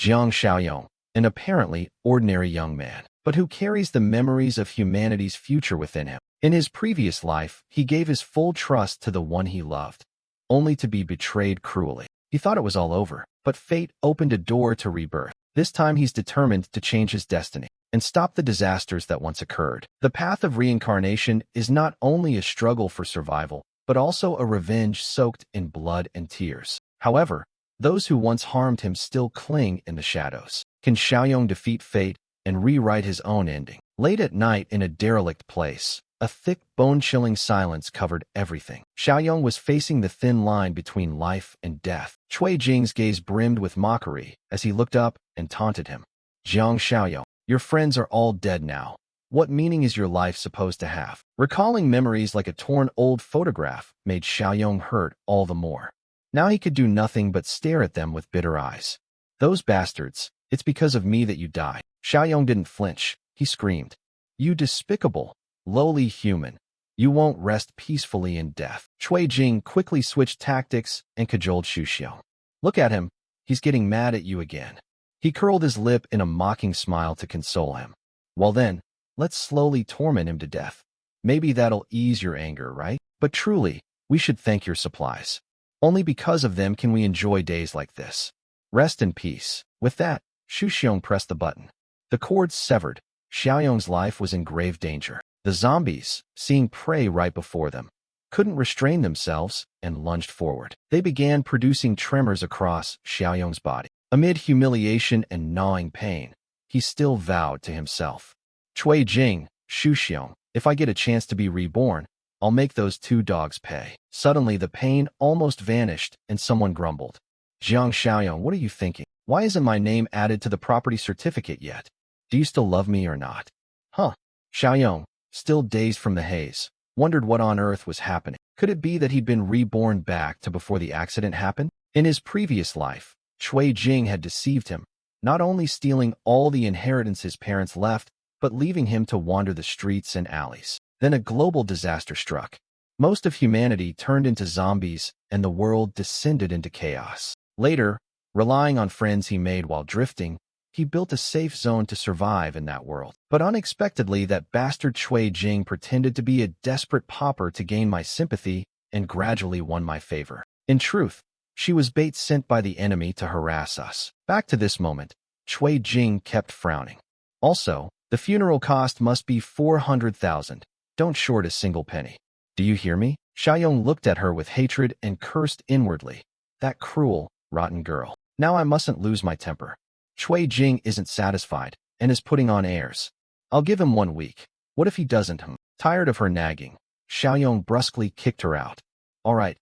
Jiang Xiaoyong, an apparently ordinary young man, but who carries the memories of humanity's future within him. In his previous life, he gave his full trust to the one he loved, only to be betrayed cruelly. He thought it was all over, but fate opened a door to rebirth. This time he's determined to change his destiny and stop the disasters that once occurred. The path of reincarnation is not only a struggle for survival, but also a revenge soaked in blood and tears. However, those who once harmed him still cling in the shadows. Can Xiaoyong defeat fate and rewrite his own ending? Late at night in a derelict place, a thick, bone-chilling silence covered everything. Xiaoyong was facing the thin line between life and death. Cui Jing's gaze brimmed with mockery as he looked up and taunted him. Jiang Xiaoyong, your friends are all dead now. What meaning is your life supposed to have? Recalling memories like a torn old photograph made Xiaoyong hurt all the more. Now he could do nothing but stare at them with bitter eyes. Those bastards, it's because of me that you died. Xiaoyong didn't flinch. He screamed, you despicable, lowly human. You won't rest peacefully in death. Cui Jing quickly switched tactics and cajoled Xu Xiong. Look at him. He's getting mad at you again. He curled his lip in a mocking smile to console him. Well then, let's slowly torment him to death. Maybe that'll ease your anger, right? But truly, we should thank your supplies. Only because of them can we enjoy days like this. Rest in peace. With that, Xu Xiong pressed the button. The cords severed. Xiaoyong's life was in grave danger. The zombies, seeing prey right before them, couldn't restrain themselves and lunged forward. They began producing tremors across Xiaoyong's body. Amid humiliation and gnawing pain, he still vowed to himself, Cui Jing, Xu Xiong, if I get a chance to be reborn, I'll make those two dogs pay. Suddenly the pain almost vanished and someone grumbled. Jiang Xiaoyong, what are you thinking? Why isn't my name added to the property certificate yet? Do you still love me or not? Huh. Xiaoyong, still dazed from the haze, wondered what on earth was happening. Could it be that he'd been reborn back to before the accident happened? In his previous life, Cui Jing had deceived him, not only stealing all the inheritance his parents left, but leaving him to wander the streets and alleys. Then a global disaster struck. Most of humanity turned into zombies, and the world descended into chaos. Later, relying on friends he made while drifting, he built a safe zone to survive in that world. But unexpectedly, that bastard Cui Jing pretended to be a desperate pauper to gain my sympathy and gradually won my favor. In truth, she was bait sent by the enemy to harass us. Back to this moment, Cui Jing kept frowning. Also, the funeral cost must be 400,000. Don't short a single penny. Do you hear me? Xiaoyong looked at her with hatred and cursed inwardly. That cruel, rotten girl. Now I mustn't lose my temper. Cui Jing isn't satisfied and is putting on airs. I'll give him 1 week. What if he doesn't? Tired of her nagging, Xiaoyong brusquely kicked her out. All right,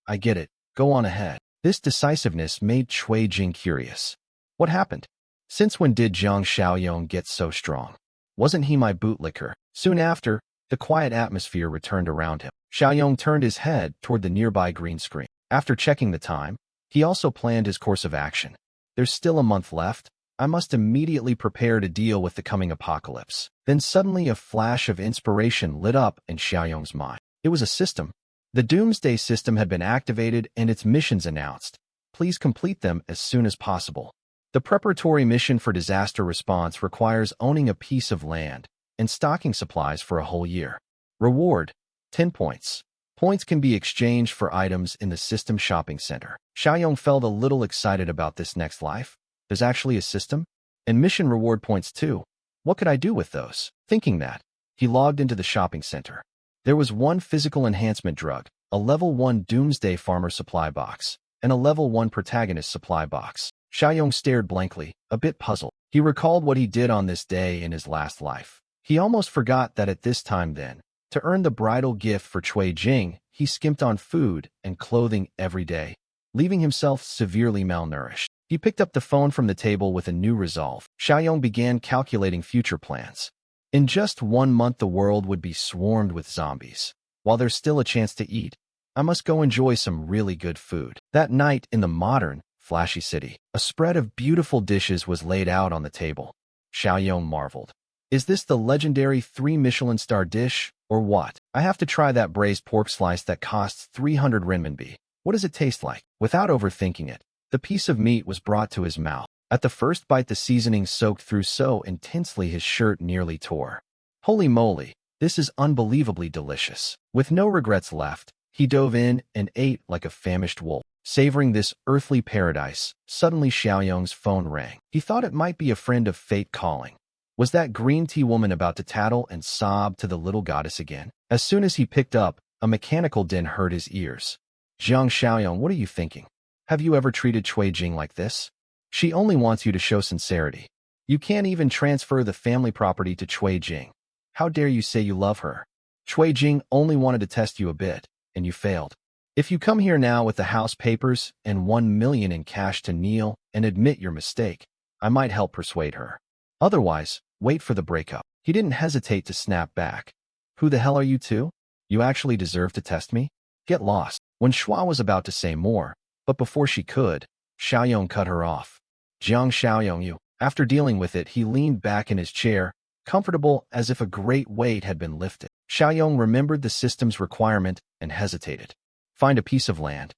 I get it. Go on ahead. This decisiveness made Cui Jing curious. What happened? Since when did Jiang Xiaoyong get so strong? Wasn't he my bootlicker? Soon after, the quiet atmosphere returned around him. Xiaoyong turned his head toward the nearby green screen. After checking the time, he also planned his course of action. There's still a month left. I must immediately prepare to deal with the coming apocalypse. Then suddenly a flash of inspiration lit up in Xiaoyong's mind. It was a system. The Doomsday System had been activated and its missions announced. Please complete them as soon as possible. The preparatory mission for disaster response requires owning a piece of land and stocking supplies for a whole year. Reward, 10 points. Points can be exchanged for items in the system shopping center. Xiaoyong felt a little excited about this next life. There's actually a system? And mission reward points too. What could I do with those? Thinking that, he logged into the shopping center. There was one physical enhancement drug, a level 1 Doomsday Farmer supply box, and a level 1 Protagonist supply box. Xiaoyong stared blankly, a bit puzzled. He recalled what he did on this day in his last life. He almost forgot that at this time then, to earn the bridal gift for Cui Jing, he skimped on food and clothing every day, leaving himself severely malnourished. He picked up the phone from the table with a new resolve. Xiaoyong began calculating future plans. In just 1 month the world would be swarmed with zombies. While there's still a chance to eat, I must go enjoy some really good food. That night in the modern, flashy city, a spread of beautiful dishes was laid out on the table. Xiaoyong marveled. Is this the legendary 3 Michelin star dish, or what? I have to try that braised pork slice that costs 300 renminbi. What does it taste like? Without overthinking it, the piece of meat was brought to his mouth. At the first bite, the seasoning soaked through so intensely his shirt nearly tore. Holy moly, this is unbelievably delicious. With no regrets left, he dove in and ate like a famished wolf. Savoring this earthly paradise, suddenly Xiaoyong's phone rang. He thought it might be a friend of fate calling. Was that green tea woman about to tattle and sob to the little goddess again? As soon as he picked up, a mechanical din hurt his ears. Jiang Xiaoyong, what are you thinking? Have you ever treated Cui Jing like this? She only wants you to show sincerity. You can't even transfer the family property to Cui Jing. How dare you say you love her? Cui Jing only wanted to test you a bit, and you failed. If you come here now with the house papers and 1 million in cash to kneel and admit your mistake, I might help persuade her. Otherwise, wait for the breakup. He didn't hesitate to snap back. Who the hell are you two? You actually deserve to test me? Get lost. When Shua was about to say more, but before she could, Xiaoyong cut her off. Jiang Xiaoyong, you. After dealing with it, he leaned back in his chair, comfortable as if a great weight had been lifted. Xiaoyong remembered the system's requirement and hesitated. Find a piece of land.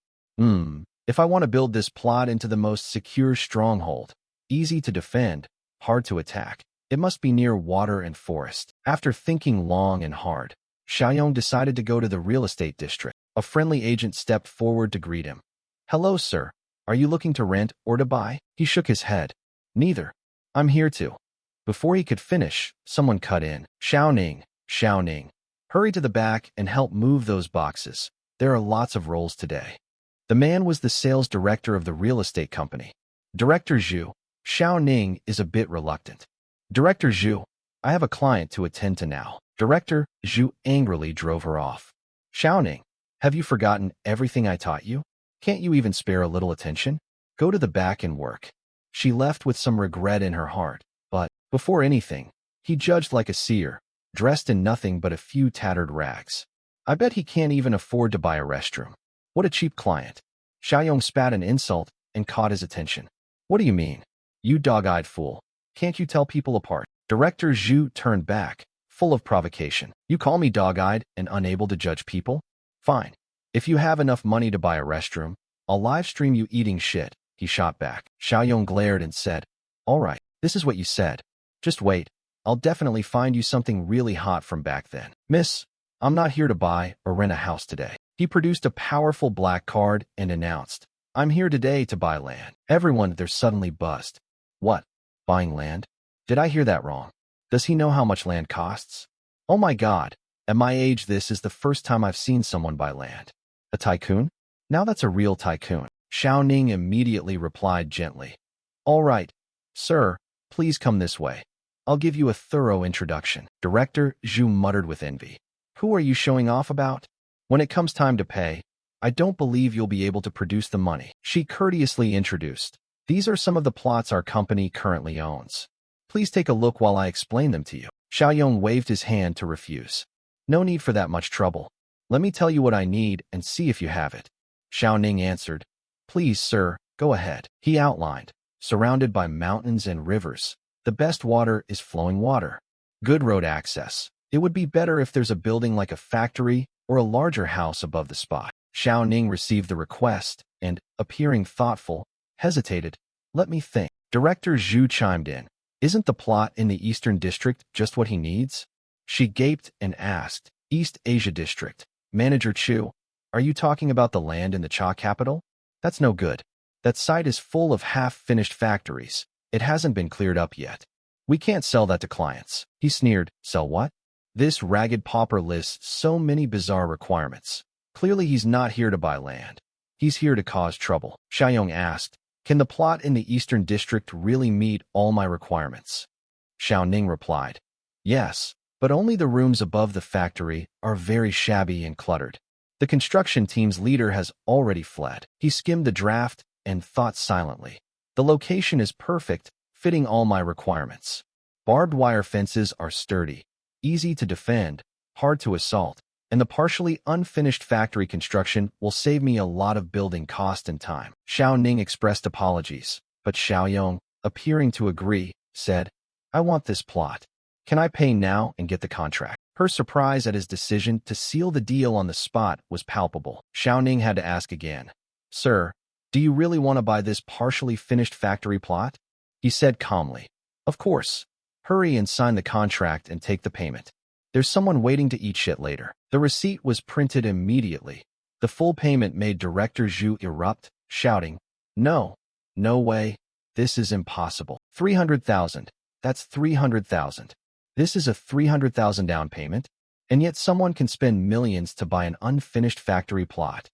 If I want to build this plot into the most secure stronghold, easy to defend, hard to attack, it must be near water and forest. After thinking long and hard, Xiaoyong decided to go to the real estate district. A friendly agent stepped forward to greet him. Hello, sir. Are you looking to rent or to buy? He shook his head. Neither. I'm here to. Before he could finish, someone cut in. Xiao Ning. Hurry to the back and help move those boxes. There are lots of roles today. The man was the sales director of the real estate company. Director Zhu. Xiao Ning is a bit reluctant. Director Zhu, I have a client to attend to now. Director Zhu angrily drove her off. Xiao Ning, have you forgotten everything I taught you? Can't you even spare a little attention? Go to the back and work. She left with some regret in her heart, but, before anything, he judged like a seer, dressed in nothing but a few tattered rags. I bet he can't even afford to buy a restroom. What a cheap client. Xiaoyong spat an insult and caught his attention. What do you mean? You dog-eyed fool. Can't you tell people apart? Director Zhu turned back, full of provocation. You call me dog-eyed and unable to judge people? Fine. If you have enough money to buy a restroom, I'll live stream you eating shit, he shot back. Xiaoyong glared and said, all right, this is what you said. Just wait. I'll definitely find you something really hot from back then. Miss, I'm not here to buy or rent a house today. He produced a powerful black card and announced, I'm here today to buy land. Everyone there suddenly buzzed. What? Buying land? Did I hear that wrong? Does he know how much land costs? Oh my God. At my age, this is the first time I've seen someone buy land. A tycoon? Now that's a real tycoon. Xiao Ning immediately replied gently. All right, sir, please come this way. I'll give you a thorough introduction. Director Zhu muttered with envy. Who are you showing off about? When it comes time to pay, I don't believe you'll be able to produce the money. She courteously introduced. These are some of the plots our company currently owns. Please take a look while I explain them to you. Xiaoyong waved his hand to refuse. No need for that much trouble. Let me tell you what I need and see if you have it. Xiao Ning answered. Please, sir, go ahead. He outlined. Surrounded by mountains and rivers, the best water is flowing water. Good road access. It would be better if there's a building like a factory or a larger house above the spot. Xiao Ning received the request and, appearing thoughtful, hesitated. Let me think. Director Zhu chimed in. Isn't the plot in the Eastern District just what he needs? She gaped and asked. East Asia District. Manager Chu, are you talking about the land in the Cha capital? That's no good. That site is full of half-finished factories. It hasn't been cleared up yet. We can't sell that to clients. He sneered. Sell what? This ragged pauper lists so many bizarre requirements. Clearly he's not here to buy land. He's here to cause trouble. Xiaoyong asked, can the plot in the Eastern District really meet all my requirements? Xiao Ning replied, yes, but only the rooms above the factory are very shabby and cluttered. The construction team's leader has already fled. He skimmed the draft and thought silently. The location is perfect, fitting all my requirements. Barbed wire fences are sturdy, easy to defend, hard to assault, and the partially unfinished factory construction will save me a lot of building cost and time. Xiao Ning expressed apologies, but Xiaoyong, appearing to agree, said, I want this plot. Can I pay now and get the contract? Her surprise at his decision to seal the deal on the spot was palpable. Xiao Ning had to ask again, Sir, do you really want to buy this partially finished factory plot? he said calmly. Of course. Hurry and sign the contract and take the payment. There's someone waiting to eat shit later. The receipt was printed immediately. The full payment made Director Zhu erupt, shouting, No, no way. This is impossible. 300,000. That's 300,000. This is a 300,000 down payment, and yet someone can spend millions to buy an unfinished factory plot.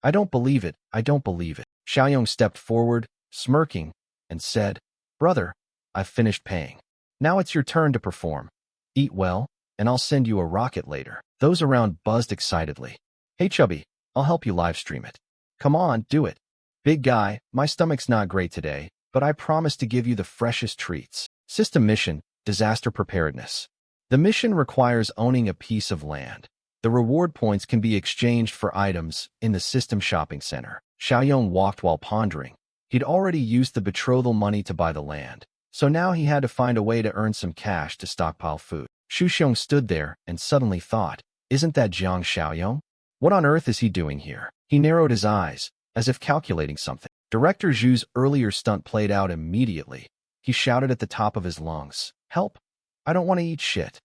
I don't believe it. I don't believe it. Xiaoyong stepped forward, smirking, and said, Brother, I've finished paying. Now it's your turn to perform. Eat well, and I'll send you a rocket later. Those around buzzed excitedly. Hey Chubby, I'll help you live stream it. Come on, do it. Big guy, my stomach's not great today, but I promise to give you the freshest treats. System mission, disaster preparedness. The mission requires owning a piece of land. The reward points can be exchanged for items in the system shopping center. Xiaoyong walked while pondering. He'd already used the betrothal money to buy the land, so now he had to find a way to earn some cash to stockpile food. Shu Xiong stood there and suddenly thought, isn't that Jiang Xiaoyong? What on earth is he doing here? He narrowed his eyes, as if calculating something. Director Zhu's earlier stunt played out immediately. He shouted at the top of his lungs, Help! I don't want to eat shit.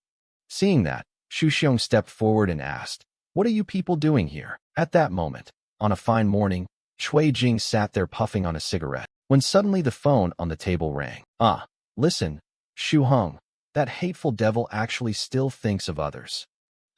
Seeing that, Shu Xiong stepped forward and asked, What are you people doing here? At that moment, on a fine morning, Cui Jing sat there puffing on a cigarette, when suddenly the phone on the table rang. Listen, Shu Hong, that hateful devil actually still thinks of others.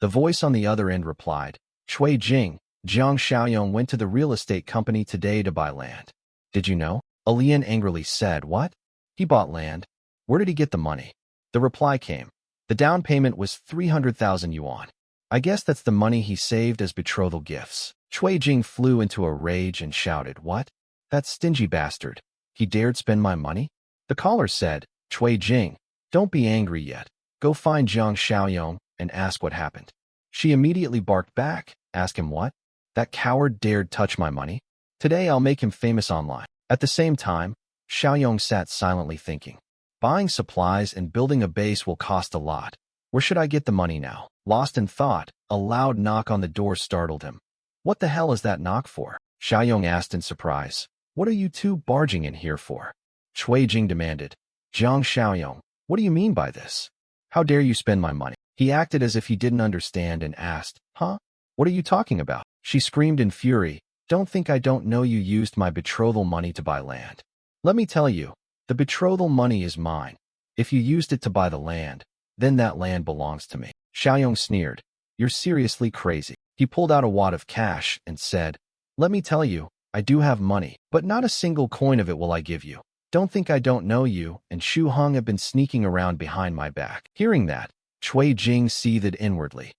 The voice on the other end replied, Cui Jing, Jiang Xiaoyong went to the real estate company today to buy land. Did you know? Alian angrily said, What? He bought land. Where did he get the money? The reply came. The down payment was 300,000 yuan. I guess that's the money he saved as betrothal gifts. Cui Jing flew into a rage and shouted, What? That stingy bastard. He dared spend my money? The caller said, Cui Jing, don't be angry yet. Go find Jiang Xiaoyong and ask what happened. She immediately barked back. Ask him what? That coward dared touch my money? Today I'll make him famous online. At the same time, Xiaoyong sat silently thinking. Buying supplies and building a base will cost a lot. Where should I get the money now? Lost in thought, a loud knock on the door startled him. What the hell is that knock for? Xiaoyong asked in surprise. What are you two barging in here for? Cui Jing demanded. Jiang Xiaoyong, what do you mean by this? How dare you spend my money? He acted as if he didn't understand and asked, Huh? What are you talking about? She screamed in fury. Don't think I don't know you used my betrothal money to buy land. Let me tell you, the betrothal money is mine. If you used it to buy the land, then that land belongs to me. Xiaoyong sneered. You're seriously crazy. He pulled out a wad of cash and said, Let me tell you, I do have money, but not a single coin of it will I give you. Don't think I don't know you and Shu Hong have been sneaking around behind my back. Hearing that, Cui Jing seethed inwardly.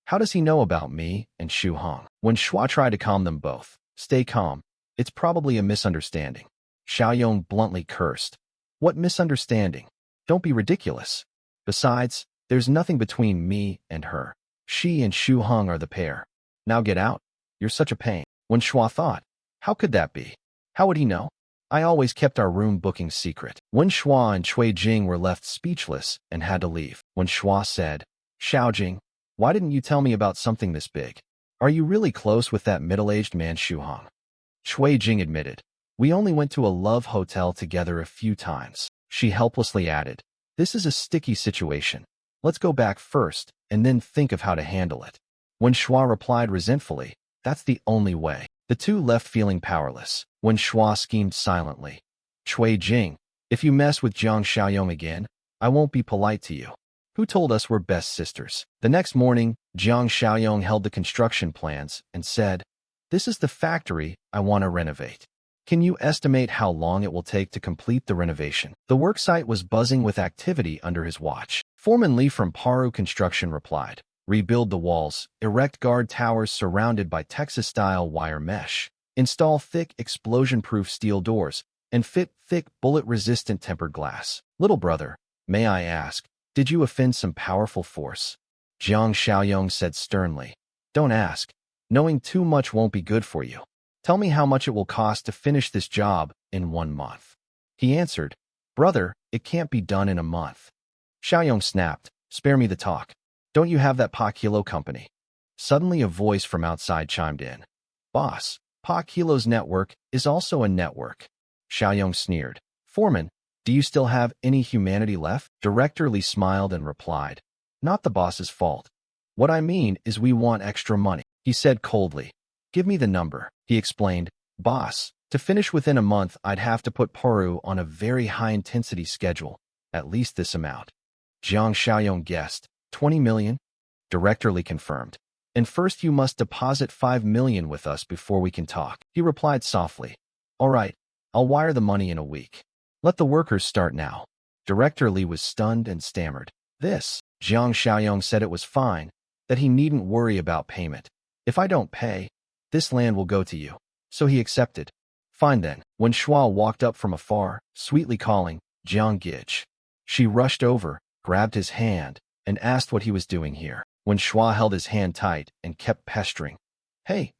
How does he know about me and Shu Hong? When Shua tried to calm them both, Stay calm. It's probably a misunderstanding. Xiaoyong bluntly cursed. What misunderstanding? Don't be ridiculous. Besides, there's nothing between me and her. She and Shu Hong are the pair. Now get out. You're such a pain. When Shua thought, how could that be? How would he know? I always kept our room booking secret. When Shua and Cui Jing were left speechless and had to leave. When Shua said, Xiaojing, why didn't you tell me about something this big? Are you really close with that middle-aged man Shu Hong? Cui Jing admitted. We only went to a love hotel together a few times. She helplessly added, this is a sticky situation. Let's go back first and then think of how to handle it. When Shua replied resentfully, that's the only way. The two left feeling powerless. When Shua schemed silently. Cui Jing, if you mess with Jiang Xiaoyong again, I won't be polite to you. Who told us we're best sisters? The next morning, Jiang Xiaoyong held the construction plans and said, this is the factory I want to renovate. Can you estimate how long it will take to complete the renovation? The worksite was buzzing with activity under his watch. Foreman Lee from Paru Construction replied, rebuild the walls, erect guard towers surrounded by Texas-style wire mesh, install thick explosion-proof steel doors, and fit thick bullet-resistant tempered glass. Little brother, may I ask, did you offend some powerful force? Jiang Xiaoyong said sternly. Don't ask. Knowing too much won't be good for you. Tell me how much it will cost to finish this job in 1 month. He answered, brother, it can't be done in a month. Xiaoyong snapped, spare me the talk. Don't you have that Pa Kilo company? Suddenly a voice from outside chimed in. Boss, Pa Kilo's network is also a network. Xiaoyong sneered. Foreman, Do you still have any humanity left? Director Lee smiled and replied, not the boss's fault. What I mean is we want extra money, he said coldly. Give me the number, he explained. Boss, to finish within a month, I'd have to put Paru on a very high-intensity schedule, at least this amount. Jiang Xiaoyong guessed. 20 million? Director Lee confirmed. And first you must deposit 5 million with us before we can talk, he replied softly. All right, I'll wire the money in a week. Let the workers start now. Director Lee was stunned and stammered. This, Jiang Xiaoyong said it was fine, that he needn't worry about payment. If I don't pay, this land will go to you. So he accepted. Fine then. When Shua walked up from afar, sweetly calling, Jiang Gij, she rushed over, grabbed his hand, and asked what he was doing here. When Shua held his hand tight and kept pestering, Hey,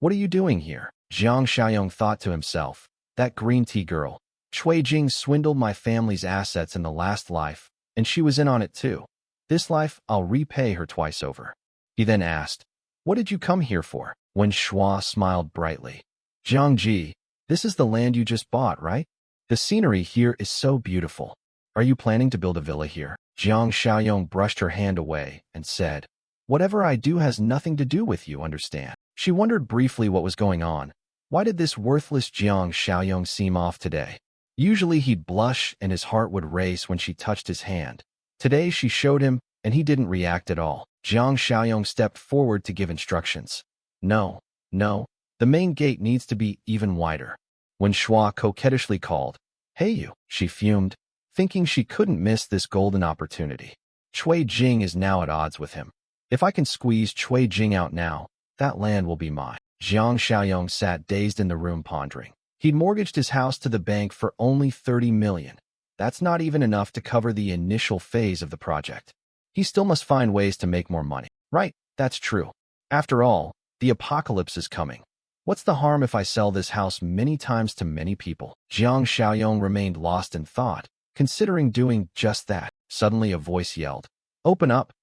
what are you doing here? Jiang Xiaoyong thought to himself, that green tea girl, Cui Jing swindled my family's assets in the last life, and she was in on it too. This life, I'll repay her twice over. He then asked, what did you come here for? When Shua smiled brightly. Jiang Ji, this is the land you just bought, right? The scenery here is so beautiful. Are you planning to build a villa here? Jiang Xiaoyong brushed her hand away and said, whatever I do has nothing to do with you, understand? She wondered briefly what was going on. Why did this worthless Jiang Xiaoyong seem off today? Usually he'd blush and his heart would race when she touched his hand. Today she showed him, and he didn't react at all. Jiang Xiaoyong stepped forward to give instructions. No, the main gate needs to be even wider. When Shua coquettishly called, hey you, she fumed, thinking she couldn't miss this golden opportunity. Cui Jing is now at odds with him. If I can squeeze Cui Jing out now, that land will be mine. Jiang Xiaoyong sat dazed in the room pondering. He'd mortgaged his house to the bank for only 30 million. That's not even enough to cover the initial phase of the project. He still must find ways to make more money. Right, that's true. After all, the apocalypse is coming. What's the harm if I sell this house many times to many people? Jiang Xiaoyong remained lost in thought, considering doing just that. Suddenly a voice yelled, open up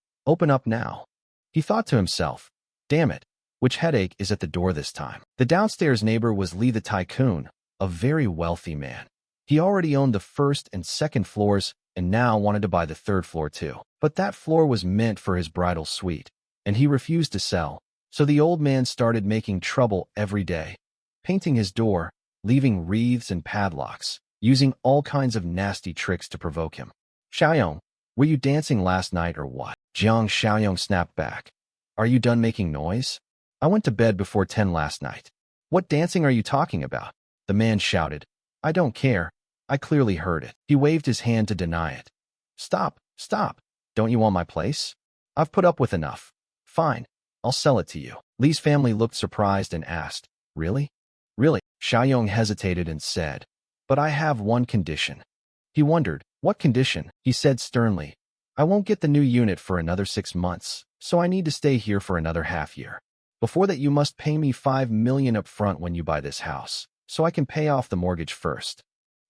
now. He thought to himself, damn it, which headache is at the door this time? The downstairs neighbor was Lee the tycoon, a very wealthy man. He already owned the first and second floors and now wanted to buy the third floor too. But that floor was meant for his bridal suite, and he refused to sell. So the old man started making trouble every day, painting his door, leaving wreaths and padlocks, using all kinds of nasty tricks to provoke him. Xiaoyong, were you dancing last night or what? Jiang Xiaoyong snapped back. Are you done making noise? I went to bed before 10 last night. What dancing are you talking about? The man shouted. I don't care. I clearly heard it. He waved his hand to deny it. Stop. Don't you want my place? I've put up with enough. Fine. I'll sell it to you. Lee's family looked surprised and asked, Really? Xiaoyong hesitated and said, but I have one condition. He wondered, what condition? He said sternly, I won't get the new unit for another 6 months, so I need to stay here for another half year. Before that, you must pay me 5 million up front when you buy this house, so I can pay off the mortgage first.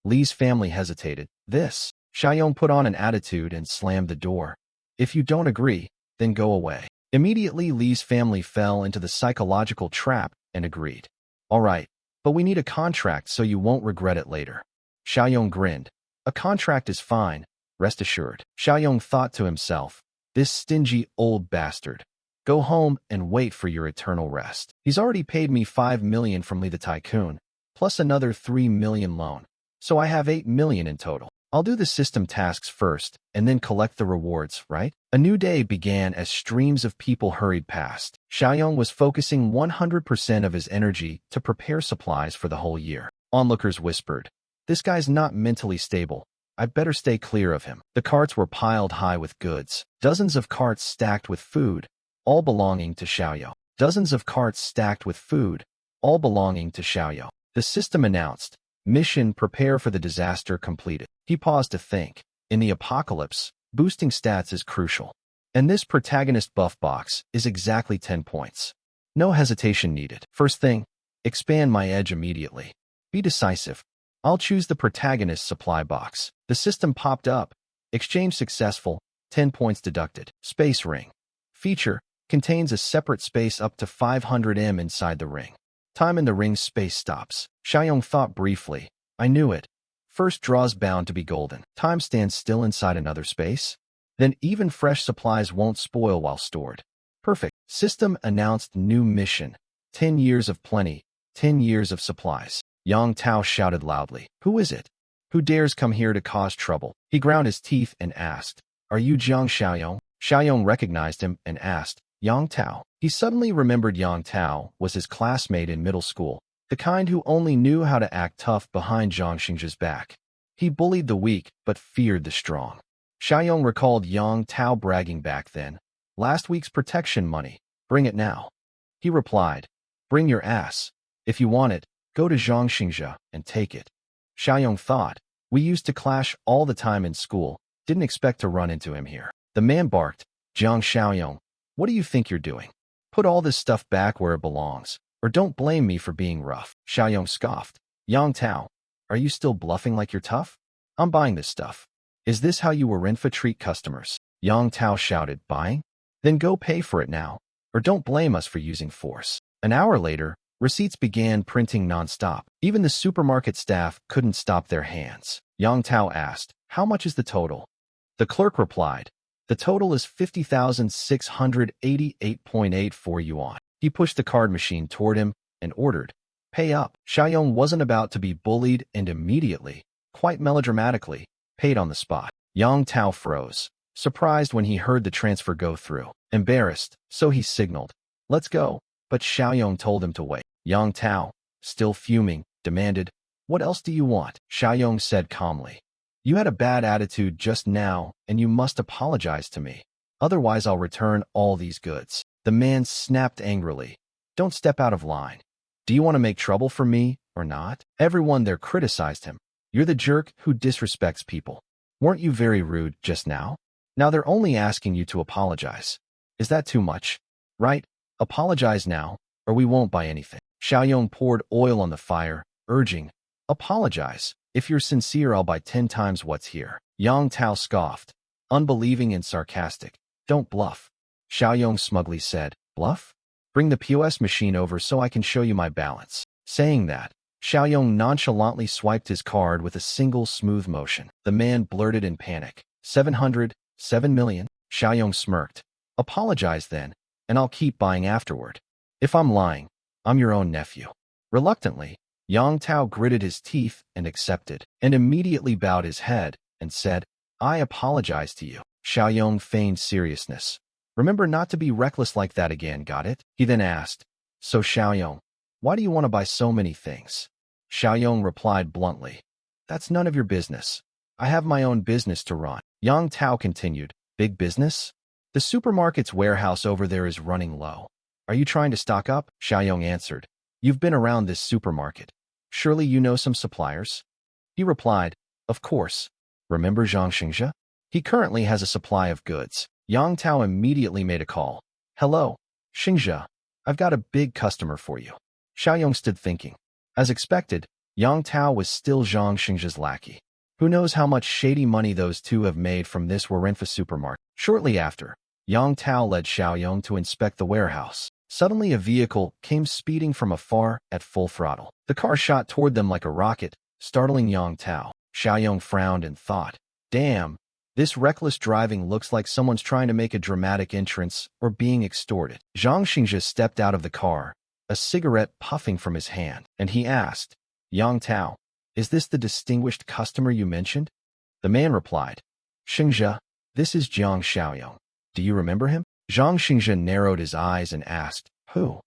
Lee's family hesitated. This. Xiaoyong put on an attitude and slammed the door. If you don't agree, then go away. Immediately, Lee's family fell into the psychological trap and agreed. All right, but we need a contract so you won't regret it later. Xiaoyong grinned. A contract is fine, rest assured. Xiaoyong thought to himself, this stingy old bastard. Go home and wait for your eternal rest. He's already paid me 5 million from Lee the tycoon, plus another 3 million loan. So I have 8 million in total. I'll do the system tasks first, and then collect the rewards, right? A new day began as streams of people hurried past. Xiaoyong was focusing 100% of his energy to prepare supplies for the whole year. Onlookers whispered, this guy's not mentally stable. I'd better stay clear of him. The carts were piled high with goods. Dozens of carts stacked with food, all belonging to Xiaoyong. Dozens of carts stacked with food, all belonging to Xiaoyong. The system announced, mission prepare for the disaster completed. He paused to think. In the apocalypse, boosting stats is crucial. And this protagonist buff box is exactly 10 points. No hesitation needed. First thing, expand my edge immediately. Be decisive. I'll choose the protagonist supply box. The system popped up. Exchange successful, 10 points deducted. Space ring. Feature, contains a separate space up to 500 m inside the ring. Time in the ring's space stops. Xiaoyong thought briefly. I knew it. First draw's bound to be golden. Time stands still inside another space. Then even fresh supplies won't spoil while stored. Perfect. System announced new mission. 10 years of plenty. 10 years of supplies. Yang Tao shouted loudly. Who is it? Who dares come here to cause trouble? He ground his teeth and asked, Are you Jiang Xiaoyong? Xiaoyong recognized him and asked, Yang Tao. He suddenly remembered Yang Tao was his classmate in middle school, the kind who only knew how to act tough behind Zhang Xingzhe's back. He bullied the weak, but feared the strong. Xiaoyong recalled Yang Tao bragging back then. Last week's protection money. Bring it now. He replied, Bring your ass. If you want it, go to Zhang Xingzhe and take it. Xiaoyong thought, We used to clash all the time in school, didn't expect to run into him here. The man barked, Jiang Xiaoyong, what do you think you're doing? Put all this stuff back where it belongs, or don't blame me for being rough. Xiaoyong scoffed. Yang Tao, are you still bluffing like you're tough? I'm buying this stuff. Is this how you Warinfa treat customers? Yang Tao shouted, Buying? Then go pay for it now, or don't blame us for using force. An hour later, receipts began printing nonstop. Even the supermarket staff couldn't stop their hands. Yang Tao asked, How much is the total? The clerk replied, The total is 50,688.84 yuan. He pushed the card machine toward him and ordered, Pay up. Xiaoyong wasn't about to be bullied and immediately, quite melodramatically, paid on the spot. Yang Tao froze, surprised when he heard the transfer go through. Embarrassed, so he signaled, Let's go. But Xiaoyong told him to wait. Yang Tao, still fuming, demanded, What else do you want? Xiaoyong said calmly, You had a bad attitude just now, and you must apologize to me. Otherwise I'll return all these goods. The man snapped angrily, Don't step out of line. Do you want to make trouble for me, or not? Everyone there criticized him. You're the jerk who disrespects people. Weren't you very rude just now? Now they're only asking you to apologize. Is that too much? Right? Apologize now, or we won't buy anything. Xiaoyong poured oil on the fire, urging, Apologize. If you're sincere, I'll buy 10 times what's here. Yang Tao scoffed, unbelieving and sarcastic. Don't bluff. Xiaoyong smugly said, Bluff? Bring the POS machine over so I can show you my balance. Saying that, Xiaoyong nonchalantly swiped his card with a single smooth motion. The man blurted in panic, 707 million. Xiaoyong smirked. Apologize then, and I'll keep buying afterward. If I'm lying, I'm your own nephew. Reluctantly, Yang Tao gritted his teeth and accepted, and immediately bowed his head and said, I apologize to you. Xiaoyong feigned seriousness. Remember not to be reckless like that again, got it? He then asked, So Xiaoyong, why do you want to buy so many things? Xiaoyong replied bluntly, That's none of your business. I have my own business to run. Yang Tao continued, Big business? The supermarket's warehouse over there is running low. Are you trying to stock up? Xiaoyong answered, You've been around this supermarket. Surely you know some suppliers? He replied, Of course. Remember Zhang Xingzhe? He currently has a supply of goods. Yang Tao immediately made a call. Hello, Xingzhe. I've got a big customer for you. Xiaoyong stood thinking. As expected, Yang Tao was still Zhang Xingzhe's lackey. Who knows how much shady money those two have made from this Warinfa supermarket. Shortly after, Yang Tao led Xiaoyong to inspect the warehouse. Suddenly a vehicle came speeding from afar at full throttle. The car shot toward them like a rocket, startling Yang Tao. Xiaoyong frowned and thought, Damn, this reckless driving looks like someone's trying to make a dramatic entrance or being extorted. Zhang Xingzhe stepped out of the car, a cigarette puffing from his hand, and he asked, Yang Tao, is this the distinguished customer you mentioned? The man replied, Xingzhe, this is Jiang Xiaoyong. Do you remember him? Zhang Xingzhe narrowed his eyes and asked, Who?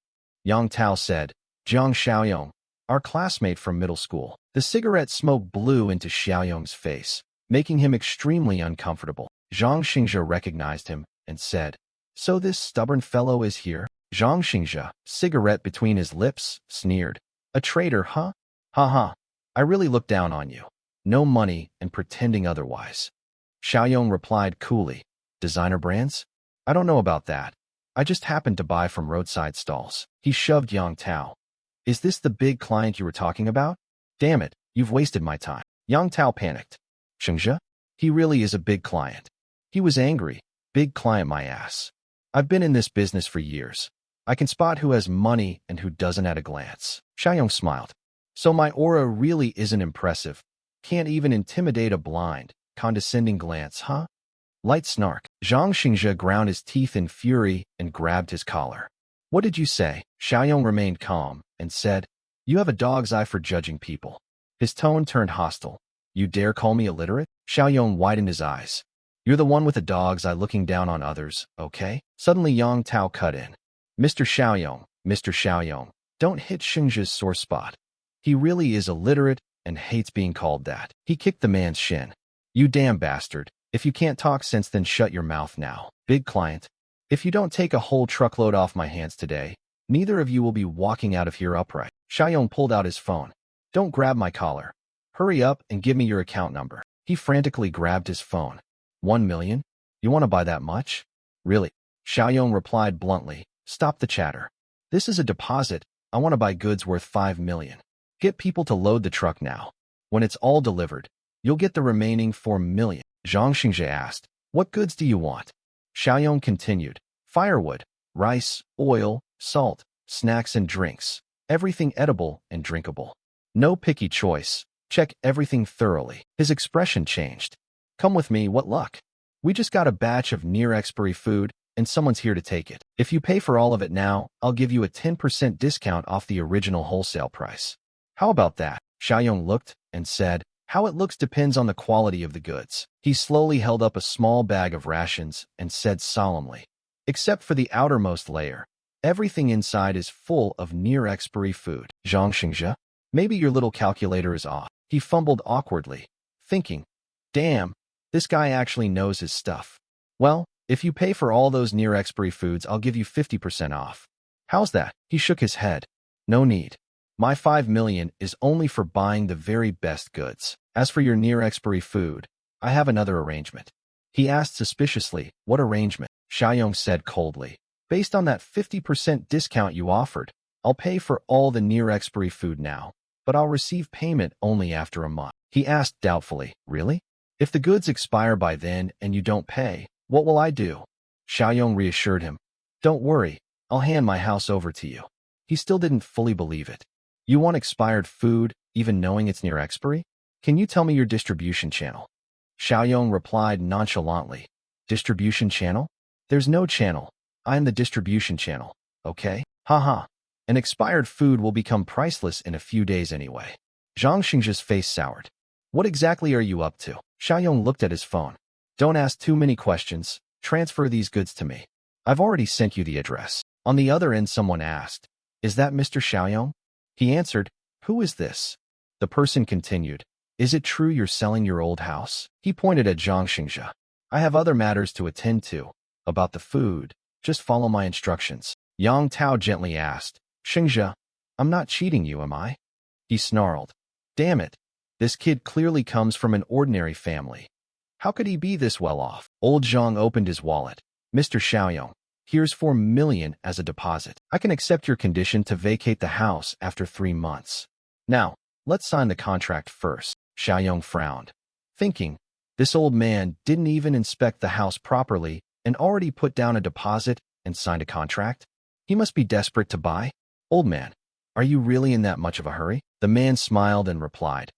Yang Tao said, Jiang Xiaoyong, our classmate from middle school. The cigarette smoke blew into Xiaoyong's face, making him extremely uncomfortable. Zhang Xingzhe recognized him and said, So this stubborn fellow is here? Zhang Xingzhe, cigarette between his lips, sneered. A traitor, huh? Ha ha. I really look down on you. No money and pretending otherwise. Xiaoyong replied coolly, Designer brands? I don't know about that. I just happened to buy from roadside stalls. He shoved Yang Tao. Is this the big client you were talking about? Damn it, you've wasted my time. Yang Tao panicked. Xingzhe? He really is a big client. He was angry. Big client my ass. I've been in this business for years. I can spot who has money and who doesn't at a glance. Xiaoyong smiled. So my aura really isn't impressive. Can't even intimidate a blind, condescending glance, huh? Light snark. Zhang Xingzhe ground his teeth in fury and grabbed his collar. What did you say? Xiaoyong remained calm and said, You have a dog's eye for judging people. His tone turned hostile. You dare call me illiterate? Xiaoyong widened his eyes. You're the one with the dog's eye looking down on others, okay? Suddenly Yang Tao cut in. Mr. Xiaoyong, don't hit Xingzhe's sore spot. He really is illiterate and hates being called that. He kicked the man's shin. You damn bastard. If you can't talk sense, then shut your mouth now. Big client. If you don't take a whole truckload off my hands today, neither of you will be walking out of here upright. Xiaoyong pulled out his phone. Don't grab my collar. Hurry up and give me your account number. He frantically grabbed his phone. 1 million? You want to buy that much? Really? Xiaoyong replied bluntly. Stop the chatter. This is a deposit. I want to buy goods worth 5 million. Get people to load the truck now. When it's all delivered, you'll get the remaining 4 million. Zhang Xingzhe asked, What goods do you want? Xiaoyong continued, Firewood, rice, oil, salt, snacks and drinks, everything edible and drinkable. No picky choice. Check everything thoroughly. His expression changed. Come with me, what luck? We just got a batch of near-expiry food, and someone's here to take it. If you pay for all of it now, I'll give you a 10% discount off the original wholesale price. How about that? Xiaoyong looked and said, How it looks depends on the quality of the goods. He slowly held up a small bag of rations and said solemnly, Except for the outermost layer, everything inside is full of near-expiry food. Zhang Xingzhe, maybe your little calculator is off. He fumbled awkwardly, thinking, Damn, this guy actually knows his stuff. Well, if you pay for all those near-expiry foods, I'll give you 50% off. How's that? He shook his head. No need. My 5 million is only for buying the very best goods. As for your near-expiry food, I have another arrangement. He asked suspiciously, What arrangement? Xiaoyong said coldly, Based on that 50% discount you offered, I'll pay for all the near-expiry food now, but I'll receive payment only after a month. He asked doubtfully, Really? If the goods expire by then and you don't pay, what will I do? Xiaoyong reassured him, Don't worry, I'll hand my house over to you. He still didn't fully believe it. You want expired food, even knowing it's near expiry? Can you tell me your distribution channel? Xiaoyong replied nonchalantly. Distribution channel? There's no channel. I'm the distribution channel, okay? Haha. And expired food will become priceless in a few days anyway. Zhang Xingzhe's face soured. What exactly are you up to? Xiaoyong looked at his phone. Don't ask too many questions. Transfer these goods to me. I've already sent you the address. On the other end, someone asked, Is that Mr. Xiaoyong? He answered, Who is this? The person continued, Is it true you're selling your old house? He pointed at Zhang Xingzhe. I have other matters to attend to. About the food, just follow my instructions. Yang Tao gently asked, Xingzhe, I'm not cheating you, am I? He snarled. Damn it. This kid clearly comes from an ordinary family. How could he be this well off? Old Zhang opened his wallet. Mr. Xiaoyong, here's 4 million as a deposit. I can accept your condition to vacate the house after 3 months. Now, let's sign the contract first. Xiaoyong frowned, thinking, this old man didn't even inspect the house properly and already put down a deposit and signed a contract? He must be desperate to buy. Old man, are you really in that much of a hurry? The man smiled and replied,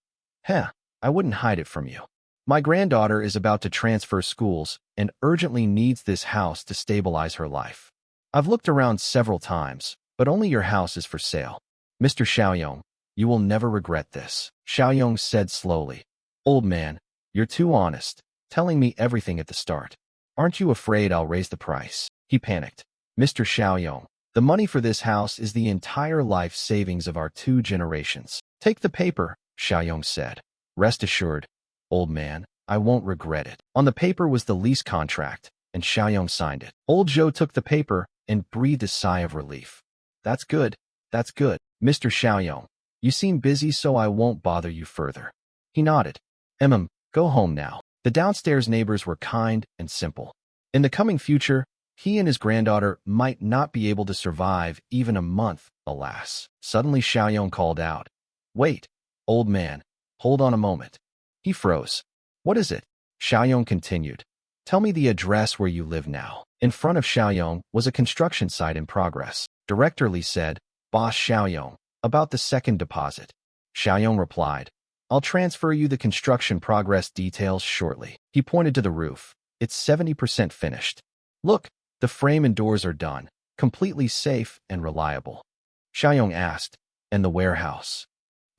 Heh, I wouldn't hide it from you. My granddaughter is about to transfer schools and urgently needs this house to stabilize her life. I've looked around several times, but only your house is for sale. Mr. Xiaoyong, you will never regret this. Xiaoyong said slowly, Old man, you're too honest, telling me everything at the start. Aren't you afraid I'll raise the price? He panicked. Mr. Xiaoyong, the money for this house is the entire life savings of our 2 generations. Take the paper, Xiaoyong said. Rest assured, old man, I won't regret it. On the paper was the lease contract, and Xiaoyong signed it. Old Zhou took the paper and breathed a sigh of relief. That's good. That's good. Mr. Xiaoyong, you seem busy, so I won't bother you further. He nodded. Go home now. The downstairs neighbors were kind and simple. In the coming future, he and his granddaughter might not be able to survive even a month, alas. Suddenly Xiaoyong called out, Wait, old man, hold on a moment. He froze. What is it? Xiaoyong continued. Tell me the address where you live now. In front of Xiaoyong was a construction site in progress. Director Li said, Boss Xiaoyong, about the second deposit. Xiaoyong replied, I'll transfer you the construction progress details shortly. He pointed to the roof. It's 70% finished. Look, the frame and doors are done, completely safe and reliable. Xiaoyong asked, and the warehouse?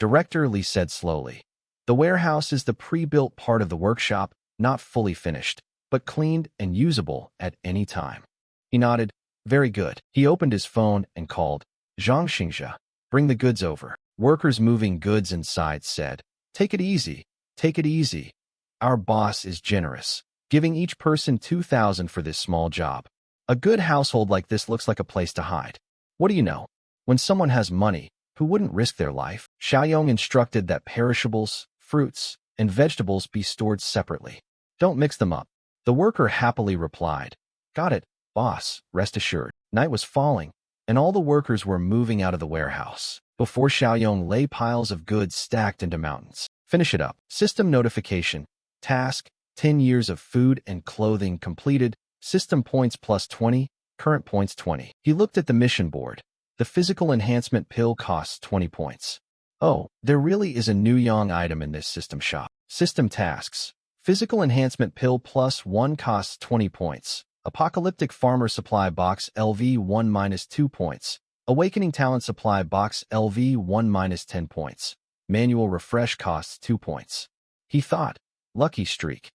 Director Li said slowly. The warehouse is the pre-built part of the workshop, not fully finished, but cleaned and usable at any time. He nodded. Very good. He opened his phone and called, Zhang Xingxia, bring the goods over. Workers moving goods inside said, take it easy, take it easy. Our boss is generous, giving each person 2,000 for this small job. A good household like this looks like a place to hide. What do you know? When someone has money, who wouldn't risk their life? Xiaoyong instructed that perishables, fruits, and vegetables be stored separately. Don't mix them up. The worker happily replied, got it, boss, rest assured. Night was falling, and all the workers were moving out of the warehouse. Before Xiaoyong lay piles of goods stacked into mountains. Finish it up. System notification. Task, 10 years of food and clothing completed. System points plus 20, current points 20. He looked at the mission board. The physical enhancement pill costs 20 points. Oh, there really is a new Yang item in this system shop. System tasks. Physical enhancement pill plus 1 costs 20 points. Apocalyptic farmer supply box LV1 minus 2 points. Awakening talent supply box LV1 minus 10 points. Manual refresh costs 2 points. He thought, lucky streak.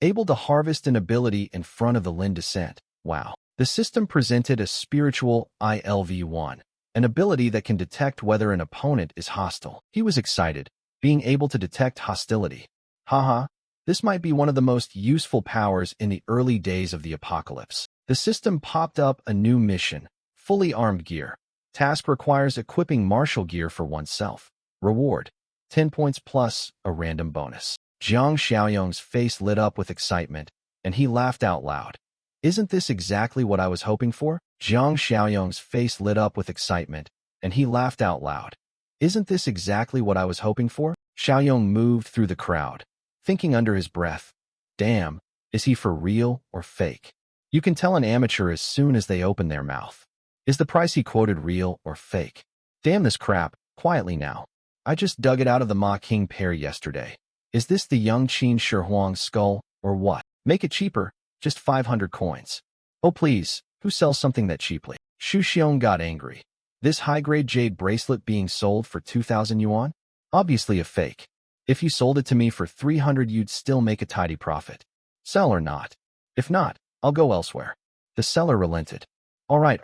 Able to harvest an ability in front of the Lin descent. Wow. The system presented a spiritual ILV1, an ability that can detect whether an opponent is hostile. He was excited, being able to detect hostility. Haha, this might be one of the most useful powers in the early days of the apocalypse. The system popped up a new mission, fully armed gear. Task requires equipping martial gear for oneself. Reward, 10 points plus a random bonus. Zhang Xiaoyong's face lit up with excitement, and he laughed out loud. Isn't this exactly what I was hoping for? Zhang Xiaoyong's face lit up with excitement, and he laughed out loud. Isn't this exactly what I was hoping for? Xiaoyong moved through the crowd, thinking under his breath, damn, is he for real or fake? You can tell an amateur as soon as they open their mouth. Is the price he quoted real or fake? Damn this crap, quietly now. I just dug it out of the Ma King pair yesterday. Is this the young Qin Shi Huang skull, or what? Make it cheaper, just 500 coins. Oh please, who sells something that cheaply? Xu Xiong got angry. This high-grade jade bracelet being sold for 2,000 yuan? Obviously a fake. If you sold it to me for 300 you'd still make a tidy profit. Sell or not? If not, I'll go elsewhere. The seller relented. All right.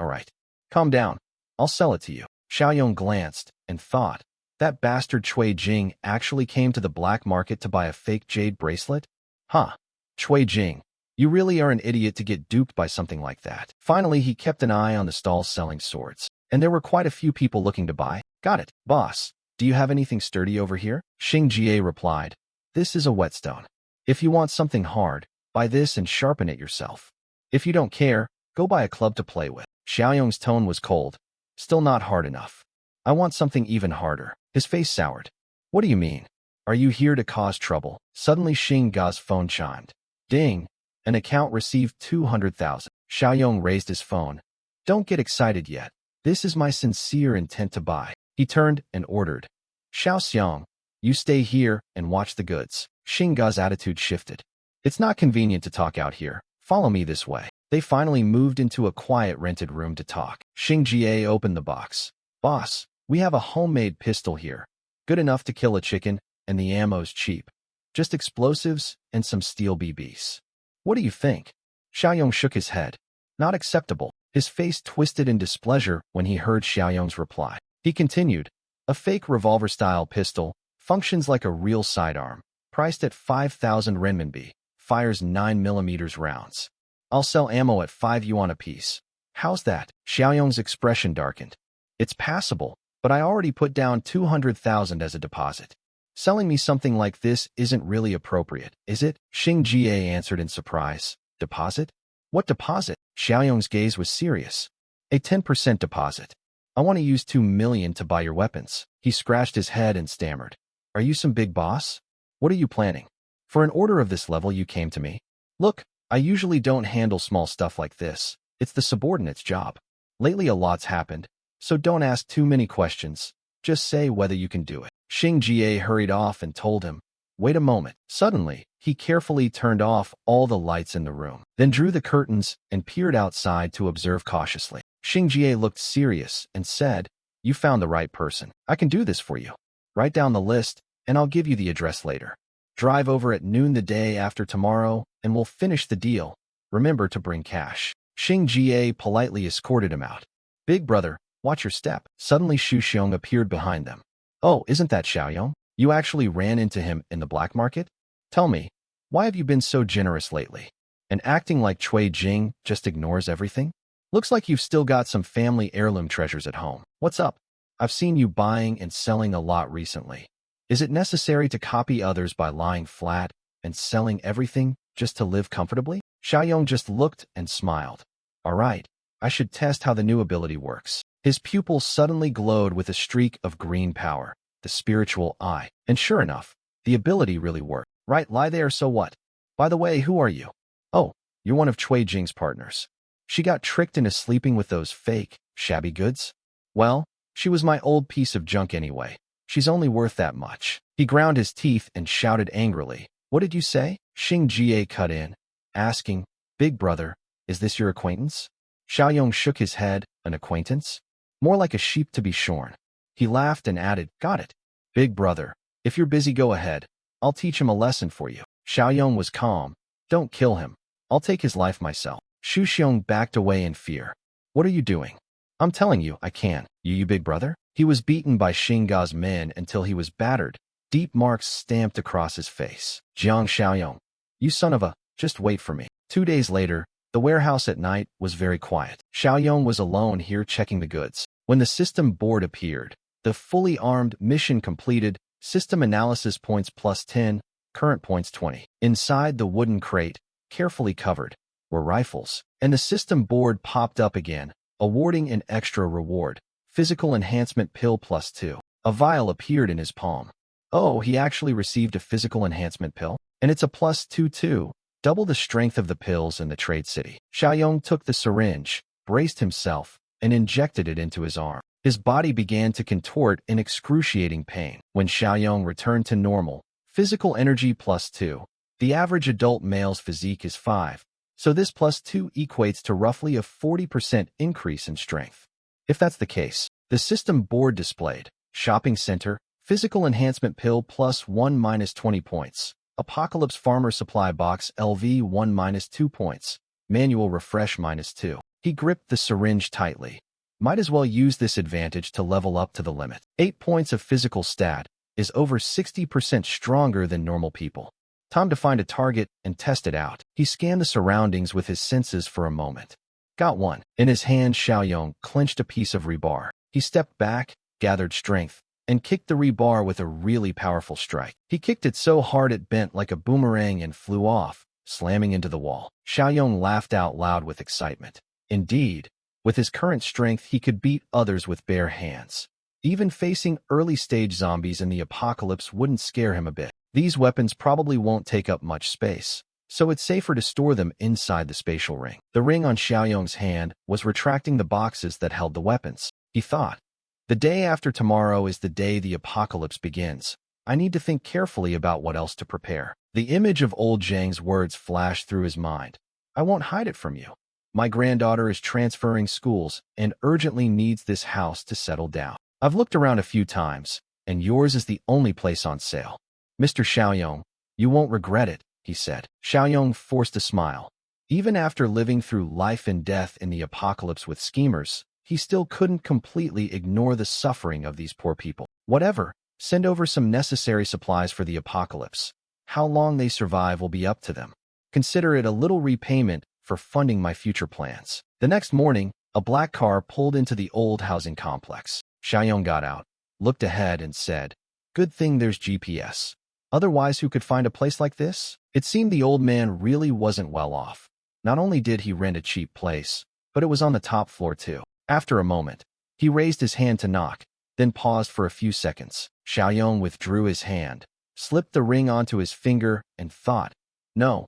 Calm down. I'll sell it to you. Xiaoyong glanced and thought, that bastard Cui Jing actually came to the black market to buy a fake jade bracelet? Huh. Cui Jing, you really are an idiot to get duped by something like that. Finally, he kept an eye on the stalls selling swords, and there were quite a few people looking to buy. Got it, boss. Do you have anything sturdy over here? Xing Jie replied, this is a whetstone. If you want something hard, buy this and sharpen it yourself. If you don't care, go buy a club to play with. Xiaoyong's tone was cold. Still not hard enough. I want something even harder. His face soured. What do you mean? Are you here to cause trouble? Suddenly Xing Ga's phone chimed. Ding. An account received 200,000. Xiaoyong raised his phone. Don't get excited yet. This is my sincere intent to buy. He turned and ordered. Xiao Xiang, you stay here and watch the goods. Xing Ga's attitude shifted. It's not convenient to talk out here. Follow me this way. They finally moved into a quiet rented room to talk. Xing Jie opened the box. Boss, we have a homemade pistol here. Good enough to kill a chicken, and the ammo's cheap. Just explosives and some steel BBs. What do you think? Xiaoyong shook his head. Not acceptable. His face twisted in displeasure when he heard Xiaoyong's reply. He continued, a fake revolver-style pistol, functions like a real sidearm, priced at 5,000 renminbi, fires 9mm rounds. I'll sell ammo at 5 yuan apiece. How's that? Xiaoyong's expression darkened. It's passable, but I already put down 200,000 as a deposit. Selling me something like this isn't really appropriate, is it? Xing Jie answered in surprise. Deposit? What deposit? Xiaoyong's gaze was serious. A 10% deposit. I want to use 2 million to buy your weapons. He scratched his head and stammered. Are you some big boss? What are you planning? For an order of this level you came to me? Look, I usually don't handle small stuff like this. It's the subordinate's job. Lately a lot's happened, so don't ask too many questions. Just say whether you can do it. Xing Jie hurried off and told him, "Wait a moment." Suddenly, he carefully turned off all the lights in the room, then drew the curtains and peered outside to observe cautiously. Xing Jie looked serious and said, "You found the right person. I can do this for you. Write down the list, and I'll give you the address later. Drive over at noon the day after tomorrow, and we'll finish the deal. Remember to bring cash." Xing Jie politely escorted him out. "Big brother, watch your step." Suddenly Xu Xiong appeared behind them. "Oh, isn't that Xiaoyong? You actually ran into him in the black market? Tell me, why have you been so generous lately? And acting like Cui Jing just ignores everything? Looks like you've still got some family heirloom treasures at home. What's up? I've seen you buying and selling a lot recently. Is it necessary to copy others by lying flat and selling everything just to live comfortably?" Xiaoyong just looked and smiled. "All right, I should test how the new ability works." His pupil suddenly glowed with a streak of green power, the spiritual eye. And sure enough, the ability really worked. "Right, lie there, so what? By the way, who are you?" "Oh, you're one of Cui Jing's partners. She got tricked into sleeping with those fake, shabby goods? Well, she was my old piece of junk anyway. She's only worth that much." He ground his teeth and shouted angrily, "What did you say?" Xing Jie cut in, asking, "Big brother, is this your acquaintance?" Xiaoyong shook his head. "An acquaintance? More like a sheep to be shorn." He laughed and added, "Got it. Big brother, if you're busy, go ahead. I'll teach him a lesson for you." Xiaoyong was calm. "Don't kill him. I'll take his life myself." Xu Xiong backed away in fear. "What are you doing?" "I'm telling you, I can't. You big brother?" He was beaten by Xingga's men until he was battered. Deep marks stamped across his face. "Jiang Xiaoyong, you son of a, just wait for me." 2 days later, the warehouse at night was very quiet. Xiaoyong was alone here checking the goods. When the system board appeared, the fully armed mission completed, system analysis points +10, current points 20. Inside the wooden crate, carefully covered, were rifles, and the system board popped up again, awarding an extra reward, physical enhancement pill +2. A vial appeared in his palm. Oh, he actually received a physical enhancement pill? And it's a +2 too, double the strength of the pills in the trade city. Xiaoyong took the syringe, braced himself, and injected it into his arm. His body began to contort in excruciating pain. When Xiaoyong returned to normal, physical energy +2. The average adult male's physique is 5, so this +2 equates to roughly a 40% increase in strength. If that's the case, the system board displayed, shopping center, physical enhancement pill +1 -20 points, Apocalypse Farmer Supply Box LV1 -2 points, manual refresh -2. He gripped the syringe tightly. Might as well use this advantage to level up to the limit. 8 points of physical stat is over 60% stronger than normal people. Time to find a target and test it out. He scanned the surroundings with his senses for a moment. Got one. In his hand, Xiaoyong clenched a piece of rebar. He stepped back, gathered strength, and kicked the rebar with a really powerful strike. He kicked it so hard it bent like a boomerang and flew off, slamming into the wall. Xiaoyong laughed out loud with excitement. Indeed, with his current strength, he could beat others with bare hands. Even facing early-stage zombies in the apocalypse wouldn't scare him a bit. These weapons probably won't take up much space, so it's safer to store them inside the spatial ring. The ring on Xiaoyong's hand was retracting the boxes that held the weapons. He thought, the day after tomorrow is the day the apocalypse begins. I need to think carefully about what else to prepare. The image of old Zhang's words flashed through his mind. I won't hide it from you. My granddaughter is transferring schools and urgently needs this house to settle down. I've looked around a few times, and yours is the only place on sale. Mr. Xiaoyong, you won't regret it, he said. Xiaoyong forced a smile. Even after living through life and death in the apocalypse with schemers, he still couldn't completely ignore the suffering of these poor people. Whatever, send over some necessary supplies for the apocalypse. How long they survive will be up to them. Consider it a little repayment for funding my future plans. The next morning, a black car pulled into the old housing complex. Xiaoyong got out, looked ahead and said, Good thing there's GPS. Otherwise, who could find a place like this? It seemed the old man really wasn't well off. Not only did he rent a cheap place, but it was on the top floor too. After a moment, he raised his hand to knock, then paused for a few seconds. Xiaoyong withdrew his hand, slipped the ring onto his finger, and thought, no,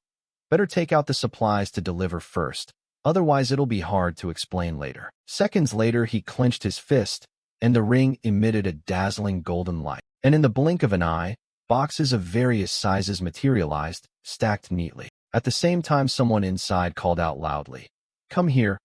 better take out the supplies to deliver first. Otherwise, it'll be hard to explain later. Seconds later, he clenched his fist, and the ring emitted a dazzling golden light. And in the blink of an eye, boxes of various sizes materialized, stacked neatly. At the same time, someone inside called out loudly, come here,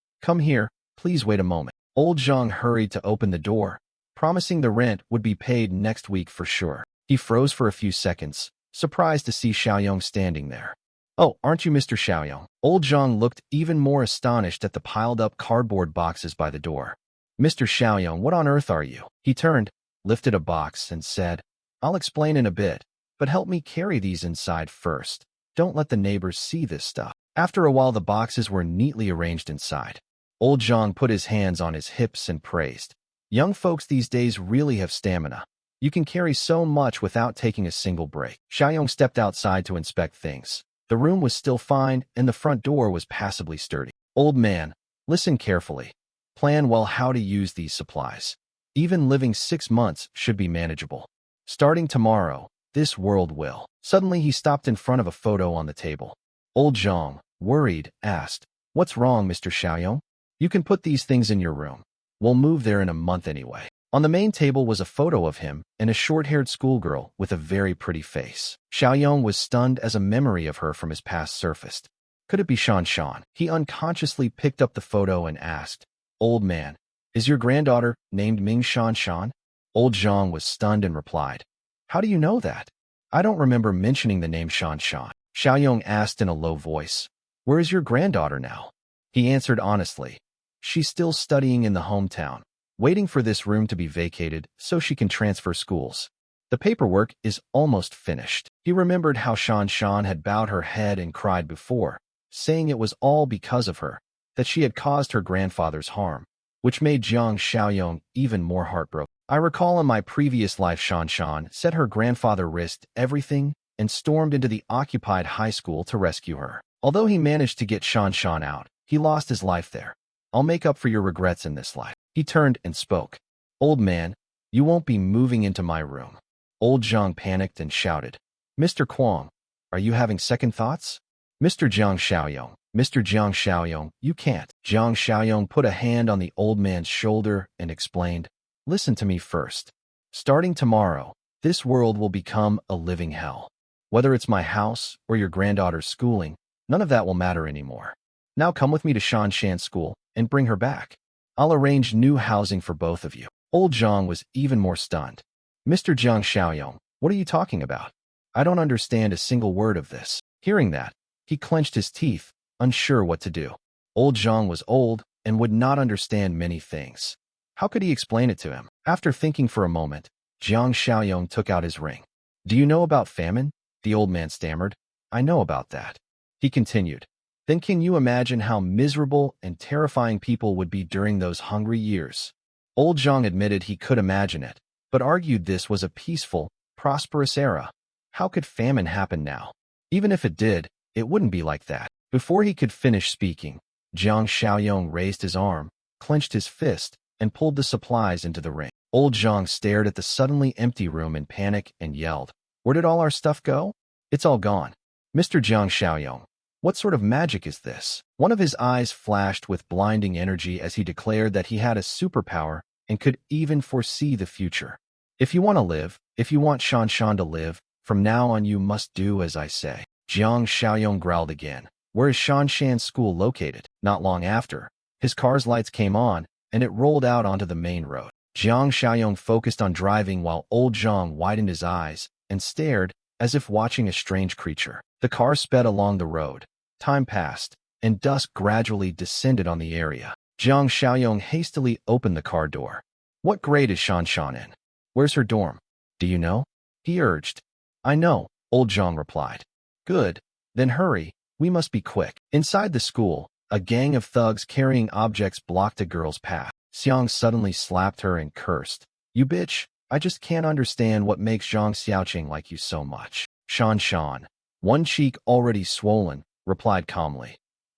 please wait a moment." Old Zhang hurried to open the door, promising the rent would be paid next week for sure. He froze for a few seconds, surprised to see Xiaoyong standing there. "Oh, aren't you Mr. Xiaoyong?" Old Zhang looked even more astonished at the piled-up cardboard boxes by the door. "Mr. Xiaoyong, what on earth are you?" He turned, lifted a box, and said, "I'll explain in a bit, but help me carry these inside first. Don't let the neighbors see this stuff." After a while, the boxes were neatly arranged inside. Old Zhang put his hands on his hips and praised, "Young folks these days really have stamina. You can carry so much without taking a single break." Xiaoyong stepped outside to inspect things. The room was still fine, and the front door was passably sturdy. "Old man, listen carefully. Plan well how to use these supplies. Even living 6 months should be manageable. Starting tomorrow, this world will." Suddenly, he stopped in front of a photo on the table. Old Zhang, worried, asked, "What's wrong, Mr. Xiaoyong? You can put these things in your room. We'll move there in a month anyway." On the main table was a photo of him and a short-haired schoolgirl with a very pretty face. Xiaoyong was stunned as a memory of her from his past surfaced. Could it be Shan Shan? He unconsciously picked up the photo and asked, "Old man, is your granddaughter named Ming Shan Shan?" Old Zhang was stunned and replied, "How do you know that? I don't remember mentioning the name Shan Shan." Xiaoyong asked in a low voice, "Where is your granddaughter now?" He answered honestly, "She's still studying in the hometown, waiting for this room to be vacated so she can transfer schools. The paperwork is almost finished." He remembered how Shan Shan had bowed her head and cried before, saying it was all because of her, that she had caused her grandfather's harm, which made Jiang Xiaoyong even more heartbroken. "I recall in my previous life Shan Shan said her grandfather risked everything and stormed into the occupied high school to rescue her. Although he managed to get Shan Shan out, he lost his life there. I'll make up for your regrets in this life." He turned and spoke, "Old man, you won't be moving into my room." Old Zhang panicked and shouted, "Mr. Kuang, are you having second thoughts? Mr. Jiang Xiaoyong, you can't." Jiang Xiaoyong put a hand on the old man's shoulder and explained, "Listen to me first. Starting tomorrow, this world will become a living hell. Whether it's my house or your granddaughter's schooling, none of that will matter anymore. Now come with me to Shan Shan's school and bring her back. I'll arrange new housing for both of you." Old Zhang was even more stunned. "Mr. Jiang Xiaoyong, what are you talking about? I don't understand a single word of this." Hearing that, he clenched his teeth, unsure what to do. Old Zhang was old and would not understand many things. How could he explain it to him? After thinking for a moment, Jiang Xiaoyong took out his ring. "Do you know about famine?" The old man stammered. "I know about that." He continued, "Then can you imagine how miserable and terrifying people would be during those hungry years?" Old Zhang admitted he could imagine it, but argued this was a peaceful, prosperous era. How could famine happen now? Even if it did, it wouldn't be like that. Before he could finish speaking, Jiang Xiaoyong raised his arm, clenched his fist, and pulled the supplies into the ring. Old Zhang stared at the suddenly empty room in panic and yelled, "Where did all our stuff go?" "It's all gone. Mr. Jiang Xiaoyong, what sort of magic is this?" One of his eyes flashed with blinding energy as he declared that he had a superpower and could even foresee the future. "If you want to live, if you want Shan Shan to live, from now on you must do as I say." Jiang Xiaoyong growled again. "Where is Shan Shan's school located?" Not long after, his car's lights came on, and it rolled out onto the main road. Jiang Xiaoyong focused on driving while Old Zhang widened his eyes and stared as if watching a strange creature. The car sped along the road. Time passed, and dusk gradually descended on the area. Jiang Xiaoyong hastily opened the car door. "What grade is Shan Shan in? Where's her dorm? Do you know?" he urged. "I know," Old Zhang replied. "Good. Then hurry, we must be quick." Inside the school, a gang of thugs carrying objects blocked a girl's path. Xiang suddenly slapped her and cursed, "You bitch, I just can't understand what makes Zhang Xiaoqing like you so much." Shan Shan, one cheek already swollen, replied calmly,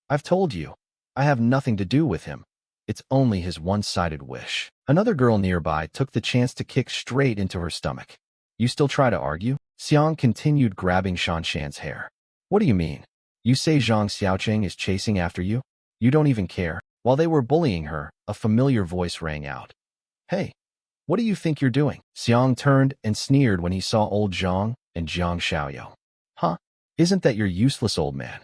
"I've told you, I have nothing to do with him. It's only his one-sided wish." Another girl nearby took the chance to kick straight into her stomach. "You still try to argue?" Xiang continued grabbing Shan Shan's hair. "What do you mean? You say Zhang Xiaoqing is chasing after you? You don't even care?" While they were bullying her, a familiar voice rang out. "Hey, What do you think you're doing? Xiang turned and sneered when he saw old Zhang and Jiang Xiaoyong. Huh? Isn't that your useless old man?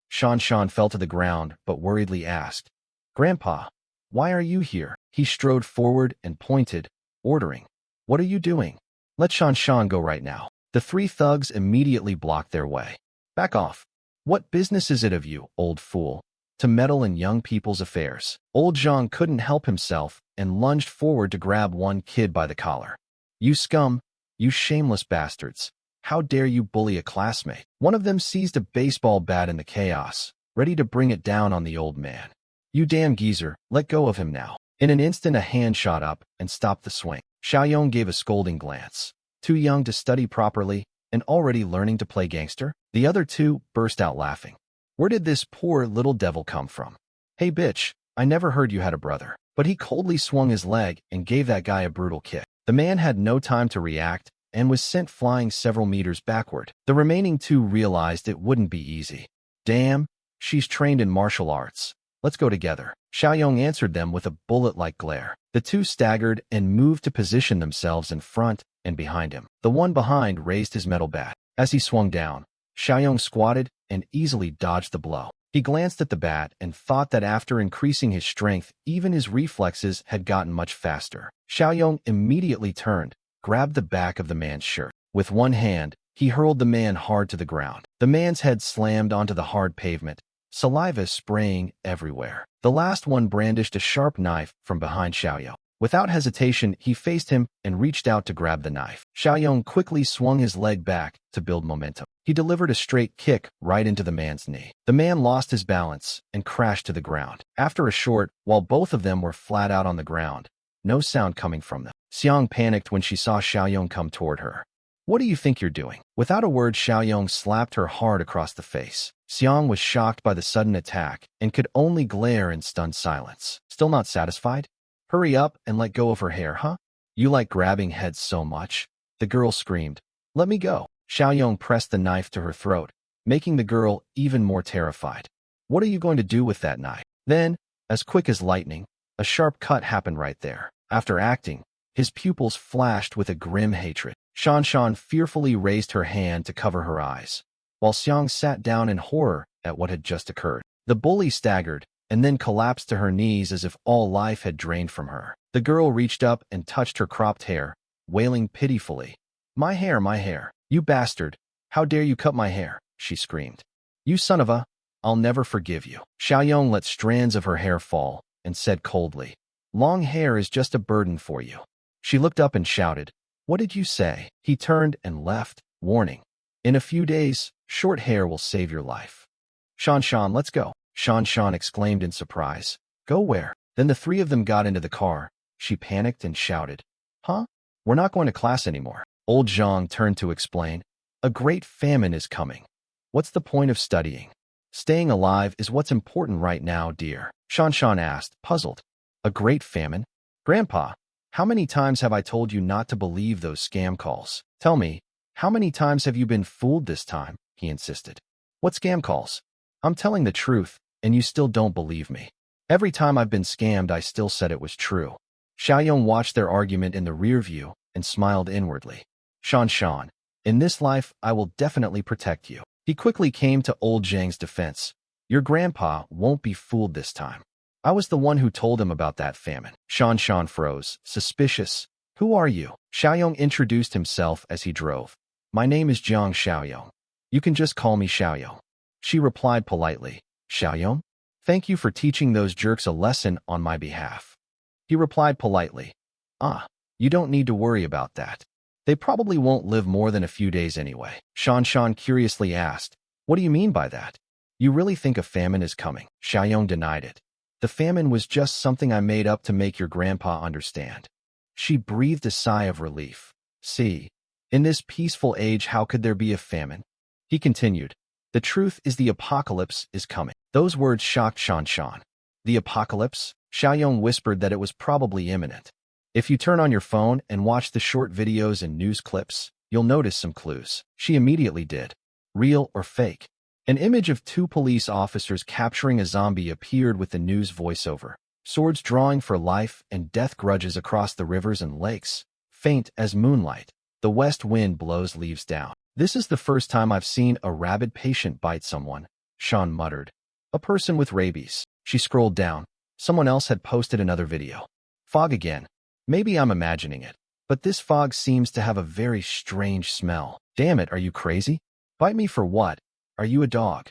Shan Shan fell to the ground, but worriedly asked, Grandpa, why are you here? He strode forward and pointed, ordering, What are you doing? Let Shan Shan go right now. The three thugs immediately blocked their way. Back off. What business is it of you, old fool, to meddle in young people's affairs? Old Zhang couldn't help himself and lunged forward to grab one kid by the collar. You scum, you shameless bastards. How dare you bully a classmate? One of them seized a baseball bat in the chaos, ready to bring it down on the old man. You damn geezer, let go of him now. In an instant a hand shot up and stopped the swing. Xiaoyong gave a scolding glance. Too young to study properly and already learning to play gangster? The other two burst out laughing. Where did this poor little devil come from? Hey bitch, I never heard you had a brother. But he coldly swung his leg and gave that guy a brutal kick. The man had no time to react and was sent flying several meters backward. The remaining two realized it wouldn't be easy. Damn, she's trained in martial arts. Let's go together. Xiaoyong answered them with a bullet-like glare. The two staggered and moved to position themselves in front and behind him. The one behind raised his metal bat. As he swung down, Xiaoyong squatted and easily dodged the blow. He glanced at the bat and thought that after increasing his strength, even his reflexes had gotten much faster. Xiaoyong immediately turned, grabbed the back of the man's shirt. With one hand, he hurled the man hard to the ground. The man's head slammed onto the hard pavement, saliva spraying everywhere. The last one brandished a sharp knife from behind Xiaoyong. Without hesitation, he faced him and reached out to grab the knife. Xiaoyong quickly swung his leg back to build momentum. He delivered a straight kick right into the man's knee. The man lost his balance and crashed to the ground. After a short, while both of them were flat out on the ground, no sound coming from them. Xiang panicked when she saw Xiaoyong come toward her. What do you think you're doing? Without a word, Xiaoyong slapped her hard across the face. Xiang was shocked by the sudden attack and could only glare in stunned silence. Still not satisfied? Hurry up and let go of her hair, huh? You like grabbing heads so much? The girl screamed. Let me go. Xiaoyong pressed the knife to her throat, making the girl even more terrified. What are you going to do with that knife? Then, as quick as lightning, a sharp cut happened right there. After acting, his pupils flashed with a grim hatred. Shan Shan fearfully raised her hand to cover her eyes, while Xiang sat down in horror at what had just occurred. The bully staggered and then collapsed to her knees as if all life had drained from her. The girl reached up and touched her cropped hair, wailing pitifully. My hair, you bastard! How dare you cut my hair? She screamed. You son of a... I'll never forgive you. Xiaoyong let strands of her hair fall and said coldly, Long hair is just a burden for you. She looked up and shouted, What did you say? He turned and left, warning, In a few days, short hair will save your life. Shan Shan, let's go. Shan Shan exclaimed in surprise. Go where? Then the three of them got into the car. She panicked and shouted, Huh? We're not going to class anymore. Old Zhang turned to explain, A great famine is coming. What's the point of studying? Staying alive is what's important right now, dear. Shan Shan asked, puzzled. A great famine? Grandpa, how many times have I told you not to believe those scam calls? Tell me, how many times have you been fooled this time? He insisted. What scam calls? I'm telling the truth, and you still don't believe me. Every time I've been scammed, I still said it was true. Xiaoyong watched their argument in the rear view and smiled inwardly. Shan Shan, in this life, I will definitely protect you. He quickly came to old Zhang's defense. Your grandpa won't be fooled this time. I was the one who told him about that famine. Shan Shan froze, suspicious. Who are you? Xiaoyong introduced himself as he drove. My name is Jiang Xiaoyong. You can just call me Xiaoyong. She replied politely. Xiaoyong? Thank you for teaching those jerks a lesson on my behalf. He replied politely. You don't need to worry about that. They probably won't live more than a few days anyway. Shan Shan curiously asked, What do you mean by that? You really think a famine is coming? Xiaoyong denied it. The famine was just something I made up to make your grandpa understand. She breathed a sigh of relief. See, in this peaceful age, how could there be a famine? He continued, The truth is the apocalypse is coming. Those words shocked Shan Shan. The apocalypse? Xiaoyong whispered that it was probably imminent. If you turn on your phone and watch the short videos and news clips, you'll notice some clues. She immediately did. Real or fake? An image of two police officers capturing a zombie appeared with the news voiceover. swords drawing for life and death grudges across the rivers and lakes, faint as moonlight. The west wind blows leaves down. This is the first time I've seen a rabid patient bite someone, Sean muttered. A person with rabies. She scrolled down. Someone else had posted another video. Fog again. Maybe I'm imagining it, but this fog seems to have a very strange smell. Damn it, are you crazy? Bite me for what? Are you a dog?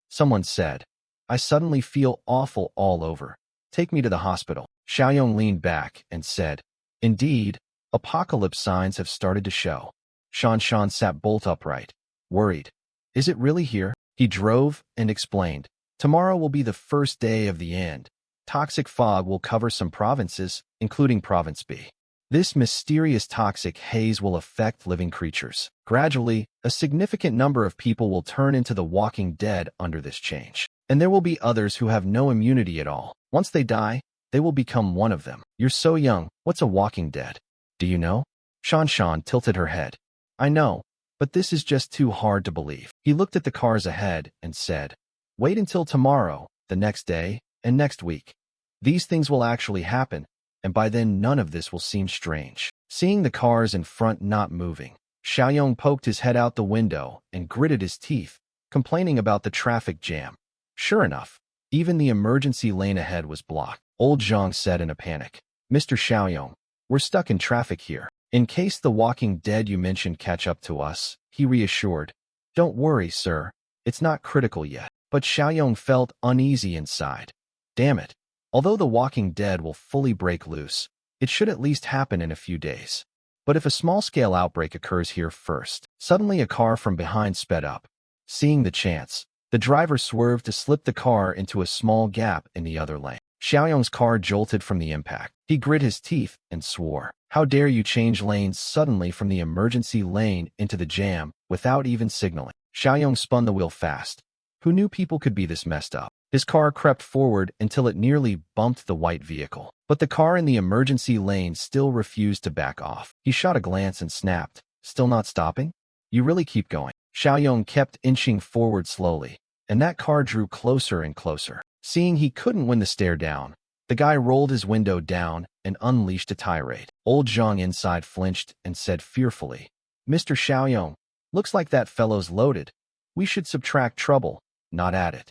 Someone said. I suddenly feel awful all over. Take me to the hospital. Xiaoyong leaned back and said, Indeed, apocalypse signs have started to show. Shan sat bolt upright, worried. Is it really here? He drove and explained. Tomorrow will be the first day of the end. Toxic fog will cover some provinces, including Province B. This mysterious toxic haze will affect living creatures. Gradually, a significant number of people will turn into the walking dead under this change. And there will be others who have no immunity at all. Once they die, they will become one of them. You're so young. What's a walking dead? Do you know? Shan tilted her head. I know, but this is just too hard to believe. He looked at the cars ahead and said, Wait until tomorrow, the next day, and next week. These things will actually happen, and by then none of this will seem strange. Seeing the cars in front not moving, Xiaoyong poked his head out the window and gritted his teeth, complaining about the traffic jam. Sure enough, even the emergency lane ahead was blocked. Old Zhang said in a panic, Mr. Xiaoyong, we're stuck in traffic here. In case the walking dead you mentioned catch up to us, he reassured. Don't worry, sir. It's not critical yet. But Xiaoyong felt uneasy inside. Damn it. Although the walking dead will fully break loose, it should at least happen in a few days. But if a small-scale outbreak occurs here first, suddenly a car from behind sped up. Seeing the chance, the driver swerved to slip the car into a small gap in the other lane. Xiaoyong's car jolted from the impact. He grit his teeth and swore. How dare you change lanes suddenly from the emergency lane into the jam without even signaling? Xiaoyong spun the wheel fast. Who knew people could be this messed up? His car crept forward until it nearly bumped the white vehicle. But the car in the emergency lane still refused to back off. He shot a glance and snapped. Still not stopping? You really keep going. Xiaoyong kept inching forward slowly, and that car drew closer and closer. Seeing he couldn't win the stare down, the guy rolled his window down and unleashed a tirade. Old Zhang inside flinched and said fearfully, Mr. Xiaoyong, looks like that fellow's loaded. We should subtract trouble, not add it.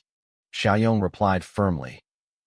Xiaoyong replied firmly,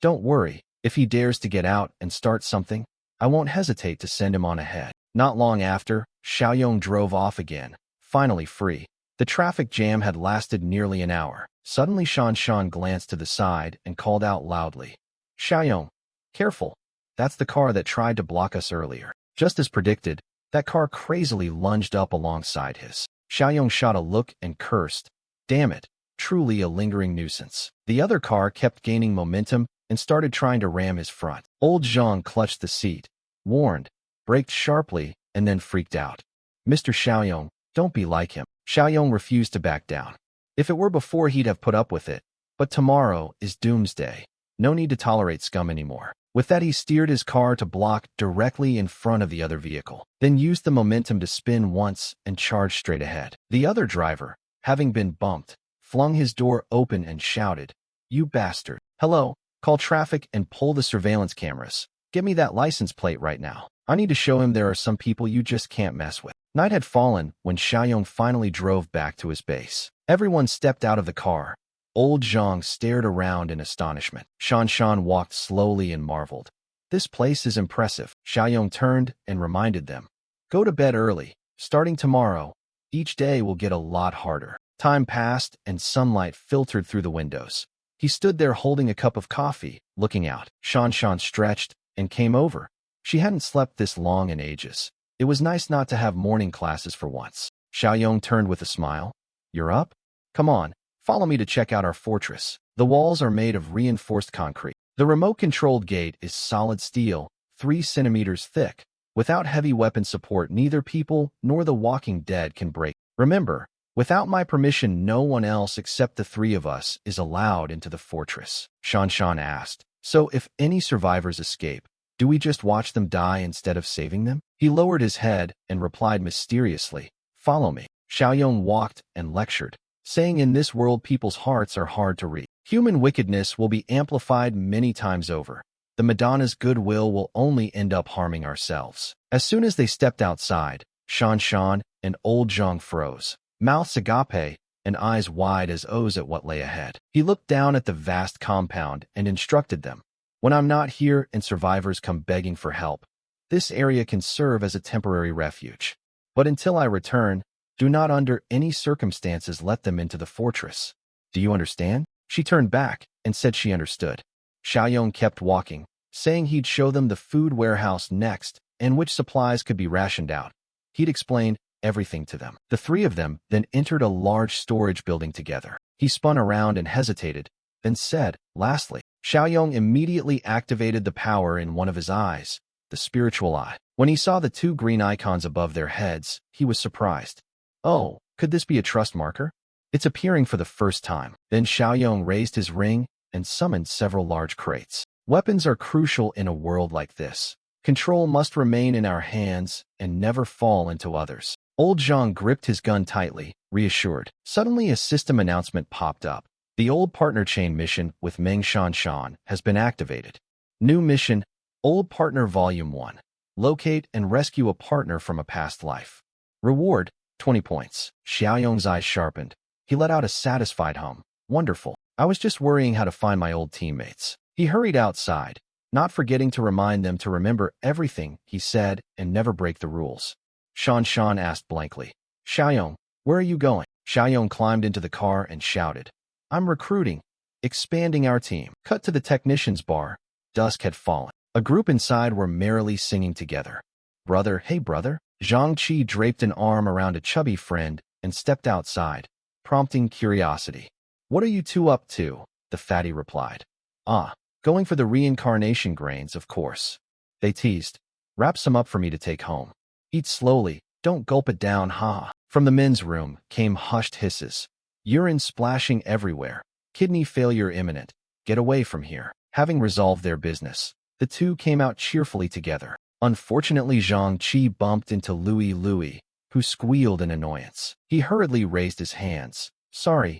Don't worry, if he dares to get out and start something, I won't hesitate to send him on ahead. Not long after, Xiaoyong drove off again, finally free. The traffic jam had lasted nearly an hour. Suddenly Shan glanced to the side and called out loudly, Xiaoyong, careful, that's the car that tried to block us earlier. Just as predicted, that car crazily lunged up alongside his. Xiaoyong shot a look and cursed, Damn it, truly a lingering nuisance. The other car kept gaining momentum and started trying to ram his front. Old Zhang clutched the seat, warned, braked sharply, and then freaked out. Mr. Xiaoyong, don't be like him. Xiaoyong refused to back down. If it were before, he'd have put up with it. But tomorrow is doomsday. No need to tolerate scum anymore. With that, he steered his car to block directly in front of the other vehicle, then used the momentum to spin once and charge straight ahead. The other driver, having been bumped, flung his door open and shouted, You bastard. Hello, call traffic and pull the surveillance cameras. Get me that license plate right now. I need to show him there are some people you just can't mess with. Night had fallen when Xiaoyong finally drove back to his base. Everyone stepped out of the car. Old Zhang stared around in astonishment. Shan walked slowly and marveled. This place is impressive. Xiaoyong turned and reminded them. Go to bed early. Starting tomorrow, each day will get a lot harder. Time passed and sunlight filtered through the windows. He stood there holding a cup of coffee, looking out. Shan stretched and came over. She hadn't slept this long in ages. It was nice not to have morning classes for once. Xiaoyong turned with a smile. You're up? Come on, follow me to check out our fortress. The walls are made of reinforced concrete. The remote-controlled gate is solid steel, 3 centimeters thick. Without heavy weapon support, neither people nor the walking dead can break. Remember, without my permission, no one else except the 3 of us is allowed into the fortress. Shan asked. So if any survivors escape, do we just watch them die instead of saving them? He lowered his head and replied mysteriously, Follow me. Xiaoyong walked and lectured, saying in this world people's hearts are hard to read. Human wickedness will be amplified many times over. The Madonna's goodwill will only end up harming ourselves. As soon as they stepped outside, Shan Shan and old Zhang froze, mouths agape and eyes wide as O's at what lay ahead. He looked down at the vast compound and instructed them. When I'm not here and survivors come begging for help, this area can serve as a temporary refuge. But until I return, do not under any circumstances let them into the fortress. Do you understand? She turned back and said she understood. Xiaoyong kept walking, saying he'd show them the food warehouse next and which supplies could be rationed out. He'd explained everything to them. The three of them then entered a large storage building together. He spun around and hesitated, then said, lastly, Xiaoyong immediately activated the power in one of his eyes, the spiritual eye. When he saw the two green icons above their heads, he was surprised. Oh, could this be a trust marker? It's appearing for the first time. Then Xiaoyong raised his ring and summoned several large crates. Weapons are crucial in a world like this. Control must remain in our hands and never fall into others. Old Zhang gripped his gun tightly, reassured. Suddenly a system announcement popped up. The old partner chain mission with Meng Shan Shan has been activated. New mission, Old Partner Volume 1. Locate and rescue a partner from a past life. Reward, 20 points. Xiaoyong's eyes sharpened. He let out a satisfied hum. Wonderful. I was just worrying how to find my old teammates. He hurried outside, not forgetting to remind them to remember everything he said and never break the rules. Shan Shan asked blankly, Xiaoyong, where are you going? Xiaoyong climbed into the car and shouted, I'm recruiting, expanding our team. Cut to the technician's bar. Dusk had fallen. A group inside were merrily singing together. Brother, hey brother. Zhang Qi draped an arm around a chubby friend and stepped outside, prompting curiosity. What are you two up to? The fatty replied. Ah, going for the reincarnation grains, of course. They teased. Wrap some up for me to take home. Eat slowly, don't gulp it down, ha. From the men's room came hushed hisses. Urine splashing everywhere. Kidney failure imminent. Get away from here. Having resolved their business, the two came out cheerfully together. Unfortunately, Zhang Qi bumped into Louis, who squealed in annoyance. He hurriedly raised his hands. Sorry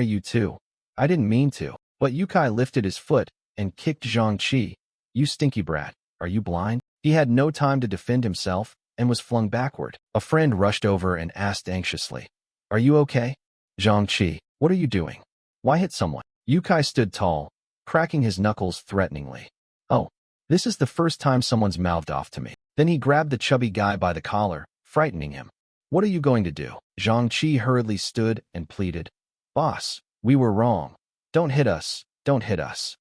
you two. I didn't mean to. But Yukai lifted his foot and kicked Zhang Qi. You stinky brat, are you blind? He had no time to defend himself and was flung backward. A friend rushed over and asked anxiously, Are you okay? Zhang Qi, what are you doing? Why hit someone? Yukai stood tall, cracking his knuckles threateningly. Oh, this is the first time someone's mouthed off to me. Then he grabbed the chubby guy by the collar, frightening him. What are you going to do? Zhang Qi hurriedly stood and pleaded. Boss, we were wrong. Don't hit us, don't hit us.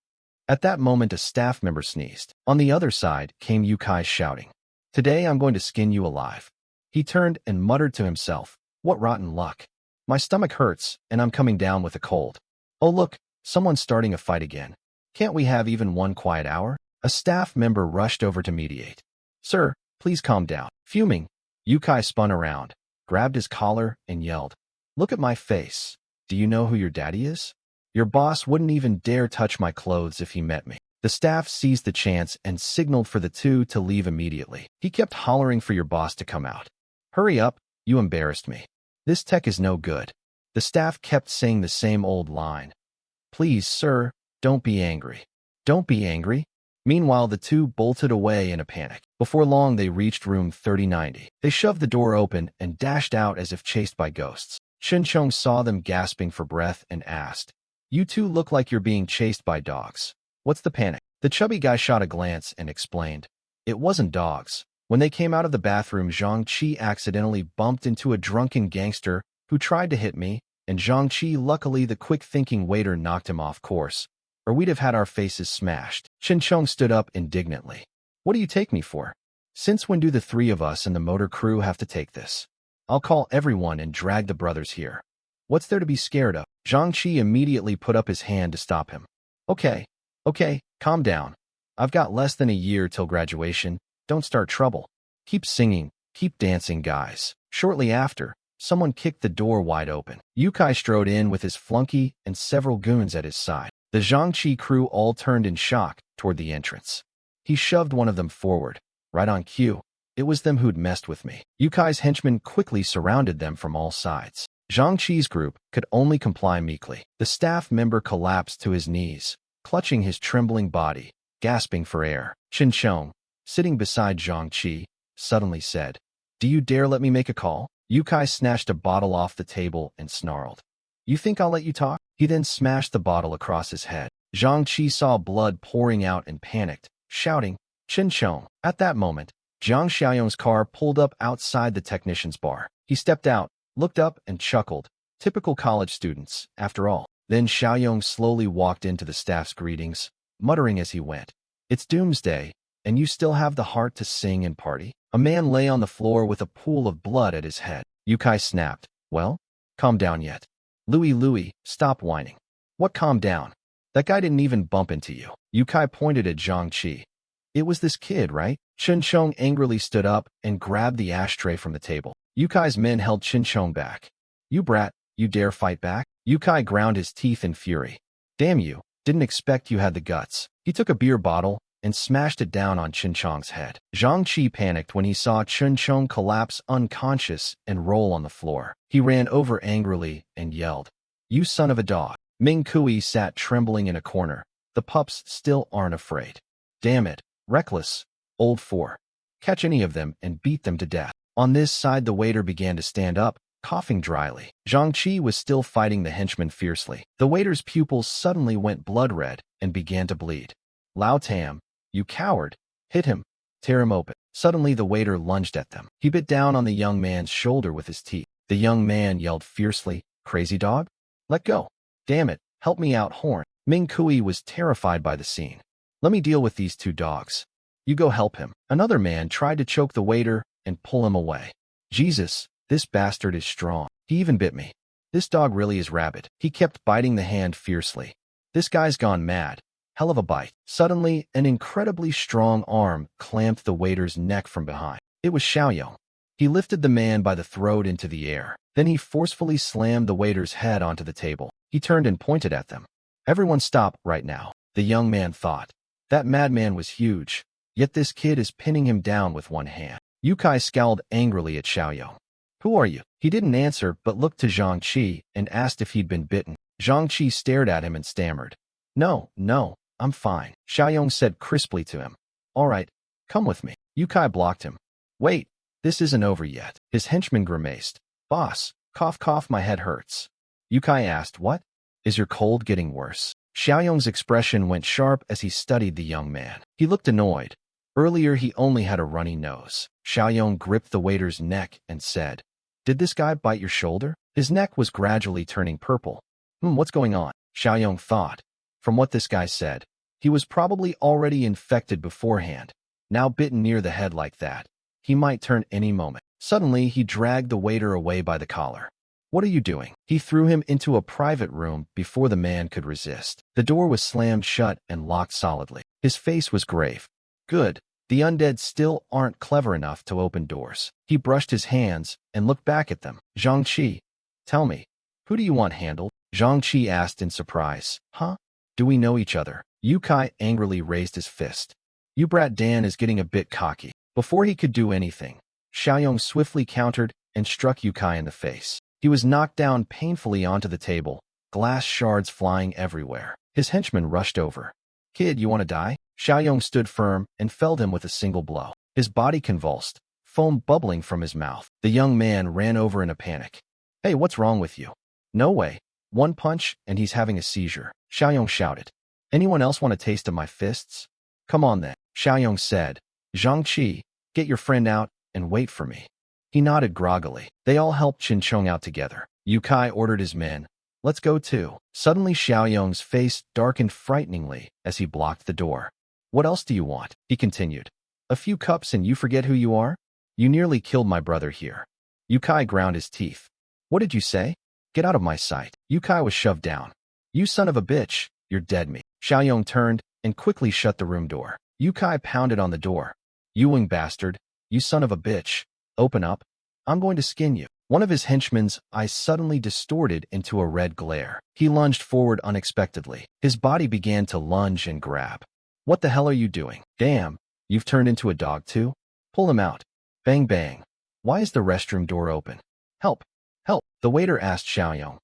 At that moment a staff member sneezed. On the other side came Yukai shouting. Today I'm going to skin you alive. He turned and muttered to himself. What rotten luck. My stomach hurts and I'm coming down with a cold. Oh look, someone's starting a fight again. Can't we have even one quiet hour? A staff member rushed over to mediate. Sir, please calm down. Fuming, Yukai spun around, grabbed his collar and yelled. Look at my face. Do you know who your daddy is? Your boss wouldn't even dare touch my clothes if he met me. The staff seized the chance and signaled for the two to leave immediately. He kept hollering for your boss to come out. Hurry up, you embarrassed me. This tech is no good. The staff kept saying the same old line. Please, sir, don't be angry. Don't be angry. Meanwhile, the two bolted away in a panic. Before long, they reached room 3090. They shoved the door open and dashed out as if chased by ghosts. Chen Chong saw them gasping for breath and asked, You two look like you're being chased by dogs. What's the panic? The chubby guy shot a glance and explained. It wasn't dogs. When they came out of the bathroom, Zhang Qi accidentally bumped into a drunken gangster who tried to hit me, and Zhang Qi, luckily the quick-thinking waiter, knocked him off course, or we'd have had our faces smashed. Chen Chong stood up indignantly. What do you take me for? Since when do the three of us and the motor crew have to take this? I'll call everyone and drag the brothers here. What's there to be scared of? Zhang Qi immediately put up his hand to stop him. Okay, calm down. I've got less than a year till graduation. Don't start trouble. Keep singing, keep dancing, guys. Shortly after, someone kicked the door wide open. Yukai strode in with his flunky and several goons at his side. The Zhang Qi crew all turned in shock toward the entrance. He shoved one of them forward, right on cue. It was them who'd messed with me. Yukai's henchmen quickly surrounded them from all sides. Zhang Qi's group could only comply meekly. The staff member collapsed to his knees, clutching his trembling body. gasping for air. Chen Chong, sitting beside Zhang Qi, suddenly said, "Do you dare let me make a call?" Yukai snatched a bottle off the table and snarled, "You think I'll let you talk?" He then smashed the bottle across his head. Zhang Qi saw blood pouring out and panicked, shouting, "Chen Chong." At that moment, Jiang Xiaoyong's car pulled up outside the technician's bar. He stepped out, looked up, and chuckled. Typical college students, after all. Then Xiaoyong slowly walked into the staff's greetings, muttering as he went, "It's doomsday, and you still have the heart to sing and party?" A man lay on the floor with a pool of blood at his head. Yukai snapped, "Well, calm down yet. Louis, stop whining." "What calm down? That guy didn't even bump into you." Yukai pointed at Zhang Qi. "It was this kid, right?" Chen Chong angrily stood up and grabbed the ashtray from the table. Yukai's men held Chen Chong back. "You brat, you dare fight back?" Yukai ground his teeth in fury. "Damn you, didn't expect you had the guts." He took a beer bottle and smashed it down on Chen Chong's head. Zhang Qi panicked when he saw Chen Chong collapse unconscious and roll on the floor. He ran over angrily and yelled, "You son of a dog." Ming Kui sat trembling in a corner. The pups still aren't afraid. "Damn it, reckless, old four. Catch any of them and beat them to death." On this side, the waiter began to stand up, coughing dryly. Zhang Qi was still fighting the henchman fiercely. The waiter's pupils suddenly went blood red and began to bleed. "Lao Tam, you coward! Hit him! Tear him open!" Suddenly the waiter lunged at them. He bit down on the young man's shoulder with his teeth. The young man yelled fiercely, "Crazy dog? Let go! Damn it, help me out, Horn." Ming Kui was terrified by the scene. "Let me deal with these two dogs. You go help him." Another man tried to choke the waiter and pull him away. "Jesus, this bastard is strong. He even bit me. This dog really is rabid." He kept biting the hand fiercely. "This guy's gone mad. Hell of a bite." Suddenly, an incredibly strong arm clamped the waiter's neck from behind. It was Xiaoyong. He lifted the man by the throat into the air. Then he forcefully slammed the waiter's head onto the table. He turned and pointed at them. "Everyone stop right now." The young man thought. That madman was huge, yet this kid is pinning him down with one hand. Yukai scowled angrily at Xiaoyong. "Who are you?" He didn't answer but looked to Zhang Qi and asked if he'd been bitten. Zhang Qi stared at him and stammered, No, I'm fine." Xiaoyong said crisply to him, "All right, come with me." Yukai blocked him. "Wait, this isn't over yet." His henchman grimaced. "Boss, cough, my head hurts." Yukai asked, "What? Is your cold getting worse?" Xiaoyong's expression went sharp as he studied the young man. He looked annoyed. Earlier he only had a runny nose. Xiaoyong gripped the waiter's neck and said, "Did this guy bite your shoulder?" His neck was gradually turning purple. What's going on?" Xiaoyong thought. From what this guy said, he was probably already infected beforehand. Now bitten near the head like that, he might turn any moment. Suddenly, he dragged the waiter away by the collar. "What are you doing?" He threw him into a private room before the man could resist. The door was slammed shut and locked solidly. His face was grave. "Good. The undead still aren't clever enough to open doors." He brushed his hands and looked back at them. "Zhang Qi, tell me, who do you want handled?" Zhang Qi asked in surprise. "Huh? Do we know each other?" Yukai angrily raised his fist. "You brat Dan is getting a bit cocky." Before he could do anything, Xiaoyong swiftly countered and struck Yukai in the face. He was knocked down painfully onto the table, glass shards flying everywhere. His henchman rushed over. "Kid, you want to die?" Xiaoyong stood firm and felled him with a single blow. His body convulsed, foam bubbling from his mouth. The young man ran over in a panic. "Hey, what's wrong with you?" "No way. One punch and he's having a seizure," Xiaoyong shouted. "Anyone else want a taste of my fists?" "Come on then," Xiaoyong said. "Zhang Qi, get your friend out and wait for me." He nodded groggily. They all helped Chen Chong out together. Yukai ordered his men, "Let's go too." Suddenly Xiaoyong's face darkened frighteningly as he blocked the door. "What else do you want?" he continued. "A few cups and you forget who you are? You nearly killed my brother here." Yukai ground his teeth. "What did you say? Get out of my sight." Yukai was shoved down. "You son of a bitch, you're dead me." Xiaoyong turned and quickly shut the room door. Yukai pounded on the door. "You wing bastard, you son of a bitch. Open up. I'm going to skin you." One of his henchmen's eyes suddenly distorted into a red glare. He lunged forward unexpectedly. His body began to lunge and grab. "What the hell are you doing? Damn, you've turned into a dog too? Pull him out." Bang bang. "Why is the restroom door open? Help! Help!" The waiter asked Xiaoyong.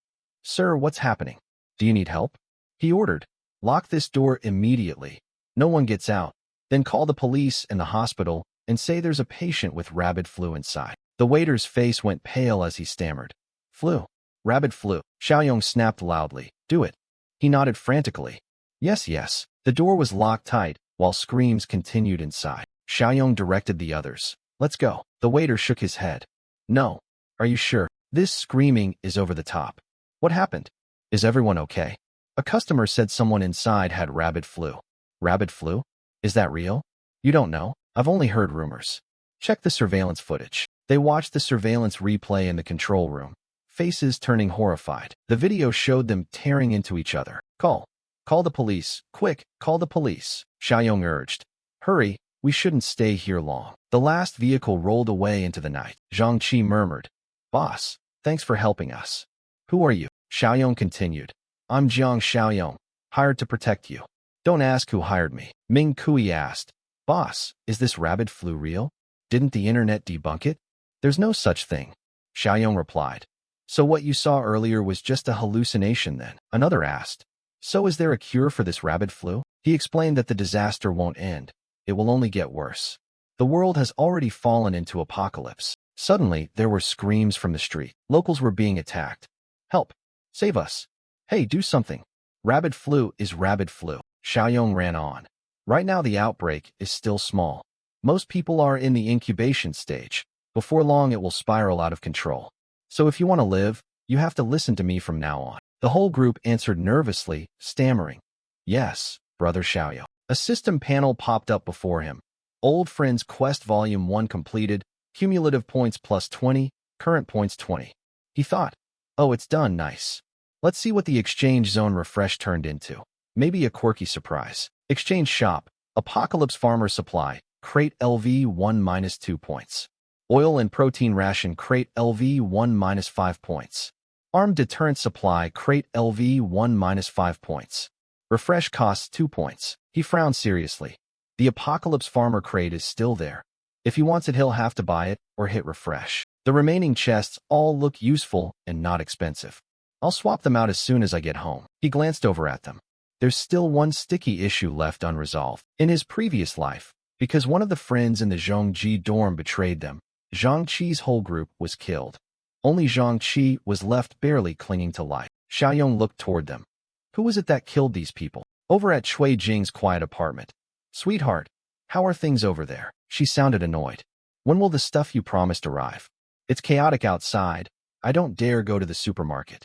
"Sir, what's happening? Do you need help?" He ordered. "Lock this door immediately. No one gets out. Then call the police and the hospital and say there's a patient with rabid flu inside. The waiter's face went pale as he stammered. Flu. Rabid flu. Xiaoyong snapped loudly. Do it. He nodded frantically. Yes, yes. The door was locked tight, while screams continued inside. Xiaoyong directed the others. Let's go. The waiter shook his head. No. Are you sure? This screaming is over the top. What happened? Is everyone okay? A customer said someone inside had rabid flu. Rabid flu? Is that real? You don't know? I've only heard rumors. Check the surveillance footage. They watched the surveillance replay in the control room, faces turning horrified. The video showed them tearing into each other. Call the police. Quick, call the police. Xiaoyong urged. Hurry, we shouldn't stay here long. The last vehicle rolled away into the night. Zhang Qi murmured. Boss, thanks for helping us. Who are you? Xiaoyong continued. I'm Jiang Xiaoyong, hired to protect you. Don't ask who hired me. Ming Kui asked. Boss, is this rabid flu real? Didn't the internet debunk it? There's no such thing. Xiaoyong replied. So what you saw earlier was just a hallucination then? Another asked. So is there a cure for this rabid flu? He explained that the disaster won't end. It will only get worse. The world has already fallen into apocalypse. Suddenly, there were screams from the street. Locals were being attacked. Help! Save us! Hey, do something! Rabid flu is rabid flu. Xiaoyong ran on. Right now the outbreak is still small. Most people are in the incubation stage. Before long it will spiral out of control. So if you want to live, you have to listen to me from now on. The whole group answered nervously, stammering. Yes, Brother Xiaoyong. A system panel popped up before him. Old Friends Quest Volume 1 completed, cumulative points plus 20, current points 20. He thought, oh, it's done, nice. Let's see what the exchange zone refresh turned into. Maybe a quirky surprise. Exchange shop, Apocalypse Farmer Supply, crate LV 1-2 points. Oil and protein ration crate LV 1-5 points. Armed deterrent supply crate LV 1-5 points. Refresh costs 2 points. He frowned seriously. The Apocalypse Farmer crate is still there. If he wants it, he'll have to buy it or hit refresh. The remaining chests all look useful and not expensive. I'll swap them out as soon as I get home. He glanced over at them. There's still one sticky issue left unresolved. In his previous life, because one of the friends in the Zhongji dorm betrayed them, Zhang Qi's whole group was killed. Only Zhang Qi was left barely clinging to life. Xiaoyong looked toward them. Who was it that killed these people? Over at Cui Jing's quiet apartment. Sweetheart, how are things over there? She sounded annoyed. When will the stuff you promised arrive? It's chaotic outside. I don't dare go to the supermarket.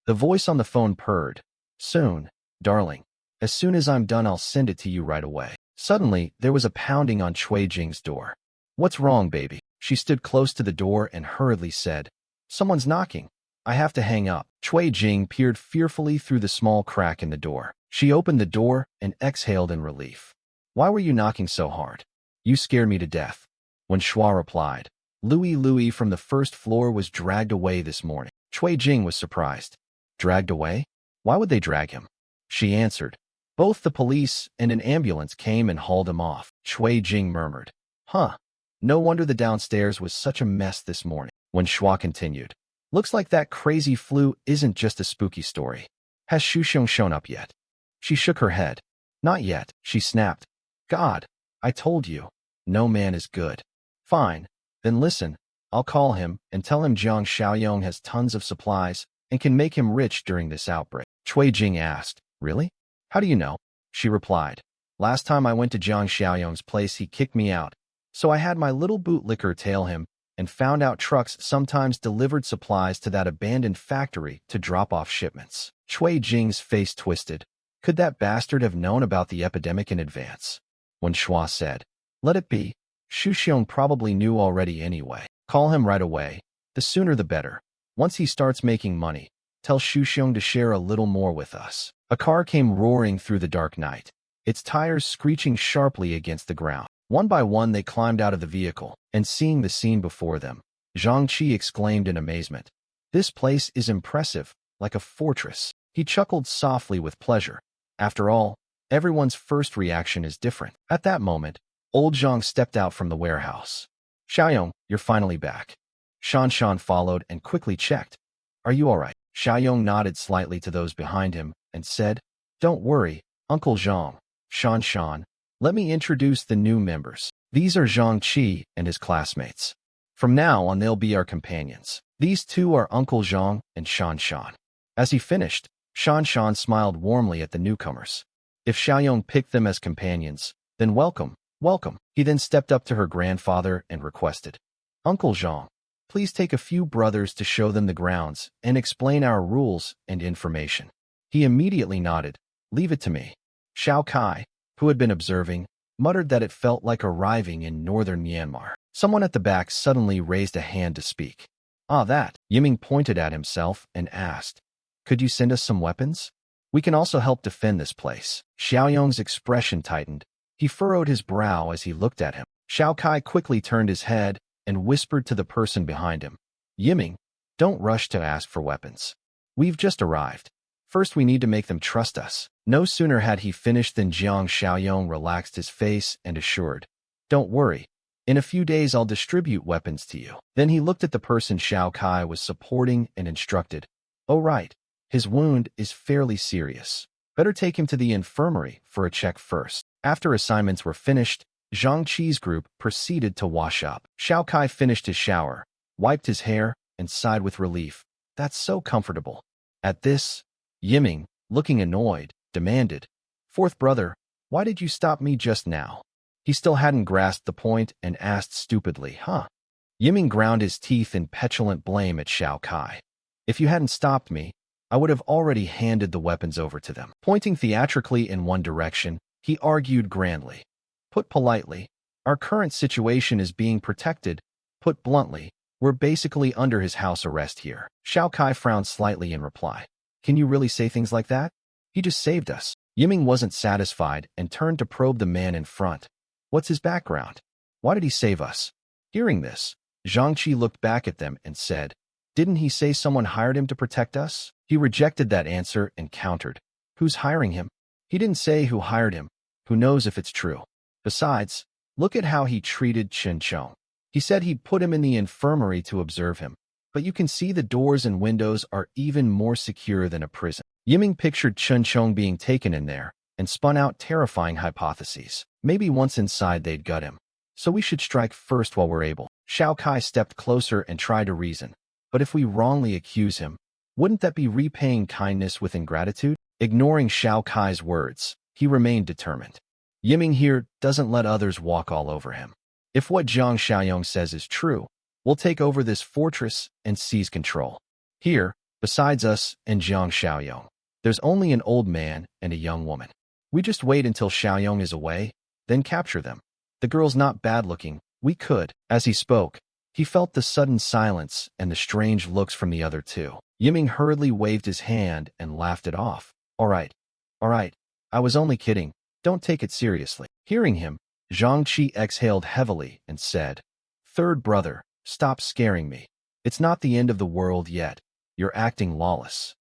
The voice on the phone purred. Soon, darling. As soon as I'm done, I'll send it to you right away. Suddenly, there was a pounding on Cui Jing's door. What's wrong, baby? She stood close to the door and hurriedly said, Someone's knocking. I have to hang up. Cui Jing peered fearfully through the small crack in the door. She opened the door and exhaled in relief. Why were you knocking so hard? You scared me to death. When Shua replied, Louis from the first floor was dragged away this morning. Cui Jing was surprised. Dragged away? Why would they drag him? She answered. Both the police and an ambulance came and hauled him off. Cui Jing murmured. Huh. No wonder the downstairs was such a mess this morning. When Shua continued. Looks like that crazy flu isn't just a spooky story. Has Shuxiong shown up yet? She shook her head. Not yet, she snapped. God, I told you. No man is good. Fine. Then listen. I'll call him and tell him Jiang Xiaoyong has tons of supplies and can make him rich during this outbreak. Cui Jing asked, Really? How do you know? She replied. Last time I went to Jiang Xiaoyong's place, he kicked me out. So I had my little bootlicker tail him and found out trucks sometimes delivered supplies to that abandoned factory to drop off shipments. Cui Jing's face twisted. Could that bastard have known about the epidemic in advance? When Shua said, Let it be. Shuxiong probably knew already anyway. Call him right away. The sooner the better. Once he starts making money, tell Shuxiong to share a little more with us. A car came roaring through the dark night, its tires screeching sharply against the ground. One by one they climbed out of the vehicle, and seeing the scene before them, Zhang Qi exclaimed in amazement. This place is impressive, like a fortress. He chuckled softly with pleasure. After all, everyone's first reaction is different. At that moment, old Zhang stepped out from the warehouse. Xiaoyong, you're finally back. Shan followed and quickly checked. Are you all right? Xiaoyong nodded slightly to those behind him and said, Don't worry, Uncle Zhang. Shan Let me introduce the new members. These are Zhang Qi and his classmates. From now on, they'll be our companions. These two are Uncle Zhang and Shan Shan. As he finished, Shan Shan smiled warmly at the newcomers. If Xiaoyong picked them as companions, then welcome, welcome. He then stepped up to her grandfather and requested, Uncle Zhang, please take a few brothers to show them the grounds and explain our rules and information. He immediately nodded. Leave it to me. Xiao Kai, who had been observing, muttered that it felt like arriving in northern Myanmar. Someone at the back suddenly raised a hand to speak. Ah, that. Yiming pointed at himself and asked, could you send us some weapons? We can also help defend this place. Xiaoyong's expression tightened. He furrowed his brow as he looked at him. Xiao Kai quickly turned his head and whispered to the person behind him, Yiming, don't rush to ask for weapons. We've just arrived. First, we need to make them trust us. No sooner had he finished than Jiang Xiaoyong relaxed his face and assured, don't worry. In a few days, I'll distribute weapons to you. Then he looked at the person Xiao Kai was supporting and instructed, oh right, his wound is fairly serious. Better take him to the infirmary for a check first. After assignments were finished, Zhang Qi's group proceeded to wash up. Xiao Kai finished his shower, wiped his hair, and sighed with relief. That's so comfortable. At this, Yiming, looking annoyed, demanded, fourth brother, why did you stop me just now? He still hadn't grasped the point and asked stupidly, huh? Yiming ground his teeth in petulant blame at Xiao Kai. If you hadn't stopped me, I would have already handed the weapons over to them. Pointing theatrically in one direction, he argued grandly. Put politely, our current situation is being protected. Put bluntly, we're basically under his house arrest here. Xiao Kai frowned slightly in reply. Can you really say things like that? He just saved us. Yiming wasn't satisfied and turned to probe the man in front. What's his background? Why did he save us? Hearing this, Zhang Qi looked back at them and said, didn't he say someone hired him to protect us? He rejected that answer and countered. Who's hiring him? He didn't say who hired him. Who knows if it's true? Besides, look at how he treated Chen Chong. He said he'd put him in the infirmary to observe him, but you can see the doors and windows are even more secure than a prison. Yiming pictured Chen Chong being taken in there and spun out terrifying hypotheses. Maybe once inside they'd gut him. So we should strike first while we're able. Xiao Kai stepped closer and tried to reason. But if we wrongly accuse him, wouldn't that be repaying kindness with ingratitude? Ignoring Xiao Kai's words, he remained determined. Yiming here doesn't let others walk all over him. If what Jiang Xiaoyong says is true, we'll take over this fortress and seize control. Here, besides us and Jiang Xiaoyong, there's only an old man and a young woman. We just wait until Xiaoyong is away, then capture them. The girl's not bad-looking. We could. As he spoke, he felt the sudden silence and the strange looks from the other two. Yiming hurriedly waved his hand and laughed it off. All right. I was only kidding. Don't take it seriously. Hearing him, Zhang Qi exhaled heavily and said, third brother, stop scaring me. It's not the end of the world yet. You're acting lawless.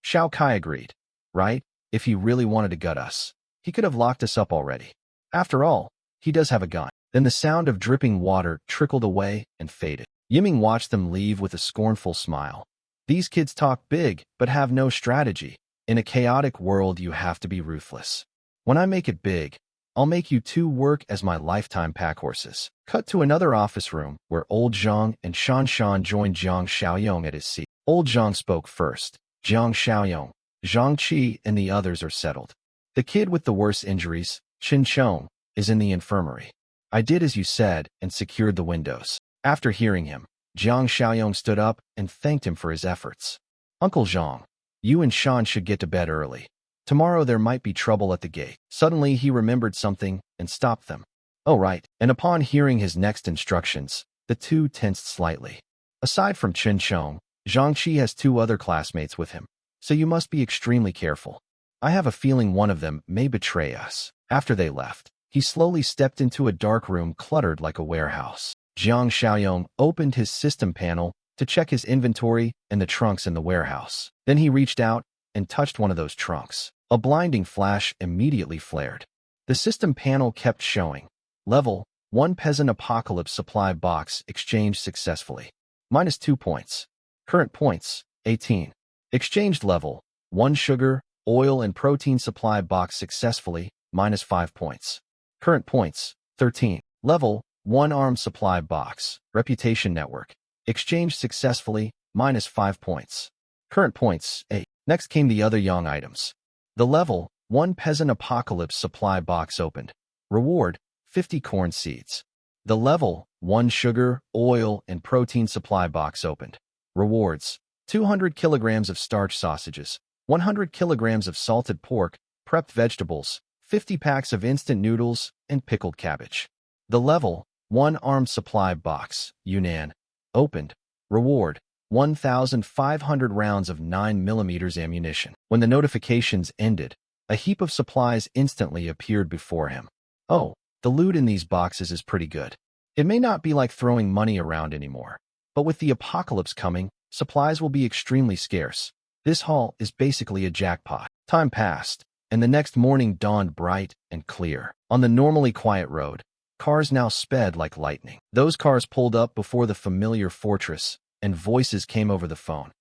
Xiao Kai agreed. Right? If he really wanted to gut us, he could have locked us up already. After all, he does have a gun. Then the sound of dripping water trickled away and faded. Yiming watched them leave with a scornful smile. These kids talk big, but have no strategy. In a chaotic world, you have to be ruthless. When I make it big, I'll make you two work as my lifetime pack horses. Cut to another office room where old Zhang and Shan Shan joined Jiang Xiaoyong at his seat. Old Zhang spoke first. Jiang Xiaoyong, Zhang Qi, and the others are settled. The kid with the worst injuries, Chen Chong, is in the infirmary. I did as you said and secured the windows. After hearing him, Jiang Xiaoyong stood up and thanked him for his efforts. Uncle Zhang, you and Shan should get to bed early. Tomorrow there might be trouble at the gate. Suddenly he remembered something and stopped them. Oh right. And upon hearing his next instructions, the two tensed slightly. Aside from Chen Chong, Zhang Qi has two other classmates with him, so you must be extremely careful. I have a feeling one of them may betray us. After they left, he slowly stepped into a dark room cluttered like a warehouse. Jiang Xiaoyong opened his system panel to check his inventory and the trunks in the warehouse. Then he reached out and touched one of those trunks. A blinding flash immediately flared. The system panel kept showing. Level 1 Peasant Apocalypse Supply Box exchanged successfully. -2 points. Current points, 18. Exchanged level 1 Sugar, Oil and Protein Supply Box successfully, -5 points. Current points, 13. Level, 1 armed supply box. Reputation network. Exchange successfully, -5 points. Current points, 8. Next came the other young items. The level, 1 peasant apocalypse supply box opened. Reward, 50 corn seeds. The level, 1 sugar, oil, and protein supply box opened. Rewards, 200 kilograms of starch sausages, 100 kilograms of salted pork, prepped vegetables, 50 packs of instant noodles, and pickled cabbage. The level, 1 armed supply box, Yunnan, opened. Reward, 1,500 rounds of 9mm ammunition. When the notifications ended, a heap of supplies instantly appeared before him. Oh, the loot in these boxes is pretty good. It may not be like throwing money around anymore, but with the apocalypse coming, supplies will be extremely scarce. This haul is basically a jackpot. Time passed, and the next morning dawned bright and clear. On the normally quiet road, cars now sped like lightning. Those cars pulled up before the familiar fortress, and voices came over the phone.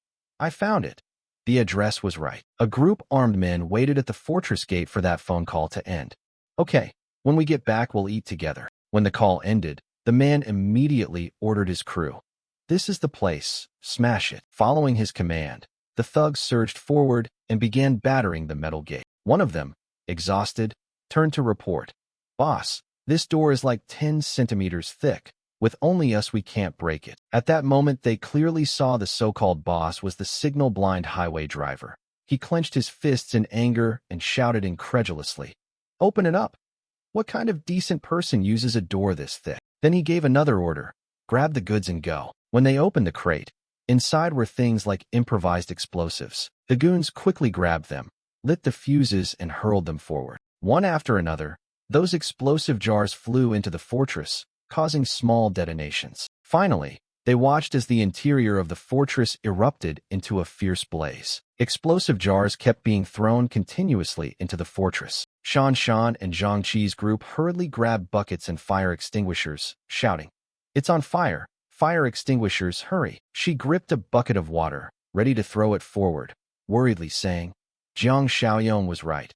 I found it. The address was right. A group armed men waited at the fortress gate for that phone call to end. Okay, when we get back, we'll eat together. When the call ended, the man immediately ordered his crew. This is the place. Smash it. Following his command, the thugs surged forward and began battering the metal gate. One of them, exhausted, turned to report. Boss, this door is like 10 centimeters thick. With only us, we can't break it. At that moment, they clearly saw the so-called boss was the signal-blind highway driver. He clenched his fists in anger and shouted incredulously, "Open it up! What kind of decent person uses a door this thick?" Then he gave another order, "Grab the goods and go." When they opened the crate, inside were things like improvised explosives. The goons quickly grabbed them, lit the fuses, and hurled them forward. One after another, those explosive jars flew into the fortress, causing small detonations. Finally, they watched as the interior of the fortress erupted into a fierce blaze. Explosive jars kept being thrown continuously into the fortress. Shan Shan and Zhang Qi's group hurriedly grabbed buckets and fire extinguishers, shouting, "It's on fire! Fire extinguishers, hurry!" She gripped a bucket of water, ready to throw it forward, worriedly saying, Jiang Xiaoyong was right.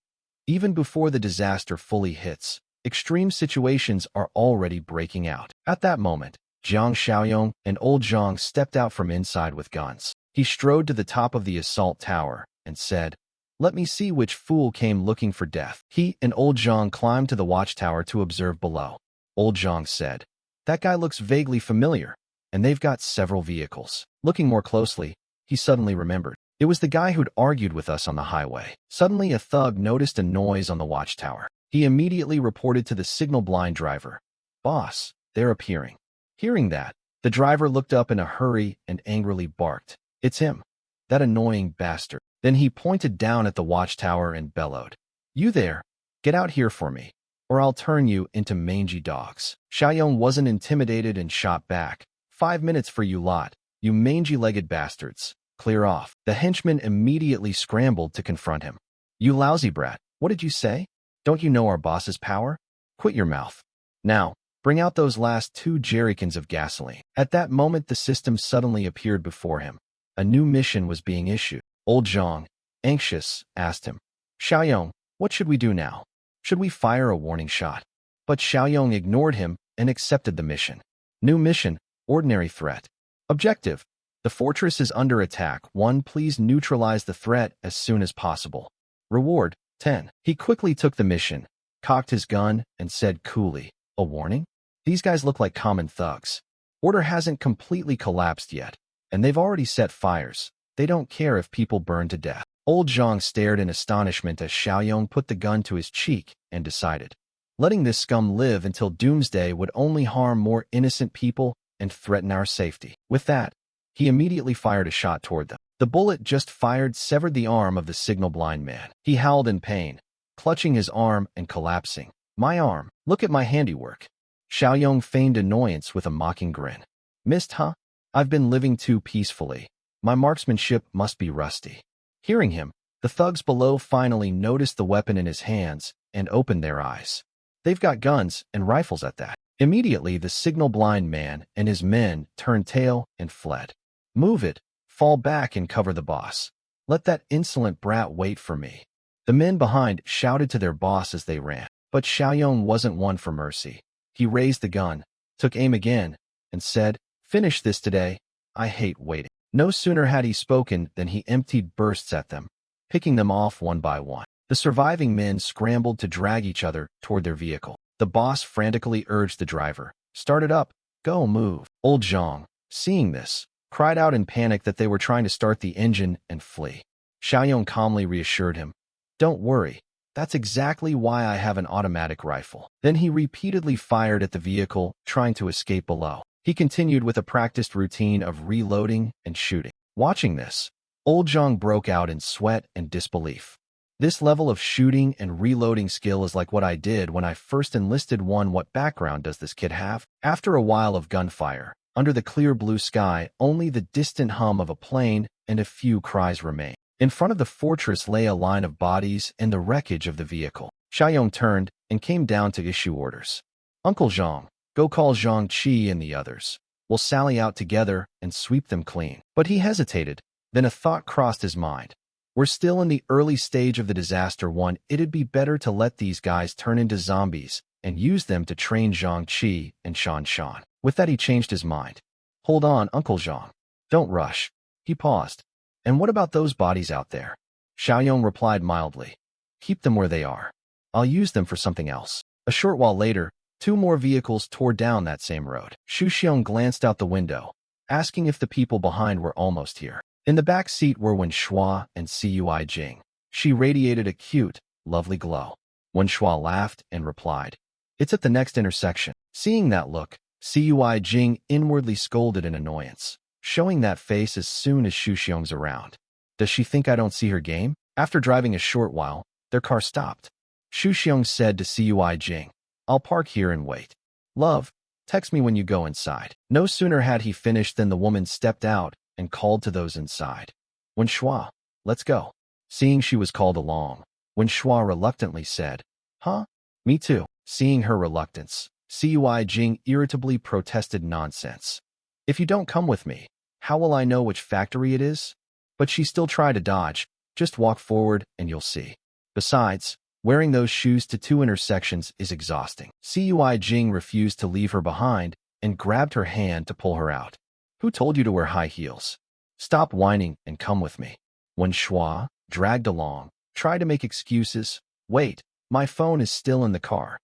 Even before the disaster fully hits, extreme situations are already breaking out. At that moment, Jiang Xiaoyong and old Zhang stepped out from inside with guns. He strode to the top of the assault tower and said, "Let me see which fool came looking for death." He and old Zhang climbed to the watchtower to observe below. Old Zhang said, "That guy looks vaguely familiar, and they've got several vehicles." Looking more closely, he suddenly remembered. It was the guy who'd argued with us on the highway. Suddenly, a thug noticed a noise on the watchtower. He immediately reported to the signal-blind driver, "Boss, they're appearing." Hearing that, the driver looked up in a hurry and angrily barked, "It's him, that annoying bastard." Then he pointed down at the watchtower and bellowed, "You there, get out here for me, or I'll turn you into mangy dogs." Xiaoyong wasn't intimidated and shot back, "5 minutes for you lot, you mangy-legged bastards. Clear off." The henchman immediately scrambled to confront him. "You lousy brat, what did you say? Don't you know our boss's power? Quit your mouth. Now, bring out those last 2 jerrycans of gasoline." At that moment, the system suddenly appeared before him. A new mission was being issued. Old Zhang, anxious, asked him, "Xiaoyong, what should we do now? Should we fire a warning shot?" But Xiaoyong ignored him and accepted the mission. New mission, ordinary threat. Objective: the fortress is under attack. 1. Please neutralize the threat as soon as possible. Reward, 10. He quickly took the mission, cocked his gun, and said coolly, "A warning? These guys look like common thugs. Order hasn't completely collapsed yet, and they've already set fires. They don't care if people burn to death." Old Zhang stared in astonishment as Xiaoyong put the gun to his cheek and decided, letting this scum live until doomsday would only harm more innocent people and threaten our safety. With that, he immediately fired a shot toward them. The bullet just fired severed the arm of the signal-blind man. He howled in pain, clutching his arm and collapsing. "My arm, look at my handiwork." Xiaoyong feigned annoyance with a mocking grin. "Missed, huh? I've been living too peacefully. My marksmanship must be rusty." Hearing him, the thugs below finally noticed the weapon in his hands and opened their eyes. They've got guns and rifles at that. Immediately, the signal-blind man and his men turned tail and fled. "Move it, fall back and cover the boss. Let that insolent brat wait for me." The men behind shouted to their boss as they ran. But Xiaoyong wasn't one for mercy. He raised the gun, took aim again, and said, "Finish this today. I hate waiting." No sooner had he spoken than he emptied bursts at them, picking them off one by one. The surviving men scrambled to drag each other toward their vehicle. The boss frantically urged the driver, "Start it up. Go, move." Old Zhang, seeing this, cried out in panic that they were trying to start the engine and flee. Xiaoyong calmly reassured him, "Don't worry. That's exactly why I have an automatic rifle." Then he repeatedly fired at the vehicle, trying to escape below. He continued with a practiced routine of reloading and shooting. Watching this, old Zhang broke out in sweat and disbelief. "This level of shooting and reloading skill is like what I did when I first enlisted. What background does this kid have?" After a while of gunfire, under the clear blue sky, only the distant hum of a plane and a few cries remained. In front of the fortress lay a line of bodies and the wreckage of the vehicle. Xiaoyong turned and came down to issue orders. "Uncle Zhang, go call Zhang Qi and the others. We'll sally out together and sweep them clean." But he hesitated. Then a thought crossed his mind. We're still in the early stage of the disaster. It'd be better to let these guys turn into zombies and use them to train Zhang Qi and Shan Shan. With that, he changed his mind. "Hold on, Uncle Zhang. Don't rush." He paused. "And what about those bodies out there?" Xiaoyong replied mildly. "Keep them where they are. I'll use them for something else." A short while later, 2 more vehicles tore down that same road. Xu Xiong glanced out the window, asking if the people behind were almost here. In the back seat were Wen Shuai and Cui Jing. She radiated a cute, lovely glow. Wen Shuai laughed and replied, "It's at the next intersection." Seeing that look, Cui Jing inwardly scolded in annoyance, showing that face as soon as Xu Xiong's around. "Does she think I don't see her game?" After driving a short while, their car stopped. Xu Xiong said to Cui Jing, "I'll park here and wait. Love, text me when you go inside." No sooner had he finished than the woman stepped out and called to those inside. "Wen Shuai, let's go." Seeing she was called along, Wen Shuai reluctantly said, "Huh? Me too." Seeing her reluctance, Cui Jing irritably protested, "Nonsense. If you don't come with me, how will I know which factory it is?" But she still tried to dodge. "Just walk forward and you'll see. Besides, wearing those shoes to 2 intersections is exhausting." Cui Jing refused to leave her behind and grabbed her hand to pull her out. "Who told you to wear high heels? Stop whining and come with me." Wen Shuai, dragged along, tried to make excuses. "Wait, my phone is still in the car."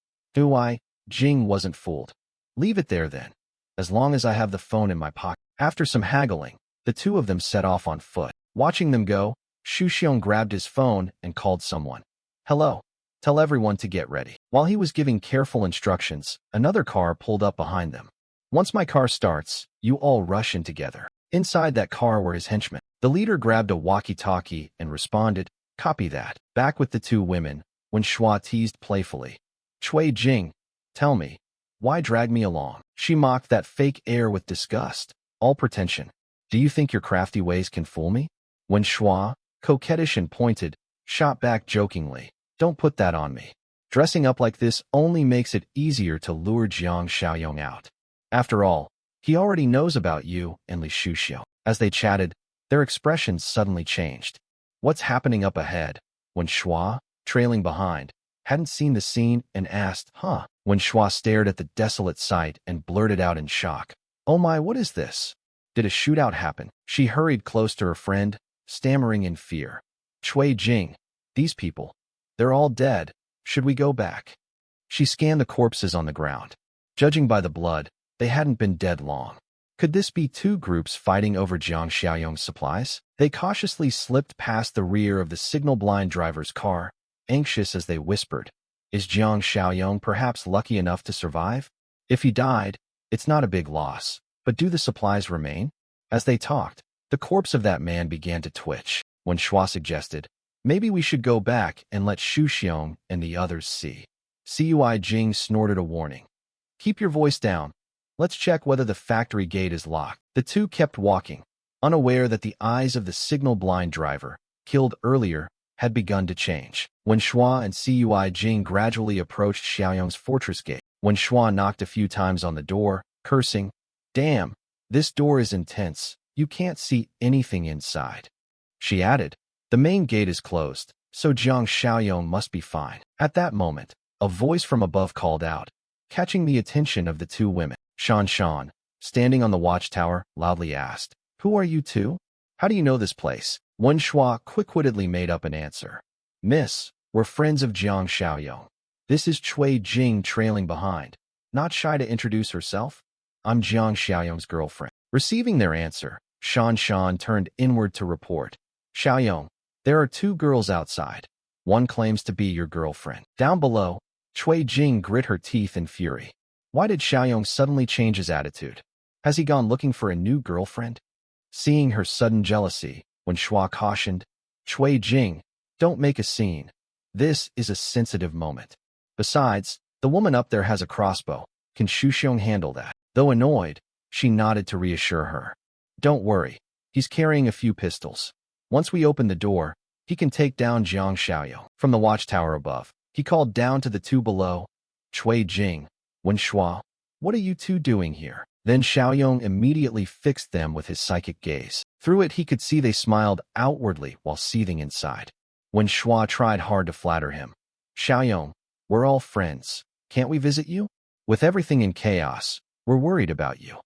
Jing wasn't fooled. "Leave it there then, as long as I have the phone in my pocket." After some haggling, the 2 of them set off on foot. Watching them go, Xu Xiong grabbed his phone and called someone. "Hello. Tell everyone to get ready." While he was giving careful instructions, another car pulled up behind them. "Once my car starts, you all rush in together." Inside that car were his henchmen. The leader grabbed a walkie-talkie and responded, "Copy that." Back with the 2 women, Wen Shuai teased playfully, "Cui Jing, tell me, why drag me along?" She mocked that fake air with disgust. "All pretension. Do you think your crafty ways can fool me?" Wen Shuai, coquettish and pointed, shot back jokingly, "Don't put that on me. Dressing up like this only makes it easier to lure Jiang Xiaoyong out. After all, he already knows about you and Li Shuxiu." As they chatted, their expressions suddenly changed. "What's happening up ahead?" Wen Shuai, trailing behind, hadn't seen the scene and asked, "Huh?" Wen Shuai stared at the desolate sight and blurted out in shock, "Oh my, what is this? Did a shootout happen?" She hurried close to her friend, stammering in fear. "Cui Jing, these people, they're all dead. Should we go back?" She scanned the corpses on the ground. Judging by the blood, they hadn't been dead long. Could this be 2 groups fighting over Jiang Xiaoyong's supplies? They cautiously slipped past the rear of the signal-blind driver's car, anxious as they whispered, "Is Jiang Xiaoyong perhaps lucky enough to survive? If he died, it's not a big loss. But do the supplies remain?" As they talked, the corpse of that man began to twitch. When Shuai suggested, "Maybe we should go back and let Xu Xiong and the others see." Cui Jing snorted a warning. "Keep your voice down. Let's check whether the factory gate is locked." The 2 kept walking, unaware that the eyes of the signal-blind driver, killed earlier, had begun to change. When Shuai and Cui Jing gradually approached Xiaoyong's fortress gate, when Shuai knocked a few times on the door, cursing, "Damn, this door is intense. You can't see anything inside." She added, "The main gate is closed, so Jiang Xiaoyong must be fine." At that moment, A voice from above called out, catching the attention of the two women. Shan, standing on the watchtower, loudly asked, "Who are you two? How do you know this place?" Wen Shuai quick-wittedly made up an answer. "Miss, we're friends of Jiang Xiaoyong. This is Cui Jing trailing behind. Not shy to introduce herself? I'm Jiang Xiaoyong's girlfriend." Receiving their answer, Shan turned inward to report. "Xiaoyong, there are two girls outside. One claims to be your girlfriend." Down below, Cui Jing grit her teeth in fury. Why did Xiaoyong suddenly change his attitude? Has he gone looking for a new girlfriend? Seeing her sudden jealousy, Wen Shuai cautioned, "Cui Jing, don't make a scene. This is a sensitive moment. Besides, the woman up there has a crossbow. Can Shuxiong handle that?" Though annoyed, she nodded to reassure her. "Don't worry. He's carrying a few pistols. Once we open the door, he can take down Jiang Xiaoyong." From the watchtower above, he called down to the two below, "Cui Jing, Wen Shuai, what are you two doing here?" Then Xiaoyong immediately fixed them with his psychic gaze. Through it he could see they smiled outwardly while seething inside. Wen Shuai tried hard to flatter him. "Xiaoyong, we're all friends. Can't we visit you? With everything in chaos, we're worried about you."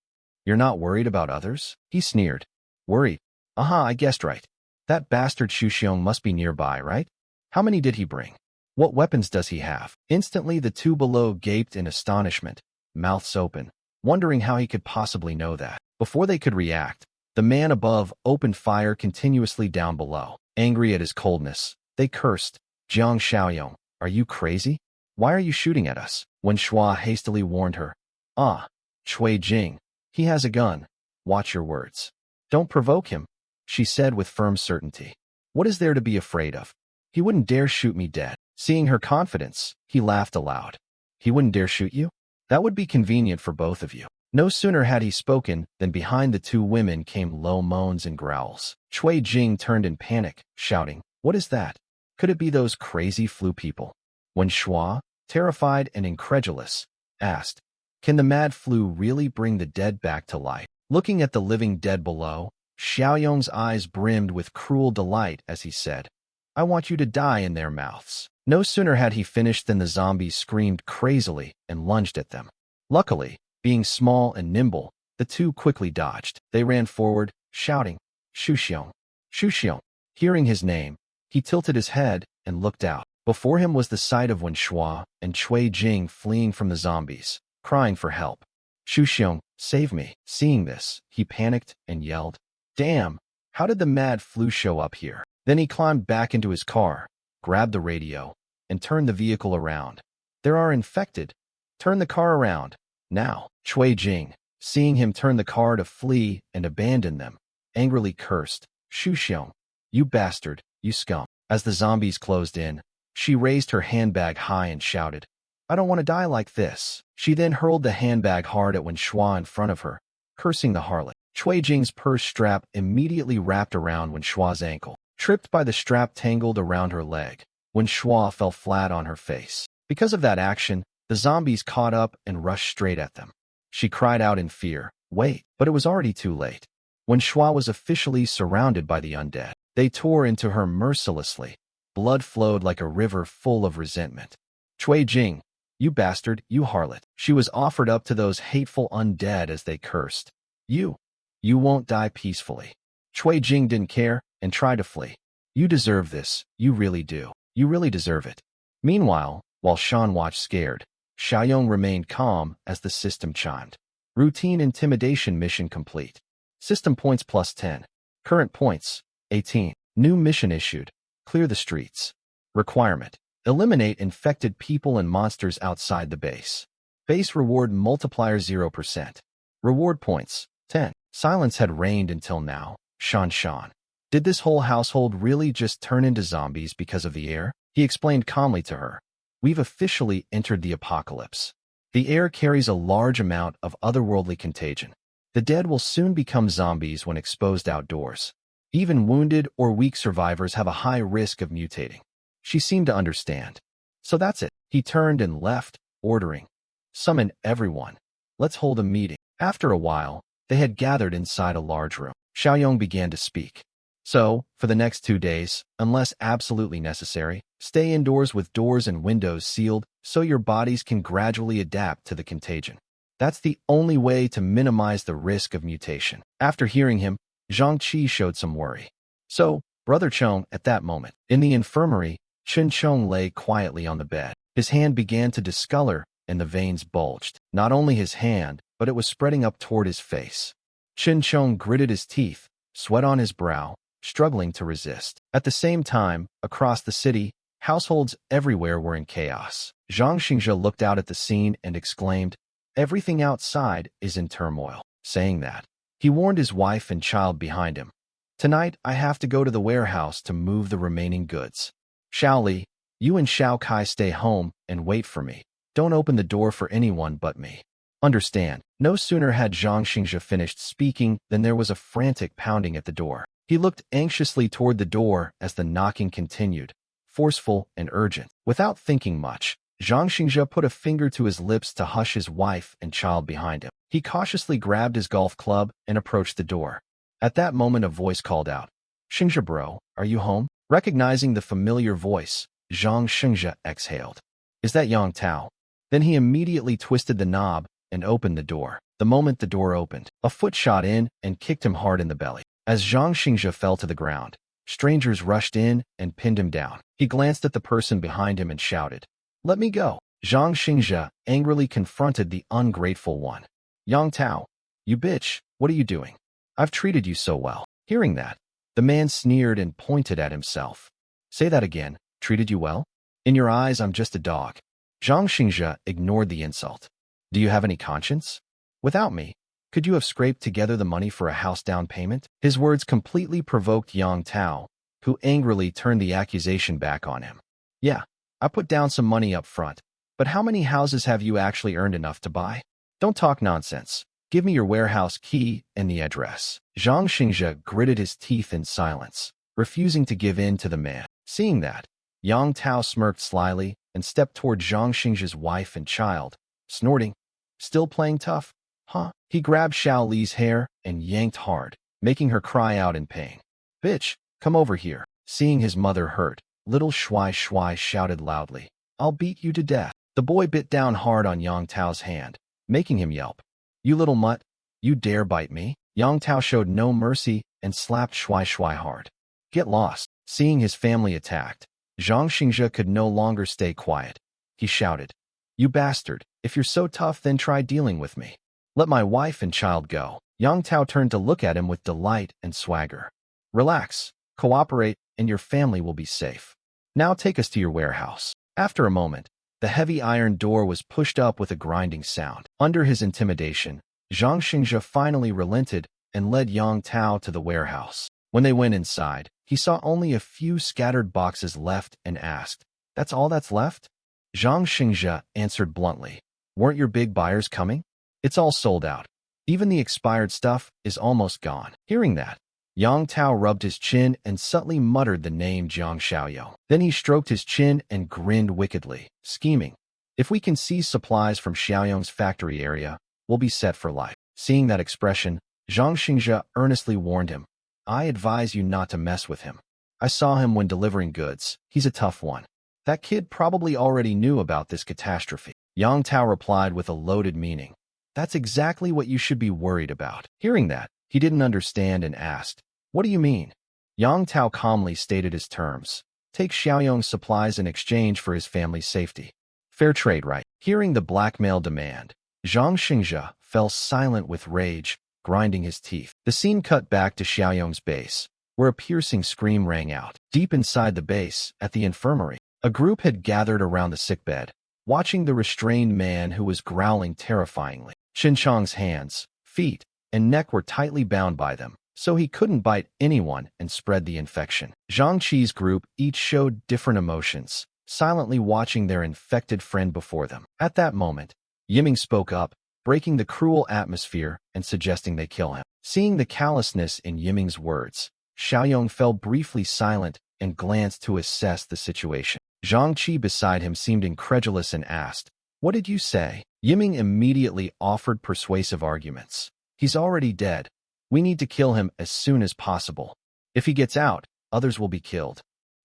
"You're not worried about others?" he sneered. "Worried? Aha, I guessed right. That bastard Shuxiong must be nearby, right? How many did he bring? What weapons does he have?" Instantly the two below gaped in astonishment, mouths open, wondering how he could possibly know that. Before they could react, the man above opened fire continuously down below. Angry at his coldness, they cursed, "Jiang Xiaoyong, are you crazy? Why are you shooting at us?" Wen Shuai hastily warned her. "Ah, Cui Jing, he has a gun. Watch your words. Don't provoke him," she said with firm certainty. "What is there to be afraid of? He wouldn't dare shoot me dead." Seeing her confidence, he laughed aloud. "He wouldn't dare shoot you? That would be convenient for both of you." No sooner had he spoken than behind the two women came low moans and growls. Cui Jing turned in panic, shouting, "What is that? Could it be those crazy flu people?" Wen Shuai, terrified and incredulous, asked, "Can the mad flu really bring the dead back to life?" Looking at the living dead below, Xiaoyong's eyes brimmed with cruel delight as he said, "I want you to die in their mouths." No sooner had he finished than the zombies screamed crazily and lunged at them. Luckily, being small and nimble, the two quickly dodged. They ran forward, shouting, "Shuxiong! Shuxiong!" Hearing his name, he tilted his head and looked out. Before him was the sight of Wen Shuai and Cui Jing fleeing from the zombies, crying for help. "Shuxiong, save me." Seeing this, he panicked and yelled, "Damn! How did the mad flu show up here?" Then he climbed back into his car, grabbed the radio, and turned the vehicle around. "There are infected. Turn the car around. Now." Cui Jing, seeing him turn the car to flee and abandon them, angrily cursed, "Shuxiong, you bastard, you scum." As the zombies closed in, she raised her handbag high and shouted, "I don't want to die like this." She then hurled the handbag hard at Wen Shuai in front of her, cursing the harlot. Cui Jing's purse strap immediately wrapped around Wen Shuai's ankle. Tripped by the strap tangled around her leg, Wen Shuai fell flat on her face. Because of that action, the zombies caught up and rushed straight at them. She cried out in fear, "Wait!" But it was already too late. Wen Shuai was officially surrounded by the undead. They tore into her mercilessly. Blood flowed like a river full of resentment. "Cui Jing, you bastard, you harlot." She was offered up to those hateful undead as they cursed. You won't die peacefully." Cui Jing didn't care and tried to flee. "You deserve this, you really do. You really deserve it." Meanwhile, while Shan watched scared, Xiaoyong remained calm as the system chimed. Routine intimidation mission complete. System points plus 10. Current points, 18. New mission issued. Clear the streets. Requirement: eliminate infected people and monsters outside the base. Base reward multiplier 0%. Reward points, 10. Silence had reigned until now. Shan. Did this whole household really just turn into zombies because of the air? He explained calmly to her. We've officially entered the apocalypse. The air carries a large amount of otherworldly contagion. The dead will soon become zombies when exposed outdoors. Even wounded or weak survivors have a high risk of mutating. She seemed to understand. So that's it. He turned and left, ordering, "Summon everyone. Let's hold a meeting." After a while, they had gathered inside a large room. Xiaoyong began to speak. So, for the next 2 days, unless absolutely necessary, stay indoors with doors and windows sealed so your bodies can gradually adapt to the contagion. That's the only way to minimize the risk of mutation. After hearing him, Zhang Qi showed some worry. So, Brother Chong, at that moment, in the infirmary, Chen Chong lay quietly on the bed. His hand began to discolor, and the veins bulged. Not only his hand, but it was spreading up toward his face. Chen Chong gritted his teeth, sweat on his brow, struggling to resist. At the same time, across the city, households everywhere were in chaos. Zhang Xingzhe looked out at the scene and exclaimed, "Everything outside is in turmoil." Saying that, he warned his wife and child behind him. "Tonight, I have to go to the warehouse to move the remaining goods. Xiao Li, you and Xiao Kai stay home and wait for me. Don't open the door for anyone but me. Understand?" No sooner had Zhang Xingzhe finished speaking than there was a frantic pounding at the door. He looked anxiously toward the door as the knocking continued, forceful and urgent. Without thinking much, Zhang Xingzhe put a finger to his lips to hush his wife and child behind him. He cautiously grabbed his golf club and approached the door. At that moment, a voice called out, "Xingzhe bro, are you home?" Recognizing the familiar voice, Zhang Xingzhe exhaled. "Is that Yang Tao?" Then he immediately twisted the knob and opened the door. The moment the door opened, a foot shot in and kicked him hard in the belly. As Zhang Xingzhe fell to the ground, strangers rushed in and pinned him down. He glanced at the person behind him and shouted, "Let me go." Zhang Xingzhe angrily confronted the ungrateful one. "Yang Tao, you bitch, what are you doing? I've treated you so well." Hearing that, the man sneered and pointed at himself. "Say that again, treated you well? In your eyes, I'm just a dog." Zhang Xingzhe ignored the insult. "Do you have any conscience? Without me, could you have scraped together the money for a house down payment?" His words completely provoked Yang Tao, who angrily turned the accusation back on him. "Yeah, I put down some money up front, but how many houses have you actually earned enough to buy? Don't talk nonsense. Give me your warehouse key and the address." Zhang Xingzhe gritted his teeth in silence, refusing to give in to the man. Seeing that, Yang Tao smirked slyly and stepped toward Zhang Xingzhe's wife and child, snorting, "Still playing tough? Huh?" He grabbed Xiao Li's hair and yanked hard, making her cry out in pain. "Bitch, come over here." Seeing his mother hurt, little Shuai Shuai shouted loudly, "I'll beat you to death." The boy bit down hard on Yang Tao's hand, making him yelp. "You little mutt, you dare bite me?" Yang Tao showed no mercy and slapped Shuai Shuai hard. "Get lost." Seeing his family attacked, Zhang Xingzhe could no longer stay quiet. He shouted, "You bastard, if you're so tough, then try dealing with me. Let my wife and child go." Yang Tao turned to look at him with delight and swagger. "Relax, cooperate, and your family will be safe. Now take us to your warehouse." After a moment, the heavy iron door was pushed up with a grinding sound. Under his intimidation, Zhang Xingzhe finally relented and led Yang Tao to the warehouse. When they went inside, he saw only a few scattered boxes left and asked, "That's all that's left?" Zhang Xingzhe answered bluntly, "Weren't your big buyers coming? It's all sold out. Even the expired stuff is almost gone." Hearing that, Yang Tao rubbed his chin and subtly muttered the name Jiang Xiaoyou. Then he stroked his chin and grinned wickedly, scheming, "If we can seize supplies from Xiaoyong's factory area, we'll be set for life." Seeing that expression, Zhang Xingzhe earnestly warned him, "I advise you not to mess with him. I saw him when delivering goods. He's a tough one. That kid probably already knew about this catastrophe." Yang Tao replied with a loaded meaning, "That's exactly what you should be worried about." Hearing that, he didn't understand and asked, "What do you mean?" Yang Tao calmly stated his terms. "Take Xiaoyong's supplies in exchange for his family's safety. Fair trade, right?" Hearing the blackmail demand, Zhang Xingzhe fell silent with rage, grinding his teeth. The scene cut back to Xiaoyong's base, where a piercing scream rang out. Deep inside the base, at the infirmary, a group had gathered around the sickbed, watching the restrained man who was growling terrifyingly. Chong's hands, feet, and neck were tightly bound by them, so he couldn't bite anyone and spread the infection. Zhang Qi's group each showed different emotions, silently watching their infected friend before them. At that moment, Yiming spoke up, breaking the cruel atmosphere and suggesting they kill him. Seeing the callousness in Yiming's words, Xiaoyong fell briefly silent and glanced to assess the situation. Zhang Qi beside him seemed incredulous and asked, "What did you say?" Yiming immediately offered persuasive arguments. "He's already dead. We need to kill him as soon as possible. If he gets out, others will be killed.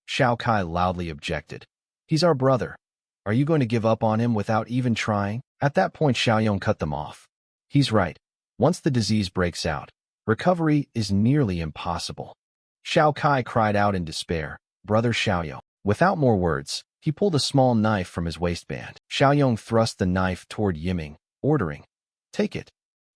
Xiao Kai loudly objected. He's our brother. Are you going to give up on him without even trying? At that point, Xiaoyong cut them off. He's right. Once the disease breaks out, recovery is nearly impossible. Xiao Kai cried out in despair, Brother Xiaoyong. Without more words, he pulled a small knife from his waistband. Xiaoyong thrust the knife toward Yiming, ordering, Take it.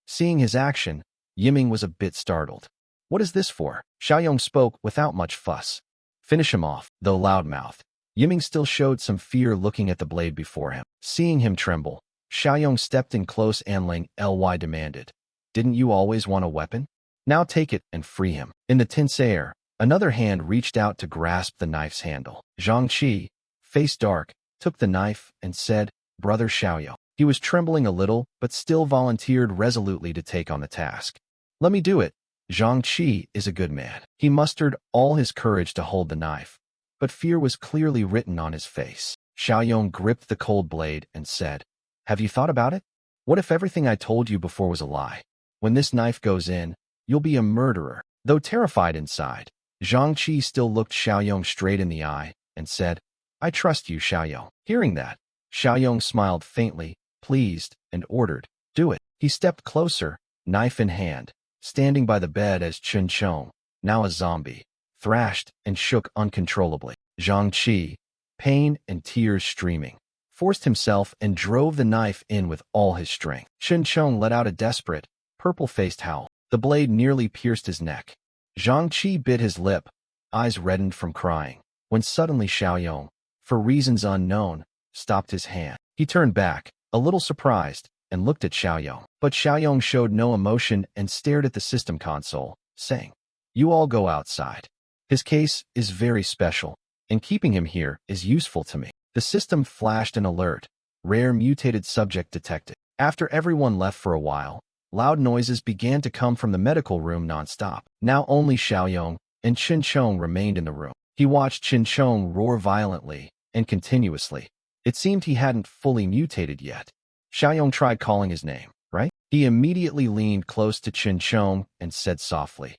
Seeing his action, Yiming was a bit startled. What is this for? Xiaoyong spoke without much fuss. Finish him off, though loudmouthed. Yiming still showed some fear looking at the blade before him. Seeing him tremble, Xiaoyong stepped in close and Ly demanded, Didn't you always want a weapon? Now take it and free him. In the tense air, another hand reached out to grasp the knife's handle. Zhang Qi, face dark, took the knife and said, Brother Xiaoyong. He was trembling a little, but still volunteered resolutely to take on the task. Let me do it. Zhang Qi is a good man. He mustered all his courage to hold the knife, but fear was clearly written on his face. Xiaoyong gripped the cold blade and said, Have you thought about it? What if everything I told you before was a lie? When this knife goes in, you'll be a murderer. Though terrified inside, Zhang Qi still looked Xiaoyong straight in the eye and said, I trust you, Xiaoyong. Hearing that, Xiaoyong smiled faintly, pleased, and ordered, Do it. He stepped closer, knife in hand, standing by the bed as Chen Chong, now a zombie, thrashed and shook uncontrollably. Zhang Qi, pain and tears streaming, forced himself and drove the knife in with all his strength. Chen Chong let out a desperate, purple-faced howl. The blade nearly pierced his neck. Zhang Qi bit his lip, eyes reddened from crying, when suddenly Xiaoyong, for reasons unknown, stopped his hand. He turned back, a little surprised, and looked at Xiaoyong. But Xiaoyong showed no emotion and stared at the system console, saying, You all go outside. His case is very special, and keeping him here is useful to me. The system flashed an alert. Rare mutated subject detected. After everyone left for a while, loud noises began to come from the medical room nonstop. Now only Xiaoyong and Chen Chong remained in the room. He watched Chen Chong roar violently and continuously. It seemed he hadn't fully mutated yet. Xiaoyong tried calling his name, right? He immediately leaned close to Chen Chong and said softly,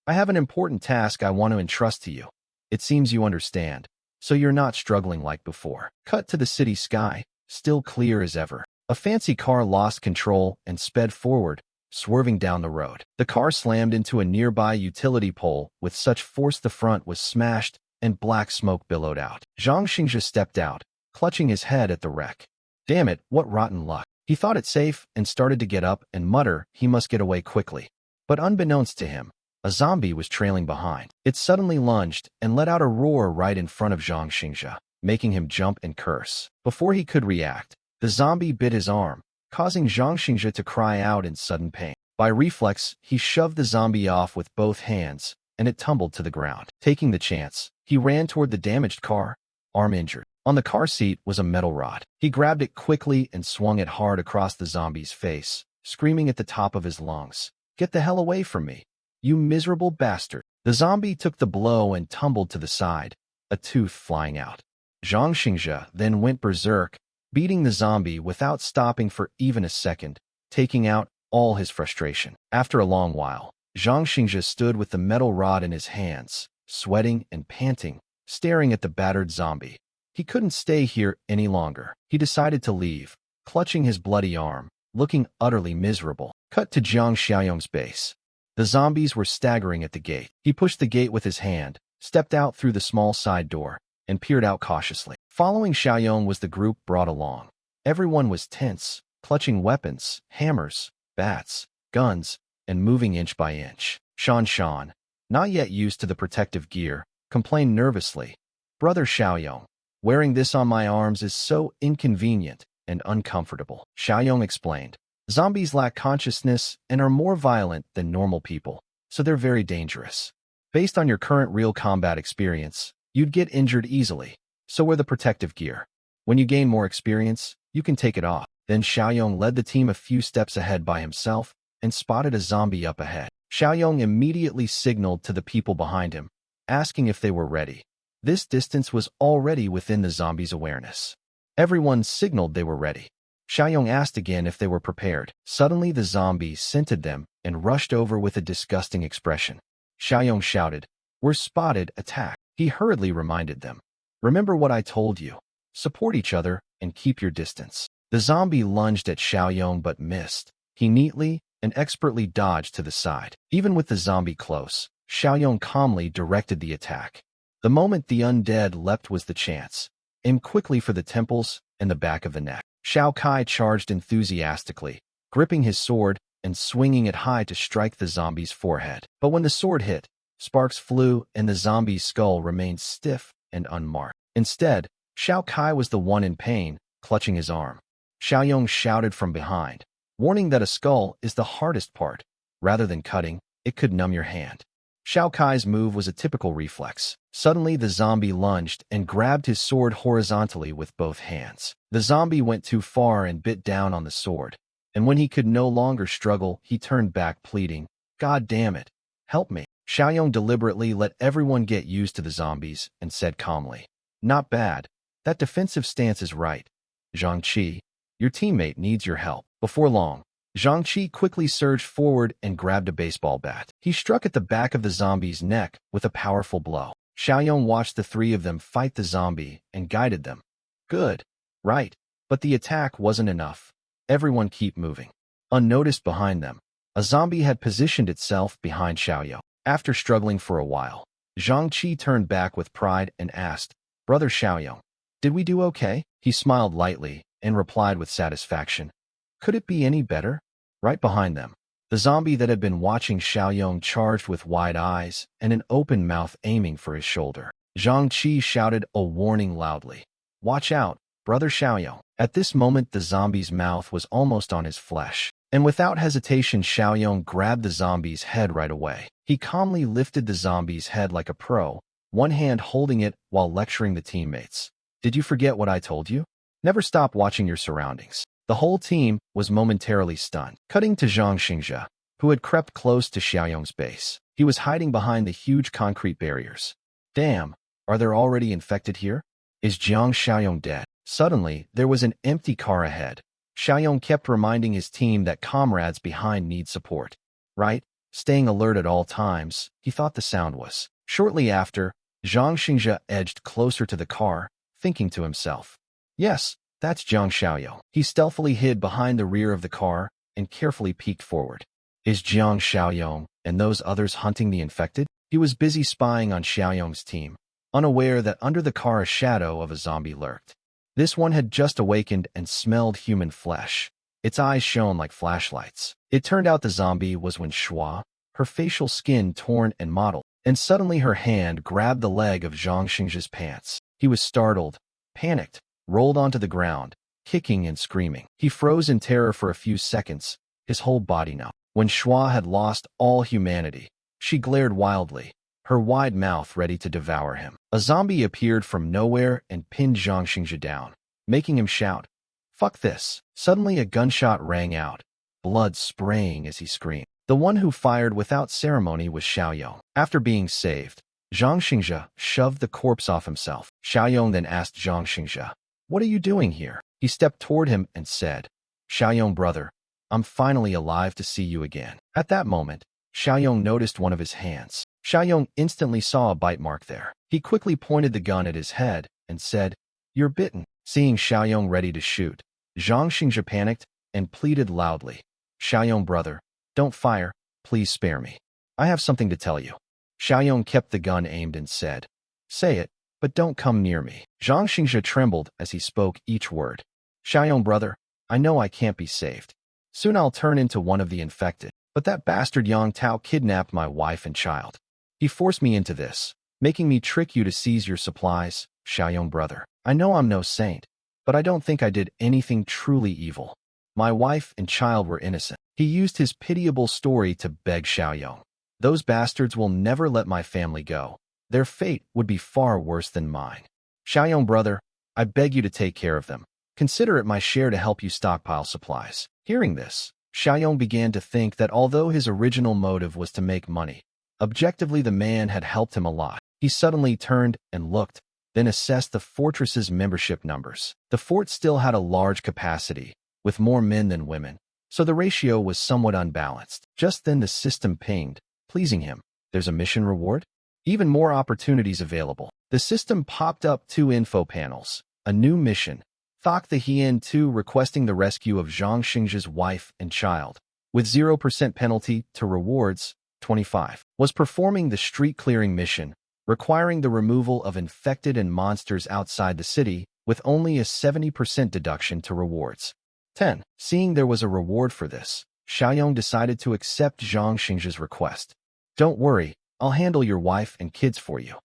I have an important task I want to entrust to you. It seems you understand, so you're not struggling like before. Cut to the city sky, still clear as ever. A fancy car lost control and sped forward, swerving down the road. The car slammed into a nearby utility pole with such force the front was smashed and black smoke billowed out. Zhang Xingzhe stepped out, clutching his head at the wreck. Damn it, what rotten luck. He thought it safe and started to get up and mutter he must get away quickly. But unbeknownst to him, a zombie was trailing behind. It suddenly lunged and let out a roar right in front of Zhang Xingzhe, making him jump and curse. Before he could react, the zombie bit his arm, causing Zhang Xingzhe to cry out in sudden pain. By reflex, he shoved the zombie off with both hands, and it tumbled to the ground. Taking the chance, he ran toward the damaged car, arm injured. On the car seat was a metal rod. He grabbed it quickly and swung it hard across the zombie's face, screaming at the top of his lungs, Get the hell away from me, you miserable bastard. The zombie took the blow and tumbled to the side, a tooth flying out. Zhang Xingzhe then went berserk, beating the zombie without stopping for even a second, taking out all his frustration. After a long while, Zhang Xingzhe stood with the metal rod in his hands, sweating and panting, staring at the battered zombie. He couldn't stay here any longer. He decided to leave, clutching his bloody arm, looking utterly miserable. Cut to Zhang Xiaoyong's base. The zombies were staggering at the gate. He pushed the gate with his hand, stepped out through the small side door, and peered out cautiously. Following Xiaoyong was the group brought along. Everyone was tense, clutching weapons, hammers, bats, guns, and moving inch by inch. Shan, not yet used to the protective gear, complained nervously, Brother Xiaoyong, wearing this on my arms is so inconvenient and uncomfortable. Xiaoyong explained, Zombies lack consciousness and are more violent than normal people, so they're very dangerous. Based on your current real combat experience, you'd get injured easily, so wear the protective gear. When you gain more experience, you can take it off. Then Xiaoyong led the team a few steps ahead by himself and spotted a zombie up ahead. Xiaoyong immediately signaled to the people behind him, asking if they were ready. This distance was already within the zombie's awareness. Everyone signaled they were ready. Xiaoyong asked again if they were prepared. Suddenly the zombie scented them and rushed over with a disgusting expression. Xiaoyong shouted, We're spotted, attack. He hurriedly reminded them. Remember what I told you. Support each other and keep your distance. The zombie lunged at Xiaoyong but missed. He neatly and expertly dodged to the side. Even with the zombie close, Xiaoyong calmly directed the attack. The moment the undead leapt was the chance. Aim quickly for the temples and the back of the neck. Xiao Kai charged enthusiastically, gripping his sword and swinging it high to strike the zombie's forehead. But when the sword hit, sparks flew and the zombie's skull remained stiff and unmarked. Instead, Xiao Kai was the one in pain, clutching his arm. Xiaoyong shouted from behind, warning that a skull is the hardest part. Rather than cutting, it could numb your hand. Xiao Kai's move was a typical reflex. Suddenly, the zombie lunged and grabbed his sword horizontally with both hands. The zombie went too far and bit down on the sword. And when he could no longer struggle, he turned back pleading, "God damn it, help me." Xiaoyong deliberately let everyone get used to the zombies and said calmly, "Not bad. That defensive stance is right. Zhang Qi, your teammate needs your help." Before long, Zhang Qi quickly surged forward and grabbed a baseball bat. He struck at the back of the zombie's neck with a powerful blow. Xiaoyong watched the three of them fight the zombie and guided them. Good. Right. But the attack wasn't enough. Everyone keep moving. Unnoticed behind them, a zombie had positioned itself behind Xiaoyong. After struggling for a while, Zhang Qi turned back with pride and asked, "Brother Xiaoyong, did we do okay?" He smiled lightly and replied with satisfaction, "Could it be any better?" Right behind them, the zombie that had been watching Xiaoyong charged with wide eyes and an open mouth aiming for his shoulder. Zhang Qi shouted a warning loudly. "Watch out, Brother Xiaoyong." At this moment, the zombie's mouth was almost on his flesh, and without hesitation, Xiaoyong grabbed the zombie's head right away. He calmly lifted the zombie's head like a pro, one hand holding it while lecturing the teammates. "Did you forget what I told you? Never stop watching your surroundings." The whole team was momentarily stunned. Cutting to Zhang Xingzhe, who had crept close to Xiaoyong's base. He was hiding behind the huge concrete barriers. "Damn, are there already infected here? Is Jiang Xiaoyong dead?" Suddenly, there was an empty car ahead. Xiaoyong kept reminding his team that comrades behind need support. Right? Staying alert at all times, he thought the sound was. Shortly after, Zhang Xingzhe edged closer to the car, thinking to himself, "Yes, that's Jiang Xiaoyong." He stealthily hid behind the rear of the car and carefully peeked forward. Is Jiang Xiaoyong and those others hunting the infected? He was busy spying on Xiaoyong's team, unaware that under the car a shadow of a zombie lurked. This one had just awakened and smelled human flesh. Its eyes shone like flashlights. It turned out the zombie was Wen Shua, her facial skin torn and mottled, and suddenly her hand grabbed the leg of Zhang Xingzhe's pants. He was startled, panicked, rolled onto the ground, kicking and screaming. He froze in terror for a few seconds, his whole body numb. When Shua had lost all humanity, she glared wildly, her wide mouth ready to devour him. A zombie appeared from nowhere and pinned Zhang Xingzhe down, making him shout, "Fuck this." Suddenly a gunshot rang out, blood spraying as he screamed. The one who fired without ceremony was Xiaoyong. After being saved, Zhang Xingzhe shoved the corpse off himself. Xiaoyong then asked Zhang Xingzhe, "What are you doing here?" He stepped toward him and said, "Xiaoyong brother, I'm finally alive to see you again." At that moment, Xiaoyong noticed one of his hands. Xiaoyong instantly saw a bite mark there. He quickly pointed the gun at his head and said, "You're bitten." Seeing Xiaoyong ready to shoot, Zhang Xingzhe panicked and pleaded loudly, "Xiaoyong brother, don't fire, please spare me. I have something to tell you." Xiaoyong kept the gun aimed and said, "Say it, but don't come near me." Zhang Xingzhe trembled as he spoke each word. "Xiaoyong brother, I know I can't be saved. Soon I'll turn into one of the infected. But that bastard Yang Tao kidnapped my wife and child. He forced me into this, making me trick you to seize your supplies, Xiaoyong brother. I know I'm no saint, but I don't think I did anything truly evil. My wife and child were innocent." He used his pitiable story to beg Xiaoyong. "Those bastards will never let my family go. Their fate would be far worse than mine. Xiaoyong brother, I beg you to take care of them. Consider it my share to help you stockpile supplies." Hearing this, Xiaoyong began to think that although his original motive was to make money, objectively the man had helped him a lot. He suddenly turned and looked, then assessed the fortress's membership numbers. The fort still had a large capacity, with more men than women, so the ratio was somewhat unbalanced. Just then the system pinged, pleasing him. "There's a mission reward?" Even more opportunities available. The system popped up 2 info panels. A new mission. Thok the Hien 2 requesting the rescue of Zhang Xingzha's wife and child. With 0% penalty to rewards, 25. Was performing the street clearing mission, requiring the removal of infected and monsters outside the city, with only a 70% deduction to rewards. 10. Seeing there was a reward for this, Xiaoyong decided to accept Zhang Xingzha's request. Don't worry, I'll handle your wife and kids for you.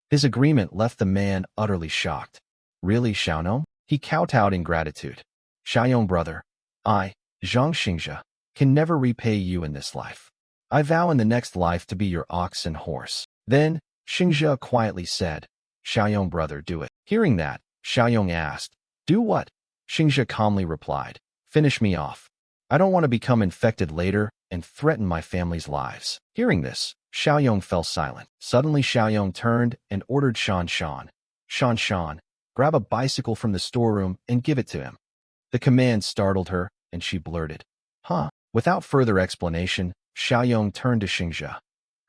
His agreement left the man utterly shocked. Really, Xiaoyong? He kowtowed in gratitude. Xiaoyong brother, I, Zhang Xingzha, can never repay you in this life. I vow in the next life to be your ox and horse. Then, Xingzha quietly said, Xiaoyong brother, do it. Hearing that, Xiaoyong asked, do what? Xingzha calmly replied, finish me off. I don't want to become infected later and threaten my family's lives. Hearing this, Xiaoyong fell silent. Suddenly Xiaoyong turned and ordered Shan, grab a bicycle from the storeroom and give it to him. The command startled her, and she blurted, huh? Without further explanation, Xiaoyong turned to Xingzha.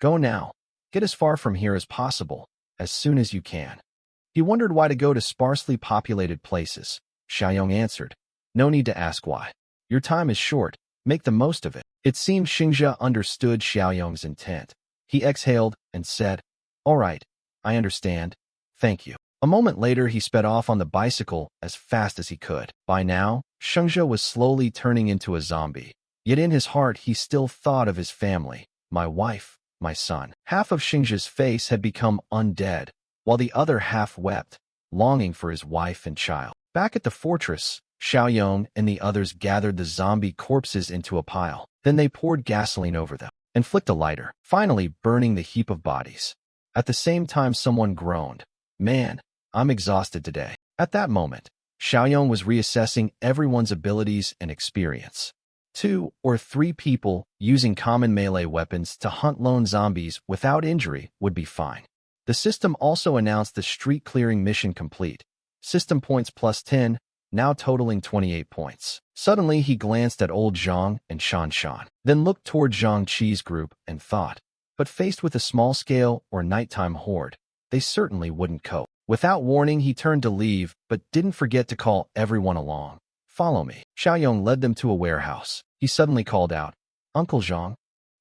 Go now. Get as far from here as possible, as soon as you can. He wondered why to go to sparsely populated places. Xiaoyong answered, no need to ask why. Your time is short. Make the most of it. It seemed Xingzha understood Xiaoyong's intent. He exhaled and said, all right, I understand. Thank you. A moment later, he sped off on the bicycle as fast as he could. By now, Xingzha was slowly turning into a zombie. Yet in his heart, he still thought of his family, my wife, my son. Half of Xingzha's face had become undead, while the other half wept, longing for his wife and child. Back at the fortress, Xiaoyong and the others gathered the zombie corpses into a pile. Then they poured gasoline over them and flicked a lighter, finally burning the heap of bodies. At the same time, someone groaned, man, I'm exhausted today. At that moment, Xiaoyong was reassessing everyone's abilities and experience. 2 or 3 people using common melee weapons to hunt lone zombies without injury would be fine. The system also announced the street clearing mission complete. System points plus 10, now totaling 28 points. Suddenly, he glanced at old Zhang and Shan, then looked toward Zhang Qi's group and thought, but faced with a small-scale or nighttime horde, they certainly wouldn't cope. Without warning, he turned to leave, but didn't forget to call everyone along. Follow me. Xiaoyong led them to a warehouse. He suddenly called out, Uncle Zhang.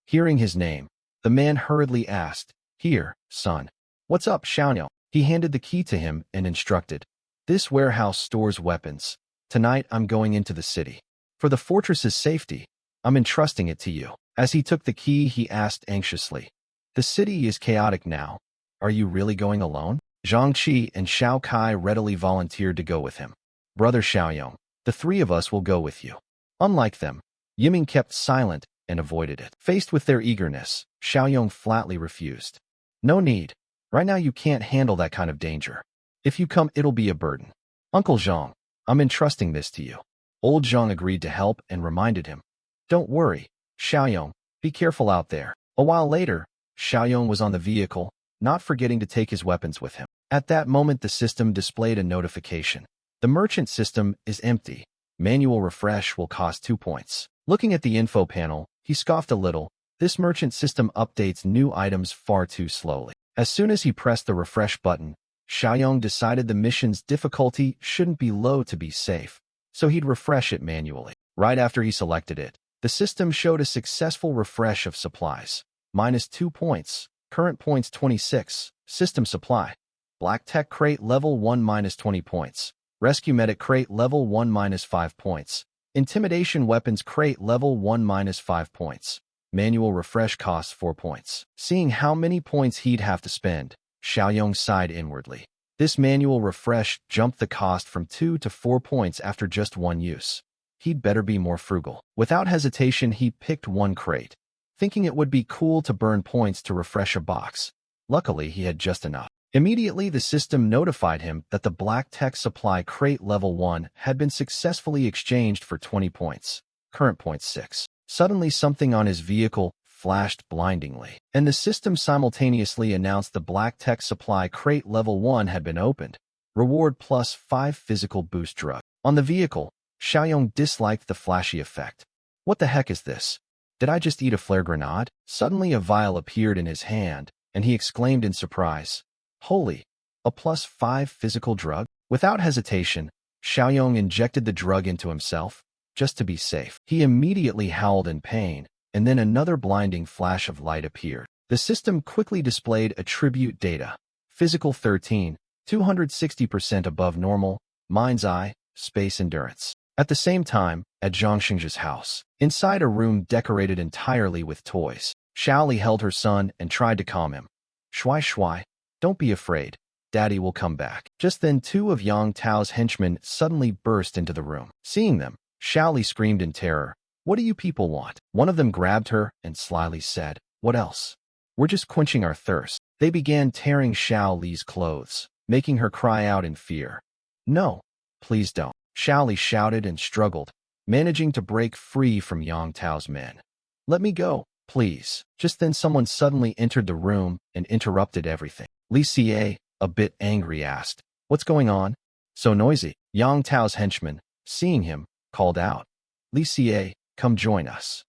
Hearing his name, the man hurriedly asked, here, son. What's up, Xiaoyong? He handed the key to him and instructed, this warehouse stores weapons. Tonight, I'm going into the city. For the fortress's safety, I'm entrusting it to you. As he took the key, he asked anxiously, the city is chaotic now. Are you really going alone? Zhang Qi and Xiao Kai readily volunteered to go with him. Brother Xiaoyong, the 3 of us will go with you. Unlike them, Yiming kept silent and avoided it. Faced with their eagerness, Xiaoyong flatly refused. No need. Right now you can't handle that kind of danger. If you come, it'll be a burden. Uncle Zhang, I'm entrusting this to you. Old Zhang agreed to help and reminded him. Don't worry, Xiaoyong, be careful out there. A while later, Xiaoyong was on the vehicle, not forgetting to take his weapons with him. At that moment, the system displayed a notification. The merchant system is empty. Manual refresh will cost 2 points. Looking at the info panel, he scoffed a little. This merchant system updates new items far too slowly. As soon as he pressed the refresh button, Xiaoyong decided the mission's difficulty shouldn't be low to be safe, so he'd refresh it manually. Right after he selected it, the system showed a successful refresh of supplies. -2 points. Current points 26. System supply. Black Tech Crate Level 1 -20 points. Rescue Medic Crate Level 1 -5 points. Intimidation Weapons Crate Level 1 -5 points. Manual refresh costs 4 points. Seeing how many points he'd have to spend, Xiaoyong sighed inwardly. This manual refresh jumped the cost from 2 to 4 points after just 1 use. He'd better be more frugal. Without hesitation, he picked 1 crate, thinking it would be cool to burn points to refresh a box. Luckily, he had just enough. Immediately, the system notified him that the Black Tech Supply Crate Level 1 had been successfully exchanged for 20 points. Current points 6. Suddenly, something on his vehicle flashed blindingly, and the system simultaneously announced the Black Tech Supply Crate Level 1 had been opened. Reward +5 physical boost drug. On the vehicle, Xiaoyong disliked the flashy effect. What the heck is this? Did I just eat a flare grenade? Suddenly, a vial appeared in his hand, and he exclaimed in surprise, "Holy, a +5 physical drug?" Without hesitation, Xiaoyong injected the drug into himself, just to be safe. He immediately howled in pain, and then another blinding flash of light appeared. The system quickly displayed attribute data. Physical 13, 260% above normal, mind's eye, space endurance. At the same time, at Zhang Xingzhi's house, inside a room decorated entirely with toys, Xiaoli held her son and tried to calm him. "Shui Shui, don't be afraid. Daddy will come back." Just then, two of Yang Tao's henchmen suddenly burst into the room. Seeing them, Xiaoli screamed in terror, "What do you people want?" One of them grabbed her and slyly said, "What else? We're just quenching our thirst." They began tearing Xiaoli's clothes, making her cry out in fear. "No, please don't." Xiaoli shouted and struggled, managing to break free from Yang Tao's men. "Let me go, please." Just then someone suddenly entered the room and interrupted everything. Li Xie, a bit angry, asked, "What's going on? So noisy." Yang Tao's henchman, seeing him, called out, "Li Xie, come join us."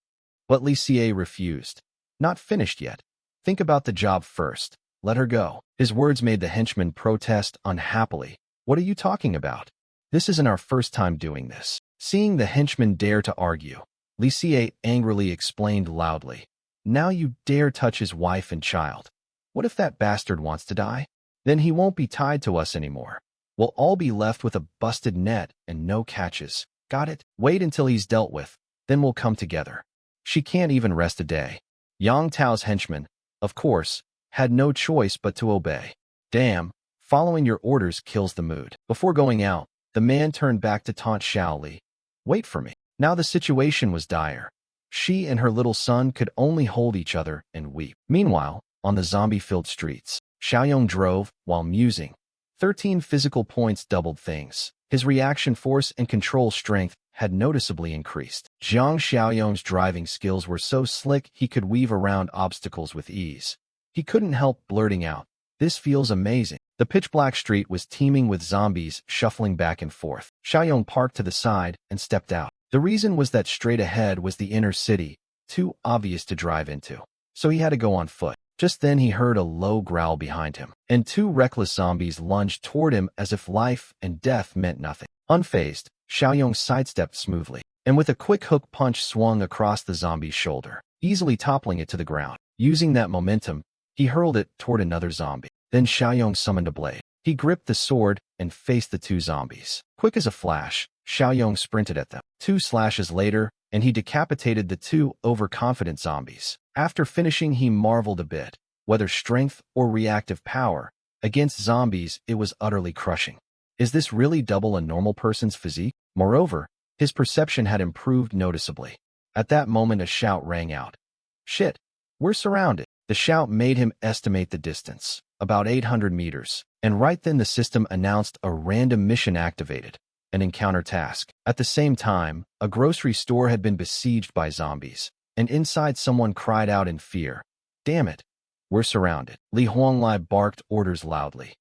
But Li Xie refused. "Not finished yet. Think about the job first. Let her go." His words made the henchman protest unhappily. "What are you talking about? This isn't our first time doing this." Seeing the henchman dare to argue, Li Xie angrily explained loudly, "Now you dare touch his wife and child. What if that bastard wants to die? Then he won't be tied to us anymore. We'll all be left with a busted net and no catches. Got it? Wait until he's dealt with, then we'll come together." She can't even rest a day. Yang Tao's henchman, of course, had no choice but to obey. "Damn, following your orders kills the mood." Before going out, the man turned back to taunt Xiaoli. "Wait for me." Now the situation was dire. She and her little son could only hold each other and weep. Meanwhile, on the zombie-filled streets, Xiaoyong drove, while musing. 13 physical points doubled things. His reaction force and control strength had noticeably increased. Zhang Xiaoyong's driving skills were so slick he could weave around obstacles with ease. He couldn't help blurting out, "This feels amazing." The pitch-black street was teeming with zombies shuffling back and forth. Xiaoyong parked to the side and stepped out. The reason was that straight ahead was the inner city, too obvious to drive into. So he had to go on foot. Just then he heard a low growl behind him, and two reckless zombies lunged toward him as if life and death meant nothing. Unfazed, Xiaoyong sidestepped smoothly, and with a quick hook punch swung across the zombie's shoulder, easily toppling it to the ground. Using that momentum, he hurled it toward another zombie. Then Xiaoyong summoned a blade. He gripped the sword and faced the two zombies. Quick as a flash, Xiaoyong sprinted at them. 2 slashes later, and he decapitated the two overconfident zombies. After finishing, he marveled a bit. Whether strength or reactive power, against zombies it was utterly crushing. Is this really double a normal person's physique? Moreover, his perception had improved noticeably. At that moment a shout rang out. "Shit! We're surrounded." The shout made him estimate the distance, about 800 meters, and right then the system announced a random mission activated, an encounter task. At the same time, a grocery store had been besieged by zombies, and inside someone cried out in fear, "Damn it! We're surrounded." Li Huanglai barked orders loudly.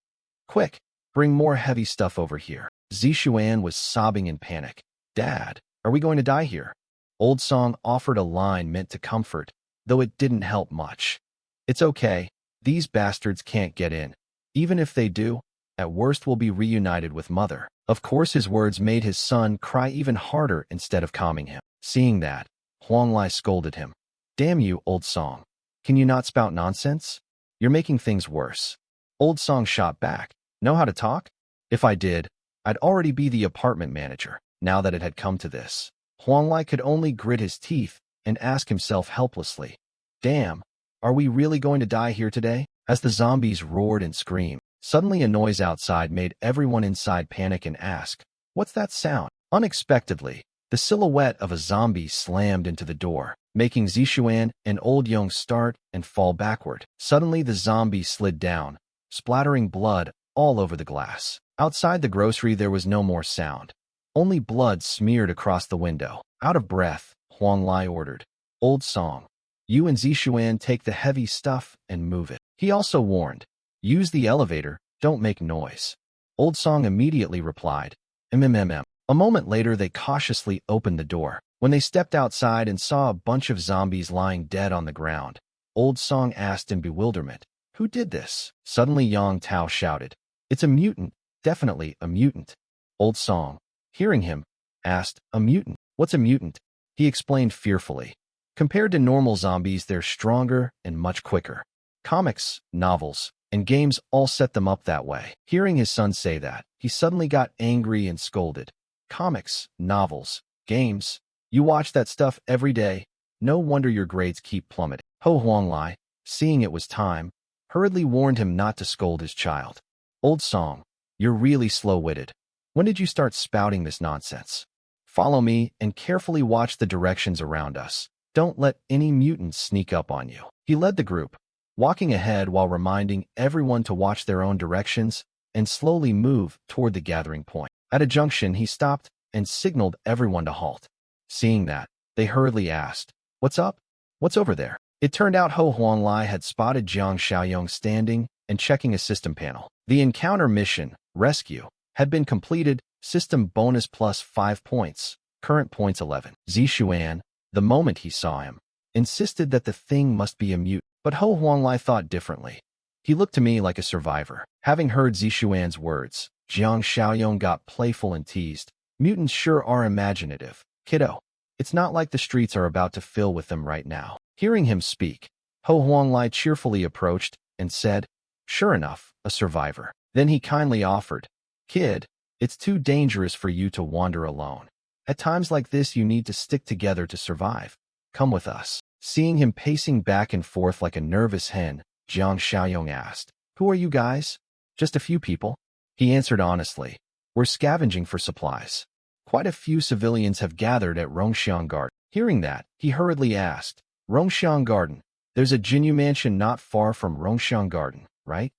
"Quick! Bring more heavy stuff over here." Zishuan was sobbing in panic. "Dad, are we going to die here?" Old Song offered a line meant to comfort, though it didn't help much. "It's okay. These bastards can't get in. Even if they do, at worst we'll be reunited with Mother." Of course his words made his son cry even harder instead of calming him. Seeing that, Huanglai scolded him. "Damn you, Old Song. Can you not spout nonsense? You're making things worse." Old Song shot back. "Know how to talk? If I did, I'd already be the apartment manager." Now that it had come to this, Huanglai could only grit his teeth and ask himself helplessly, "Damn, are we really going to die here today?" As the zombies roared and screamed, suddenly a noise outside made everyone inside panic and ask, "What's that sound?" Unexpectedly, the silhouette of a zombie slammed into the door, making Zishuan and Old Yong start and fall backward. Suddenly the zombie slid down, splattering blood all over the glass. Outside the grocery there was no more sound. Only blood smeared across the window. Out of breath, Huanglai ordered, "Old Song, you and Zishuan take the heavy stuff and move it." He also warned, "Use the elevator, don't make noise." Old Song immediately replied, "MMMM." A moment later they cautiously opened the door. When they stepped outside and saw a bunch of zombies lying dead on the ground, Old Song asked in bewilderment, Who did this? Suddenly Yang Tao shouted. It's a mutant, definitely a mutant. Old Song, hearing him, asked, a mutant? What's a mutant? He explained fearfully. Compared to normal zombies, they're stronger and much quicker. Comics, novels, and games all set them up that way. Hearing his son say that, he suddenly got angry and scolded. Comics, novels, games, you watch that stuff every day. No wonder your grades keep plummeting. Ho Huanglai, seeing it was time, hurriedly warned him not to scold his child. Old Song, you're really slow-witted. When did you start spouting this nonsense? Follow me and carefully watch the directions around us. Don't let any mutants sneak up on you. He led the group, walking ahead while reminding everyone to watch their own directions and slowly move toward the gathering point. At a junction, he stopped and signaled everyone to halt. Seeing that, they hurriedly asked, "What's up? What's over there?" It turned out Ho Huanglai had spotted Jiang Xiaoyong standing and checking a system panel. The encounter mission, Rescue, had been completed, system bonus plus 5 points, current points 11. Zishuan, the moment he saw him, insisted that the thing must be a mutant, but Ho Huanglai thought differently. He looked to me like a survivor. Having heard Zishuan's words, Jiang Xiaoyong got playful and teased. Mutants sure are imaginative. Kiddo, it's not like the streets are about to fill with them right now. Hearing him speak, Ho Huanglai cheerfully approached and said, sure enough, a survivor. Then he kindly offered, kid, it's too dangerous for you to wander alone. At times like this, you need to stick together to survive. Come with us. Seeing him pacing back and forth like a nervous hen, Jiang Xiaoyong asked, who are you guys? Just a few people. He answered honestly, we're scavenging for supplies. Quite a few civilians have gathered at Rongxiang Garden. Hearing that, he hurriedly asked, Rongxiang Garden, there's a Jinyu mansion not far from Rongxiang Garden, right?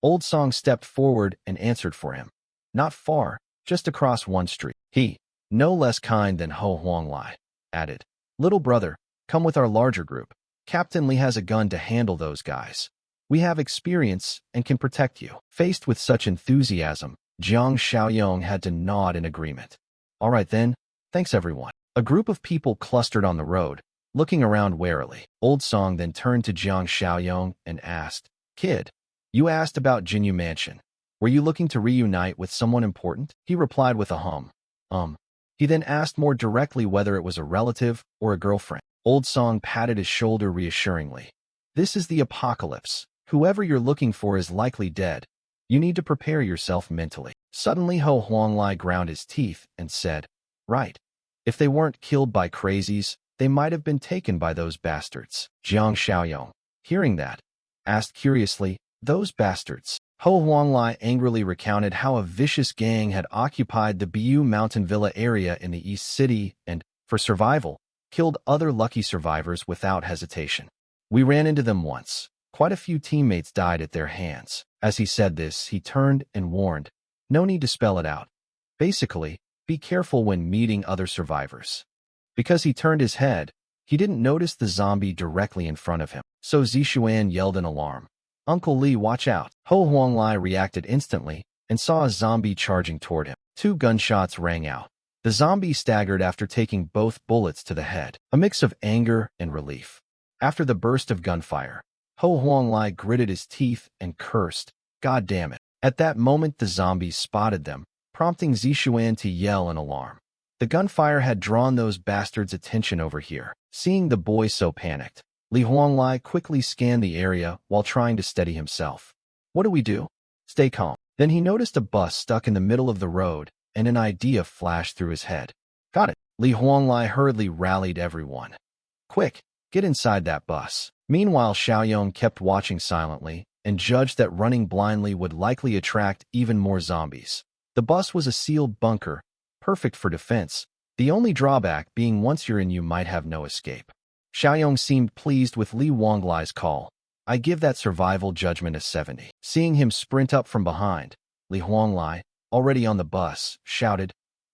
Old Song stepped forward and answered for him. Not far, just across one street. He, no less kind than Ho Huanglai, added, little brother, come with our larger group. Captain Li has a gun to handle those guys. We have experience and can protect you. Faced with such enthusiasm, Jiang Xiaoyong had to nod in agreement. All right then, thanks everyone. A group of people clustered on the road, looking around warily. Old Song then turned to Jiang Xiaoyong and asked, kid, you asked about Jinyu Mansion. Were you looking to reunite with someone important? He replied with a hum. He then asked more directly whether it was a relative or a girlfriend. Old Song patted his shoulder reassuringly. This is the apocalypse. Whoever you're looking for is likely dead. You need to prepare yourself mentally. Suddenly Ho Huanglai ground his teeth and said, right. If they weren't killed by crazies, they might have been taken by those bastards. Jiang Xiaoyong, hearing that, asked curiously, those bastards. Ho Huanglai angrily recounted how a vicious gang had occupied the Biu Mountain Villa area in the East City and, for survival, killed other lucky survivors without hesitation. We ran into them once. Quite a few teammates died at their hands. As he said this, he turned and warned, no need to spell it out. Basically, be careful when meeting other survivors. Because he turned his head, he didn't notice the zombie directly in front of him. So Zishuan yelled in alarm. Uncle Li, watch out. Ho Huanglai reacted instantly and saw a zombie charging toward him. 2 gunshots rang out. The zombie staggered after taking both bullets to the head, a mix of anger and relief. After the burst of gunfire, Ho Huanglai gritted his teeth and cursed, God damn it. At that moment the zombies spotted them, prompting Zishuan to yell in alarm. The gunfire had drawn those bastards' attention over here. Seeing the boy so panicked, Li Huanglai quickly scanned the area while trying to steady himself. What do we do? Stay calm. Then he noticed a bus stuck in the middle of the road, and an idea flashed through his head. Got it. Li Huanglai hurriedly rallied everyone. Quick, get inside that bus. Meanwhile, Xiaoyong kept watching silently and judged that running blindly would likely attract even more zombies. The bus was a sealed bunker, perfect for defense, the only drawback being once you're in you might have no escape. Xiaoyong seemed pleased with Li Huanglai's call. I give that survival judgment a 70. Seeing him sprint up from behind, Li Huanglai, already on the bus, shouted,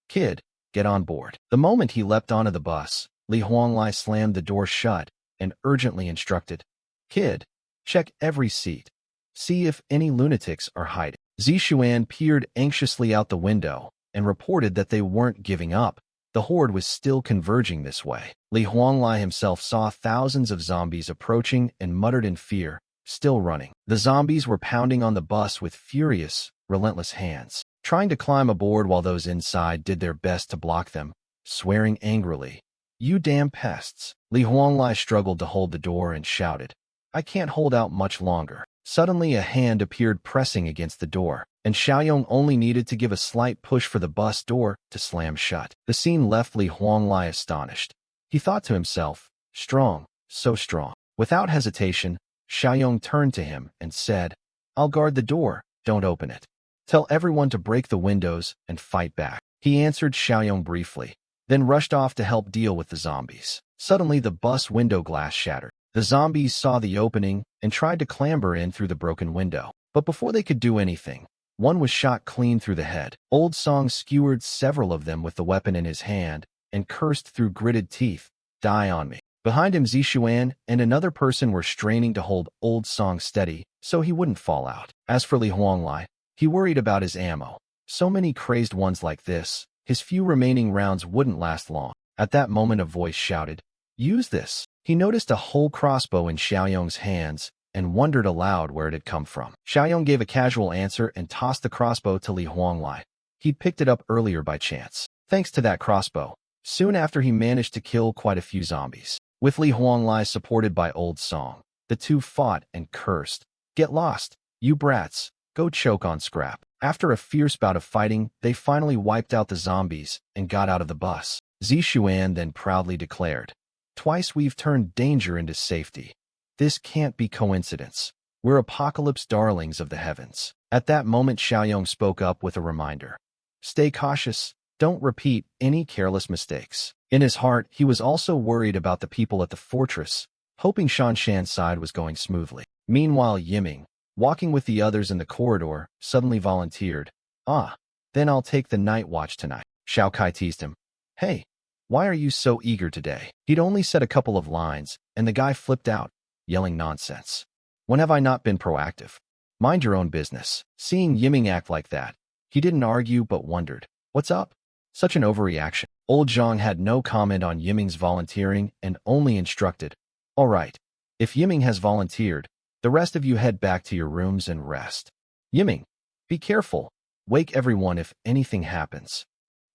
Kid, get on board. The moment he leapt onto the bus, Li Huanglai slammed the door shut and urgently instructed, Kid, check every seat. See if any lunatics are hiding. Zishuan peered anxiously out the window and reported that they weren't giving up. The horde was still converging this way. Li Huanglai himself saw thousands of zombies approaching and muttered in fear, still running. The zombies were pounding on the bus with furious, relentless hands, trying to climb aboard while those inside did their best to block them, swearing angrily. "You damn pests." Li Huanglai struggled to hold the door and shouted, "I can't hold out much longer." Suddenly a hand appeared pressing against the door, and Xiaoyong only needed to give a slight push for the bus door to slam shut. The scene left Li Huanglai astonished. He thought to himself, strong, so strong. Without hesitation, Xiaoyong turned to him and said, "I'll guard the door, don't open it. Tell everyone to break the windows and fight back." He answered Xiaoyong briefly, then rushed off to help deal with the zombies. Suddenly the bus window glass shattered. The zombies saw the opening and tried to clamber in through the broken window. But before they could do anything, one was shot clean through the head. Old Song skewered several of them with the weapon in his hand and cursed through gritted teeth, "Die on me." Behind him, Zishuan and another person were straining to hold Old Song steady so he wouldn't fall out. As for Li Huanglai, he worried about his ammo. So many crazed ones like this, his few remaining rounds wouldn't last long. At that moment a voice shouted, "Use this." He noticed a whole crossbow in Xiaoyong's hands and wondered aloud where it had come from. Xiaoyong gave a casual answer and tossed the crossbow to Li Huanglai. He'd picked it up earlier by chance. Thanks to that crossbow, soon after he managed to kill quite a few zombies. With Li Huanglai supported by Old Song, the two fought and cursed. "Get lost, you brats, go choke on scrap." After a fierce bout of fighting, they finally wiped out the zombies and got out of the bus. Zishuan then proudly declared, "Twice we've turned danger into safety. This can't be coincidence. We're apocalypse darlings of the heavens." At that moment Xiaoyong spoke up with a reminder. "Stay cautious, don't repeat any careless mistakes." In his heart, he was also worried about the people at the fortress, hoping Shanshan's side was going smoothly. Meanwhile Yiming, walking with the others in the corridor, suddenly volunteered, "Then I'll take the night watch tonight." Xiao Kai teased him, "Hey, why are you so eager today?" He'd only said a couple of lines, and the guy flipped out, yelling nonsense. "When have I not been proactive? Mind your own business." Seeing Yiming act like that, he didn't argue but wondered, "What's up?" Such an overreaction. Old Zhang had no comment on Yiming's volunteering and only instructed, "All right, if Yiming has volunteered, the rest of you head back to your rooms and rest. Yiming, be careful. Wake everyone if anything happens."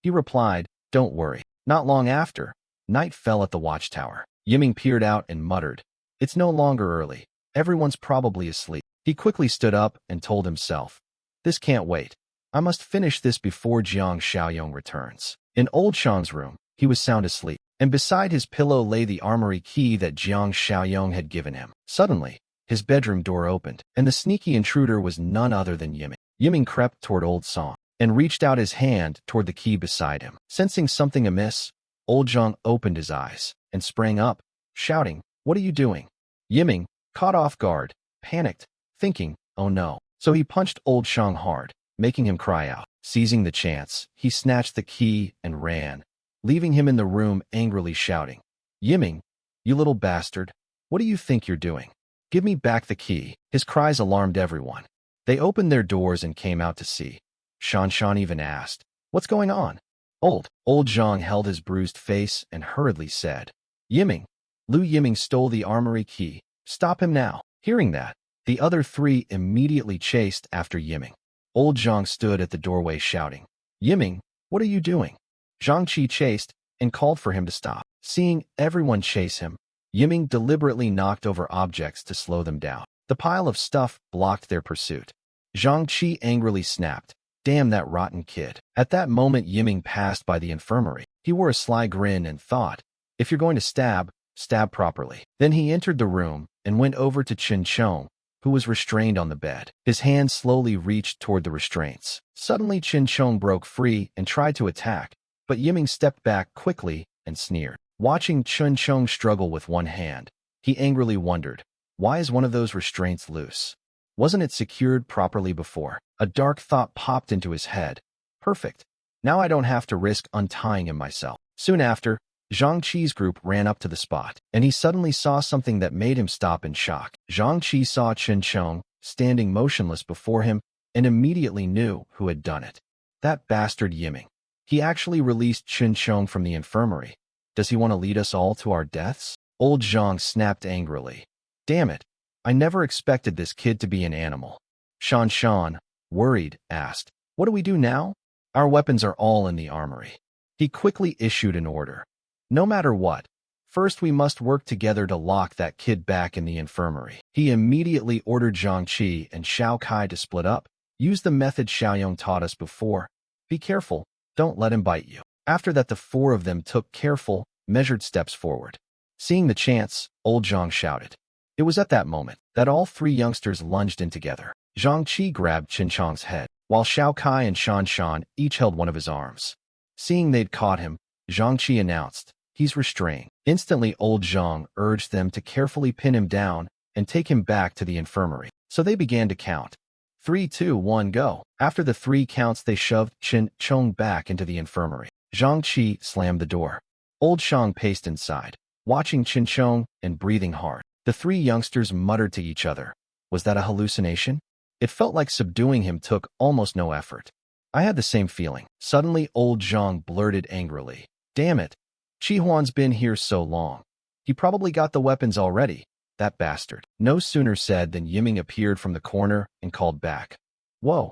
He replied, "Don't worry." Not long after, night fell at the watchtower. Yiming peered out and muttered, "It's no longer early. Everyone's probably asleep." He quickly stood up and told himself, "This can't wait. I must finish this before Jiang Xiaoyong returns." In Old Shang's room, he was sound asleep, and beside his pillow lay the armory key that Jiang Xiaoyong had given him. Suddenly, his bedroom door opened, and the sneaky intruder was none other than Yiming. Yiming crept toward Old Song and reached out his hand toward the key beside him. Sensing something amiss, Old Zhang opened his eyes and sprang up, shouting, "What are you doing?" Yiming, caught off guard, panicked, thinking, "Oh no." So he punched Old Zhang hard, making him cry out. Seizing the chance, he snatched the key and ran, leaving him in the room angrily shouting, "Yiming, you little bastard, what do you think you're doing? Give me back the key." His cries alarmed everyone. They opened their doors and came out to see. Shanshan even asked, "What's going on?" Old Zhang held his bruised face and hurriedly said, "Yiming, Lu Yiming stole the armory key. Stop him now." Hearing that, the other three immediately chased after Yiming. Old Zhang stood at the doorway shouting, "Yiming, what are you doing?" Zhang Qi chased and called for him to stop. Seeing everyone chase him, Yiming deliberately knocked over objects to slow them down. The pile of stuff blocked their pursuit. Zhang Qi angrily snapped, "Damn that rotten kid." At that moment Yiming passed by the infirmary. He wore a sly grin and thought, "If you're going to stab, stab properly." Then he entered the room and went over to Chen Chong, who was restrained on the bed. His hand slowly reached toward the restraints. Suddenly Chen Chong broke free and tried to attack, but Yiming stepped back quickly and sneered. Watching Chen Chong struggle with one hand, he angrily wondered, why is one of those restraints loose? Wasn't it secured properly before? A dark thought popped into his head. Perfect. Now I don't have to risk untying him myself. Soon after, Zhang Qi's group ran up to the spot, and he suddenly saw something that made him stop in shock. Zhang Qi saw Chen Chong standing motionless before him and immediately knew who had done it. That bastard Yiming. He actually released Chen Chong from the infirmary. Does he want to lead us all to our deaths? Old Zhang snapped angrily. Damn it. I never expected this kid to be an animal. Shan, worried, asked, "What do we do now? Our weapons are all in the armory." He quickly issued an order. "No matter what, first we must work together to lock that kid back in the infirmary." He immediately ordered Zhang Qi and Xiao Kai to split up. Use the method Xiaoyong taught us before. Be careful, don't let him bite you. After that, the four of them took careful, measured steps forward. Seeing the chance, old Zhang shouted. It was at that moment that all three youngsters lunged in together. Zhang Qi grabbed Qin Chang's head, while Xiao Kai and Shan each held one of his arms. Seeing they'd caught him, Zhang Qi announced, "He's restrained." Instantly, old Zhang urged them to carefully pin him down and take him back to the infirmary. So they began to count. 3, 2, 1, go. After the 3 counts, they shoved Qin Chong back into the infirmary. Zhang Qi slammed the door. Old Shang paced inside, watching Qin Chong and breathing hard. The 3 youngsters muttered to each other. Was that a hallucination? It felt like subduing him took almost no effort. I had the same feeling. Suddenly, old Zhang blurted angrily. "Damn it! Qi Huan's been here so long. He probably got the weapons already. That bastard." No sooner said than Yiming appeared from the corner and called back. "Whoa!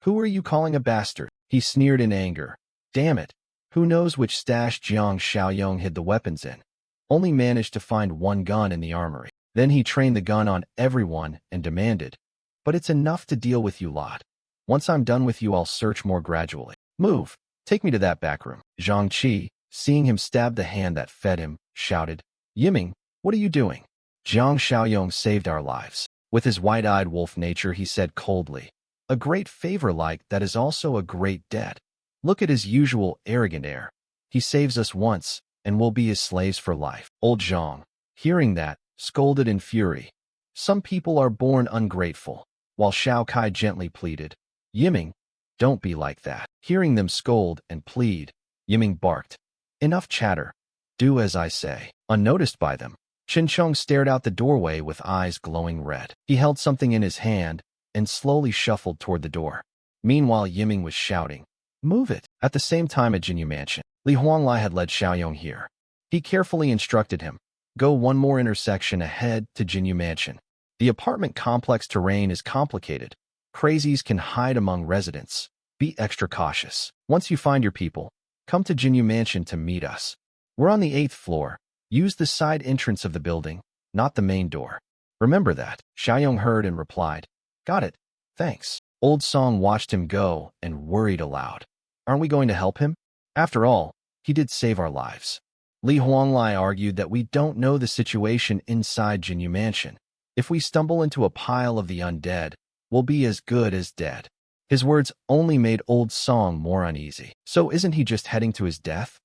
Who are you calling a bastard?" He sneered in anger. "Damn it! Who knows which stash Jiang Xiaoyong hid the weapons in? Only managed to find 1 gun in the armory." Then he trained the gun on everyone and demanded, "But it's enough to deal with you lot. Once I'm done with you, I'll search more gradually. Move! Take me to that back room." Zhang Qi, seeing him stab the hand that fed him, shouted, "Yiming, what are you doing?" "Jiang Xiaoyong saved our lives." With his wide-eyed wolf nature, he said coldly, "A great favor like that is also a great debt. Look at his usual arrogant air. He saves us once, and we'll be his slaves for life." Old Zhang, hearing that, scolded in fury. "Some people are born ungrateful," while Xiao Kai gently pleaded, "Yiming, don't be like that." Hearing them scold and plead, Yiming barked, "Enough chatter. Do as I say." Unnoticed by them, Qin Chong stared out the doorway with eyes glowing red. He held something in his hand and slowly shuffled toward the door. Meanwhile, Yiming was shouting, "Move it!" At the same time at Jinyu Mansion, Li Huanglai had led Xiaoyong here. He carefully instructed him, "Go 1 more intersection ahead to Jinyu Mansion. The apartment complex terrain is complicated. Crazies can hide among residents. Be extra cautious. Once you find your people, come to Jinyu Mansion to meet us. We're on the 8th floor. Use the side entrance of the building, not the main door. Remember that." Xiaoyong heard and replied, "Got it. Thanks." Old Song watched him go and worried aloud. "Aren't we going to help him? After all, he did save our lives." Li Huanglai argued that we don't know the situation inside Jinyu Mansion. If we stumble into a pile of the undead, we'll be as good as dead. His words only made Old Song more uneasy. So isn't he just heading to his death?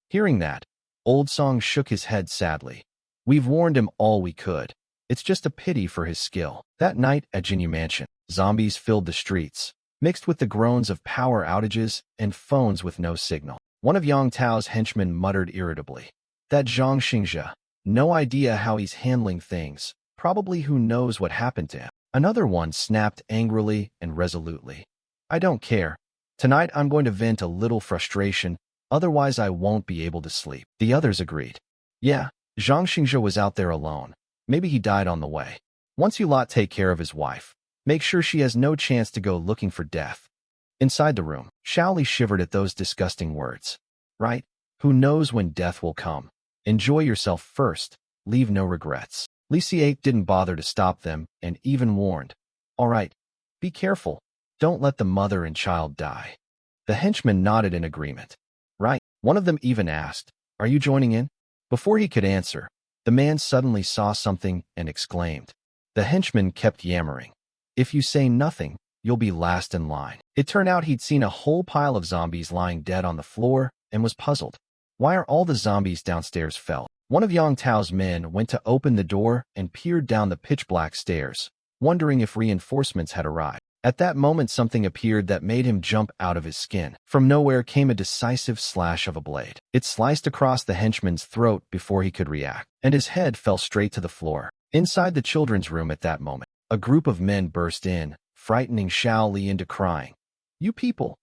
Hearing that, Old Song shook his head sadly. "We've warned him all we could. It's just a pity for his skill." That night at Jinyu Mansion, zombies filled the streets, mixed with the groans of power outages and phones with no signal. One of Yang Tao's henchmen muttered irritably, "That Zhang Xingzhe, no idea how he's handling things. Probably who knows what happened to him." Another one snapped angrily and resolutely, "I don't care. Tonight I'm going to vent a little frustration, otherwise I won't be able to sleep." The others agreed. "Yeah, Zhang Xingzhe was out there alone. Maybe he died on the way. Once you lot take care of his wife, make sure she has no chance to go looking for death." Inside the room, Shaoli shivered at those disgusting words. Right? Who knows when death will come? Enjoy yourself first. Leave no regrets. Li Xiake didn't bother to stop them and even warned, "All right, be careful. Don't let the mother and child die." The henchmen nodded in agreement. "Right." One of them even asked, "Are you joining in?" Before he could answer, the man suddenly saw something and exclaimed. The henchman kept yammering, "If you say nothing, you'll be last in line." It turned out he'd seen a whole pile of zombies lying dead on the floor and was puzzled. Why are all the zombies downstairs fell? One of Yang Tao's men went to open the door and peered down the pitch-black stairs, wondering if reinforcements had arrived. At that moment, something appeared that made him jump out of his skin. From nowhere came a decisive slash of a blade. It sliced across the henchman's throat before he could react, and his head fell straight to the floor. Inside the children's room at that moment, a group of men burst in, frightening Xiao Li into crying, "You people!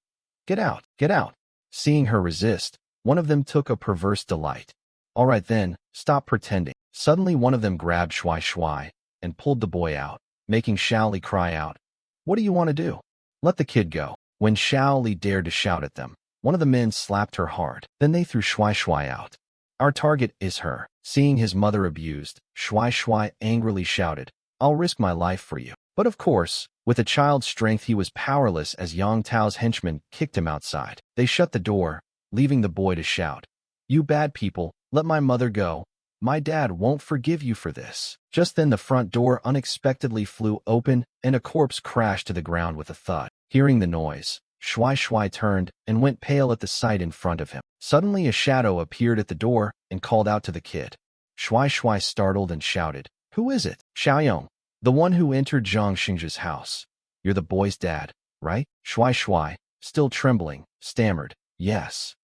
Get out! Get out!" Seeing her resist, one of them took a perverse delight. "All right then, stop pretending." Suddenly one of them grabbed Shuai Shuai, and pulled the boy out, making Xiao Li cry out. What do you want to do? Let the kid go. When Xiao Li dared to shout at them, one of the men slapped her hard. Then they threw Shui Shui out. Our target is her. Seeing his mother abused, Shui Shui angrily shouted, I'll risk my life for you. But of course, with a child's strength he was powerless as Yang Tao's henchmen kicked him outside. They shut the door, leaving the boy to shout, You bad people, let my mother go. My dad won't forgive you for this. Just then the front door unexpectedly flew open and a corpse crashed to the ground with a thud. Hearing the noise, Shui Shui turned and went pale at the sight in front of him. Suddenly a shadow appeared at the door and called out to the kid. Shui Shui startled and shouted, Who is it? Xiaoyong, the one who entered Zhang Xingzhi's house. You're the boy's dad, right? Shui Shui, still trembling, stammered, Yes.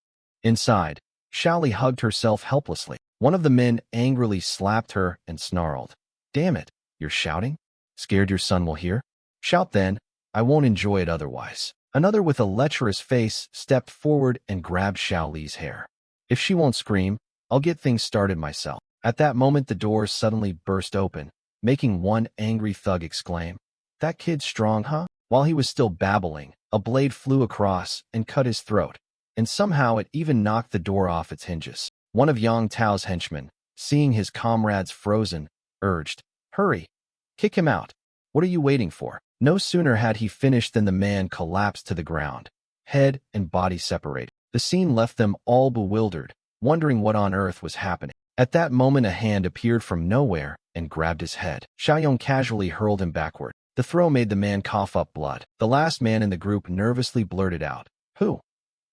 Inside, Xiaoli hugged herself helplessly. One of the men angrily slapped her and snarled, Damn it, you're shouting? Scared your son will hear? Shout then, I won't enjoy it otherwise. Another with a lecherous face stepped forward and grabbed Xiaoli's hair. If she won't scream, I'll get things started myself. At that moment the door suddenly burst open, making one angry thug exclaim, That kid's strong, huh? While he was still babbling, a blade flew across and cut his throat, and somehow it even knocked the door off its hinges. One of Yang Tao's henchmen, seeing his comrades frozen, urged, Hurry! Kick him out! What are you waiting for? No sooner had he finished than the man collapsed to the ground, head and body separated. The scene left them all bewildered, wondering what on earth was happening. At that moment a hand appeared from nowhere and grabbed his head. Xiaoyong casually hurled him backward. The throw made the man cough up blood. The last man in the group nervously blurted out, Who?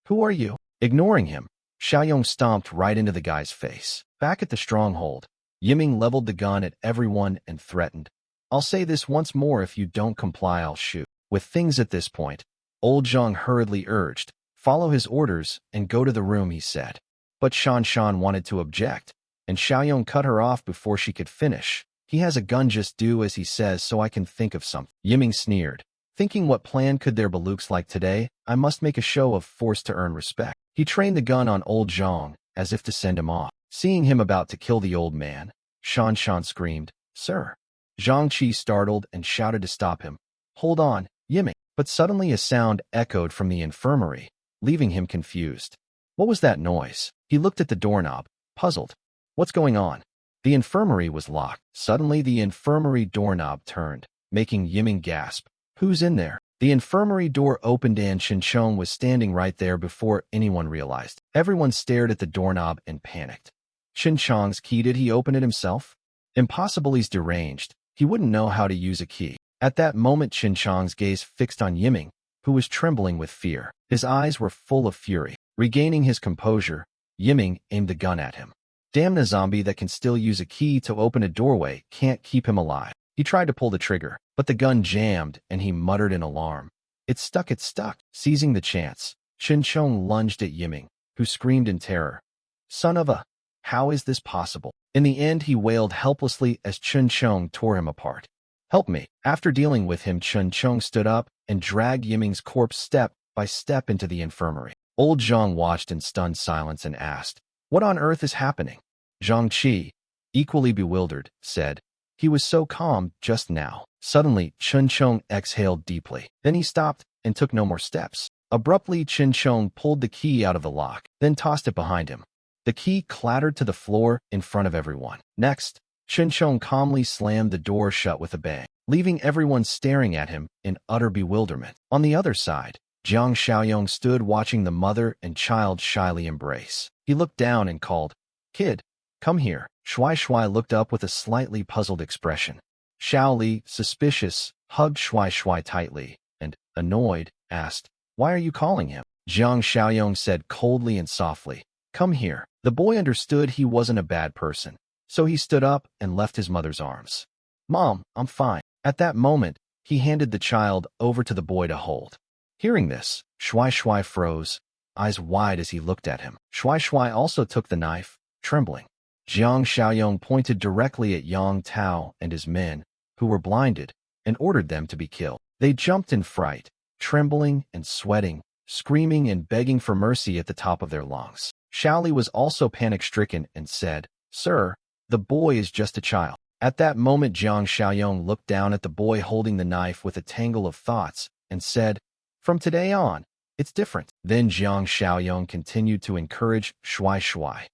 Who are you? Ignoring him, Xiaoyong stomped right into the guy's face. Back at the stronghold, Yiming leveled the gun at everyone and threatened, I'll say this once more, if you don't comply I'll shoot. With things at this point, old Zhang hurriedly urged, Follow his orders and go to the room, he said. But Shan Shan wanted to object, and Xiaoyong cut her off before she could finish. He has a gun, just do as he says so I can think of something. Yiming sneered, thinking what plan could there be looks like today, I must make a show of force to earn respect. He trained the gun on old Zhang, as if to send him off. Seeing him about to kill the old man, Shan Shan screamed, Sir! Zhang Qi startled and shouted to stop him. Hold on, Yiming. But suddenly a sound echoed from the infirmary, leaving him confused. What was that noise? He looked at the doorknob, puzzled. What's going on? The infirmary was locked. Suddenly the infirmary doorknob turned, making Yiming gasp. Who's in there? The infirmary door opened and Chinchong was standing right there before anyone realized. Everyone stared at the doorknob and panicked. Chinchong's key, did he open it himself? Impossible, he's deranged. He wouldn't know how to use a key. At that moment Chinchong's gaze fixed on Yiming, who was trembling with fear. His eyes were full of fury. Regaining his composure, Yiming aimed the gun at him. Damn, the zombie that can still use a key to open a doorway can't keep him alive. He tried to pull the trigger, but the gun jammed and he muttered in alarm. It stuck, it stuck. Seizing the chance, Chinchong lunged at Yiming, who screamed in terror. Son of a... How is this possible? In the end he wailed helplessly as Chinchong tore him apart. Help me. After dealing with him, Chinchong stood up and dragged Yiming's corpse step by step into the infirmary. Old Zhang watched in stunned silence and asked, What on earth is happening? Zhang Qi, equally bewildered, said, He was so calm just now. Suddenly, Chinchong exhaled deeply. Then he stopped and took no more steps. Abruptly, Chinchong pulled the key out of the lock, then tossed it behind him. The key clattered to the floor in front of everyone. Next, Chinchong calmly slammed the door shut with a bang, leaving everyone staring at him in utter bewilderment. On the other side, Jiang Xiaoyong stood watching the mother and child shyly embrace. He looked down and called, Kid, come here. Shui Shui looked up with a slightly puzzled expression. Xiao Li, suspicious, hugged Shui Shui tightly, and, annoyed, asked, Why are you calling him? Jiang Xiaoyong said coldly and softly, Come here. The boy understood he wasn't a bad person, so he stood up and left his mother's arms. Mom, I'm fine. At that moment, he handed the child over to the boy to hold. Hearing this, Shui Shui froze, eyes wide as he looked at him. Shui Shui also took the knife, trembling. Jiang Xiaoyong pointed directly at Yang Tao and his men, who were blinded, and ordered them to be killed. They jumped in fright, trembling and sweating, screaming and begging for mercy at the top of their lungs. Xiaoli was also panic-stricken and said, Sir, the boy is just a child. At that moment, Jiang Xiaoyong looked down at the boy holding the knife with a tangle of thoughts and said, "From today on, it's different." Then Jiang Xiaoyong continued to encourage Shui Shui.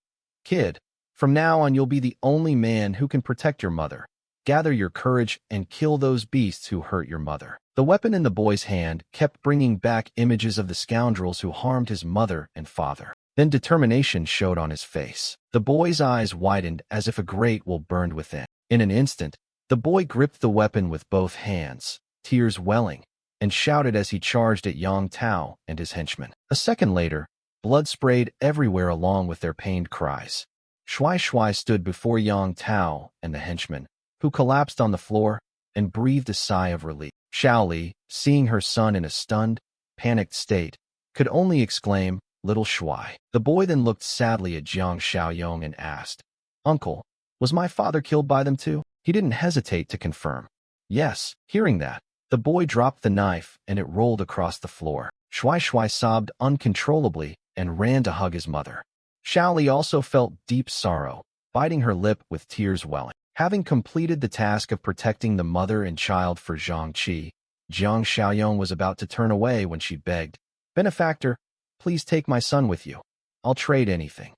"Kid, from now on you'll be the only man who can protect your mother. Gather your courage and kill those beasts who hurt your mother." The weapon in the boy's hand kept bringing back images of the scoundrels who harmed his mother and father. Then determination showed on his face. The boy's eyes widened as if a great will burned within. In an instant, the boy gripped the weapon with both hands, tears welling, and shouted as he charged at Yang Tao and his henchmen. A second later, blood sprayed everywhere along with their pained cries. Shui Shui stood before Yang Tao and the henchmen, who collapsed on the floor and breathed a sigh of relief. Xiaoli, seeing her son in a stunned, panicked state, could only exclaim, "Little Shui." The boy then looked sadly at Jiang Xiaoyong and asked, "Uncle, was my father killed by them too?" He didn't hesitate to confirm. Yes. Hearing that, the boy dropped the knife and it rolled across the floor. Shui Shui sobbed uncontrollably and ran to hug his mother. Xiaoli also felt deep sorrow, biting her lip with tears welling. Having completed the task of protecting the mother and child for Zhang Qi, Jiang Xiaoyong was about to turn away when she begged, "Benefactor, please take my son with you. I'll trade anything."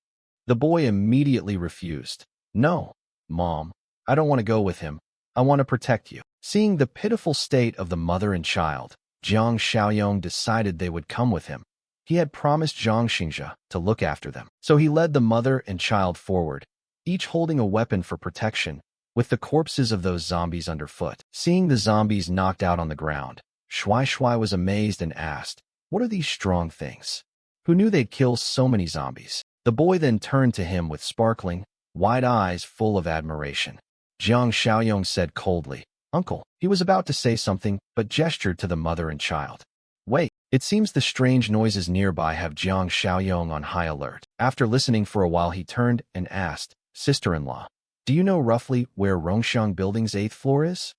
The boy immediately refused. "No, Mom, I don't want to go with him. I want to protect you." Seeing the pitiful state of the mother and child, Jiang Xiaoyong decided they would come with him. He had promised Zhang Xingzhe to look after them. So he led the mother and child forward, each holding a weapon for protection, with the corpses of those zombies underfoot. Seeing the zombies knocked out on the ground, Shui Shui was amazed and asked, "What are these strong things? Who knew they'd kill so many zombies?" The boy then turned to him with sparkling, wide eyes full of admiration. Jiang Xiaoyong said coldly, "Uncle." He was about to say something, but gestured to the mother and child. "Wait." It seems the strange noises nearby have Jiang Xiaoyong on high alert. After listening for a while, he turned and asked, "Sister-in-law, do you know roughly where Rongxiang Building's 8th floor is?"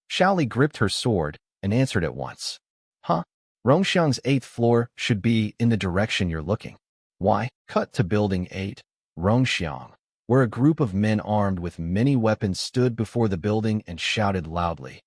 Xiaoli gripped her sword and answered at once. "Huh? Rongxiang's 8th floor should be in the direction you're looking." "Why?" Cut to Building 8, Rongxiang, where a group of men armed with many weapons stood before the building and shouted loudly,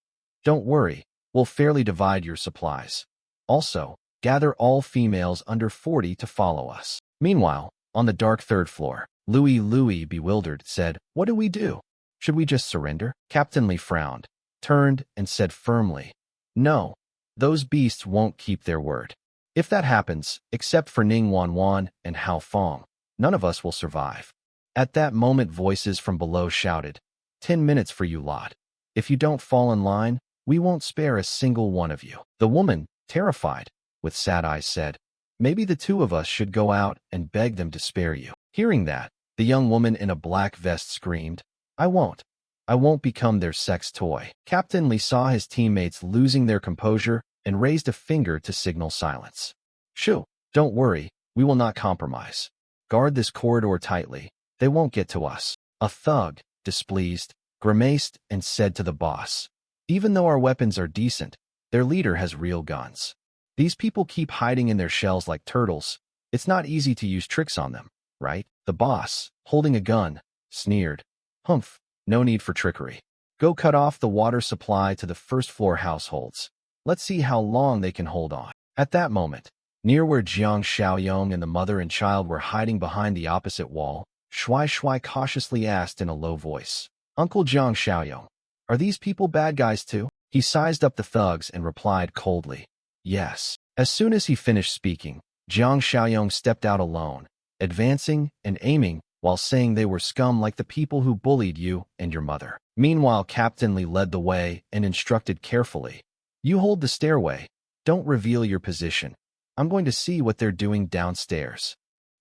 "Don't worry, we'll fairly divide your supplies. Also, gather all females under 40 to follow us." Meanwhile, on the dark 3rd floor, Louis, bewildered, said, "What do we do? Should we just surrender?" Captain Li frowned, turned, and said firmly, "No, those beasts won't keep their word. If that happens, except for Ning Wanwan and Hao Fong, none of us will survive." At that moment, voices from below shouted, "10 minutes for you lot. If you don't fall in line, we won't spare a single one of you." The woman, terrified, with sad eyes said, "Maybe the two of us should go out and beg them to spare you." Hearing that, the young woman in a black vest screamed, I won't. I won't become their sex toy." Captain Li saw his teammates losing their composure and raised a finger to signal silence. "Shoo, don't worry, we will not compromise. Guard this corridor tightly. They won't get to us." A thug, displeased, grimaced and said to the boss, "Even though our weapons are decent, their leader has real guns. These people keep hiding in their shells like turtles. It's not easy to use tricks on them, right?" The boss, holding a gun, sneered, "Humph, no need for trickery. Go cut off the water supply to the 1st floor households. Let's see how long they can hold on." At that moment, near where Jiang Xiaoyong and the mother and child were hiding behind the opposite wall, Shui Shui cautiously asked in a low voice, "Uncle Jiang Xiaoyong, are these people bad guys too?" He sized up the thugs and replied coldly, "Yes." As soon as he finished speaking, Jiang Xiaoyong stepped out alone, advancing and aiming while saying they were scum like the people who bullied you and your mother. Meanwhile, Captain Li led the way and instructed carefully, "You hold the stairway. Don't reveal your position. I'm going to see what they're doing downstairs."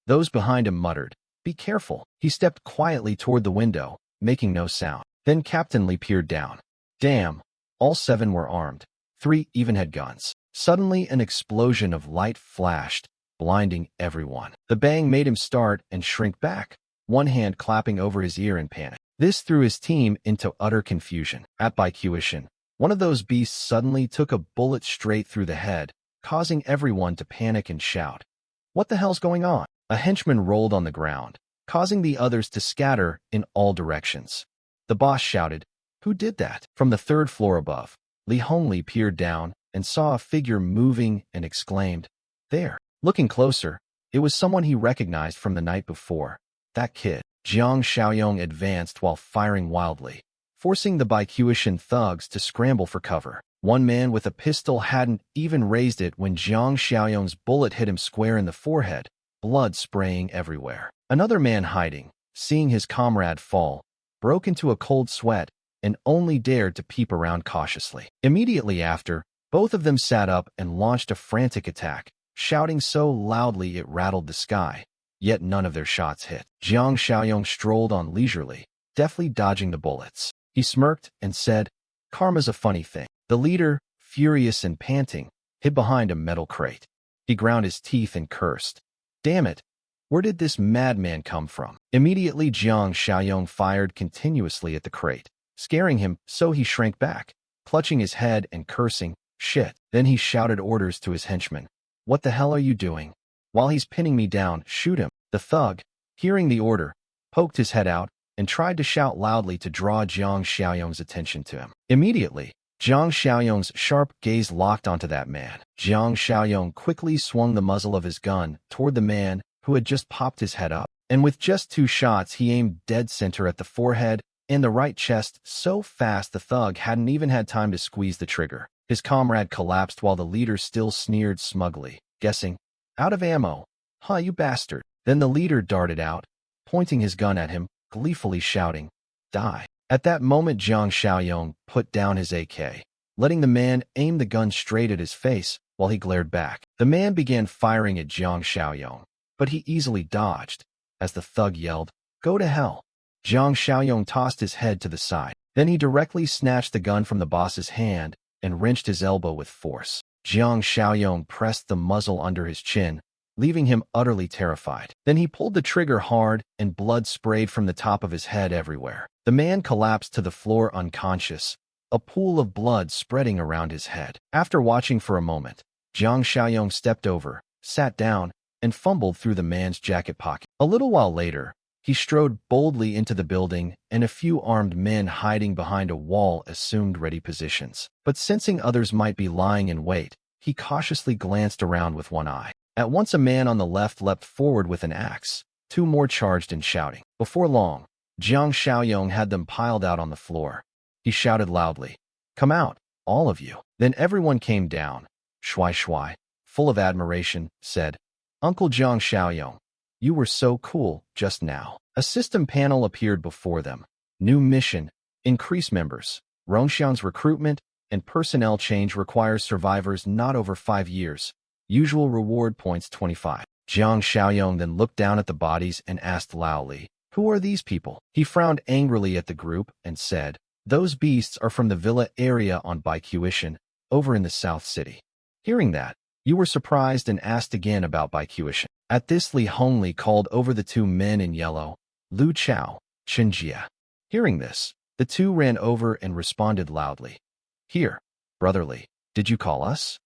Those behind him muttered, "Be careful." He stepped quietly toward the window, making no sound. Then Captain Li peered down. Damn, all 7 were armed. 3 even had guns. Suddenly, an explosion of light flashed, blinding everyone. The bang made him start and shrink back, one hand clapping over his ear in panic. This threw his team into utter confusion. At Baikuishin, one of those beasts suddenly took a bullet straight through the head, causing everyone to panic and shout, "What the hell's going on?" A henchman rolled on the ground, causing the others to scatter in all directions. The boss shouted, Who did that? From the third floor above, Li Hongli peered down and saw a figure moving and exclaimed, "There!" Looking closer, it was someone he recognized from the night before. That kid. Jiang Xiaoyong advanced while firing wildly, forcing the Baiqiushan thugs to scramble for cover. One man with a pistol hadn't even raised it when Jiang Xiaoyong's bullet hit him square in the forehead, blood spraying everywhere. Another man hiding, seeing his comrade fall, broke into a cold sweat and only dared to peep around cautiously. Immediately after, both of them sat up and launched a frantic attack, shouting so loudly it rattled the sky. Yet none of their shots hit. Jiang Xiaoyong strolled on leisurely, deftly dodging the bullets. He smirked and said, "Karma's a funny thing." The leader, furious and panting, hid behind a metal crate. He ground his teeth and cursed. "Damn it! Where did this madman come from?" Immediately Jiang Xiaoyong fired continuously at the crate, scaring him so he shrank back, clutching his head and cursing, "Shit." Then he shouted orders to his henchmen. "What the hell are you doing? While he's pinning me down, shoot him." The thug, hearing the order, poked his head out and tried to shout loudly to draw Jiang Xiaoyong's attention to him. Immediately, Jiang Xiaoyong's sharp gaze locked onto that man. Jiang Xiaoyong quickly swung the muzzle of his gun toward the man who had just popped his head up, and with just 2 shots he aimed dead center at the forehead and the right chest so fast the thug hadn't even had time to squeeze the trigger. His comrade collapsed while the leader still sneered smugly, guessing, "Out of ammo. Huh, you bastard." Then the leader darted out, pointing his gun at him, gleefully shouting, "Die." At that moment Jiang Xiaoyong put down his AK, letting the man aim the gun straight at his face while he glared back. The man began firing at Jiang Xiaoyong, but he easily dodged. As the thug yelled, "Go to hell!" Jiang Xiaoyong tossed his head to the side. Then he directly snatched the gun from the boss's hand and wrenched his elbow with force. Jiang Xiaoyong pressed the muzzle under his chin, leaving him utterly terrified. Then he pulled the trigger hard and blood sprayed from the top of his head everywhere. The man collapsed to the floor unconscious, a pool of blood spreading around his head. After watching for a moment, Jiang Xiaoyong stepped over, sat down, and fumbled through the man's jacket pocket. A little while later, he strode boldly into the building and a few armed men hiding behind a wall assumed ready positions. But sensing others might be lying in wait, he cautiously glanced around with one eye. At once a man on the left leapt forward with an axe. 2 more charged in shouting. Before long, Jiang Xiaoyong had them piled out on the floor. He shouted loudly, "Come out, all of you." Then everyone came down. Shui Shui, full of admiration, said, "Uncle Jiang Xiaoyong, you were so cool just now." A system panel appeared before them. New mission, increase members. Rongxiang's recruitment and personnel change requires survivors not over 5 years. Usual reward points 25. Jiang Xiaoyong then looked down at the bodies and asked loudly, "Who are these people?" He frowned angrily at the group and said, "Those beasts are from the villa area on Baiqiushan, over in the South City." Hearing that, you were surprised and asked again about Baiqiushan. At this Li Hongli called over the 2 men in yellow, Lu Chao, Chen Jia. Hearing this, the 2 ran over and responded loudly, "Here, brotherly, did you call us?"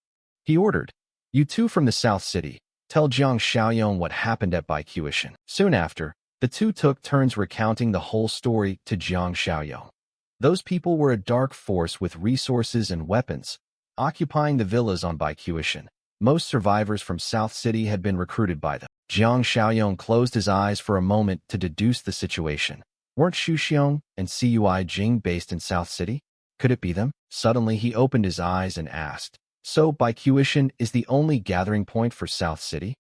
He ordered, "You 2 from the South City, tell Jiang Xiaoyong what happened at Baiqiushan." Soon after, the 2 took turns recounting the whole story to Jiang Xiaoyong. Those people were a dark force with resources and weapons, occupying the villas on Baiqiushan. Most survivors from South City had been recruited by them. Jiang Xiaoyong closed his eyes for a moment to deduce the situation. Weren't Shuxiong and Cui Jing based in South City? Could it be them? Suddenly he opened his eyes and asked, "So Baiqiushan is the only gathering point for South City?"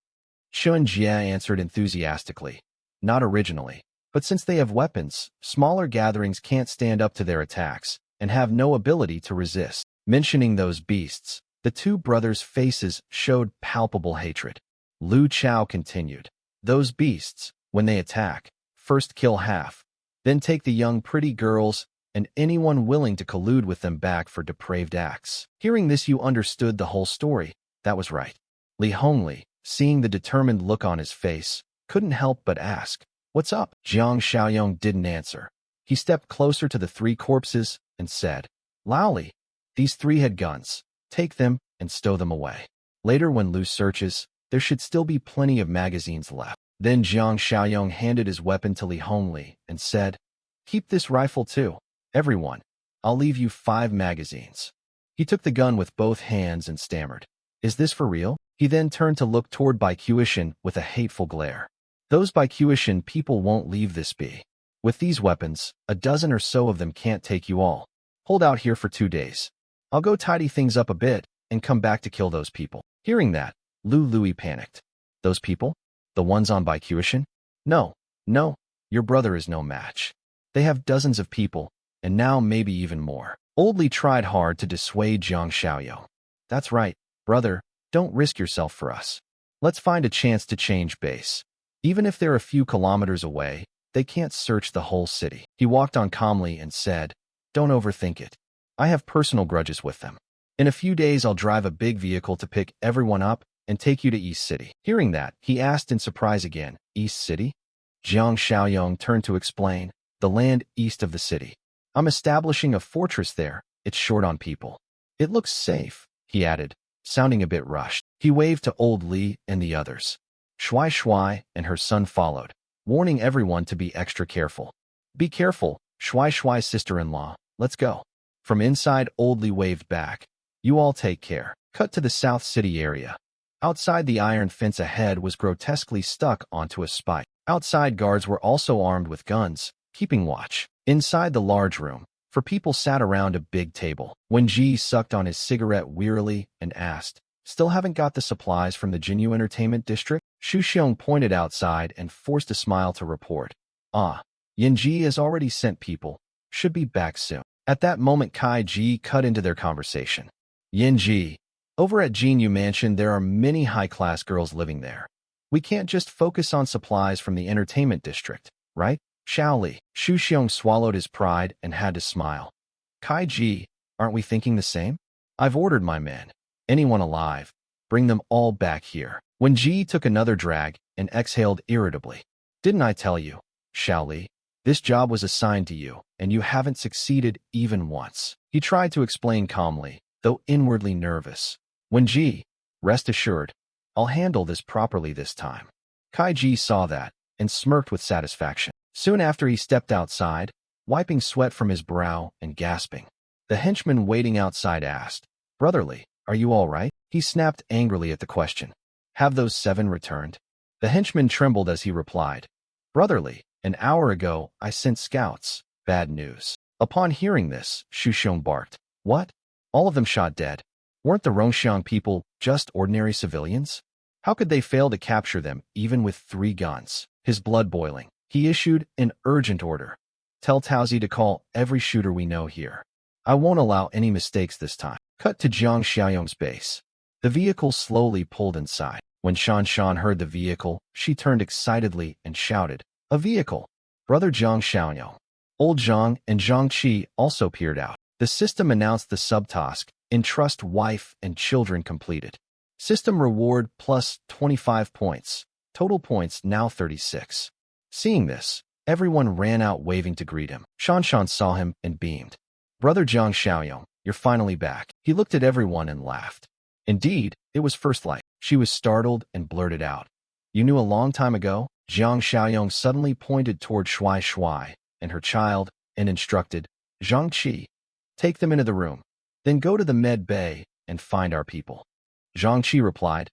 Chen Jia answered enthusiastically, "Not originally, but since they have weapons, smaller gatherings can't stand up to their attacks and have no ability to resist." Mentioning those beasts, the 2 brothers' faces showed palpable hatred. Lu Chao continued, "Those beasts, when they attack, first kill half, then take the young pretty girls and anyone willing to collude with them back for depraved acts." Hearing this you understood the whole story. That was right. Li Hongli, seeing the determined look on his face, couldn't help but ask, "What's up?" Jiang Xiaoyong didn't answer. He stepped closer to the 3 corpses and said, "Loudly, these 3 had guns. Take them and stow them away. Later when Lu searches, there should still be plenty of magazines left." Then Jiang Xiaoyong handed his weapon to Li Hongli and said, "Keep this rifle too, everyone. I'll leave you 5 magazines. He took the gun with both hands and stammered. Is this for real? He then turned to look toward Baikuishin with a hateful glare. Those Baikuishin people won't leave this be. With these weapons, a dozen or so of them can't take you all. Hold out here for 2 days. I'll go tidy things up a bit and come back to kill those people. Hearing that, Lu Lui panicked. Those people? The ones on Baikuishin? No, no, your brother is no match. They have dozens of people, and now maybe even more. Old Li tried hard to dissuade Jiang Xiaoyou. That's right, brother, don't risk yourself for us. Let's find a chance to change base. Even if they're a few kilometers away, they can't search the whole city. He walked on calmly and said, don't overthink it. I have personal grudges with them. In a few days I'll drive a big vehicle to pick everyone up and take you to East City. Hearing that, he asked in surprise again, East City? Jiang Xiaoyong turned to explain, the land east of the city. I'm establishing a fortress there. It's short on people. It looks safe, he added, sounding a bit rushed. He waved to Old Li and the others. Shuai Shuai and her son followed, warning everyone to be extra careful. Be careful, Shuai Shuai's sister-in-law. Let's go. From inside, Old Li waved back. You all take care. Cut to the South City area. Outside, the iron fence ahead was grotesquely stuck onto a spike. Outside, guards were also armed with guns, keeping watch. Inside the large room, 4 people sat around a big table. Wen Ji sucked on his cigarette wearily and asked, Still haven't got the supplies from the Jinyu Entertainment District? Xu Xiong pointed outside and forced a smile to report. Ah, Yin Ji has already sent people. Should be back soon. At that moment, Kai Ji cut into their conversation. Yin Ji, over at Jinyu Mansion there are many high-class girls living there. We can't just focus on supplies from the entertainment district, right? Shaoli. Xu Xiong swallowed his pride and had to smile. Kai Ji, aren't we thinking the same? I've ordered my men. Anyone alive, bring them all back here. Wen Ji took another drag and exhaled irritably. Didn't I tell you, Shaoli? This job was assigned to you, and you haven't succeeded even once. He tried to explain calmly, though inwardly nervous. Wen Ji, rest assured, I'll handle this properly this time. Kai Ji saw that and smirked with satisfaction. Soon after he stepped outside, wiping sweat from his brow and gasping. The henchman waiting outside asked, Brotherly, are you all right? He snapped angrily at the question. Have those 7 returned? The henchman trembled as he replied, Brotherly, an hour ago I sent scouts. Bad news. Upon hearing this, Xu Xiong barked. What? All of them shot dead? Weren't the Rongxiang people just ordinary civilians? How could they fail to capture them even with 3 guns? His blood boiling, he issued an urgent order. Tell Taozi to call every shooter we know here. I won't allow any mistakes this time. Cut to Jiang Xiaoyong's base. The vehicle slowly pulled inside. When Shan Shan heard the vehicle, she turned excitedly and shouted, A vehicle! Brother Jiang Xiaoyong. Old Zhang and Zhang Qi also peered out. The system announced the subtask, Entrust Wife and Children completed. System reward plus 25 points. Total points now 36. Seeing this, everyone ran out waving to greet him. Shan Shan saw him and beamed. Brother Jiang Xiaoyong, you're finally back. He looked at everyone and laughed. Indeed, it was first light. She was startled and blurted out. You knew a long time ago? Jiang Xiaoyong suddenly pointed toward Shuai Shuai and her child and instructed, Zhang Qi, take them into the room. Then go to the med bay and find our people. Zhang Qi replied,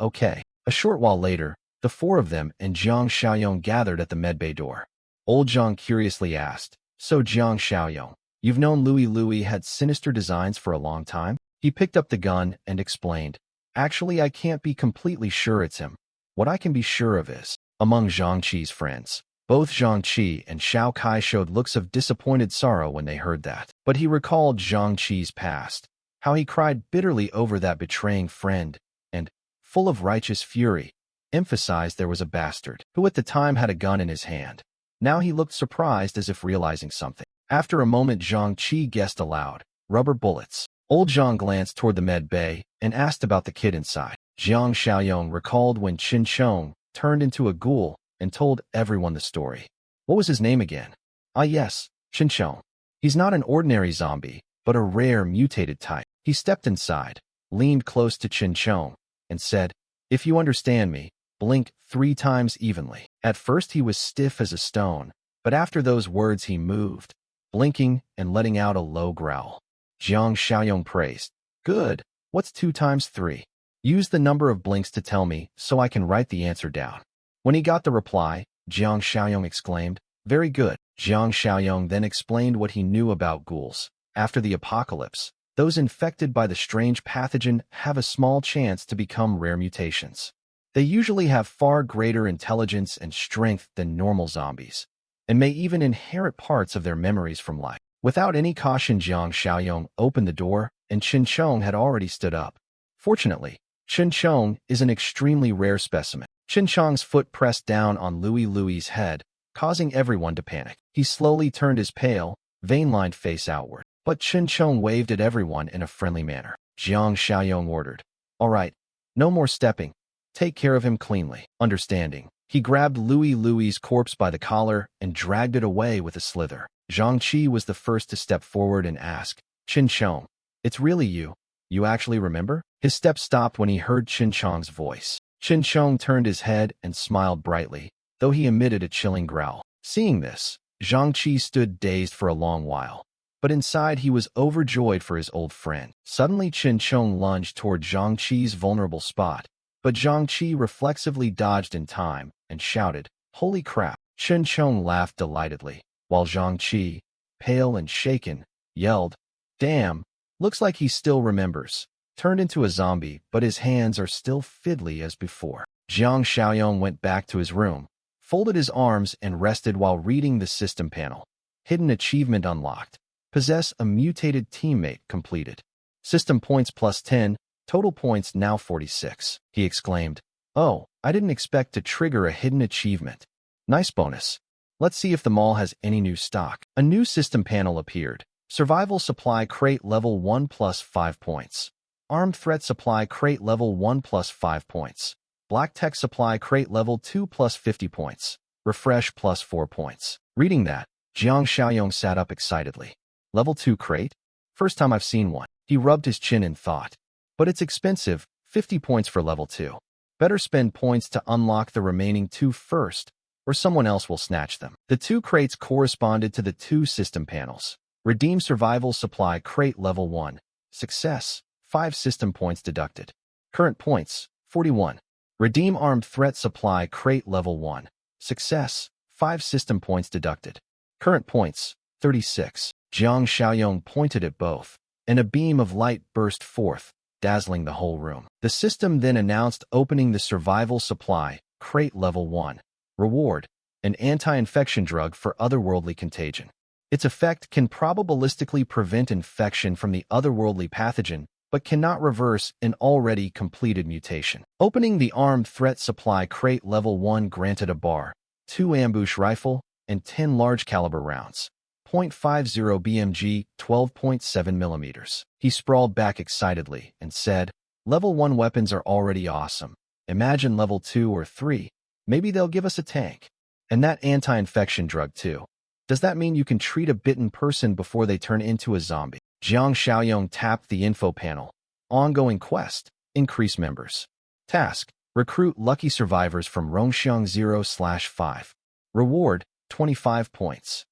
okay. A short while later, the 4 of them and Jiang Xiaoyong gathered at the med bay door. Old Zhang curiously asked, So Jiang Xiaoyong, you've known Louis had sinister designs for a long time? He picked up the gun and explained, Actually, I can't be completely sure it's him. What I can be sure of is, among Zhang Qi's friends, both Zhang Qi and Xiao Kai showed looks of disappointed sorrow when they heard that. But he recalled Zhang Qi's past, how he cried bitterly over that betraying friend, and, full of righteous fury, emphasized there was a bastard, who at the time had a gun in his hand. Now he looked surprised as if realizing something. After a moment Zhang Qi guessed aloud, rubber bullets. Old Zhang glanced toward the med bay and asked about the kid inside. Jiang Xiaoyong recalled when Qin Chong turned into a ghoul and told everyone the story. What was his name again? Ah yes, Qin Chong. He's not an ordinary zombie, but a rare mutated type. He stepped inside, leaned close to Qin Chong, and said, If you understand me, blink 3 times evenly. At first he was stiff as a stone, but after those words he moved. blinking and letting out a low growl. Jiang Xiaoyong praised. Good. What's 2 times 3? Use the number of blinks to tell me so I can write the answer down. When he got the reply, Jiang Xiaoyong exclaimed, Very good. Jiang Xiaoyong then explained what he knew about ghouls. After the apocalypse, those infected by the strange pathogen have a small chance to become rare mutations. They usually have far greater intelligence and strength than normal zombies, and may even inherit parts of their memories from life. Without any caution, Jiang Xiaoyong opened the door, and Chen Chong had already stood up. Fortunately, Chen Chong is an extremely rare specimen. Chen Chong's foot pressed down on Louis' head, causing everyone to panic. He slowly turned his pale, vein-lined face outward, but Chen Chong waved at everyone in a friendly manner. Jiang Xiaoyong ordered, All right, no more stepping. Take care of him cleanly. Understanding, he grabbed Louis' corpse by the collar and dragged it away with a slither. Zhang Qi was the first to step forward and ask, Chen Chong, it's really you. You actually remember? His steps stopped when he heard Chen Chong's voice. Chen Chong turned his head and smiled brightly, though he emitted a chilling growl. Seeing this, Zhang Qi stood dazed for a long while, but inside he was overjoyed for his old friend. Suddenly Chen Chong lunged toward Zhang Qi's vulnerable spot, but Zhang Qi reflexively dodged in time and shouted, Holy crap! Chen Chong laughed delightedly, while Zhang Qi, pale and shaken, yelled, Damn, looks like he still remembers. Turned into a zombie, but his hands are still fiddly as before. Jiang Xiaoyong went back to his room, folded his arms and rested while reading the system panel. Hidden achievement unlocked. Possess a mutated teammate completed. System points plus 10, total points now 46. He exclaimed, Oh, I didn't expect to trigger a hidden achievement. Nice bonus. Let's see if the mall has any new stock. A new system panel appeared. Survival supply crate level 1 plus 5 points. Armed threat supply crate level 1 plus 5 points. Black tech supply crate level 2 plus 50 points. Refresh plus 4 points. Reading that, Jiang Xiaoyong sat up excitedly. Level 2 crate? First time I've seen one. He rubbed his chin in thought. But it's expensive, 50 points for level 2. Better spend points to unlock the remaining 2 first, or someone else will snatch them. The 2 crates corresponded to the 2 system panels. Redeem survival supply crate level 1. Success. 5 system points deducted. Current points, 41. Redeem armed threat supply crate level 1. Success, 5 system points deducted. Current points, 36. Jiang Xiaoyong pointed at both, and a beam of light burst forth, dazzling the whole room. The system then announced opening the survival supply crate level 1. Reward, an anti-infection drug for otherworldly contagion. Its effect can probabilistically prevent infection from the otherworldly pathogen, but cannot reverse an already completed mutation. Opening the armed threat supply crate level 1 granted a bar, 2 ambush rifle, and 10 large caliber rounds. .50 BMG, 12.7 millimeters. He sprawled back excitedly and said, Level 1 weapons are already awesome. Imagine level 2 or 3. Maybe they'll give us a tank. And that anti-infection drug too. Does that mean you can treat a bitten person before they turn into a zombie? Jiang Xiaoyong tapped the info panel. Ongoing quest. Increase members. Task. Recruit lucky survivors from Rongxiang 0/5. Reward. 25 points.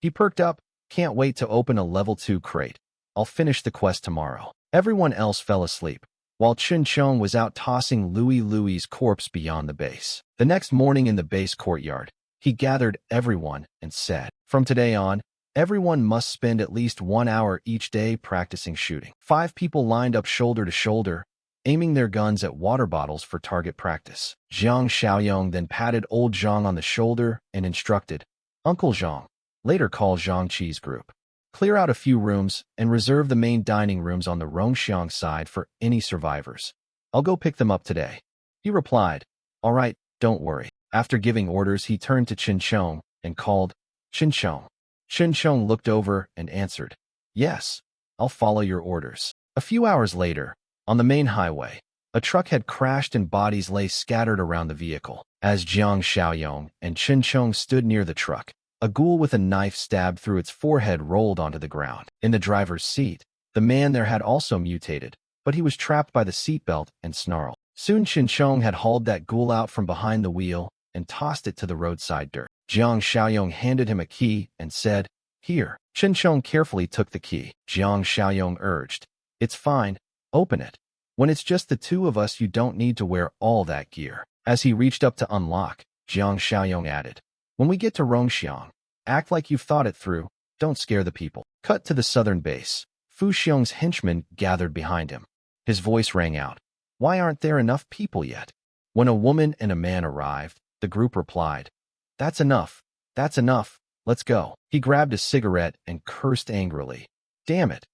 He perked up. Can't wait to open a level 2 crate. I'll finish the quest tomorrow. Everyone else fell asleep, while Chen Chong was out tossing Louis' corpse beyond the base. The next morning in the base courtyard, he gathered everyone and said, From today on, everyone must spend at least 1 hour each day practicing shooting. 5 people lined up shoulder to shoulder, aiming their guns at water bottles for target practice. Jiang Xiaoyong then patted old Zhang on the shoulder and instructed, Uncle Zhang, later called Zhang Qi's group, clear out a few rooms and reserve the main dining rooms on the Rongxiang side for any survivors. I'll go pick them up today. He replied, All right, don't worry. After giving orders, he turned to Chen Chong and called, Chen Chong. Chen Chong looked over and answered, Yes, I'll follow your orders. A few hours later, on the main highway, a truck had crashed and bodies lay scattered around the vehicle. As Jiang Xiaoyong and Chen Chong stood near the truck, a ghoul with a knife stabbed through its forehead rolled onto the ground. In the driver's seat, the man there had also mutated, but he was trapped by the seatbelt and snarled. Soon Chen Chong had hauled that ghoul out from behind the wheel and tossed it to the roadside dirt. Jiang Xiaoyong handed him a key and said, Here, Chen Chong carefully took the key. Jiang Xiaoyong urged. It's fine. Open it. When it's just the two of us, you don't need to wear all that gear. As he reached up to unlock, Jiang Xiaoyong added, when we get to Rongxiang, act like you've thought it through. Don't scare the people. Cut to the southern base. Fu Xiong's henchmen gathered behind him. His voice rang out. Why aren't there enough people yet? When a woman and a man arrived, the group replied, That's enough. That's enough. Let's go. He grabbed a cigarette and cursed angrily. Damn it.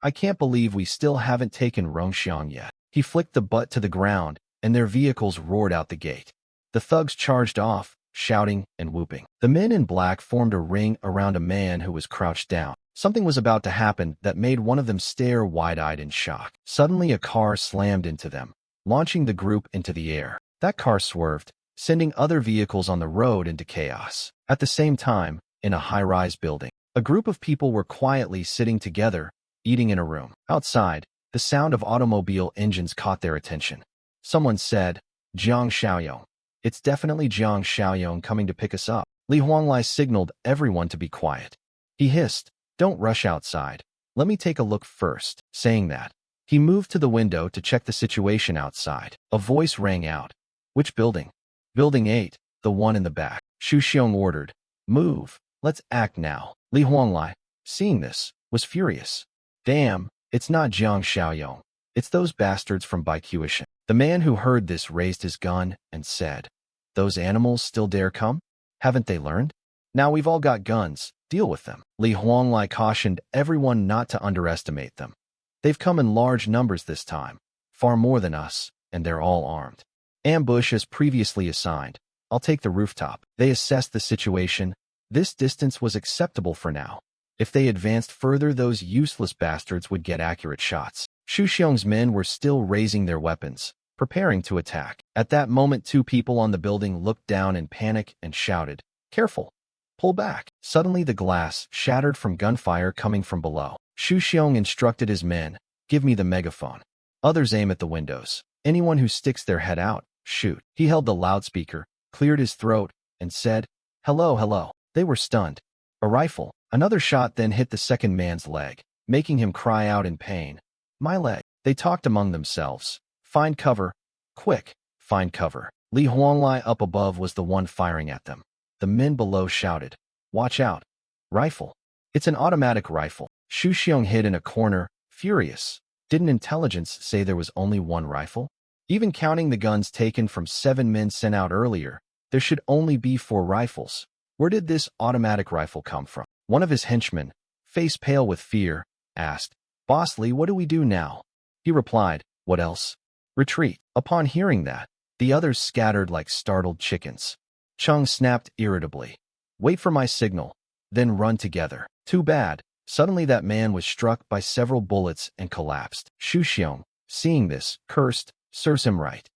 I can't believe we still haven't taken Rongxiang yet. He flicked the butt to the ground, and their vehicles roared out the gate. The thugs charged off, shouting and whooping. The men in black formed a ring around a man who was crouched down. Something was about to happen that made one of them stare wide-eyed in shock. Suddenly, a car slammed into them, launching the group into the air. That car swerved, sending other vehicles on the road into chaos. At the same time, in a high-rise building, a group of people were quietly sitting together, eating in a room. Outside, the sound of automobile engines caught their attention. Someone said, Jiang Xiaoyong. It's definitely Jiang Xiaoyong coming to pick us up. Li Huanglai signaled everyone to be quiet. He hissed, Don't rush outside. Let me take a look first. Saying that, he moved to the window to check the situation outside. A voice rang out. Which building? Building 8, the one in the back. Xu Xiong ordered. Move. Let's act now. Li Huanglai, seeing this, was furious. Damn, it's not Jiang Xiaoyong. It's those bastards from Baiqiushan. The man who heard this raised his gun and said, Those animals still dare come? Haven't they learned? Now we've all got guns. Deal with them. Li Huanglai cautioned everyone not to underestimate them. They've come in large numbers this time, far more than us, and they're all armed. Ambush as previously assigned. I'll take the rooftop. They assessed the situation. This distance was acceptable for now. If they advanced further, those useless bastards would get accurate shots. Xu Xiong's men were still raising their weapons, preparing to attack. At that moment, 2 people on the building looked down in panic and shouted, Careful! Pull back! Suddenly the glass shattered from gunfire coming from below. Xu Xiong instructed his men, Give me the megaphone. Others aim at the windows. Anyone who sticks their head out, shoot. He held the loudspeaker, cleared his throat, and said, Hello, hello. They were stunned. A rifle. Another shot then hit the second man's leg, making him cry out in pain. My leg. They talked among themselves. Find cover. Quick. Find cover. Li Huanglai up above was the one firing at them. The men below shouted, Watch out. Rifle. It's an automatic rifle. Xu Xiong hid in a corner, furious. Didn't intelligence say there was only one rifle? Even counting the guns taken from 7 men sent out earlier, there should only be 4 rifles. Where did this automatic rifle come from? One of his henchmen, face pale with fear, asked, Boss Li, what do we do now? He replied, What else? Retreat. Upon hearing that, the others scattered like startled chickens. Chung snapped irritably. Wait for my signal, then run together. Too bad. Suddenly that man was struck by several bullets and collapsed. Xu Xiong, seeing this, cursed, Serves him right.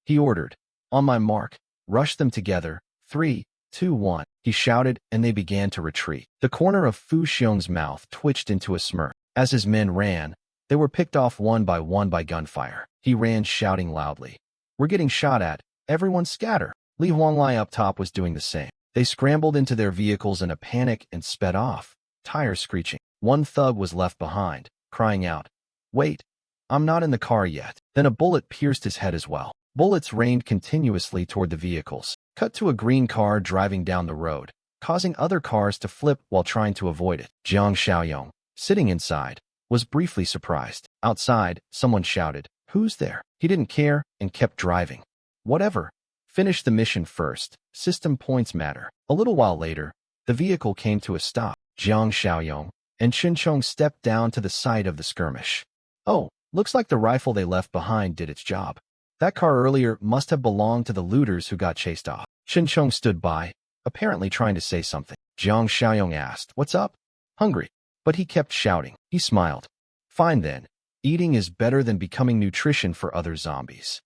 He ordered, On my mark, rush them together. 3, 2, 1. He shouted, and they began to retreat. The corner of Fu Xiong's mouth twitched into a smirk. As his men ran, they were picked off one by gunfire. He ran shouting loudly, We're getting shot at. Everyone scatter. Li Huanglai up top was doing the same. They scrambled into their vehicles in a panic and sped off, tires screeching. One thug was left behind, crying out, Wait, I'm not in the car yet. Then a bullet pierced his head as well. Bullets rained continuously toward the vehicles. Cut to a green car driving down the road, causing other cars to flip while trying to avoid it. Jiang Xiaoyong, sitting inside, was briefly surprised. Outside, someone shouted, Who's there? He didn't care and kept driving. Whatever. Finish the mission first. System points matter. A little while later, the vehicle came to a stop. Jiang Xiaoyong and Chong stepped down to the site of the skirmish. Oh, looks like the rifle they left behind did its job. That car earlier must have belonged to the looters who got chased off. Chong stood by, apparently trying to say something. Jiang Xiaoyong asked, What's up? Hungry. But he kept shouting. He smiled. Fine then. Eating is better than becoming nutrition for other zombies.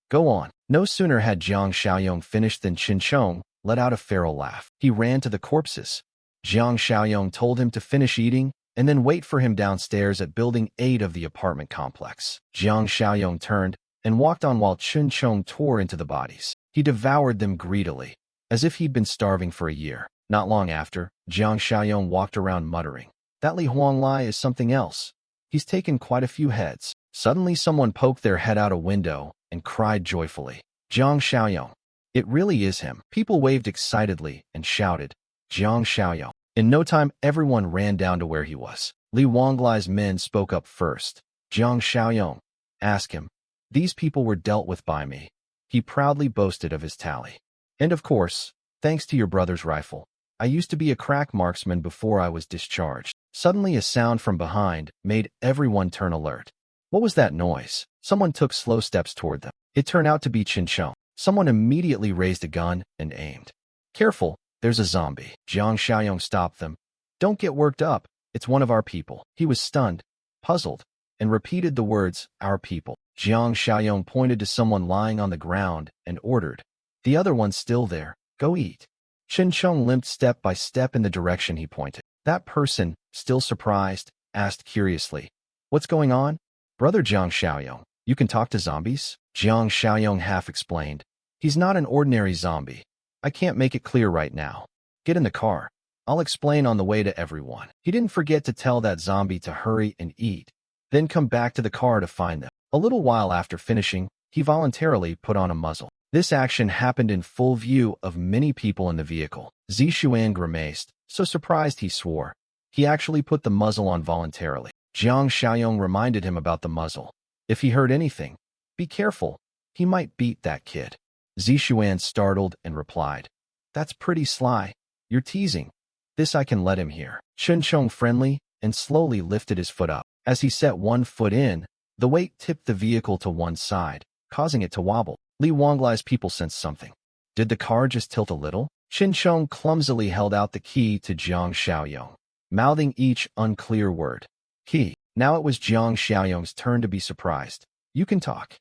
Go on. No sooner had Jiang Xiaoyong finished than Chong let out a feral laugh. He ran to the corpses. Jiang Xiaoyong told him to finish eating and then wait for him downstairs at building 8 of the apartment complex. Jiang Xiaoyong turned and walked on while Chong tore into the bodies. He devoured them greedily, as if he'd been starving for a year. Not long after, Jiang Xiaoyong walked around muttering, "That Li Huanglai is something else. He's taken quite a few heads." Suddenly someone poked their head out a window and cried joyfully, "Jiang Xiaoyong. It really is him." People waved excitedly and shouted, "Jiang Xiaoyong." In no time, everyone ran down to where he was. Li Huanglai's men spoke up first. "Jiang Xiaoyong, ask him. These people were dealt with by me." He proudly boasted of his tally. "And of course, thanks to your brother's rifle. I used to be a crack marksman before I was discharged." Suddenly a sound from behind made everyone turn alert. What was that noise? Someone took slow steps toward them. It turned out to be Qin Sheng. Someone immediately raised a gun and aimed. "Careful, there's a zombie." Jiang Xiaoyong stopped them. "Don't get worked up. It's one of our people." He was stunned, puzzled, and repeated the words, "Our people." Jiang Xiaoyong pointed to someone lying on the ground and ordered, "The other one's still there. Go eat." Qin Sheng limped step by step in the direction he pointed. That person, still surprised, asked curiously, "What's going on?" "Brother Jiang Xiaoyong, you can talk to zombies?" Jiang Xiaoyong half explained, "He's not an ordinary zombie. I can't make it clear right now. Get in the car. I'll explain on the way to everyone." He didn't forget to tell that zombie to hurry and eat, then come back to the car to find them. A little while after finishing, he voluntarily put on a muzzle. This action happened in full view of many people in the vehicle. Zishuan grimaced, so surprised he swore. He actually put the muzzle on voluntarily. Jiang Xiaoyong reminded him about the muzzle. If he heard anything, be careful. He might beat that kid. Zishuan startled and replied, "That's pretty sly. You're teasing. This I can let him hear." Qin Sheng friendly and slowly lifted his foot up. As he set one foot in, the weight tipped the vehicle to one side, causing it to wobble. Li Huanglai's people sensed something. Did the car just tilt a little? Qin Sheng clumsily held out the key to Jiang Xiaoyong, mouthing each unclear word. "Key." Now it was Jiang Xiaoyong's turn to be surprised. "You can talk."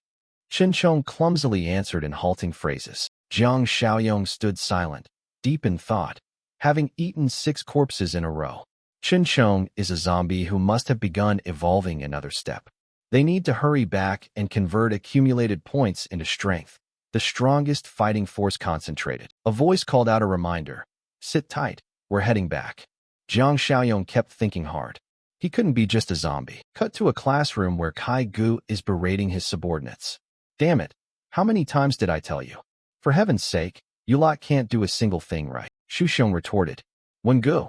Qin Sheng clumsily answered in halting phrases. Jiang Xiaoyong stood silent, deep in thought, having eaten 6 corpses in a row. Qin Sheng is a zombie who must have begun evolving another step. They need to hurry back and convert accumulated points into strength. The strongest fighting force concentrated. A voice called out a reminder. "Sit tight, we're heading back." Jiang Xiaoyong kept thinking hard. He couldn't be just a zombie. Cut to a classroom where Kai Gu is berating his subordinates. "Damn it, how many times did I tell you? For heaven's sake, you lot can't do a single thing right." Shu Xiong retorted, Wen Gu,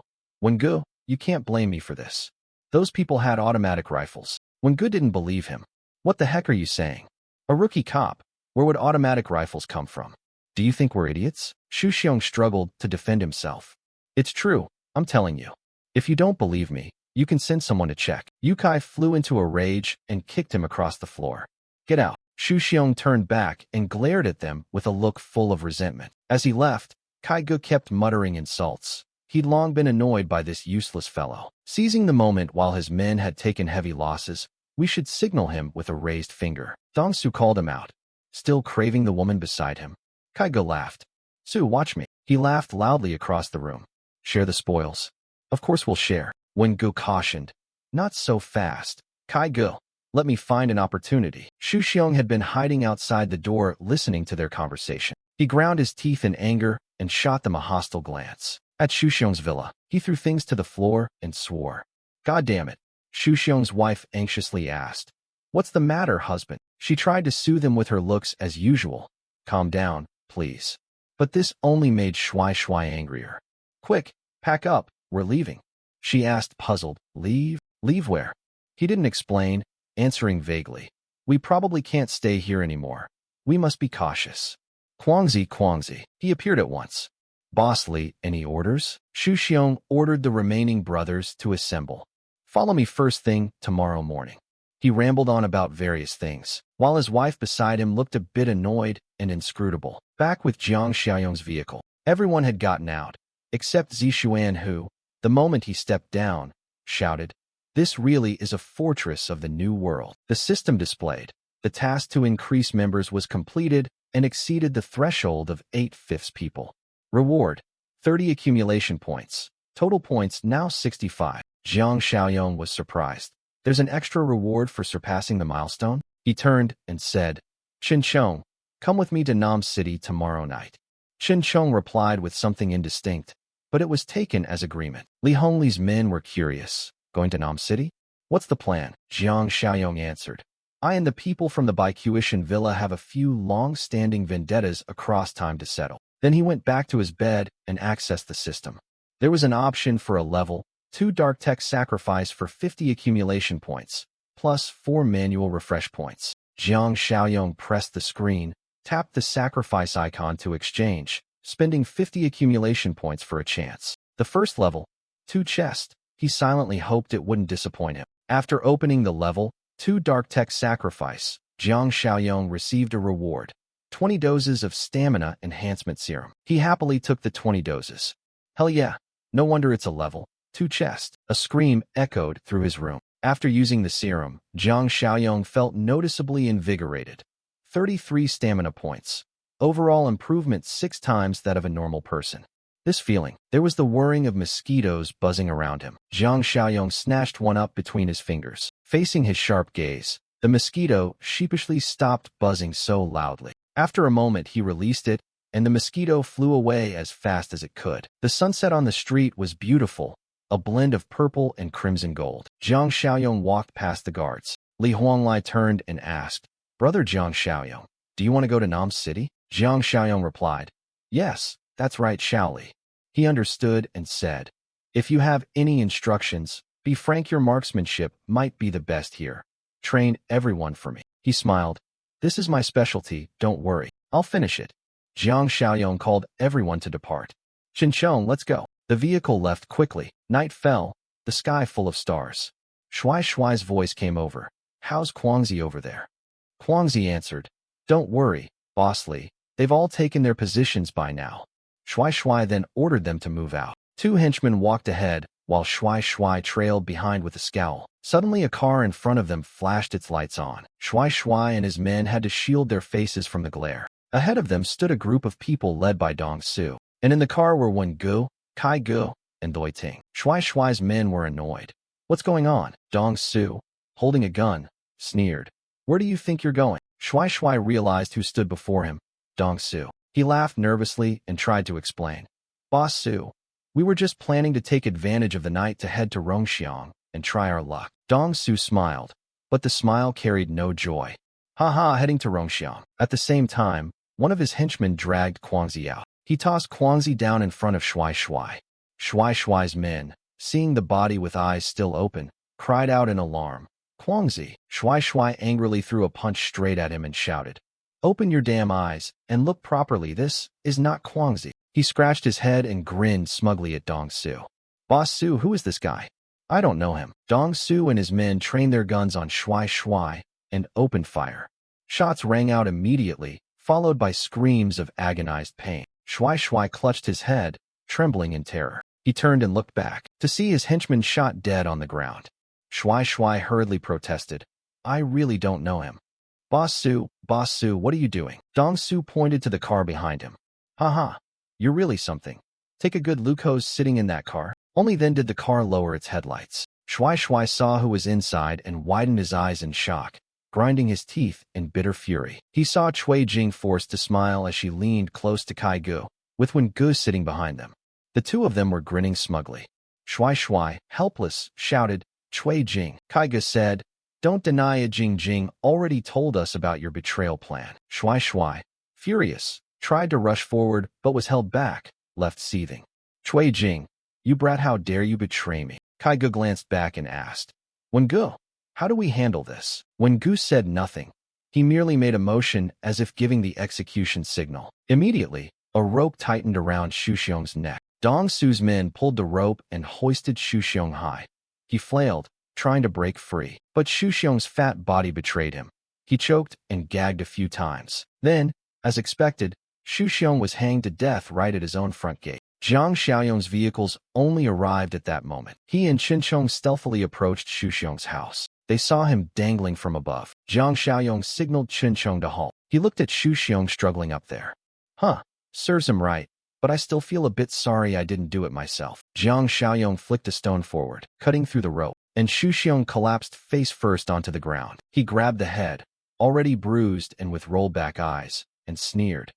you can't blame me for this. Those people had automatic rifles." Wen Gu didn't believe him. "What the heck are you saying? A rookie cop? Where would automatic rifles come from? Do you think we're idiots?" Shu Xiong struggled to defend himself. "It's true, I'm telling you. If you don't believe me, you can send someone to check." Yu Kai flew into a rage and kicked him across the floor. "Get out." Shu Xiong turned back and glared at them with a look full of resentment. As he left, Kai Gu kept muttering insults. He'd long been annoyed by this useless fellow. Seizing the moment while his men had taken heavy losses, "We should signal him with a raised finger." Dong Su called him out, still craving the woman beside him. Kai Gu laughed. "Su, watch me." He laughed loudly across the room. "Share the spoils." "Of course we'll share." Wen Gu cautioned. "Not so fast. Kai Gu, let me find an opportunity." Shu Xiong had been hiding outside the door listening to their conversation. He ground his teeth in anger and shot them a hostile glance. At Shu Xiong's villa, he threw things to the floor and swore. "God damn it." Shu Xiong's wife anxiously asked, "What's the matter, husband?" She tried to soothe him with her looks as usual. "Calm down, please." But this only made Shui angrier. "Quick, pack up, we're leaving." She asked, puzzled. "Leave? Leave where?" He didn't explain, answering vaguely. "We probably can't stay here anymore. We must be cautious." Kuangzi. He appeared at once. "Boss Li, any orders?" Shu Xiong ordered the remaining brothers to assemble. "Follow me first thing tomorrow morning." He rambled on about various things, while his wife beside him looked a bit annoyed and inscrutable. Back with Jiang Xiaoyong's vehicle, everyone had gotten out, except Zishuan who, the moment he stepped down, shouted, "This really is a fortress of the new world." The system displayed. The task to increase members was completed and exceeded the threshold of 8/5 people. Reward, 30 accumulation points. Total points now 65. Jiang Xiaoyong was surprised. "There's an extra reward for surpassing the milestone?" He turned and said, "Qin Sheng, come with me to Nam City tomorrow night." Qin Sheng replied with something indistinct. but it was taken as agreement. Li Hongli's men were curious. Going to Nam City? What's the plan? Jiang Xiaoyong answered. I and the people from the Baikuishan villa have a few long-standing vendettas across time to settle. Then he went back to his bed and accessed the system. There was an option for a level 2 dark tech sacrifice for 50 accumulation points, plus 4 manual refresh points. Jiang Xiaoyong pressed the screen, tapped the sacrifice icon to exchange, spending 50 accumulation points for a chance. The first level, 2 chest, he silently hoped it wouldn't disappoint him. After opening the level 2 dark tech sacrifice, Jiang Xiaoyong received a reward, 20 doses of stamina enhancement serum. He happily took the 20 doses. Hell yeah, no wonder it's a level 2 chest. A scream echoed through his room. After using the serum, Jiang Xiaoyong felt noticeably invigorated. 33 stamina points. Overall improvement 6 times that of a normal person. This feeling, there was the whirring of mosquitoes buzzing around him. Jiang Xiaoyong snatched one up between his fingers. Facing his sharp gaze, the mosquito sheepishly stopped buzzing so loudly. After a moment he released it, and the mosquito flew away as fast as it could. The sunset on the street was beautiful, a blend of purple and crimson gold. Jiang Xiaoyong walked past the guards. Li Huanglai turned and asked, Brother Jiang Xiaoyong, do you want to go to Nam City? Jiang Xiaoyong replied, Yes, that's right, Xiaoli. He understood and said, If you have any instructions, be frank, your marksmanship might be the best here. Train everyone for me. He smiled. This is my specialty, don't worry. I'll finish it. Jiang Xiaoyong called everyone to depart. Chinchong, let's go. The vehicle left quickly. Night fell, the sky full of stars. Shuai Shuai's voice came over. How's Guangzi over there? Guangzi answered, Don't worry, Boss Li. They've all taken their positions by now. Shuai Shuai then ordered them to move out. 2 henchmen walked ahead, while Shuai Shuai trailed behind with a scowl. Suddenly a car in front of them flashed its lights on. Shuai Shuai and his men had to shield their faces from the glare. Ahead of them stood a group of people led by Dong Su, and in the car were Wen Gu, Kai Gu, and Doi Ting. Shuai Shuai's men were annoyed. What's going on? Dong Su, holding a gun, sneered. Where do you think you're going? Shuai Shuai realized who stood before him. Dong Su. He laughed nervously and tried to explain. Boss Su, we were just planning to take advantage of the night to head to Rongxiang and try our luck. Dong Su smiled, but the smile carried no joy. Haha, heading to Rongxiang. At the same time, one of his henchmen dragged Guangzi out. He tossed Guangzi down in front of Shuai Shuai. Shuai Shuai's men, seeing the body with eyes still open, cried out in alarm. Guangzi! Shuai Shuai angrily threw a punch straight at him and shouted, Open your damn eyes and look properly, this is not Guangzi. He scratched his head and grinned smugly at Dong Su. Boss Su, who is this guy? I don't know him. Dong Su and his men trained their guns on Shuai Shuai and opened fire. Shots rang out immediately, followed by screams of agonized pain. Shuai Shuai clutched his head, trembling in terror. He turned and looked back to see his henchman shot dead on the ground. Shuai Shuai hurriedly protested, I really don't know him. Boss Su, what are you doing? Dong Su pointed to the car behind him. Haha, you're really something. Take a good look who's sitting in that car. Only then did the car lower its headlights. Shuai Shuai saw who was inside and widened his eyes in shock, grinding his teeth in bitter fury. He saw Cui Jing forced to smile as she leaned close to Kai Gu, with Wen Gu sitting behind them. The two of them were grinning smugly. Shuai Shuai, helpless, shouted, Cui Jing. Kai Gu said, Don't deny it, Jing Jing already told us about your betrayal plan. Shuai Shuai, furious, tried to rush forward but was held back, left seething. Cui Jing, you brat, how dare you betray me? Kai Gu glanced back and asked, Wen Gu, how do we handle this? Wen Gu said nothing. He merely made a motion as if giving the execution signal. Immediately, a rope tightened around Xu Xiong's neck. Dong Su's men pulled the rope and hoisted Xu Xiong high. He flailed, trying to break free, but Xu Xiong's fat body betrayed him. He choked and gagged a few times. Then, as expected, Xu Xiong was hanged to death right at his own front gate. Jiang Xiaoyong's vehicles only arrived at that moment. He and Chinchong stealthily approached Xu Xiong's house. They saw him dangling from above. Jiang Xiaoyong signaled Chinchong to halt. He looked at Xu Xiong struggling up there. Serves him right, but I still feel a bit sorry I didn't do it myself. Jiang Xiaoyong flicked a stone forward, cutting through the rope, and Xu Xiong collapsed face first onto the ground. He grabbed the head, already bruised and with rollback eyes, and sneered.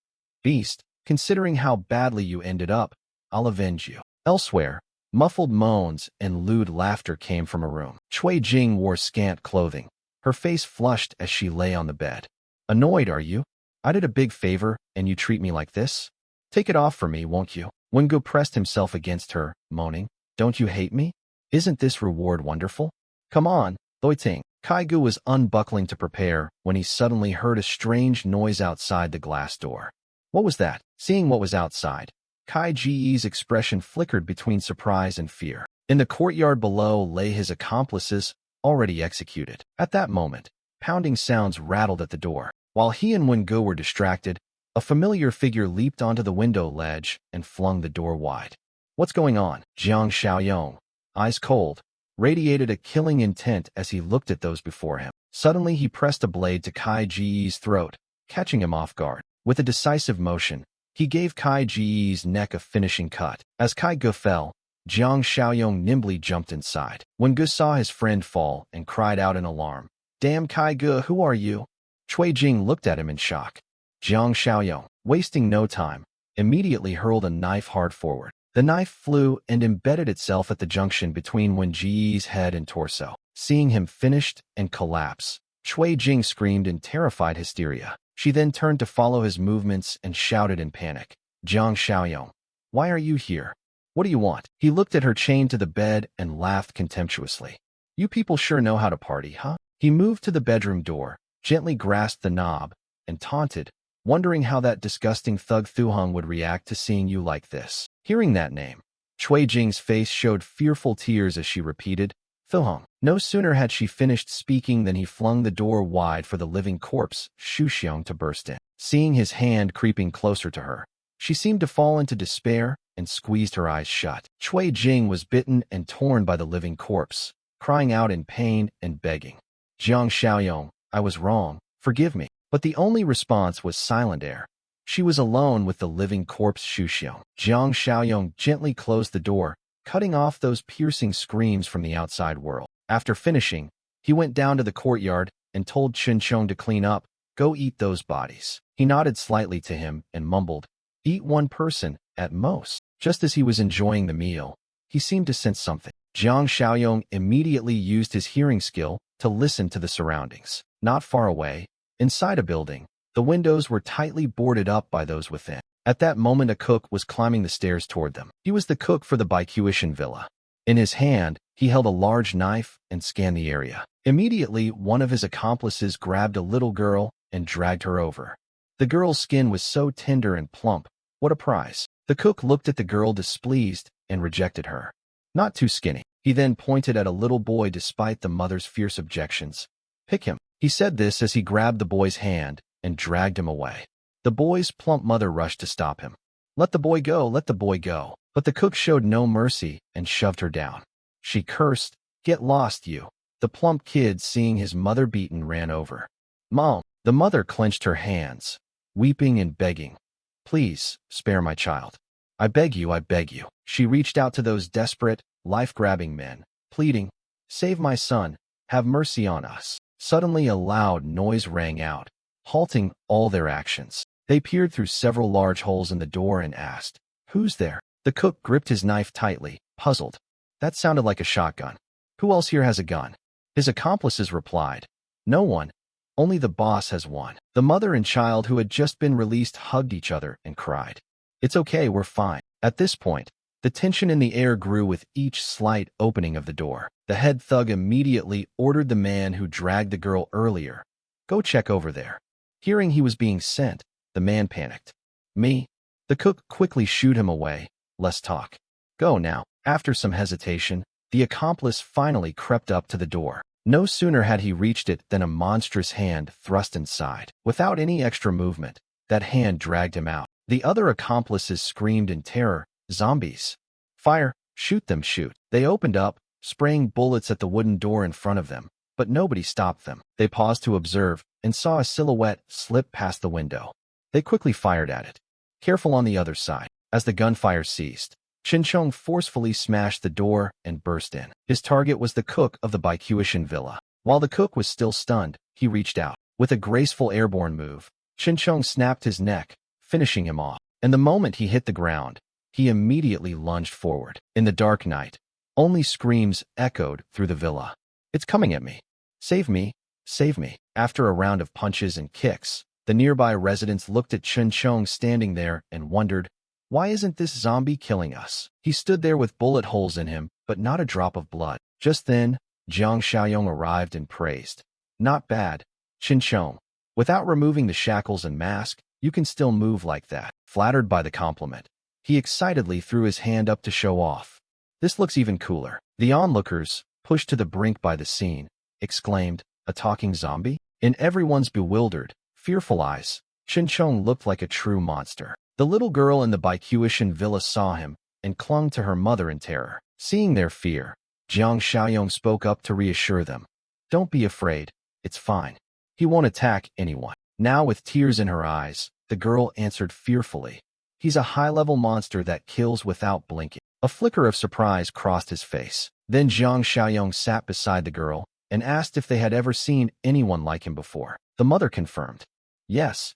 Beast, considering how badly you ended up, I'll avenge you. Elsewhere, muffled moans and lewd laughter came from a room. Cui Jing wore scant clothing. Her face flushed as she lay on the bed. Annoyed, are you? I did a big favor, and you treat me like this? Take it off for me, won't you? Wengu pressed himself against her, moaning. Don't you hate me? Isn't this reward wonderful? Come on, Loiting. Kaigu was unbuckling to prepare when he suddenly heard a strange noise outside the glass door. What was that? Seeing what was outside, Kai Ji's expression flickered between surprise and fear. In the courtyard below lay his accomplices, already executed. At that moment, pounding sounds rattled at the door. While he and Wengu were distracted, a familiar figure leaped onto the window ledge and flung the door wide. What's going on? Jiang Xiaoyong, eyes cold, radiated a killing intent as he looked at those before him. Suddenly he pressed a blade to Kai Ji's throat, catching him off guard. With a decisive motion, he gave Kai Ji's neck a finishing cut. As Kai Gu fell, Jiang Xiaoyong nimbly jumped inside. When Gu saw his friend fall and cried out in alarm, Damn Kai Gu, who are you? Cui Jing looked at him in shock. Jiang Xiaoyong, wasting no time, immediately hurled a knife hard forward. The knife flew and embedded itself at the junction between Wen Ji's head and torso. Seeing him finished and collapse, Cui Jing screamed in terrified hysteria. She then turned to follow his movements and shouted in panic, Jiang Xiaoyong, why are you here? What do you want? He looked at her chained to the bed and laughed contemptuously. You people sure know how to party, huh? He moved to the bedroom door, gently grasped the knob, and taunted, wondering how that disgusting thug Thuhong would react to seeing you like this. Hearing that name, Cui Jing's face showed fearful tears as she repeated, Thuhong. No sooner had she finished speaking than he flung the door wide for the living corpse, Shu Xiong, to burst in. Seeing his hand creeping closer to her, she seemed to fall into despair and squeezed her eyes shut. Cui Jing was bitten and torn by the living corpse, crying out in pain and begging, Jiang Xiaoyong, I was wrong, forgive me. But the only response was silent air. She was alone with the living corpse Shu Xiong. Jiang Xiaoyong gently closed the door, cutting off those piercing screams from the outside world. After finishing, he went down to the courtyard and told Chinchong to clean up, go eat those bodies. He nodded slightly to him and mumbled, eat one person, at most. Just as he was enjoying the meal, he seemed to sense something. Jiang Xiaoyong immediately used his hearing skill to listen to the surroundings. Not far away, inside a building, the windows were tightly boarded up by those within. At that moment, a cook was climbing the stairs toward them. He was the cook for the Baikuishan villa. In his hand, he held a large knife and scanned the area. Immediately, one of his accomplices grabbed a little girl and dragged her over. The girl's skin was so tender and plump. What a prize. The cook looked at the girl displeased and rejected her. Not too skinny. He then pointed at a little boy despite the mother's fierce objections. Pick him. He said this as he grabbed the boy's hand and dragged him away. The boy's plump mother rushed to stop him. Let the boy go, let the boy go. But the cook showed no mercy and shoved her down. She cursed, get lost, you. The plump kid, seeing his mother beaten, ran over. Mom, the mother clenched her hands, weeping and begging. Please, spare my child. I beg you, I beg you. She reached out to those desperate, life-grabbing men, pleading, save my son, have mercy on us. Suddenly a loud noise rang out, halting all their actions. They peered through several large holes in the door and asked, who's there? The cook gripped his knife tightly, puzzled. That sounded like a shotgun. Who else here has a gun? His accomplices replied, no one. Only the boss has one. The mother and child who had just been released hugged each other and cried, it's okay, we're fine. At this point, the tension in the air grew with each slight opening of the door. The head thug immediately ordered the man who dragged the girl earlier, go check over there. Hearing he was being sent, the man panicked. Me? The cook quickly shooed him away. Less talk. Go now. After some hesitation, the accomplice finally crept up to the door. No sooner had he reached it than a monstrous hand thrust inside. Without any extra movement, that hand dragged him out. The other accomplices screamed in terror, zombies. Fire, shoot them, shoot. They opened up, spraying bullets at the wooden door in front of them, but nobody stopped them. They paused to observe and saw a silhouette slip past the window. They quickly fired at it. Careful on the other side. As the gunfire ceased, Chinchong forcefully smashed the door and burst in. His target was the cook of the Baikuishan villa. While the cook was still stunned, he reached out. With a graceful airborne move, Chinchong snapped his neck, finishing him off. And the moment he hit the ground, He immediately lunged forward. In the dark night, only screams echoed through the villa. It's coming at me. Save me, save me. After a round of punches and kicks, the nearby residents looked at Chen Chong standing there and wondered, why isn't this zombie killing us? He stood there with bullet holes in him, but not a drop of blood. Just then, Jiang Xiaoyong arrived and praised. Not bad, Chen Chong. Without removing the shackles and mask, you can still move like that. Flattered by the compliment, he excitedly threw his hand up to show off. This looks even cooler. The onlookers, pushed to the brink by the scene, exclaimed, a talking zombie? In everyone's bewildered, fearful eyes, Chen Chong looked like a true monster. The little girl in the Baikuishan villa saw him and clung to her mother in terror. Seeing their fear, Jiang Xiaoyong spoke up to reassure them. Don't be afraid, it's fine. He won't attack anyone. Now with tears in her eyes, the girl answered fearfully. He's a high-level monster that kills without blinking. A flicker of surprise crossed his face. Then Jiang Xiaoyong sat beside the girl and asked if they had ever seen anyone like him before. The mother confirmed. Yes.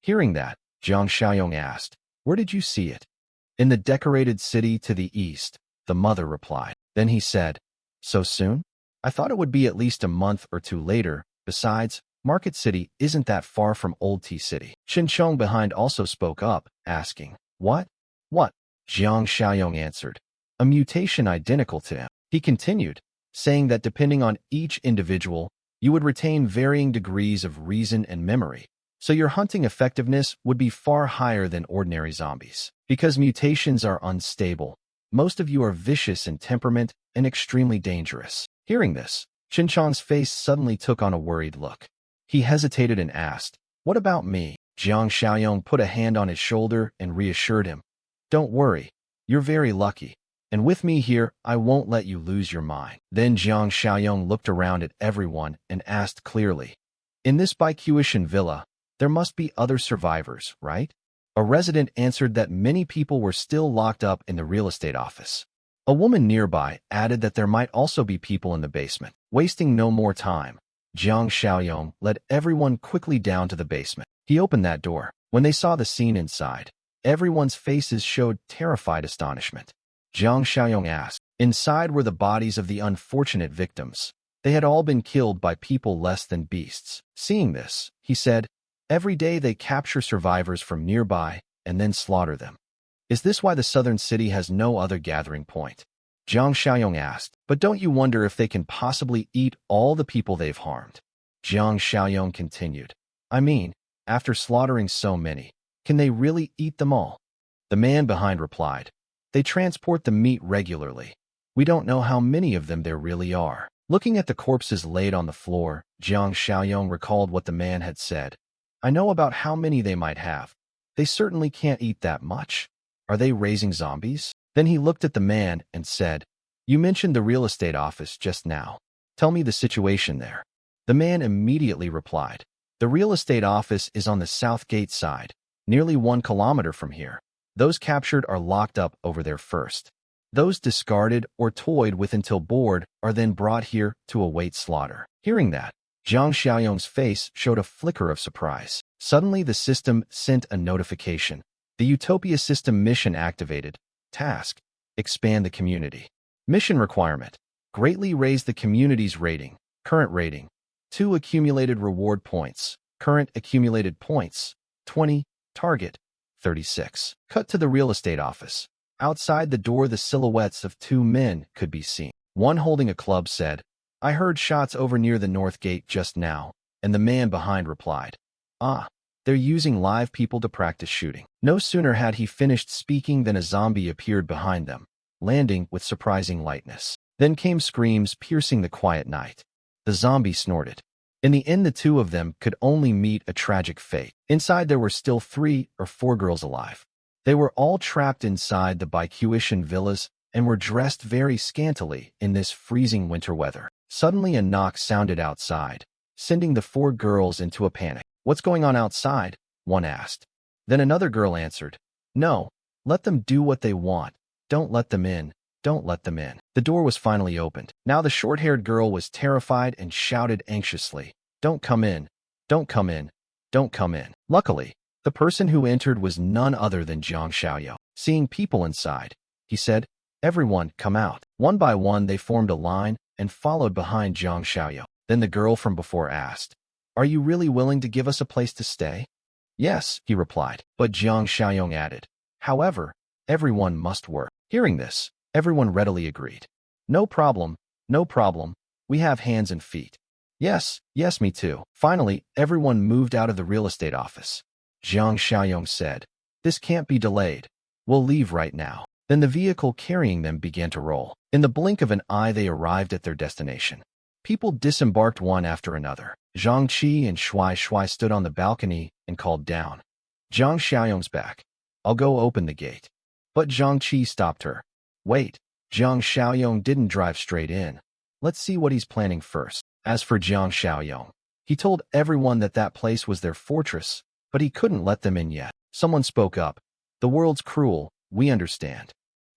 Hearing that, Jiang Xiaoyong asked, where did you see it? In the decorated city to the east, the mother replied. Then he said, so soon? I thought it would be at least a month or two later. Besides, Market City isn't that far from Old Tea City. Chen Chong behind also spoke up, asking, what? What? Jiang Xiaoyong answered, a mutation identical to him. He continued, saying that depending on each individual, you would retain varying degrees of reason and memory, so your hunting effectiveness would be far higher than ordinary zombies. Because mutations are unstable, most of you are vicious in temperament and extremely dangerous. Hearing this, Chen Chong's face suddenly took on a worried look. He hesitated and asked, what about me? Jiang Xiaoyong put a hand on his shoulder and reassured him. Don't worry, you're very lucky, and with me here, I won't let you lose your mind. Then Jiang Xiaoyong looked around at everyone and asked clearly, in this Baikuishan villa, there must be other survivors, right? A resident answered that many people were still locked up in the real estate office. A woman nearby added that there might also be people in the basement. Wasting no more time, Jiang Xiaoyong led everyone quickly down to the basement. He opened that door. When they saw the scene inside, everyone's faces showed terrified astonishment. Jiang Xiaoyong asked. Inside were the bodies of the unfortunate victims. They had all been killed by people less than beasts. Seeing this, he said, every day they capture survivors from nearby and then slaughter them. Is this why the southern city has no other gathering point? Jiang Xiaoyong asked. But don't you wonder if they can possibly eat all the people they've harmed? Jiang Xiaoyong continued. I mean, after slaughtering so many, can they really eat them all? The man behind replied. They transport the meat regularly. We don't know how many of them there really are. Looking at the corpses laid on the floor, Jiang Xiaoyong recalled what the man had said. I know about how many they might have. They certainly can't eat that much. Are they raising zombies? Then he looked at the man and said, you mentioned the real estate office just now. Tell me the situation there. The man immediately replied, the real estate office is on the south gate side, nearly 1 kilometer from here. Those captured are locked up over there first. Those discarded or toyed with until bored are then brought here to await slaughter. Hearing that, Jiang Xiaoyong's face showed a flicker of surprise. Suddenly the system sent a notification. The Utopia system mission activated. Task: expand the community. Mission requirement: greatly raise the community's rating. Current rating: 2 accumulated reward points. Current accumulated points: 20. Target: 36. Cut to the real estate office. Outside the door, the silhouettes of 2 men could be seen. One holding a club said, I heard shots over near the north gate just now, and the man behind replied, ah, they're using live people to practice shooting. No sooner had he finished speaking than a zombie appeared behind them, landing with surprising lightness. Then came screams piercing the quiet night. The zombie snorted. In the end, the 2 of them could only meet a tragic fate. Inside there were still 3 or 4 girls alive. They were all trapped inside the Baikuishan villas and were dressed very scantily in this freezing winter weather. Suddenly a knock sounded outside, sending the 4 girls into a panic. What's going on outside? One asked. Then another girl answered, no, let them do what they want. Don't let them in. Don't let them in. The door was finally opened. Now the short-haired girl was terrified and shouted anxiously, don't come in. Don't come in. Don't come in. Luckily, The person who entered was none other than Jiang Xiaoyou. Seeing people inside, he said, "Everyone, come out." One by one, they formed a line and followed behind Jiang Xiaoyou. Then the girl from before asked, "Are you really willing to give us a place to stay?" "Yes," he replied. But Jiang Xiaoyou added, "However, everyone must work." Hearing this, everyone readily agreed. "No problem, no problem. We have hands and feet." "Yes, yes, me too." Finally, everyone moved out of the real estate office. Jiang Xiaoyou said, "This can't be delayed. We'll leave right now." Then the vehicle carrying them began to roll. In the blink of an eye, they arrived at their destination. People disembarked one after another. Zhang Qi and Shui Shui stood on the balcony and called down, "Jiang Xiaoyou's back. I'll go open the gate." But Zhang Qi stopped her. "Wait, Jiang Xiaoyou didn't drive straight in. Let's see what he's planning first." As for Jiang Xiaoyou, he told everyone that that place was their fortress, but he couldn't let them in yet. Someone spoke up, "The world's cruel, we understand."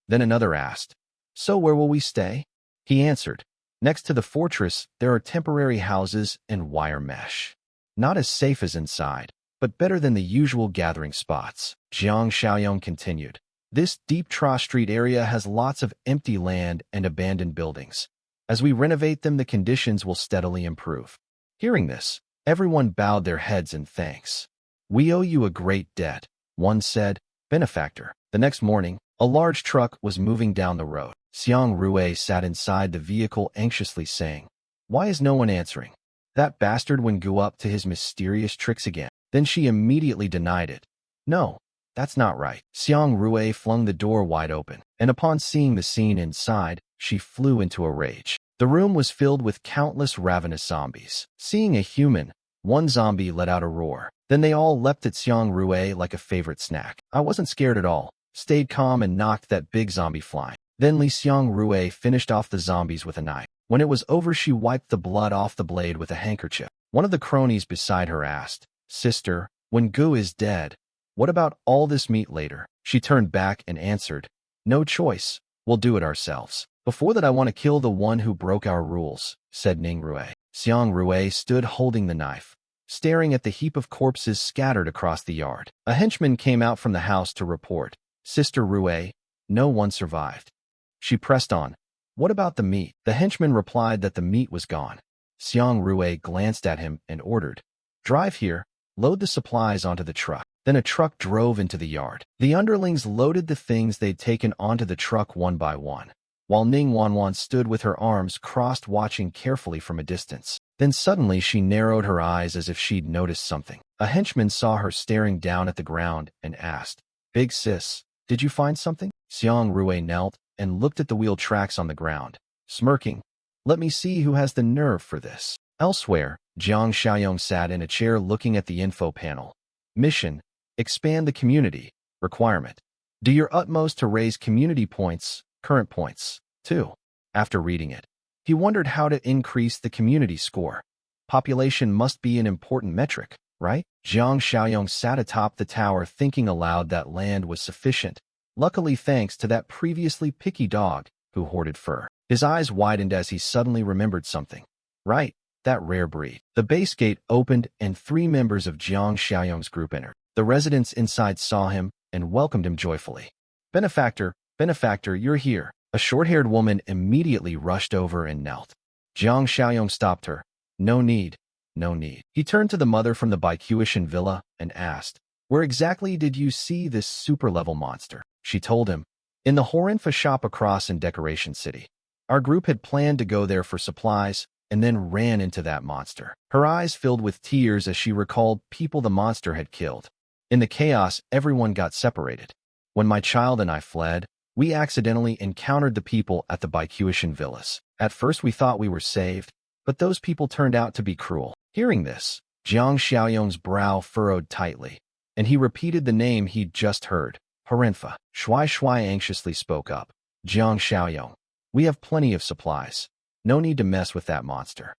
Then another asked, "So where will we stay?" He answered, "Next to the fortress, there are temporary houses and wire mesh. Not as safe as inside, but better than the usual gathering spots." Jiang Xiaoyou continued, "This Deep Tra Street area has lots of empty land and abandoned buildings. As we renovate them, the conditions will steadily improve." Hearing this, everyone bowed their heads in thanks. "We owe you a great debt," one said, "Benefactor." The next morning, a large truck was moving down the road. Xiang Rui sat inside the vehicle anxiously saying, "Why is no one answering? That bastard went go up to his mysterious tricks again." Then she immediately denied it. "No, that's not right." Xiang Rui flung the door wide open, and upon seeing the scene inside, she flew into a rage. The room was filled with countless ravenous zombies. Seeing a human, one zombie let out a roar. Then they all leapt at Xiang Rui like a favorite snack. "I wasn't scared at all. Stayed calm and knocked that big zombie flying." Then Li Xiang Rui finished off the zombies with a knife. When it was over, she wiped the blood off the blade with a handkerchief. One of the cronies beside her asked, "Sister, when Gu is dead, what about all this meat later?" She turned back and answered, "No choice. We'll do it ourselves." "Before that, I want to kill the one who broke our rules," said Ning Rui. Xiang Rui stood holding the knife, staring at the heap of corpses scattered across the yard. A henchman came out from the house to report, "Sister Rui, no one survived." She pressed on, "What about the meat?" The henchman replied that the meat was gone. Xiang Rui glanced at him and ordered, "Drive here, load the supplies onto the truck." Then a truck drove into the yard. The underlings loaded the things they'd taken onto the truck one by one, while Ning Wanwan stood with her arms crossed watching carefully from a distance. Then suddenly she narrowed her eyes as if she'd noticed something. A henchman saw her staring down at the ground and asked, "Big sis, did you find something?" Xiang Rui knelt and looked at the wheel tracks on the ground, smirking, "Let me see who has the nerve for this." Elsewhere, Jiang Xiaoyou sat in a chair looking at the info panel. Mission: expand the community. Requirement: do your utmost to raise community points, current points. 2. After reading it, he wondered how to increase the community score. Population must be an important metric, right? Jiang Xiaoyou sat atop the tower thinking aloud that land was sufficient, luckily thanks to that previously picky dog who hoarded fur. His eyes widened as he suddenly remembered something. Right, that rare breed. The base gate opened and 3 members of Jiang Xiaoyou's group entered. The residents inside saw him and welcomed him joyfully. "Benefactor, benefactor, you're here." A short-haired woman immediately rushed over and knelt. Jiang Xiaoyou stopped her. "No need, no need." He turned to the mother from the Baikuishan villa and asked, "Where exactly did you see this super-level monster?" She told him, "In the Horinfa shop across in Decoration City. Our group had planned to go there for supplies and then ran into that monster." Her eyes filled with tears as she recalled people the monster had killed. In the chaos, everyone got separated. "When my child and I fled, we accidentally encountered the people at the Baikuishan villas. At first we thought we were saved, but those people turned out to be cruel." Hearing this, Jiang Xiaoyou's brow furrowed tightly, and he repeated the name he'd just heard, Horenfa. Shui Shui anxiously spoke up, "Jiang Xiaoyou, we have plenty of supplies. No need to mess with that monster."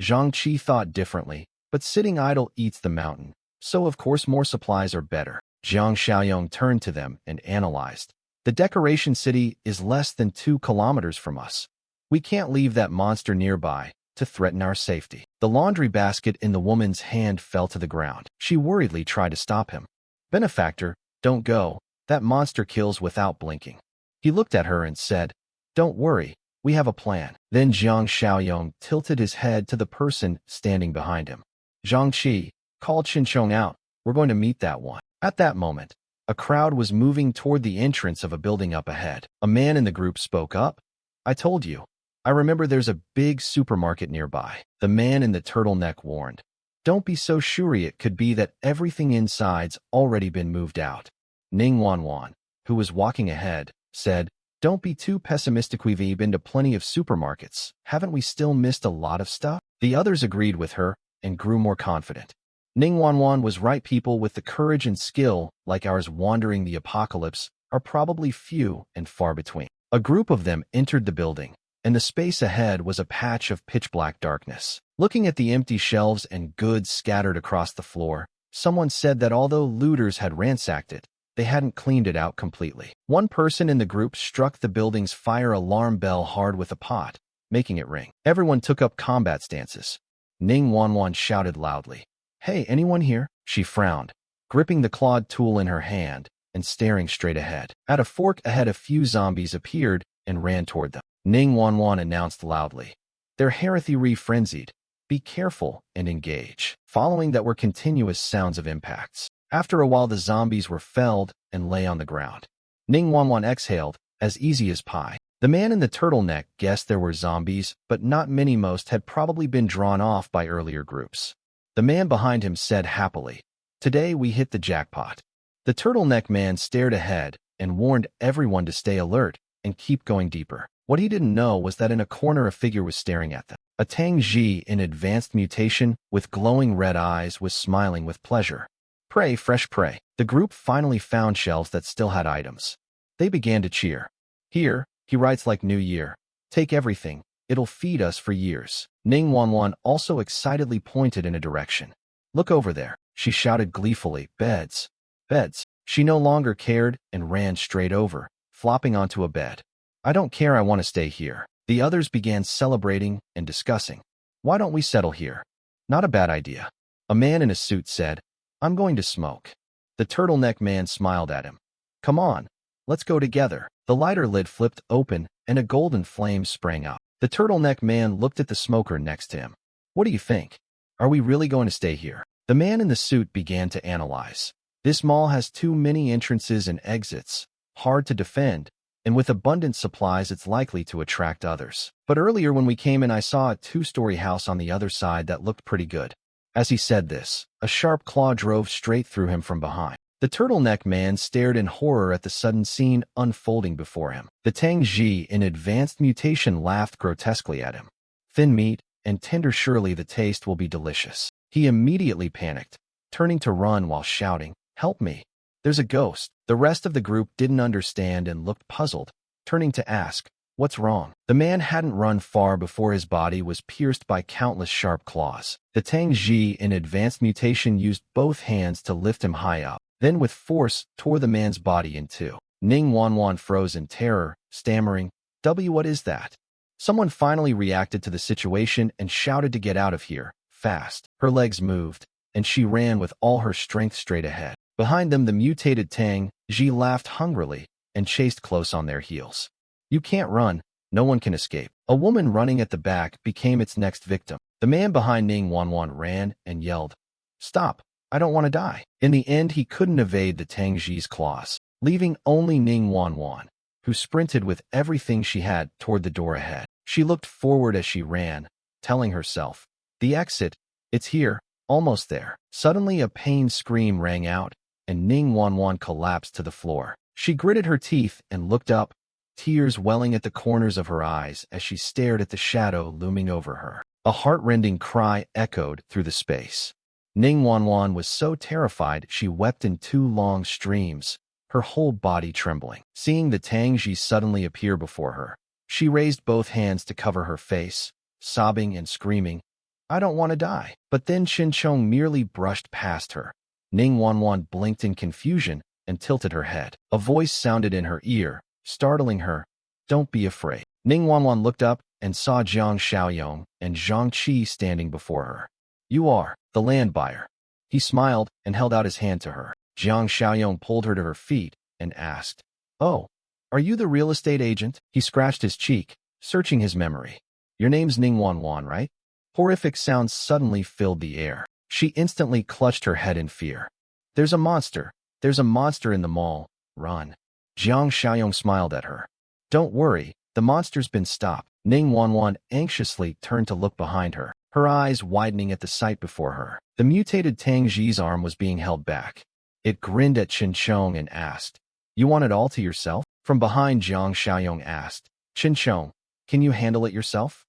Zhang Qi thought differently, but sitting idle eats the mountain, so of course more supplies are better. Jiang Xiaoyou turned to them and analyzed. "The Decoration City is less than 2 kilometers from us. We can't leave that monster nearby to threaten our safety." The laundry basket in the woman's hand fell to the ground. She worriedly tried to stop him. Benefactor, don't go. That monster kills without blinking. He looked at her and said, Don't worry, we have a plan. Then Jiang Xiaoyong tilted his head to the person standing behind him. Zhang Qi, called Xinchong out. We're going to meet that one. At that moment, a crowd was moving toward the entrance of a building up ahead. A man in the group spoke up. I told you. I remember there's a big supermarket nearby. The man in the turtleneck warned. Don't be so sure, it could be that everything inside's already been moved out. Ning Wanwan, who was walking ahead, said, Don't be too pessimistic, we've been to plenty of supermarkets. Haven't we still missed a lot of stuff? The others agreed with her and grew more confident. Ning Wanwan was right. People with the courage and skill like ours wandering the apocalypse are probably few and far between. A group of them entered the building, and the space ahead was a patch of pitch-black darkness. Looking at the empty shelves and goods scattered across the floor, someone said that although looters had ransacked it, they hadn't cleaned it out completely. One person in the group struck the building's fire alarm bell hard with a pot, making it ring. Everyone took up combat stances. Ning Wanwan shouted loudly, Hey, anyone here? She frowned, gripping the clawed tool in her hand and staring straight ahead. At a fork ahead, a few zombies appeared and ran toward them. Ning Wanwan announced loudly, They're heresy frenzied. Be careful and engage. Following that were continuous sounds of impacts. After a while, the zombies were felled and lay on the ground. Ning Wanwan exhaled, as easy as pie. The man in the turtleneck guessed there were zombies, but not many. Most had probably been drawn off by earlier groups. The man behind him said happily, Today we hit the jackpot. The turtleneck man stared ahead and warned everyone to stay alert and keep going deeper. What he didn't know was that in a corner a figure was staring at them. A Tang Ji in advanced mutation with glowing red eyes was smiling with pleasure. Prey, fresh prey. The group finally found shelves that still had items. They began to cheer. Here, he writes like New Year. Take everything. It'll feed us for years. Ning Wanwan also excitedly pointed in a direction. Look over there, she shouted gleefully. Beds. Beds. She no longer cared and ran straight over, flopping onto a bed. I don't care, I want to stay here. The others began celebrating and discussing. Why don't we settle here? Not a bad idea. A man in a suit said, I'm going to smoke. The turtleneck man smiled at him. Come on, let's go together. The lighter lid flipped open and a golden flame sprang up. The turtleneck man looked at the smoker next to him. What do you think? Are we really going to stay here? The man in the suit began to analyze. This mall has too many entrances and exits, hard to defend, and with abundant supplies it's likely to attract others. But earlier when we came in I saw a 2-story house on the other side that looked pretty good. As he said this, a sharp claw drove straight through him from behind. The turtleneck man stared in horror at the sudden scene unfolding before him. The Tang Ji in advanced mutation laughed grotesquely at him. Thin meat and tender, surely the taste will be delicious. He immediately panicked, turning to run while shouting, Help me. There's a ghost. The rest of the group didn't understand and looked puzzled, turning to ask, What's wrong? The man hadn't run far before his body was pierced by countless sharp claws. The Tang Ji in advanced mutation used both hands to lift him high up, then with force tore the man's body in two. Ning Wanwan froze in terror, stammering, What is that? Someone finally reacted to the situation and shouted to get out of here, fast. Her legs moved, and she ran with all her strength straight ahead. Behind them the mutated Tang Ji laughed hungrily and chased close on their heels. You can't run, no one can escape. A woman running at the back became its next victim. The man behind Ning Wanwan ran and yelled, Stop, I don't want to die. In the end he couldn't evade the Tang Ji's claws, leaving only Ning Wanwan, who sprinted with everything she had toward the door ahead. She looked forward as she ran, telling herself, The exit, it's here, almost there. Suddenly a pained scream rang out, and Ning Wanwan collapsed to the floor. She gritted her teeth and looked up, tears welling at the corners of her eyes as she stared at the shadow looming over her. A heart-rending cry echoed through the space. Ning Wanwan was so terrified she wept in 2 long streams, her whole body trembling. Seeing the Tang Ji suddenly appear before her, she raised both hands to cover her face, sobbing and screaming, I don't want to die. But then Xinchong merely brushed past her. Ning Wanwan blinked in confusion and tilted her head. A voice sounded in her ear, startling her, Don't be afraid. Ning Wanwan looked up and saw Jiang Xiaoyong and Zhang Qi standing before her. You are the land buyer. He smiled and held out his hand to her. Jiang Xiaoyong pulled her to her feet and asked, "Oh, are you the real estate agent?" He scratched his cheek, searching his memory. "Your name's Ning Wanwan, right?" Horrific sounds suddenly filled the air. She instantly clutched her head in fear. "There's a monster. There's a monster in the mall. Run." Jiang Xiaoyong smiled at her. "Don't worry, the monster's been stopped." Ning Wanwan anxiously turned to look behind her, her eyes widening at the sight before her. The mutated Tang Ji's arm was being held back. It grinned at Qin Chong and asked, "You want it all to yourself?" From behind, Jiang Xiaoyong asked, "Qin Chong, can you handle it yourself?"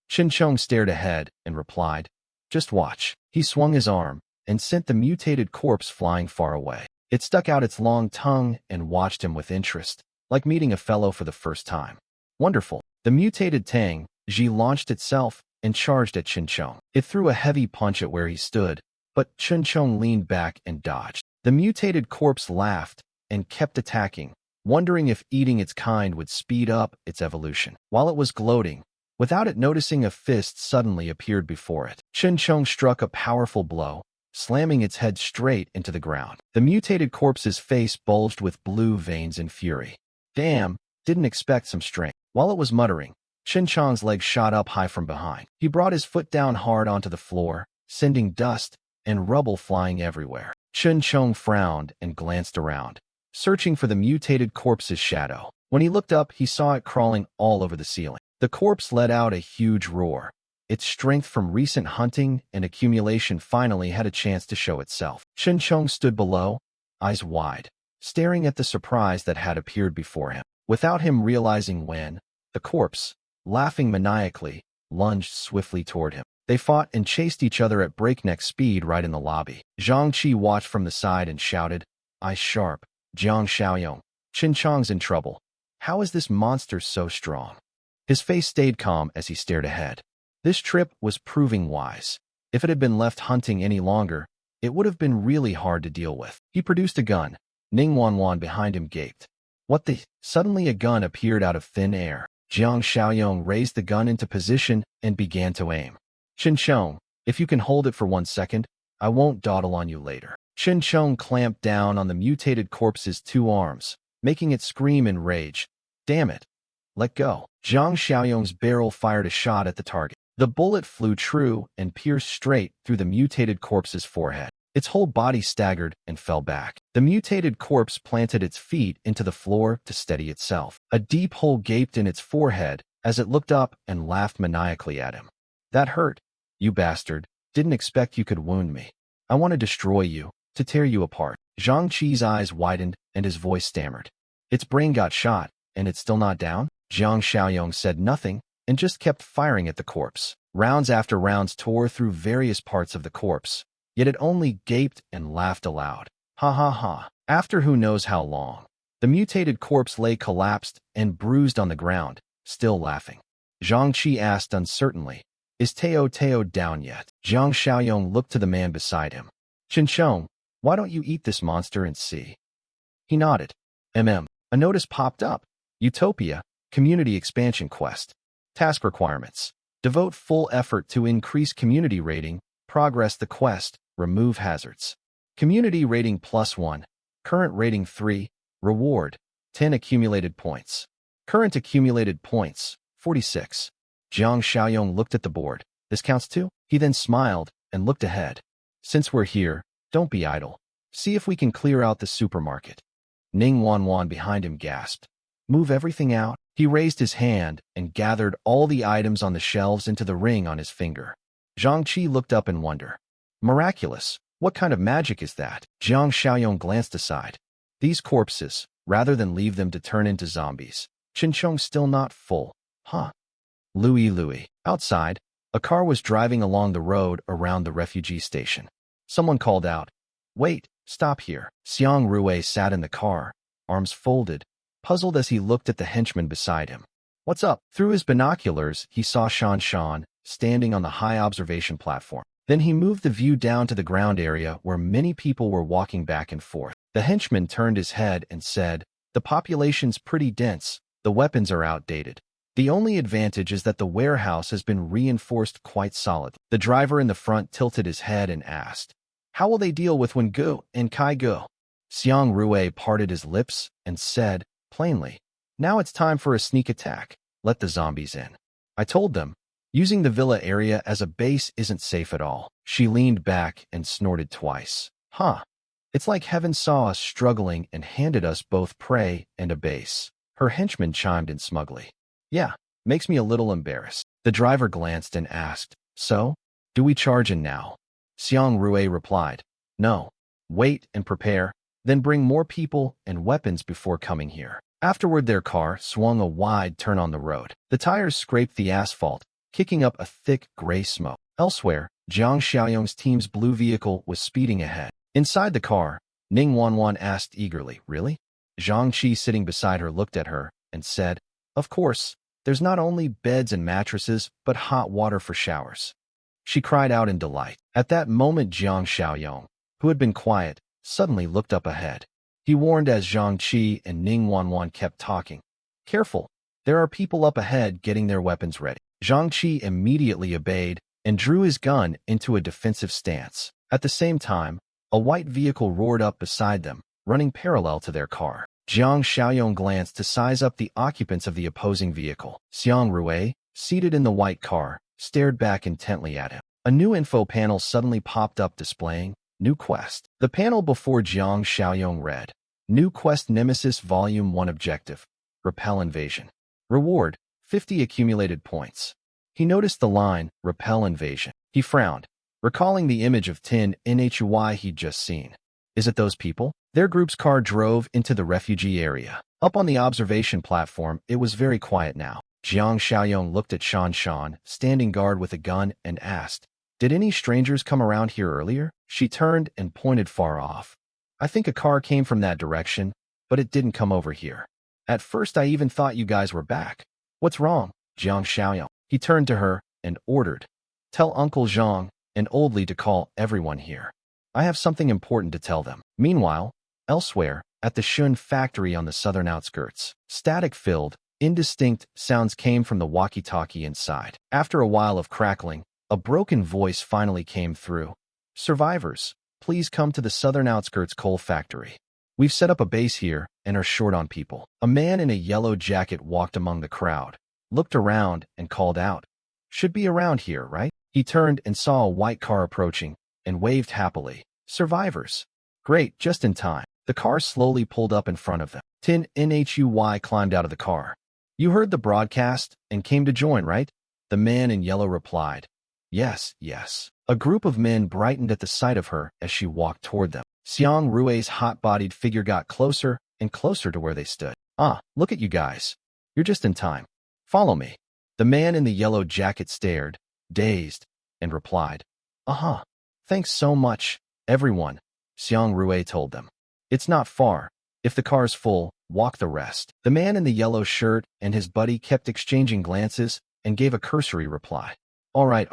Qin Chong stared ahead and replied, "Just watch." He swung his arm and sent the mutated corpse flying far away. It stuck out its long tongue and watched him with interest, like meeting a fellow for the first time. Wonderful. The mutated Tang Ji launched itself and charged at Qin Chong. It threw a heavy punch at where he stood, but Qin Chong leaned back and dodged. The mutated corpse laughed and kept attacking, wondering if eating its kind would speed up its evolution. While it was gloating, without it noticing, a fist suddenly appeared before it. Qin Chong struck a powerful blow, slamming its head straight into the ground. The mutated corpse's face bulged with blue veins in fury. "Damn, didn't expect some strength." While it was muttering, Qin Chong's leg shot up high from behind. He brought his foot down hard onto the floor, sending dust and rubble flying everywhere. Qin Chong frowned and glanced around, searching for the mutated corpse's shadow. When he looked up, he saw it crawling all over the ceiling. The corpse let out a huge roar. Its strength from recent hunting and accumulation finally had a chance to show itself. Qin Chong stood below, eyes wide, staring at the surprise that had appeared before him. Without him realizing when, the corpse, laughing maniacally, lunged swiftly toward him. They fought and chased each other at breakneck speed right in the lobby. Zhang Qi watched from the side and shouted, "Eyes sharp, Jiang Xiaoyong. Qin Chong's in trouble. How is this monster so strong?" His face stayed calm as he stared ahead. This trip was proving wise. If it had been left hunting any longer, it would have been really hard to deal with. He produced a gun. Ning Wanwan behind him gaped. "What the?" Suddenly a gun appeared out of thin air. Jiang Xiaoyong raised the gun into position and began to aim. "Qin Chong, if you can hold it for 1 second, I won't dawdle on you later." Qin Chong clamped down on the mutated corpse's 2 arms, making it scream in rage. "Damn it. Let go." Jiang Xiaoyong's barrel fired a shot at the target. The bullet flew true and pierced straight through the mutated corpse's forehead. Its whole body staggered and fell back. The mutated corpse planted its feet into the floor to steady itself. A deep hole gaped in its forehead as it looked up and laughed maniacally at him. "That hurt, you bastard. Didn't expect you could wound me. I want to destroy you, to tear you apart." Zhang Qi's eyes widened and his voice stammered. "Its brain got shot, and it's still not down?" Jiang Xiaoyong said nothing and just kept firing at the corpse. Rounds after rounds tore through various parts of the corpse, yet it only gaped and laughed aloud. "Ha ha ha." After who knows how long, the mutated corpse lay collapsed and bruised on the ground, still laughing. Zhang Qi asked uncertainly, "Is Teo down yet?" Jiang Xiaoyong looked to the man beside him. "Qin Chong, why don't you eat this monster and see?" He nodded. A notice popped up. Utopia, Community Expansion Quest. Task requirements. Devote full effort to increase community rating, progress the quest, remove hazards. Community rating +1, current rating 3, reward, 10 accumulated points. Current accumulated points, 46. Jiang Xiaoyong looked at the board. "This counts too?" He then smiled and looked ahead. "Since we're here, don't be idle. See if we can clear out the supermarket." Ning Wanwan behind him gasped. "Move everything out." He raised his hand and gathered all the items on the shelves into the ring on his finger. Zhang Qi looked up in wonder. "Miraculous. What kind of magic is that?" Jiang Xiaoyong glanced aside. "These corpses, rather than leave them to turn into zombies." Qin Chong's still not full. Huh. Louis. Outside, a car was driving along the road around the refugee station. Someone called out, "Wait, stop here." Xiang Rue sat in the car, arms folded, puzzled as he looked at the henchman beside him. "What's up?" Through his binoculars, he saw Shan standing on the high observation platform. Then he moved the view down to the ground area where many people were walking back and forth. The henchman turned his head and said, "The population's pretty dense, the weapons are outdated. The only advantage is that the warehouse has been reinforced quite solid." The driver in the front tilted his head and asked, "How will they deal with when Gu and Kai go?" Xiang Rui parted his lips and said, plainly, now it's time for a sneak attack. Let the zombies in. I told them, using the villa area as a base isn't safe at all. She leaned back and snorted twice. Huh. It's like heaven saw us struggling and handed us both prey and a base. Her henchman chimed in smugly. Yeah, makes me a little embarrassed. The driver glanced and asked, so, do we charge in now? Xiang Rui replied, no. Wait and prepare, then bring more people and weapons before coming here. Afterward, their car swung a wide turn on the road. The tires scraped the asphalt, kicking up a thick gray smoke. Elsewhere, Jiang Xiaoyong's team's blue vehicle was speeding ahead. Inside the car, Ning Wanwan asked eagerly, really? Zhang Qi, sitting beside her, looked at her and said, of course, there's not only beds and mattresses, but hot water for showers. She cried out in delight. At that moment, Jiang Xiaoyong, who had been quiet, suddenly looked up ahead. He warned as Zhang Qi and Ning Wanwan kept talking. Careful, there are people up ahead getting their weapons ready. Zhang Qi immediately obeyed and drew his gun into a defensive stance. At the same time, a white vehicle roared up beside them, running parallel to their car. Jiang Xiaoyong glanced to size up the occupants of the opposing vehicle. Xiang Rui, seated in the white car, stared back intently at him. A new info panel suddenly popped up displaying New Quest. The panel before Jiang Xiaoyong read, New Quest Nemesis Volume 1 Objective, Repel Invasion. Reward, 50 accumulated points. He noticed the line, Repel Invasion. He frowned, recalling the image of Tin Nhui he'd just seen. Is it those people? Their group's car drove into the refugee area. Up on the observation platform, it was very quiet now. Jiang Xiaoyong looked at Shan Shan, standing guard with a gun, and asked, did any strangers come around here earlier? She turned and pointed far off. I think a car came from that direction, but it didn't come over here. At first I even thought you guys were back. What's wrong, Jiang Xiaoyong? He turned to her and ordered, tell Uncle Zhang and Old Li to call everyone here. I have something important to tell them. Meanwhile, elsewhere, at the Shun factory on the southern outskirts, static-filled, indistinct sounds came from the walkie-talkie inside. After a while of crackling, a broken voice finally came through. Survivors, please come to the southern outskirts coal factory. We've set up a base here and are short on people. A man in a yellow jacket walked among the crowd, looked around and called out, should be around here, right? He turned and saw a white car approaching and waved happily. Survivors. Great, just in time. The car slowly pulled up in front of them. Tin Nhui climbed out of the car. You heard the broadcast and came to join, right? The man in yellow replied. Yes, yes. A group of men brightened at the sight of her as she walked toward them. Xiang Rui's hot-bodied figure got closer and closer to where they stood. Ah, look at you guys. You're just in time. Follow me. The man in the yellow jacket stared, dazed, and replied, uh-huh. Thanks so much, everyone, Xiang Rui told them. It's not far. If the car's full, walk the rest. The man in the yellow shirt and his buddy kept exchanging glances and gave a cursory reply. All right.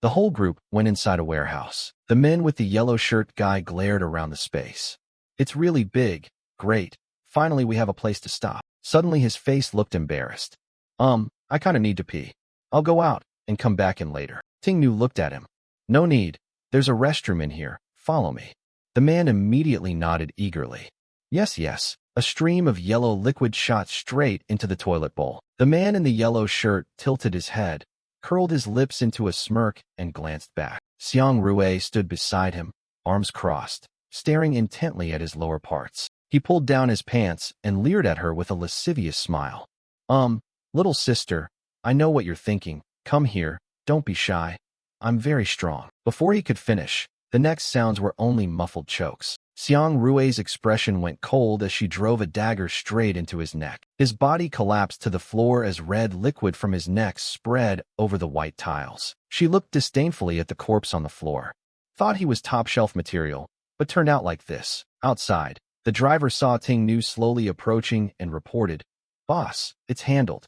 The whole group went inside a warehouse. The men with the yellow shirt guy glared around the space. It's really big. Great. Finally, we have a place to stop. Suddenly, his face looked embarrassed. I kinda need to pee. I'll go out and come back in later. Tingnu looked at him. No need. There's a restroom in here. Follow me. The man immediately nodded eagerly. Yes. A stream of yellow liquid shot straight into the toilet bowl. The man in the yellow shirt tilted his head, curled his lips into a smirk, and glanced back. Xiang Rui stood beside him, arms crossed, staring intently at his lower parts. He pulled down his pants and leered at her with a lascivious smile. Little sister, I know what you're thinking. Come here, don't be shy. I'm very strong. Before he could finish, the next sounds were only muffled chokes. Xiang Rui's expression went cold as she drove a dagger straight into his neck. His body collapsed to the floor as red liquid from his neck spread over the white tiles. She looked disdainfully at the corpse on the floor. Thought he was top-shelf material, but turned out like this. Outside, the driver saw Tingnu slowly approaching and reported, Boss, it's handled.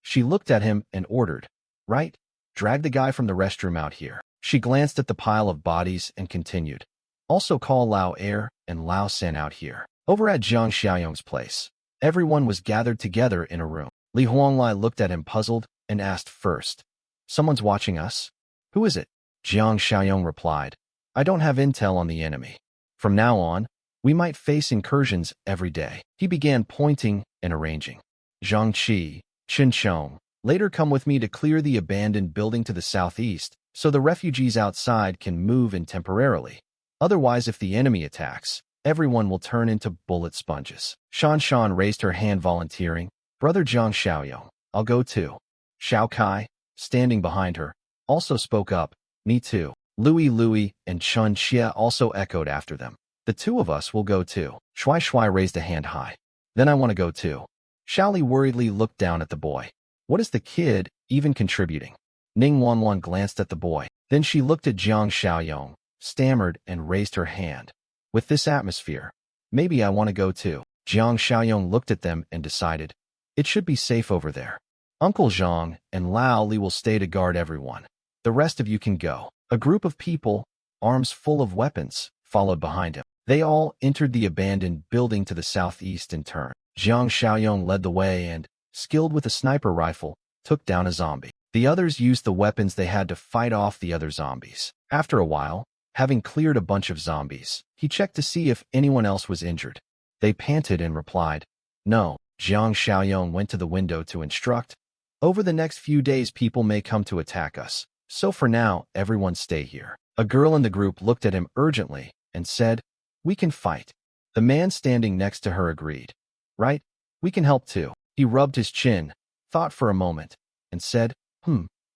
She looked at him and ordered, Right, drag the guy from the restroom out here. She glanced at the pile of bodies and continued, Also call Lao Er and Lao San out here. Over at Jiang Xiaoyong's place, everyone was gathered together in a room. Li Huanglai looked at him puzzled and asked first, Someone's watching us? Who is it? Jiang Xiaoyong replied, I don't have intel on the enemy. From now on, We might face incursions every day. He began pointing and arranging. Zhangqi, Chinchong, later come with me to clear the abandoned building to the southeast, so the refugees outside can move in temporarily. Otherwise, if the enemy attacks, everyone will turn into bullet sponges. Shan raised her hand volunteering. Brother Zhang Xiaoyong, I'll go too. Xiao Kai, standing behind her, also spoke up. Me too. Louis and Chun Xia also echoed after them. The two of us will go too. Shui raised a hand high. Then I want to go too. Xiaoli worriedly looked down at the boy. What is the kid even contributing? Ning Wanwan glanced at the boy. Then she looked at Jiang Xiaoyong, stammered and raised her hand. With this atmosphere, maybe I want to go too. Jiang Xiaoyong looked at them and decided, it should be safe over there. Uncle Zhang and Lao Li will stay to guard everyone. The rest of you can go. A group of people, arms full of weapons, followed behind him. They all entered the abandoned building to the southeast in turn. Jiang Xiaoyong led the way and, skilled with a sniper rifle, took down a zombie. The others used the weapons they had to fight off the other zombies. After a while, having cleared a bunch of zombies, he checked to see if anyone else was injured. They panted and replied, no. Jiang Xiaoyong went to the window to instruct, over the next few days people may come to attack us, so for now, everyone stay here. A girl in the group looked at him urgently and said, we can fight. The man standing next to her agreed. Right? We can help too. He rubbed his chin, thought for a moment, and said,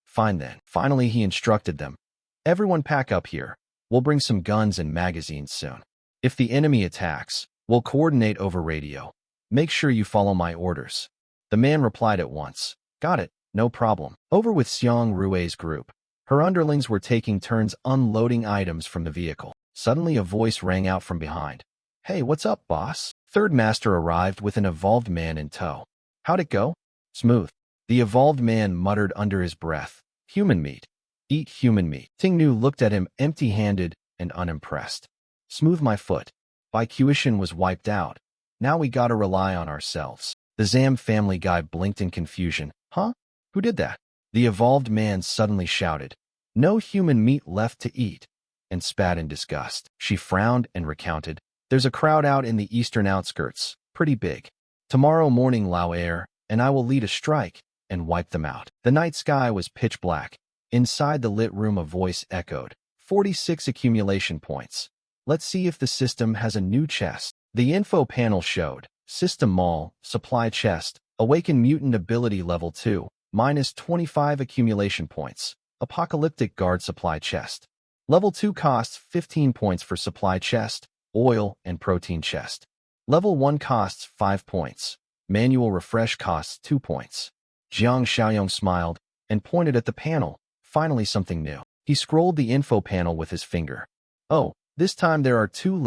fine then. Finally, he instructed them. Everyone pack up here. We'll bring some guns and magazines soon. If the enemy attacks, we'll coordinate over radio. Make sure you follow my orders. The man replied at once. Got it, no problem. Over with Xiang Rui's group. Her underlings were taking turns unloading items from the vehicle. Suddenly a voice rang out from behind. Hey, what's up, boss? Third master arrived with an evolved man in tow. How'd it go? Smooth. The evolved man muttered under his breath. Human meat. Eat human meat. Tingnu looked at him empty-handed and unimpressed. Smooth my foot. Bai Qiushan was wiped out. Now we gotta rely on ourselves. The Zam family guy blinked in confusion. Huh? Who did that? The evolved man suddenly shouted. No human meat left to eat, and spat in disgust. She frowned and recounted. There's a crowd out in the eastern outskirts, pretty big. Tomorrow morning Lao Air and I will lead a strike and wipe them out. The night sky was pitch black. Inside the lit room a voice echoed. 46 accumulation points. Let's see if the system has a new chest. The info panel showed, System Mall, Supply Chest, Awaken Mutant Ability Level 2, minus 25 accumulation points. Apocalyptic Guard Supply Chest. Level 2 costs 15 points for Supply Chest, Oil, and Protein Chest. Level 1 costs 5 points. Manual Refresh costs 2 points. Jiang Xiaoyong smiled and pointed at the panel. Finally something new. He scrolled the info panel with his finger. Oh, this time there are 2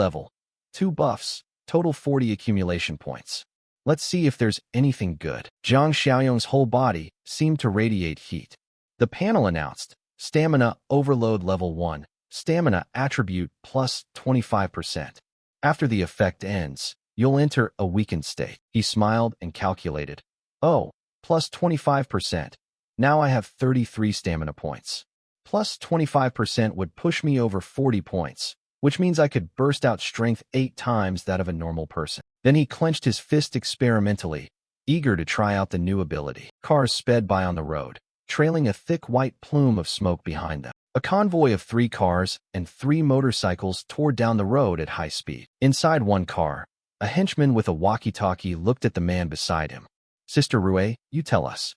buffs. Total 40 accumulation points. Let's see if there's anything good. Jiang Xiaoyong's whole body seemed to radiate heat. The panel announced, Stamina Overload Level 1, Stamina Attribute plus 25%. After the effect ends, you'll enter a weakened state. He smiled and calculated. Oh, plus 25%. Now I have 33 stamina points. Plus 25% would push me over 40 points. Which means I could burst out strength 8 times that of a normal person. Then he clenched his fist experimentally, eager to try out the new ability. Cars sped by on the road, trailing a thick white plume of smoke behind them. A convoy of 3 cars and 3 motorcycles tore down the road at high speed. Inside one car, a henchman with a walkie-talkie looked at the man beside him. Sister Rue, you tell us.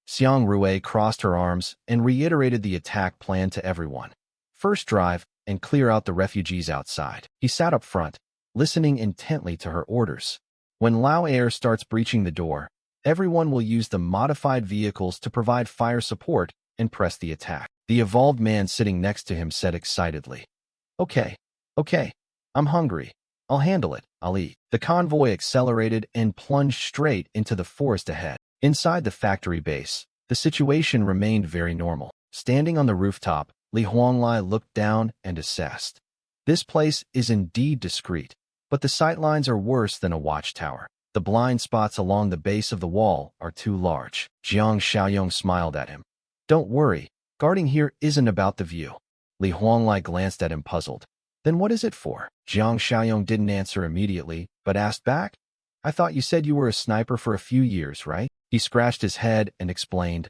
Xiang Rue crossed her arms and reiterated the attack plan to everyone. First drive, and clear out the refugees outside. He sat up front, listening intently to her orders. When Lao Air starts breaching the door, everyone will use the modified vehicles to provide fire support and press the attack. The evolved man sitting next to him said excitedly, Okay, I'm hungry. I'll handle it. I'll eat. The convoy accelerated and plunged straight into the forest ahead. Inside the factory base, the situation remained very normal. Standing on the rooftop, Li Huanglai looked down and assessed. This place is indeed discreet, but the sightlines are worse than a watchtower. The blind spots along the base of the wall are too large. Jiang Xiaoyong smiled at him. Don't worry, guarding here isn't about the view. Li Huanglai glanced at him puzzled. Then what is it for? Jiang Xiaoyong didn't answer immediately, but asked back. I thought you said you were a sniper for a few years, right? He scratched his head and explained.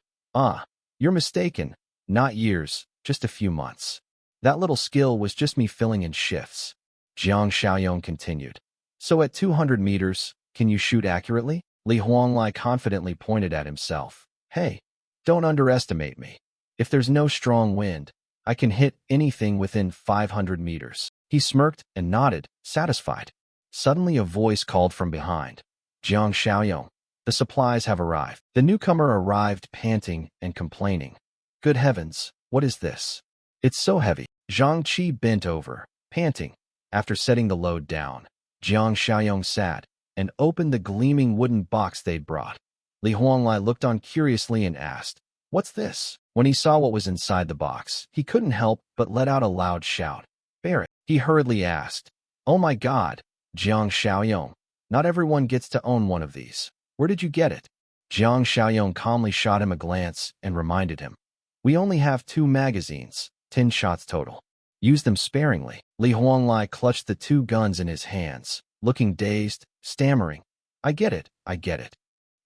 You're mistaken. Not years, just a few months. That little skill was just me filling in shifts. Jiang Xiaoyong continued. So at 200 meters, can you shoot accurately? Li Huanglai confidently pointed at himself. Hey, don't underestimate me. If there's no strong wind, I can hit anything within 500 meters. He smirked and nodded, satisfied. Suddenly a voice called from behind. Jiang Xiaoyong, the supplies have arrived. The newcomer arrived panting and complaining. Good heavens, what is this? It's so heavy. Zhang Qi bent over, panting. After setting the load down, Jiang Xiaoyong sat and opened the gleaming wooden box they'd brought. Li Huanglai looked on curiously and asked, What's this? When he saw what was inside the box, he couldn't help but let out a loud shout. Bear it. He hurriedly asked. Oh my God, Jiang Xiaoyong, not everyone gets to own one of these. Where did you get it? Jiang Xiaoyong calmly shot him a glance and reminded him. We only have 2 magazines, 10 shots total. Use them sparingly. Li Huanglai clutched the 2 guns in his hands, looking dazed, stammering. I get it, I get it.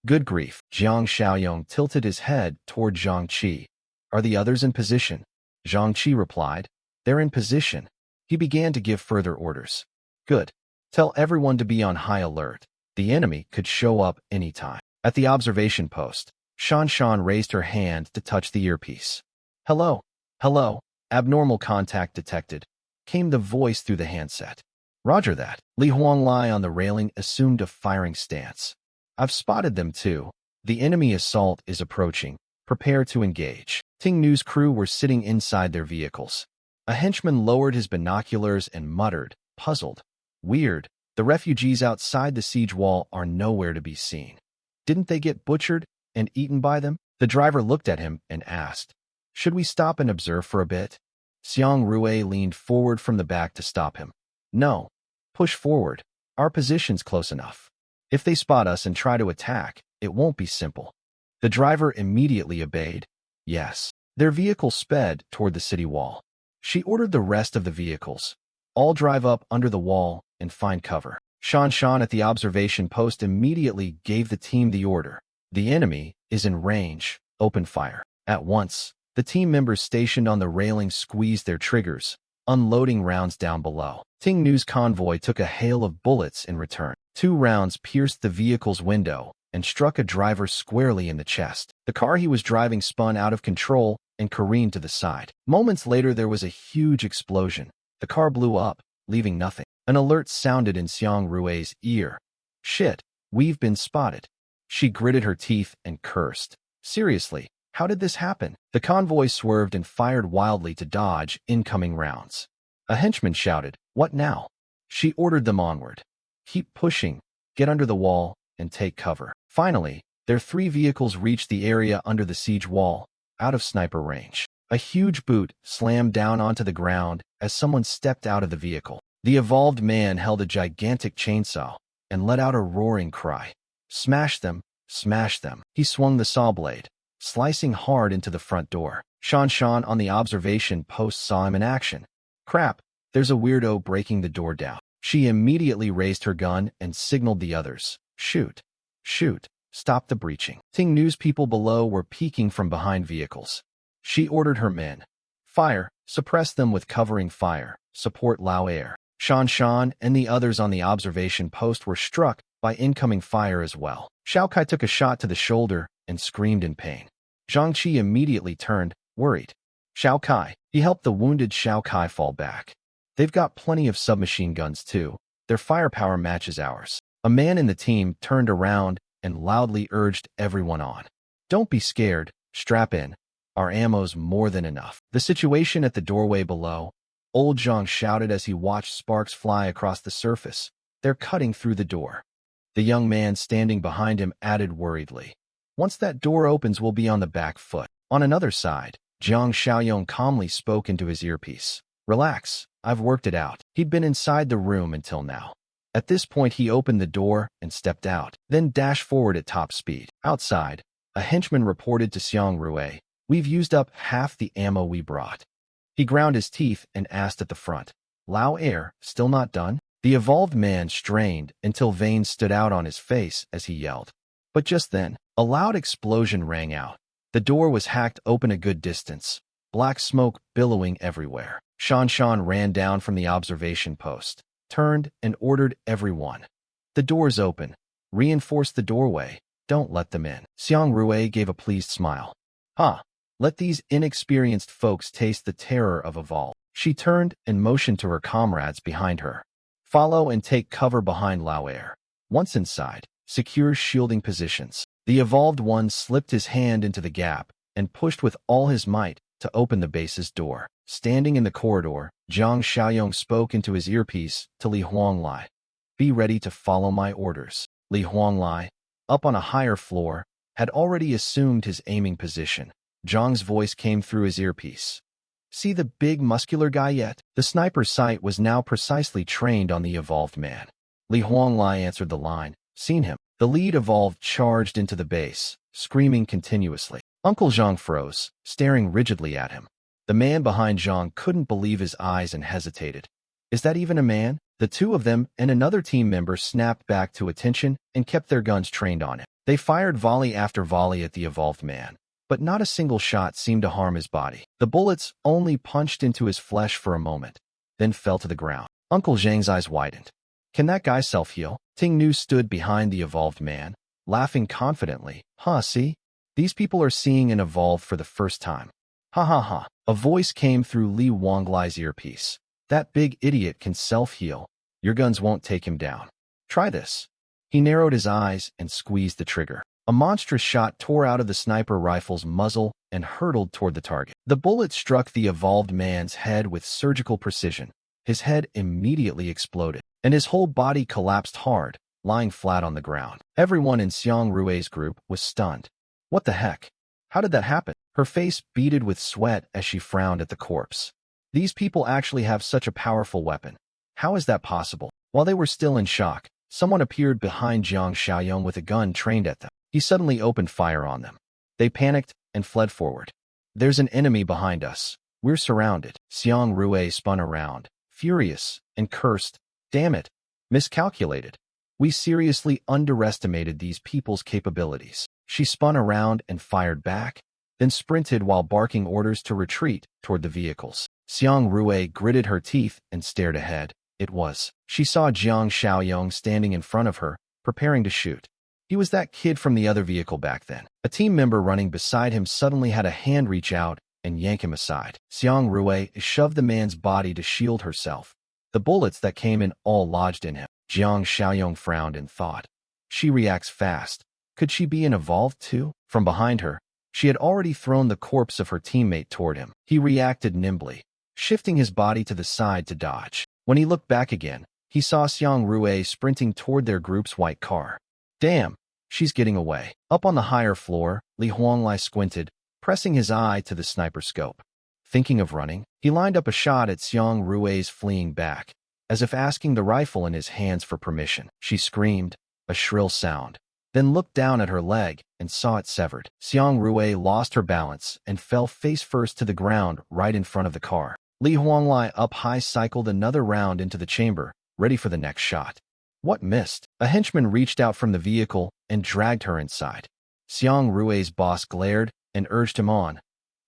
Good grief. Jiang Xiaoyong tilted his head toward Zhang Qi. Are the others in position? Zhang Qi replied. They're in position. He began to give further orders. Good. Tell everyone to be on high alert. The enemy could show up any time. At the observation post, Shan Shan raised her hand to touch the earpiece. Hello, hello, abnormal contact detected, came the voice through the handset. Roger that. Li Huanglai on the railing assumed a firing stance. I've spotted them too. The enemy assault is approaching. Prepare to engage. Ting Nu's crew were sitting inside their vehicles. A henchman lowered his binoculars and muttered, puzzled. Weird, the refugees outside the siege wall are nowhere to be seen. Didn't they get butchered and eaten by them? The driver looked at him and asked, Should we stop and observe for a bit? Xiang Rui leaned forward from the back to stop him. No. Push forward. Our position's close enough. If they spot us and try to attack, it won't be simple. The driver immediately obeyed. Yes. Their vehicle sped toward the city wall. She ordered the rest of the vehicles. All drive up under the wall and find cover. Shan Shan at the observation post immediately gave the team the order. The enemy is in range. Open fire. At once, the team members stationed on the railing squeezed their triggers, unloading rounds down below. Ting Nu's convoy took a hail of bullets in return. 2 rounds pierced the vehicle's window and struck a driver squarely in the chest. The car he was driving spun out of control and careened to the side. Moments later, there was a huge explosion. The car blew up, leaving nothing. An alert sounded in Xiang Rui's ear. Shit, we've been spotted. She gritted her teeth and cursed. Seriously, how did this happen? The convoy swerved and fired wildly to dodge incoming rounds. A henchman shouted, What now? She ordered them onward. Keep pushing, get under the wall, and take cover. Finally, their 3 vehicles reached the area under the siege wall, out of sniper range. A huge boot slammed down onto the ground as someone stepped out of the vehicle. The evolved man held a gigantic chainsaw and let out a roaring cry. Smash them, smash them. He swung the saw blade, slicing hard into the front door. Shan Shan on the observation post saw him in action. Crap, there's a weirdo breaking the door down. She immediately raised her gun and signaled the others. Shoot, shoot, stop the breaching. Ting Nu's people below were peeking from behind vehicles. She ordered her men. Fire, suppress them with covering fire, support Lao Air. Shan Shan and the others on the observation post were struck by incoming fire as well. Xiao Kai took a shot to the shoulder and screamed in pain. Zhang Qi immediately turned, worried. Xiao Kai. He helped the wounded Xiao Kai fall back. They've got plenty of submachine guns too. Their firepower matches ours. A man in the team turned around and loudly urged everyone on. Don't be scared, strap in. Our ammo's more than enough. The situation at the doorway below, old Zhang shouted as he watched sparks fly across the surface. They're cutting through the door. The young man standing behind him added worriedly. Once that door opens, we'll be on the back foot. On another side, Jiang Xiaoyong calmly spoke into his earpiece. Relax, I've worked it out. He'd been inside the room until now. At this point, he opened the door and stepped out, then dashed forward at top speed. Outside, a henchman reported to Xiang Rui, We've used up half the ammo we brought. He ground his teeth and asked at the front, Lao Air, still not done? The evolved man strained until veins stood out on his face as he yelled. But just then, a loud explosion rang out. The door was hacked open a good distance, black smoke billowing everywhere. Shan ran down from the observation post, turned, and ordered everyone. The door's open. Reinforce the doorway. Don't let them in. Xiang Rui gave a pleased smile. Huh. Let these inexperienced folks taste the terror of Evolve. She turned and motioned to her comrades behind her. Follow and take cover behind Lao Air. Once inside, secure shielding positions. The evolved one slipped his hand into the gap and pushed with all his might to open the base's door. Standing in the corridor, Zhang Xiaoyong spoke into his earpiece to Li Huanglai. Be ready to follow my orders. Li Huanglai, up on a higher floor, had already assumed his aiming position. Zhang's voice came through his earpiece. See the big muscular guy yet? The sniper's sight was now precisely trained on the evolved man. Li Huanglai answered the line. Seen him. The lead evolved charged into the base, screaming continuously. Uncle Zhang froze, staring rigidly at him. The man behind Zhang couldn't believe his eyes and hesitated. Is that even a man? The two of them and another team member snapped back to attention and kept their guns trained on him. They fired volley after volley at the evolved man, but not a single shot seemed to harm his body. The bullets only punched into his flesh for a moment, then fell to the ground. Uncle Zhang's eyes widened. Can that guy self-heal? Ting Nu stood behind the evolved man, laughing confidently. Huh, see? These people are seeing an evolve for the first time. Ha ha ha. A voice came through Li Huanglai's earpiece. That big idiot can self-heal. Your guns won't take him down. Try this. He narrowed his eyes and squeezed the trigger. A monstrous shot tore out of the sniper rifle's muzzle and hurtled toward the target. The bullet struck the evolved man's head with surgical precision. His head immediately exploded, and his whole body collapsed hard, lying flat on the ground. Everyone in Xiang Rui's group was stunned. What the heck? How did that happen? Her face beaded with sweat as she frowned at the corpse. These people actually have such a powerful weapon. How is that possible? While they were still in shock, someone appeared behind Zhang Xiaoyong with a gun trained at them. He suddenly opened fire on them. They panicked and fled forward. There's an enemy behind us. We're surrounded. Xiang Rui spun around, furious, and cursed. Damn it. Miscalculated. We seriously underestimated these people's capabilities. She spun around and fired back, then sprinted while barking orders to retreat toward the vehicles. Xiang Rui gritted her teeth and stared ahead. She saw Zhang Xiaoyong standing in front of her, preparing to shoot. He was that kid from the other vehicle back then. A team member running beside him suddenly had a hand reach out and yank him aside. Xiang Rui shoved the man's body to shield herself. The bullets that came in all lodged in him. Zhang Xiaoyong frowned in thought. She reacts fast. Could she be an evolved too? From behind her, she had already thrown the corpse of her teammate toward him. He reacted nimbly, shifting his body to the side to dodge. When he looked back again, he saw Xiang Rui sprinting toward their group's white car. Damn, she's getting away. Up on the higher floor, Li Huanglai squinted, pressing his eye to the sniper scope. Thinking of running, he lined up a shot at Xiang Rui's fleeing back, as if asking the rifle in his hands for permission. She screamed, a shrill sound, then looked down at her leg and saw it severed. Xiang Rui lost her balance and fell face first to the ground right in front of the car. Li Huanglai up high cycled another round into the chamber, ready for the next shot. What missed? A henchman reached out from the vehicle and dragged her inside. Xiang Rui's boss glared and urged him on.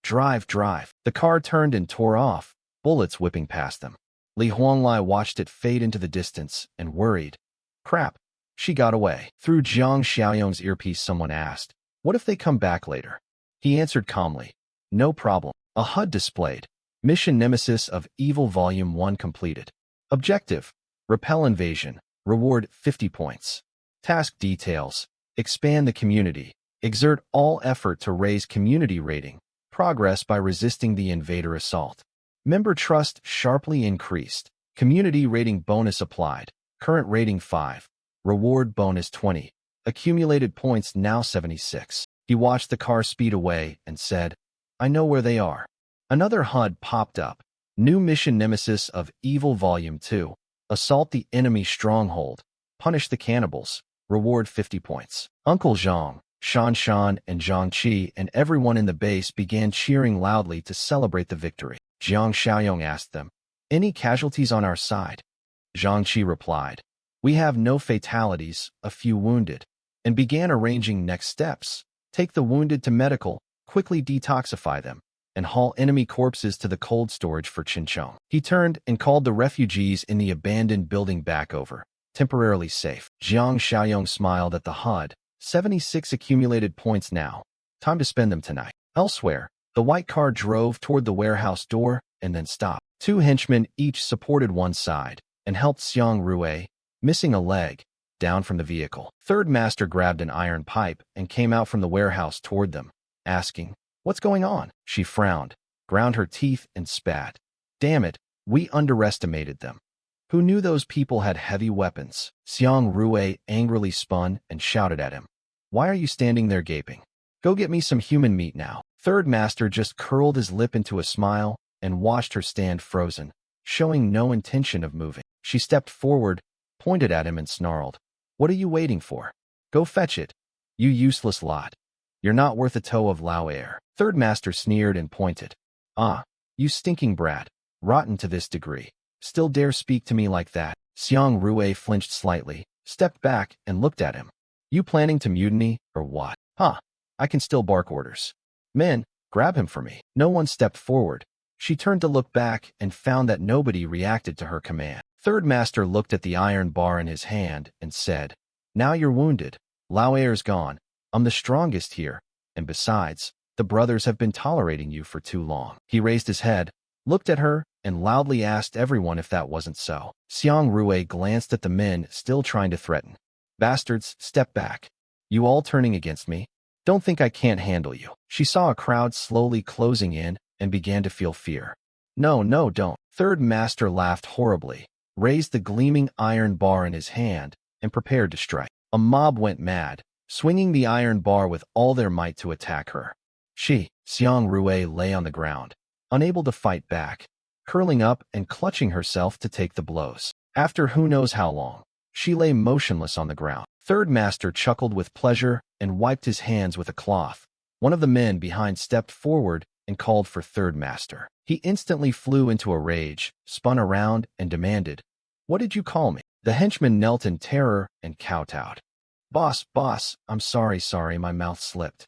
Drive, drive. The car turned and tore off, bullets whipping past them. Li Huanglai watched it fade into the distance and worried. Crap. She got away. Through Zhang Xiaoyong's earpiece someone asked, what if they come back later? He answered calmly. No problem. A HUD displayed. Mission Nemesis of Evil Volume 1 completed. Objective: Repel invasion. Reward 50 points. Task details: expand the community. Exert all effort to raise community rating. Progress by resisting the invader assault. Member trust sharply increased. Community rating bonus applied. Current rating 5. Reward bonus 20. Accumulated points now 76. He watched the car speed away and said, I know where they are. Another HUD popped up. New Mission Nemesis of Evil Volume 2. Assault the enemy stronghold. Punish the cannibals. Reward 50 points. Uncle Zhang, Shan, and Zhang Qi and everyone in the base began cheering loudly to celebrate the victory. Zhang Xiaoyong asked them, Any casualties on our side? Zhang Qi replied. We have no fatalities, a few wounded, and began arranging next steps. Take the wounded to medical, quickly detoxify them, and haul enemy corpses to the cold storage for Chinchong. He turned and called the refugees in the abandoned building back over, temporarily safe. Jiang Xiaoyong smiled at the HUD. 76 accumulated points now. Time to spend them tonight. Elsewhere, the white car drove toward the warehouse door and then stopped. 2 henchmen each supported one side and helped Xiang Rue, missing a leg, down from the vehicle. Third master grabbed an iron pipe and came out from the warehouse toward them, asking, "What's going on?" She frowned, ground her teeth, and spat. Damn it, we underestimated them. Who knew those people had heavy weapons? Xiang Rue angrily spun and shouted at him. Why are you standing there gaping? Go get me some human meat now. Third master just curled his lip into a smile and watched her stand frozen, showing no intention of moving. She stepped forward, pointed at him and snarled. What are you waiting for? Go fetch it. You useless lot. You're not worth a toe of Lao air. Third master sneered and pointed. Ah, you stinking brat, rotten to this degree. Still dare speak to me like that? Xiang Rue flinched slightly, stepped back and looked at him. You planning to mutiny, or what? Huh, I can still bark orders. Men, grab him for me. No one stepped forward. She turned to look back and found that nobody reacted to her command. Third master looked at the iron bar in his hand and said, Now you're wounded. Lao air's gone. I'm the strongest here, and besides, the brothers have been tolerating you for too long. He raised his head, looked at her, and loudly asked everyone if that wasn't so. Xiang Rue glanced at the men still trying to threaten. Bastards, step back. You all turning against me? Don't think I can't handle you. She saw a crowd slowly closing in and began to feel fear. No, don't. Third master laughed horribly, raised the gleaming iron bar in his hand, and prepared to strike. A mob went mad, swinging the iron bar with all their might to attack her. Xiang Rue lay on the ground, unable to fight back, curling up and clutching herself to take the blows. After who knows how long, she lay motionless on the ground. Third master chuckled with pleasure and wiped his hands with a cloth. One of the men behind stepped forward and called for third master. He instantly flew into a rage, spun around, and demanded, What did you call me? The henchman knelt in terror and kowtowed. Boss, I'm sorry, my mouth slipped.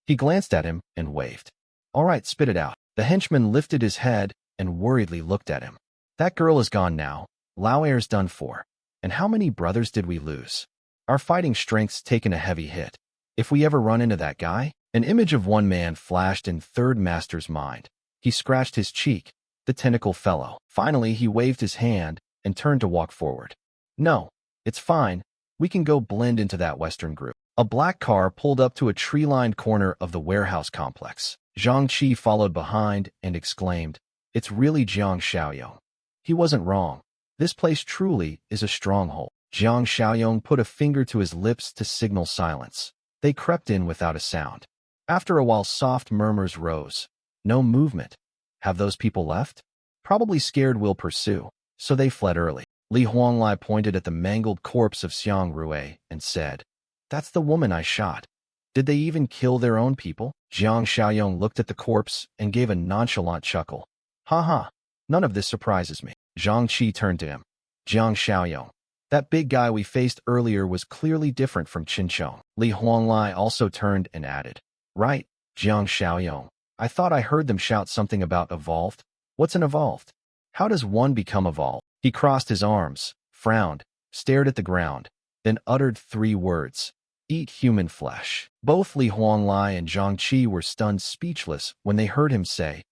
He glanced at him and waved. All right, spit it out. The henchman lifted his head and worriedly looked at him. That girl is gone now. Lao air's done for. And how many brothers did we lose? Our fighting strength's taken a heavy hit. If we ever run into that guy? An image of one man flashed in third master's mind. He scratched his cheek, the tentacle fellow. Finally, he waved his hand and turned to walk forward. No, it's fine. We can go blend into that Western group. A black car pulled up to a tree-lined corner of the warehouse complex. Zhang Qi followed behind and exclaimed, It's really Jiang Xiaoyong. He wasn't wrong. This place truly is a stronghold. Jiang Xiaoyong put a finger to his lips to signal silence. They crept in without a sound. After a while, soft murmurs rose. No movement. Have those people left? Probably scared we'll pursue, so they fled early. Li Huanglai pointed at the mangled corpse of Xiang Rue and said, That's the woman I shot. Did they even kill their own people? Jiang Xiaoyong looked at the corpse and gave a nonchalant chuckle. Ha, none of this surprises me. Zhang Qi turned to him. Jiang Xiaoyong, that big guy we faced earlier was clearly different from Chinchong. Li Huanglai also turned and added, Right, Jiang Xiaoyong. I thought I heard them shout something about evolved. What's an evolved? How does one become evolved? He crossed his arms, frowned, stared at the ground, then uttered 3 words. Eat human flesh. Both Li Huanglai and Zhang Qi were stunned speechless when they heard him say,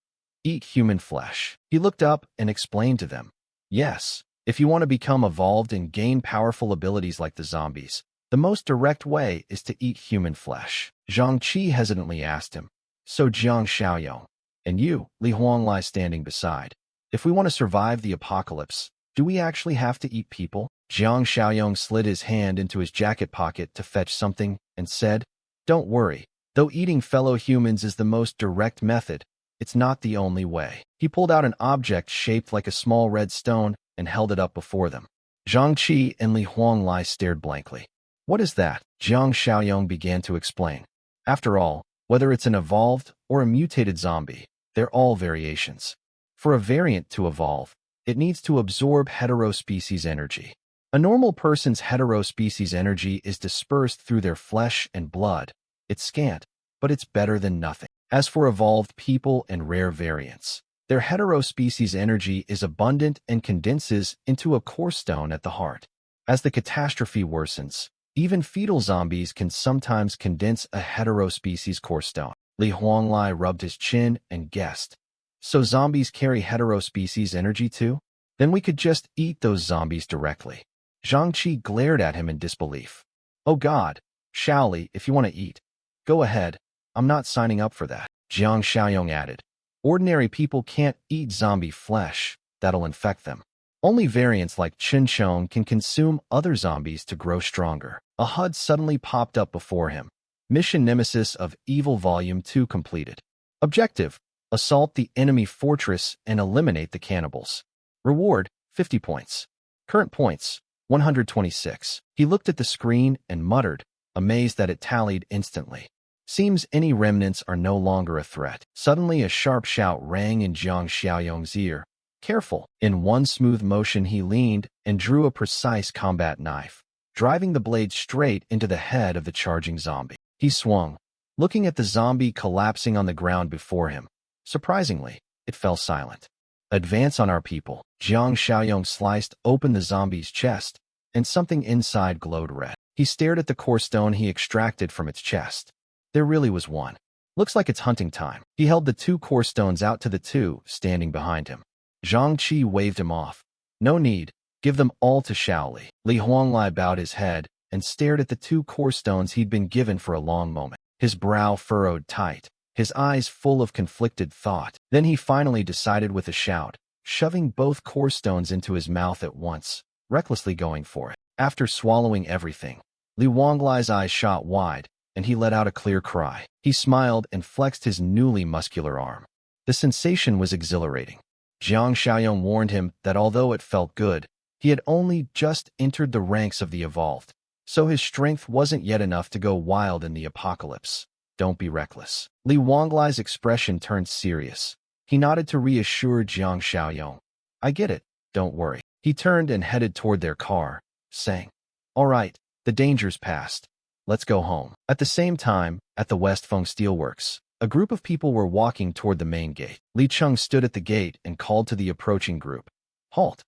Eat human flesh. He looked up and explained to them, Yes, if you want to become evolved and gain powerful abilities like the zombies, the most direct way is to eat human flesh. Zhang Qi hesitantly asked him, So Jiang Xiaoyong, and you, Li Huanglai standing beside, if we want to survive the apocalypse, do we actually have to eat people? Jiang Xiaoyong slid his hand into his jacket pocket to fetch something and said, Don't worry, though eating fellow humans is the most direct method, it's not the only way. He pulled out an object shaped like a small red stone and held it up before them. Zhang Qi and Li Huanglai stared blankly. What is that? Jiang Xiaoyong began to explain. After all, whether it's an evolved or a mutated zombie, they're all variations. For a variant to evolve, It needs to absorb heterospecies energy. A normal person's heterospecies energy is dispersed through their flesh and blood. It's scant, but it's better than nothing. As for evolved people and rare variants, their heterospecies energy is abundant and condenses into a core stone at the heart. As the catastrophe worsens, even fetal zombies can sometimes condense a heterospecies core stone. Li Huanglai rubbed his chin and guessed. So zombies carry heterospecies energy too? Then we could just eat those zombies directly. Zhang Qi glared at him in disbelief. Oh God, Shaoli, if you want to eat, go ahead. I'm not signing up for that. Jiang Xiaoyong added. Ordinary people can't eat zombie flesh. That'll infect them. Only variants like Chen Chong can consume other zombies to grow stronger. A HUD suddenly popped up before him. Mission Nemesis of Evil Volume 2 completed. Objective: assault the enemy fortress and eliminate the cannibals. Reward: 50 points. Current points: 126. He looked at the screen and muttered, amazed that it tallied instantly. Seems any remnants are no longer a threat. Suddenly a sharp shout rang in Jiang Xiaoyong's ear. Careful! In one smooth motion he leaned and drew a precise combat knife, driving the blade straight into the head of the charging zombie. He swung, looking at the zombie collapsing on the ground before him. Surprisingly, it fell silent. Advance on our people. Jiang Xiaoyong sliced open the zombie's chest, and something inside glowed red. He stared at the core stone he extracted from its chest. There really was one. Looks like it's hunting time. He held the 2 core stones out to the 2 standing behind him. Zhang Qi waved him off. No need. Give them all to Shaoli. Li Huanglai bowed his head and stared at the 2 core stones he'd been given for a long moment. His brow furrowed tight, his eyes full of conflicted thought. Then he finally decided with a shout, shoving both core stones into his mouth at once, recklessly going for it. After swallowing everything, Li Huanglai's eyes shot wide, and he let out a clear cry. He smiled and flexed his newly muscular arm. The sensation was exhilarating. Jiang Xiaoyong warned him that although it felt good, he had only just entered the ranks of the evolved, so his strength wasn't yet enough to go wild in the apocalypse. Don't be reckless. Li Huanglai's expression turned serious. He nodded to reassure Jiang Xiaoyong. I get it, don't worry. He turned and headed toward their car, saying, All right, the danger's past. Let's go home. At the same time, at the Westfeng Steelworks, a group of people were walking toward the main gate. Li Cheng stood at the gate and called to the approaching group. Halt!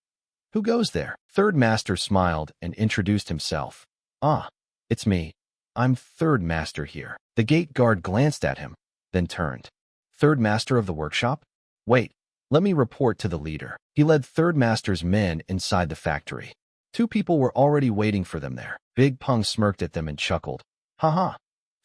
Who goes there? Third Master smiled and introduced himself. Ah, it's me. I'm Third Master here. The gate guard glanced at him, then turned. Third Master of the workshop? Wait, let me report to the leader. He led Third Master's men inside the factory. 2 people were already waiting for them there. Big Peng smirked at them and chuckled. Haha.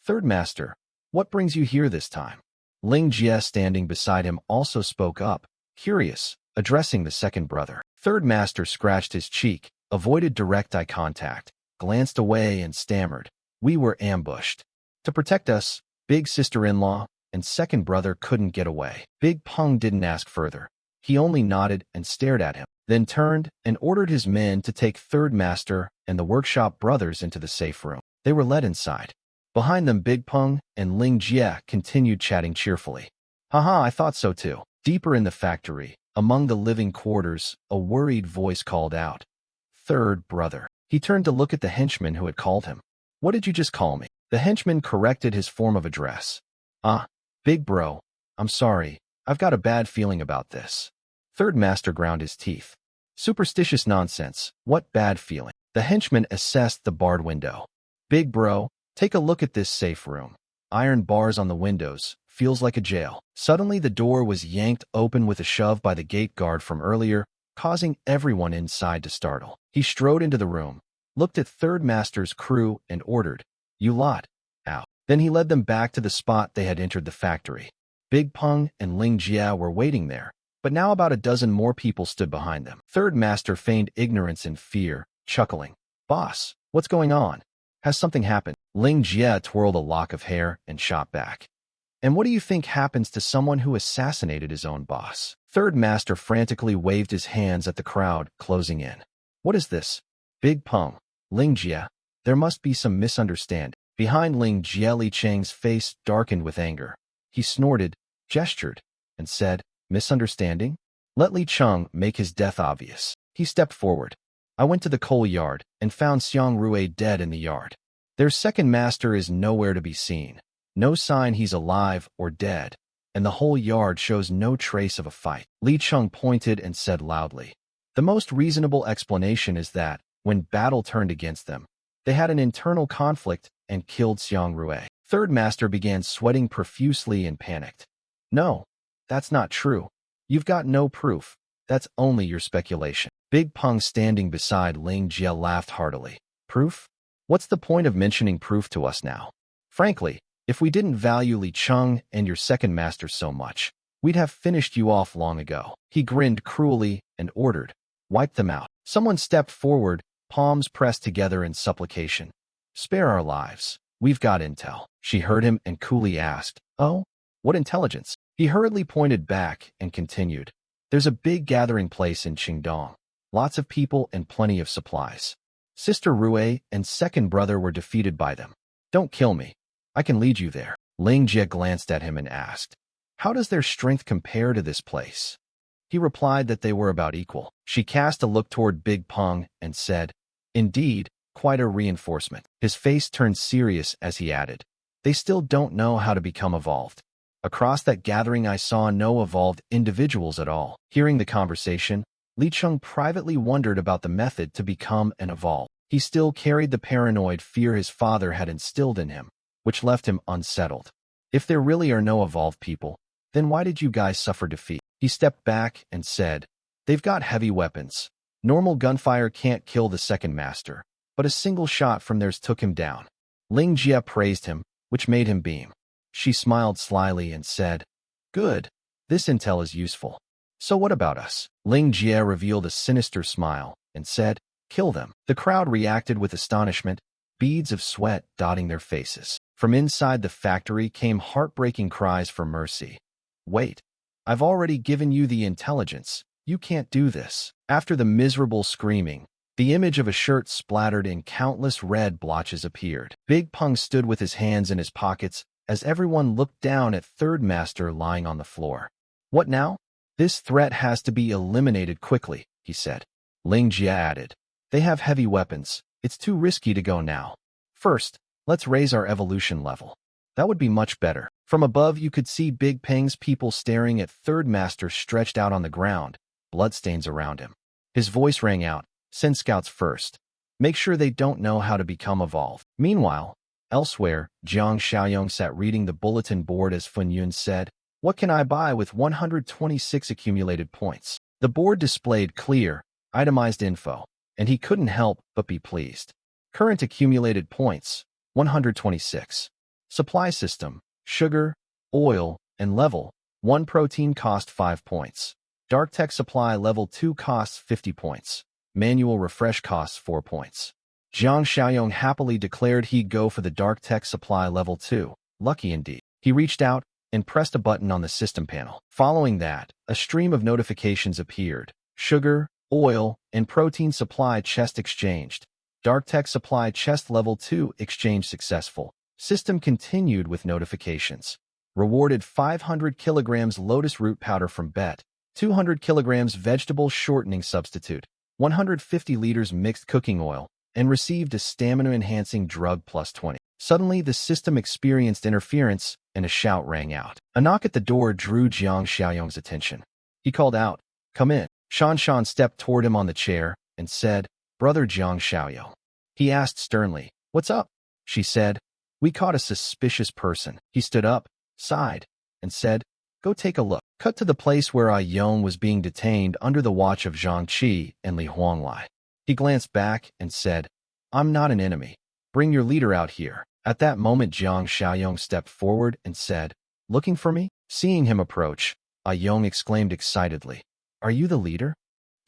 Third Master, what brings you here this time? Ling Jie standing beside him also spoke up, curious, addressing the second brother. Third Master scratched his cheek, avoided direct eye contact, glanced away and stammered. We were ambushed. To protect us, big sister-in-law and second brother couldn't get away. Big Peng didn't ask further. He only nodded and stared at him, then turned and ordered his men to take Third Master and the workshop brothers into the safe room. They were led inside. Behind them, Big Peng and Ling Jie continued chatting cheerfully. Haha, I thought so too. Deeper in the factory, among the living quarters, a worried voice called out. Third brother. He turned to look at the henchman who had called him. What did you just call me? The henchman corrected his form of address. Ah, big bro. I'm sorry. I've got a bad feeling about this. Third Master ground his teeth. Superstitious nonsense. What bad feeling? The henchman assessed the barred window. Big bro, take a look at this safe room. Iron bars on the windows. Feels like a jail. Suddenly the door was yanked open with a shove by the gate guard from earlier, causing everyone inside to startle. He strode into the room, looked at Third Master's crew and ordered, You lot, out. Then he led them back to the spot they had entered the factory. Big Peng and Ling Jie were waiting there, but now about a dozen more people stood behind them. Third Master feigned ignorance and fear, chuckling. Boss, what's going on? Has something happened? Ling Jie twirled a lock of hair and shot back. And what do you think happens to someone who assassinated his own boss? Third Master frantically waved his hands at the crowd, closing in. What is this? Big Peng, Ling Jie, there must be some misunderstanding. Behind Ling Jie, Li Cheng's face darkened with anger. He snorted, gestured, and said, Misunderstanding? Let Li Cheng make his death obvious. He stepped forward. I went to the coal yard and found Xiang Rui dead in the yard. Their second master is nowhere to be seen. No sign he's alive or dead, and the whole yard shows no trace of a fight. Li Cheng pointed and said loudly. The most reasonable explanation is that, when battle turned against them, they had an internal conflict and killed Xiang Rui. Third master began sweating profusely and panicked. No, that's not true. You've got no proof. That's only your speculation. Big Peng standing beside Ling Jie laughed heartily. Proof? What's the point of mentioning proof to us now? Frankly, if we didn't value Li Cheng and your second master so much, we'd have finished you off long ago. He grinned cruelly and ordered, wipe them out. Someone stepped forward, palms pressed together in supplication. Spare our lives. We've got intel. She heard him and coolly asked, Oh? What intelligence? He hurriedly pointed back and continued. There's a big gathering place in Qingdong. Lots of people and plenty of supplies. Sister Rui and second brother were defeated by them. Don't kill me. I can lead you there. Ling Jie glanced at him and asked, How does their strength compare to this place? He replied that they were about equal. She cast a look toward Big Peng and said, Indeed, quite a reinforcement. His face turned serious as he added, They still don't know how to become evolved. Across that gathering I saw no evolved individuals at all. Hearing the conversation, Li Cheng privately wondered about the method to become an evolved. He still carried the paranoid fear his father had instilled in him, which left him unsettled. If there really are no evolved people, then why did you guys suffer defeat? He stepped back and said, They've got heavy weapons. Normal gunfire can't kill the second master, but a single shot from theirs took him down. Ling Jie praised him, which made him beam. She smiled slyly and said, Good. This intel is useful. So what about us? Ling Jie revealed a sinister smile and said, Kill them. The crowd reacted with astonishment, beads of sweat dotting their faces. From inside the factory came heartbreaking cries for mercy. Wait. I've already given you the intelligence. You can't do this. After the miserable screaming, the image of a shirt splattered in countless red blotches appeared. Big Peng stood with his hands in his pockets as everyone looked down at Third Master lying on the floor. What now? This threat has to be eliminated quickly, he said. Ling Jie added, They have heavy weapons. It's too risky to go now. First, let's raise our evolution level. That would be much better. From above you could see Big Peng's people staring at Third Master stretched out on the ground, bloodstains around him. His voice rang out, Send scouts first. Make sure they don't know how to become evolved. Meanwhile, elsewhere, Jiang Xiaoyong sat reading the bulletin board as Fun Yun said, What can I buy with 126 accumulated points? The board displayed clear, itemized info, and he couldn't help but be pleased. Current accumulated points, 126. Supply system, sugar, oil, and level. 1 protein cost 5 points. Dark Tech supply level 2 costs 50 points. Manual refresh costs 4 points. Jiang Xiaoyong happily declared he'd go for the Dark Tech supply level 2. Lucky indeed. He reached out and pressed a button on the system panel. Following that, a stream of notifications appeared. Sugar, oil, and protein supply chest exchanged. Dark Tech supply chest level 2 exchange successful. System continued with notifications. Rewarded 500 kilograms lotus root powder from Bet, 200 kilograms vegetable shortening substitute, 150 liters mixed cooking oil, and received a stamina-enhancing drug plus 20. Suddenly, the system experienced interference, and a shout rang out. A knock at the door drew Jiang Xiaoyong's attention. He called out, Come in. Shan Shan stepped toward him on the chair and said, Brother Jiang Xiaoyong. He asked sternly, What's up? She said, We caught a suspicious person. He stood up, sighed, and said, Go take a look. Cut to the place where Ai Yong was being detained under the watch of Zhang Qi and Li Huanglai. He glanced back and said, I'm not an enemy. Bring your leader out here. At that moment Jiang Xiaoyong stepped forward and said, Looking for me? Seeing him approach, Ai Yong exclaimed excitedly, Are you the leader?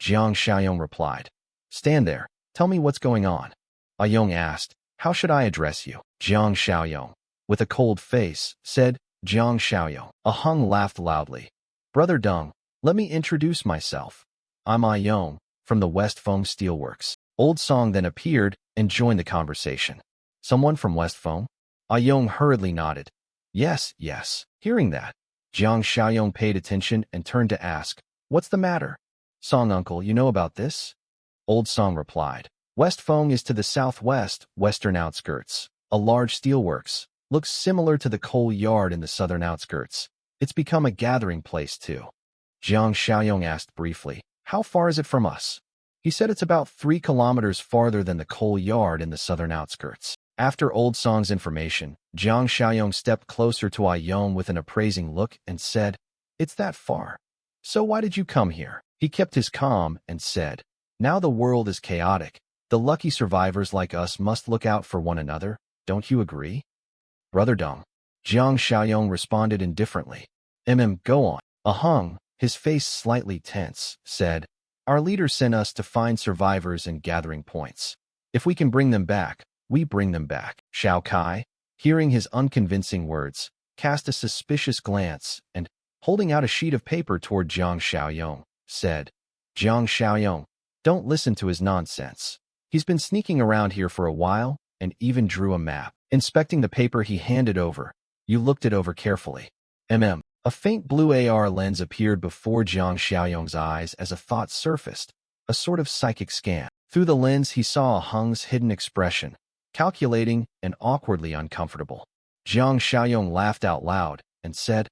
Jiang Xiaoyong replied, Stand there. Tell me what's going on. Ai Yong asked, How should I address you? Jiang Xiaoyong, with a cold face, said, Jiang Xiaoyong. A Hung laughed loudly. Brother Deng, let me introduce myself. I'm Ai Yong, from the West Feng Steelworks. Old Song then appeared and joined the conversation. Someone from West Feng? Ai Yong hurriedly nodded. Yes, yes. Hearing that, Jiang Xiaoyong paid attention and turned to ask, What's the matter? Song uncle, you know about this? Old Song replied. West Fong is to the southwest, western outskirts. A large steelworks. Looks similar to the coal yard in the southern outskirts. It's become a gathering place too. Jiang Xiaoyong asked briefly, how far is it from us? He said it's about 3 kilometers farther than the coal yard in the southern outskirts. After Old Song's information, Jiang Xiaoyong stepped closer to Yong with an appraising look and said, it's that far. So why did you come here? He kept his calm and said, now the world is chaotic. The lucky survivors like us must look out for one another. Don't you agree? Brother Dong. Jiang Xiaoyong responded indifferently. Go on. Ahung, his face slightly tense, said, our leader sent us to find survivors and gathering points. If we can bring them back, we bring them back. Xiao Kai, hearing his unconvincing words, cast a suspicious glance and, holding out a sheet of paper toward Jiang Xiaoyong, said, Jiang Xiaoyong, don't listen to his nonsense. He's been sneaking around here for a while and even drew a map. Inspecting the paper he handed over, you looked it over carefully. A faint blue AR lens appeared before Jiang Xiaoyong's eyes as a thought surfaced, a sort of psychic scan. Through the lens he saw Hung's hidden expression, calculating and awkwardly uncomfortable. Jiang Xiaoyong laughed out loud and said,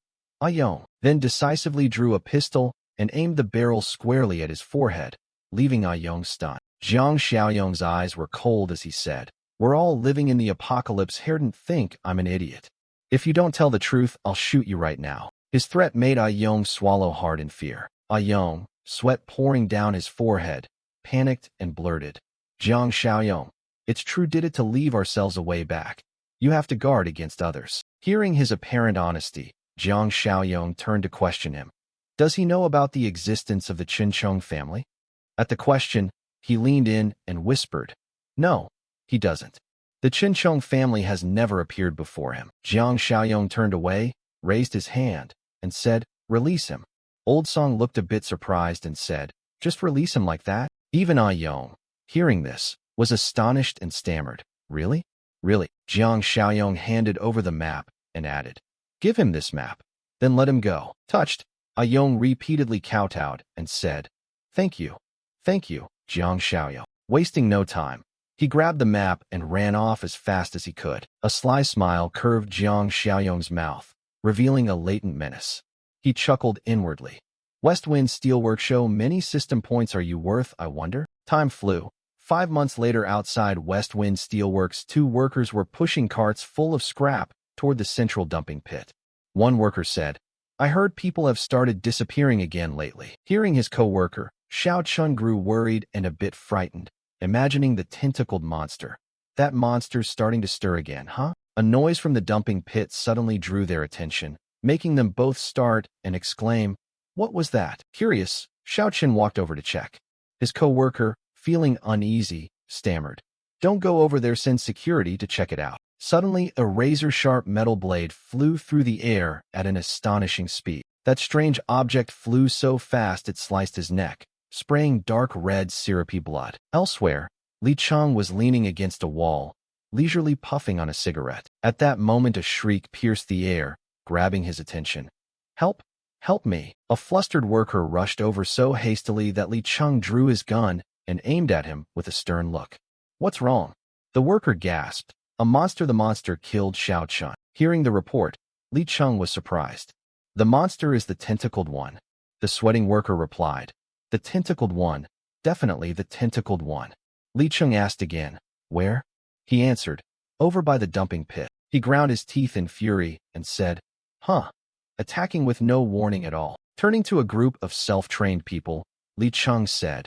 Yong, then decisively drew a pistol and aimed the barrel squarely at his forehead, leaving Yong stunned. Jiang Xiaoyong's eyes were cold as he said, we're all living in the apocalypse. Don't think I'm an idiot. If you don't tell the truth, I'll shoot you right now. His threat made Yong swallow hard in fear. Yong, sweat pouring down his forehead, panicked and blurted, Jiang Xiaoyong, it's true, did it to leave ourselves a way back. You have to guard against others. Hearing his apparent honesty, Jiang Xiaoyong turned to question him. Does he know about the existence of the Chinchong family? At the question, he leaned in and whispered, no, he doesn't. The Chinchong family has never appeared before him. Jiang Xiaoyong turned away, raised his hand, and said, release him. Old Song looked a bit surprised and said, just release him like that? Even Yong, hearing this, was astonished and stammered, really? Really? Jiang Xiaoyong handed over the map and added, give him this map, then let him go. Touched, Yong repeatedly kowtowed and said, thank you, Jiang Xiaoyong. Wasting no time, he grabbed the map and ran off as fast as he could. A sly smile curved Jiang Xiaoyong's mouth, revealing a latent menace. He chuckled inwardly. West Wind Steelworks show many system points are you worth, I wonder? Time flew. 5 months later outside West Wind Steelworks, 2 workers were pushing carts full of scrap toward the central dumping pit. One worker said, I heard people have started disappearing again lately. Hearing his co-worker, Xiao Chun grew worried and a bit frightened, imagining the tentacled monster. That monster's starting to stir again, huh? A noise from the dumping pit suddenly drew their attention, making them both start and exclaim, what was that? Curious, Xiao Chen walked over to check. His co-worker, feeling uneasy, stammered, don't go over there, send security to check it out. Suddenly, a razor-sharp metal blade flew through the air at an astonishing speed. That strange object flew so fast it sliced his neck, spraying dark red syrupy blood. Elsewhere, Li Cheng was leaning against a wall, leisurely puffing on a cigarette. At that moment a shriek pierced the air, grabbing his attention. Help! Help me! A flustered worker rushed over so hastily that Li Cheng drew his gun and aimed at him with a stern look. What's wrong? The worker gasped. A monster! The monster killed Xiao Chun. Hearing the report, Li Cheng was surprised. The monster is the tentacled one. The sweating worker replied. The tentacled one. Definitely the tentacled one. Li Cheng asked again. Where? He answered, over by the dumping pit. He ground his teeth in fury and said, huh, attacking with no warning at all. Turning to a group of self-trained people, Li Cheng said,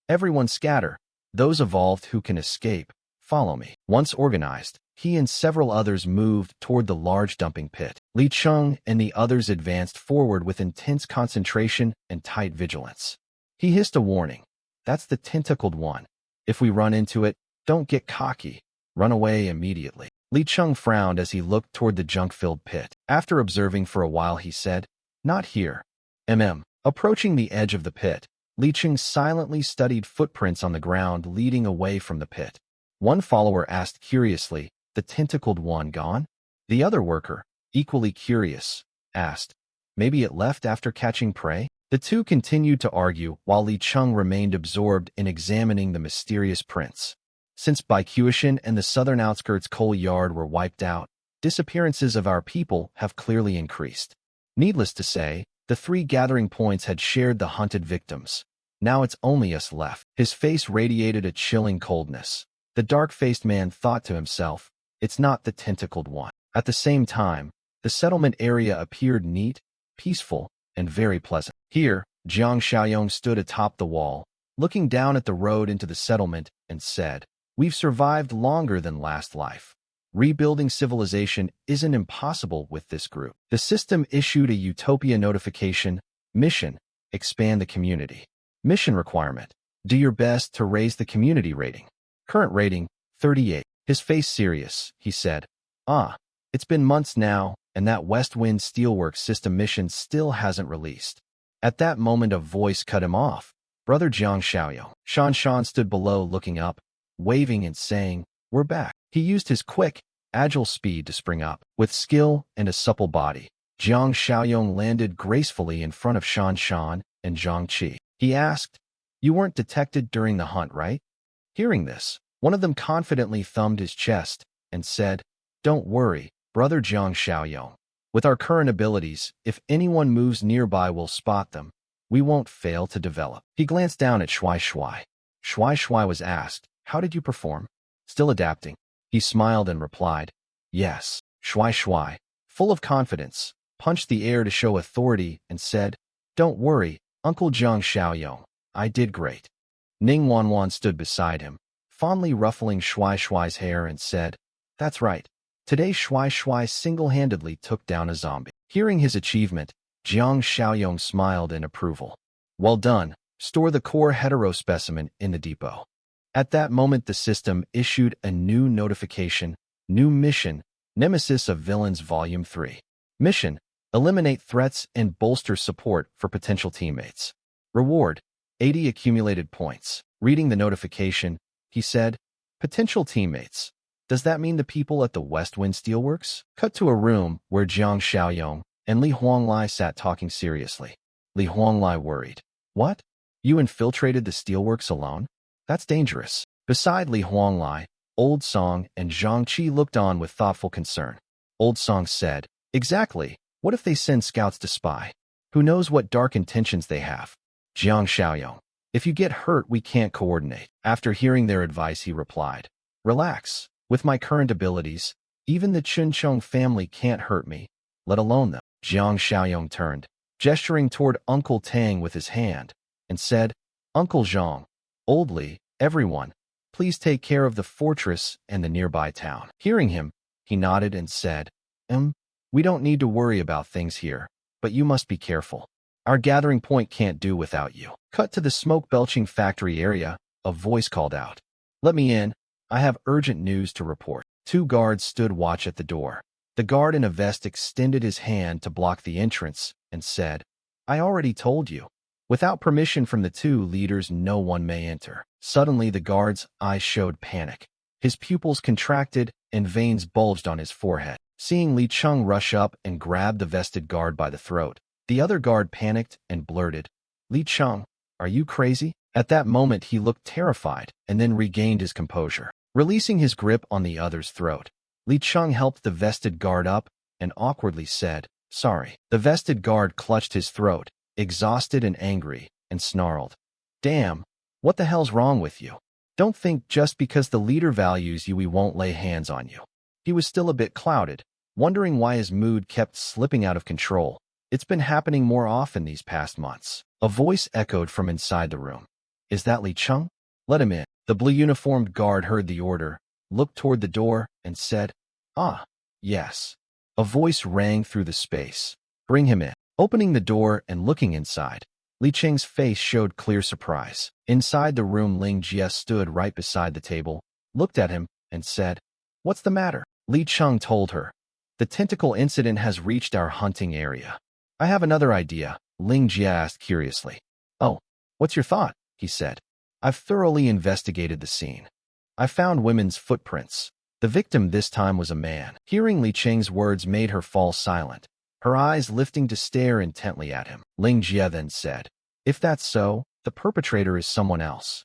everyone scatter. Those evolved who can escape, follow me. Once organized, he and several others moved toward the large dumping pit. Li Cheng and the others advanced forward with intense concentration and tight vigilance. He hissed a warning. That's the tentacled one. If we run into it, don't get cocky. Run away immediately. Li Cheng frowned as he looked toward the junk-filled pit. After observing for a while he said, not here. Approaching the edge of the pit, Li Cheng silently studied footprints on the ground leading away from the pit. One follower asked curiously, the tentacled one gone? The other worker, equally curious, asked, maybe it left after catching prey? The two continued to argue while Li Cheng remained absorbed in examining the mysterious prince. Since Baikuishan and the southern outskirts coal yard were wiped out, disappearances of our people have clearly increased. Needless to say, the three gathering points had shared the hunted victims. Now it's only us left. His face radiated a chilling coldness. The dark-faced man thought to himself, it's not the tentacled one. At the same time, the settlement area appeared neat, peaceful, and very pleasant. Here, Jiang Xiaoyong stood atop the wall, looking down at the road into the settlement, and said, "We've survived longer than last life. Rebuilding civilization isn't impossible with this group." The system issued a Utopia notification, mission, expand the community. Mission requirement, do your best to raise the community rating. Current rating, 38. His face serious, he said, it's been months now, and that West Wind Steelworks system mission still hasn't released. At that moment a voice cut him off. Brother Jiang Xiaoyong. Shan stood below looking up, waving and saying, "We're back." He used his quick, agile speed to spring up. With skill and a supple body, Jiang Xiaoyong landed gracefully in front of Shan and Zhang Qi. He asked, "You weren't detected during the hunt, right?" Hearing this, one of them confidently thumbed his chest and said, "Don't worry, Brother Jiang Xiaoyong. With our current abilities, if anyone moves nearby we'll spot them. We won't fail to develop." He glanced down at Shuai Shuai. Shuai Shuai was asked, "How did you perform?" "Still adapting." He smiled and replied, "Yes." Shuai Shuai, full of confidence, punched the air to show authority and said, "Don't worry, Uncle Jiang Xiaoyong. I did great." Ning Wanwan stood beside him, fondly ruffling Shuai Shuai's hair and said, "That's right. Today Shuai Shuai single-handedly took down a zombie." Hearing his achievement, Jiang Xiaoyong smiled in approval. "Well done. Store the core hetero specimen in the depot." At that moment the system issued a new notification, new mission, Nemesis of Villains Volume 3. Mission, eliminate threats and bolster support for potential teammates. Reward, 80 accumulated points. Reading the notification, he said, "Potential teammates. Does that mean the people at the West Wind Steelworks?" Cut to a room where Jiang Xiaoyong and Li Huanglai sat talking seriously. Li Huanglai worried. "What? You infiltrated the steelworks alone? That's dangerous." Beside Li Huanglai, Old Song and Zhang Qi looked on with thoughtful concern. Old Song said, "Exactly. What if they send scouts to spy? Who knows what dark intentions they have?" Jiang Xiaoyong, "If you get hurt we can't coordinate." After hearing their advice he replied, "Relax. With my current abilities, even the Chunchong family can't hurt me, let alone them." Jiang Xiaoyong turned, gesturing toward Uncle Tang with his hand, and said, "Uncle Zhang, Old Li, everyone, please take care of the fortress and the nearby town." Hearing him, he nodded and said, We don't need to worry about things here, but you must be careful. Our gathering point can't do without you." Cut to the smoke-belching factory area, a voice called out, "Let me in. I have urgent news to report." Two guards stood watch at the door. The guard in a vest extended his hand to block the entrance and said, "I already told you. Without permission from the two leaders no one may enter." Suddenly the guard's eyes showed panic. His pupils contracted and veins bulged on his forehead. Seeing Li Cheng rush up and grab the vested guard by the throat, the other guard panicked and blurted, "Li Cheng, are you crazy?" At that moment he looked terrified and then regained his composure. Releasing his grip on the other's throat, Li Cheng helped the vested guard up and awkwardly said, "Sorry." The vested guard clutched his throat, exhausted and angry, and snarled, "Damn, what the hell's wrong with you? Don't think just because the leader values you we won't lay hands on you." He was still a bit clouded, wondering why his mood kept slipping out of control. "It's been happening more often these past months." A voice echoed from inside the room. "Is that Li Cheng? Let him in." The blue-uniformed guard heard the order, looked toward the door, and said, Yes." A voice rang through the space. "Bring him in." Opening the door and looking inside, Li Cheng's face showed clear surprise. Inside the room Ling Jie stood right beside the table, looked at him, and said, "What's the matter?" Li Cheng told her, "The tentacle incident has reached our hunting area." "I have another idea," Ling Jie asked curiously. "Oh, what's your thought?" he said. "I've thoroughly investigated the scene. I found women's footprints. The victim this time was a man." Hearing Li Cheng's words made her fall silent. her eyes lifting to stare intently at him. Ling Jie then said, "If that's so, the perpetrator is someone else."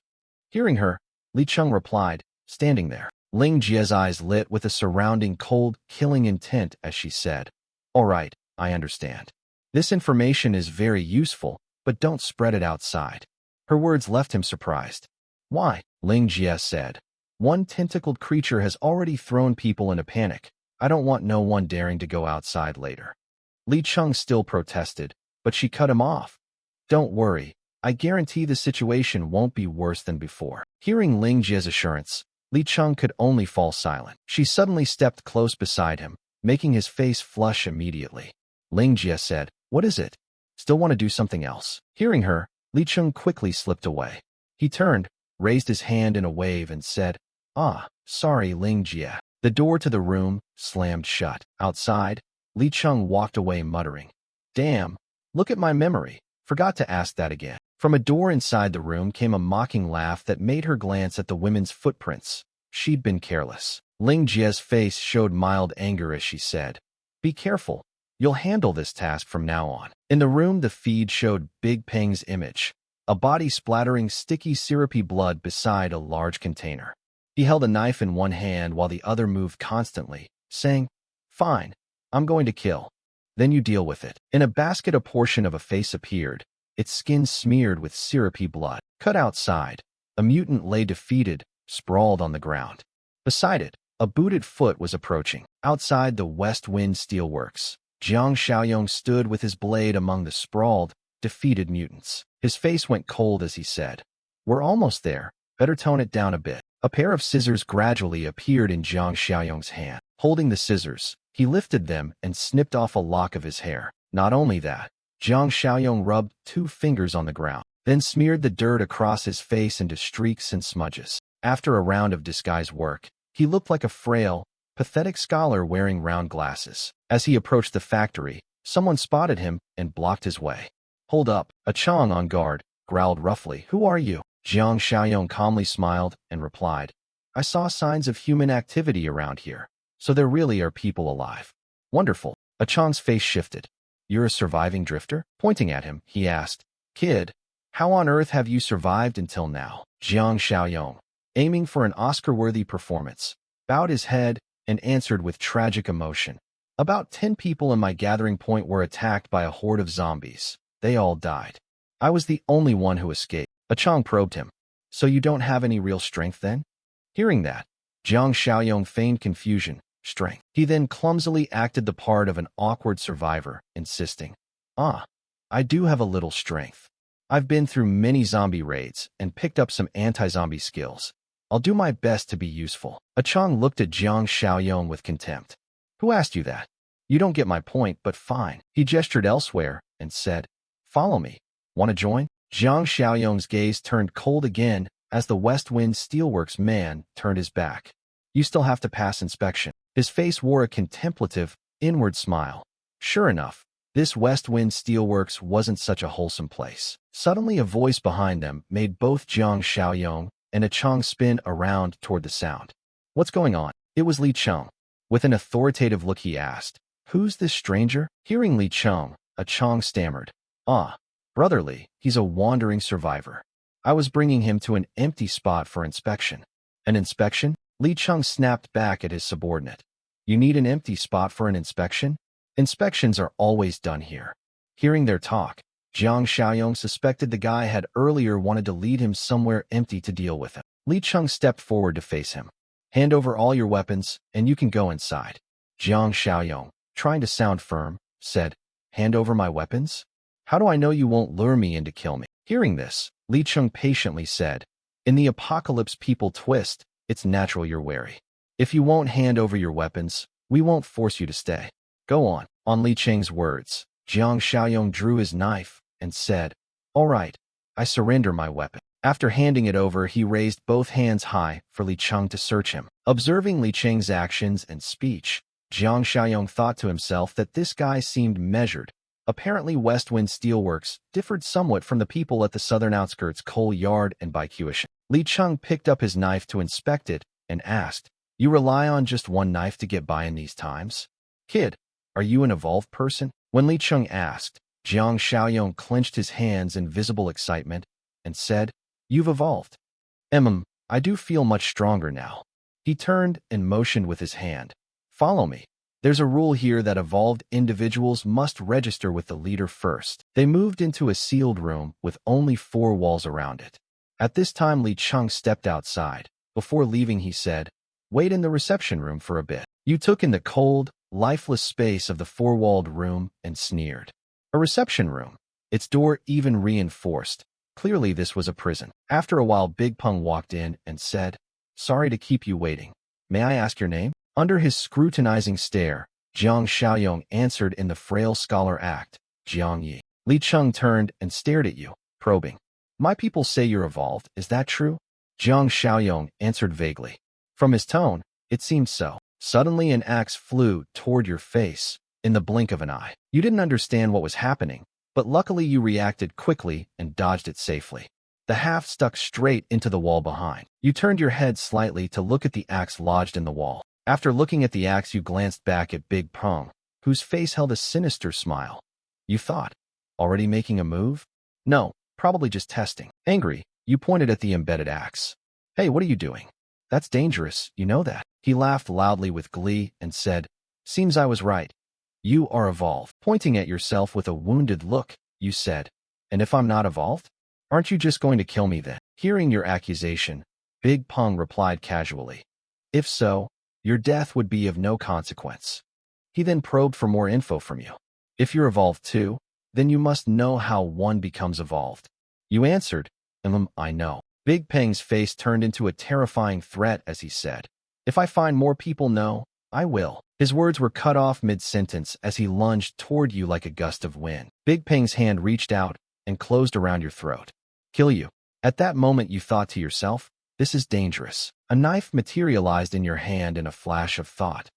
Hearing her, Li Cheng replied, standing there. Ling Jie's eyes lit with a surrounding cold, killing intent as she said, "All right, I understand. This information is very useful, but don't spread it outside." Her words left him surprised. "Why?" Ling Jie said. "One tentacled creature has already thrown people into panic. I don't want no one daring to go outside later." Li Cheng still protested, but she cut him off. "Don't worry. I guarantee the situation won't be worse than before." Hearing Ling Jie's assurance, Li Cheng could only fall silent. She suddenly stepped close beside him, making his face flush immediately. Ling Jie said, "What is it? Still want to do something else?" Hearing her, Li Cheng quickly slipped away. He turned, raised his hand in a wave and said, "Ah, sorry, Ling Jie." The door to the room slammed shut. Outside, Li Cheng walked away muttering, "Damn, look at my memory. Forgot to ask that again." From a door inside the room came a mocking laugh that made her glance at the women's footprints. She'd been careless. Ling Jie's face showed mild anger as she said, "Be careful. You'll handle this task from now on." In the room, the feed showed Big Peng's image, a body splattering sticky syrupy blood beside a large container. He held a knife in one hand while the other moved constantly, saying, "Fine, I'm going to kill. Then you deal with it." In a basket, a portion of a face appeared, its skin smeared with syrupy blood. Cut outside, a mutant lay defeated, sprawled on the ground. Beside it, a booted foot was approaching. Outside the West Wind Steelworks, Jiang Xiaoyong stood with his blade among the sprawled, defeated mutants. His face went cold as he said, "We're almost there. Better tone it down a bit." A pair of scissors gradually appeared in Jiang Xiaoyong's hand. Holding the scissors, he lifted them and snipped off a lock of his hair. Not only that, Jiang Xiaoyong rubbed 2 fingers on the ground, then smeared the dirt across his face into streaks and smudges. After a round of disguise work, he looked like a frail, pathetic scholar wearing round glasses. As he approached the factory, someone spotted him and blocked his way. "Hold up," a Chong on guard growled roughly. "Who are you?" Jiang Xiaoyong calmly smiled and replied, "I saw signs of human activity around here, so there really are people alive." "Wonderful." A Chong's face shifted. "You're a surviving drifter?" Pointing at him, he asked, "Kid, how on earth have you survived until now?" Jiang Xiaoyong, aiming for an Oscar-worthy performance, bowed his head and answered with tragic emotion, "About 10 people in my gathering point were attacked by a horde of zombies. They all died. I was the only one who escaped." A Chong probed him. "So you don't have any real strength then?" Hearing that, Jiang Xiaoyong feigned confusion. "Strength." He then clumsily acted the part of an awkward survivor, insisting, "Ah, I do have a little strength. I've been through many zombie raids and picked up some anti-zombie skills. I'll do my best to be useful." A Chong looked at Jiang Xiaoyong with contempt. "Who asked you that? You don't get my point, but fine." He gestured elsewhere and said, "Follow me. Want to join?" Jiang Xiaoyong's gaze turned cold again as the West Wind Steelworks man turned his back. "You still have to pass inspection." His face wore a contemplative, inward smile. Sure enough, this West Wind Steelworks wasn't such a wholesome place. Suddenly a voice behind them made both Jiang Xiaoyong and a Chong spin around toward the sound. "What's going on?" It was Li Cheng. With an authoritative look he asked, "Who's this stranger?" Hearing Li Cheng, a Chong stammered, "Ah, brotherly, he's a wandering survivor. I was bringing him to an empty spot for inspection." "An inspection?" Li Cheng snapped back at his subordinate. "You need an empty spot for an inspection? Inspections are always done here." Hearing their talk, Jiang Xiaoyong suspected the guy had earlier wanted to lead him somewhere empty to deal with him. Li Cheng stepped forward to face him. "Hand over all your weapons, and you can go inside." Jiang Xiaoyong, trying to sound firm, said, "Hand over my weapons? How do I know you won't lure me in to kill me?" Hearing this, Li Cheng patiently said, "In the apocalypse people twist, it's natural you're wary. If you won't hand over your weapons, we won't force you to stay. Go on." On Li Cheng's words, Jiang Xiaoyong drew his knife and said, "All right, I surrender my weapon." After handing it over, he raised both hands high for Li Cheng to search him. Observing Li Cheng's actions and speech, Jiang Xiaoyong thought to himself that this guy seemed measured. Apparently West Wind Steelworks differed somewhat from the people at the southern outskirts coal yard and Baikuishan. Li Cheng picked up his knife to inspect it and asked, "You rely on just one knife to get by in these times? Kid, are you an evolved person?" When Li Cheng asked, Jiang Xiaoyong clenched his hands in visible excitement and said, "You've evolved." I do feel much stronger now." He turned and motioned with his hand. "Follow me. There's a rule here that evolved individuals must register with the leader first." They moved into a sealed room with only 4 walls around it. At this time, Li Cheng stepped outside. Before leaving, he said, "Wait in the reception room for a bit." You took in the cold, lifeless space of the 4-walled room and sneered. A reception room, its door even reinforced. Clearly this was a prison. After a while, Big Peng walked in and said, "Sorry to keep you waiting. May I ask your name?" Under his scrutinizing stare, Jiang Xiaoyong answered in the frail scholar act, "Jiang Yi." Li Cheng turned and stared at you, probing. "My people say you're evolved, is that true?" Jiang Xiaoyong answered vaguely. From his tone, it seemed so. Suddenly an axe flew toward your face, in the blink of an eye. You didn't understand what was happening, but luckily you reacted quickly and dodged it safely. The haft stuck straight into the wall behind. You turned your head slightly to look at the axe lodged in the wall. After looking at the axe, you glanced back at Big Peng, whose face held a sinister smile. You thought, "Already making a move?" "No, probably just testing." Angry, you pointed at the embedded axe. "Hey, what are you doing? That's dangerous, you know that." He laughed loudly with glee and said, "Seems I was right. You are evolved." Pointing at yourself with a wounded look, you said, "And if I'm not evolved? Aren't you just going to kill me then?" Hearing your accusation, Big Peng replied casually, "If so, your death would be of no consequence." He then probed for more info from you. "If you're evolved too, then you must know how one becomes evolved." You answered, "I know." Big Peng's face turned into a terrifying threat as he said, "If I find more people know, I will." His words were cut off mid-sentence as he lunged toward you like a gust of wind. Big Peng's hand reached out and closed around your throat. "Kill you." At that moment you thought to yourself, "This is dangerous." A knife materialized in your hand in a flash of thought.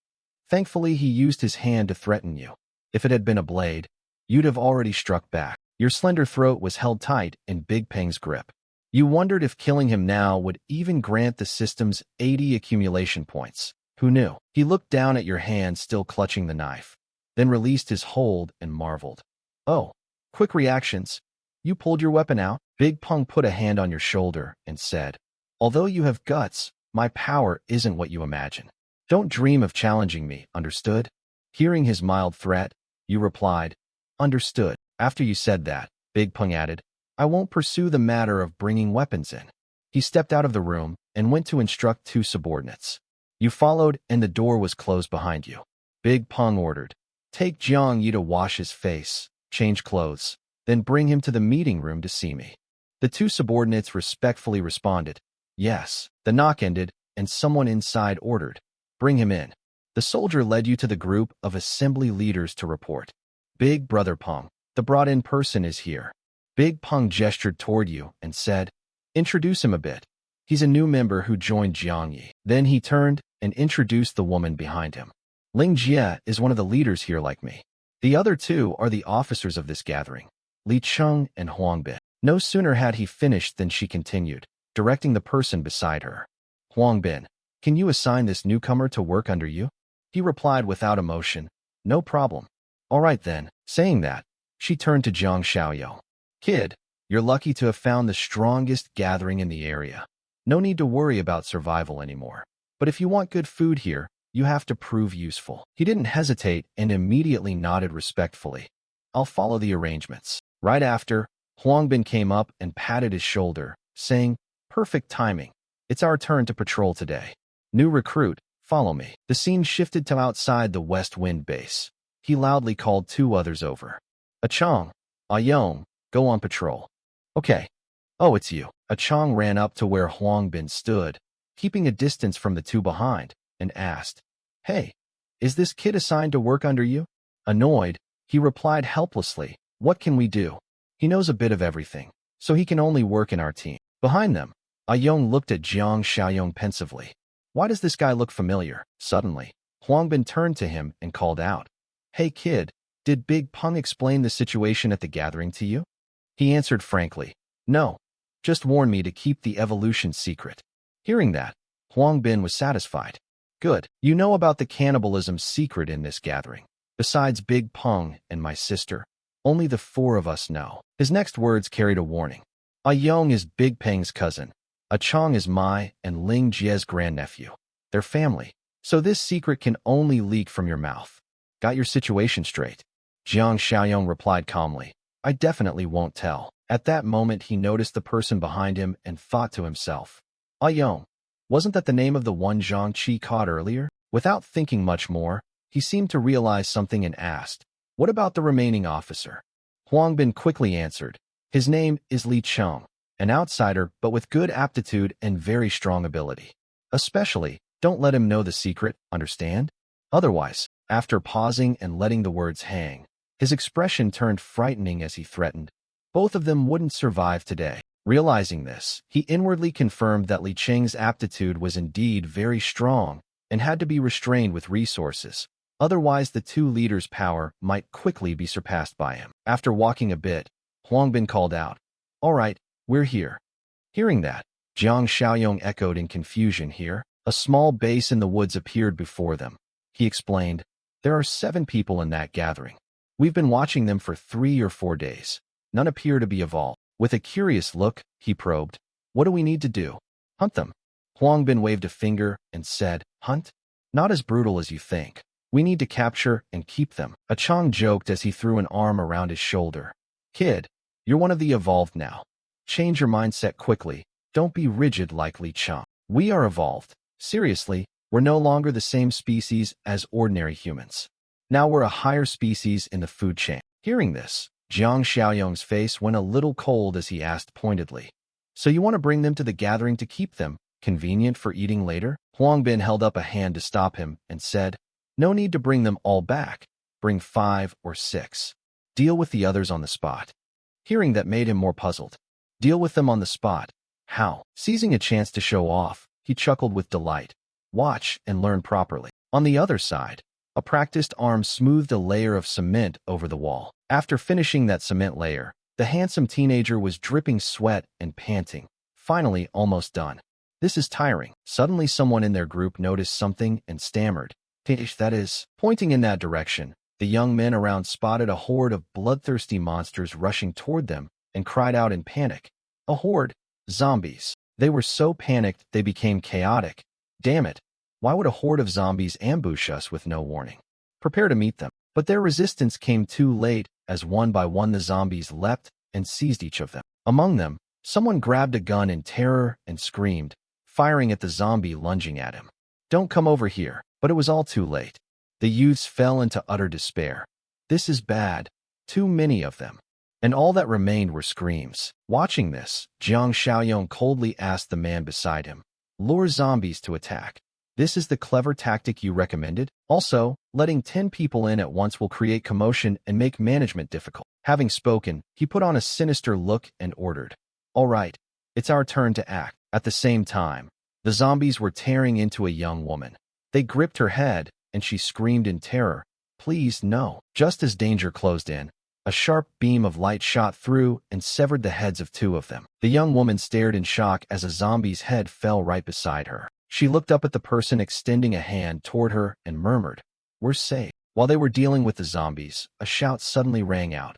Thankfully, he used his hand to threaten you. If it had been a blade, you'd have already struck back. Your slender throat was held tight in Big Peng's grip. You wondered if killing him now would even grant the system's 80 accumulation points. Who knew? He looked down at your hand still clutching the knife, then released his hold and marveled. "Oh, quick reactions. You pulled your weapon out?" Big Peng put a hand on your shoulder and said, "Although you have guts, my power isn't what you imagine. Don't dream of challenging me, understood?" Hearing his mild threat, you replied, "Understood." After you said that, Big Peng added, "I won't pursue the matter of bringing weapons in." He stepped out of the room and went to instruct 2 subordinates. You followed and the door was closed behind you. Big Peng ordered, "Take Jiang Yi to wash his face, change clothes, then bring him to the meeting room to see me." The 2 subordinates respectfully responded, "Yes." The knock ended and someone inside ordered, "Bring him in." The soldier led you to the group of assembly leaders to report. "Big Brother Peng, the brought-in person is here." Big Peng gestured toward you and said, "Introduce him a bit. He's a new member who joined Jiang Yi." Then he turned and introduced the woman behind him. "Ling Jie is one of the leaders here like me. The other 2 are the officers of this gathering, Li Cheng and Huang Bin." No sooner had he finished than she continued, directing the person beside her. "Huang Bin, can you assign this newcomer to work under you?" He replied without emotion, "No problem." "All right then." Saying that, she turned to Jiang Xiaoyong. "Kid, you're lucky to have found the strongest gathering in the area. No need to worry about survival anymore. But if you want good food here, you have to prove useful." He didn't hesitate and immediately nodded respectfully. "I'll follow the arrangements." Right after, Huang Bin came up and patted his shoulder, saying, "Perfect timing. It's our turn to patrol today. New recruit, follow me." The scene shifted to outside the West Wind base. He loudly called 2 others over. "Achong, Ayong, go on patrol." "Okay." "Oh, it's you." Achong ran up to where Huang Bin stood, keeping a distance from the 2 behind, and asked, "Hey, is this kid assigned to work under you?" Annoyed, he replied helplessly, "What can we do? He knows a bit of everything, so he can only work in our team." Behind them, Ayong looked at Jiang Xiaoyong pensively. "Why does this guy look familiar?" Suddenly, Huang Bin turned to him and called out, "Hey kid, did Big Peng explain the situation at the gathering to you?" He answered frankly, "No, just warned me to keep the evolution secret." Hearing that, Huang Bin was satisfied. "Good. You know about the cannibalism secret in this gathering. Besides Big Peng and my sister, only the four of us know. His next words carried a warning. A Yong is Big Peng's cousin. A Chong is Mai and Ling Jie's grandnephew. They're family. So this secret can only leak from your mouth. Got your situation straight? Jiang Xiaoyong replied calmly. I definitely won't tell. At that moment he noticed the person behind him and thought to himself. Ah Yong, wasn't that the name of the one Zhang Qi caught earlier? Without thinking much more, he seemed to realize something and asked, what about the remaining officer? Huang Bin quickly answered. His name is Li Cheng, an outsider but with good aptitude and very strong ability. Especially, don't let him know the secret, understand? Otherwise, after pausing and letting the words hang, his expression turned frightening as he threatened. Both of them wouldn't survive today. Realizing this, he inwardly confirmed that Li Cheng's aptitude was indeed very strong and had to be restrained with resources. Otherwise, the two leaders' power might quickly be surpassed by him. After walking a bit, Huang Bin called out, all right, we're here. Hearing that, Jiang Xiaoyong echoed in confusion here. A small base in the woods appeared before them. He explained, there are 7 people in that gathering. We've been watching them for 3 or 4 days. None appear to be evolved. With a curious look, he probed, what do we need to do? Hunt them. Huang Bin waved a finger and said, hunt? Not as brutal as you think. We need to capture and keep them. A Chong joked as he threw an arm around his shoulder. Kid, you're one of the evolved now. Change your mindset quickly. Don't be rigid like Li Cheng. We are evolved. Seriously, we're no longer the same species as ordinary humans. Now we're a higher species in the food chain. Hearing this, Jiang Xiaoyong's face went a little cold as he asked pointedly. So you want to bring them to the gathering to keep them, convenient for eating later? Huang Bin held up a hand to stop him and said, no need to bring them all back. Bring 5 or 6. Deal with the others on the spot. Hearing that made him more puzzled. Deal with them on the spot. How? Seizing a chance to show off, he chuckled with delight. Watch and learn properly. On the other side, a practiced arm smoothed a layer of cement over the wall. After finishing that cement layer, the handsome teenager was dripping sweat and panting, finally almost done. This is tiring. Suddenly someone in their group noticed something and stammered. That is, pointing in that direction, the young men around spotted a horde of bloodthirsty monsters rushing toward them and cried out in panic. A horde? Zombies. They were so panicked they became chaotic. Damn it. Why would a horde of zombies ambush us with no warning? Prepare to meet them. But their resistance came too late, as one by one the zombies leapt and seized each of them. Among them, someone grabbed a gun in terror and screamed, firing at the zombie lunging at him. Don't come over here. But it was all too late. The youths fell into utter despair. This is bad. Too many of them. And all that remained were screams. Watching this, Jiang Xiaoyong coldly asked the man beside him, lure zombies to attack. This is the clever tactic you recommended? Also, letting 10 people in at once will create commotion and make management difficult. Having spoken, he put on a sinister look and ordered, all right, it's our turn to act. At the same time, the zombies were tearing into a young woman. They gripped her head, and she screamed in terror, please no. Just as danger closed in, a sharp beam of light shot through and severed the heads of 2 of them. The young woman stared in shock as a zombie's head fell right beside her. She looked up at the person extending a hand toward her and murmured, we're safe. While they were dealing with the zombies, a shout suddenly rang out.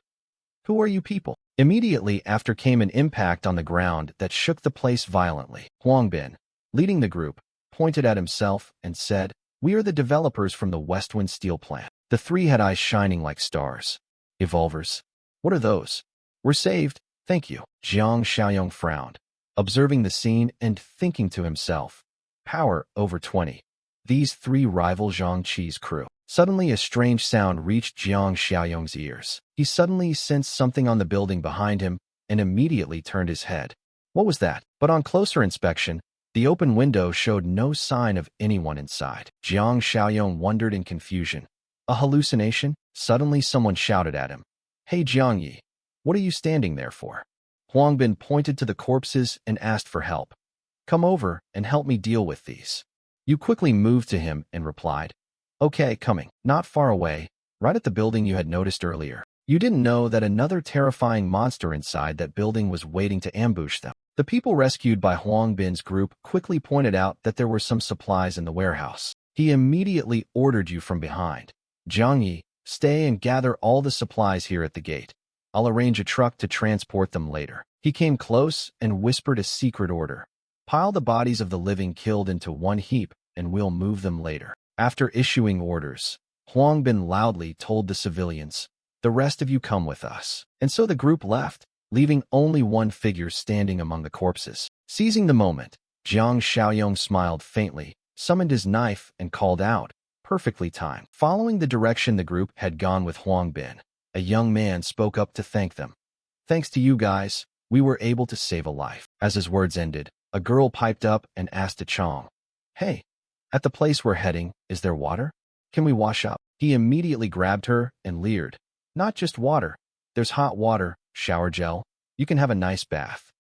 Who are you people? Immediately after came an impact on the ground that shook the place violently. Huang Bin, leading the group, pointed at himself and said, we are the developers from the Westwind Steel plant. The 3 had eyes shining like stars. Evolvers? What are those? We're saved, thank you. Jiang Xiaoyong frowned, observing the scene and thinking to himself, power over 20. These 3 rival Zhang Qi's crew. Suddenly a strange sound reached Jiang Xiaoyong's ears. He suddenly sensed something on the building behind him and immediately turned his head. What was that? But on closer inspection, the open window showed no sign of anyone inside. Jiang Xiaoyong wondered in confusion. A hallucination? Suddenly someone shouted at him. Hey Jiang Yi, what are you standing there for? Huang Bin pointed to the corpses and asked for help. Come over and help me deal with these. You quickly moved to him and replied, okay, coming. Not far away, right at the building you had noticed earlier. You didn't know that another terrifying monster inside that building was waiting to ambush them. The people rescued by Huang Bin's group quickly pointed out that there were some supplies in the warehouse. He immediately ordered you from behind. Jiang Yi, Stay and gather all the supplies here at the gate. I'll arrange a truck to transport them later. He came close and whispered a secret order. Pile the bodies of the living killed into one heap, and we'll move them later. After issuing orders, Huang Bin loudly told the civilians, "The rest of you come with us." And so the group left, leaving only one figure standing among the corpses. Seizing the moment, Jiang Xiaoyong smiled faintly, summoned his knife, and called out, "Perfectly timed." Following the direction the group had gone with Huang Bin, a young man spoke up to thank them. "Thanks to you guys, we were able to save a life." As his words ended, a girl piped up and asked Chong, "Hey, at the place we're heading, is there water? Can we wash up?" He immediately grabbed her and leered, "Not just water. There's hot water, shower gel. You can have a nice bath."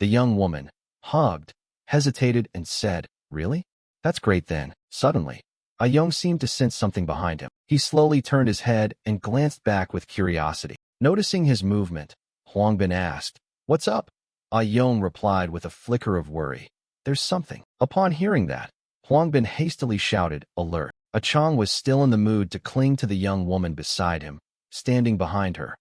The young woman hugged, hesitated, and said, "Really? That's great then." Suddenly, Young seemed to sense something behind him. He slowly turned his head and glanced back with curiosity. Noticing his movement, Huang Bin asked, "What's up?" Young replied with a flicker of worry, "There's something." Upon hearing that, Huang Bin hastily shouted, "Alert!" Chong was still in the mood to cling to the young woman beside him, standing behind her.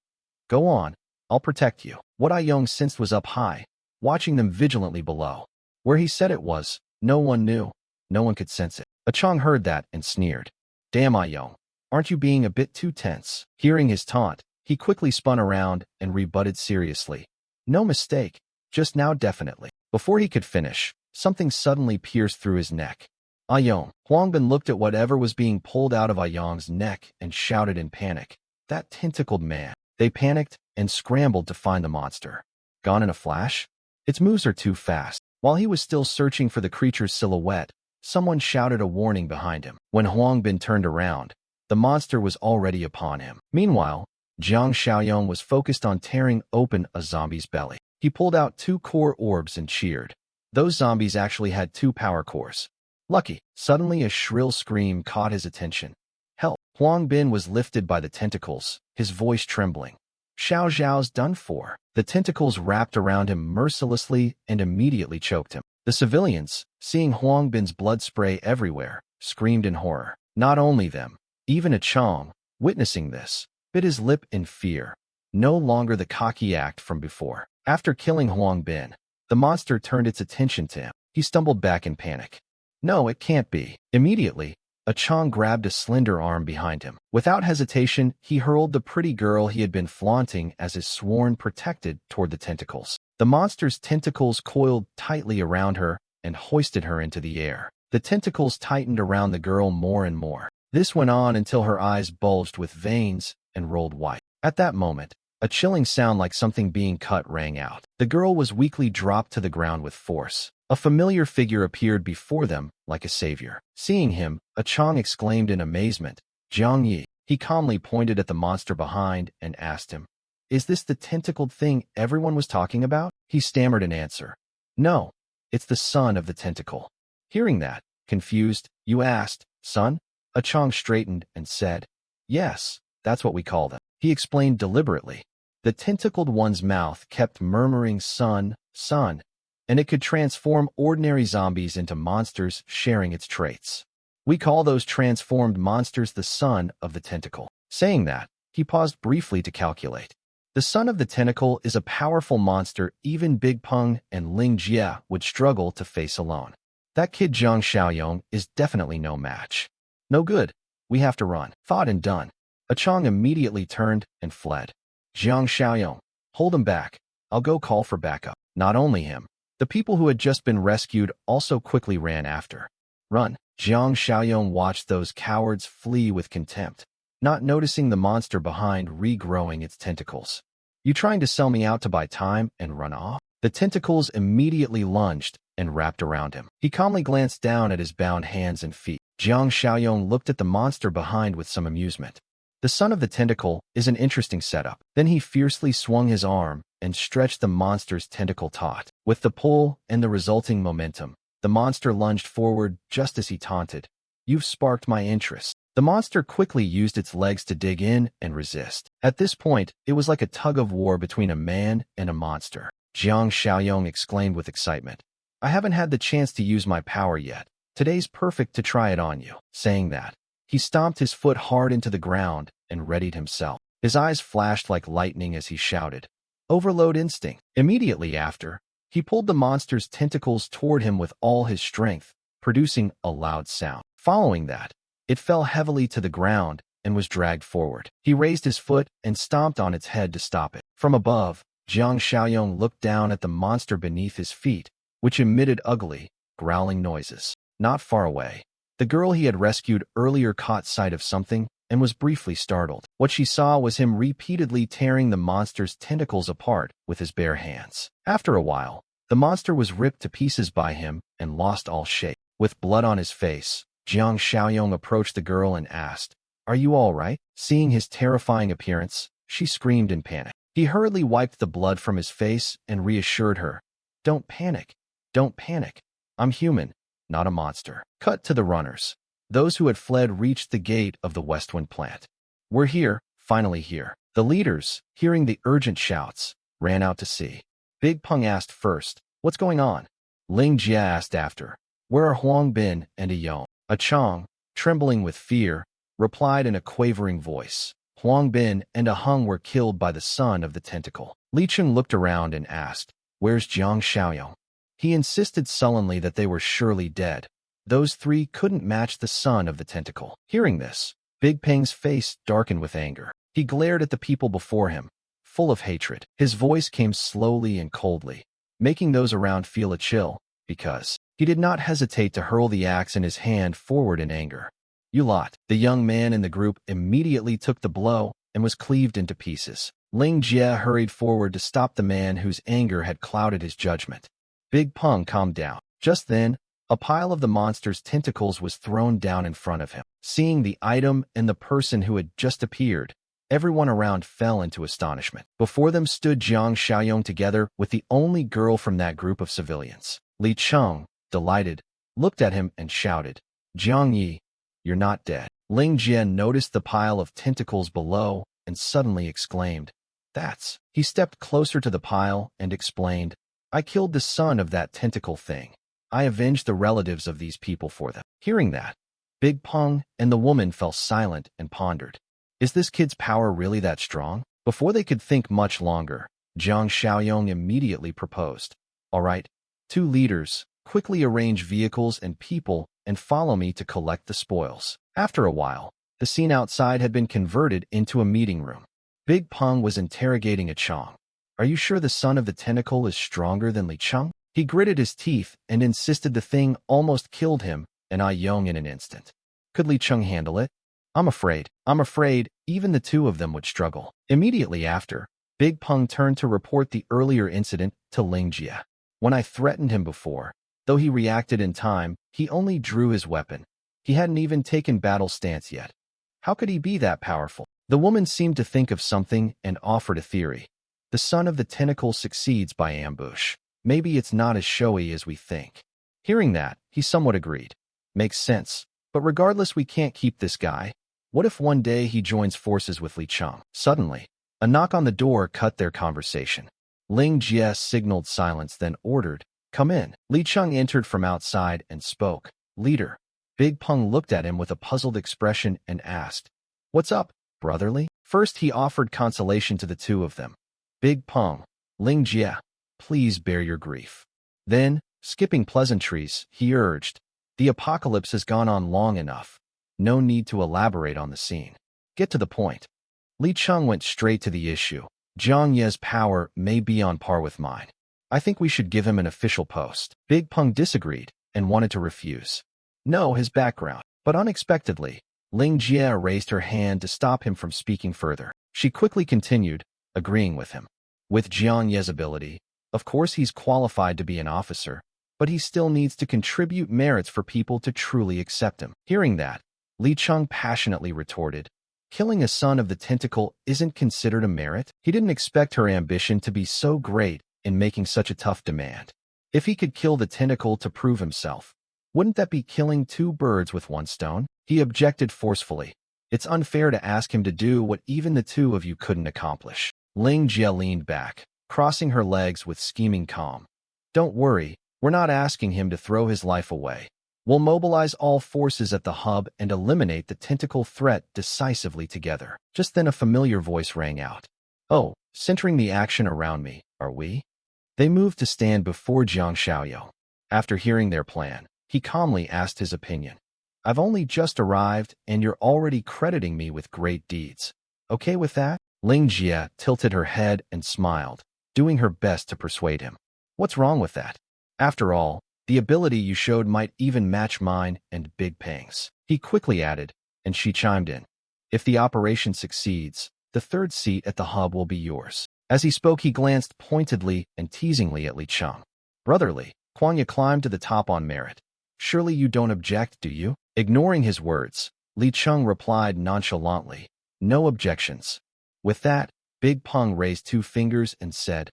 "Go on, I'll protect you." What Young sensed was up high, watching them vigilantly below. Where he said it was, no one knew. No one could sense it. Chong heard that and sneered. "Damn, Young, aren't you being a bit too tense?" Hearing his taunt, he quickly spun around and rebutted seriously. "No mistake, just now definitely." Before he could finish, something suddenly pierced through his neck. Young. Huang Bin looked at whatever was being pulled out of Young's neck and shouted in panic, "That tentacled man!" They panicked and scrambled to find the monster. Gone in a flash? Its moves are too fast. While he was still searching for the creature's silhouette, someone shouted a warning behind him. When Huang Bin turned around, the monster was already upon him. Meanwhile, Jiang Xiaoyong was focused on tearing open a zombie's belly. He pulled out 2 core orbs and cheered. Those zombies actually had 2 power cores. Lucky. Suddenly a shrill scream caught his attention. "Help!" Huang Bin was lifted by the tentacles, his voice trembling. "Xiao Zhao's done for." The tentacles wrapped around him mercilessly and immediately choked him. The civilians, seeing Huang Bin's blood spray everywhere, screamed in horror. Not only them, even Chong, witnessing this, bit his lip in fear. No longer the cocky act from before. After killing Huang Bin, the monster turned its attention to him. He stumbled back in panic. "No, it can't be." Immediately, Chong grabbed a slender arm behind him. Without hesitation, he hurled the pretty girl he had been flaunting as his sworn protected toward the tentacles. The monster's tentacles coiled tightly around her and hoisted her into the air. The tentacles tightened around the girl more and more. This went on until her eyes bulged with veins and rolled white. At that moment, a chilling sound like something being cut rang out. The girl was weakly dropped to the ground with force. A familiar figure appeared before them like a savior. Seeing him, Chong exclaimed in amazement, "Jiang Yi." He calmly pointed at the monster behind and asked him, "Is this the tentacled thing everyone was talking about?" He stammered an answer. "No, it's the son of the tentacle." Hearing that, confused, "You asked, son?" Chong straightened and said, "Yes, that's what we call them." He explained deliberately. The tentacled one's mouth kept murmuring "son, son," and it could transform ordinary zombies into monsters sharing its traits. We call those transformed monsters the son of the tentacle. Saying that, he paused briefly to calculate. The son of the tentacle is a powerful monster even Big Peng and Ling Jia would struggle to face alone. That kid Zhang Xiaoyong is definitely no match. No good. We have to run. Thought and done. Chong immediately turned and fled. Zhang Xiaoyong, hold him back. I'll go call for backup. Not only him. The people who had just been rescued also quickly ran after. Run. Jiang Xiaoyong watched those cowards flee with contempt, not noticing the monster behind regrowing its tentacles. "You trying to sell me out to buy time and run off?" The tentacles immediately lunged and wrapped around him. He calmly glanced down at his bound hands and feet. Jiang Xiaoyong looked at the monster behind with some amusement. The son of the tentacle is an interesting setup. Then he fiercely swung his arm and stretched the monster's tentacle taut. With the pull and the resulting momentum, the monster lunged forward just as he taunted. "You've sparked my interest." The monster quickly used its legs to dig in and resist. At this point, it was like a tug of war between a man and a monster. Jiang Xiaoyong exclaimed with excitement, "I haven't had the chance to use my power yet. Today's perfect to try it on you." Saying that, he stomped his foot hard into the ground and readied himself. His eyes flashed like lightning as he shouted, "Overload instinct!" Immediately after, he pulled the monster's tentacles toward him with all his strength, producing a loud sound. Following that, it fell heavily to the ground and was dragged forward. He raised his foot and stomped on its head to stop it. From above, Jiang Xiaoyong looked down at the monster beneath his feet, which emitted ugly, growling noises. Not far away, the girl he had rescued earlier caught sight of something and was briefly startled. What she saw was him repeatedly tearing the monster's tentacles apart with his bare hands. After a while, the monster was ripped to pieces by him and lost all shape. With blood on his face, Jiang Xiaoyong approached the girl and asked, "Are you all right?" Seeing his terrifying appearance, she screamed in panic. He hurriedly wiped the blood from his face and reassured her, "Don't panic. Don't panic. I'm human, not a monster." Cut to the runners. Those who had fled reached the gate of the Westwind plant. "We're here, finally here." The leaders, hearing the urgent shouts, ran out to see. Big Peng asked first, "What's going on?" Ling Jia asked after, "Where are Huang Bin and Yong?" A Chong, trembling with fear, replied in a quavering voice, "Huang Bin and Hung were killed by the son of the tentacle." Li Cheng looked around and asked, "Where's Jiang Xiaoyong?" He insisted sullenly that they were surely dead. Those three couldn't match the son of the tentacle. Hearing this, Big Peng's face darkened with anger. He glared at the people before him, full of hatred. His voice came slowly and coldly, making those around feel a chill, because he did not hesitate to hurl the axe in his hand forward in anger. "You lot." The young man in the group immediately took the blow and was cleaved into pieces. Ling Jie hurried forward to stop the man whose anger had clouded his judgment. Big Peng calmed down. Just then, a pile of the monster's tentacles was thrown down in front of him. Seeing the item and the person who had just appeared, everyone around fell into astonishment. Before them stood Jiang Xiaoyong together with the only girl from that group of civilians. Li Cheng, delighted, looked at him and shouted, "Jiang Yi, you're not dead." Ling Jian noticed the pile of tentacles below and suddenly exclaimed, "That's..." He stepped closer to the pile and explained, "I killed the son of that tentacle thing. I avenged the relatives of these people for them." Hearing that, Big Peng and the woman fell silent and pondered. Is this kid's power really that strong? Before they could think much longer, Jiang Xiaoyong immediately proposed, "All right, two leaders, quickly arrange vehicles and people and follow me to collect the spoils." After a while, the scene outside had been converted into a meeting room. Big Peng was interrogating a Chong. "Are you sure the son of the tentacle is stronger than Li Cheng?" He gritted his teeth and insisted the thing almost killed him and Yong in an instant. Could Li Cheng handle it? I'm afraid even the two of them would struggle." Immediately after, Big Peng turned to report the earlier incident to Ling Jia. "When I threatened him before, though he reacted in time, he only drew his weapon. He hadn't even taken battle stance yet. How could he be that powerful?" The woman seemed to think of something and offered a theory. "The son of the tentacle succeeds by ambush. Maybe it's not as showy as we think." Hearing that, he somewhat agreed. "Makes sense. But regardless, we can't keep this guy. What if one day he joins forces with Li Cheng?" Suddenly, a knock on the door cut their conversation. Ling Jie signaled silence, then ordered, "Come in." Li Cheng entered from outside and spoke. "Leader." Big Peng looked at him with a puzzled expression and asked, "What's up, brotherly?" First, he offered consolation to the two of them. "Big Peng, Ling Jie, please bear your grief." Then, skipping pleasantries, he urged, "The apocalypse has gone on long enough. No need to elaborate on the scene. Get to the point." Li Cheng went straight to the issue. "Zhang Ye's power may be on par with mine. I think we should give him an official post." Big Peng disagreed and wanted to refuse. "No, his background." But unexpectedly, Ling Jie raised her hand to stop him from speaking further. She quickly continued, agreeing with him. "With Jiang Ye's ability, of course he's qualified to be an officer, but he still needs to contribute merits for people to truly accept him." Hearing that, Li Cheng passionately retorted, "Killing a son of the tentacle isn't considered a merit." He didn't expect her ambition to be so great in making such a tough demand. If he could kill the tentacle to prove himself, wouldn't that be killing two birds with one stone? He objected forcefully. "It's unfair to ask him to do what even the two of you couldn't accomplish." Ling Jie leaned back, crossing her legs with scheming calm. "Don't worry, we're not asking him to throw his life away. We'll mobilize all forces at the hub and eliminate the tentacle threat decisively together. Just then a familiar voice rang out. Oh, centering the action around me, are we? They moved to stand before Jiang Xiaoyong. After hearing their plan, he calmly asked his opinion. I've only just arrived, and you're already crediting me with great deeds. Okay with that? Ling Jie tilted her head and smiled, doing her best to persuade him. What's wrong with that? After all, the ability you showed might even match mine and Big Pang's. He quickly added, and she chimed in. If the operation succeeds, the third seat at the hub will be yours. As he spoke, he glanced pointedly and teasingly at Li Cheng. Brotherly, Kwanya climbed to the top on merit. Surely you don't object, do you? Ignoring his words, Li Cheng replied nonchalantly. No objections. With that, Big Peng raised 2 fingers and said,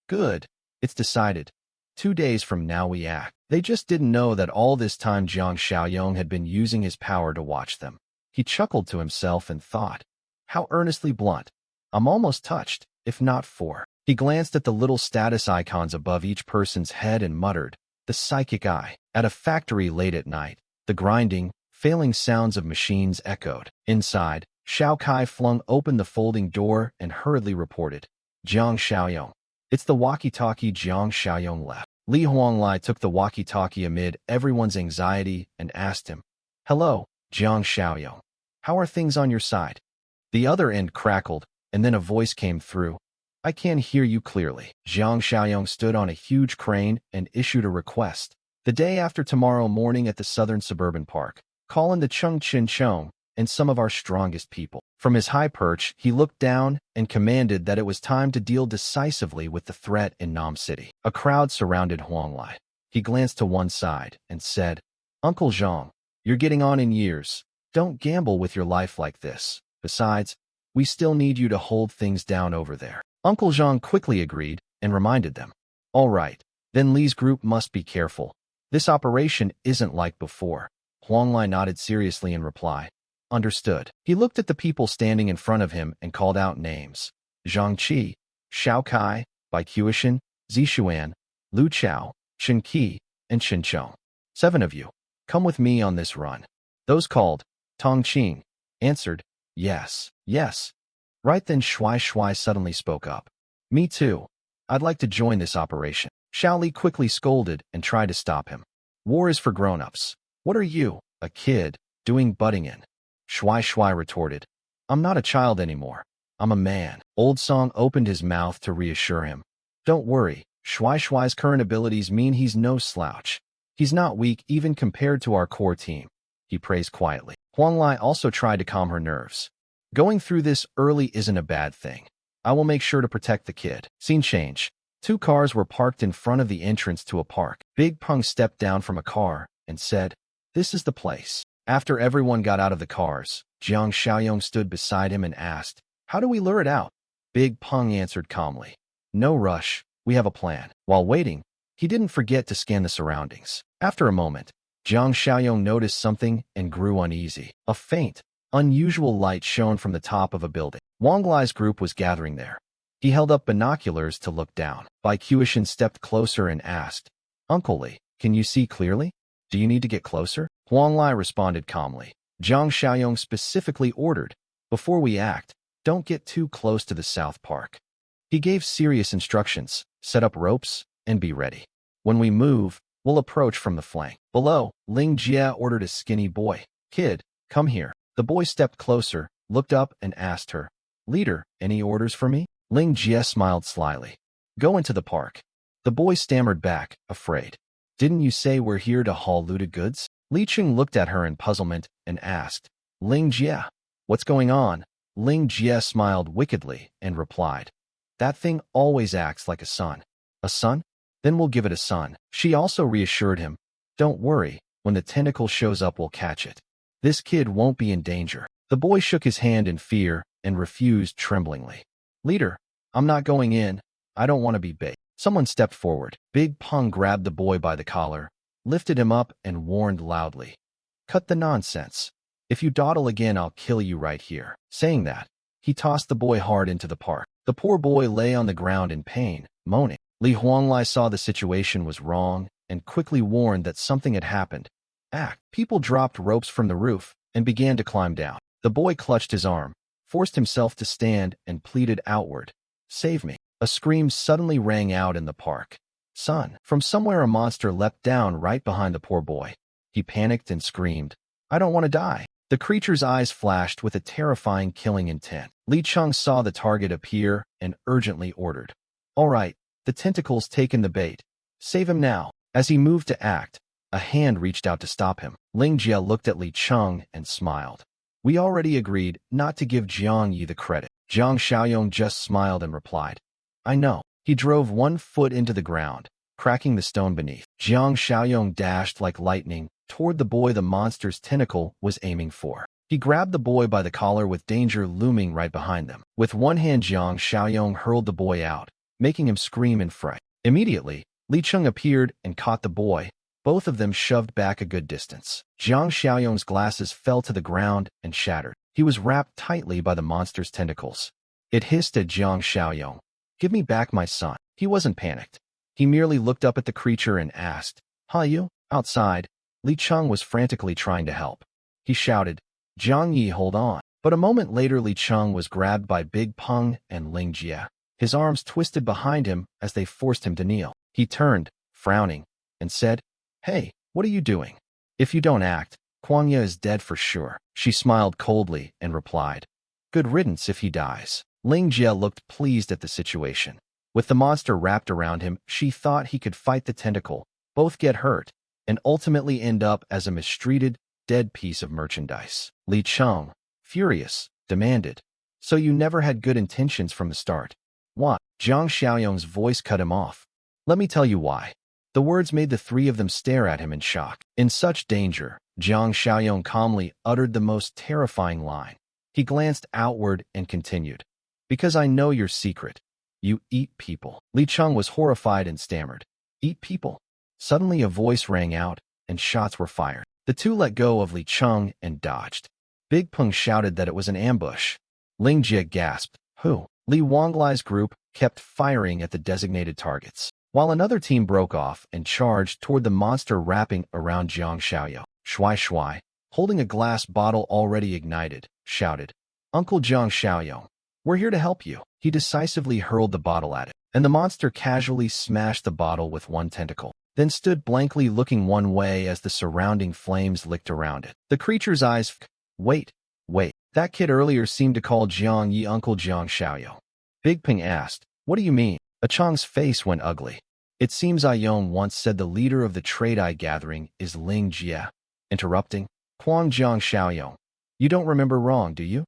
Good, it's decided. 2 days from now we act. They just didn't know that all this time Jiang Xiaoyong had been using his power to watch them. He chuckled to himself and thought, how earnestly blunt. I'm almost touched, if not for. He glanced at the little status icons above each person's head and muttered, the psychic eye. At a factory late at night, the grinding, failing sounds of machines echoed. Inside, Xiao Kai flung open the folding door and hurriedly reported, Jiang Xiaoyong. It's the walkie-talkie. Jiang Xiaoyong left. Li Huanglai took the walkie-talkie amid everyone's anxiety and asked him, Hello, Jiang Xiaoyong. How are things on your side? The other end crackled, and then a voice came through. I can't hear you clearly. Jiang Xiaoyong stood on a huge crane and issued a request. The day after tomorrow morning at the Southern Suburban Park, call in the Chung Chin Chong and some of our strongest people. From his high perch, he looked down and commanded that it was time to deal decisively with the threat in Nam City. A crowd surrounded Huanglai. He glanced to one side and said, Uncle Zhang, you're getting on in years. Don't gamble with your life like this. Besides, we still need you to hold things down over there. Uncle Zhang quickly agreed and reminded them. All right, then Li's group must be careful. This operation isn't like before. Huanglai nodded seriously in reply. Understood. He looked at the people standing in front of him and called out names. Zhang Qi, Xiao Kai, Bai Qiushan, Zixuan, Lu Chao, Chen Qi, and Chen Chong. 7 of you. Come with me on this run. Those called, Tong Qing, answered, Yes, yes. Right then Shuai Shuai suddenly spoke up. Me too. I'd like to join this operation. Xiao Li quickly scolded and tried to stop him. War is for grown-ups. What are you, a kid, doing butting in? Shuai Shuai retorted. I'm not a child anymore. I'm a man. Old Song opened his mouth to reassure him. Don't worry, Shuai Shuai's current abilities mean he's no slouch. He's not weak even compared to our core team. He praised quietly. Huanglai also tried to calm her nerves. Going through this early isn't a bad thing. I will make sure to protect the kid. Scene change. 2 cars were parked in front of the entrance to a park. Big Peng stepped down from a car and said, This is the place. After everyone got out of the cars, Jiang Xiaoyong stood beside him and asked, How do we lure it out? Big Peng answered calmly. No rush, we have a plan. While waiting, he didn't forget to scan the surroundings. After a moment, Jiang Xiaoyong noticed something and grew uneasy. A faint, unusual light shone from the top of a building. Wang Lai's group was gathering there. He held up binoculars to look down. Bai Qiushan stepped closer and asked, Uncle Li, can you see clearly? Do you need to get closer? Huang Lai responded calmly. Jiang Xiaoyong specifically ordered, Before we act, don't get too close to the South Park. He gave serious instructions, set up ropes, and be ready. When we move, we'll approach from the flank. Below, Ling Jie ordered a skinny boy. Kid, come here. The boy stepped closer, looked up, and asked her, Leader, any orders for me? Ling Jie smiled slyly. Go into the park. The boy stammered back, afraid. Didn't you say we're here to haul looted goods? Li Cheng looked at her in puzzlement and asked, Ling Jie, what's going on? Ling Jie smiled wickedly and replied, That thing always acts like a son. A son? Then we'll give it a son. She also reassured him, Don't worry, when the tentacle shows up we'll catch it. This kid won't be in danger. The boy shook his hand in fear and refused tremblingly. Leader, I'm not going in. I don't want to be bait. Someone stepped forward. Big Peng grabbed the boy by the collar, lifted him up, and warned loudly, Cut the nonsense. If you dawdle again, I'll kill you right here. Saying that, he tossed the boy hard into the park. The poor boy lay on the ground in pain, moaning. Li Huanglai saw the situation was wrong and quickly warned that something had happened. Act. People dropped ropes from the roof and began to climb down. The boy clutched his arm, forced himself to stand, and pleaded outward. Save me. A scream suddenly rang out in the park. Son. From somewhere a monster leapt down right behind the poor boy. He panicked and screamed, I don't want to die. The creature's eyes flashed with a terrifying killing intent. Li Chung saw the target appear and urgently ordered. All right, the tentacle's taken the bait. Save him now. As he moved to act, a hand reached out to stop him. Ling Jie looked at Li Chung and smiled. We already agreed not to give Jiang Yi the credit. Jiang Xiaoyong just smiled and replied, I know. He drove one foot into the ground, cracking the stone beneath. Jiang Xiaoyong dashed like lightning toward the boy the monster's tentacle was aiming for. He grabbed the boy by the collar with danger looming right behind them. With one hand, Jiang Xiaoyong hurled the boy out, making him scream in fright. Immediately, Li Chung appeared and caught the boy, both of them shoved back a good distance. Jiang Xiaoyong's glasses fell to the ground and shattered. He was wrapped tightly by the monster's tentacles. It hissed at Jiang Xiaoyong, Give me back my son. He wasn't panicked. He merely looked up at the creature and asked, you? Outside, Li Chung was frantically trying to help. He shouted, Jiang Yi, hold on. But a moment later, Li Chung was grabbed by Big Peng and Ling Jie. His arms twisted behind him as they forced him to kneel. He turned, frowning, and said, Hey, what are you doing? If you don't act, Kuang Ye is dead for sure. She smiled coldly and replied, Good riddance if he dies. Ling Jie looked pleased at the situation. With the monster wrapped around him, she thought he could fight the tentacle, both get hurt, and ultimately end up as a mistreated, dead piece of merchandise. Li Chung, furious, demanded, So you never had good intentions from the start? What? Jiang Xiaoyong's voice cut him off. Let me tell you why. The words made the three of them stare at him in shock. In such danger, Jiang Xiaoyong calmly uttered the most terrifying line. He glanced outward and continued, Because I know your secret. You eat people. Li Chung was horrified and stammered, Eat people? Suddenly a voice rang out, and shots were fired. The two let go of Li Chung and dodged. Big Peng shouted that it was an ambush. Ling Jie gasped, Who? Li Wanglai's group kept firing at the designated targets, while another team broke off and charged toward the monster wrapping around Jiang Xiaoyong. Shui Shui, holding a glass bottle already ignited, shouted, Uncle Jiang Xiaoyong, we're here to help you. He decisively hurled the bottle at it, and the monster casually smashed the bottle with one tentacle, then stood blankly looking one way as the surrounding flames licked around it. The creature's eyes Wait. That kid earlier seemed to call Jiang Yi Uncle Jiang Xiaoyong. Big Peng asked, What do you mean? A Chang's face went ugly. It seems Ayong once said the leader of the Trade Eye Gathering is Ling Jie. Interrupting, Kuang Jiang Xiaoyong. You don't remember wrong, do you?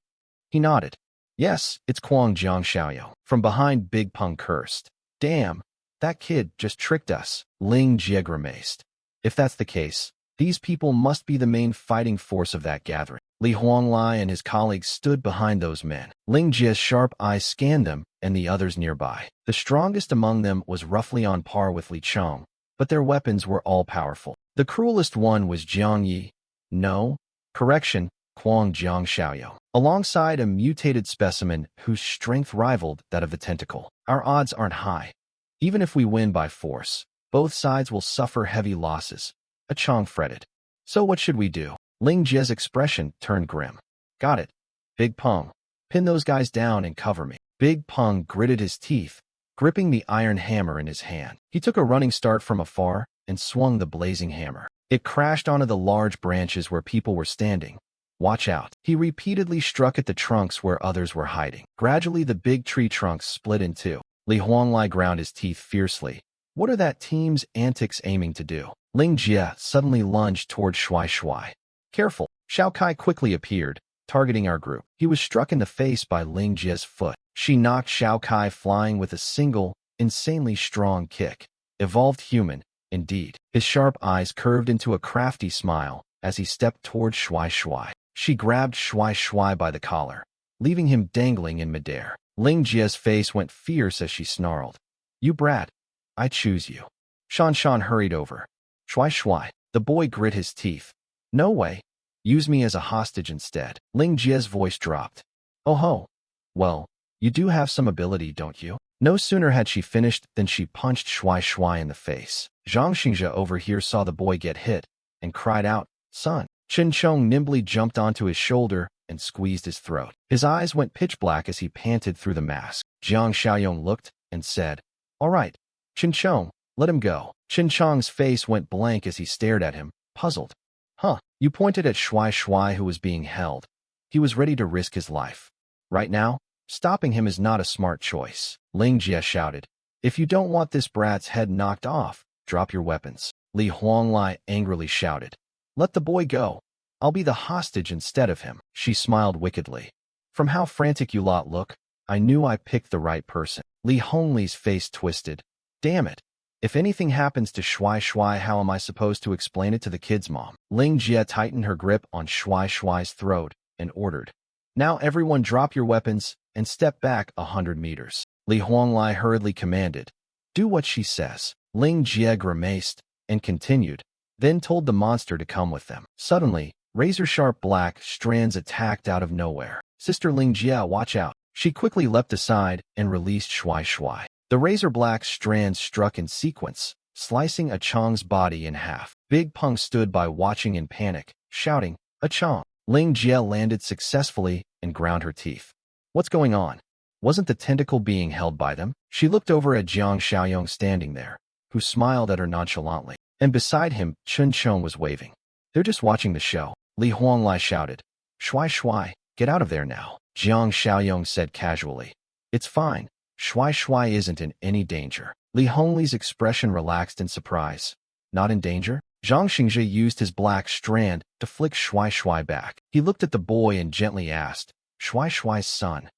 He nodded. Yes, it's Kuang Jiang Xiaoyong. From behind, Big Peng cursed. Damn, that kid just tricked us. Ling Jie grimaced. If that's the case, these people must be the main fighting force of that gathering. Li Huanglai and his colleagues stood behind those men. Ling Jie's sharp eyes scanned them and the others nearby. The strongest among them was roughly on par with Li Chung, but their weapons were all-powerful. The cruelest one was Jiang Yi. No, correction, Kuang Jiang Xiaoyong, alongside a mutated specimen whose strength rivaled that of the tentacle. Our odds aren't high. Even if we win by force, both sides will suffer heavy losses. A Chong fretted. So what should we do? Ling Jie's expression turned grim. Got it. Big Peng. Pin those guys down and cover me. Big Peng gritted his teeth, gripping the iron hammer in his hand. He took a running start from afar and swung the blazing hammer. It crashed onto the large branches where people were standing. Watch out. He repeatedly struck at the trunks where others were hiding. Gradually, the big tree trunks split in two. Li Huanglai ground his teeth fiercely. What are that team's antics aiming to do? Ling Jie suddenly lunged toward Shui Shui. Careful. Xiao Kai quickly appeared, targeting our group. He was struck in the face by Ling Jie's foot. She knocked Xiao Kai flying with a single, insanely strong kick. Evolved human, indeed. His sharp eyes curved into a crafty smile as he stepped toward Shui Shui. She grabbed Shui Shui by the collar, leaving him dangling in midair. Ling Jie's face went fierce as she snarled. You brat. I choose you. Shan Shan hurried over. Shui Shui. The boy grit his teeth. No way. Use me as a hostage instead. Ling Jie's voice dropped. Oh ho. Well, you do have some ability, don't you? No sooner had she finished than she punched Shui Shui in the face. Zhang Xingzhe over here saw the boy get hit, and cried out, "Son!" Chen Chong nimbly jumped onto his shoulder and squeezed his throat. His eyes went pitch black as he panted through the mask. Jiang Xiaoyong looked and said, "All right, Chen Chong, let him go." Chen Chong's face went blank as he stared at him, puzzled. "Huh?" You pointed at Shuai Shuai, who was being held. He was ready to risk his life. Right now, stopping him is not a smart choice. Ling Jie shouted, "If you don't want this brat's head knocked off, drop your weapons." Li Huanglai angrily shouted, "Let the boy go. I'll be the hostage instead of him." She smiled wickedly. "From how frantic you lot look, I knew I picked the right person." Li Hongli's face twisted. "Damn it. If anything happens to Shuai Shuai, how am I supposed to explain it to the kid's mom?" Ling Jie tightened her grip on Shuai Shuai's throat and ordered, "Now everyone drop your weapons and step back 100 meters. Li Huanglai hurriedly commanded, "Do what she says." Ling Jie grimaced and continued, then told the monster to come with them. Suddenly, razor-sharp black strands attacked out of nowhere. "Sister Ling Jie, watch out." She quickly leapt aside and released Shuai Shuai. The razor-black strands struck in sequence, slicing A Chong's body in half. Big Peng stood by watching in panic, shouting, "A Chong!" Ling Jie landed successfully and ground her teeth. "What's going on? Wasn't the tentacle being held by them?" She looked over at Jiang Xiaoyong standing there, who smiled at her nonchalantly. And beside him, Chen Chong was waving. "They're just watching the show." Li Huanglai shouted, "Shuai Shuai, get out of there now." Jiang Xiaoyong said casually, "It's fine. Shuai Shuai isn't in any danger." Li Hongli's expression relaxed in surprise. "Not in danger?" Zhang Xingzhe used his black strand to flick Shuai Shuai back. He looked at the boy and gently asked, "Shuai Shuai's son?"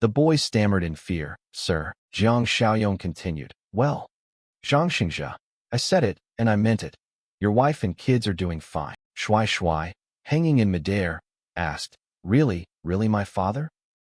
The boy stammered in fear, "Sir." Jiang Xiaoyong continued, "Well, Zhang Xingzhe, I said it, and I meant it. Your wife and kids are doing fine." Shuai Shuai, hanging in midair, asked, Really my father?"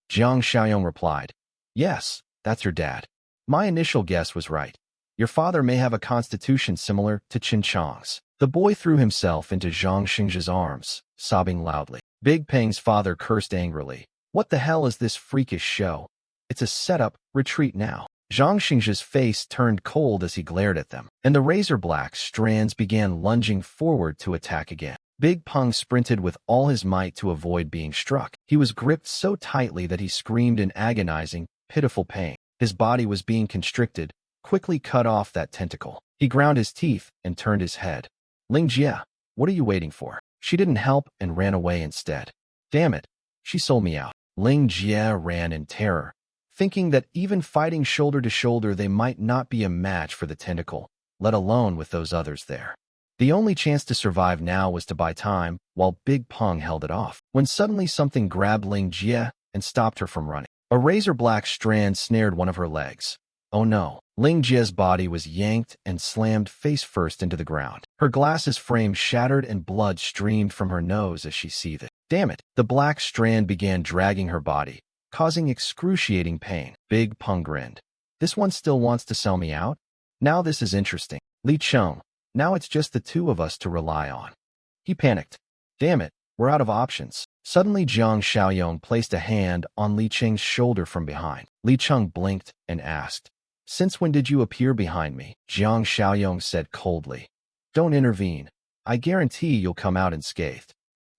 Jiang Xiaoyong replied, "Yes, that's your dad. My initial guess was right. Your father may have a constitution similar to Chen Chong's." The boy threw himself into Zhang Xingzhe's arms, sobbing loudly. Big Peng's father cursed angrily. "What the hell is this freakish show? It's a setup, retreat now." Zhang Xingzhe's face turned cold as he glared at them, and the razor-black strands began lunging forward to attack again. Big Peng sprinted with all his might to avoid being struck. He was gripped so tightly that he screamed in agonizing, pitiful pain. His body was being constricted. Quickly cut off that tentacle. He ground his teeth and turned his head. "Ling Jie, what are you waiting for?" She didn't help and ran away instead. "Damn it, she sold me out." Ling Jie ran in terror, thinking that even fighting shoulder to shoulder they might not be a match for the tentacle, let alone with those others there. The only chance to survive now was to buy time, while Big Peng held it off, when suddenly something grabbed Ling Jie and stopped her from running. A razor-black strand snared one of her legs. Oh no. Ling Jie's body was yanked and slammed face first into the ground. Her glasses frame shattered and blood streamed from her nose as she seethed. "Damn it." The black strand began dragging her body, causing excruciating pain. Big Peng grinned. "This one still wants to sell me out? Now this is interesting. Li Cheng, now it's just the two of us to rely on." He panicked. "Damn it, we're out of options." Suddenly Jiang Xiaoyong placed a hand on Li Cheng's shoulder from behind. Li Cheng blinked and asked, "Since when did you appear behind me?" Jiang Xiaoyong said coldly, "Don't intervene. I guarantee you'll come out unscathed."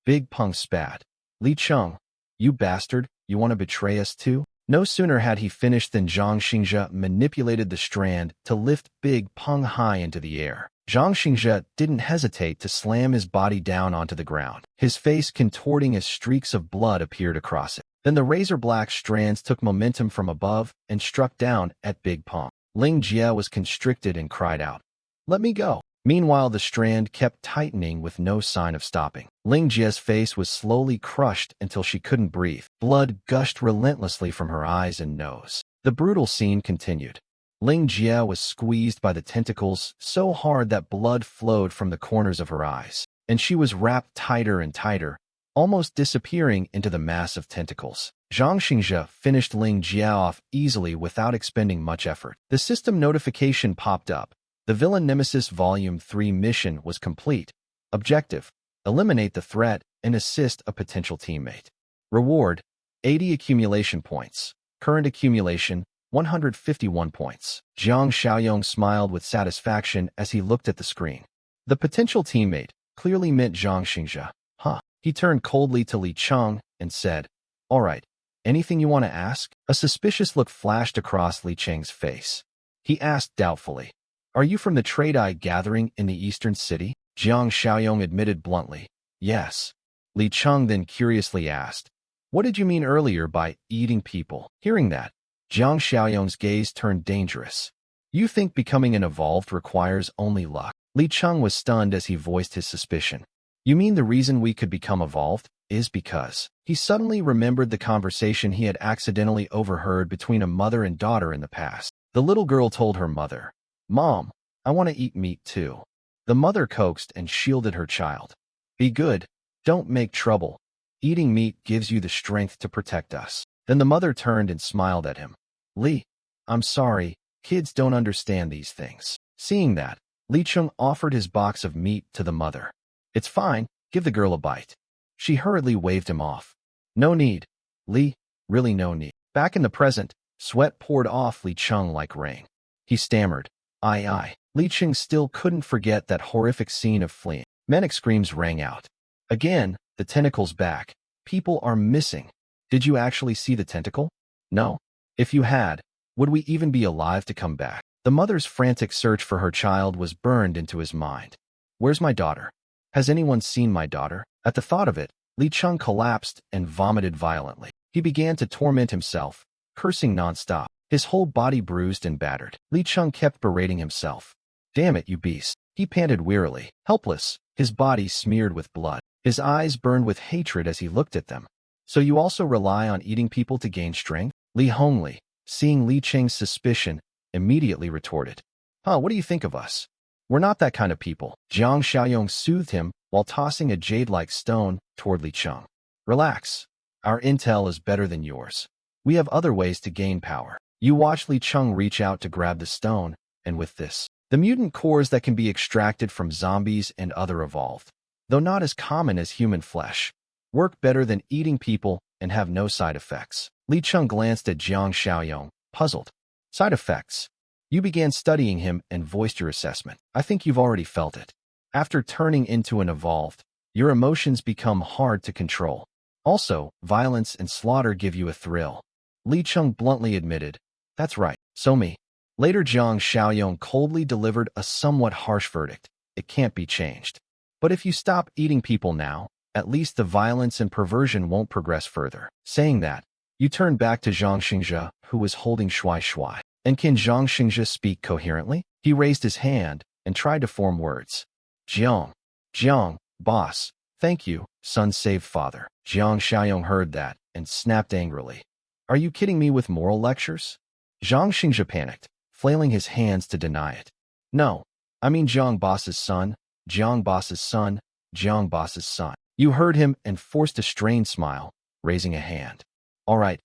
Big Peng spat. "Li Cheng, you bastard, you want to betray us too?" No sooner had he finished than Zhang Xingzhe manipulated the strand to lift Big Peng high into the air. Zhang Xingzhe didn't hesitate to slam his body down onto the ground, his face contorting as streaks of blood appeared across it. Then the razor-black strands took momentum from above and struck down at Big Peng. Ling Jie was constricted and cried out, "Let me go." Meanwhile, the strand kept tightening with no sign of stopping. Ling Jie's face was slowly crushed until she couldn't breathe. Blood gushed relentlessly from her eyes and nose. The brutal scene continued. Ling Jie was squeezed by the tentacles so hard that blood flowed from the corners of her eyes, and she was wrapped tighter and tighter, almost disappearing into the mass of tentacles. Zhang Xingzhe finished Ling Jie off easily without expending much effort. The system notification popped up. The Villain Nemesis Volume 3 mission was complete. Objective: eliminate the threat and assist a potential teammate. Reward: 80 accumulation points. Current accumulation: 151 points. Jiang Xiaoyong smiled with satisfaction as he looked at the screen. The potential teammate, clearly meant Zhang Xingzhe. Huh. He turned coldly to Li Cheng and said, "All right, anything you want to ask?" A suspicious look flashed across Li Cheng's face. He asked doubtfully, "Are you from the trade-eye gathering in the eastern city?" Jiang Xiaoyong admitted bluntly, "Yes." Li Cheng then curiously asked, "What did you mean earlier by eating people?" Hearing that, Jiang Xiaoyong's gaze turned dangerous. "You think becoming an evolved requires only luck?" Li Cheng was stunned as he voiced his suspicion. "You mean the reason we could become evolved is because..." He suddenly remembered the conversation he had accidentally overheard between a mother and daughter in the past. The little girl told her mother, "Mom, I want to eat meat too." The mother coaxed and shielded her child. "Be good. Don't make trouble. Eating meat gives you the strength to protect us." Then the mother turned and smiled at him. "Li, I'm sorry. Kids don't understand these things." Seeing that, Li Cheng offered his box of meat to the mother. "It's fine. Give the girl a bite." She hurriedly waved him off. "No need. Li, really no need." Back in the present, sweat poured off Li Cheng like rain. He stammered, "I." Li Cheng still couldn't forget that horrific scene of fleeing. Manic screams rang out. Again, the tentacle's back. "People are missing." "Did you actually see the tentacle?" "No." "If you had, would we even be alive to come back?" The mother's frantic search for her child was burned into his mind. "Where's my daughter? Has anyone seen my daughter?" At the thought of it, Li Cheng collapsed and vomited violently. He began to torment himself, cursing nonstop, his whole body bruised and battered. Li Cheng kept berating himself. "Damn it, you beast." He panted wearily, helpless, his body smeared with blood. His eyes burned with hatred as he looked at them. "So you also rely on eating people to gain strength?" Li Hongli, seeing Li Cheng's suspicion, immediately retorted, "Huh, what do you think of us? We're not that kind of people." Jiang Xiaoyong soothed him while tossing a jade-like stone toward Li Cheng. "Relax. Our intel is better than yours. We have other ways to gain power." You watch Li Cheng reach out to grab the stone, and with this, the mutant cores that can be extracted from zombies and other evolved, though not as common as human flesh, work better than eating people and have no side effects. Li Cheng glanced at Jiang Xiaoyong, puzzled. "Side effects?" You began studying him and voiced your assessment. "I think you've already felt it. After turning into an evolved, your emotions become hard to control. Also, violence and slaughter give you a thrill." Li Cheng bluntly admitted, "That's right, so me." Later, Jiang Xiaoyong coldly delivered a somewhat harsh verdict. "It can't be changed. But if you stop eating people now, at least the violence and perversion won't progress further." Saying that, you turned back to Zhang Xingzhe, who was holding Shui Shui. "And can Zhang Xingzhe speak coherently?" He raised his hand and tried to form words. Jiang, boss, thank you, son saved father." Jiang Xiaoyong heard that and snapped angrily. "Are you kidding me with moral lectures?" Zhang Xingzhe panicked, flailing his hands to deny it. "No, I mean Jiang boss's son, Jiang boss's son, Jiang boss's son." You heard him and forced a strained smile, raising a hand. All right,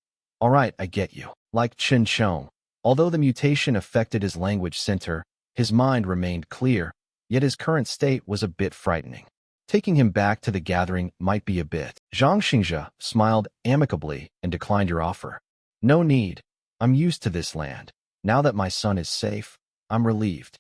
I get you." Like Chen Chong, although the mutation affected his language center, his mind remained clear, yet his current state was a bit frightening. Taking him back to the gathering might be a bit. Zhang Xingzhe smiled amicably and declined your offer. "No need. I'm used to this land. Now that my son is safe, I'm relieved."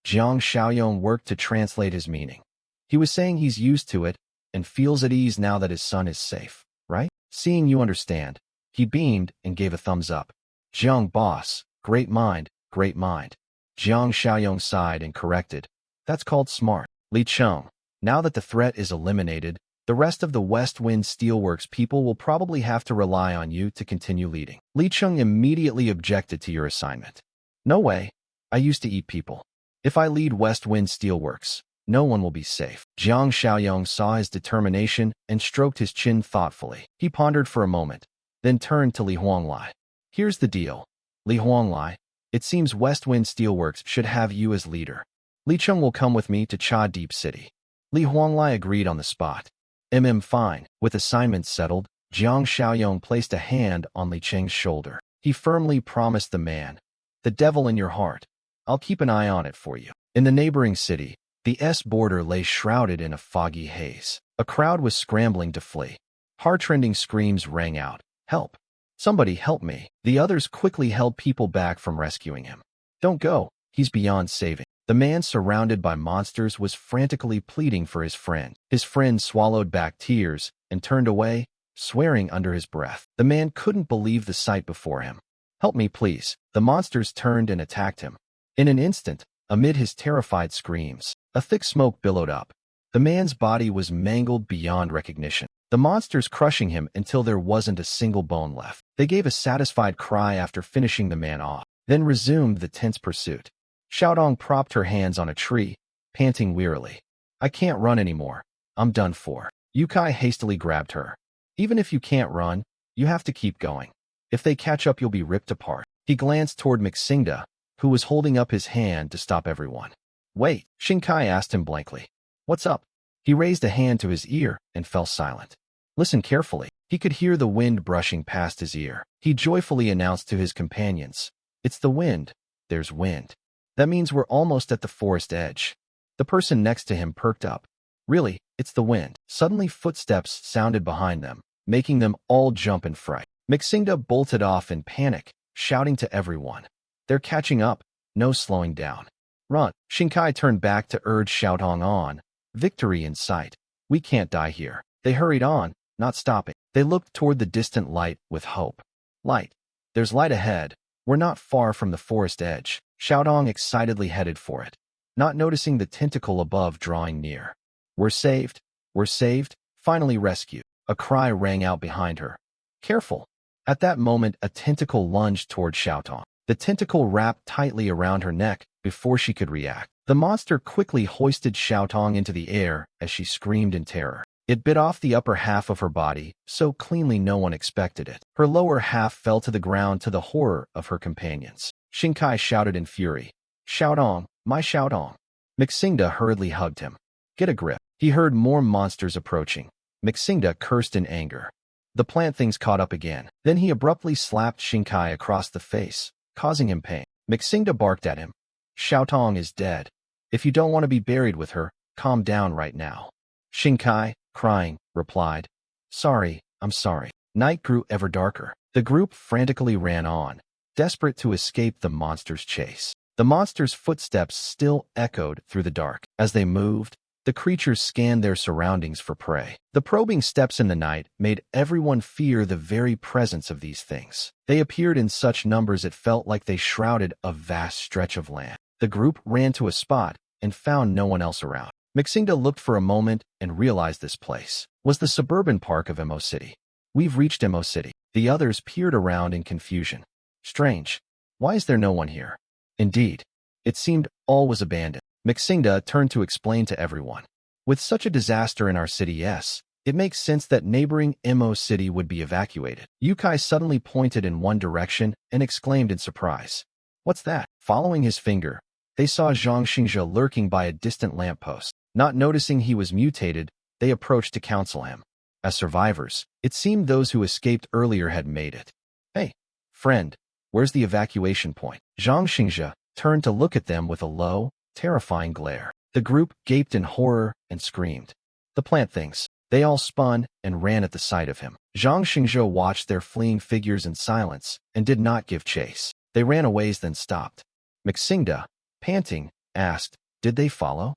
Jiang Xiaoyong worked to translate his meaning. He was saying he's used to it and feels at ease now that his son is safe, right? Seeing you understand, he beamed and gave a thumbs up. "Jiang boss, great mind, great mind." Jiang Xiaoyong sighed and corrected, "That's called smart." Li Cheng, now that the threat is eliminated, the rest of the West Wind Steelworks people will probably have to rely on you to continue leading. Li Cheng immediately objected to your assignment. "No way. I used to eat people. If I lead West Wind Steelworks, no one will be safe." Jiang Xiaoyong saw his determination and stroked his chin thoughtfully. He pondered for a moment, then turned to Li Huanglai. "Here's the deal. Li Huanglai, it seems West Wind Steelworks should have you as leader. Li Cheng will come with me to Cha Deep City." Li Huanglai agreed on the spot. Fine." With assignments settled, Jiang Xiaoyong placed a hand on Li Cheng's shoulder. He firmly promised the man, "The devil in your heart. I'll keep an eye on it for you." In the neighboring city, the border lay shrouded in a foggy haze. A crowd was scrambling to flee. Heart-rending screams rang out. "Help! Somebody help me!" The others quickly held people back from rescuing him. "Don't go. He's beyond saving." The man surrounded by monsters was frantically pleading for his friend. His friend swallowed back tears and turned away, swearing under his breath. The man couldn't believe the sight before him. "Help me, please." The monsters turned and attacked him. In an instant, amid his terrified screams, a thick smoke billowed up. The man's body was mangled beyond recognition, the monsters crushing him until there wasn't a single bone left. They gave a satisfied cry after finishing the man off, then resumed the tense pursuit. Xiaodong propped her hands on a tree, panting wearily. "I can't run anymore. I'm done for." Yukai hastily grabbed her. "Even if you can't run, you have to keep going. If they catch up, you'll be ripped apart." He glanced toward Mixingda, who was holding up his hand to stop everyone. "Wait," Shinkai asked him blankly. "What's up?" He raised a hand to his ear and fell silent. "Listen carefully." He could hear the wind brushing past his ear. He joyfully announced to his companions, "It's the wind. There's wind. That means we're almost at the forest edge." The person next to him perked up. "Really, it's the wind." Suddenly footsteps sounded behind them, making them all jump in fright. Mixingda bolted off in panic, shouting to everyone, "They're catching up. No slowing down. Run." Shinkai turned back to urge Xiaodong on, victory in sight. "We can't die here." They hurried on, not stopping. They looked toward the distant light with hope. "Light. There's light ahead. We're not far from the forest edge." Xiaodong excitedly headed for it, not noticing the tentacle above drawing near. "We're saved. We're saved. Finally rescued." A cry rang out behind her. "Careful." At that moment, a tentacle lunged toward Xiaodong. The tentacle wrapped tightly around her neck before she could react. The monster quickly hoisted Xiaodong into the air as she screamed in terror. It bit off the upper half of her body so cleanly no one expected it. Her lower half fell to the ground to the horror of her companions. Shinkai shouted in fury, "Xiaodong, my Xiaodong." Mixingda hurriedly hugged him. "Get a grip." He heard more monsters approaching. Mixingda cursed in anger. The plant things caught up again. Then he abruptly slapped Shinkai across the face, causing him pain. Mixingda barked at him. "Xiaodong is dead. If you don't want to be buried with her, calm down right now." Shinkai, crying, replied, "Sorry, I'm sorry." Night grew ever darker. The group frantically ran on, desperate to escape the monster's chase. The monster's footsteps still echoed through the dark. As they moved, the creatures scanned their surroundings for prey. The probing steps in the night made everyone fear the very presence of these things. They appeared in such numbers it felt like they shrouded a vast stretch of land. The group ran to a spot and found no one else around. Mixingda looked for a moment and realized this place was the suburban park of Emo City. "We've reached Emo City." The others peered around in confusion. "Strange. Why is there no one here?" Indeed, it seemed all was abandoned. Mixingda turned to explain to everyone. "With such a disaster in our city, yes, it makes sense that neighboring Emo City would be evacuated." Yukai suddenly pointed in one direction and exclaimed in surprise, "What's that?" Following his finger, they saw Zhang Xingzhe lurking by a distant lamppost. Not noticing he was mutated, they approached to counsel him. As survivors, it seemed those who escaped earlier had made it. "Hey, friend, where's the evacuation point?" Zhang Xingzhe turned to look at them with a low, terrifying glare. The group gaped in horror and screamed. "The plant things." They all spun and ran at the sight of him. Zhang Xingzhe watched their fleeing figures in silence and did not give chase. They ran a ways then stopped. Mixingda, panting, asked, "Did they follow?"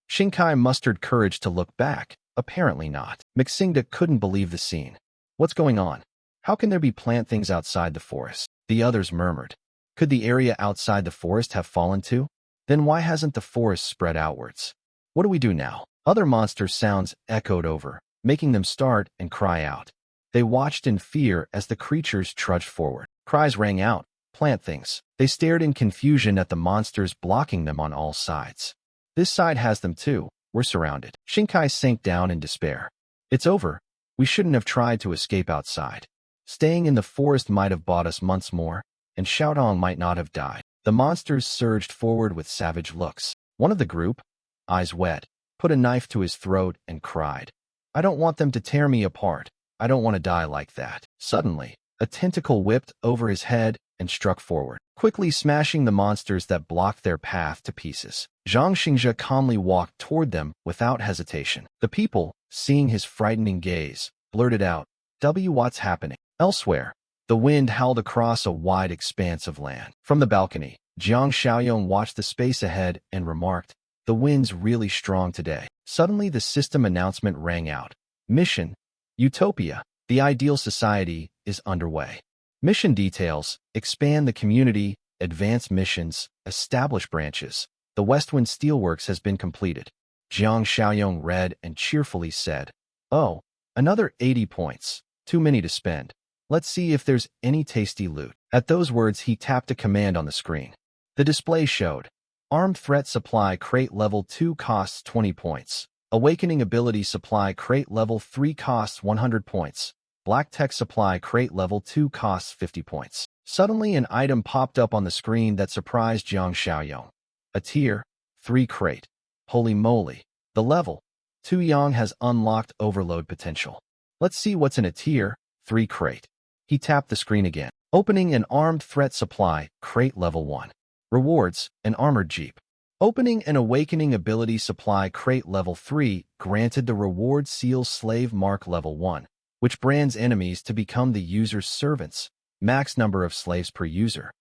Shinkai mustered courage to look back. Apparently not. Mixingda couldn't believe the scene. "What's going on? How can there be plant things outside the forest?" The others murmured. "Could the area outside the forest have fallen too? Then why hasn't the forest spread outwards? What do we do now?" Other monster sounds echoed over, making them start and cry out. They watched in fear as the creatures trudged forward. Cries rang out, "Plant things." They stared in confusion at the monsters blocking them on all sides. "This side has them too. We're surrounded." Shinkai sank down in despair. "It's over. We shouldn't have tried to escape outside. Staying in the forest might have bought us months more, and Xiaodong might not have died." The monsters surged forward with savage looks. One of the group, eyes wet, put a knife to his throat and cried, "I don't want them to tear me apart. I don't want to die like that." Suddenly, a tentacle whipped over his head and struck forward, quickly smashing the monsters that blocked their path to pieces. Zhang Xingzhe calmly walked toward them without hesitation. The people, seeing his frightening gaze, blurted out, "What's happening?" Elsewhere, the wind howled across a wide expanse of land. From the balcony, Jiang Xiaoyong watched the space ahead and remarked, "The wind's really strong today." Suddenly the system announcement rang out. Mission: Utopia, the ideal society, is underway. Mission details: expand the community, advance missions, establish branches. The Westwind Steelworks has been completed. Jiang Xiaoyong read and cheerfully said, "Oh, another 80 points. Too many to spend. Let's see if there's any tasty loot." At those words, he tapped a command on the screen. The display showed, Armed Threat Supply Crate Level 2 costs 20 points. Awakening Ability Supply Crate Level 3 costs 100 points. Black Tech Supply Crate Level 2 costs 50 points. Suddenly an item popped up on the screen that surprised Jiang Xiaoyong. A Tier 3 crate. Holy moly. The level 2 Yang has unlocked overload potential. Let's see what's in a Tier 3 crate. He tapped the screen again. Opening an Armed Threat Supply Crate Level 1. Rewards: an armored jeep. Opening an Awakening Ability Supply Crate Level 3 granted the reward Seal Slave Mark Level 1, which brands enemies to become the user's servants. Max number of slaves per user.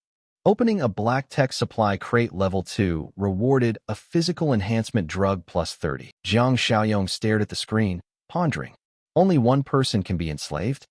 Opening a Black Tech Supply Crate Level 2 rewarded a Physical Enhancement Drug plus 30. Jiang Xiaoyong stared at the screen, pondering. Only one person can be enslaved?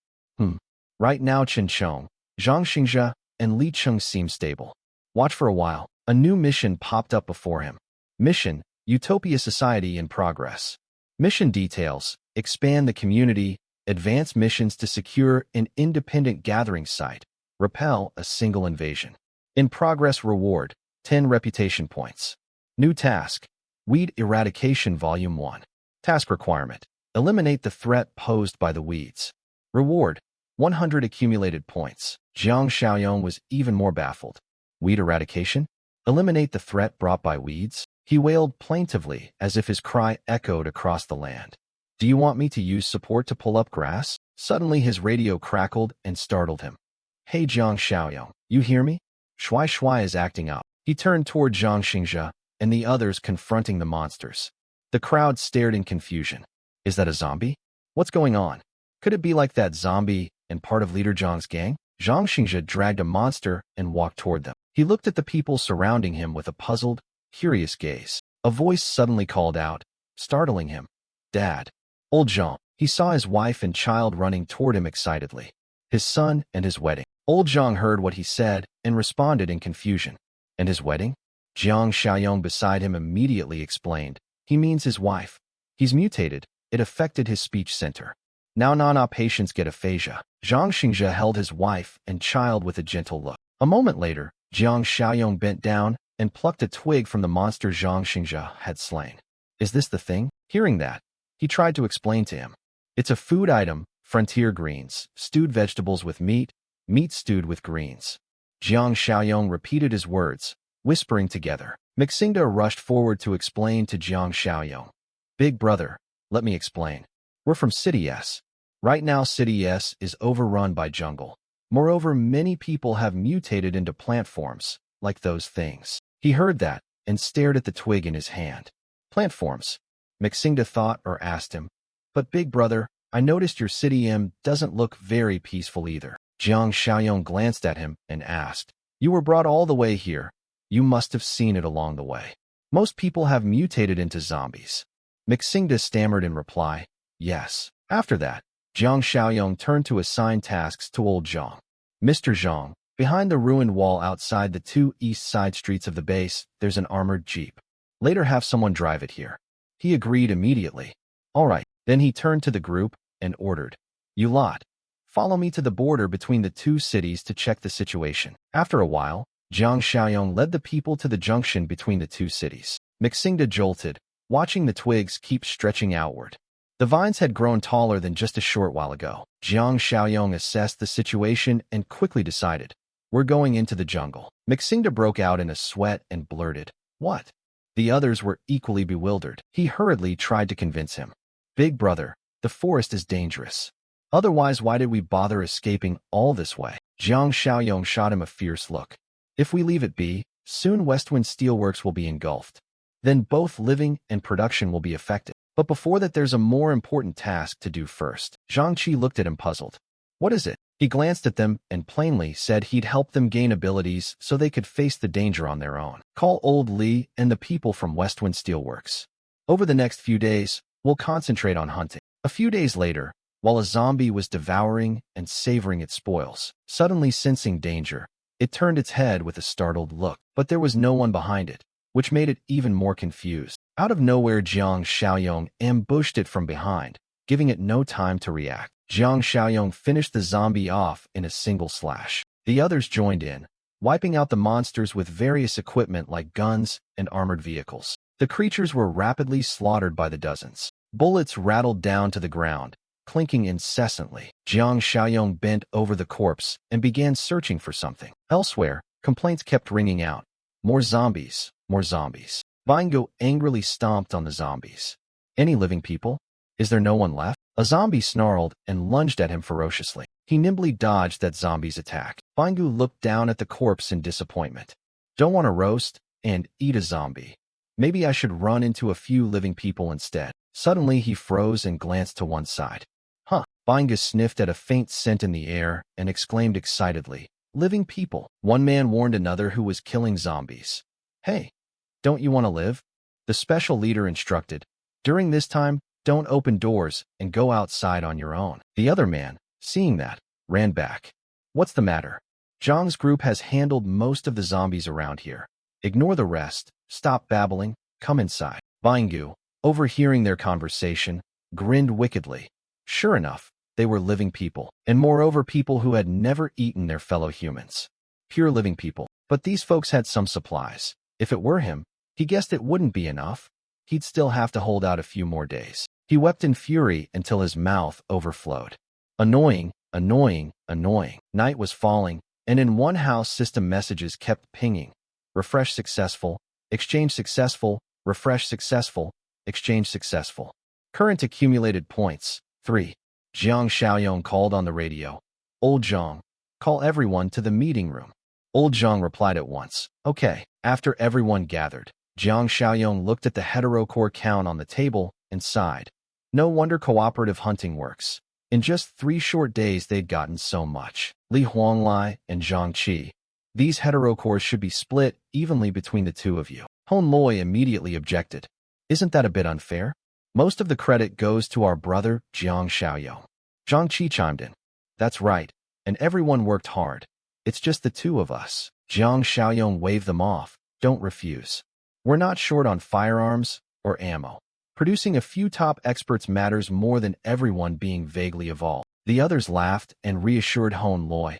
Right now Chen Chong, Zhang Xingzhe, and Li Cheng seem stable. Watch for a while. A new mission popped up before him. Mission: Utopia Society in progress. Mission details: expand the community, advance missions to secure an independent gathering site, repel a single invasion. In progress reward: 10 reputation points. New task: Weed Eradication Volume 1. Task requirement: eliminate the threat posed by the weeds. Reward: 100 accumulated points. Jiang Xiaoyong was even more baffled. Weed eradication? Eliminate the threat brought by weeds? He wailed plaintively as if his cry echoed across the land. Do you want me to use support to pull up grass? Suddenly his radio crackled and startled him. Hey Jiang Xiaoyong, you hear me? Shui Shui is acting up. He turned toward Zhang Xingzhe and the others confronting the monsters. The crowd stared in confusion. Is that a zombie? What's going on? Could it be like that zombie and part of Leader Zhang's gang? Zhang Xingzhe dragged a monster and walked toward them. He looked at the people surrounding him with a puzzled, curious gaze. A voice suddenly called out, startling him. Dad. Old Zhang. He saw his wife and child running toward him excitedly. His son and his wedding. Old Zhang heard what he said and responded in confusion. And his wedding? Jiang Xiaoyong beside him immediately explained. He means his wife. He's mutated. It affected his speech center. Now Nana patients get aphasia. Zhang Xingzhe held his wife and child with a gentle look. A moment later, Jiang Xiaoyong bent down and plucked a twig from the monster Zhang Xingzhe had slain. Is this the thing? Hearing that, he tried to explain to him. It's a food item, frontier greens, stewed vegetables with meat, meat stewed with greens. Jiang Xiaoyong repeated his words, whispering together. Mixingda rushed forward to explain to Jiang Xiaoyong. Big brother, let me explain. We're from City S. Right now City S is overrun by jungle. Moreover, many people have mutated into plant forms, like those things. He heard that and stared at the twig in his hand. Plant forms? Mixingda thought or asked him. But big brother, I noticed your City M doesn't look very peaceful either. Jiang Xiaoyong glanced at him and asked, You were brought all the way here. You must have seen it along the way. Most people have mutated into zombies. Mixingda stammered in reply, Yes. After that, Jiang Xiaoyong turned to assign tasks to old Zhang. Mr. Zhang, behind the ruined wall outside the 2 east side streets of the base, there's an armored jeep. Later have someone drive it here. He agreed immediately. All right. Then he turned to the group and ordered, You lot, follow me to the border between the 2 cities to check the situation. After a while, Jiang Xiaoyong led the people to the junction between the 2 cities. Mixingda jolted, watching the twigs keep stretching outward. The vines had grown taller than just a short while ago. Jiang Xiaoyong assessed the situation and quickly decided, We're going into the jungle. Mixingda broke out in a sweat and blurted, What? The others were equally bewildered. He hurriedly tried to convince him. Big brother, the forest is dangerous. Otherwise, why did we bother escaping all this way? Jiang Xiaoyong shot him a fierce look. If we leave it be, soon Westwind Steelworks will be engulfed. Then both living and production will be affected. But before that there's a more important task to do first. Zhang Qi looked at him puzzled. What is it? He glanced at them and plainly said he'd help them gain abilities so they could face the danger on their own. Call old Lee and the people from Westwind Steelworks. Over the next few days, we'll concentrate on hunting. A few days later, while a zombie was devouring and savoring its spoils, suddenly sensing danger, it turned its head with a startled look. But there was no one behind it, which made it even more confused. Out of nowhere, Jiang Xiaoyong ambushed it from behind, giving it no time to react. Jiang Xiaoyong finished the zombie off in a single slash. The others joined in, wiping out the monsters with various equipment like guns and armored vehicles. The creatures were rapidly slaughtered by the dozens. Bullets rattled down to the ground, clinking incessantly. Jiang Xiaoyong bent over the corpse and began searching for something. Elsewhere, complaints kept ringing out. More zombies, more zombies. Bingo angrily stomped on the zombies. Any living people? Is there no one left? A zombie snarled and lunged at him ferociously. He nimbly dodged that zombie's attack. Bingo looked down at the corpse in disappointment. Don't want to roast and eat a zombie. Maybe I should run into a few living people instead. Suddenly he froze and glanced to one side. Huh. Bingo sniffed at a faint scent in the air and exclaimed excitedly. Living people. One man warned another who was killing zombies. Hey, don't you want to live? The special leader instructed. During this time, don't open doors and go outside on your own. The other man, seeing that, ran back. What's the matter? Zhang's group has handled most of the zombies around here. Ignore the rest. Stop babbling. Come inside. Bingu, overhearing their conversation, grinned wickedly. Sure enough, they were living people, and moreover people who had never eaten their fellow humans. Pure living people. But these folks had some supplies. If it were him, he guessed it wouldn't be enough. He'd still have to hold out a few more days. He wept in fury until his mouth overflowed. Annoying, annoying, annoying. Night was falling, and in one house system messages kept pinging. Refresh successful, exchange successful, refresh successful, exchange successful. Current accumulated points, 3. Jiang Xiaoyong called on the radio. Old Zhang, call everyone to the meeting room. Old Zhang replied at once. Okay. After everyone gathered, Jiang Xiaoyong looked at the heterocore count on the table and sighed. No wonder cooperative hunting works. In just 3 short days they'd gotten so much. Li Huanglai and Zhang Qi. These heterocores should be split evenly between the two of you. Hon Loi immediately objected. Isn't that a bit unfair? Most of the credit goes to our brother, Jiang Xiaoyong. Zhang Qi chimed in. That's right, and everyone worked hard. It's just the two of us. Jiang Xiaoyong waved them off. Don't refuse. We're not short on firearms or ammo. Producing a few top experts matters more than everyone being vaguely evolved. The others laughed and reassured Hon Loi.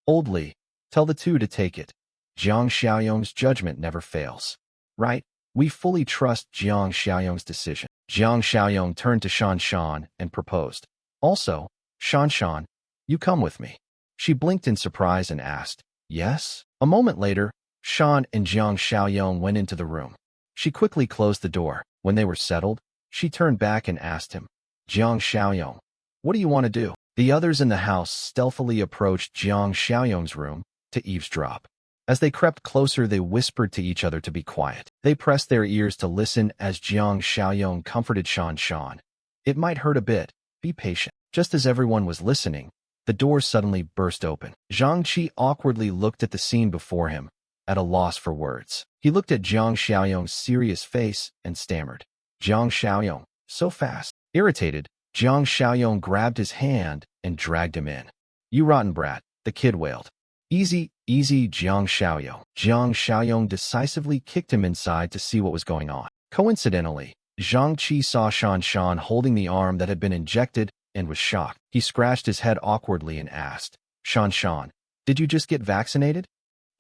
Old Li, tell the two to take it. Jiang Xiaoyong's judgment never fails. Right? We fully trust Jiang Xiaoyong's decision. Jiang Xiaoyong turned to Shan Shan and proposed. Also, Shan Shan, you come with me. She blinked in surprise and asked, Yes? A moment later, Shan and Jiang Xiaoyong went into the room. She quickly closed the door. When they were settled, she turned back and asked him, Jiang Xiaoyong, what do you want to do? The others in the house stealthily approached Jiang Xiaoyong's room to eavesdrop. As they crept closer, they whispered to each other to be quiet. They pressed their ears to listen as Jiang Xiaoyong comforted Shan Shan. It might hurt a bit. Be patient. Just as everyone was listening, the door suddenly burst open. Zhang Qi awkwardly looked at the scene before him, at a loss for words. He looked at Jiang Xiaoyong's serious face and stammered. Jiang Xiaoyong, so fast. Irritated, Jiang Xiaoyong grabbed his hand and dragged him in. You rotten brat, the kid wailed. Easy, easy, Jiang Xiaoyong. Jiang Xiaoyong decisively kicked him inside to see what was going on. Coincidentally, Zhang Qi saw Shan Shan holding the arm that had been injected and was shocked. He scratched his head awkwardly and asked, Shan Shan, did you just get vaccinated?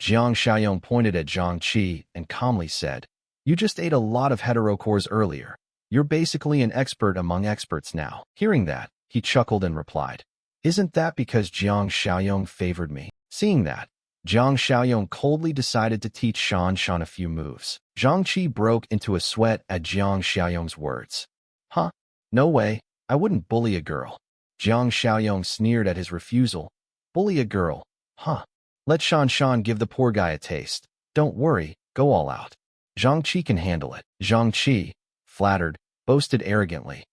Jiang Xiaoyong pointed at Zhang Qi and calmly said, You just ate a lot of heterocores earlier. You're basically an expert among experts now. Hearing that, he chuckled and replied, Isn't that because Jiang Xiaoyong favored me? Seeing that, Jiang Xiaoyong coldly decided to teach Shan Shan a few moves. Zhang Qi broke into a sweat at Jiang Xiaoyong's words. Huh? No way. I wouldn't bully a girl. Jiang Xiaoyong sneered at his refusal. Bully a girl? Huh? Let Shan Shan give the poor guy a taste. Don't worry, go all out. Zhang Qi can handle it. Zhang Qi, flattered, boasted arrogantly.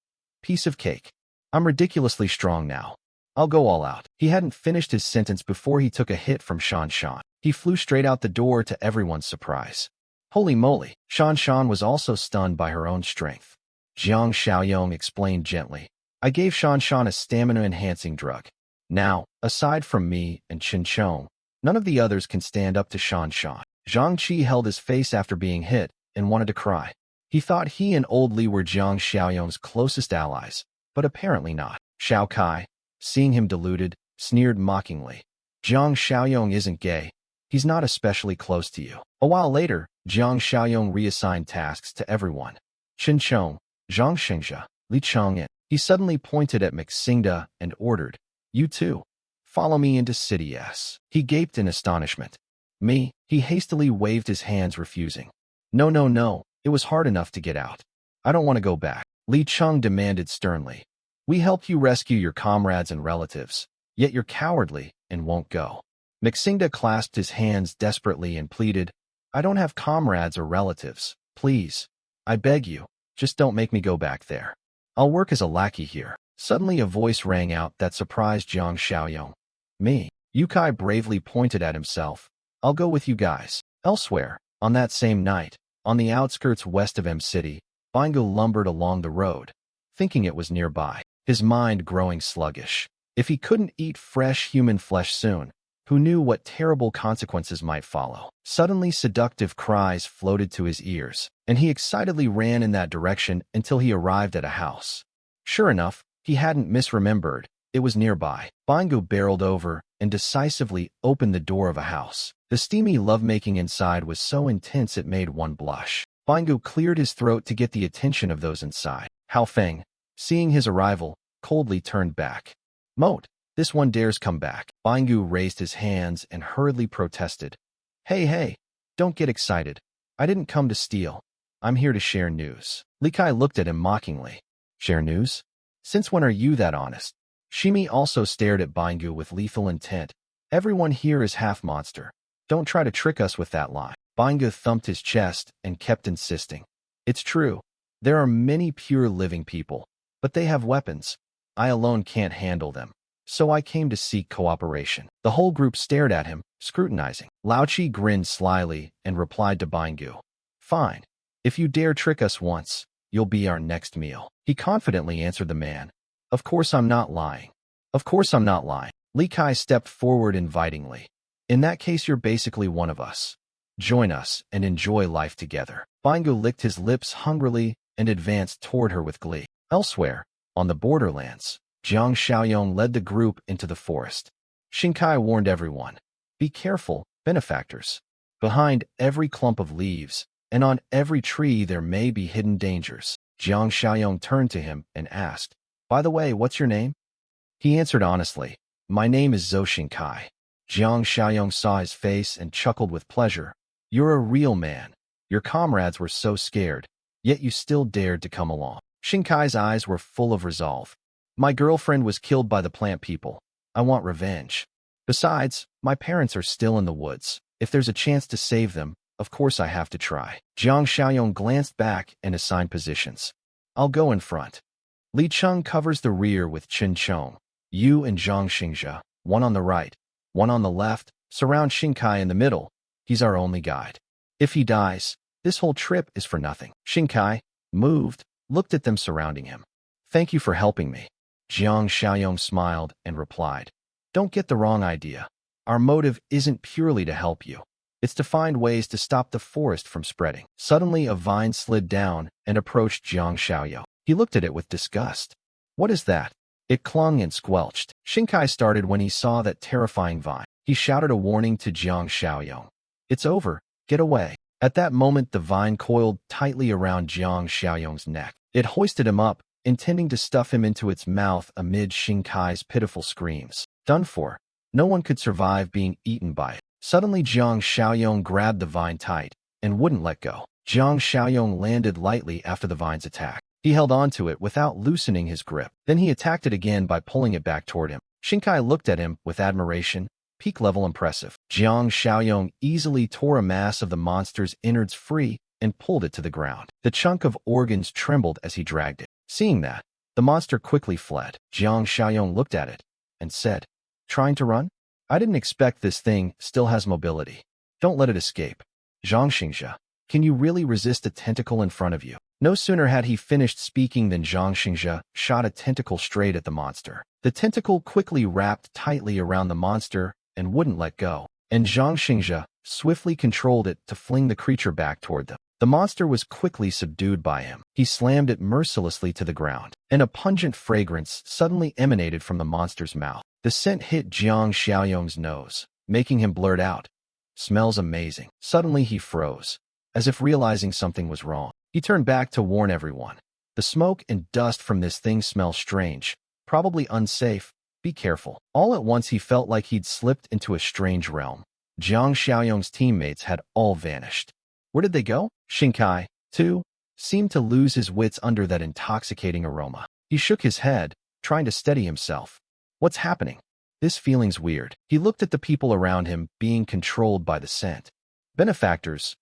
Piece of cake. I'm ridiculously strong now. I'll go all out. He hadn't finished his sentence before he took a hit from Shan Shan. He flew straight out the door to everyone's surprise. Holy moly, Shan Shan was also stunned by her own strength. Jiang Xiaoyong explained gently. I gave Shan Shan a stamina-enhancing drug. Now, aside from me and Chen Chong, none of the others can stand up to Shan Shan. Zhang Qi held his face after being hit and wanted to cry. He thought he and Old Li were Jiang Xiaoyong's closest allies, but apparently not. Xiao Kai, seeing him deluded, sneered mockingly. Jiang Xiaoyong isn't gay. He's not especially close to you. A while later, Jiang Xiaoyong reassigned tasks to everyone. Chen Chong, Zhang Xingxia, Li Chang'an. He suddenly pointed at Maxingda and ordered, You too. Follow me into City S. He gaped in astonishment. Me? He hastily waved his hands, refusing. No, no, no. It was hard enough to get out. I don't want to go back. Li Cheng demanded sternly. We helped you rescue your comrades and relatives, yet you're cowardly and won't go. Maxingda clasped his hands desperately and pleaded, I don't have comrades or relatives. Please. I beg you. Just don't make me go back there. I'll work as a lackey here. Suddenly a voice rang out that surprised Jiang Xiaoyong. Me. Yukai bravely pointed at himself. I'll go with you guys. Elsewhere, on that same night, on the outskirts west of M City, Bingo lumbered along the road, thinking it was nearby, his mind growing sluggish. If he couldn't eat fresh human flesh soon, who knew what terrible consequences might follow? Suddenly seductive cries floated to his ears, and he excitedly ran in that direction until he arrived at a house. Sure enough, he hadn't misremembered. It was nearby. Bingo barreled over and decisively opened the door of a house. The steamy lovemaking inside was so intense it made one blush. Bingo cleared his throat to get the attention of those inside. Hao Feng, seeing his arrival, coldly turned back. Moat, this one dares come back. Bingo raised his hands and hurriedly protested. Hey, don't get excited. I didn't come to steal. I'm here to share news. Li Kai looked at him mockingly. Share news? Since when are you that honest? Shimi also stared at Bingo with lethal intent. Everyone here is half monster. Don't try to trick us with that lie. Bingo thumped his chest and kept insisting. It's true. There are many pure living people, but they have weapons. I alone can't handle them. So I came to seek cooperation. The whole group stared at him, scrutinizing. Lao Chi grinned slyly and replied to Bingo. Fine. If you dare trick us once, you'll be our next meal. He confidently answered the man. Of course I'm not lying. Of course I'm not lying. Li Kai stepped forward invitingly. In that case you're basically one of us. Join us and enjoy life together. Bingo licked his lips hungrily and advanced toward her with glee. Elsewhere, on the borderlands, Jiang Xiaoyong led the group into the forest. Xingkai warned everyone. Be careful, benefactors. Behind every clump of leaves, and on every tree there may be hidden dangers. Jiang Xiaoyong turned to him and asked, By the way, what's your name? He answered honestly, My name is Zhou Xingkai. Jiang Xiaoyong saw his face and chuckled with pleasure. You're a real man. Your comrades were so scared, yet you still dared to come along. Xingkai's eyes were full of resolve. My girlfriend was killed by the plant people. I want revenge. Besides, my parents are still in the woods. If there's a chance to save them, of course I have to try. Jiang Xiaoyong glanced back and assigned positions. I'll go in front. Li Cheng covers the rear with Chen Chong. You and Zhang Xingxia, one on the right, one on the left, surround Xingkai in the middle. He's our only guide. If he dies, this whole trip is for nothing. Xingkai, moved, looked at them surrounding him. Thank you for helping me. Jiang Xiaoyong smiled and replied, Don't get the wrong idea. Our motive isn't purely to help you. It's to find ways to stop the forest from spreading. Suddenly a vine slid down and approached Jiang Xiaoyong. He looked at it with disgust. What is that? It clung and squelched. Xingkai started when he saw that terrifying vine. He shouted a warning to Jiang Xiaoyong. It's over. Get away. At that moment the vine coiled tightly around Jiang Xiaoyong's neck. It hoisted him up, intending to stuff him into its mouth amid Xingkai's pitiful screams. Done for. No one could survive being eaten by it. Suddenly Jiang Xiaoyong grabbed the vine tight and wouldn't let go. Jiang Xiaoyong landed lightly after the vine's attack. He held onto it without loosening his grip. Then he attacked it again by pulling it back toward him. Xingkai looked at him with admiration. Peak level impressive. Jiang Xiaoyong easily tore a mass of the monster's innards free and pulled it to the ground. The chunk of organs trembled as he dragged it. Seeing that, the monster quickly fled. Jiang Xiaoyong looked at it. and said, "Trying to run? I didn't expect this thing still has mobility. Don't let it escape. Zhang Xingxia, can you really resist a tentacle in front of you?" No sooner had he finished speaking than Zhang Xingxia shot a tentacle straight at the monster. The tentacle quickly wrapped tightly around the monster and wouldn't let go, and Zhang Xingxia swiftly controlled it to fling the creature back toward them. The monster was quickly subdued by him. He slammed it mercilessly to the ground, and a pungent fragrance suddenly emanated from the monster's mouth. The scent hit Jiang Xiaoyong's nose, making him blurt out, "Smells amazing." Suddenly he froze, as if realizing something was wrong. He turned back to warn everyone. "The smoke and dust from this thing smell strange, probably unsafe. Be careful." All at once he felt like he'd slipped into a strange realm. Jiang Xiaoyong's teammates had all vanished. Where did they go? Xingkai, too, seemed to lose his wits under that intoxicating aroma. He shook his head, trying to steady himself. What's happening? This feeling's weird. He looked at the people around him, being controlled by the scent. Benefactors,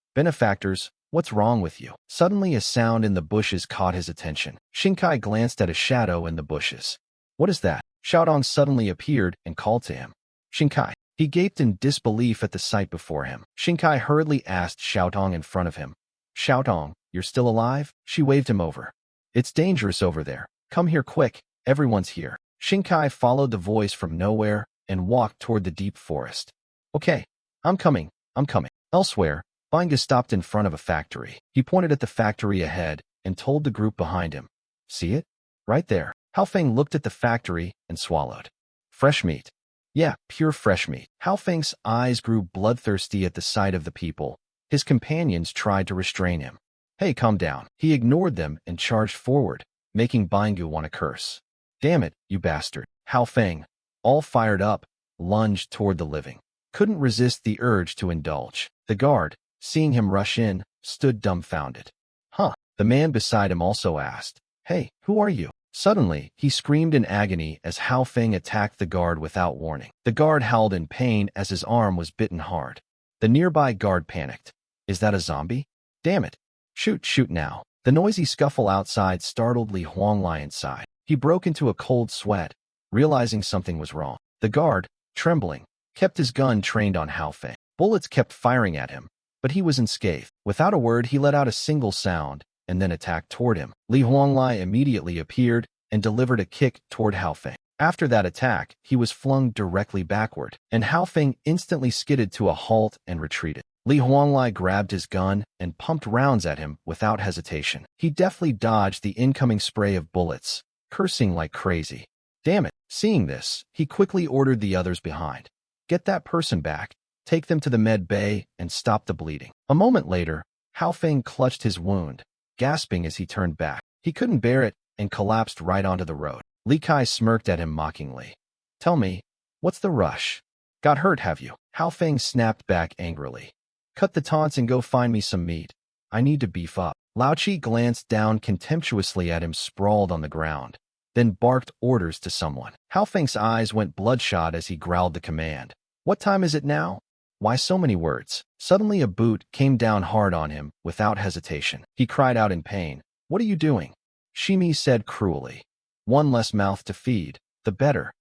what's wrong with you?" Suddenly a sound in the bushes caught his attention. Xingkai glanced at a shadow in the bushes. "What is that?" Xiaotong suddenly appeared and called to him. "Xingkai." He gaped in disbelief at the sight before him. Xingkai hurriedly asked Xiaotong in front of him, "Xiaotong, you're still alive?" She waved him over. "It's dangerous over there. Come here quick, everyone's here." Xingkai followed the voice from nowhere and walked toward the deep forest. "Okay, I'm coming. Elsewhere, Banga stopped in front of a factory. He pointed at the factory ahead and told the group behind him, "See it? Right there." Hao Feng looked at the factory and swallowed. "Fresh meat." "Yeah, pure fresh meat." Hao Feng's eyes grew bloodthirsty at the sight of the people. His companions tried to restrain him. "Hey, calm down." He ignored them and charged forward, making Bangu want to curse. "Damn it, you bastard." Hao Feng, all fired up, lunged toward the living. Couldn't resist the urge to indulge. The guard, seeing him rush in, stood dumbfounded. "Huh?" The man beside him also asked. "Hey, who are you?" Suddenly, he screamed in agony as Hao Feng attacked the guard without warning. The guard howled in pain as his arm was bitten hard. The nearby guard panicked. "Is that a zombie? Damn it. Shoot now." The noisy scuffle outside startled Li Huanglai inside. He broke into a cold sweat, realizing something was wrong. The guard, trembling, kept his gun trained on Hao Feng. Bullets kept firing at him, but he was unscathed. Without a word, he let out a single sound and then attacked toward him. Li Huanglai immediately appeared and delivered a kick toward Hao Feng. After that attack, he was flung directly backward, and Hao Feng instantly skidded to a halt and retreated. Li Huanglai grabbed his gun and pumped rounds at him without hesitation. He deftly dodged the incoming spray of bullets, cursing like crazy. "Damn it." Seeing this, he quickly ordered the others behind. "Get that person back, take them to the med bay, and stop the bleeding." A moment later, Hao Feng clutched his wound, gasping as he turned back. He couldn't bear it and collapsed right onto the road. Li Kai smirked at him mockingly. "Tell me, what's the rush? Got hurt, have you?" Hao Feng snapped back angrily. "Cut the taunts and go find me some meat. I need to beef up." Lao Chi glanced down contemptuously at him sprawled on the ground, then barked orders to someone. Hao Feng's eyes went bloodshot as he growled the command. "What time is it now? Why so many words?" Suddenly a boot came down hard on him without hesitation. He cried out in pain. "What are you doing?" Shimi said cruelly. "One less mouth to feed, the better."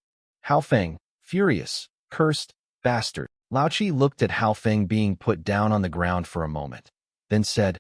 Hao Feng, furious, cursed, "Bastard." Lao Chi looked at Hao Feng being put down on the ground for a moment, then said,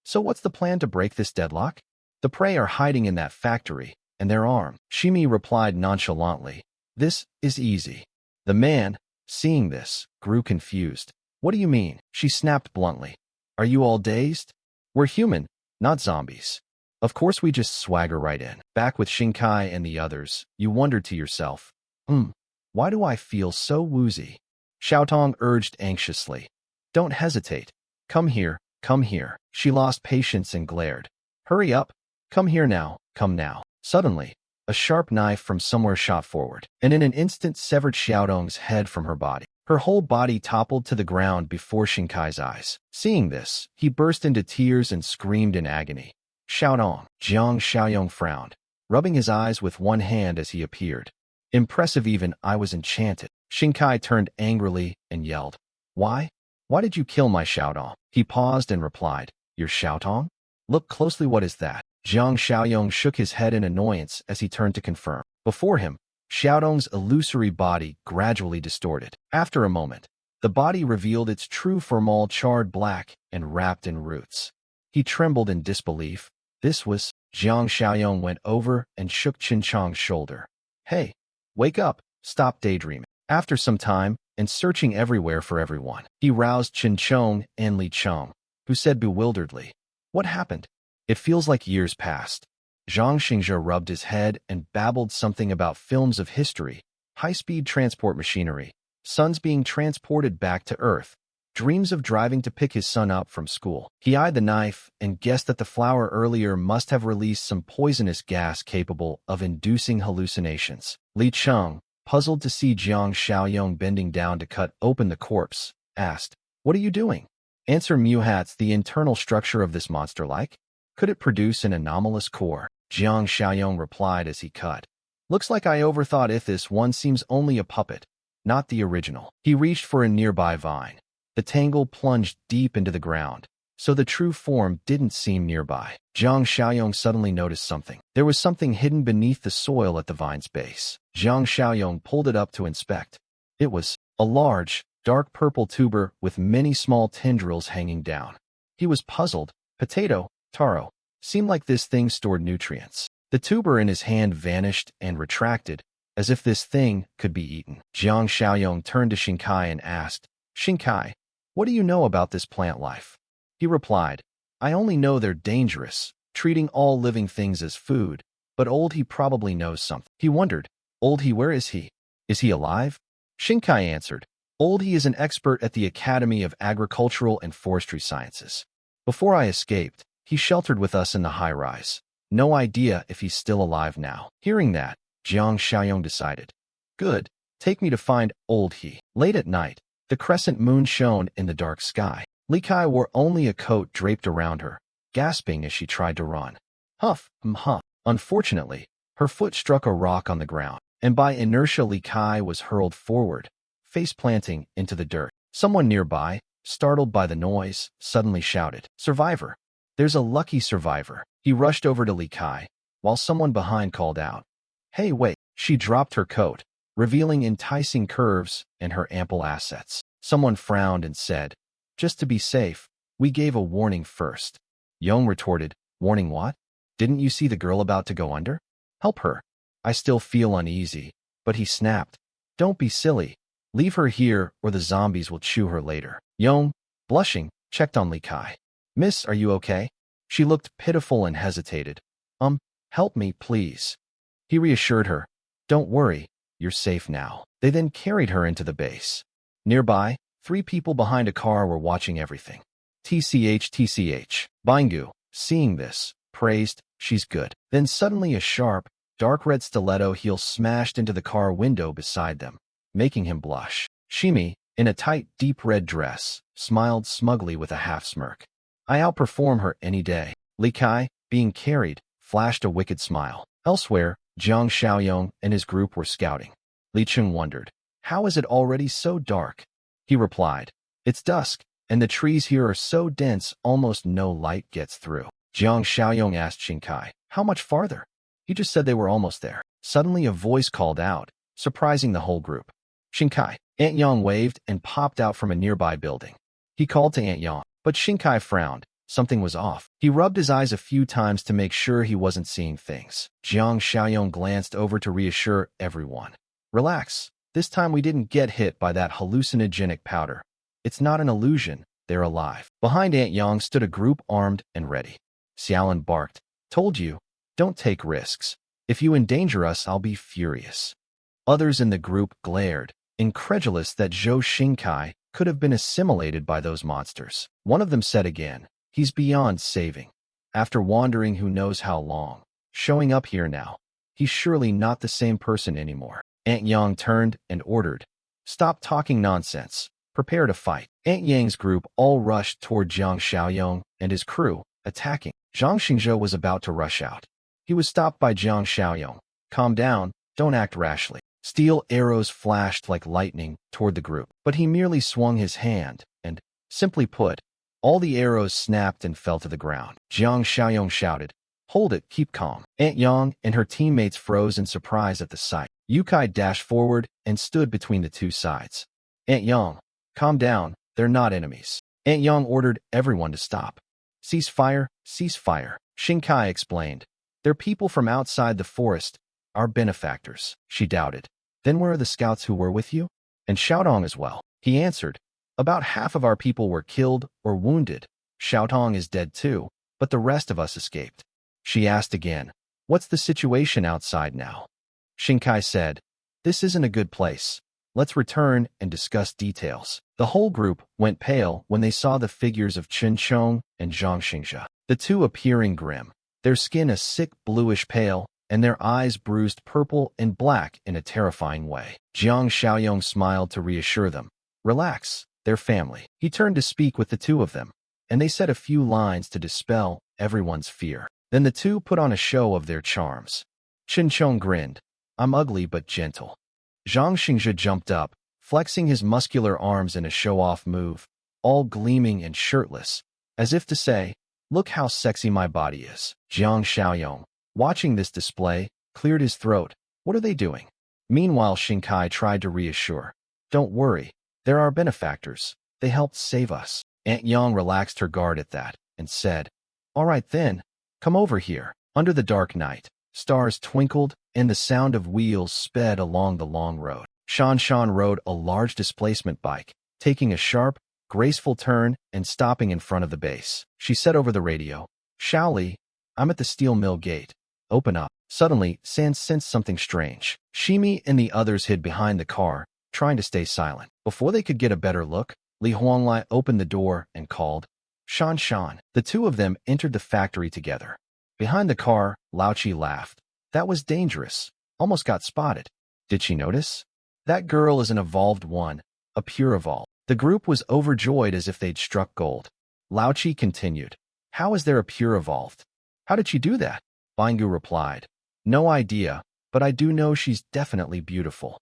"So what's the plan to break this deadlock?" "The prey are hiding in that factory, and they're armed." Shimi replied nonchalantly, "This is easy." The man, seeing this, grew confused. "What do you mean?" She snapped bluntly. "Are you all dazed? We're human, not zombies. Of course we just swagger right in." Back with Xingkai and the others, you wondered to yourself, why do I feel so woozy? Xiaotong urged anxiously. "Don't hesitate. Come here, come here." She lost patience and glared. "Hurry up. Come here now, come now." Suddenly, a sharp knife from somewhere shot forward, and in an instant severed Xiaotong's head from her body. Her whole body toppled to the ground before Xingkai's eyes. Seeing this, he burst into tears and screamed in agony. "Xiaotong!" Jiang Xiaoyong frowned, rubbing his eyes with one hand as he appeared. "Impressive even, I was enchanted." Xingkai turned angrily and yelled, "Why? Why did you kill my Xiaotong?" He paused and replied, "Your Xiaotong? Look closely, what is that?" Jiang Xiaoyong shook his head in annoyance as he turned to confirm. Before him, Xiaodong's illusory body gradually distorted. After a moment, the body revealed its true form, all charred black and wrapped in roots. He trembled in disbelief. This was Jiang Xiaoyong went over and shook Qin Chang's shoulder. Hey, wake up, stop daydreaming. After some time, and searching everywhere for everyone, he roused Qin Chong and Li Chong, who said bewilderedly, "What happened? It feels like years passed." Zhang Xingzhe rubbed his head and babbled something about films of history, high-speed transport machinery, sons being transported back to Earth, dreams of driving to pick his son up from school. He eyed the knife and guessed that the flower earlier must have released some poisonous gas capable of inducing hallucinations. Li Cheng, puzzled to see Jiang Xiaoyong bending down to cut open the corpse, asked, "What are you doing?" Answer: Muhat's the internal structure of this monster like? Could it produce an anomalous core? Jiang Xiaoyong replied as he cut. Looks like I overthought it. This one seems only a puppet, not the original. He reached for a nearby vine. The tangle plunged deep into the ground, so the true form didn't seem nearby. Jiang Xiaoyong suddenly noticed something. There was something hidden beneath the soil at the vine's base. Jiang Xiaoyong pulled it up to inspect. It was a large, dark purple tuber with many small tendrils hanging down. He was puzzled. Potato, taro. Seemed like this thing stored nutrients. The tuber in his hand vanished and retracted, as if this thing could be eaten. Jiang Xiaoyong turned to Xingkai and asked, "Xingkai, what do you know about this plant life?" He replied, "I only know they're dangerous, treating all living things as food, but old he probably knows something." He wondered, "Old he, where is he? Is he alive?" Xingkai answered, "Old he is an expert at the Academy of Agricultural and Forestry Sciences. Before I escaped, he sheltered with us in the high-rise. No idea if he's still alive now." Hearing that, Jiang Xiaoyong decided, "Good, take me to find old he." Late at night, the crescent moon shone in the dark sky. Li Kai wore only a coat draped around her, gasping as she tried to run. Huff, huh. Unfortunately, her foot struck a rock on the ground, and by inertia Li Kai was hurled forward, face-planting into the dirt. Someone nearby, startled by the noise, suddenly shouted, "Survivor! There's a lucky survivor." He rushed over to Li Kai, while someone behind called out, "Hey, wait." She dropped her coat, revealing enticing curves and her ample assets. Someone frowned and said, "Just to be safe, we gave a warning first." Yong retorted, "Warning what? Didn't you see the girl about to go under? Help her." "I still feel uneasy." But he snapped, "Don't be silly. Leave her here or the zombies will chew her later." Yong, blushing, checked on Li Kai. "Miss, are you okay?" She looked pitiful and hesitated. Help me, please." He reassured her, "Don't worry, you're safe now." They then carried her into the base. Nearby, 3 people behind a car were watching everything. TCH. Bingu, seeing this, praised, "She's good." Then suddenly a sharp, dark red stiletto heel smashed into the car window beside them, making him blush. Shimi, in a tight, deep red dress, smiled smugly with a half-smirk. "I outperform her any day." Li Kai, being carried, flashed a wicked smile. Elsewhere, Jiang Xiaoyong and his group were scouting. Li Cheng wondered, "How is it already so dark?" He replied, "It's dusk, and the trees here are so dense almost no light gets through." Jiang Xiaoyong asked Xingkai, "How much farther?" He just said they were almost there. Suddenly a voice called out, surprising the whole group. "Xingkai." Aunt Yang waved and popped out from a nearby building. He called to Aunt Yang, but Xingkai frowned. Something was off. He rubbed his eyes a few times to make sure he wasn't seeing things. Jiang Xiaoyong glanced over to reassure everyone. "Relax. This time we didn't get hit by that hallucinogenic powder. It's not an illusion. They're alive." Behind Aunt Yang stood a group armed and ready. Xiaolin barked, "Told you, don't take risks. If you endanger us, I'll be furious." Others in the group glared, incredulous that Zhou Xingkai could have been assimilated by those monsters. One of them said again, "He's beyond saving. After wandering who knows how long, showing up here now, he's surely not the same person anymore." Aunt Yang turned and ordered, "Stop talking nonsense. Prepare to fight." Aunt Yang's group all rushed toward Jiang Xiaoyong and his crew, attacking. Zhang Xingzhe was about to rush out. He was stopped by Jiang Xiaoyong. "Calm down, don't act rashly." Steel arrows flashed like lightning toward the group, but he merely swung his hand, and, simply put, all the arrows snapped and fell to the ground. Jiang Xiaoyong shouted, Hold it, keep calm. Aunt Yang and her teammates froze in surprise at the sight. Yukai dashed forward and stood between the two sides. Aunt Yang, calm down, they're not enemies. Aunt Yang ordered everyone to stop. Cease fire, cease fire. Shinkai explained. They're people from outside the forest, our benefactors, she doubted. Then where are the scouts who were with you? And Xiaotong as well. He answered. About half of our people were killed or wounded. Xiaotong is dead too, but the rest of us escaped. She asked again, what's the situation outside now? Shinkai said, this isn't a good place. Let's return and discuss details. The whole group went pale when they saw the figures of Chen Chong and Zhang Xingxia, the two appearing grim, their skin a sick bluish pale, and their eyes bruised purple and black in a terrifying way. Jiang Xiaoyong smiled to reassure them. Relax, they're family. He turned to speak with the two of them, and they said a few lines to dispel everyone's fear. Then the two put on a show of their charms. Chen Chong grinned. I'm ugly but gentle. Zhang Xingxia jumped up, flexing his muscular arms in a show-off move, all gleaming and shirtless, as if to say, look how sexy my body is. Jiang Xiaoyong, watching this display, cleared his throat. What are they doing? Meanwhile, Shinkai tried to reassure. Don't worry, they're our benefactors. They helped save us. Aunt Yang relaxed her guard at that, and said, all right then, come over here. Under the dark night, stars twinkled, and the sound of wheels sped along the long road. Shan Shan rode a large displacement bike, taking a sharp, graceful turn and stopping in front of the base. She said over the radio, Shaoli, I'm at the steel mill gate. Open up. Suddenly, San sensed something strange. Shimi and the others hid behind the car, trying to stay silent. Before they could get a better look, Li Huanglai opened the door and called, Shan Shan. The two of them entered the factory together. Behind the car, Lao Chi laughed. That was dangerous. Almost got spotted. Did she notice? That girl is an evolved one, a pure evolve. The group was overjoyed as if they'd struck gold. Lao Chi continued. How is there a pure evolved? How did she do that? Bangu replied. No idea, but I do know she's definitely beautiful.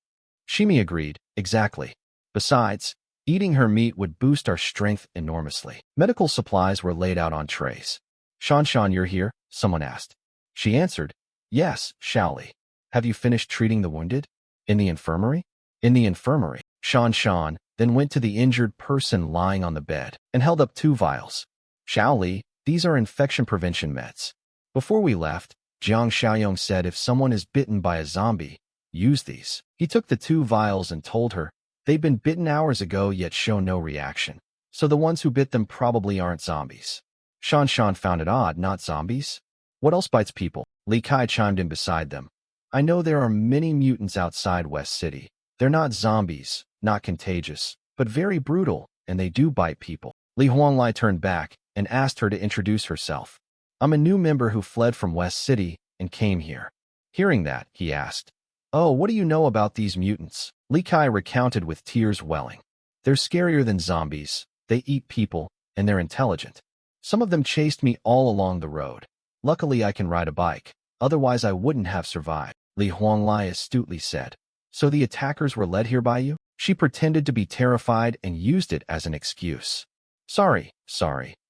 Shimi agreed. Exactly. Besides, eating her meat would boost our strength enormously. Medical supplies were laid out on trays. Shan Shan, you're here? Someone asked. She answered. Yes, Shaoli. Have you finished treating the wounded? In the infirmary? In the infirmary. Shan Shan then went to the injured person lying on the bed and held up 2 vials. Shaoli, these are infection prevention meds. Before we left, Jiang Xiaoyong said if someone is bitten by a zombie, use these. He took the 2 vials and told her, they've been bitten hours ago yet show no reaction. So the ones who bit them probably aren't zombies. Shan Shan found it odd, not zombies. What else bites people? Li Kai chimed in beside them. I know there are many mutants outside West City. They're not zombies, not contagious, but very brutal, and they do bite people. Li Huanglai turned back and asked her to introduce herself. I'm a new member who fled from West City and came here. Hearing that, he asked, oh, what do you know about these mutants? Li Kai recounted with tears welling. They're scarier than zombies, they eat people, and they're intelligent. Some of them chased me all along the road. Luckily I can ride a bike, otherwise I wouldn't have survived. Li Huanglai astutely said. So the attackers were led here by you? She pretended to be terrified and used it as an excuse. Sorry,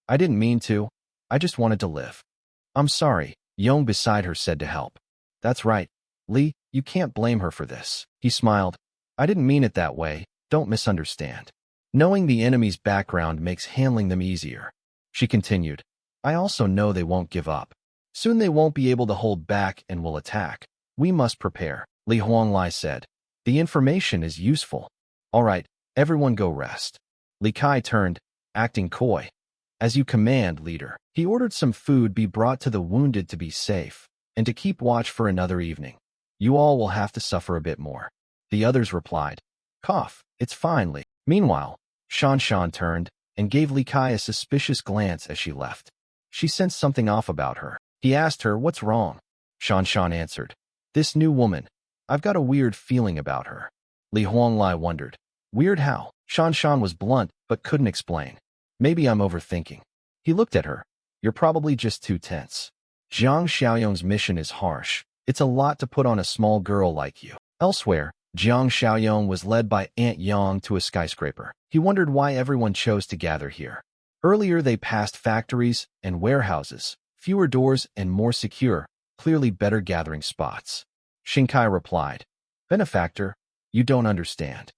I didn't mean to. I just wanted to live. I'm sorry, Yong beside her said to help. That's right, Li, you can't blame her for this. He smiled. I didn't mean it that way, don't misunderstand. Knowing the enemy's background makes handling them easier. She continued. I also know they won't give up. Soon they won't be able to hold back and will attack. We must prepare, Li Huanglai said. The information is useful. All right, everyone go rest. Li Kai turned, acting coy. As you command, leader. He ordered some food be brought to the wounded to be safe, and to keep watch for another evening. You all will have to suffer a bit more. The others replied. Cough, it's fine, Li. Meanwhile, Shan Shan turned and gave Li Kai a suspicious glance as she left. She sensed something off about her. He asked her, what's wrong? Shan Shan answered. This new woman. I've got a weird feeling about her. Li Huanglai wondered. Weird how? Shan Shan was blunt, but couldn't explain. Maybe I'm overthinking. He looked at her. You're probably just too tense. Jiang Xiaoyong's mission is harsh. It's a lot to put on a small girl like you. Elsewhere, Jiang Xiaoyong was led by Aunt Yang to a skyscraper. He wondered why everyone chose to gather here. Earlier they passed factories and warehouses, Fewer doors and more secure, clearly better gathering spots. Shinkai replied, Benefactor, you don't understand.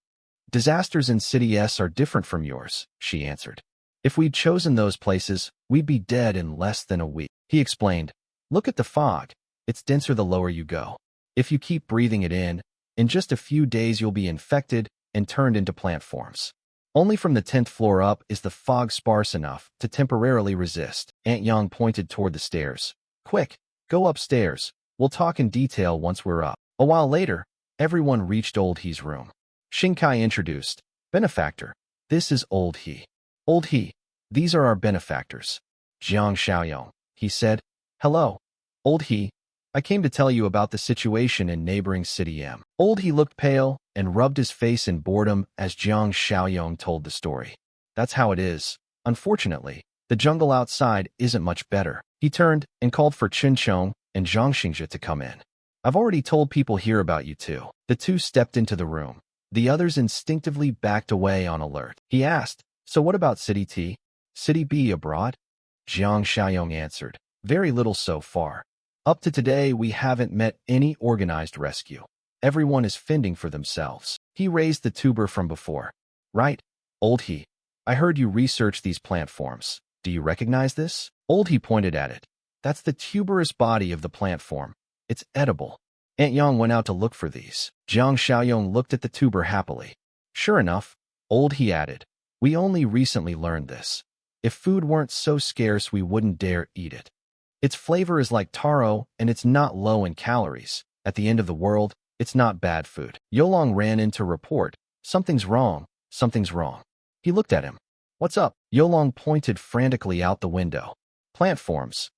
Disasters in City S are different from yours, she answered. If we'd chosen those places, we'd be dead in less than a week. He explained, look at the fog. It's denser the lower you go. If you keep breathing it in just a few days you'll be infected and turned into plant forms. Only from the 10th floor up is the fog sparse enough to temporarily resist. Aunt Yang pointed toward the stairs. Quick, go upstairs. We'll talk in detail once we're up. A while later, everyone reached Old He's room. Shinkai introduced, Benefactor, this is Old He. Old He, these are our benefactors. Jiang Xiaoyong, he said. Hello. Old He, I came to tell you about the situation in neighboring City M. Old He looked pale and rubbed his face in boredom as Jiang Xiaoyong told the story. That's how it is. Unfortunately, the jungle outside isn't much better. He turned and called for Chen Chong and Zhang Xingzhe to come in. I've already told people here about you two. The two stepped into the room. The others instinctively backed away on alert. He asked, so what about City T? City B abroad? Jiang Xiaoyong answered, very little so far. Up to today, we haven't met any organized rescue. Everyone is fending for themselves. He raised the tuber from before. Right, Old He. I heard you research these plant forms. Do you recognize this? Old He pointed at it. That's the tuberous body of the plant form. It's edible. Aunt Yang went out to look for these. Jiang Xiaoyong looked at the tuber happily. Sure enough, Old He added, we only recently learned this. If food weren't so scarce, we wouldn't dare eat it. Its flavor is like taro, and it's not low in calories. At the end of the world, it's not bad food. Yolong ran in to report, something's wrong, something's wrong. He looked at him. What's up? Yolong pointed frantically out the window. Plant forms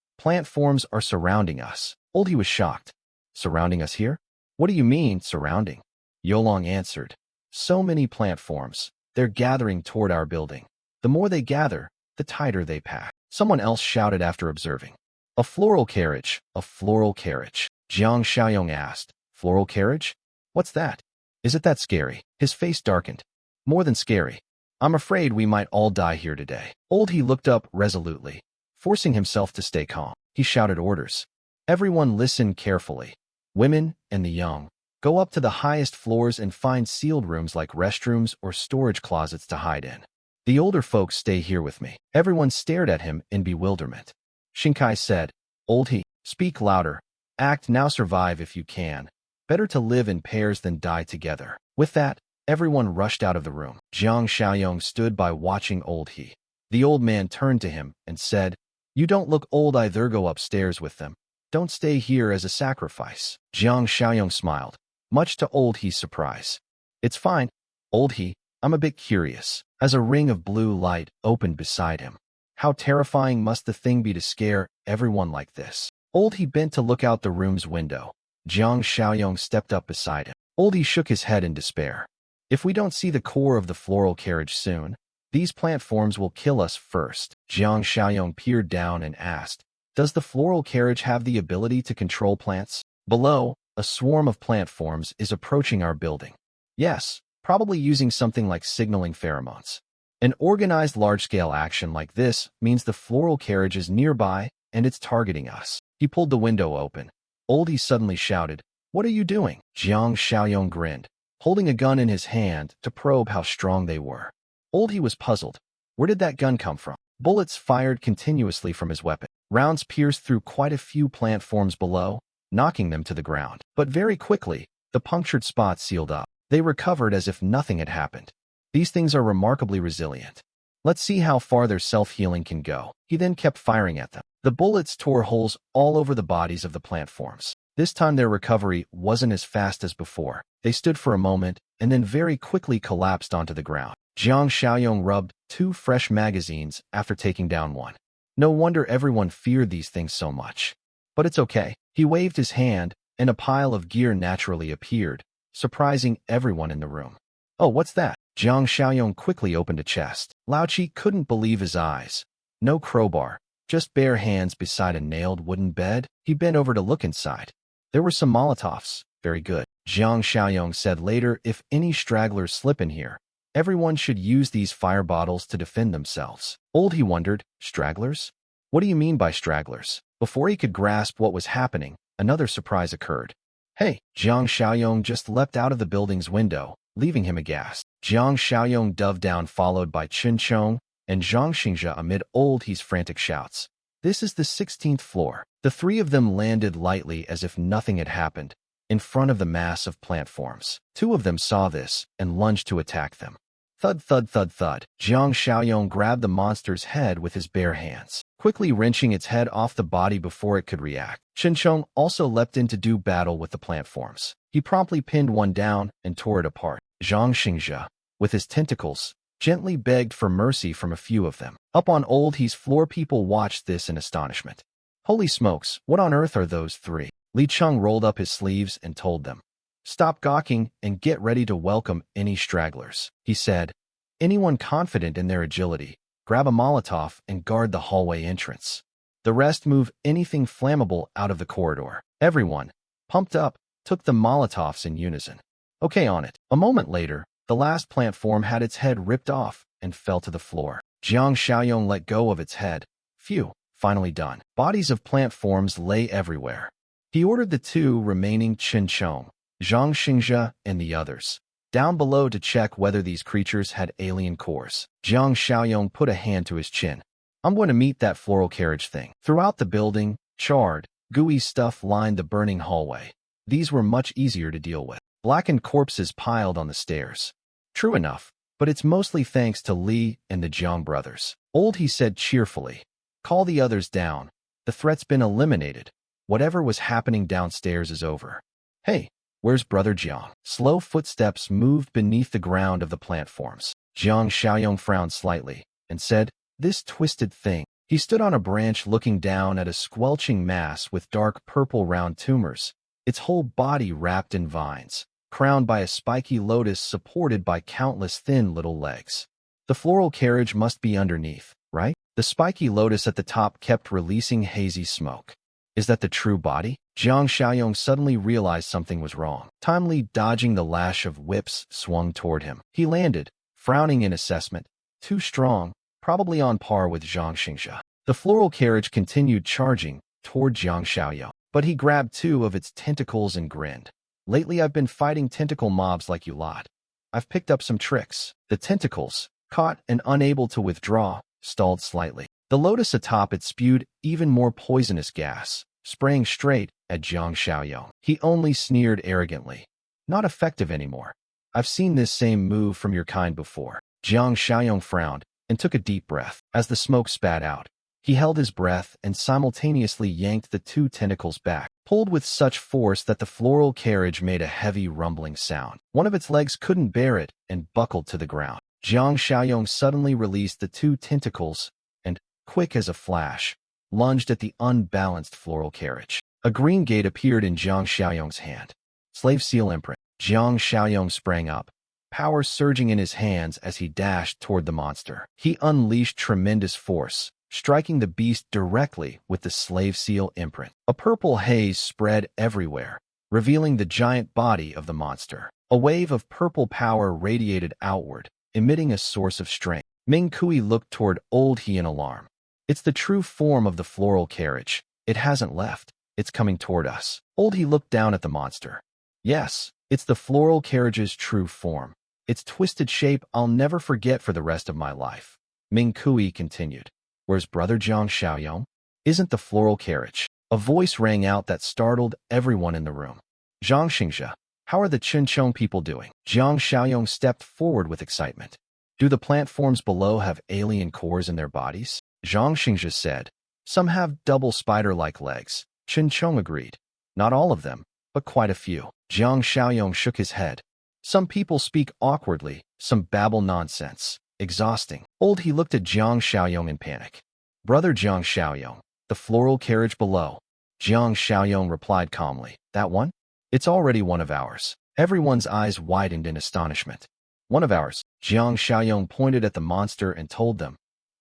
are surrounding us. Old He was shocked. Surrounding us here? What do you mean, surrounding? Yolong answered. So many plant forms. They're gathering toward our building. The more they gather, the tighter they pack. Someone else shouted after observing. A floral carriage, a floral carriage. Jiang Xiaoyong asked. Floral carriage? What's that? Is it that scary? His face darkened. More than scary. I'm afraid we might all die here today. Old He looked up resolutely. Forcing himself to stay calm, he shouted orders. Everyone listen carefully. Women and the young, go up to the highest floors and find sealed rooms like restrooms or storage closets to hide in. The older folks stay here with me. Everyone stared at him in bewilderment. Shinkai said, Old He, speak louder. Act now, survive if you can. Better to live in pairs than die together. With that, everyone rushed out of the room. Jiang Xiaoyong stood by watching Old He. The old man turned to him and said, You don't look old either, go upstairs with them. Don't stay here as a sacrifice. Jiang Xiaoyong smiled, much to Old He's surprise. It's fine, Old He, I'm a bit curious. As a ring of blue light opened beside him. How terrifying must the thing be to scare everyone like this? Old He bent to look out the room's window. Jiang Xiaoyong stepped up beside him. Old He shook his head in despair. If we don't see the core of the floral carriage soon, these plant forms will kill us first. Jiang Xiaoyong peered down and asked, Does the floral carriage have the ability to control plants? Below, a swarm of plant forms is approaching our building. Yes, probably using something like signaling pheromones. An organized large-scale action like this means the floral carriage is nearby and it's targeting us. He pulled the window open. Old He suddenly shouted, What are you doing? Jiang Xiaoyong grinned, holding a gun in his hand to probe how strong they were. Old He was puzzled. Where did that gun come from? Bullets fired continuously from his weapon. Rounds pierced through quite a few plant forms below, knocking them to the ground. But very quickly, the punctured spots sealed up. They recovered as if nothing had happened. These things are remarkably resilient. Let's see how far their self-healing can go. He then kept firing at them. The bullets tore holes all over the bodies of the plant forms. This time their recovery wasn't as fast as before. They stood for a moment and then very quickly collapsed onto the ground. Jiang Xiaoyong rubbed 2 fresh magazines after taking down one. No wonder everyone feared these things so much. But it's okay. He waved his hand and a pile of gear naturally appeared, surprising everyone in the room. Oh, what's that? Jiang Xiaoyong quickly opened a chest. Lao Chi couldn't believe his eyes. No crowbar, just bare hands beside a nailed wooden bed. He bent over to look inside. There were some Molotovs. Very good. Jiang Xiaoyong said later, if any stragglers slip in here, everyone should use these fire bottles to defend themselves. Old He wondered, stragglers? What do you mean by stragglers? Before he could grasp what was happening, another surprise occurred. Hey! Jiang Xiaoyong just leapt out of the building's window, leaving him aghast. Jiang Xiaoyong dove down, followed by Qin Chong and Zhang Xingzhe amid Old He's frantic shouts. This is the 16th floor. The three of them landed lightly as if nothing had happened, in front of the mass of plant forms. Two of them saw this and lunged to attack them. Thud, thud, thud, thud. Jiang Xiaoyong grabbed the monster's head with his bare hands, quickly wrenching its head off the body before it could react. Qin also leapt in to do battle with the plant forms. He promptly pinned one down and tore it apart. Zhang Xingzhe, with his tentacles, gently begged for mercy from a few of them. Up on Old He's floor, people watched this in astonishment. Holy smokes, what on earth are those three? Li Cheng rolled up his sleeves and told them. Stop gawking and get ready to welcome any stragglers, he said. Anyone confident in their agility, grab a Molotov and guard the hallway entrance. The rest move anything flammable out of the corridor. Everyone, pumped up, took the Molotovs in unison. Okay, on it. A moment later, the last plant form had its head ripped off and fell to the floor. Jiang Xiaoyong let go of its head. Phew, finally done. Bodies of plant forms lay everywhere. He ordered the two remaining Qin Chong, Zhang Xingzhe, and the others down below to check whether these creatures had alien cores. Jiang Xiaoyong put a hand to his chin. I'm going to meet that floral carriage thing. Throughout the building, charred, gooey stuff lined the burning hallway. These were much easier to deal with. Blackened corpses piled on the stairs. True enough, but it's mostly thanks to Li and the Jiang brothers. Old He said cheerfully. Call the others down. The threat's been eliminated. Whatever was happening downstairs is over. Hey, where's Brother Jiang? Slow footsteps moved beneath the ground of the plant forms. Jiang Xiaoyong frowned slightly and said, This twisted thing. He stood on a branch looking down at a squelching mass with dark purple round tumors, its whole body wrapped in vines, crowned by a spiky lotus supported by countless thin little legs. The floral carriage must be underneath, right? The spiky lotus at the top kept releasing hazy smoke. Is that the true body? Jiang Xiaoyong suddenly realized something was wrong. Timely dodging the lash of whips swung toward him. He landed, frowning in assessment. Too strong, probably on par with Zhang Xingzhe. The floral carriage continued charging toward Jiang Xiaoyong, but he grabbed two of its tentacles and grinned. Lately I've been fighting tentacle mobs like you lot. I've picked up some tricks. The tentacles, caught and unable to withdraw, stalled slightly. The lotus atop it spewed even more poisonous gas, spraying straight at Jiang Xiaoyong. He only sneered arrogantly. Not effective anymore. I've seen this same move from your kind before. Jiang Xiaoyong frowned and took a deep breath. As the smoke spat out, he held his breath and simultaneously yanked the two tentacles back, pulled with such force that the floral carriage made a heavy rumbling sound. One of its legs couldn't bear it and buckled to the ground. Jiang Xiaoyong suddenly released the two tentacles and, quick as a flash, lunged at the unbalanced floral carriage. A green gate appeared in Jiang Xiaoyong's hand. Slave seal imprint. Jiang Xiaoyong sprang up, power surging in his hands as he dashed toward the monster. He unleashed tremendous force, striking the beast directly with the slave seal imprint. A purple haze spread everywhere, revealing the giant body of the monster. A wave of purple power radiated outward, emitting a source of strength. Ming Kui looked toward Old He in alarm. It's the true form of the floral carriage. It hasn't left. It's coming toward us. Old He looked down at the monster. Yes, it's the floral carriage's true form. Its twisted shape I'll never forget for the rest of my life. Ming Kui continued. Where's Brother Jiang Xiaoyong? Isn't the floral carriage? A voice rang out that startled everyone in the room. Zhang Xingzhe, how are the Qinchong people doing? Jiang Xiaoyong stepped forward with excitement. Do the plant forms below have alien cores in their bodies? Zhang Xingzhe said. Some have double spider-like legs. Qinchong agreed. Not all of them, but quite a few. Jiang Xiaoyong shook his head. Some people speak awkwardly, some babble nonsense. Exhausting. Old He looked at Jiang Xiaoyong in panic. Brother Jiang Xiaoyong, the floral carriage below. Jiang Xiaoyong replied calmly. That one? It's already one of ours. Everyone's eyes widened in astonishment. One of ours. Jiang Xiaoyong pointed at the monster and told them.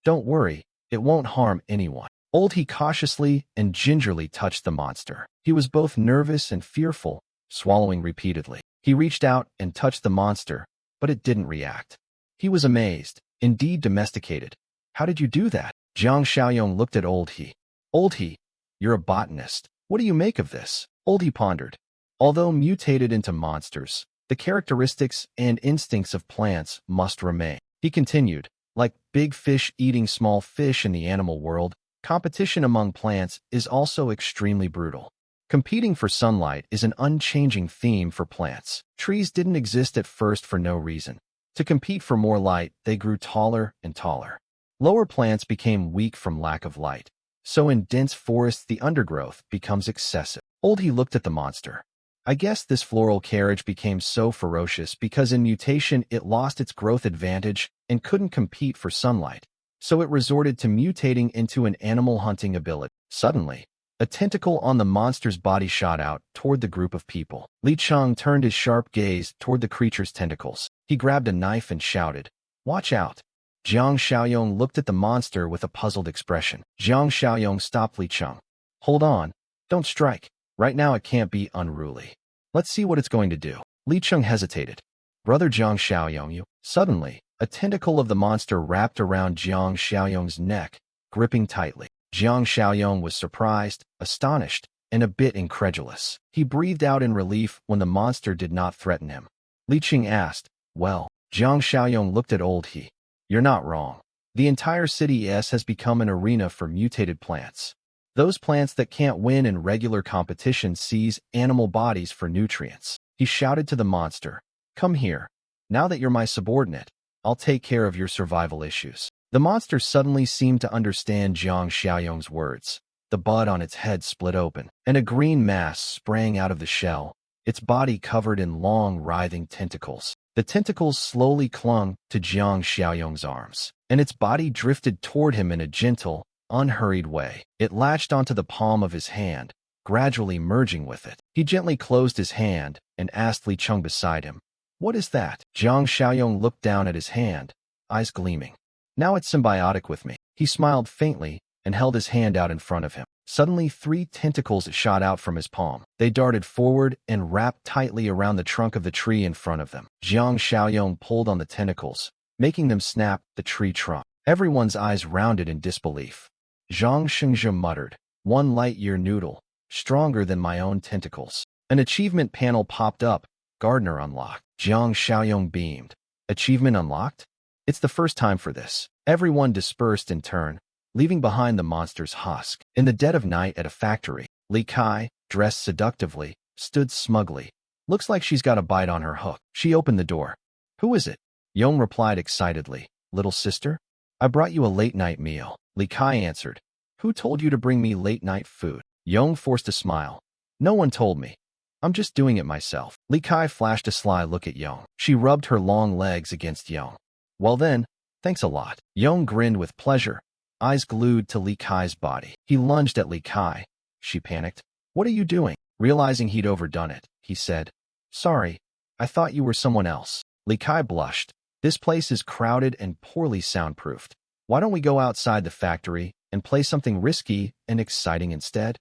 Don't worry, it won't harm anyone. Old He cautiously and gingerly touched the monster. He was both nervous and fearful, swallowing repeatedly. He reached out and touched the monster, but it didn't react. He was amazed, indeed domesticated. How did you do that? Jiang Xiaoyong looked at Old He. Old He, You're a botanist. What do you make of this? Oldie pondered. Although mutated into monsters, the characteristics and instincts of plants must remain. He continued, like big fish eating small fish in the animal world, competition among plants is also extremely brutal. Competing for sunlight is an unchanging theme for plants. Trees didn't exist at first for no reason. To compete for more light, they grew taller and taller. Lower plants became weak from lack of light. So in dense forests, the undergrowth becomes excessive. Oldie looked at the monster. I guess this floral carriage became so ferocious because in mutation it lost its growth advantage and couldn't compete for sunlight. So it resorted to mutating into an animal hunting ability. Suddenly, a tentacle on the monster's body shot out toward the group of people. Li Cheng turned his sharp gaze toward the creature's tentacles. He grabbed a knife and shouted, "Watch out!" Jiang Xiaoyong looked at the monster with a puzzled expression. Jiang Xiaoyong stopped Li Cheng. "Hold on. Don't strike. Right now it can't be unruly. Let's see what it's going to do." Li Cheng hesitated. "Brother Jiang Xiaoyong, you..." Suddenly, a tentacle of the monster wrapped around Jiang Xiaoyong's neck, gripping tightly. Jiang Xiaoyong was surprised, astonished, and a bit incredulous. He breathed out in relief when the monster did not threaten him. Li Cheng asked, "Well?" Jiang Xiaoyong looked at Old He. "You're not wrong. The entire city has become an arena for mutated plants. Those plants that can't win in regular competition seize animal bodies for nutrients." He shouted to the monster, "Come here. Now that you're my subordinate, I'll take care of your survival issues." The monster suddenly seemed to understand Jiang Xiaoyong's words. The bud on its head split open, and a green mass sprang out of the shell, its body covered in long, writhing tentacles. The tentacles slowly clung to Jiang Xiaoyong's arms, and its body drifted toward him in a gentle, unhurried way. It latched onto the palm of his hand, gradually merging with it. He gently closed his hand and asked Li Cheng beside him, "What is that?" Jiang Xiaoyong looked down at his hand, eyes gleaming. "Now it's symbiotic with me." He smiled faintly and held his hand out in front of him. Suddenly 3 tentacles shot out from his palm. They darted forward and wrapped tightly around the trunk of the tree in front of them. Jiang Xiaoyong pulled on the tentacles, making them snap the tree trunk. Everyone's eyes rounded in disbelief. Zhang Shengzhe muttered, "1 light-year noodle, stronger than my own tentacles." An achievement panel popped up. Gardener unlocked. Jiang Xiaoyong beamed. Achievement unlocked? It's the first time for this. Everyone dispersed in turn, leaving behind the monster's husk. In the dead of night at a factory, Li Kai, dressed seductively, stood smugly. "Looks like she's got a bite on her hook." She opened the door. "Who is it?" Yong replied excitedly, "Little sister? I brought you a late-night meal." Li Kai answered, "Who told you to bring me late-night food?" Yong forced a smile. "No one told me. I'm just doing it myself." Li Kai flashed a sly look at Yong. She rubbed her long legs against Yong. "Well then, thanks a lot." Yong grinned with pleasure, eyes glued to Li Kai's body. He lunged at Li Kai. She panicked. "What are you doing?" Realizing he'd overdone it, he said, "Sorry, I thought you were someone else." Li Kai blushed. "This place is crowded and poorly soundproofed. Why don't we go outside the factory and play something risky and exciting instead?"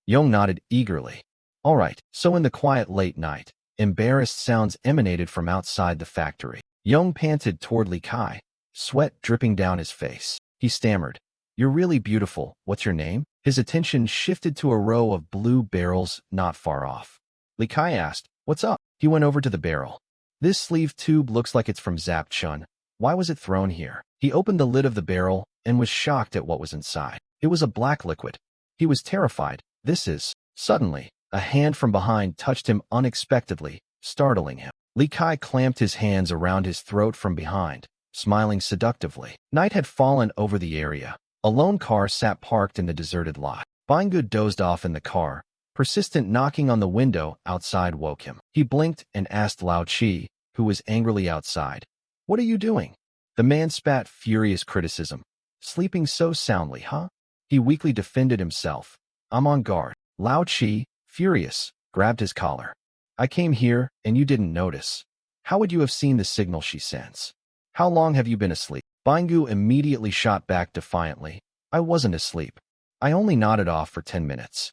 Yong nodded eagerly. "All right." So in the quiet late night, embarrassed sounds emanated from outside the factory. Yong panted toward Li Kai, sweat dripping down his face. He stammered, "You're really beautiful. What's your name?" His attention shifted to a row of blue barrels not far off. Li Kai asked, "What's up?" He went over to the barrel. "This sleeve tube looks like it's from Zap Chun. Why was it thrown here?" He opened the lid of the barrel and was shocked at what was inside. It was a black liquid. He was terrified. "This is..." Suddenly, a hand from behind touched him unexpectedly, startling him. Li Kai clamped his hands around his throat from behind, smiling seductively. Night had fallen over the area. A lone car sat parked in the deserted lot. Banggood dozed off in the car. Persistent knocking on the window outside woke him. He blinked and asked Lao Chi, who was angrily outside, "What are you doing?" The man spat furious criticism. "Sleeping so soundly, huh?" He weakly defended himself. "I'm on guard." Lao Chi, furious, grabbed his collar. "I came here, and you didn't notice. How would you have seen the signal she sends? How long have you been asleep?" Bangu immediately shot back defiantly. "I wasn't asleep. I only nodded off for 10 minutes.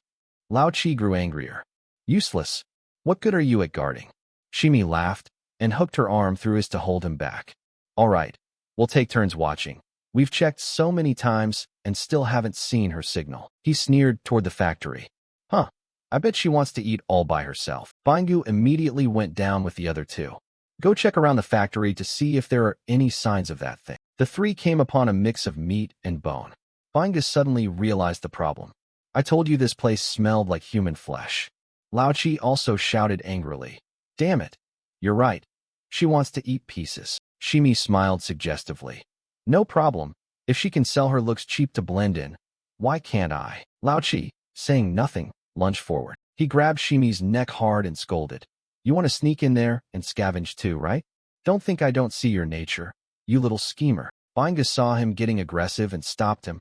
Lao Chi grew angrier. "Useless. What good are you at guarding?" Shimi laughed and hooked her arm through his to hold him back. "All right, we'll take turns watching. We've checked so many times and still haven't seen her signal. He sneered toward the factory. Huh, I bet she wants to eat all by herself. Bangu immediately went down with the other two. Go check around the factory to see if there are any signs of that thing. The three came upon a mix of meat and bone. Bangu suddenly realized the problem. I told you this place smelled like human flesh. Lao Chi also shouted angrily. Damn it. You're right. She wants to eat pieces. Shimi smiled suggestively. No problem. If she can sell her looks cheap to blend in, why can't I? Lao Chi, saying nothing, lunged forward. He grabbed Shimi's neck hard and scolded. You want to sneak in there and scavenge too, right? Don't think I don't see your nature, you little schemer. Banga saw him getting aggressive and stopped him.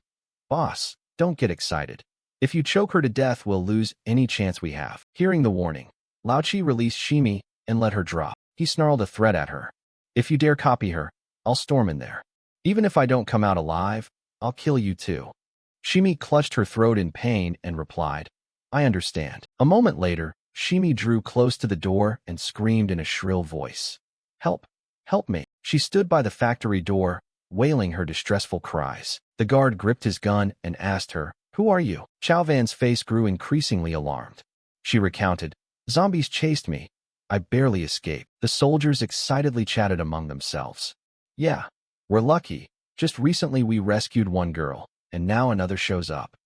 Boss, don't get excited. If you choke her to death, we'll lose any chance we have. Hearing the warning, Lao Chi released Shimi and let her drop. He snarled a threat at her. If you dare copy her, I'll storm in there. Even if I don't come out alive, I'll kill you too. Shimi clutched her throat in pain and replied, I understand. A moment later, Shimi drew close to the door and screamed in a shrill voice. Help! Help me! She stood by the factory door, wailing her distressful cries. The guard gripped his gun and asked her, Who are you? Chao Van's face grew increasingly alarmed. She recounted, Zombies chased me. I barely escaped. The soldiers excitedly chatted among themselves. Yeah, we're lucky. Just recently we rescued one girl, and now another shows up.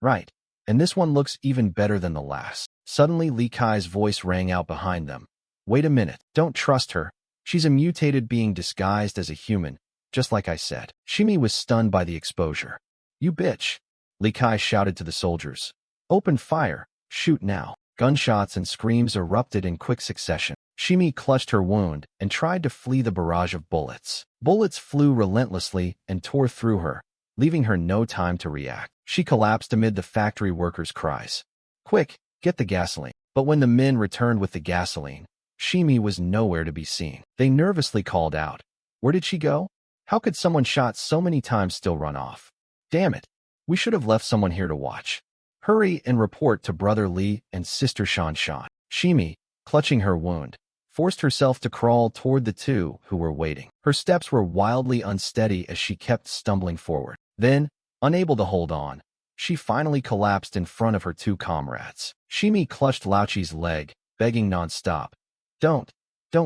Right. And this one looks even better than the last. Suddenly Li Kai's voice rang out behind them. Wait a minute. Don't trust her. She's a mutated being disguised as a human, just like I said. Shimi was stunned by the exposure. You bitch. Li Kai shouted to the soldiers. Open fire. Shoot now. Gunshots and screams erupted in quick succession. Shimi clutched her wound and tried to flee the barrage of bullets. Bullets flew relentlessly and tore through her, leaving her no time to react. She collapsed amid the factory workers' cries. Quick, get the gasoline. But when the men returned with the gasoline, Shimi was nowhere to be seen. They nervously called out. Where did she go? How could someone shot so many times still run off? Damn it. We should have left someone here to watch. Hurry and report to Brother Li and Sister Shan Shan. Shimi, clutching her wound, forced herself to crawl toward the two who were waiting. Her steps were wildly unsteady as she kept stumbling forward. Then, unable to hold on, she finally collapsed in front of her two comrades. Shimi clutched Lao Chi's leg, begging nonstop. Don't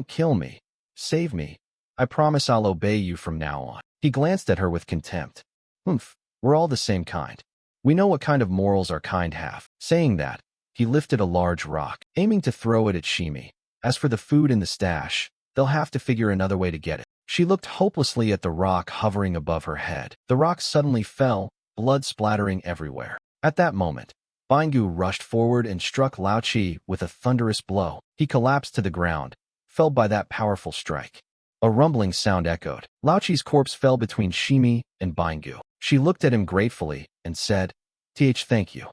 kill me. Save me. I promise I'll obey you from now on. He glanced at her with contempt. Humph, we're all the same kind. We know what kind of morals our kind have. Saying that, he lifted a large rock, aiming to throw it at Shimi. As for the food in the stash, they'll have to figure another way to get it. She looked hopelessly at the rock hovering above her head. The rock suddenly fell, blood splattering everywhere. At that moment, Bangu rushed forward and struck Lao Chi with a thunderous blow. He collapsed to the ground, felled by that powerful strike. A rumbling sound echoed. Lao Chi's corpse fell between Shimi and Bangu. She looked at him gratefully and said, Thank you.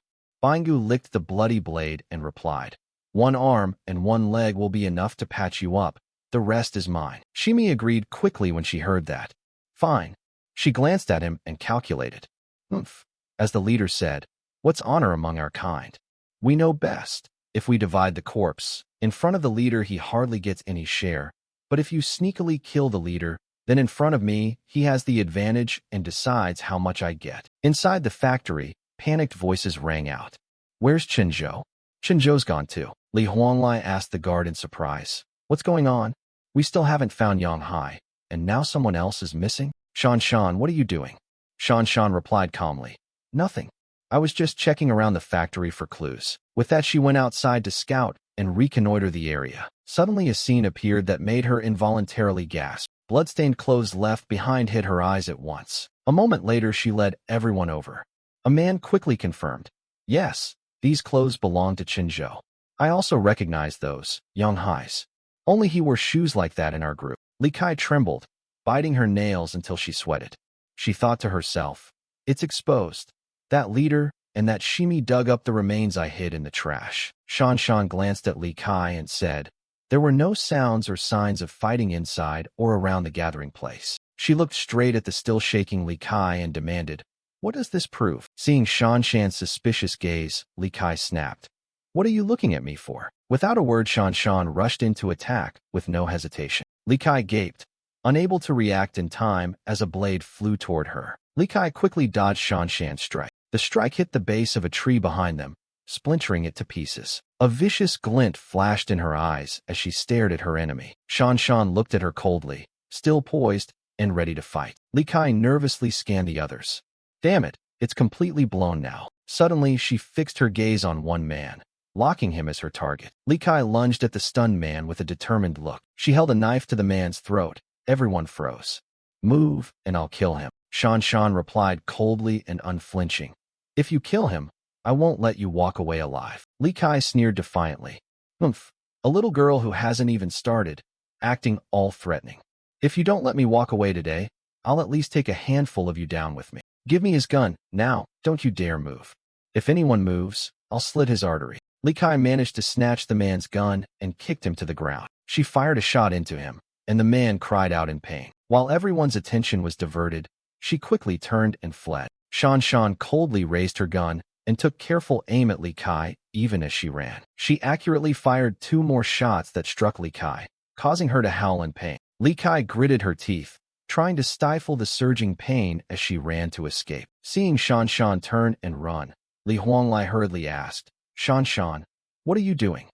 Bangu licked the bloody blade and replied, One arm and one leg will be enough to patch you up. The rest is mine. Shimi agreed quickly when she heard that. Fine. She glanced at him and calculated. Humph. As the leader said, what's honor among our kind? We know best. If we divide the corpse, in front of the leader he hardly gets any share, but if you sneakily kill the leader, then in front of me he has the advantage and decides how much I get. Inside the factory, panicked voices rang out. Where's Chenzhou? Chenzhou's gone too. Li Huanglai asked the guard in surprise. What's going on? We still haven't found Yang Hai, and now someone else is missing? Shan Shan, what are you doing? Shan Shan replied calmly. Nothing. I was just checking around the factory for clues. With that she went outside to scout and reconnoiter the area. Suddenly a scene appeared that made her involuntarily gasp. Bloodstained clothes left behind hid her eyes at once. A moment later she led everyone over. A man quickly confirmed. Yes, these clothes belong to Chenzhou. I also recognize those, Yang Hai's. Only he wore shoes like that in our group. Li Kai trembled, biting her nails until she sweated. She thought to herself, it's exposed. That leader and that Shimi dug up the remains I hid in the trash. Shan Shan glanced at Li Kai and said, there were no sounds or signs of fighting inside or around the gathering place. She looked straight at the still shaking Li Kai and demanded, what does this prove? Seeing Shan Shan's suspicious gaze, Li Kai snapped. What are you looking at me for? Without a word Shan Shan rushed in to attack with no hesitation. Li Kai gaped, unable to react in time as a blade flew toward her. Li Kai quickly dodged Shan Shan's strike. The strike hit the base of a tree behind them, splintering it to pieces. A vicious glint flashed in her eyes as she stared at her enemy. Shan Shan looked at her coldly, still poised and ready to fight. Li Kai nervously scanned the others. Damn it, it's completely blown now. Suddenly, she fixed her gaze on one man, locking him as her target. Li Kai lunged at the stunned man with a determined look. She held a knife to the man's throat. Everyone froze. Move, and I'll kill him. Shan Shan replied coldly and unflinching. If you kill him, I won't let you walk away alive. Li Kai sneered defiantly. Humph, a little girl who hasn't even started, acting all threatening. If you don't let me walk away today, I'll at least take a handful of you down with me. Give me his gun, now, don't you dare move. If anyone moves, I'll slit his artery. Li Kai managed to snatch the man's gun and kicked him to the ground. She fired a shot into him, and the man cried out in pain. While everyone's attention was diverted, she quickly turned and fled. Shan Shan coldly raised her gun and took careful aim at Li Kai even as she ran. She accurately fired 2 more shots that struck Li Kai, causing her to howl in pain. Li Kai gritted her teeth, trying to stifle the surging pain as she ran to escape. Seeing Shan Shan turn and run, Li Huanglai hurriedly asked, Shan Shan, what are you doing?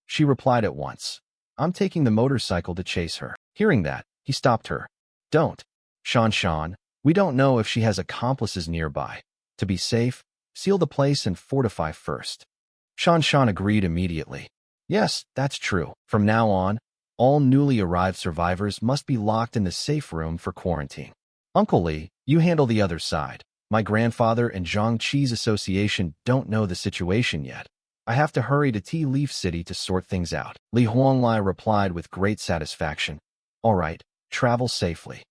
She replied at once, I'm taking the motorcycle to chase her. Hearing that, he stopped her. Don't. Shan Shan, we don't know if she has accomplices nearby. To be safe, seal the place and fortify first. Shan Shan agreed immediately. Yes, that's true. From now on, all newly arrived survivors must be locked in the safe room for quarantine. Uncle Li, you handle the other side. My grandfather and Zhang Qi's association don't know the situation yet. I have to hurry to Tea Leaf City to sort things out. Li Huanglai replied with great satisfaction. All right, travel safely.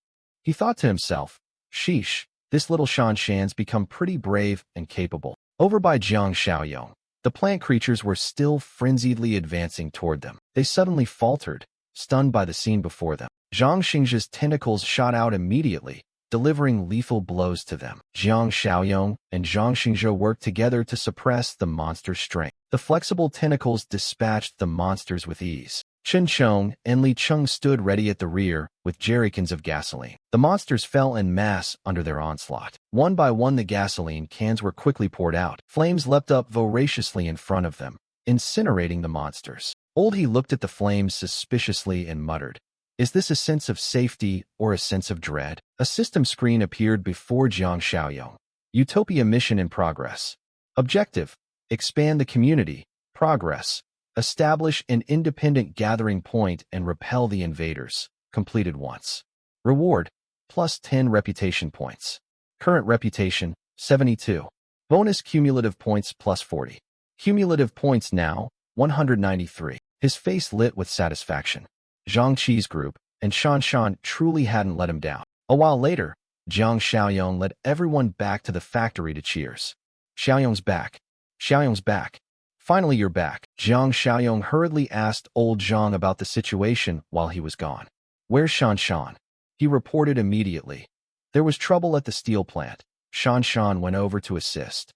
He thought to himself, sheesh, this little Shan Shan's become pretty brave and capable. Over by Jiang Xiaoyong, the plant creatures were still frenziedly advancing toward them. They suddenly faltered, stunned by the scene before them. Zhang Xingzhe's tentacles shot out immediately, delivering lethal blows to them. Jiang Xiaoyong and Zhang Xingzhe worked together to suppress the monster's strength. The flexible tentacles dispatched the monsters with ease. Chen Chong and Li Cheng stood ready at the rear with jerrycans of gasoline. The monsters fell en masse under their onslaught. One by one the gasoline cans were quickly poured out. Flames leapt up voraciously in front of them, incinerating the monsters. Old He looked at the flames suspiciously and muttered, Is this a sense of safety or a sense of dread? A system screen appeared before Jiang Xiaoyong. Utopia mission in progress. Objective: expand the community. Progress: establish an independent gathering point and repel the invaders. Completed once. Reward: plus 10 reputation points. Current reputation: 72. Bonus cumulative points plus 40. Cumulative points now: 193. His face lit with satisfaction. Zhang Qi's group and Shan Shan truly hadn't let him down. A while later, Jiang Xiaoyong led everyone back to the factory to cheers. Xiaoyong's back. Xiaoyong's back. Finally, you're back. Jiang Xiaoyong hurriedly asked old Zhang about the situation while he was gone. Where's Shan Shan? He reported immediately. There was trouble at the steel plant. Shan Shan went over to assist.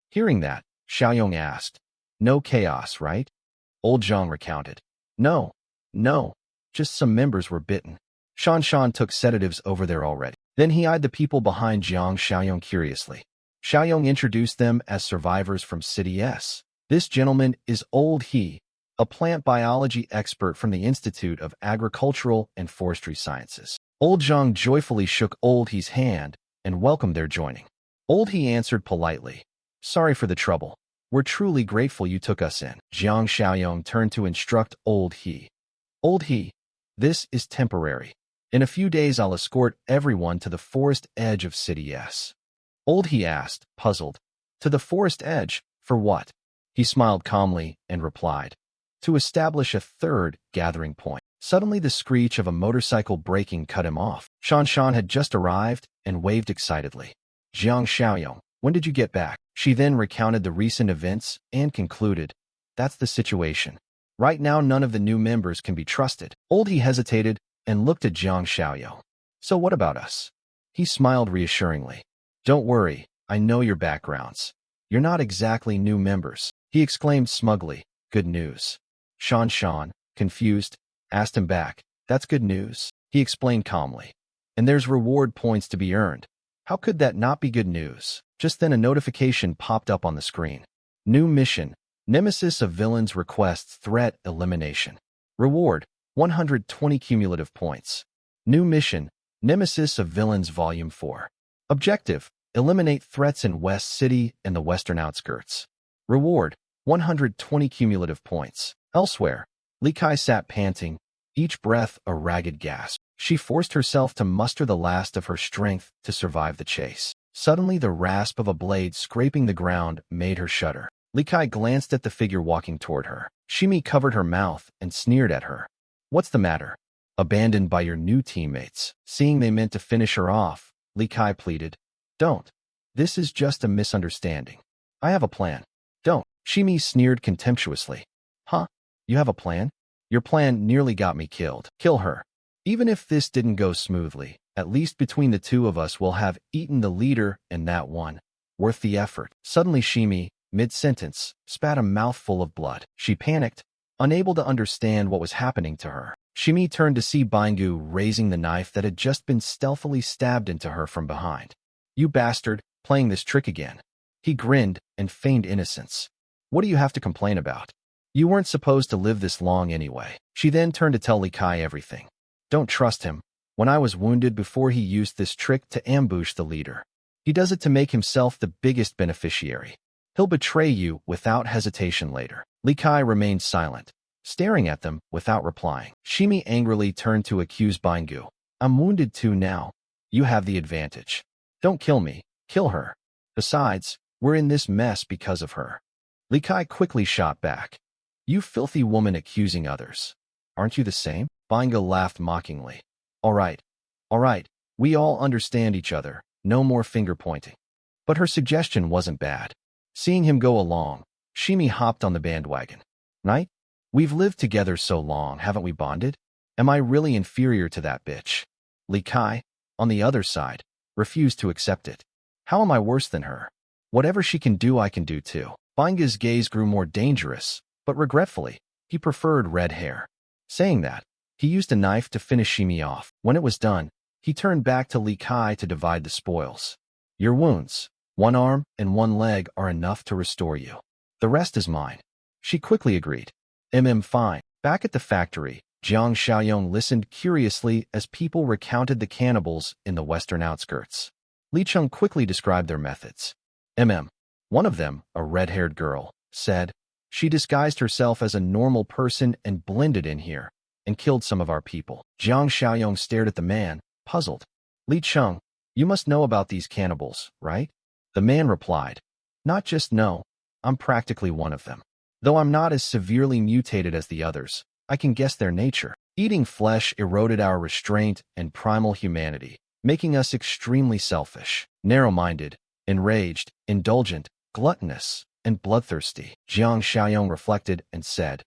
Hearing that, Xiaoyong asked, No chaos, right? Old Zhang recounted. No. Just some members were bitten. Shan Shan took sedatives over there already. Then he eyed the people behind Jiang Xiaoyong curiously. Xiaoyong introduced them as survivors from City S. This gentleman is Old He, a plant biology expert from the Institute of Agricultural and Forestry Sciences. Old Zhang joyfully shook Old He's hand and welcomed their joining. Old He answered politely, Sorry for the trouble. We're truly grateful you took us in. Jiang Xiaoyong turned to instruct Old He. Old He, this is temporary. In a few days I'll escort everyone to the forest edge of City S. Old He asked, puzzled. To the forest edge, for what? He smiled calmly and replied, To establish a third gathering point. Suddenly the screech of a motorcycle braking cut him off. Shan Shan had just arrived and waved excitedly. Jiang Xiaoyong, when did you get back? She then recounted the recent events and concluded, That's the situation. Right now none of the new members can be trusted. Old He hesitated and looked at Jiang Xiaoyong. So what about us? He smiled reassuringly. Don't worry, I know your backgrounds. You're not exactly new members. He exclaimed smugly, Good news. Shan Shan, confused, asked him back. That's good news. He explained calmly. And there's reward points to be earned. How could that not be good news? Just then a notification popped up on the screen. New mission. Nemesis of villains requests threat elimination. Reward, 120 cumulative points. New mission. Nemesis of villains Volume 4. Objective, eliminate threats in West City and the western outskirts. Reward, 120 cumulative points. Elsewhere, Li Kai sat panting, each breath a ragged gasp. She forced herself to muster the last of her strength to survive the chase. Suddenly, the rasp of a blade scraping the ground made her shudder. Li Kai glanced at the figure walking toward her. Shimi covered her mouth and sneered at her. What's the matter? Abandoned by your new teammates. Seeing they meant to finish her off, Li Kai pleaded. Don't. This is just a misunderstanding. I have a plan. Don't. Shimi sneered contemptuously. Huh? You have a plan? Your plan nearly got me killed. Kill her. Even if this didn't go smoothly, at least between the two of us we'll have eaten the leader and that one. Worth the effort. Suddenly Shimi, mid-sentence, spat a mouthful of blood. She panicked, unable to understand what was happening to her. Shimi turned to see Bangu raising the knife that had just been stealthily stabbed into her from behind. You bastard, playing this trick again. He grinned and feigned innocence. What do you have to complain about? You weren't supposed to live this long anyway. She then turned to tell Li Kai everything. Don't trust him. When I was wounded before he used this trick to ambush the leader. He does it to make himself the biggest beneficiary. He'll betray you without hesitation later. Li Kai remained silent, staring at them without replying. Shimi angrily turned to accuse Bangu. I'm wounded too now. You have the advantage. Don't kill me. Kill her. Besides, we're in this mess because of her. Li Kai quickly shot back. You filthy woman accusing others. Aren't you the same? Bangu laughed mockingly. All right. We all understand each other. No more finger-pointing. But her suggestion wasn't bad. Seeing him go along, Shimi hopped on the bandwagon. Knight? We've lived together so long, haven't we bonded? Am I really inferior to that bitch? Li Kai, on the other side, refused to accept it. How am I worse than her? Whatever she can do, I can do too. Bangu's gaze grew more dangerous, but regretfully, he preferred red hair. Saying that, he used a knife to finish Shimi off. When it was done, he turned back to Li Kai to divide the spoils. Your wounds, one arm and one leg, are enough to restore you. The rest is mine. She quickly agreed. Fine. Back at the factory, Jiang Xiaoyong listened curiously as people recounted the cannibals in the western outskirts. Li Cheng quickly described their methods. One of them, a red-haired girl, said, she disguised herself as a normal person and blended in here, and killed some of our people. Jiang Xiaoyong stared at the man, puzzled. Li Cheng, you must know about these cannibals, right? The man replied, not just know, I'm practically one of them. Though I'm not as severely mutated as the others, I can guess their nature. Eating flesh eroded our restraint and primal humanity, making us extremely selfish, narrow-minded, enraged, indulgent, gluttonous, and bloodthirsty. Jiang Xiaoyong reflected and said,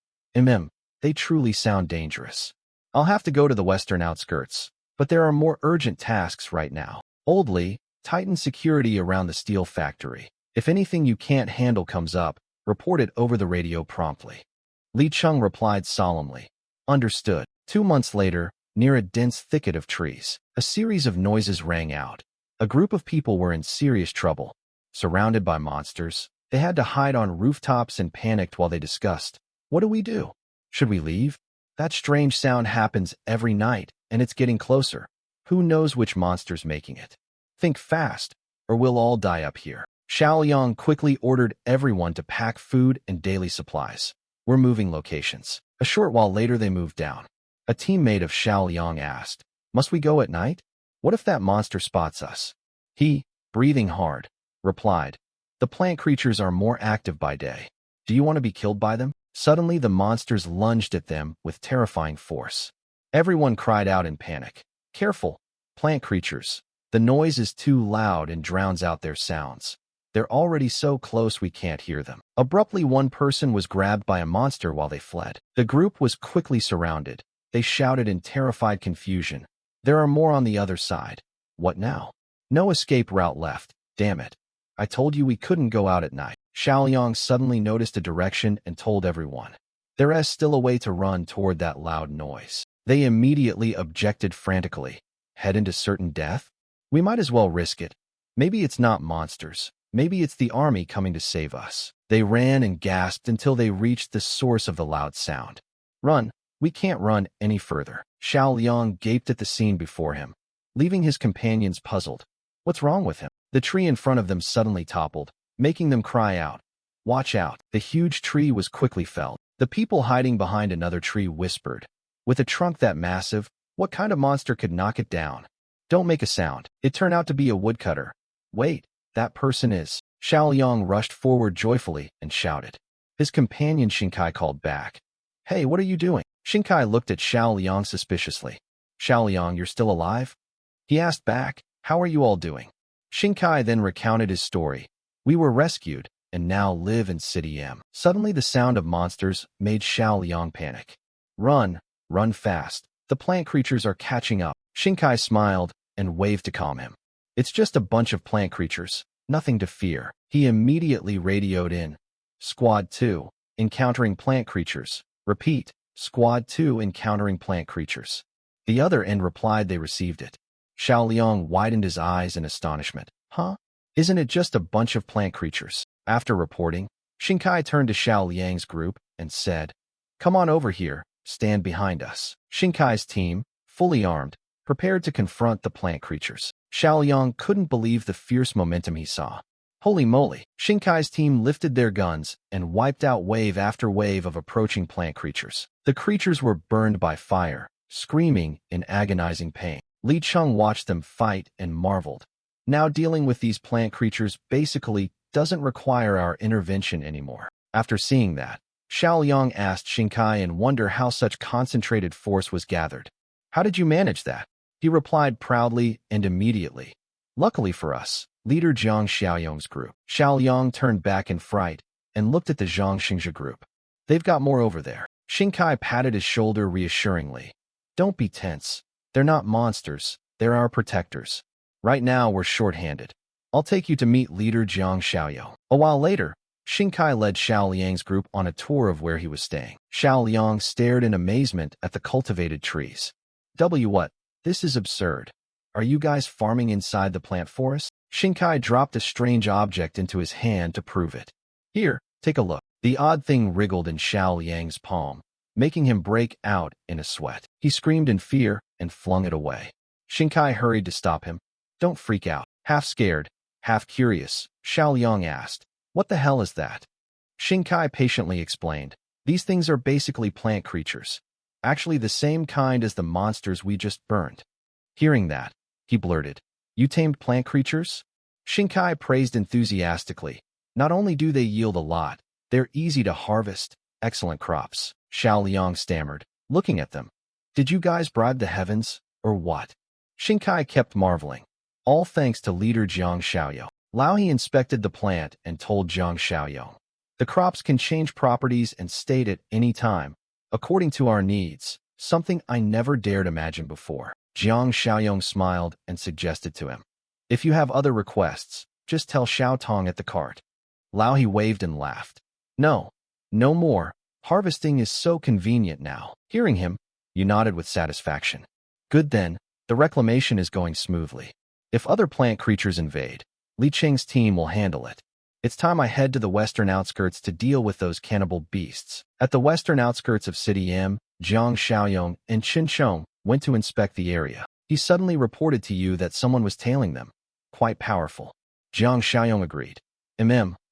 they truly sound dangerous. I'll have to go to the western outskirts, but there are more urgent tasks right now. Old Li, tighten security around the steel factory. If anything you can't handle comes up, report it over the radio promptly. Li Cheng replied solemnly. Understood. 2 months later, near a dense thicket of trees, a series of noises rang out. A group of people were in serious trouble. Surrounded by monsters, they had to hide on rooftops and panicked while they discussed. What do we do? Should we leave? That strange sound happens every night, and it's getting closer. Who knows which monster's making it? Think fast, or we'll all die up here. Xiaoyang quickly ordered everyone to pack food and daily supplies. We're moving locations. A short while later they moved down. A teammate of Xiaoyang asked, must we go at night? What if that monster spots us? He, breathing hard, replied, the plant creatures are more active by day. Do you want to be killed by them? Suddenly the monsters lunged at them with terrifying force. Everyone cried out in panic. Careful, plant creatures. The noise is too loud and drowns out their sounds. They're already so close we can't hear them. Abruptly, one person was grabbed by a monster while they fled. The group was quickly surrounded. They shouted in terrified confusion. There are more on the other side. What now? No escape route left. Damn it. I told you we couldn't go out at night. Xiaoyang suddenly noticed a direction and told everyone. There is still a way to run toward that loud noise. They immediately objected frantically. Head into certain death? We might as well risk it. Maybe it's not monsters. Maybe it's the army coming to save us. They ran and gasped until they reached the source of the loud sound. Run! We can't run any further. Xiao Liang gaped at the scene before him, leaving his companions puzzled. What's wrong with him? The tree in front of them suddenly toppled, making them cry out. Watch out! The huge tree was quickly felled. The people hiding behind another tree whispered. With a trunk that massive, what kind of monster could knock it down? Don't make a sound. It turned out to be a woodcutter. Wait, that person is. Xiao Liang rushed forward joyfully and shouted. His companion Xingkai called back. Hey, what are you doing? Xingkai looked at Xiao Liang suspiciously. Xiao Liang, you're still alive? He asked back. How are you all doing? Xingkai then recounted his story. We were rescued, and now live in City M. Suddenly the sound of monsters made Xiao Liang panic. Run, run fast. The plant creatures are catching up. Xingkai smiled and waved to calm him. It's just a bunch of plant creatures, nothing to fear. He immediately radioed in. Squad 2, encountering plant creatures. Repeat, Squad 2 encountering plant creatures. The other end replied they received it. Xiao Liang widened his eyes in astonishment. Huh? Isn't it just a bunch of plant creatures? After reporting, Xingkai turned to Xiao Liang's group and said, Come on over here, stand behind us. Xingkai's team, fully armed, prepared to confront the plant creatures. Xiao Liang couldn't believe the fierce momentum he saw. Holy moly! Xingkai's team lifted their guns and wiped out wave after wave of approaching plant creatures. The creatures were burned by fire, screaming in agonizing pain. Li Cheng watched them fight and marveled. Now dealing with these plant creatures basically doesn't require our intervention anymore. After seeing that, Xiao Liang asked Xingkai in wonder how such concentrated force was gathered. How did you manage that? He replied proudly and immediately. Luckily for us, leader Zhang Xiaoyong's group. Xiao Liang turned back in fright and looked at the Zhang Xingzhe group. They've got more over there. Xingkai patted his shoulder reassuringly. Don't be tense. They're not monsters. They're our protectors. Right now, we're short-handed. I'll take you to meet leader Zhang Xiaoyong. A while later, Xingkai led Xiao Liang's group on a tour of where he was staying. Xiao Liang stared in amazement at the cultivated trees. What? This is absurd. Are you guys farming inside the plant forest? Xingkai dropped a strange object into his hand to prove it. Here, take a look. The odd thing wriggled in Xiao Liang's palm, making him break out in a sweat. He screamed in fear and flung it away. Xingkai hurried to stop him. Don't freak out. Half scared, half curious, Xiao Liang asked. What the hell is that? Xingkai patiently explained. These things are basically plant creatures. Actually the same kind as the monsters we just burned. Hearing that, he blurted. You tamed plant creatures? Xingkai praised enthusiastically. Not only do they yield a lot, they're easy to harvest, excellent crops. Xiao Liang stammered, looking at them. Did you guys bribe the heavens, or what? Xingkai kept marveling. All thanks to leader Zhang Xiaoyong. Lao He inspected the plant and told Zhang Xiaoyong. The crops can change properties and state at any time, according to our needs, something I never dared imagine before. Zhang Xiaoyong smiled and suggested to him. If you have other requests, just tell Xiao Tong at the cart. Lao He waved and laughed. No, no more. Harvesting is so convenient now. Hearing him, you nodded with satisfaction. Good then, the reclamation is going smoothly. If other plant creatures invade, Li Cheng's team will handle it. It's time I head to the western outskirts to deal with those cannibal beasts. At the western outskirts of City M, Zhang Xiaoyong and Qin Chong went to inspect the area. He suddenly reported to you that someone was tailing them. Quite powerful. Zhang Xiaoyong agreed.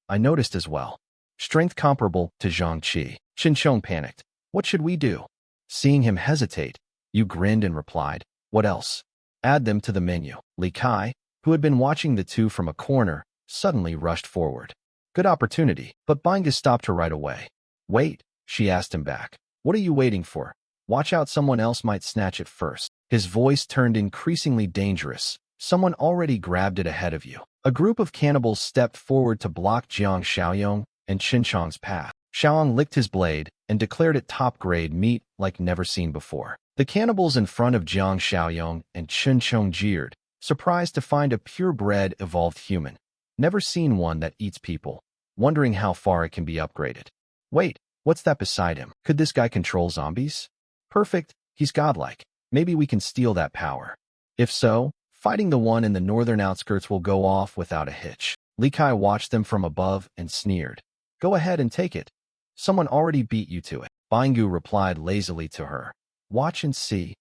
I noticed as well. Strength comparable to Zhang Qi. Qin Chong panicked. What should we do? Seeing him hesitate, you grinned and replied, what else? Add them to the menu. Li Kai, who had been watching the two from a corner, suddenly rushed forward. Good opportunity, but Binga stopped her right away. Wait, she asked him back. What are you waiting for? Watch out, someone else might snatch it first. His voice turned increasingly dangerous. Someone already grabbed it ahead of you. A group of cannibals stepped forward to block Zhang Xiaoyong and Qin Chong's path. Xiaoyong licked his blade and declared it top-grade meat like never seen before. The cannibals in front of Zhang Xiaoyong and Qin Chong jeered, surprised to find a purebred evolved human. Never seen one that eats people, wondering how far it can be upgraded. Wait, what's that beside him? Could this guy control zombies? Perfect, he's godlike. Maybe we can steal that power. If so, Fighting the one in the northern outskirts will go off without a hitch. Li Kai watched them from above and sneered. Go ahead and take it. Someone already beat you to it. Bangu replied lazily to her. Watch and see.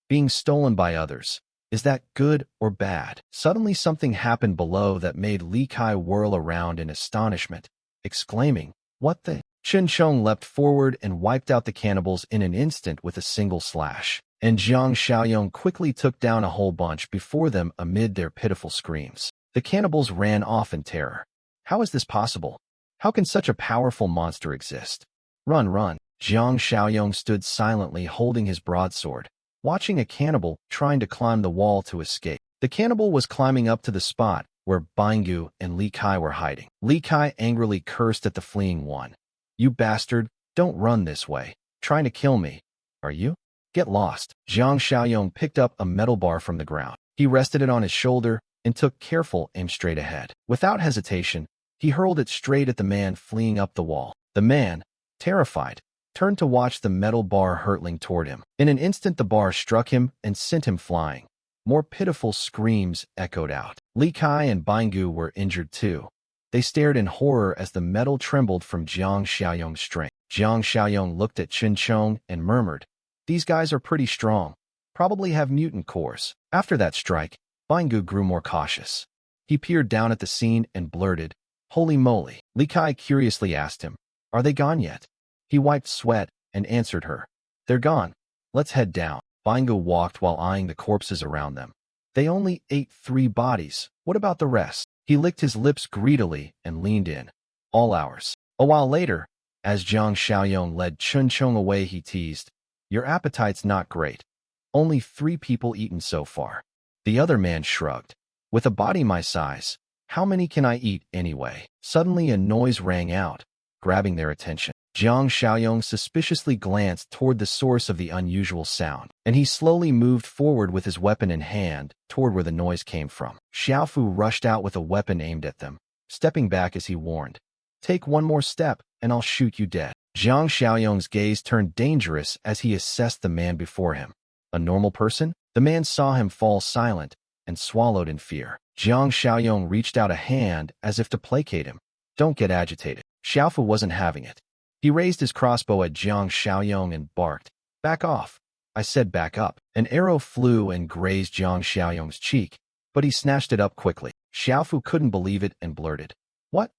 Being stolen by others. Is that good or bad? Suddenly something happened below that made Li Kai whirl around in astonishment, exclaiming, What the? Chen Chong leapt forward and wiped out the cannibals in an instant with a single slash, and Jiang Xiaoyong quickly took down a whole bunch before them amid their pitiful screams. The cannibals ran off in terror. How is this possible? How can such a powerful monster exist? Run, run. Jiang Xiaoyong stood silently holding his broadsword, watching a cannibal trying to climb the wall to escape. The cannibal was climbing up to the spot where Bangu and Li Kai were hiding. Li Kai angrily cursed at the fleeing one. You bastard, don't run this way. Trying to kill me, are you? Get lost. Jiang Xiaoyong picked up a metal bar from the ground. He rested it on his shoulder and took careful aim straight ahead. Without hesitation, he hurled it straight at the man fleeing up the wall. The man, terrified, turned to watch the metal bar hurtling toward him. In an instant the bar struck him and sent him flying. More pitiful screams echoed out. Li Kai and Bangu were injured too. They stared in horror as the metal trembled from Jiang Xiaoyong's strength. Jiang Xiaoyong looked at Chen Chong and murmured, These guys are pretty strong. Probably have mutant cores. After that strike, Bangu grew more cautious. He peered down at the scene and blurted, Holy moly. Li Kai curiously asked him, Are they gone yet? He wiped sweat and answered her, They're gone. Let's head down. Bangu walked while eyeing the corpses around them. They only ate 3 bodies. What about the rest? He licked his lips greedily and leaned in. All ours. A while later, as Jiang Xiaoyong led Chun Chong away, he teased, Your appetite's not great. Only 3 people eaten so far. The other man shrugged. With a body my size, how many can I eat anyway? Suddenly a noise rang out, grabbing their attention. Jiang Xiaoyong suspiciously glanced toward the source of the unusual sound, and he slowly moved forward with his weapon in hand toward where the noise came from. Xiaofu rushed out with a weapon aimed at them, stepping back as he warned, Take one more step, and I'll shoot you dead. Jiang Xiaoyong's gaze turned dangerous as he assessed the man before him. A normal person? The man saw him fall silent and swallowed in fear. Jiang Xiaoyong reached out a hand as if to placate him. Don't get agitated. Xiaofu wasn't having it. He raised his crossbow at Jiang Xiaoyong and barked, Back off. I said back up. An arrow flew and grazed Jiang Xiaoyong's cheek, but he snatched it up quickly. Xiaofu couldn't believe it and blurted, What?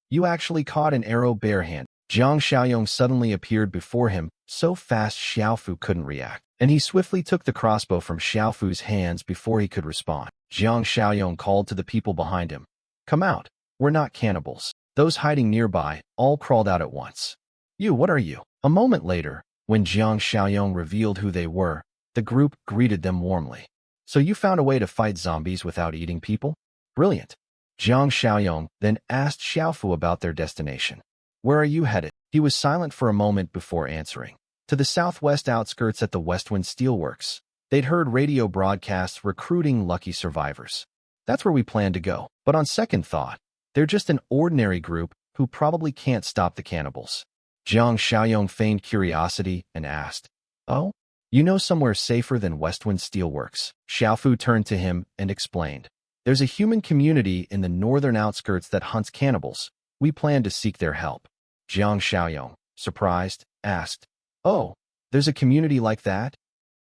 You actually caught an arrow barehand. Jiang Xiaoyong suddenly appeared before him, so fast Xiaofu couldn't react, and he swiftly took the crossbow from Xiaofu's hands before he could respond. Jiang Xiaoyong called to the people behind him, Come out. We're not cannibals. Those hiding nearby all crawled out at once. You, what are you? A moment later, when Jiang Xiaoyong revealed who they were, the group greeted them warmly. So you found a way to fight zombies without eating people? Brilliant. Jiang Xiaoyong then asked Xiaofu about their destination. Where are you headed? He was silent for a moment before answering. To the southwest outskirts at the Westwind Steelworks. They'd heard radio broadcasts recruiting lucky survivors. That's where we plan to go. But on second thought, they're just an ordinary group who probably can't stop the cannibals. Jiang Xiaoyong feigned curiosity and asked, Oh? You know somewhere safer than Westwind Steelworks? Xiaofu turned to him and explained. There's a human community in the northern outskirts that hunts cannibals. We plan to seek their help. Jiang Xiaoyong, surprised, asked, Oh, there's a community like that?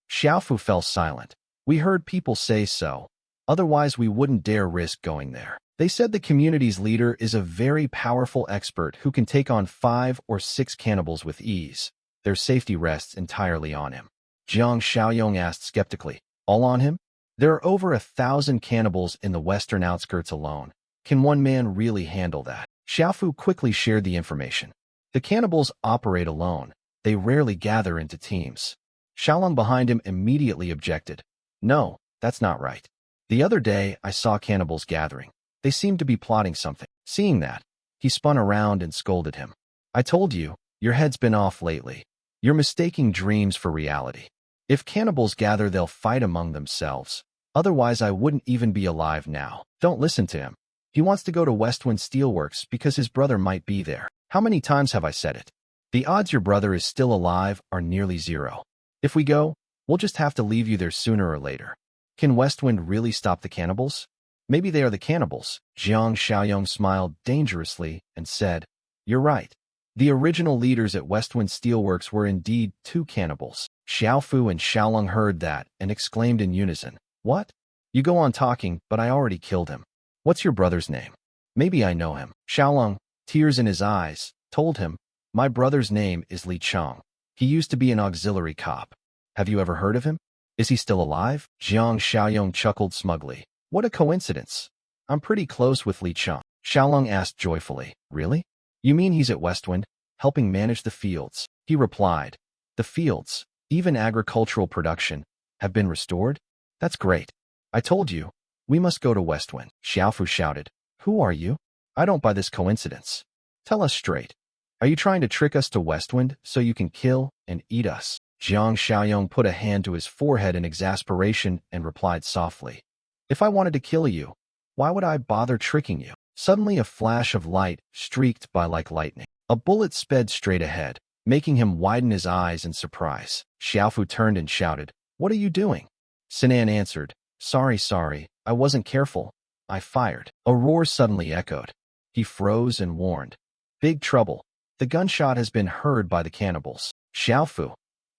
Xiaofu fell silent. We heard people say so. Otherwise we wouldn't dare risk going there. They said the community's leader is a very powerful expert who can take on 5 or 6 cannibals with ease. Their safety rests entirely on him. Jiang Xiaoyong asked skeptically, All on him? There are over 1,000 cannibals in the western outskirts alone. Can one man really handle that? Xiaofu quickly shared the information. The cannibals operate alone. They rarely gather into teams. Xiaolong behind him immediately objected. No, that's not right. The other day I saw cannibals gathering. They seemed to be plotting something. Seeing that, he spun around and scolded him. I told you, your head's been off lately. You're mistaking dreams for reality. If cannibals gather, they'll fight among themselves. Otherwise, I wouldn't even be alive now. Don't listen to him. He wants to go to Westwind Steelworks because his brother might be there. How many times have I said it? The odds your brother is still alive are nearly 0. If we go, we'll just have to leave you there sooner or later. Can Westwind really stop the cannibals? Maybe they are the cannibals. Jiang Xiaoyong smiled dangerously and said, "You're right. The original leaders at Westwind Steelworks were indeed two cannibals." Xiaofu and Xiaolong heard that and exclaimed in unison, "What? You go on talking, but I already killed him. What's your brother's name? Maybe I know him." Xiaolong, tears in his eyes, told him, "My brother's name is Li Chong. He used to be an auxiliary cop. Have you ever heard of him? Is he still alive?" Jiang Xiaoyong chuckled smugly. "What a coincidence. I'm pretty close with Li Chong." Xiaolong asked joyfully, "Really? You mean he's at Westwind, helping manage the fields?" He replied, "The fields, even agricultural production, have been restored? That's great. I told you, we must go to Westwind." Xiaofu shouted, "Who are you? I don't buy this coincidence. Tell us straight. Are you trying to trick us to Westwind so you can kill and eat us?" Jiang Xiaoyong put a hand to his forehead in exasperation and replied softly, "If I wanted to kill you, why would I bother tricking you?" Suddenly a flash of light streaked by like lightning. A bullet sped straight ahead, making him widen his eyes in surprise. Xiaofu turned and shouted, "What are you doing?" Sinan answered, Sorry, I wasn't careful. I fired." A roar suddenly echoed. He froze and warned, "Big trouble. The gunshot has been heard by the cannibals." Xiaofu,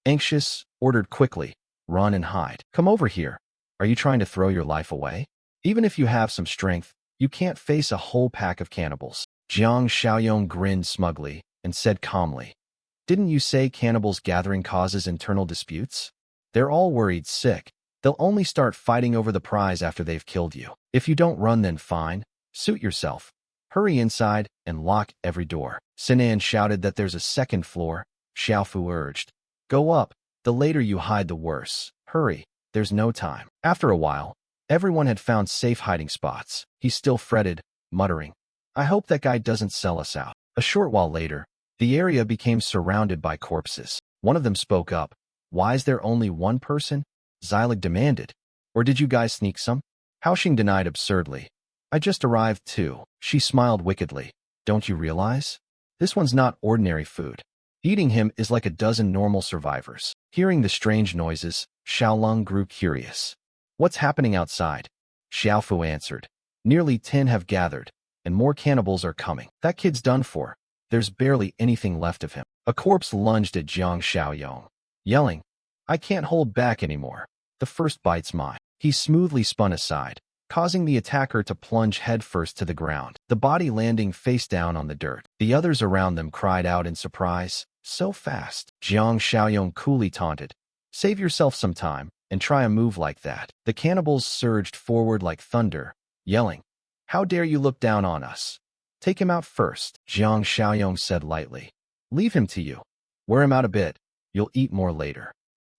anxious, ordered quickly, "Run and hide. Come over here. Are you trying to throw your life away? Even if you have some strength, you can't face a whole pack of cannibals." Jiang Xiaoyong grinned smugly and said calmly, "Didn't you say cannibals gathering causes internal disputes? They're all worried sick. They'll only start fighting over the prize after they've killed you. If you don't run, then fine. Suit yourself. Hurry inside and lock every door." Sinan shouted that there's a second floor. Xiaofu urged, "Go up. The later you hide, the worse. Hurry. There's no time." After a while, everyone had found safe hiding spots. He still fretted, muttering, "I hope that guy doesn't sell us out." A short while later, the area became surrounded by corpses. One of them spoke up. "Why is there only one person?" Zylig demanded. "Or did you guys sneak some?" Haoxing denied absurdly. "I just arrived too." She smiled wickedly. "Don't you realize? This one's not ordinary food. Eating him is like a dozen normal survivors." Hearing the strange noises, Xiaolong grew curious. "What's happening outside?" Xiaofu answered. "Nearly 10 have gathered, and more cannibals are coming. That kid's done for. There's barely anything left of him." A corpse lunged at Jiang Xiaoyong, yelling, "I can't hold back anymore. The first bite's mine." He smoothly spun aside, causing the attacker to plunge headfirst to the ground, the body landing face down on the dirt. The others around them cried out in surprise, "So fast." Jiang Xiaoyong coolly taunted, "Save yourself some time and try a move like that." The cannibals surged forward like thunder, yelling, "How dare you look down on us? Take him out first." Jiang Xiaoyong said lightly, "Leave him to you. Wear him out a bit. You'll eat more later."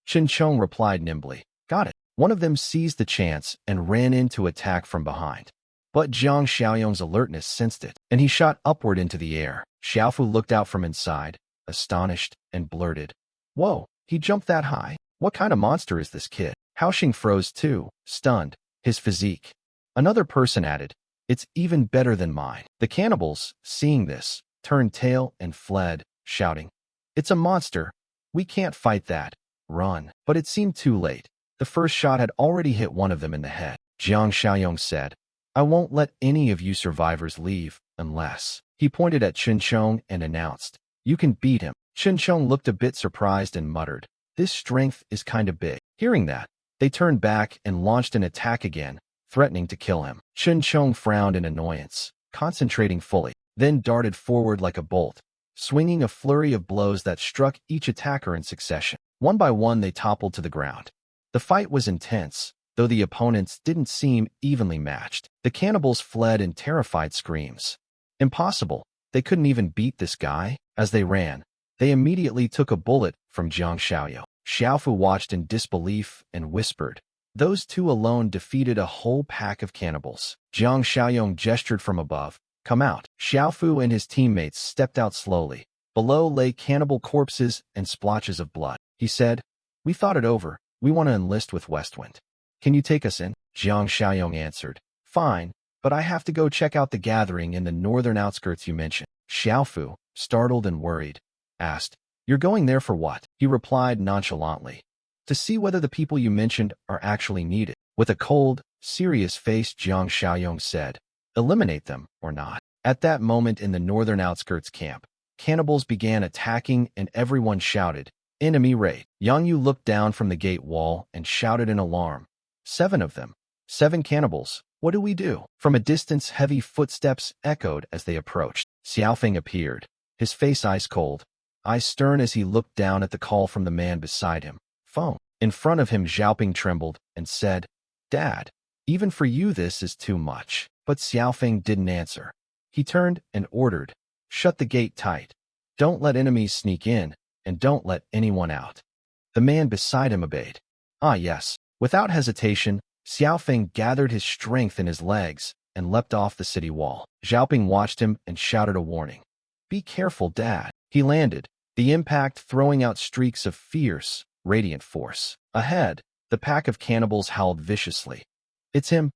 Chen Chong replied nimbly, "Got it." One of them seized the chance and ran in to attack from behind. But Jiang Xiaoyong's alertness sensed it, and he shot upward into the air. Xiaofu looked out from inside, astonished, and blurted, "Whoa, he jumped that high? What kind of monster is this kid?" Haoxing froze too, stunned, his physique. Another person added, "It's even better than mine." The cannibals, seeing this, turned tail and fled, shouting, "It's a monster. We can't fight that. Run." But it seemed too late. The first shot had already hit one of them in the head. Jiang Xiaoyong said, "I won't let any of you survivors leave unless." He pointed at Chen Chong and announced, "You can beat him." Chen Chong looked a bit surprised and muttered, "This strength is kinda big." Hearing that, they turned back and launched an attack again, threatening to kill him. Chen Chong frowned in annoyance, concentrating fully, then darted forward like a bolt, swinging a flurry of blows that struck each attacker in succession. One by one they toppled to the ground. The fight was intense, though the opponents didn't seem evenly matched. The cannibals fled in terrified screams. Impossible. They couldn't even beat this guy. As they ran, they immediately took a bullet from Jiang Xiaoyong. Xiaofu watched in disbelief and whispered, "Those two alone defeated a whole pack of cannibals." Jiang Xiaoyong gestured from above, "Come out." Xiaofu and his teammates stepped out slowly. Below lay cannibal corpses and splotches of blood. He said, "We thought it over. We want to enlist with Westwind. Can you take us in?" Jiang Xiaoyong answered, "Fine, but I have to go check out the gathering in the northern outskirts you mentioned." Xiaofu, startled and worried, asked, "You're going there for what?" He replied nonchalantly, "To see whether the people you mentioned are actually needed." With a cold, serious face, Jiang Xiaoyong said, "Eliminate them or not." At that moment in the northern outskirts camp, cannibals began attacking and everyone shouted, "Enemy raid!" Yang Yu looked down from the gate wall and shouted in alarm, "7 of them! 7 cannibals! What do we do?" From a distance, heavy footsteps echoed as they approached. Xiaofeng appeared, his face ice cold, eyes stern as he looked down at the call from the man beside him. Phone. In front of him, Xiaoping trembled and said, "Dad, even for you this is too much." But Xiaofeng didn't answer. He turned and ordered, "Shut the gate tight. Don't let enemies sneak in, and don't let anyone out." The man beside him obeyed. "Ah, yes." Without hesitation, Xiaofeng gathered his strength in his legs and leapt off the city wall. Xiaoping watched him and shouted a warning. "Be careful, Dad." He landed, the impact throwing out streaks of fierce, radiant force. Ahead, the pack of cannibals howled viciously. "It's him!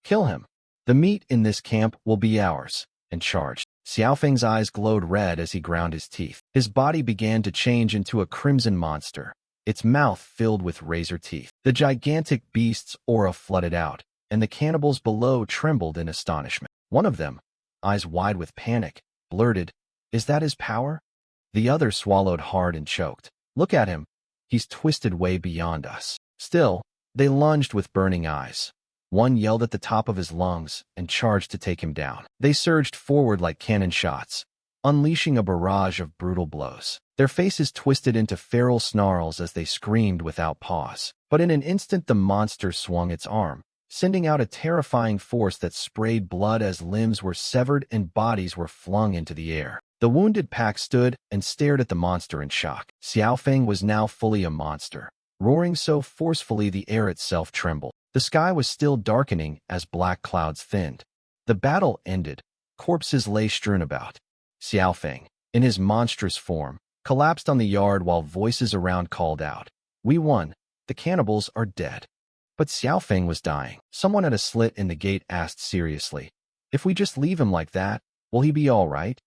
Kill him! The meat in this camp will be ours!" and charged. Xiaofeng's eyes glowed red as he ground his teeth. His body began to change into a crimson monster, its mouth filled with razor teeth. The gigantic beast's aura flooded out, and the cannibals below trembled in astonishment. One of them, eyes wide with panic, blurted, "Is that his power?" The other swallowed hard and choked. "Look at him. He's twisted way beyond us." Still, they lunged with burning eyes. One yelled at the top of his lungs and charged to take him down. They surged forward like cannon shots, unleashing a barrage of brutal blows. Their faces twisted into feral snarls as they screamed without pause. But in an instant the monster swung its arm, sending out a terrifying force that sprayed blood as limbs were severed and bodies were flung into the air. The wounded pack stood and stared at the monster in shock. Xiaofeng was now fully a monster, roaring so forcefully the air itself trembled. The sky was still darkening as black clouds thinned. The battle ended. Corpses lay strewn about. Xiaofeng, in his monstrous form, collapsed on the yard while voices around called out, "We won. The cannibals are dead." But Xiaofeng was dying. Someone at a slit in the gate asked seriously, "If we just leave him like that, will he be all right?"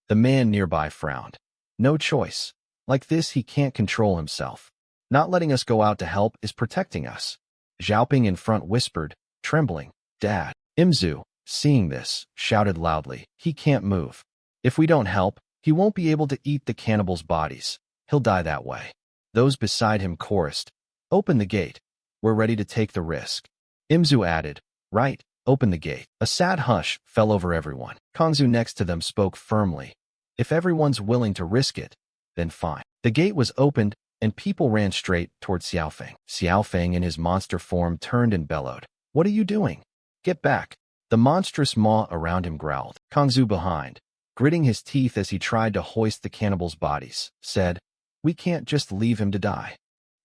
The man nearby frowned. "No choice. Like this, he can't control himself. Not letting us go out to help is protecting us." Xiaoping in front whispered, trembling, "Dad." Imzu, seeing this, shouted loudly, "He can't move. If we don't help, he won't be able to eat the cannibals' bodies. He'll die that way." Those beside him chorused, "Open the gate. We're ready to take the risk." Imzu added, "Right, open the gate." A sad hush fell over everyone. Kongzu next to them spoke firmly, "If everyone's willing to risk it, then fine." The gate was opened, and people ran straight toward Xiaofeng. Xiaofeng in his monster form turned and bellowed, "What are you doing? Get back." The monstrous maw around him growled. Kongzu behind, gritting his teeth as he tried to hoist the cannibals' bodies, said, "We can't just leave him to die."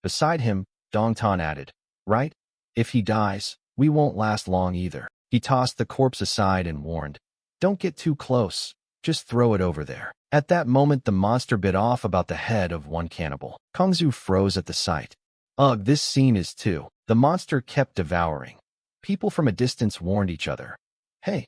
Beside him, Dongtan added, "Right? If he dies, we won't last long either." He tossed the corpse aside and warned, "Don't get too close. Just throw it over there." At that moment the monster bit off about the head of one cannibal. Kongzu froze at the sight. Ugh, this scene is too. The monster kept devouring. People from a distance warned each other, "Hey,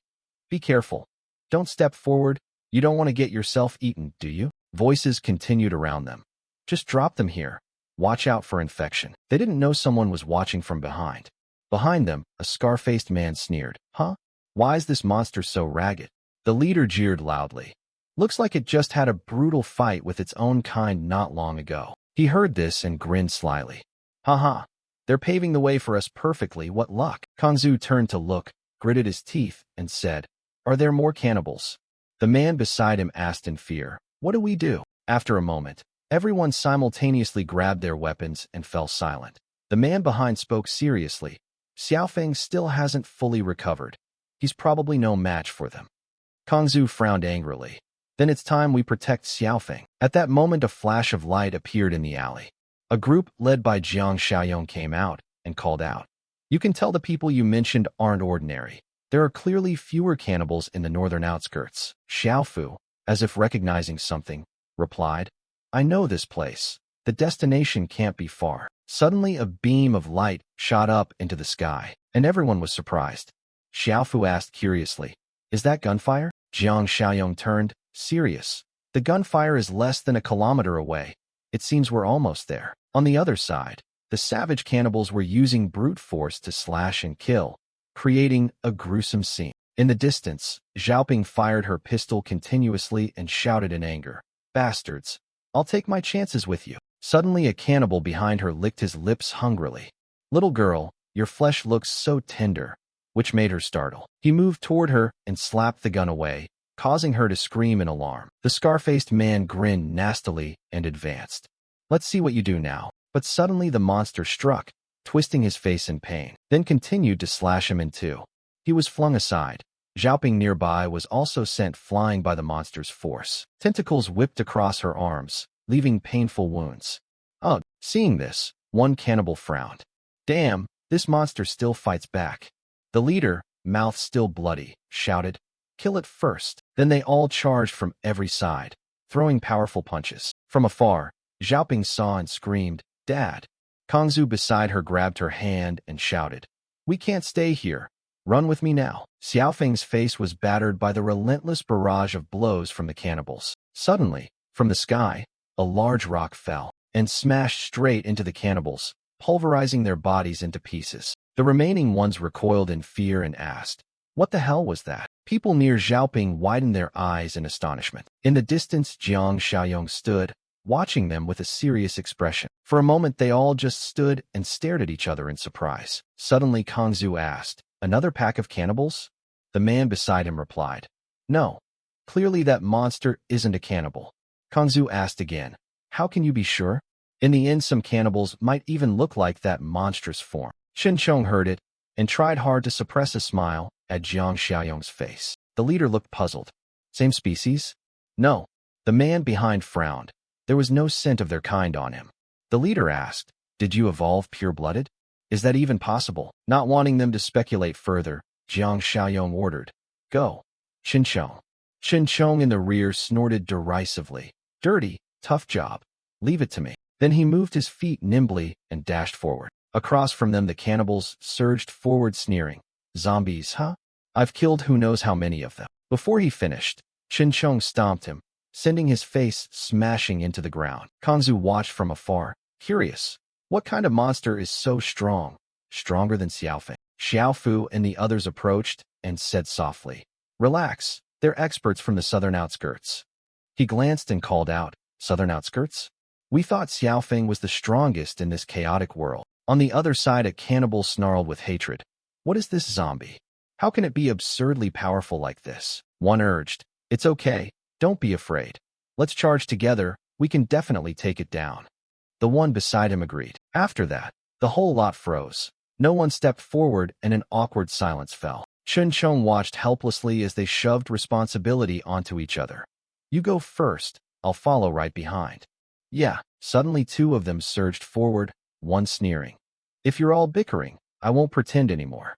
be careful. Don't step forward. You don't want to get yourself eaten, do you?" Voices continued around them. "Just drop them here. Watch out for infection." They didn't know someone was watching from behind. Behind them, a scar-faced man sneered, "Huh? Why is this monster so ragged?" The leader jeered loudly. "Looks like it just had a brutal fight with its own kind not long ago." He heard this and grinned slyly. "Haha, they're paving the way for us perfectly, what luck." Kongzu turned to look, gritted his teeth, and said, "Are there more cannibals?" The man beside him asked in fear, "What do we do?" After a moment, everyone simultaneously grabbed their weapons and fell silent. The man behind spoke seriously. "Xiaofeng still hasn't fully recovered. He's probably no match for them." Kongzu frowned angrily. "Then it's time we protect Xiaofeng." At that moment a flash of light appeared in the alley. A group led by Jiang Xiaoyong came out and called out, "You can tell the people you mentioned aren't ordinary. There are clearly fewer cannibals in the northern outskirts." Xiaofu, as if recognizing something, replied, "I know this place. The destination can't be far." Suddenly a beam of light shot up into the sky, and everyone was surprised. Xiaofu asked curiously, "Is that gunfire?" Jiang Xiaoyong turned, serious. "The gunfire is less than a kilometer away. It seems we're almost there." On the other side, The savage cannibals were using brute force to slash and kill, creating a gruesome scene. In the distance, Xiaoping fired her pistol continuously and shouted in anger, "Bastards! I'll take my chances with you." Suddenly a cannibal behind her licked his lips hungrily. "Little girl, your flesh looks so tender," which made her startle. He moved toward her and slapped the gun away, causing her to scream in alarm. The scar-faced man grinned nastily and advanced. "Let's see what you do now." But suddenly the monster struck, twisting his face in pain, then continued to slash him in two. He was flung aside. Xiaoping nearby was also sent flying by the monster's force. Tentacles whipped across her arms, leaving painful wounds. Ugh! Seeing this, one cannibal frowned. "Damn, this monster still fights back." The leader, mouth still bloody, shouted, "Kill it first." Then they all charged from every side, throwing powerful punches. From afar, Xiaoping saw and screamed, "Dad!" Kangzu beside her grabbed her hand and shouted, "We can't stay here. Run with me now." Xiaofeng's face was battered by the relentless barrage of blows from the cannibals. Suddenly, from the sky, a large rock fell and smashed straight into the cannibals, pulverizing their bodies into pieces. The remaining ones recoiled in fear and asked, "What the hell was that?" People near Xiaoping widened their eyes in astonishment. In the distance, Jiang Xiaoyong stood, watching them with a serious expression. For a moment, they all just stood and stared at each other in surprise. Suddenly, Kangzu asked, "Another pack of cannibals?" The man beside him replied, "No. Clearly that monster isn't a cannibal." Kangzu asked again, "How can you be sure?" In the end, some cannibals might even look like that monstrous form. Shinchong heard it and tried hard to suppress a smile at Jiang Xiaoyong's face. The leader looked puzzled. "Same species?" "No." The man behind frowned. There was no scent of their kind on him. The leader asked, "Did you evolve pure-blooded? Is that even possible?" Not wanting them to speculate further, Jiang Xiaoyong ordered, "Go." Shinchong. Shinchong in the rear snorted derisively. "Dirty, tough job. Leave it to me." Then he moved his feet nimbly and dashed forward. Across from them the cannibals surged forward sneering. "Zombies, huh? I've killed who knows how many of them." Before he finished, Shinchong stomped him, sending his face smashing into the ground. Kangzu watched from afar, curious. What kind of monster is so strong? Stronger than Xiaofeng? Xiaofu and the others approached and said softly, "Relax, they're experts from the southern outskirts." He glanced and called out, "Southern outskirts? We thought Xiaofeng was the strongest in this chaotic world." On the other side, a cannibal snarled with hatred, "What is this zombie? How can it be absurdly powerful like this?" One urged, "It's okay, don't be afraid. Let's charge together, we can definitely take it down." The one beside him agreed. After that, the whole lot froze. No one stepped forward and an awkward silence fell. Chun-Chung watched helplessly as they shoved responsibility onto each other. "You go first, I'll follow right behind." "Yeah." Suddenly two of them surged forward, one sneering, "If you're all bickering, I won't pretend anymore."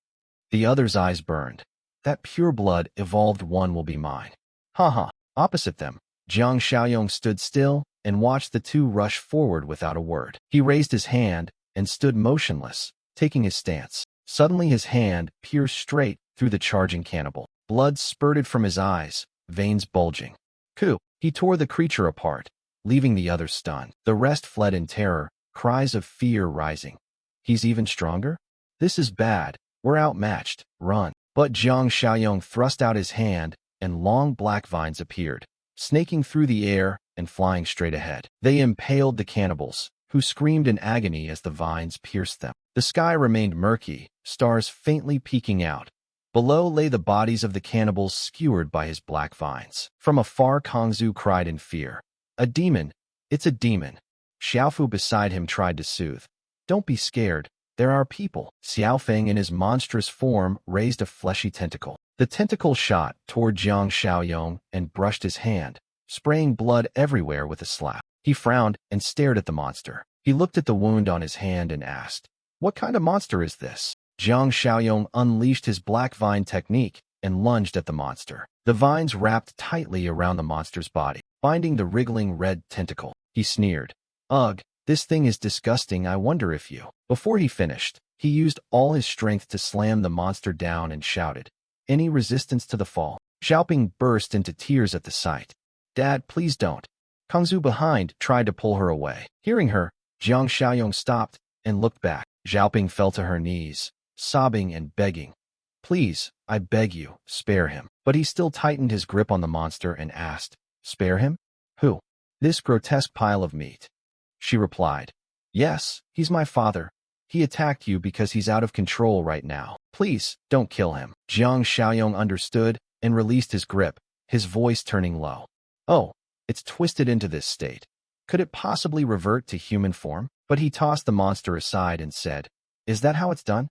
The other's eyes burned. "That pure blood evolved one will be mine." Haha. Opposite them, Jiang Xiaoyong stood still and watched the two rush forward without a word. He raised his hand and stood motionless, taking his stance. Suddenly his hand pierced straight through the charging cannibal. Blood spurted from his eyes, veins bulging. Ku! He tore the creature apart, leaving the others stunned. The rest fled in terror, cries of fear rising. "He's even stronger? This is bad. We're outmatched. Run." But Jiang Xiaoyong thrust out his hand, and long black vines appeared, snaking through the air and flying straight ahead. They impaled the cannibals, who screamed in agony as the vines pierced them. The sky remained murky, stars faintly peeking out. Below lay the bodies of the cannibals skewered by his black vines. From afar, Kangzu cried in fear, "A demon! It's a demon!" Xiaofu beside him tried to soothe. "Don't be scared. There are people." Xiaofeng in his monstrous form raised a fleshy tentacle. The tentacle shot toward Jiang Xiaoyong and brushed his hand, spraying blood everywhere with a slap. He frowned and stared at the monster. He looked at the wound on his hand and asked, "What kind of monster is this?" Jiang Xiaoyong unleashed his black vine technique and lunged at the monster. The vines wrapped tightly around the monster's body, binding the wriggling red tentacle. He sneered, "Ugh, this thing is disgusting. I wonder if you..." Before he finished, he used all his strength to slam the monster down and shouted, "Any resistance to the fall?" Xiaoping burst into tears at the sight. "Dad, please don't." Kangzu behind tried to pull her away. Hearing her, Jiang Xiaoyong stopped and looked back. Xiaoping fell to her knees, sobbing and begging. Please, I beg you, spare him. But he still tightened his grip on the monster and asked, Spare him? Who? This grotesque pile of meat. She replied, Yes, he's my father. He attacked you because he's out of control right now. Please, don't kill him. Jiang Xiaoyong understood and released his grip, his voice turning low. Oh, it's twisted into this state. Could it possibly revert to human form? But he tossed the monster aside and said, Is that how it's done?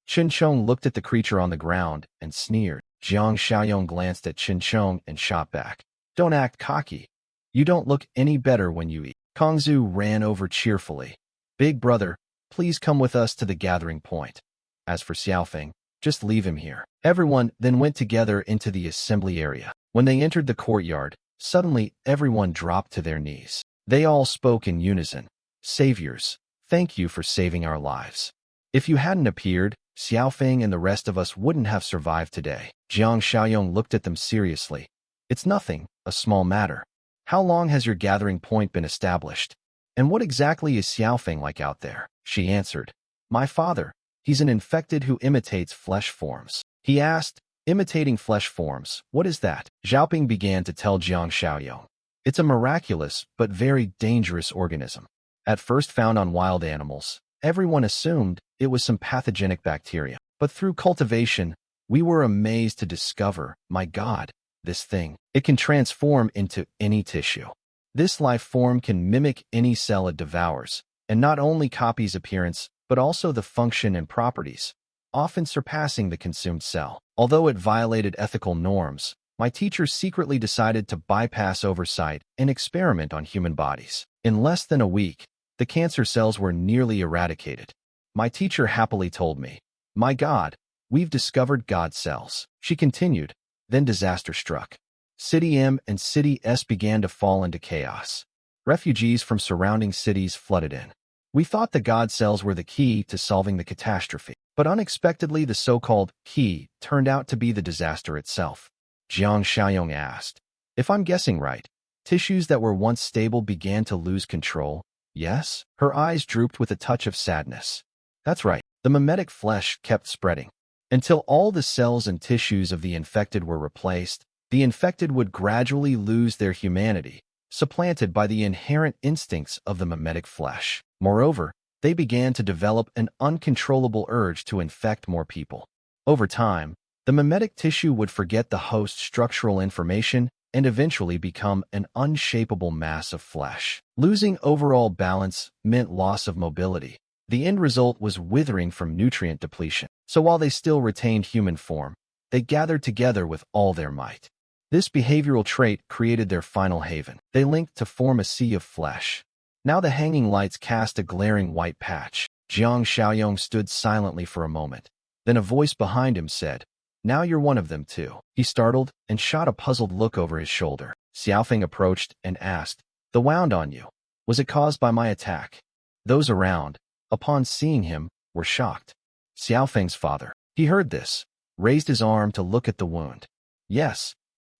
Qin Chong looked at the creature on the ground and sneered. Jiang Xiaoyong glanced at Qin Chong and shot back. Don't act cocky. You don't look any better when you eat. Kongzu ran over cheerfully. Big brother, please come with us to the gathering point. As for Xiaofeng, just leave him here. Everyone then went together into the assembly area. When they entered the courtyard, suddenly everyone dropped to their knees. They all spoke in unison. Saviors, thank you for saving our lives. If you hadn't appeared, Xiaofeng and the rest of us wouldn't have survived today. Jiang Xiaoyong looked at them seriously. It's nothing, a small matter. How long has your gathering point been established? And what exactly is Xiaofeng like out there? She answered. My father, he's an infected who imitates flesh forms. He asked, Imitating flesh forms, what is that? Xiaoping began to tell Jiang Xiaoyong. It's a miraculous but very dangerous organism. At first found on wild animals, everyone assumed it was some pathogenic bacteria. But through cultivation, we were amazed to discover, my God, this thing. It can transform into any tissue. This life form can mimic any cell it devours, and not only copies appearance, but also the function and properties, often surpassing the consumed cell. Although it violated ethical norms, my teacher secretly decided to bypass oversight and experiment on human bodies. In less than a week, the cancer cells were nearly eradicated. My teacher happily told me, My God, we've discovered God cells. She continued. Then disaster struck. City M and City S began to fall into chaos. Refugees from surrounding cities flooded in. We thought the God cells were the key to solving the catastrophe, but unexpectedly the so-called key turned out to be the disaster itself. Jiang Xiaoyong asked, If I'm guessing right, tissues that were once stable began to lose control, yes? Her eyes drooped with a touch of sadness. That's right, the mimetic flesh kept spreading. Until all the cells and tissues of the infected were replaced, the infected would gradually lose their humanity, supplanted by the inherent instincts of the mimetic flesh. Moreover, they began to develop an uncontrollable urge to infect more people. Over time, the mimetic tissue would forget the host's structural information and eventually become an unshapable mass of flesh. Losing overall balance meant loss of mobility. The end result was withering from nutrient depletion. So while they still retained human form, they gathered together with all their might. This behavioral trait created their final haven. They linked to form a sea of flesh. Now the hanging lights cast a glaring white patch. Jiang Xiaoyong stood silently for a moment. Then a voice behind him said, Now you're one of them too. He startled and shot a puzzled look over his shoulder. Xiaofeng approached and asked, The wound on you, was it caused by my attack? Those around, upon seeing him, were shocked. Xiaofeng's father, he heard this, raised his arm to look at the wound. Yes.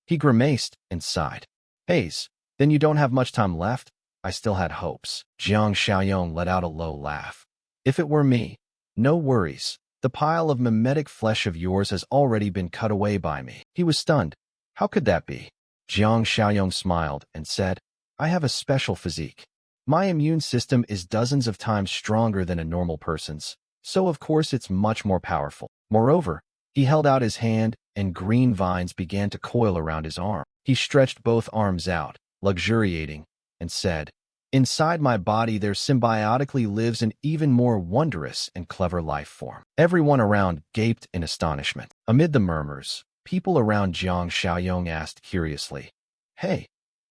He grimaced and sighed. Haze, then you don't have much time left? I still had hopes. Jiang Xiaoyong let out a low laugh. If it were me, no worries. The pile of mimetic flesh of yours has already been cut away by me. He was stunned. How could that be? Jiang Xiaoyong smiled and said, I have a special physique. My immune system is dozens of times stronger than a normal person's, so of course it's much more powerful. Moreover, he held out his hand and green vines began to coil around his arm. He stretched both arms out, luxuriating, and said, Inside my body there symbiotically lives an even more wondrous and clever life form. Everyone around gaped in astonishment. Amid the murmurs, people around Jiang Xiaoyong asked curiously, Hey,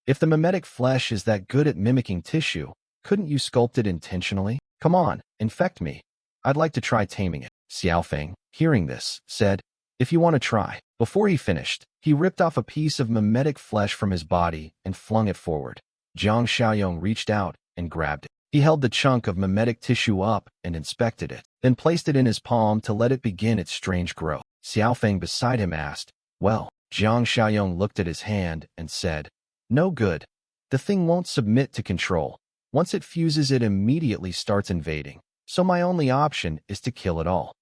if the mimetic flesh is that good at mimicking tissue, couldn't you sculpt it intentionally? Come on, infect me. I'd like to try taming it. Xiaofeng, hearing this, said, If you want to try. Before he finished, he ripped off a piece of mimetic flesh from his body and flung it forward. Jiang Xiaoyong reached out and grabbed it. He held the chunk of mimetic tissue up and inspected it, then placed it in his palm to let it begin its strange growth. Xiaofeng beside him asked, Well, Jiang Xiaoyong looked at his hand and said, No good. The thing won't submit to control. Once it fuses, it immediately starts invading. So my only option is to kill it all.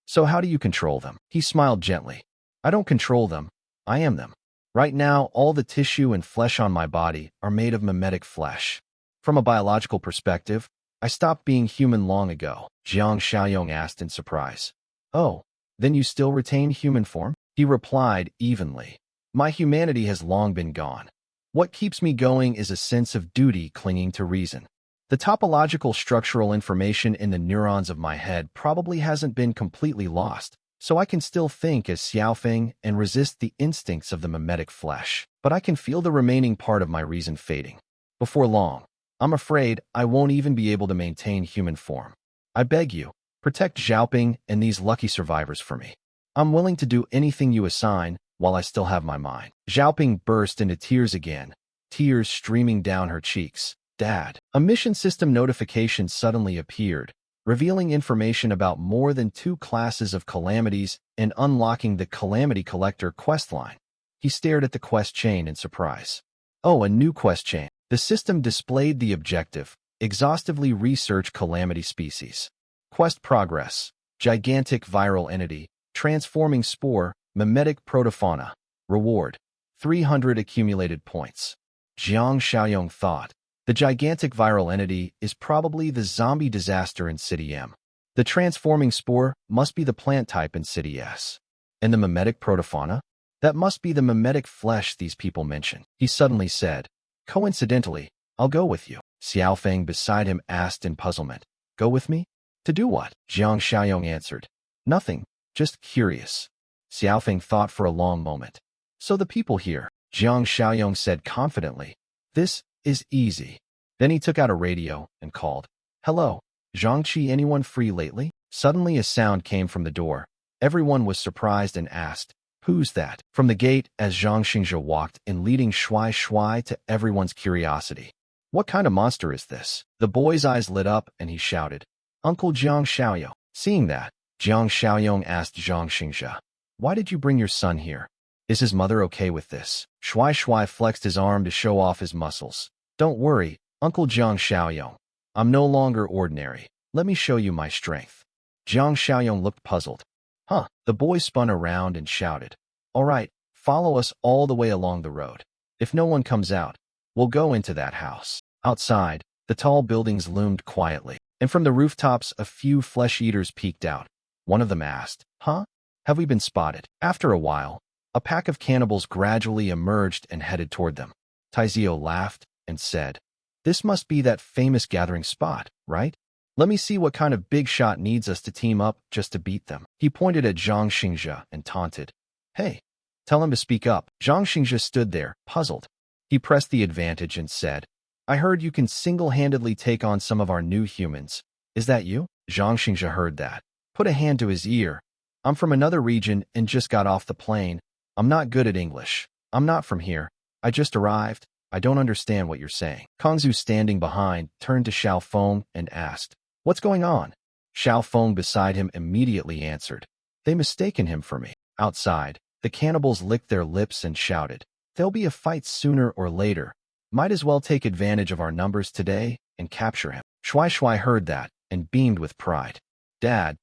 So how do you control them? He smiled gently. I don't control them. I am them. Right now, all the tissue and flesh on my body are made of mimetic flesh. From a biological perspective, I stopped being human long ago, Jiang Xiaoyong asked in surprise. Oh, then you still retain human form? He replied evenly. My humanity has long been gone. What keeps me going is a sense of duty clinging to reason. The topological structural information in the neurons of my head probably hasn't been completely lost, so I can still think as Xiaofeng and resist the instincts of the mimetic flesh. But I can feel the remaining part of my reason fading. Before long, I'm afraid I won't even be able to maintain human form. I beg you, protect Xiaoping and these lucky survivors for me. I'm willing to do anything you assign while I still have my mind. Xiaoping burst into tears again, tears streaming down her cheeks. Dad. A mission system notification suddenly appeared, revealing information about more than 2 classes of calamities and unlocking the Calamity Collector quest line. He stared at the quest chain in surprise. Oh, a new quest chain. The system displayed the objective: exhaustively research calamity species. Quest progress: gigantic viral entity, transforming spore, mimetic protofauna. Reward: 300 accumulated points. Jiang Xiaoyong thought. The gigantic viral entity is probably the zombie disaster in City M. The transforming spore must be the plant type in City S. And the mimetic protofauna? That must be the mimetic flesh these people mention. He suddenly said. Coincidentally, I'll go with you. Xiaofeng beside him asked in puzzlement. Go with me? To do what? Jiang Xiaoyong answered. Nothing, just curious. Xiaofeng thought for a long moment. So the people here, Jiang Xiaoyong said confidently. This is easy. Then he took out a radio and called. Hello, Zhangqi, anyone free lately? Suddenly a sound came from the door. Everyone was surprised and asked, Who's that? From the gate, as Zhang Xingzhe walked in, leading Shuai Shuai to everyone's curiosity. What kind of monster is this? The boy's eyes lit up and he shouted, Uncle Jiang Xiaoyong. Seeing that, Jiang Xiaoyong asked Zhang Xingzhe, Why did you bring your son here? Is his mother okay with this? Shuai Shuai flexed his arm to show off his muscles. Don't worry, Uncle Jiang Xiaoyong. I'm no longer ordinary. Let me show you my strength. Jiang Xiaoyong looked puzzled. Huh? The boy spun around and shouted. All right, follow us all the way along the road. If no one comes out, we'll go into that house. Outside, the tall buildings loomed quietly, and from the rooftops a few flesh-eaters peeked out. One of them asked, Huh? Have we been spotted? After a while, a pack of cannibals gradually emerged and headed toward them. Taizio laughed and said, This must be that famous gathering spot, right? Let me see what kind of big shot needs us to team up just to beat them. He pointed at Zhang Xingzhe and taunted. Hey, tell him to speak up. Zhang Xingzhe stood there, puzzled. He pressed the advantage and said, I heard you can single-handedly take on some of our new humans. Is that you? Zhang Xingzhe heard that. Put a hand to his ear. I'm from another region and just got off the plane. I'm not good at English. I'm not from here. I just arrived. I don't understand what you're saying. Kongzu, standing behind, turned to Xiaofeng and asked, What's going on? Xiaofeng beside him immediately answered, They mistaken him for me. Outside, the cannibals licked their lips and shouted, There'll be a fight sooner or later. Might as well take advantage of our numbers today and capture him. Shuai Shuai heard that and beamed with pride. Dad,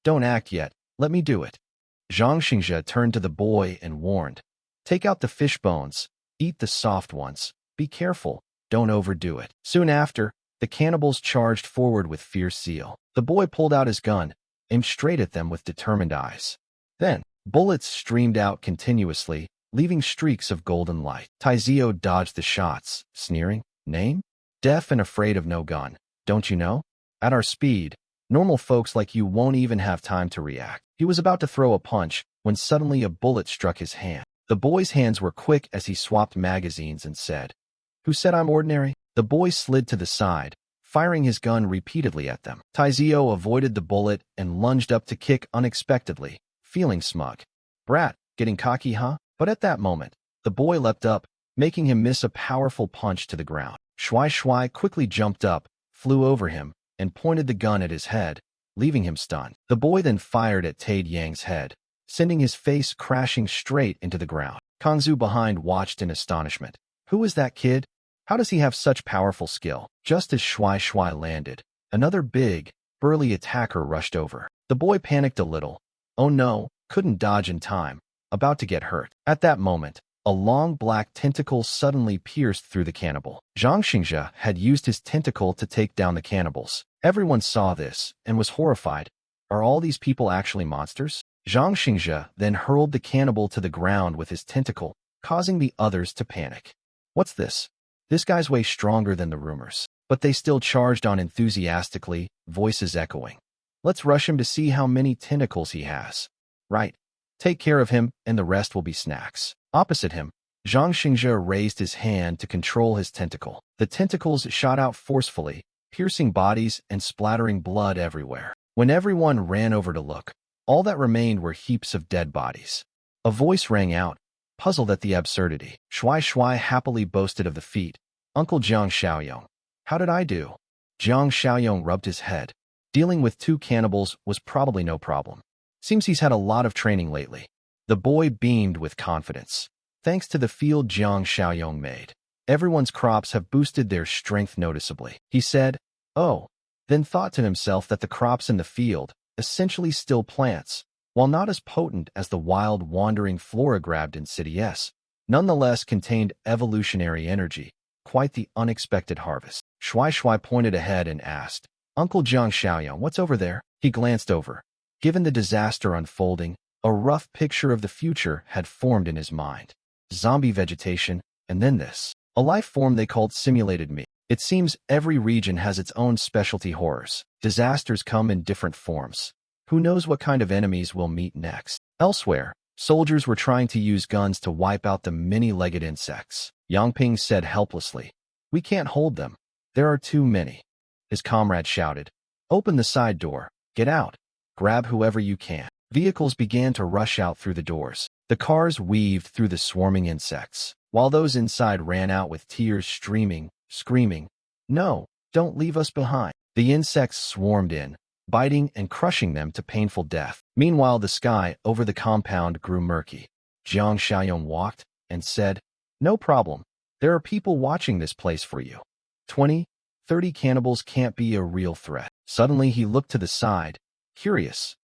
don't act yet. Let me do it. Zhang Xingzhe turned to the boy and warned, Take out the fish bones. Eat the soft ones. Be careful. Don't overdo it. Soon after, the cannibals charged forward with fierce zeal. The boy pulled out his gun, aimed straight at them with determined eyes. Then, bullets streamed out continuously, leaving streaks of golden light. Taizio dodged the shots, sneering, Name? Deaf and afraid of no gun. Don't you know? At our speed, normal folks like you won't even have time to react. He was about to throw a punch when suddenly a bullet struck his hand. The boy's hands were quick as he swapped magazines and said, Who said I'm ordinary? The boy slid to the side, firing his gun repeatedly at them. Taizio avoided the bullet and lunged up to kick unexpectedly, feeling smug. Brat, getting cocky, huh? But at that moment, the boy leapt up, making him miss a powerful punch to the ground. Shuai Shuai quickly jumped up, flew over him, and pointed the gun at his head, leaving him stunned. The boy then fired at Tade Yang's head, sending his face crashing straight into the ground. Kongzu behind watched in astonishment. Who is that kid? How does he have such powerful skill? Just as Shui Shui landed, another big, burly attacker rushed over. The boy panicked a little. Oh no, couldn't dodge in time. About to get hurt. At that moment, a long black tentacle suddenly pierced through the cannibal. Zhang Xingzhe had used his tentacle to take down the cannibals. Everyone saw this and was horrified. Are all these people actually monsters? Zhang Xingzhe then hurled the cannibal to the ground with his tentacle, causing the others to panic. What's this? This guy's way stronger than the rumors. But they still charged on enthusiastically, voices echoing. Let's rush him to see how many tentacles he has. Right. Take care of him, and the rest will be snacks. Opposite him, Zhang Xingzhe raised his hand to control his tentacle. The tentacles shot out forcefully, piercing bodies and splattering blood everywhere. When everyone ran over to look, all that remained were heaps of dead bodies. A voice rang out, puzzled at the absurdity. Shui Shui happily boasted of the feat. Uncle Jiang Xiaoyong. How did I do? Jiang Xiaoyong rubbed his head. Dealing with 2 cannibals was probably no problem. Seems he's had a lot of training lately. The boy beamed with confidence. Thanks to the field Jiang Xiaoyong made, everyone's crops have boosted their strength noticeably. He said, oh, then thought to himself that the crops in the field, essentially still plants, while not as potent as the wild wandering flora grabbed in City S, nonetheless contained evolutionary energy, quite the unexpected harvest. Shui Shui pointed ahead and asked, Uncle Jiang Xiaoyong, what's over there? He glanced over. Given the disaster unfolding, a rough picture of the future had formed in his mind. Zombie vegetation, and then this. A life form they called simulated meat. It seems every region has its own specialty horrors. Disasters come in different forms. Who knows what kind of enemies we'll meet next? Elsewhere, soldiers were trying to use guns to wipe out the many-legged insects. Yang Ping said helplessly, we can't hold them. There are too many. His comrade shouted, open the side door. Get out. Grab whoever you can. Vehicles began to rush out through the doors. The cars weaved through the swarming insects, while those inside ran out with tears streaming, screaming, no, don't leave us behind. The insects swarmed in, biting and crushing them to painful death. Meanwhile, the sky over the compound grew murky. Jiang Xiaoyong walked and said, no problem. There are people watching this place for you. 20, 30 cannibals can't be a real threat. Suddenly he looked to the side, curious.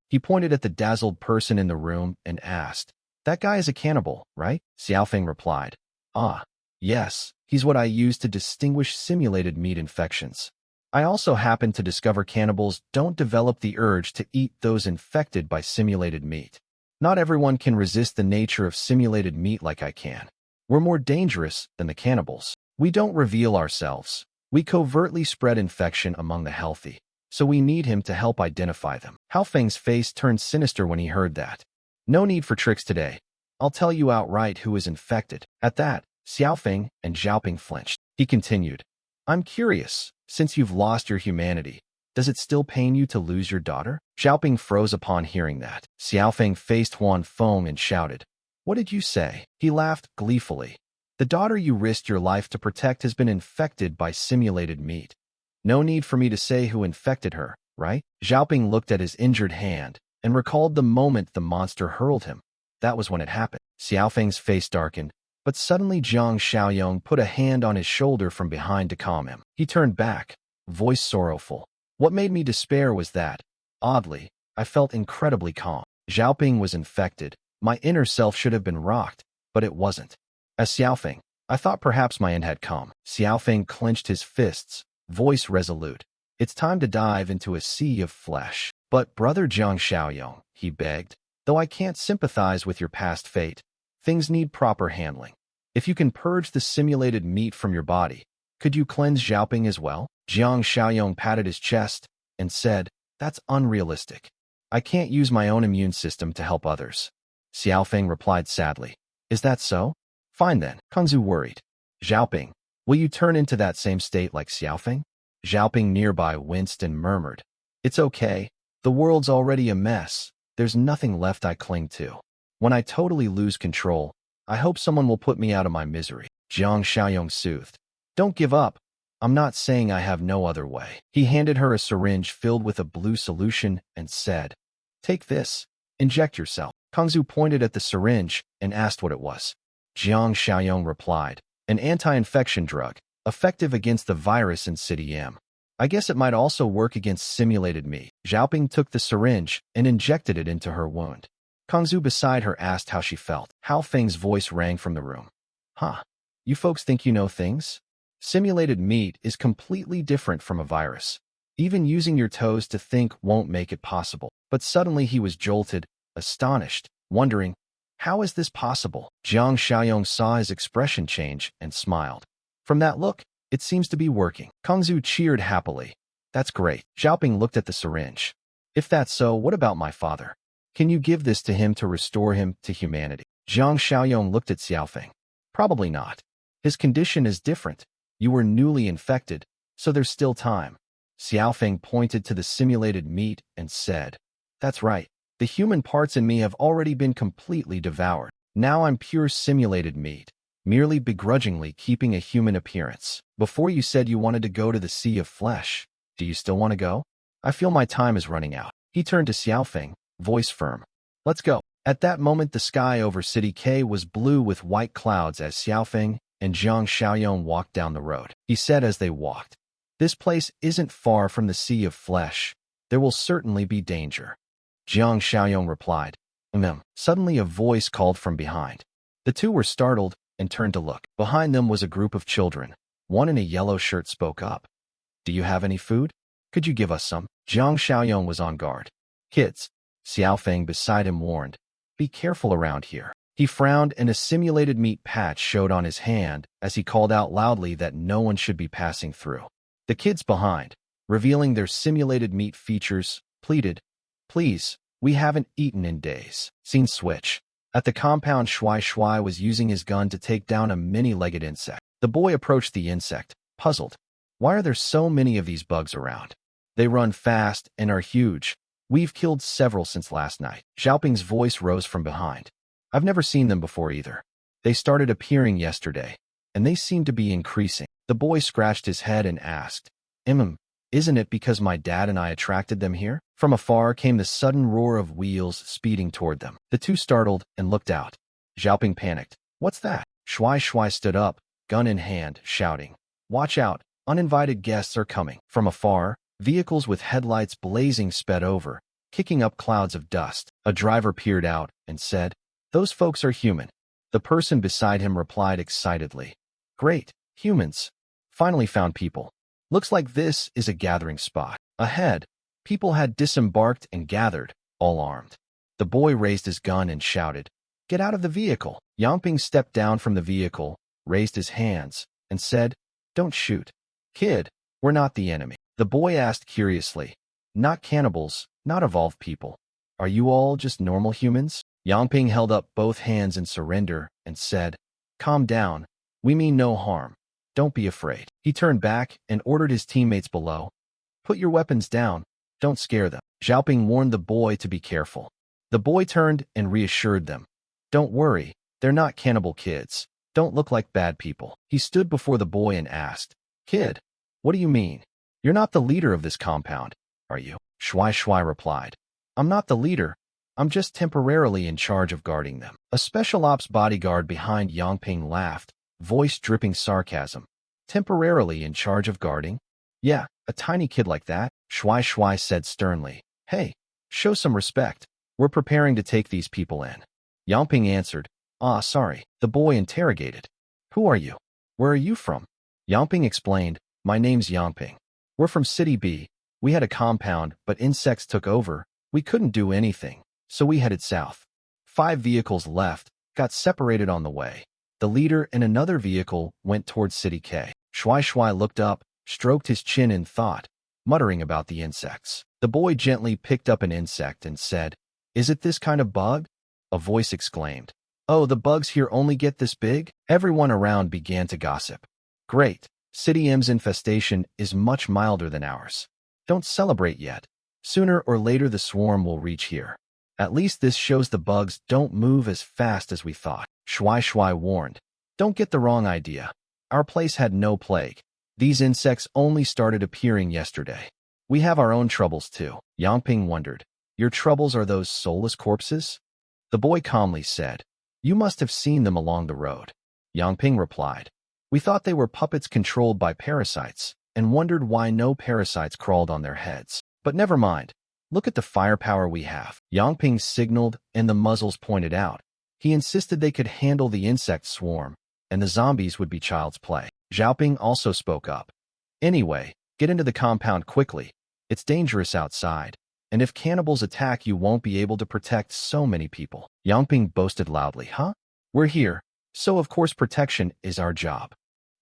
He pointed at the dazzled person in the room and asked, that guy is a cannibal, right? Xiaofeng replied, ah, yes, he's what I use to distinguish simulated meat infections. I also happen to discover cannibals don't develop the urge to eat those infected by simulated meat. Not everyone can resist the nature of simulated meat like I can. We're more dangerous than the cannibals. We don't reveal ourselves. We covertly spread infection among the healthy. So we need him to help identify them. Hao Feng's face turned sinister when he heard that. No need for tricks today. I'll tell you outright who is infected. At that, Xiaofeng and Xiaoping flinched. He continued, I'm curious, since you've lost your humanity, does it still pain you to lose your daughter? Xiaoping froze upon hearing that. Xiaofeng faced Huan Feng and shouted, what did you say? He laughed gleefully. The daughter you risked your life to protect has been infected by simulated meat. No need for me to say who infected her, right? Xiaoping looked at his injured hand and recalled the moment the monster hurled him. That was when it happened. Xiaofeng's face darkened, but suddenly Jiang Xiaoyong put a hand on his shoulder from behind to calm him. He turned back, voice sorrowful. What made me despair was that, oddly, I felt incredibly calm. Xiaoping was infected. My inner self should have been rocked, but it wasn't. As Xiaofeng, I thought perhaps my end had come. Xiaofeng clenched his fists, voice resolute. It's time to dive into a sea of flesh. But brother Jiang Xiaoyong, he begged, though I can't sympathize with your past fate, things need proper handling. If you can purge the simulated meat from your body, could you cleanse Xiaoping as well? Jiang Xiaoyong patted his chest and said, that's unrealistic. I can't use my own immune system to help others. Xiaofeng replied sadly, is that so? Fine then. Kangzu worried. Xiaoping, will you turn into that same state like Xiaofeng? Xiaoping nearby winced and murmured, it's okay. The world's already a mess. There's nothing left I cling to. When I totally lose control, I hope someone will put me out of my misery. Jiang Xiaoyong soothed. Don't give up. I'm not saying I have no other way. He handed her a syringe filled with a blue solution and said, take this. Inject yourself. Kangzu pointed at the syringe and asked what it was. Jiang Xiaoyong replied, An anti-infection drug, effective against the virus in City M. I guess it might also work against simulated me. Xiaoping took the syringe and injected it into her wound. Kangzu beside her asked how she felt. Hao Feng's voice rang from the room. Huh. You folks think you know things? Simulated meat is completely different from a virus. Even using your toes to think won't make it possible. But suddenly he was jolted, astonished, wondering, how is this possible? Jiang Xiaoyong saw his expression change and smiled. From that look, it seems to be working. Kangzu cheered happily. That's great. Xiaoping looked at the syringe. If that's so, what about my father? Can you give this to him to restore him to humanity? Jiang Xiaoyong looked at Xiaofeng. Probably not. His condition is different. You were newly infected, so there's still time. Xiaofeng pointed to the simulated meat and said, That's right. The human parts in me have already been completely devoured. Now I'm pure simulated meat, merely begrudgingly keeping a human appearance. Before you said you wanted to go to the Sea of Flesh. Do you still want to go? I feel my time is running out. He turned to Xiaofeng, voice firm. Let's go. At that moment the sky over City K was blue with white clouds as Xiaofeng and Jiang Xiaoyong walked down the road. He said as they walked, This place isn't far from the Sea of Flesh. There will certainly be danger. Jiang Xiaoyong replied, Suddenly a voice called from behind. The two were startled and turned to look. Behind them was a group of children. One in a yellow shirt spoke up. Do you have any food? Could you give us some? Jiang Xiaoyong was on guard. Kids, Xiaofeng beside him warned. Be careful around here. He frowned and a simulated meat patch showed on his hand as he called out loudly that no one should be passing through. The kids behind, revealing their simulated meat features, pleaded, Please, we haven't eaten in days. Scene switch. At the compound, Shuai Shuai was using his gun to take down a many-legged insect. The boy approached the insect, puzzled. Why are there so many of these bugs around? They run fast and are huge. We've killed several since last night. Xiaoping's voice rose from behind. I've never seen them before either. They started appearing yesterday, and they seem to be increasing. The boy scratched his head and asked, Isn't it because my dad and I attracted them here? From afar came the sudden roar of wheels speeding toward them. The two startled and looked out. Xiaoping panicked. What's that? Shuai Shuai stood up, gun in hand, shouting. Watch out, uninvited guests are coming. From afar, vehicles with headlights blazing sped over, kicking up clouds of dust. A driver peered out and said, Those folks are human. The person beside him replied excitedly. Great, humans. Finally found people. Looks like this is a gathering spot. Ahead, people had disembarked and gathered, all armed. The boy raised his gun and shouted, Get out of the vehicle. Yangping stepped down from the vehicle, raised his hands, and said, Don't shoot. Kid, we're not the enemy. The boy asked curiously, Not cannibals, not evolved people. Are you all just normal humans? Yangping held up both hands in surrender and said, Calm down. We mean no harm. Don't be afraid. He turned back and ordered his teammates below. Put your weapons down. Don't scare them. Xiaoping warned the boy to be careful. The boy turned and reassured them. Don't worry. They're not cannibal kids. Don't look like bad people. He stood before the boy and asked, Kid, what do you mean? You're not the leader of this compound, are you? Shuai Shuai replied. I'm not the leader. I'm just temporarily in charge of guarding them. A special ops bodyguard behind Yangping laughed, voice dripping sarcasm. Temporarily in charge of guarding? Yeah, a tiny kid like that, Shuai Shuai said sternly. Hey, show some respect. We're preparing to take these people in. Yangping answered. Sorry. The boy interrogated. Who are you? Where are you from? Yangping explained. My name's Yangping. We're from City B. We had a compound, but insects took over. We couldn't do anything, so we headed south. 5 vehicles left, got separated on the way. The leader and another vehicle went towards City K. Shuai Shuai looked up, stroked his chin in thought, muttering about the insects. The boy gently picked up an insect and said, Is it this kind of bug? A voice exclaimed. Oh, the bugs here only get this big? Everyone around began to gossip. Great. City M's infestation is much milder than ours. Don't celebrate yet. Sooner or later the swarm will reach here. At least this shows the bugs don't move as fast as we thought. Shuai Shuai warned. Don't get the wrong idea. Our place had no plague. These insects only started appearing yesterday. We have our own troubles too. Yangping wondered. Your troubles are those soulless corpses? The boy calmly said. You must have seen them along the road. Yangping replied. We thought they were puppets controlled by parasites, and wondered why no parasites crawled on their heads. But never mind. Look at the firepower we have. Yangping signaled, and the muzzles pointed out. He insisted they could handle the insect swarm, and the zombies would be child's play. Xiaoping also spoke up. Anyway, get into the compound quickly. It's dangerous outside, and if cannibals attack, you won't be able to protect so many people. Yangping boasted loudly. Huh? We're here, so of course protection is our job.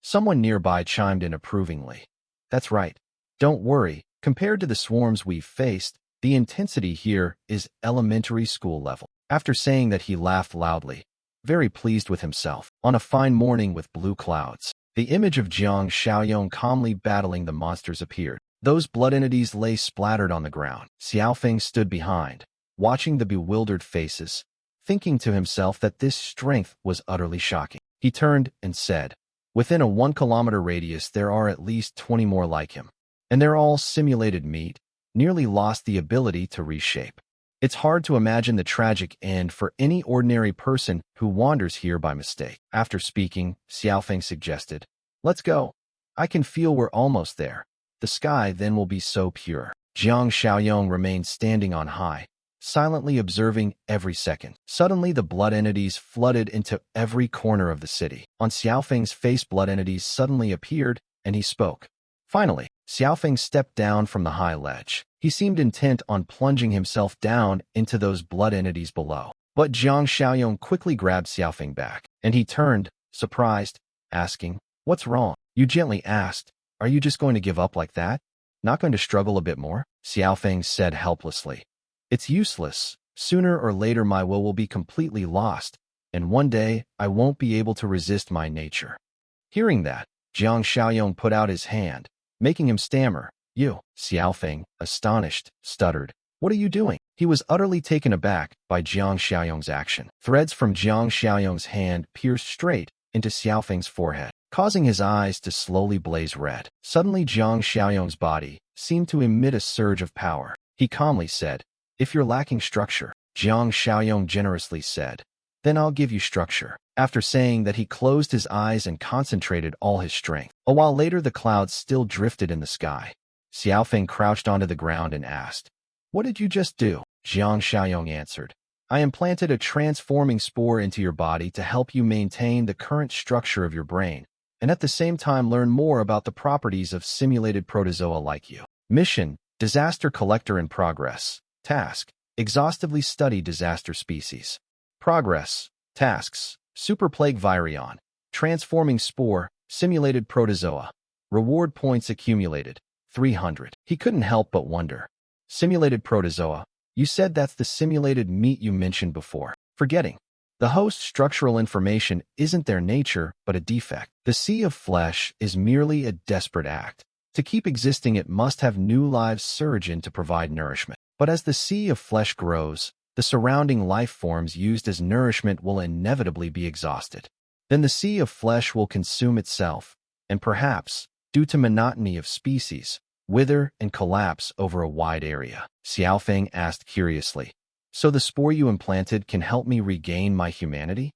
Someone nearby chimed in approvingly. That's right. Don't worry, compared to the swarms we've faced, the intensity here is elementary school level. After saying that, he laughed loudly, very pleased with himself. On a fine morning with blue clouds, the image of Jiang Xiaoyong calmly battling the monsters appeared. Those blood entities lay splattered on the ground. Xiaofeng stood behind, watching the bewildered faces, thinking to himself that this strength was utterly shocking. He turned and said, within a 1-kilometer radius there are at least 20 more like him, and they're all simulated meat, nearly lost the ability to reshape. It's hard to imagine the tragic end for any ordinary person who wanders here by mistake. After speaking, Xiaofeng suggested, let's go. I can feel we're almost there. The sky then will be so pure. Jiang Xiaoyong remained standing on high, silently observing every second. Suddenly the blood entities flooded into every corner of the city. On Xiaofeng's face, blood entities suddenly appeared, and he spoke. Finally, Xiaofeng stepped down from the high ledge. He seemed intent on plunging himself down into those blood entities below. But Jiang Xiaoyong quickly grabbed Xiaofeng back, and he turned, surprised, asking, what's wrong? You gently asked, are you just going to give up like that? Not going to struggle a bit more? Xiaofeng said helplessly. It's useless. Sooner or later my will be completely lost, and one day I won't be able to resist my nature. Hearing that, Jiang Xiaoyong put out his hand, making him stammer. You, Xiaofeng, astonished, stuttered. What are you doing? He was utterly taken aback by Jiang Xiaoyong's action. Threads from Jiang Xiaoyong's hand pierced straight into Xiaofeng's forehead, causing his eyes to slowly blaze red. Suddenly Jiang Xiaoyong's body seemed to emit a surge of power. He calmly said, if you're lacking structure, Jiang Xiaoyong generously said, then I'll give you structure. After saying that, he closed his eyes and concentrated all his strength. A while later the clouds still drifted in the sky. Xiaofeng crouched onto the ground and asked, what did you just do? Jiang Xiaoyong answered, I implanted a transforming spore into your body to help you maintain the current structure of your brain, and at the same time learn more about the properties of simulated protozoa like you. Mission: Disaster Collector in progress. Task: exhaustively study disaster species. Progress. Tasks: Super Plague Virion, Transforming Spore, Simulated Protozoa. Reward points accumulated, 300. He couldn't help but wonder. Simulated Protozoa. You said that's the simulated meat you mentioned before. Forgetting. The host's structural information isn't their nature, but a defect. The sea of flesh is merely a desperate act. To keep existing, it must have new lives surge in to provide nourishment. But as the sea of flesh grows, the surrounding life forms used as nourishment will inevitably be exhausted. Then the sea of flesh will consume itself, and perhaps, due to monotony of species, wither and collapse over a wide area. Xiaofeng asked curiously, so the spore you implanted can help me regain my humanity?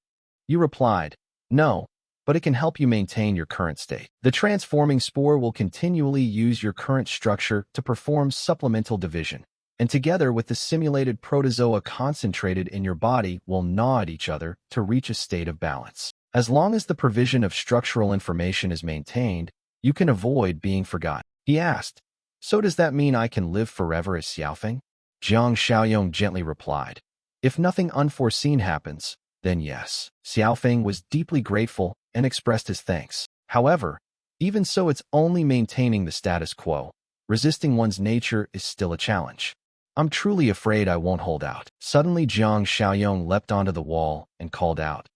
You replied, no, but it can help you maintain your current state. The transforming spore will continually use your current structure to perform supplemental division, and together with the simulated protozoa concentrated in your body will gnaw at each other to reach a state of balance. As long as the provision of structural information is maintained, you can avoid being forgotten. He asked, so does that mean I can live forever as Xiaofeng? Jiang Xiaoyong gently replied, if nothing unforeseen happens, then yes. Xiaofeng was deeply grateful and expressed his thanks. However, even so, it's only maintaining the status quo. Resisting one's nature is still a challenge. I'm truly afraid I won't hold out. Suddenly Jiang Xiaoyong leapt onto the wall and called out,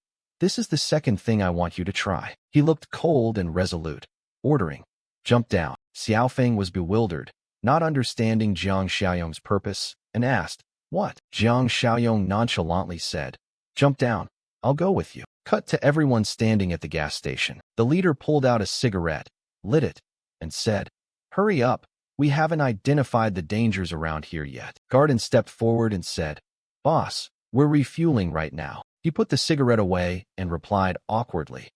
this is the second thing I want you to try. He looked cold and resolute, ordering, jump down. Xiaofeng was bewildered, not understanding Jiang Xiaoyong's purpose, and asked, what? Jiang Xiaoyong nonchalantly said, jump down, I'll go with you. Cut to everyone standing at the gas station. The leader pulled out a cigarette, lit it, and said, hurry up, we haven't identified the dangers around here yet. Garden stepped forward and said, boss, we're refueling right now. He put the cigarette away and replied awkwardly,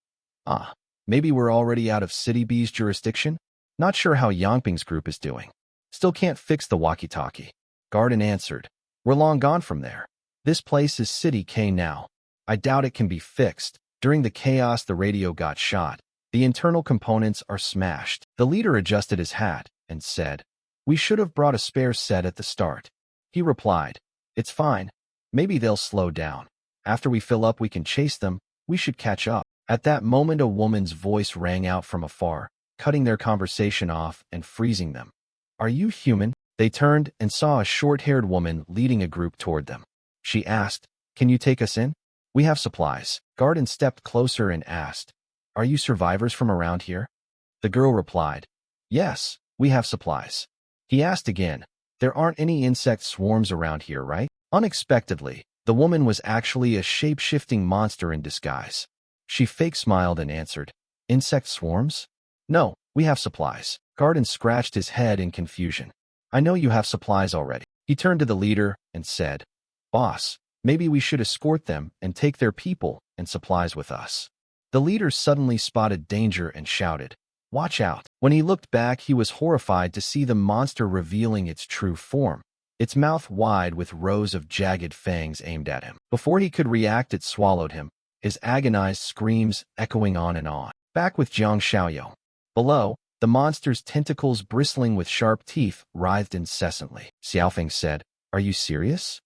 ah, Maybe we're already out of City B's jurisdiction? Not sure how Yangping's group is doing. Still can't fix the walkie-talkie. Garden answered. We're long gone from there. This place is City K now. I doubt it can be fixed. During the chaos, the radio got shot. The internal components are smashed. The leader adjusted his hat and said, We should have brought a spare set at the start. He replied, It's fine. Maybe they'll slow down. After we fill up, we can chase them. We should catch up. At that moment, a woman's voice rang out from afar, cutting their conversation off and freezing them. Are you human? They turned and saw a short-haired woman leading a group toward them. She asked, Can you take us in? We have supplies. Garden stepped closer and asked, Are you survivors from around here? The girl replied, Yes, we have supplies. He asked again, There aren't any insect swarms around here, right? Unexpectedly, the woman was actually a shape-shifting monster in disguise. She fake-smiled and answered, Insect swarms? No, we have supplies. Garden scratched his head in confusion. I know you have supplies already. He turned to the leader and said, Boss, maybe we should escort them and take their people and supplies with us. The leader suddenly spotted danger and shouted, Watch out. When he looked back, he was horrified to see the monster revealing its true form, its mouth wide with rows of jagged fangs aimed at him. Before he could react, it swallowed him, his agonized screams echoing on and on. Back with Jiang Xiaoyong. Below, the monster's tentacles bristling with sharp teeth writhed incessantly. Xiaofeng said, Are you serious?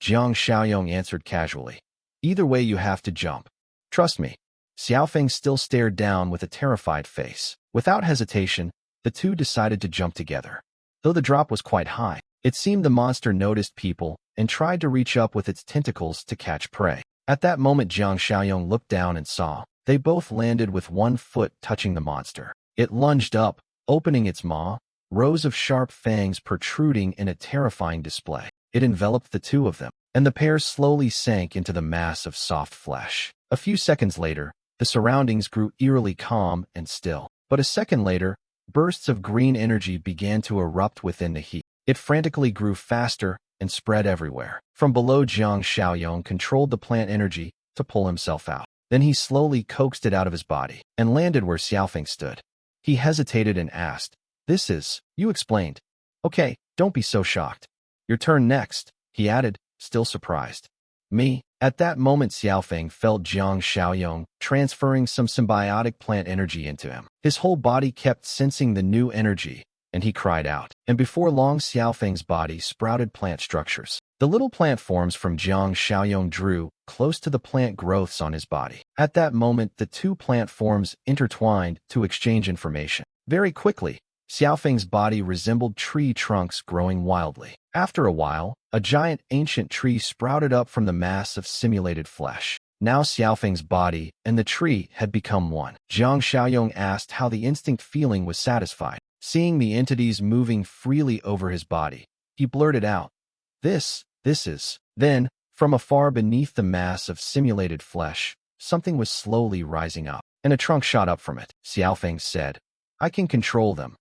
Jiang Xiaoyong answered casually. Either way, you have to jump. Trust me. Xiaofeng still stared down with a terrified face. Without hesitation, the two decided to jump together. Though the drop was quite high, it seemed the monster noticed people and tried to reach up with its tentacles to catch prey. At that moment, Jiang Xiaoyong looked down and saw. They both landed with one foot touching the monster. It lunged up, opening its maw, rows of sharp fangs protruding in a terrifying display. It enveloped the two of them, and the pair slowly sank into the mass of soft flesh. A few seconds later, the surroundings grew eerily calm and still. But a second later, bursts of green energy began to erupt within the heat. It frantically grew faster and spread everywhere. From below, Jiang Xiaoyong controlled the plant energy to pull himself out. Then he slowly coaxed it out of his body and landed where Xiaofeng stood. He hesitated and asked, This is, you explained. Okay, don't be so shocked. Your turn next, he added, still surprised. Me? At that moment, Xiaofeng felt Jiang Xiaoyong transferring some symbiotic plant energy into him. His whole body kept sensing the new energy, and he cried out. And before long, Xiaofeng's body sprouted plant structures. The little plant forms from Jiang Xiaoyong drew close to the plant growths on his body. At that moment, the two plant forms intertwined to exchange information. Very quickly, Xiaofeng's body resembled tree trunks growing wildly. After a while, a giant ancient tree sprouted up from the mass of simulated flesh. Now Xiaofeng's body and the tree had become one. Jiang Xiaoyong asked how the instinct feeling was satisfied. Seeing the entities moving freely over his body, he blurted out, This is. Then, from afar beneath the mass of simulated flesh, something was slowly rising up, and a trunk shot up from it. Xiaofeng said, I can control them.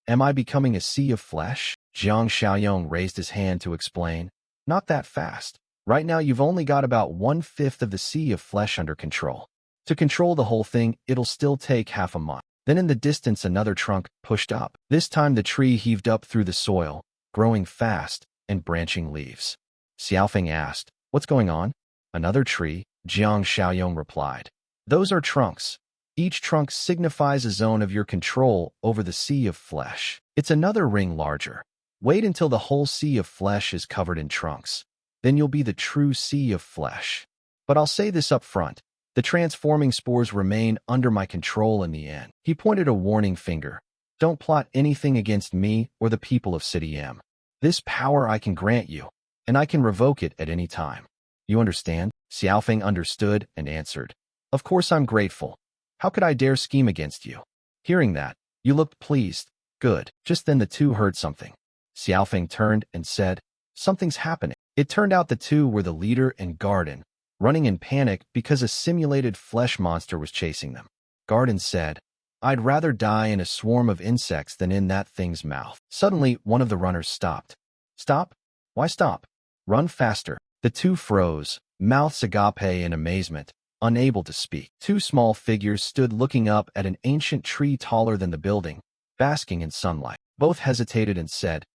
Am I becoming a sea of flesh? Jiang Xiaoyong raised his hand to explain, Not that fast. Right now you've only got about 1/5 of the sea of flesh under control. To control the whole thing, it'll still take half a month. Then in the distance another trunk pushed up. This time the tree heaved up through the soil, growing fast and branching leaves. Xiaofeng asked, What's going on? Another tree, Jiang Xiaoyong replied. Those are trunks. Each trunk signifies a zone of your control over the sea of flesh. It's another ring larger. Wait until the whole sea of flesh is covered in trunks. Then you'll be the true sea of flesh. But I'll say this up front. The transforming spores remain under my control in the end. He pointed a warning finger. Don't plot anything against me or the people of City M. This power I can grant you, and I can revoke it at any time. You understand? Xiaofeng understood and answered. Of course I'm grateful. How could I dare scheme against you? Hearing that, you looked pleased. Good. Just then the two heard something. Xiaofeng turned and said, Something's happening. It turned out the two were the leader and Garden, running in panic because a simulated flesh monster was chasing them. Garden said, I'd rather die in a swarm of insects than in that thing's mouth. Suddenly, one of the runners stopped. Stop? Why stop? Run faster. The two froze, mouths agape in amazement, unable to speak. Two small figures stood looking up at an ancient tree taller than the building, basking in sunlight. Both hesitated and said,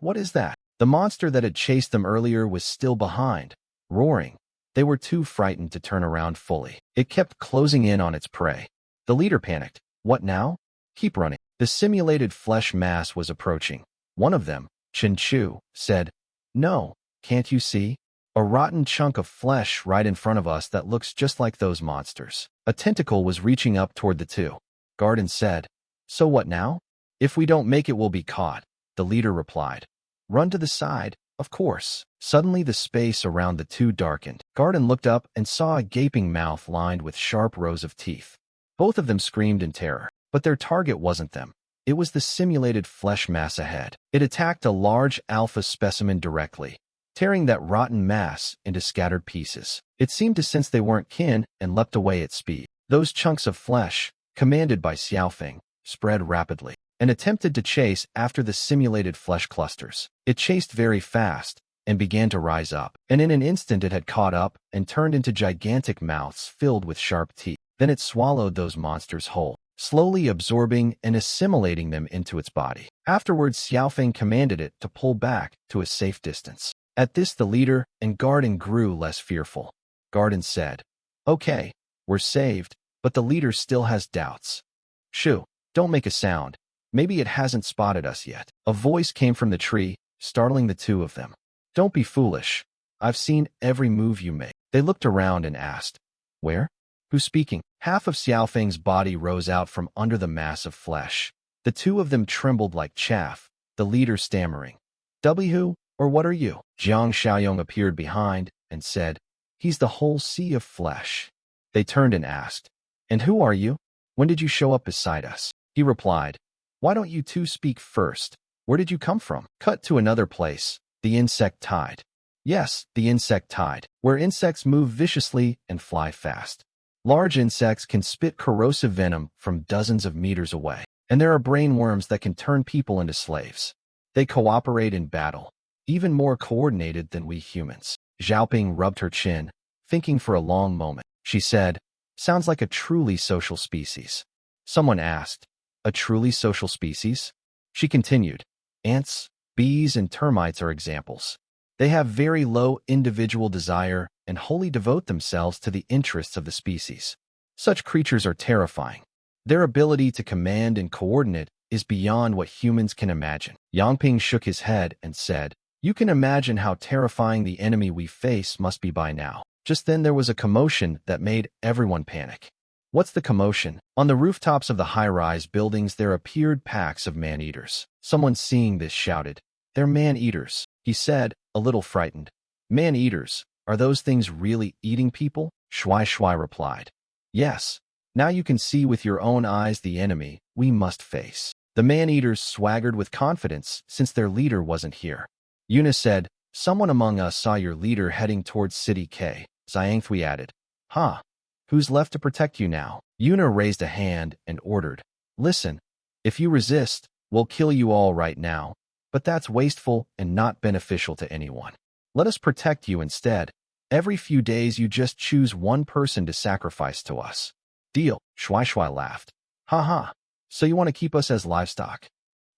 What is that?" The monster that had chased them earlier was still behind, roaring. They were too frightened to turn around fully. It kept closing in on its prey. The leader panicked. "What now?" "Keep running." The simulated flesh mass was approaching. One of them, Chin-Chu, said, "No, can't you see? A rotten chunk of flesh right in front of us that looks just like those monsters." A tentacle was reaching up toward the two. Garden said, "So what now?" "If we don't make it, we'll be caught," the leader replied. "Run to the side, of course." Suddenly the space around the two darkened. Garden looked up and saw a gaping mouth lined with sharp rows of teeth. Both of them screamed in terror, but their target wasn't them. It was the simulated flesh mass ahead. It attacked a large alpha specimen directly, tearing that rotten mass into scattered pieces. It seemed to sense they weren't kin and leapt away at speed. Those chunks of flesh, commanded by Xiaofeng, spread rapidly and attempted to chase after the simulated flesh clusters. It chased very fast and began to rise up, and in an instant it had caught up and turned into gigantic mouths filled with sharp teeth. Then it swallowed those monsters whole, slowly absorbing and assimilating them into its body. Afterwards, Xiaofeng commanded it to pull back to a safe distance. At this, the leader and Garden grew less fearful. Garden said, "Okay, we're saved," but the leader still has doubts. "Shoo, don't make a sound. Maybe it hasn't spotted us yet." A voice came from the tree, startling the two of them. "Don't be foolish. I've seen every move you make." They looked around and asked, "Where? Who's speaking?" Half of Xiaofeng's body rose out from under the mass of flesh. The two of them trembled like chaff, the leader stammering, "Who, or what are you?" Jiang Xiaoyong appeared behind and said, "He's the whole sea of flesh." They turned and asked, "And who are you? When did you show up beside us?" He replied, "Why don't you two speak first? Where did you come from?" Cut to another place, the insect tide. Yes, the insect tide, where insects move viciously and fly fast. Large insects can spit corrosive venom from dozens of meters away, and there are brain worms that can turn people into slaves. They cooperate in battle, even more coordinated than we humans. Xiaoping rubbed her chin, thinking for a long moment. She said, "Sounds like a truly social species." Someone asked, "A truly social species?" She continued, "Ants, bees, and termites are examples. They have very low individual desire and wholly devote themselves to the interests of the species. Such creatures are terrifying. Their ability to command and coordinate is beyond what humans can imagine." Yangping shook his head and said, "You can imagine how terrifying the enemy we face must be by now." Just then there was a commotion that made everyone panic. "What's the commotion?" On the rooftops of the high-rise buildings there appeared packs of man-eaters. Someone seeing this shouted, "They're man-eaters," he said, a little frightened. "Man-eaters? Are those things really eating people?" Shui Shui replied, "Yes. Now you can see with your own eyes the enemy we must face." The man-eaters swaggered with confidence since their leader wasn't here. Yuna said, "Someone among us saw your leader heading towards City K." Xiangthui added, "Huh. Who's left to protect you now?" Yuna raised a hand and ordered, "Listen, if you resist, we'll kill you all right now, but that's wasteful and not beneficial to anyone. Let us protect you instead. Every few days you just choose one person to sacrifice to us." "Deal," Shui Shui laughed. "Ha ha. So you want to keep us as livestock?"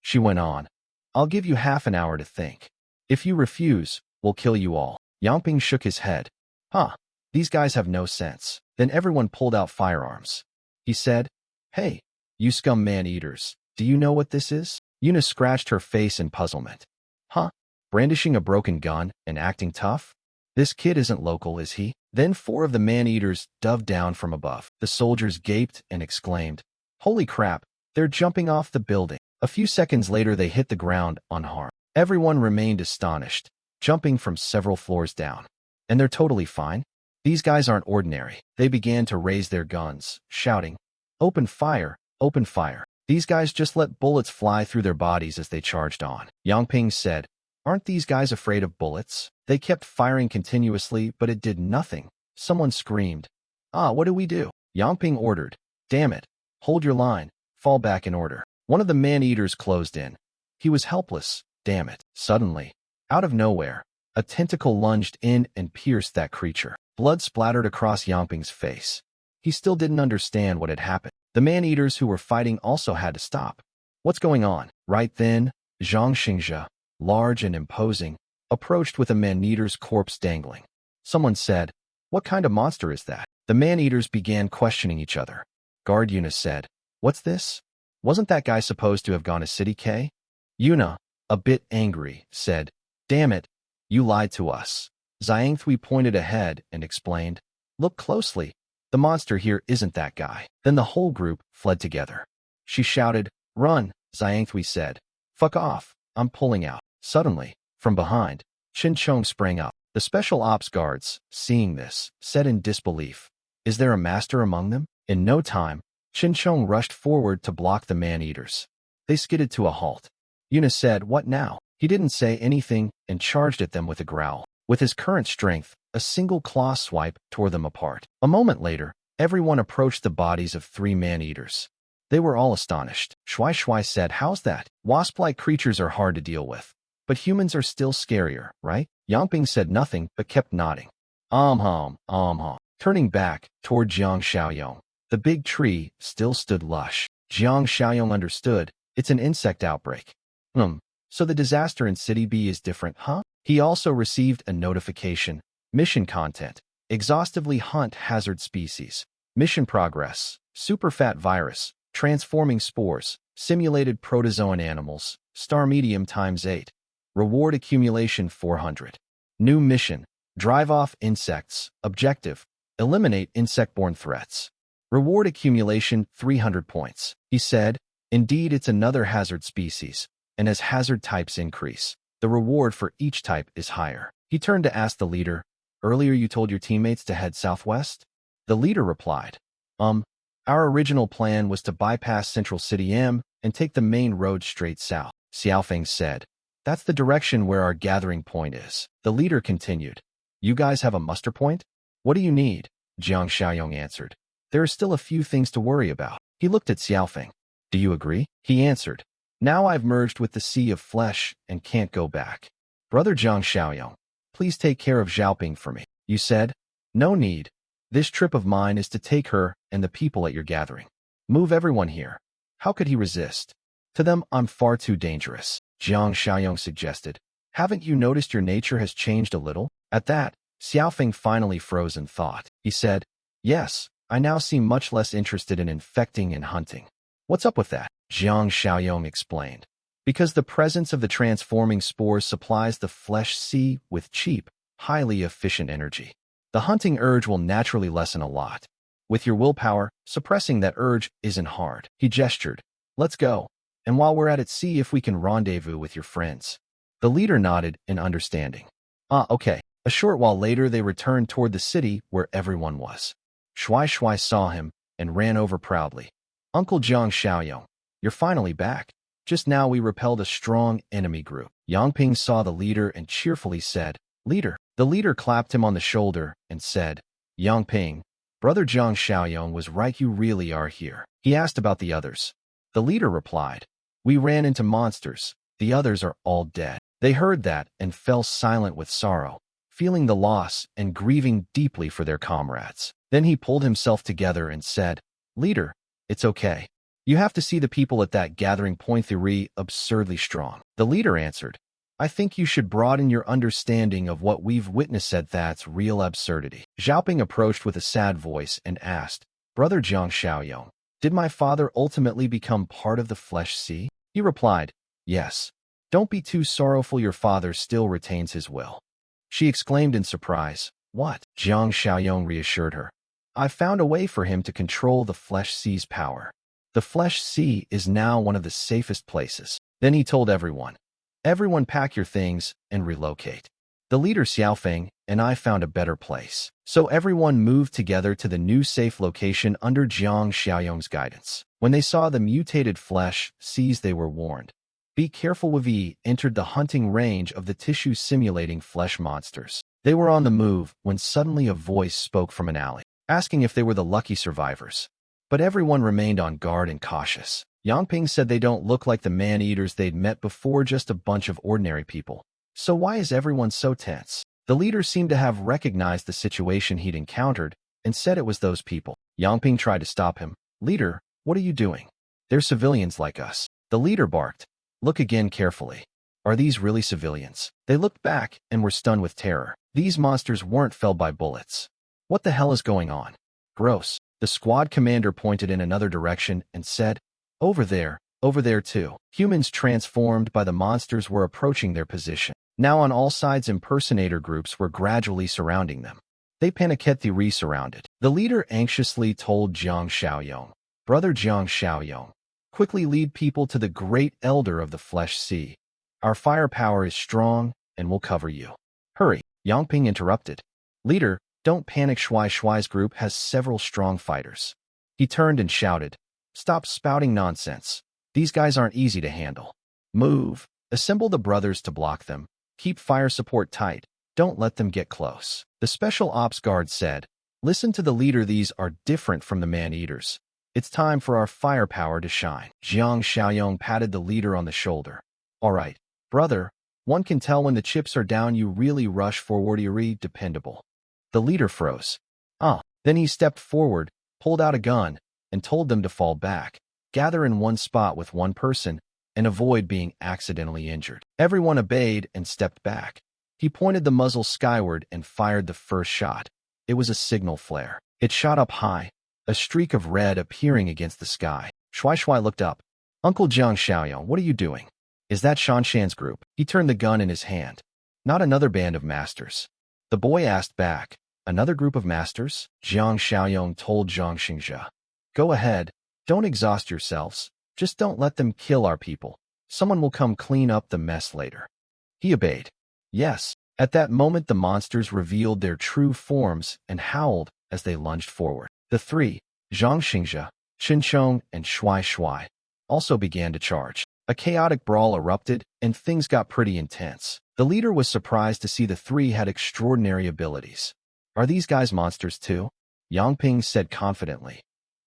She went on, "I'll give you half an hour to think. If you refuse, we'll kill you all." Yangping shook his head. "Huh, these guys have no sense." Then everyone pulled out firearms. He said, "Hey, you scum man-eaters, do you know what this is?" Yuna scratched her face in puzzlement. "Huh? Brandishing a broken gun and acting tough? This kid isn't local, is he?" Then 4 of the man-eaters dove down from above. The soldiers gaped and exclaimed, "Holy crap, they're jumping off the building." A few seconds later they hit the ground unharmed. Everyone remained astonished, jumping from several floors down. "And they're totally fine? These guys aren't ordinary." They began to raise their guns, shouting, "Open fire, open fire." These guys just let bullets fly through their bodies as they charged on. Yangping said, "Aren't these guys afraid of bullets?" They kept firing continuously, but it did nothing. Someone screamed, "What do we do?" Yangping ordered, "Damn it, hold your line, fall back in order." One of the man-eaters closed in. He was helpless, damn it. Suddenly, out of nowhere, a tentacle lunged in and pierced that creature. Blood splattered across Yangping's face. He still didn't understand what had happened. The man-eaters who were fighting also had to stop. What's going on? Right then, Zhang Xingzhe, large and imposing, approached with a man-eater's corpse dangling. Someone said, "What kind of monster is that?" The man-eaters began questioning each other. Guard Yuna said, "What's this? Wasn't that guy supposed to have gone to City K?" Yuna, a bit angry, said, "Damn it, you lied to us." Zhang Thui pointed ahead and explained, "Look closely. The monster here isn't that guy." Then the whole group fled together. She shouted, "Run," Zhang Thui said. "Fuck off, I'm pulling out." Suddenly, from behind, Qin Chong sprang up. The special ops guards, seeing this, said in disbelief, "Is there a master among them?" In no time, Qin Chong rushed forward to block the man-eaters. They skidded to a halt. Yuna said, "What now?" He didn't say anything and charged at them with a growl. With his current strength, a single claw swipe tore them apart. A moment later, everyone approached the bodies of 3 man-eaters. They were all astonished. Shui Shui said, "How's that? Wasp-like creatures are hard to deal with. But humans are still scarier, right?" Yangping said nothing but kept nodding. Hum. Turning back toward Jiang Xiaoyong, the big tree still stood lush. Jiang Xiaoyong understood. It's an insect outbreak. So the disaster in City B is different, huh? He also received a notification. Mission content. Exhaustively hunt hazard species. Mission progress. Superfat virus. Transforming spores. Simulated protozoan animals. Star medium ×8. Reward accumulation 400. New mission. Drive off insects. Objective. Eliminate insect-borne threats. Reward accumulation 300 points. He said, "Indeed, it's another hazard species, and as hazard types increase, the reward for each type is higher." He turned to ask the leader, "Earlier you told your teammates to head southwest?" The leader replied, Our original plan was to bypass Central City M and take the main road straight south." Xiaofeng said, "That's the direction where our gathering point is." The leader continued, "You guys have a muster point? What do you need?" Jiang Xiaoyong answered, "There are still a few things to worry about." He looked at Xiaofeng. "Do you agree?" He answered, "Now I've merged with the Sea of Flesh and can't go back. Brother Jiang Xiaoyong, please take care of Xiaoping for me." You said, "No need. This trip of mine is to take her and the people at your gathering. Move everyone here." How could he resist? To them, I'm far too dangerous. Jiang Xiaoyong suggested, "Haven't you noticed your nature has changed a little?" At that, Xiaofeng finally froze in thought. He said, "Yes, I now seem much less interested in infecting and hunting." "What's up with that?" Jiang Xiaoyong explained. "Because the presence of the transforming spores supplies the flesh sea with cheap, highly efficient energy. The hunting urge will naturally lessen a lot. With your willpower, suppressing that urge isn't hard." He gestured. "Let's go. And while we're at it, see if we can rendezvous with your friends." The leader nodded in understanding. Okay." A short while later, they returned toward the city where everyone was. Shui Shui saw him and ran over proudly. "Uncle Jiang Xiaoyong, you're finally back. Just now we repelled a strong enemy group." Yangping saw the leader and cheerfully said, "Leader." The leader clapped him on the shoulder and said, "Yangping, Brother Jiang Xiaoyong was right, you really are here." He asked about the others. The leader replied, "We ran into monsters. The others are all dead." They heard that and fell silent with sorrow, feeling the loss and grieving deeply for their comrades. Then he pulled himself together and said, "Leader, it's okay. You have to see the people at that gathering point, they're absurdly strong." The leader answered, "I think you should broaden your understanding of what we've witnessed. That's real absurdity." Xiaoping approached with a sad voice and asked, "Brother Jiang Xiaoyong, did my father ultimately become part of the flesh sea?" He replied, "Yes. Don't be too sorrowful, your father still retains his will." She exclaimed in surprise, "What?" Jiang Xiaoyong reassured her, "I found a way for him to control the flesh sea's power. The flesh sea is now one of the safest places." Then he told everyone, "Everyone pack your things and relocate. The leader Xiaofeng and I found a better place." So everyone moved together to the new safe location under Jiang Xiaoyong's guidance. When they saw the mutated flesh seas, they were warned. Be careful. We entered the hunting range of the tissue-simulating flesh monsters. They were on the move when suddenly a voice spoke from an alley, asking if they were the lucky survivors. But everyone remained on guard and cautious. Yangping said they don't look like the man-eaters they'd met before, just a bunch of ordinary people. So why is everyone so tense? The leader seemed to have recognized the situation he'd encountered and said it was those people. Yangping tried to stop him. Leader, what are you doing? They're civilians like us. The leader barked. Look again carefully. Are these really civilians? They looked back and were stunned with terror. These monsters weren't felled by bullets. What the hell is going on? Gross. The squad commander pointed in another direction and said, over there too. Humans transformed by the monsters were approaching their position. Now on all sides impersonator groups were gradually surrounding them. They panicked re-surrounded. The leader anxiously told Jiang Xiaoyong, Brother Jiang Xiaoyong, quickly lead people to the great elder of the flesh sea. Our firepower is strong and will cover you. Hurry, Yangping interrupted. Leader, don't panic. Shuai's group has several strong fighters. He turned and shouted, stop spouting nonsense. These guys aren't easy to handle. Move. Assemble the brothers to block them. Keep fire support tight. Don't let them get close. The special ops guard said, listen to the leader. These are different from the man-eaters. It's time for our firepower to shine. Jiang Xiaoyong patted the leader on the shoulder. All right, brother. One can tell when the chips are down. You really rush forward. You're dependable. The leader froze. Then he stepped forward, pulled out a gun, and told them to fall back. Gather in one spot with one person and avoid being accidentally injured. Everyone obeyed and stepped back. He pointed the muzzle skyward and fired the first shot. It was a signal flare. It shot up high, a streak of red appearing against the sky. Shuai looked up. Uncle Jiang Xiaoyong, what are you doing? Is that Shanshan's group? He turned the gun in his hand. Not another band of masters. The boy asked back. Another group of masters? Jiang Xiaoyong told Zhang Xingzhe. Go ahead. Don't exhaust yourselves. Just don't let them kill our people. Someone will come clean up the mess later. He obeyed. Yes. At that moment the monsters revealed their true forms and howled as they lunged forward. The three, Zhang Xingzhe, Qinchong, and Shuai, also began to charge. A chaotic brawl erupted, and things got pretty intense. The leader was surprised to see the three had extraordinary abilities. Are these guys monsters too? Yangping said confidently.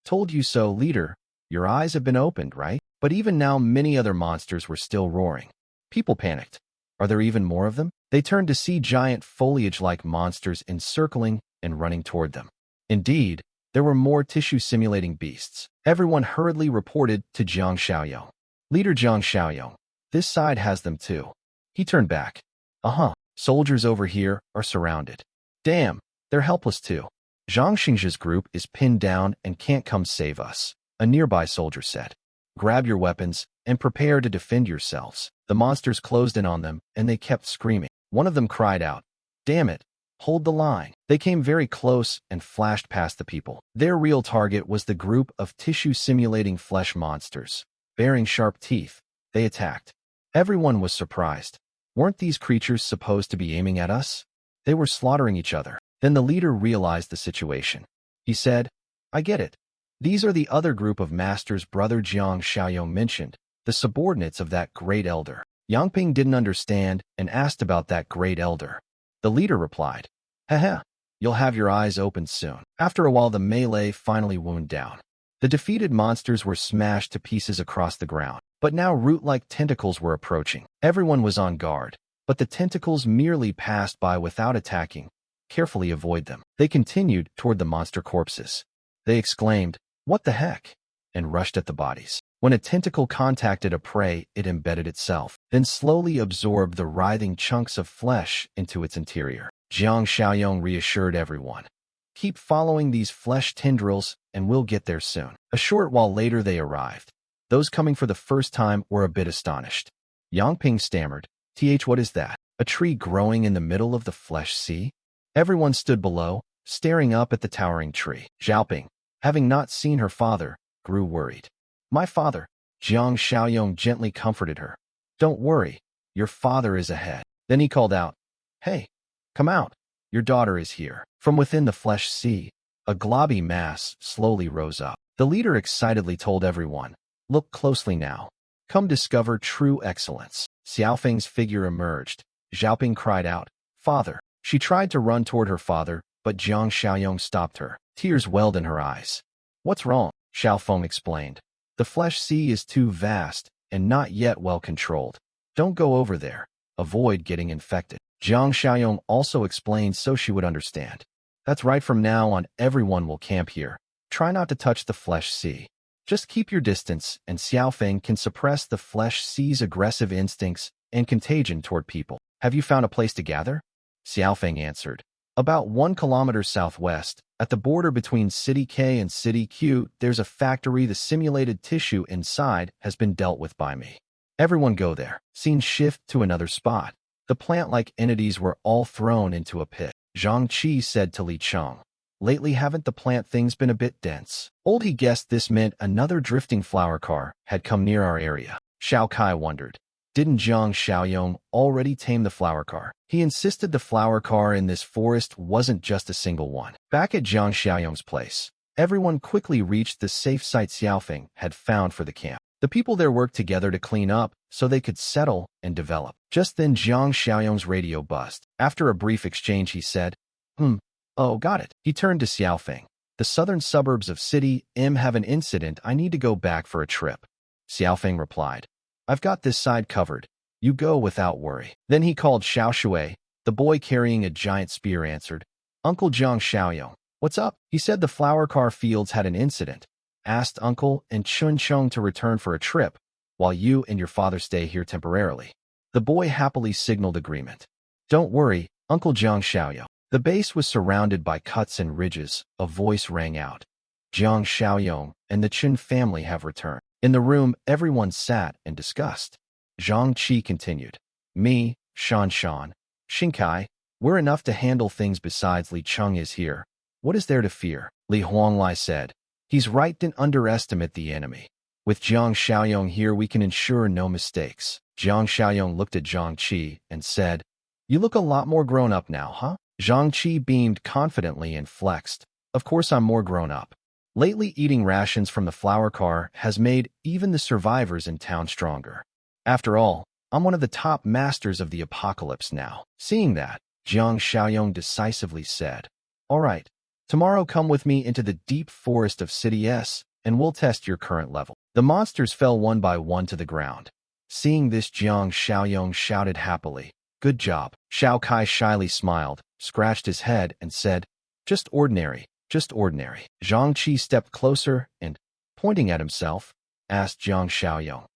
Told you so, leader. Your eyes have been opened, right? But even now many other monsters were still roaring. People panicked. Are there even more of them? They turned to see giant foliage-like monsters encircling and running toward them. Indeed, there were more tissue-simulating beasts. Everyone hurriedly reported to Jiang Xiaoyong. Leader Jiang Xiaoyong, this side has them too. He turned back. Soldiers over here are surrounded. Damn, they're helpless too. Zhang Xingzhe's group is pinned down and can't come save us, a nearby soldier said. Grab your weapons and prepare to defend yourselves. The monsters closed in on them and they kept screaming. One of them cried out, damn it, hold the line. They came very close and flashed past the people. Their real target was the group of tissue-simulating flesh monsters. Bearing sharp teeth, they attacked. Everyone was surprised. Weren't these creatures supposed to be aiming at us? They were slaughtering each other. Then the leader realized the situation. He said, I get it. These are the other group of masters Brother Jiang Xiaoyong mentioned, the subordinates of that great elder. Yangping didn't understand and asked about that great elder. The leader replied, Haha, you'll have your eyes opened soon. After a while the melee finally wound down. The defeated monsters were smashed to pieces across the ground, but now root-like tentacles were approaching. Everyone was on guard, but the tentacles merely passed by without attacking. Carefully avoid them. They continued toward the monster corpses. They exclaimed, what the heck? And rushed at the bodies. When a tentacle contacted a prey, it embedded itself, then slowly absorbed the writhing chunks of flesh into its interior. Jiang Xiaoyong reassured everyone. Keep following these flesh tendrils and we'll get there soon. A short while later they arrived. Those coming for the first time were a bit astonished. Yangping stammered, what is that? A tree growing in the middle of the flesh sea? Everyone stood below, staring up at the towering tree. Xiaoping, having not seen her father, grew worried. My father, Jiang Xiaoyong gently comforted her. Don't worry, your father is ahead. Then he called out, hey, come out, your daughter is here. From within the flesh sea, a globby mass slowly rose up. The leader excitedly told everyone, look closely now. Come discover true excellence. Xiaofeng's figure emerged. Xiaoping cried out, Father. She tried to run toward her father, but Jiang Xiaoyong stopped her. Tears welled in her eyes. What's wrong? Xiaofeng explained. The flesh sea is too vast and not yet well controlled. Don't go over there. Avoid getting infected. Jiang Xiaoyong also explained so she would understand. That's right, from now on everyone will camp here. Try not to touch the flesh sea. Just keep your distance, and Xiaofeng can suppress the flesh sea's aggressive instincts and contagion toward people. Have you found a place to gather? Xiaofeng answered. About 1 kilometer southwest, at the border between City K and City Q, there's a factory. The simulated tissue inside has been dealt with by me. Everyone go there. Scene shift to another spot. The plant-like entities were all thrown into a pit. Zhang Qi said to Li Cheng. Lately, haven't the plant things been a bit dense? Old he guessed this meant another drifting flower car had come near our area. Xiao Kai wondered. Didn't Jiang Xiaoyong already tame the flower car? He insisted the flower car in this forest wasn't just a single one. Back at Jiang Xiaoyong's place, everyone quickly reached the safe site Xiaofeng had found for the camp. The people there worked together to clean up so they could settle and develop. Just then Jiang Xiaoyong's radio buzzed. After a brief exchange he said, Oh, got it. He turned to Xiaofeng. The southern suburbs of City M have an incident. I need to go back for a trip. Xiaofeng replied. I've got this side covered. You go without worry. Then he called Xiao Shui. The boy carrying a giant spear answered. Uncle Jiang Xiaoyong, what's up? He said the flower car fields had an incident. Asked Uncle and Chun Cheng to return for a trip, while you and your father stay here temporarily. The boy happily signaled agreement. Don't worry, Uncle Jiang Xiaoyong. The base was surrounded by cuts and ridges. A voice rang out. Jiang Xiaoyong and the Chun family have returned. In the room, everyone sat and discussed. Zhang Qi continued. Me, Shan, Xinkai, we're enough to handle things. Besides, Li Cheng is here. What is there to fear? Li Huanglai said. He's right, didn't underestimate the enemy. With Jiang Xiaoyong here, we can ensure no mistakes. Jiang Xiaoyong looked at Zhang Qi and said, You look a lot more grown up now, huh? Zhang Qi beamed confidently and flexed. Of course I'm more grown up. Lately, eating rations from the flower car has made even the survivors in town stronger. After all, I'm one of the top masters of the apocalypse now. Seeing that, Jiang Xiaoyong decisively said, All right, tomorrow come with me into the deep forest of City S, and we'll test your current level. The monsters fell one by one to the ground. Seeing this, Jiang Xiaoyong shouted happily, Good job. Xiao Kai shyly smiled, scratched his head, and said, Just ordinary. Just ordinary. Zhang Qi stepped closer and, pointing at himself, asked Jiang Xiaoyong,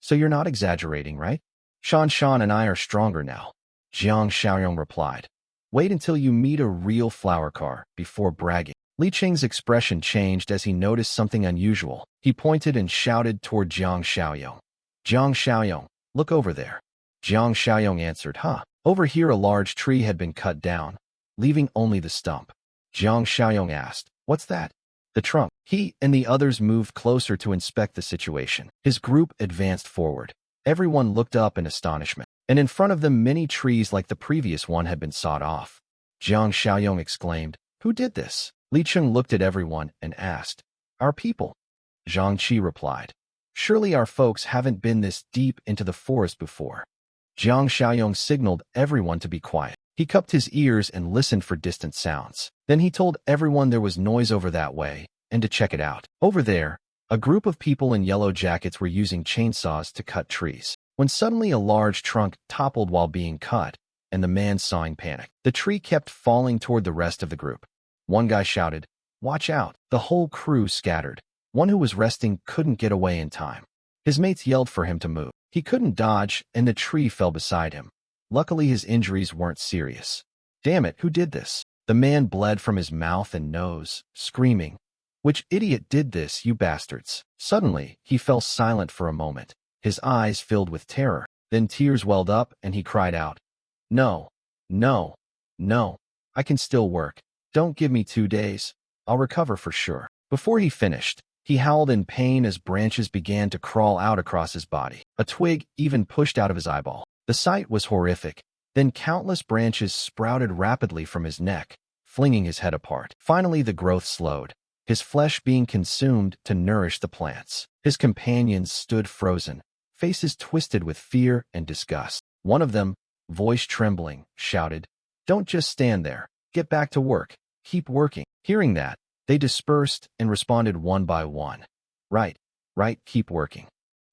So you're not exaggerating, right? Shan and I are stronger now. Jiang Xiaoyong replied, Wait until you meet a real flower car before bragging. Li Qing's expression changed as he noticed something unusual. He pointed and shouted toward Jiang Xiaoyong. Jiang Xiaoyong, look over there. Jiang Xiaoyong answered, Over here a large tree had been cut down, leaving only the stump. Jiang Xiaoyong asked, What's that? The trunk. He and the others moved closer to inspect the situation. His group advanced forward. Everyone looked up in astonishment, and in front of them many trees like the previous one had been sawed off. Jiang Xiaoyong exclaimed, Who did this? Li Cheng looked at everyone and asked, Our people. Zhang Qi replied, Surely our folks haven't been this deep into the forest before. Jiang Xiaoyong signaled everyone to be quiet. He cupped his ears and listened for distant sounds. Then he told everyone there was noise over that way, and to check it out. Over there, a group of people in yellow jackets were using chainsaws to cut trees, when suddenly a large trunk toppled while being cut, and the man sawing panicked. The tree kept falling toward the rest of the group. One guy shouted, Watch out! The whole crew scattered. One who was resting couldn't get away in time. His mates yelled for him to move. He couldn't dodge, and the tree fell beside him. Luckily, his injuries weren't serious. Damn it, who did this? The man bled from his mouth and nose, screaming, Which idiot did this, you bastards? Suddenly, he fell silent for a moment. His eyes filled with terror. Then tears welled up, and he cried out, No, no, no. I can still work. Don't give me 2 days. I'll recover for sure. Before he finished, he howled in pain as branches began to crawl out across his body. A twig even pushed out of his eyeball. The sight was horrific. Then countless branches sprouted rapidly from his neck, flinging his head apart. Finally, the growth slowed, his flesh being consumed to nourish the plants. His companions stood frozen, faces twisted with fear and disgust. One of them, voice trembling, shouted, Don't just stand there. Get back to work. Keep working. Hearing that, they dispersed and responded one by one. Right, keep working.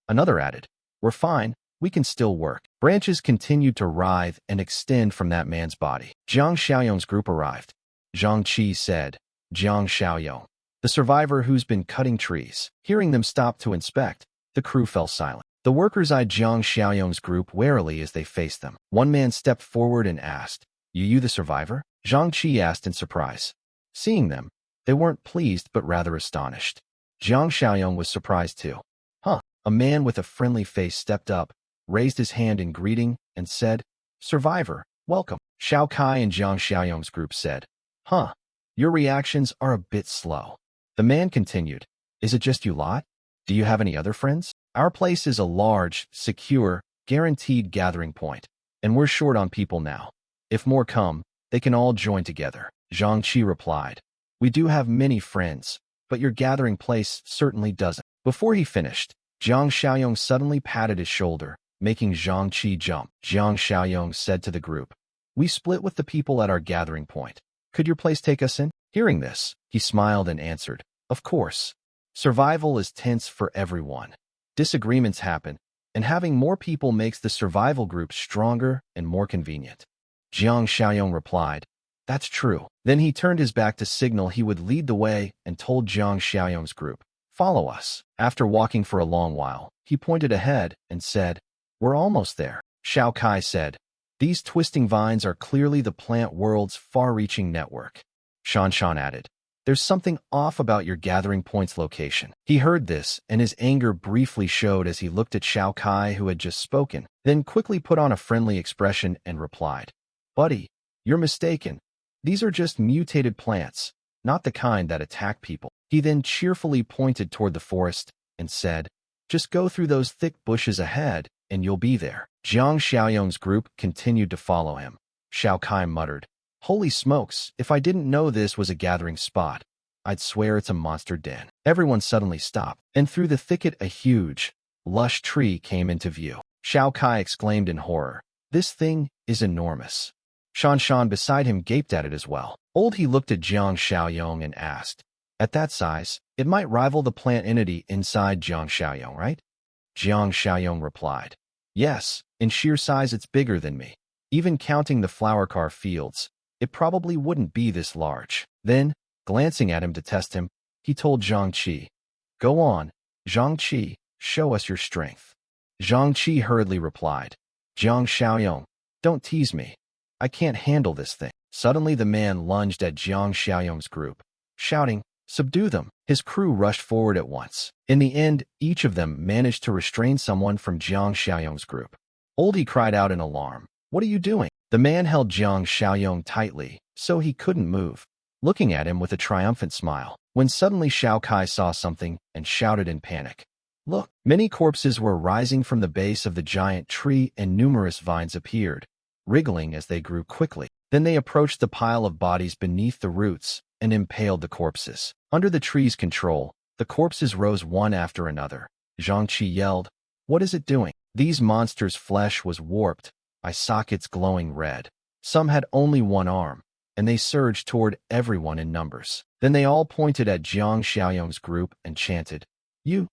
Another added, We're fine. We can still work. Branches continued to writhe and extend from that man's body. Jiang Xiaoyong's group arrived. Zhang Qi said, Jiang Xiaoyong, the survivor who's been cutting trees. Hearing them stop to inspect, the crew fell silent. The workers eyed Jiang Xiaoyong's group warily as they faced them. One man stepped forward and asked, You the survivor? Zhang Qi asked in surprise. Seeing them, they weren't pleased but rather astonished. Jiang Xiaoyong was surprised too. Huh. A man with a friendly face stepped up, raised his hand in greeting, and said, Survivor, welcome. Xiao Kai and Jiang Xiaoyong's group said, Huh. Your reactions are a bit slow. The man continued, Is it just you lot? Do you have any other friends? Our place is a large, secure, guaranteed gathering point, and we're short on people now. If more come, they can all join together. Zhang Qi replied, We do have many friends, but your gathering place certainly doesn't. Before he finished, Jiang Xiaoyong suddenly patted his shoulder, making Zhang Qi jump. Jiang Xiaoyong said to the group, We split with the people at our gathering point. Could your place take us in? Hearing this, he smiled and answered, Of course. Survival is tense for everyone. Disagreements happen, and having more people makes the survival group stronger and more convenient. Jiang Xiaoyong replied, That's true. Then he turned his back to signal he would lead the way and told Jiang Xiaoyong's group, Follow us. After walking for a long while, he pointed ahead and said, We're almost there. Xiao Kai said, These twisting vines are clearly the plant world's far-reaching network. Shan Shan added, There's something off about your gathering point's location. He heard this, and his anger briefly showed as he looked at Xiao Kai, who had just spoken, then quickly put on a friendly expression and replied, Buddy, you're mistaken. These are just mutated plants, not the kind that attack people. He then cheerfully pointed toward the forest and said, Just go through those thick bushes ahead, and you'll be there. Jiang Xiaoyong's group continued to follow him. Xiao Kai muttered, Holy smokes, if I didn't know this was a gathering spot, I'd swear it's a monster den. Everyone suddenly stopped, and through the thicket a huge, lush tree came into view. Xiao Kai exclaimed in horror, This thing is enormous. Shan Shan beside him gaped at it as well. He looked at Jiang Xiaoyong and asked, At that size, it might rival the plant entity inside Jiang Xiaoyong, right? Jiang Xiaoyong replied, Yes, in sheer size it's bigger than me. Even counting the flower car fields, it probably wouldn't be this large. Then, glancing at him to test him, he told Zhang Qi, Go on, Zhang Qi, show us your strength. Zhang Qi hurriedly replied, Jiang Xiaoyong, don't tease me. I can't handle this thing. Suddenly the man lunged at Jiang Xiaoyong's group, shouting, Subdue them. His crew rushed forward at once. In the end, each of them managed to restrain someone from Jiang Xiaoyong's group. Oldie cried out in alarm, What are you doing? The man held Jiang Xiaoyong tightly, so he couldn't move, looking at him with a triumphant smile, when suddenly Xiao Kai saw something and shouted in panic. Look! Many corpses were rising from the base of the giant tree and numerous vines appeared, wriggling as they grew quickly. Then they approached the pile of bodies beneath the roots and impaled the corpses. Under the tree's control, the corpses rose one after another. Zhang Qi yelled, What is it doing? These monsters' flesh was warped, eye sockets glowing red. Some had only one arm, and they surged toward everyone in numbers. Then they all pointed at Jiang Xiaoyong's group and chanted, You,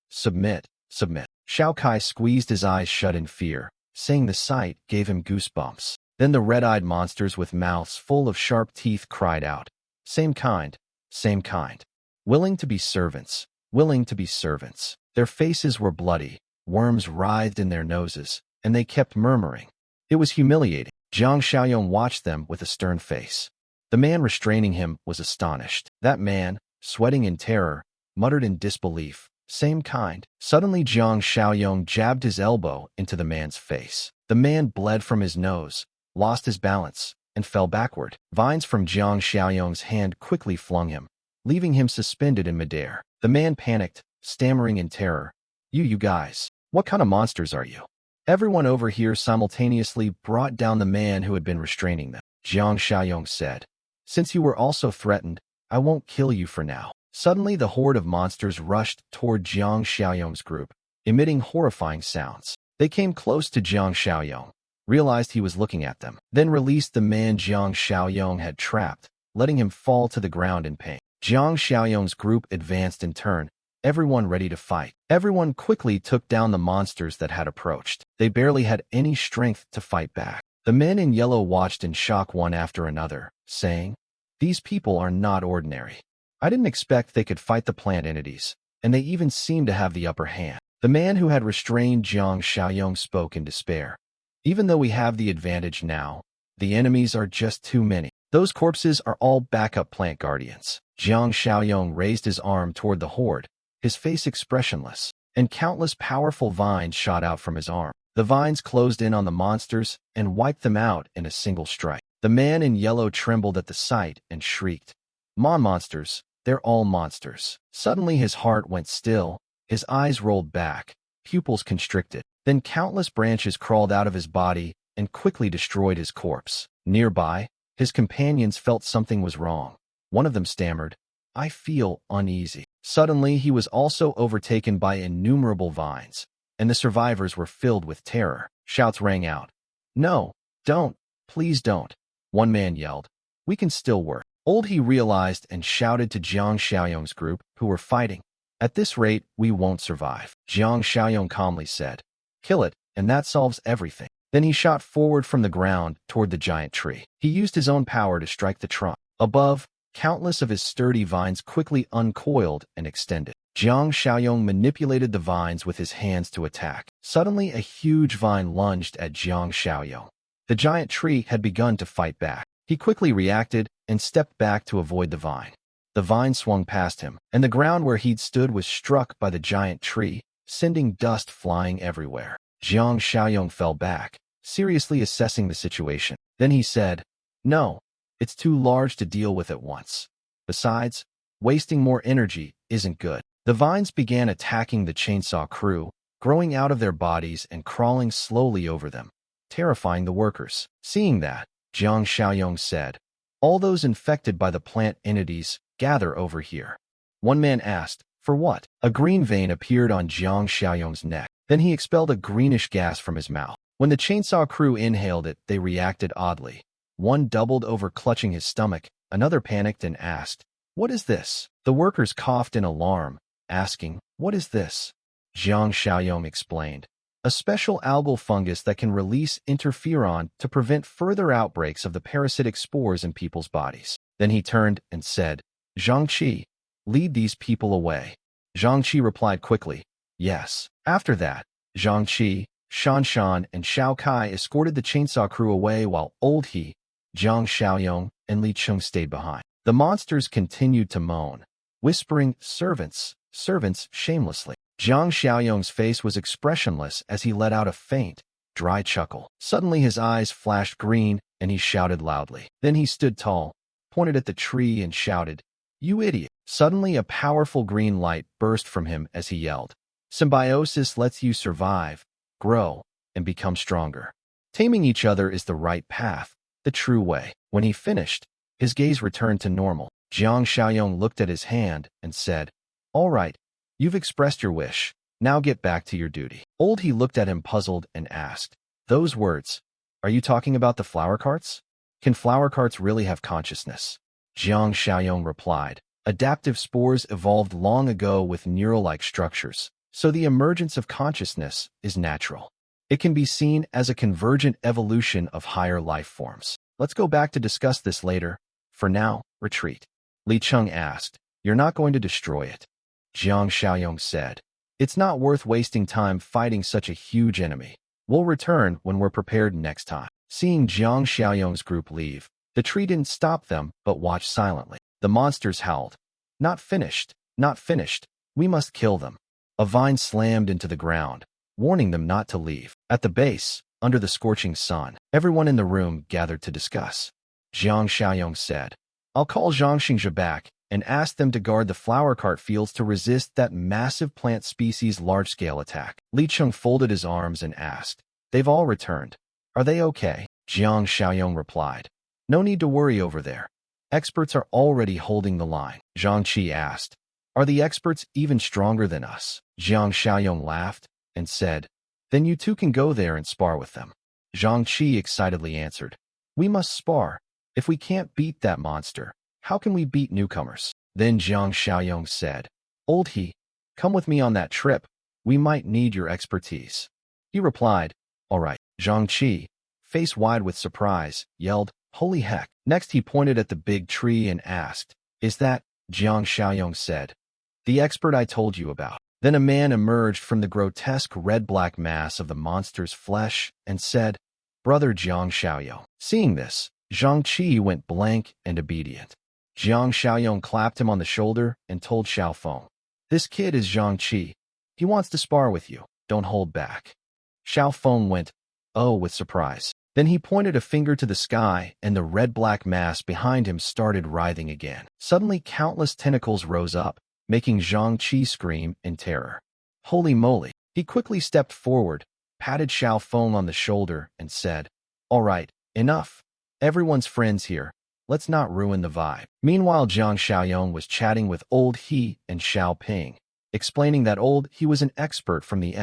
submit, submit. Xiao Kai squeezed his eyes shut in fear, saying the sight gave him goosebumps. Then the red-eyed monsters with mouths full of sharp teeth cried out, Same kind, same kind. Willing to be servants, willing to be servants. Their faces were bloody, worms writhed in their noses, and they kept murmuring. It was humiliating. Jiang Xiaoyong watched them with a stern face. The man restraining him was astonished. That man, sweating in terror, muttered in disbelief, Same kind. Suddenly Jiang Xiaoyong jabbed his elbow into the man's face. The man bled from his nose, lost his balance, and fell backward. Vines from Jiang Xiaoyong's hand quickly flung him, leaving him suspended in midair. The man panicked, stammering in terror, You guys, what kind of monsters are you? Everyone over here simultaneously brought down the man who had been restraining them. Jiang Xiaoyong said, Since you were also threatened, I won't kill you for now. Suddenly the horde of monsters rushed toward Jiang Xiaoyong's group, emitting horrifying sounds. They came close to Jiang Xiaoyong, realized he was looking at them, then released the man Jiang Xiaoyong had trapped, letting him fall to the ground in pain. Jiang Xiaoyong's group advanced in turn, everyone ready to fight. Everyone quickly took down the monsters that had approached. They barely had any strength to fight back. The men in yellow watched in shock one after another, saying, "These people are not ordinary. I didn't expect they could fight the plant entities, and they even seem to have the upper hand." The man who had restrained Jiang Xiaoyong spoke in despair. "Even though we have the advantage now, the enemies are just too many. Those corpses are all backup plant guardians." Jiang Xiaoyong raised his arm toward the horde, his face expressionless, and countless powerful vines shot out from his arm. The vines closed in on the monsters and wiped them out in a single strike. The man in yellow trembled at the sight and shrieked, Monsters, they're all monsters." Suddenly his heart went still, his eyes rolled back, pupils constricted. Then countless branches crawled out of his body and quickly destroyed his corpse. Nearby, his companions felt something was wrong. One of them stammered, "I feel uneasy." Suddenly he was also overtaken by innumerable vines, and the survivors were filled with terror. Shouts rang out, "No, don't, please don't." One man yelled, "We can still work." Old He realized and shouted to Jiang Xiaoyong's group, who were fighting, "At this rate, we won't survive." Jiang Xiaoyong calmly said, "Kill it, and that solves everything." Then he shot forward from the ground toward the giant tree. He used his own power to strike the trunk. Above, countless of his sturdy vines quickly uncoiled and extended. Jiang Xiaoyong manipulated the vines with his hands to attack. Suddenly, a huge vine lunged at Jiang Xiaoyong. The giant tree had begun to fight back. He quickly reacted and stepped back to avoid the vine. The vine swung past him, and the ground where he'd stood was struck by the giant tree, sending dust flying everywhere. Jiang Xiaoyong fell back, seriously assessing the situation. Then he said, "No, it's too large to deal with at once. Besides, wasting more energy isn't good." The vines began attacking the chainsaw crew, growing out of their bodies and crawling slowly over them, terrifying the workers. Seeing that, Jiang Xiaoyong said, "All those infected by the plant entities, gather over here." One man asked, "For what?" A green vein appeared on Jiang Xiaoyong's neck. Then he expelled a greenish gas from his mouth. When the chainsaw crew inhaled it, they reacted oddly. One doubled over, clutching his stomach. Another panicked and asked, "What is this?" The workers coughed in alarm, asking, "What is this?" Jiang Xiaoyong explained, "A special algal fungus that can release interferon to prevent further outbreaks of the parasitic spores in people's bodies." Then he turned and said, "Zhang Qi, lead these people away." Zhang Qi replied quickly, "Yes." After that, Zhang Qi, Shan Shan, and Xiao Kai escorted the chainsaw crew away while Old He, Jiang Xiaoyong, and Li Cheng stayed behind. The monsters continued to moan, whispering, "Servants, servants," shamelessly. Jiang Xiaoyong's face was expressionless as he let out a faint, dry chuckle. Suddenly his eyes flashed green, and he shouted loudly. Then he stood tall, pointed at the tree, and shouted, "You idiot!" Suddenly a powerful green light burst from him as he yelled, "Symbiosis lets you survive, grow, and become stronger. Taming each other is the right path, the true way." When he finished, his gaze returned to normal. Jiang Xiaoyong looked at his hand and said, "All right, you've expressed your wish. Now get back to your duty." Old He looked at him puzzled and asked, "Those words, are you talking about the flower carts? Can flower carts really have consciousness?" Jiang Xiaoyong replied, "Adaptive spores evolved long ago with neural-like structures, so the emergence of consciousness is natural. It can be seen as a convergent evolution of higher life forms. Let's go back to discuss this later. For now, retreat." Li Cheng asked, "You're not going to destroy it?" Jiang Xiaoyong said, "It's not worth wasting time fighting such a huge enemy. We'll return when we're prepared next time." Seeing Jiang Xiaoyong's group leave, the tree didn't stop them but watched silently. The monsters howled, "Not finished, not finished. We must kill them." A vine slammed into the ground, warning them not to leave. At the base, under the scorching sun, everyone in the room gathered to discuss. Jiang Xiaoyong said, "I'll call Zhang Xingzhe back and ask them to guard the flower cart fields to resist that massive plant species large-scale attack." Li Cheng folded his arms and asked, "They've all returned. Are they okay?" Jiang Xiaoyong replied, "No need to worry over there. Experts are already holding the line." Zhang Qi asked, "Are the experts even stronger than us?" Jiang Xiaoyong laughed and said, "Then you two can go there and spar with them." Zhang Qi excitedly answered, "We must spar. If we can't beat that monster, how can we beat newcomers?" Then Jiang Xiaoyong said, "Old He, Come with me on that trip. We might need your expertise. He replied, all right. Zhang Qi, face wide with surprise, yelled, holy heck. Next he pointed at the big tree and asked, is that? Jiang Xiaoyong said, the expert I told you about. Then a man emerged from the grotesque red-black mass of the monster's flesh and said, Brother Jiang Xiaoyong. Seeing this, Zhang Qi went blank and obedient. Jiang Xiaoyong clapped him on the shoulder and told Xiao Feng, this kid is Zhang Qi. He wants to spar with you. Don't hold back. Xiao Feng went, oh, with surprise. Then he pointed a finger to the sky, and the red-black mass behind him started writhing again. Suddenly, countless tentacles rose up, making Zhang Qi scream in terror. Holy moly! He quickly stepped forward, patted Xiao Feng on the shoulder, and said, all right, enough. Everyone's friends here. Let's not ruin the vibe. Meanwhile, Jiang Xiaoyong was chatting with Old He and Xiao Ping, explaining that Old He was an expert from the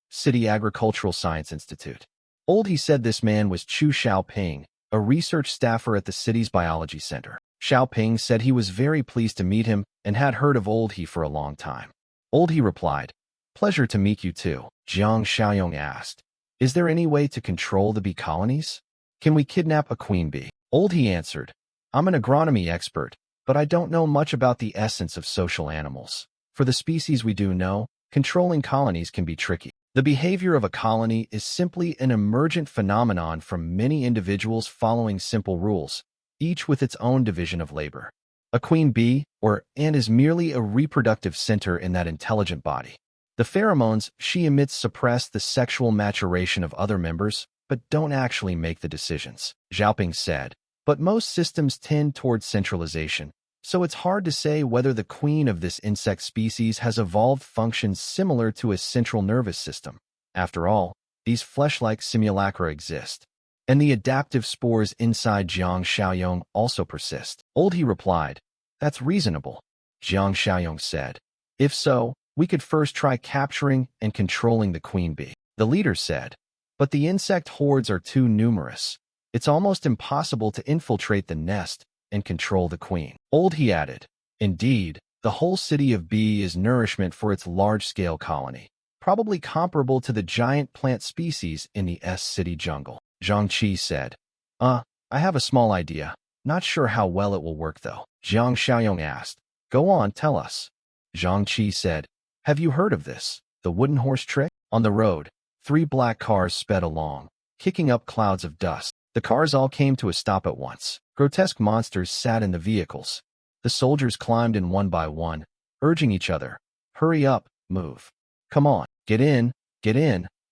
City Agricultural Science Institute. Old He said this man was Chu Xiaoping, a research staffer at the city's biology center. Xiaoping said he was very pleased to meet him and had heard of Old He for a long time. Old He replied, pleasure to meet you too. Jiang Xiaoyong asked, is there any way to control the bee colonies? Can we kidnap a queen bee? Old He answered, I'm an agronomy expert, but I don't know much about the essence of social animals. For the species we do know, controlling colonies can be tricky. The behavior of a colony is simply an emergent phenomenon from many individuals following simple rules, each with its own division of labor. A queen bee, or ant, is merely a reproductive center in that intelligent body. The pheromones she emits suppress the sexual maturation of other members, but don't actually make the decisions, Xiaoping said. But most systems tend towards centralization, so it's hard to say whether the queen of this insect species has evolved functions similar to a central nervous system. After all, these flesh-like simulacra exist, and the adaptive spores inside Jiang Xiaoyong also persist. Old He replied, that's reasonable. Jiang Xiaoyong said, if so, we could first try capturing and controlling the queen bee. The leader said, but the insect hordes are too numerous. It's almost impossible to infiltrate the nest and control the queen. Old He added, indeed, the whole city of bee is nourishment for its large-scale colony, probably comparable to the giant plant species in the city jungle. Zhang Qi said, I have a small idea. Not sure how well it will work though. Jiang Xiaoyong asked, go on, tell us. Zhang Qi said, have you heard of this? The wooden horse trick? On the road, 3 black cars sped along, kicking up clouds of dust. The cars all came to a stop at once. Grotesque monsters sat in the vehicles. The soldiers climbed in one by one, urging each other, hurry up, move. Come on, get in,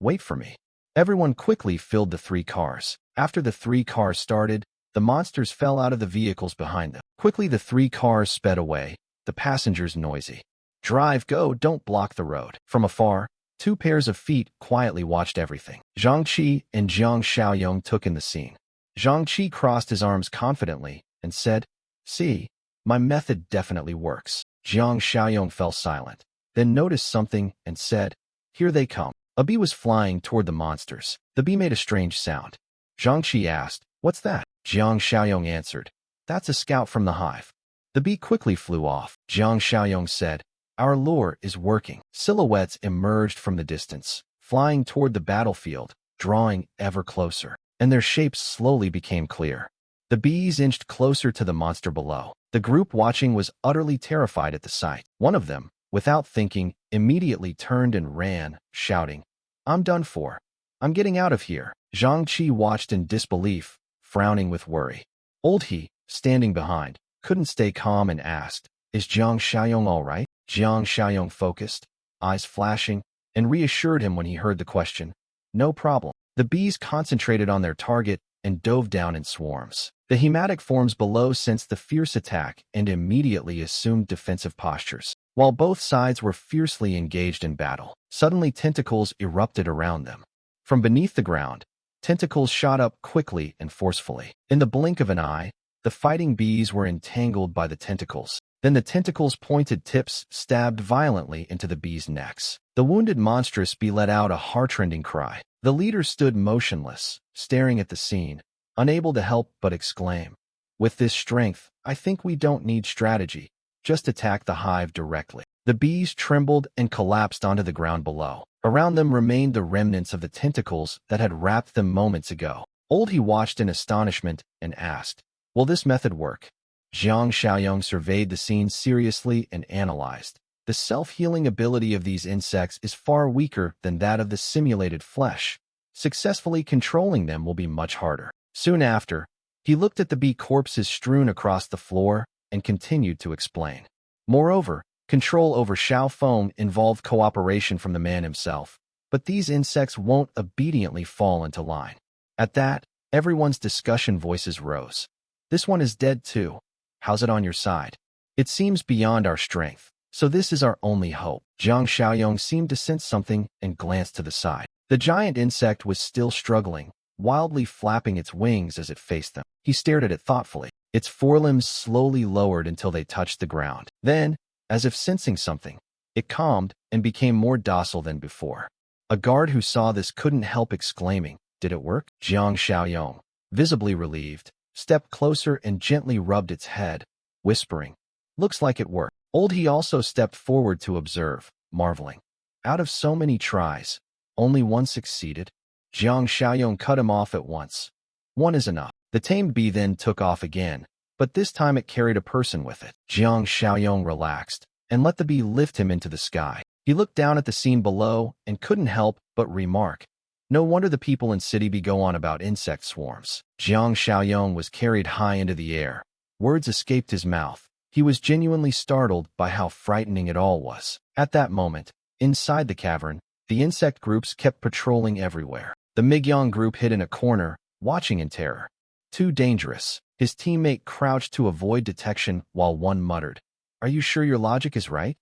wait for me. Everyone quickly filled the 3 cars. After the 3 cars started, the monsters fell out of the vehicles behind them. Quickly the 3 cars sped away, the passengers noisy. Drive, go, don't block the road. From afar, 2 pairs of feet quietly watched everything. Zhang Qi and Jiang Xiaoyong took in the scene. Zhang Qi crossed his arms confidently and said, see, my method definitely works. Jiang Xiaoyong fell silent, then noticed something and said, here they come. A bee was flying toward the monsters. The bee made a strange sound. Zhang Qi asked, what's that? Jiang Xiaoyong answered, that's a scout from the hive. The bee quickly flew off. Jiang Xiaoyong said, our lure is working. Silhouettes emerged from the distance, flying toward the battlefield, drawing ever closer, and their shapes slowly became clear. The bees inched closer to the monster below. The group watching was utterly terrified at the sight. One of them, without thinking, immediately turned and ran, shouting, I'm done for. I'm getting out of here. Zhang Qi watched in disbelief, frowning with worry. Old He, standing behind, couldn't stay calm and asked, is Jiang Xiaoyong all right? Jiang Xiaoyong focused, eyes flashing, and reassured him when he heard the question. No problem. The bees concentrated on their target and dove down in swarms. The hematic forms below sensed the fierce attack and immediately assumed defensive postures. While both sides were fiercely engaged in battle, suddenly tentacles erupted around them. From beneath the ground, tentacles shot up quickly and forcefully. In the blink of an eye, the fighting bees were entangled by the tentacles. Then the tentacles' pointed tips stabbed violently into the bees' necks. The wounded monstrous bee let out a heart-rending cry. The leader stood motionless, staring at the scene, unable to help but exclaim, with this strength, I think we don't need strategy. Just attack the hive directly. The bees trembled and collapsed onto the ground below. Around them remained the remnants of the tentacles that had wrapped them moments ago. Old He watched in astonishment and asked, "Will this method work?" Jiang Xiaoyong surveyed the scene seriously and analyzed. The self-healing ability of these insects is far weaker than that of the simulated flesh. Successfully controlling them will be much harder. Soon after, he looked at the bee corpses strewn across the floor and continued to explain. Moreover, control over Xiao foam involved cooperation from the man himself, but these insects won't obediently fall into line. At that, everyone's discussion voices rose. "This one is dead too. How's it on your side? It seems beyond our strength, so this is our only hope." Jiang Xiaoyong seemed to sense something and glanced to the side. The giant insect was still struggling, wildly flapping its wings as it faced them. He stared at it thoughtfully. Its forelimbs slowly lowered until they touched the ground. Then, as if sensing something, it calmed and became more docile than before. A guard who saw this couldn't help exclaiming, "Did it work?" Jiang Xiaoyong, visibly relieved, stepped closer and gently rubbed its head, whispering, "Looks like it worked." Old He also stepped forward to observe, marveling. "Out of so many tries, only one succeeded?" Jiang Xiaoyong cut him off at once. "One is enough." The tamed bee then took off again, but this time it carried a person with it. Jiang Xiaoyong relaxed and let the bee lift him into the sky. He looked down at the scene below and couldn't help but remark, "No wonder the people in City B go on about insect swarms." Jiang Xiaoyong was carried high into the air. Words escaped his mouth. He was genuinely startled by how frightening it all was. At that moment, inside the cavern, the insect groups kept patrolling everywhere. The Migyong group hid in a corner, watching in terror. "Too dangerous." His teammate crouched to avoid detection while one muttered, "Are you sure your logic is right?"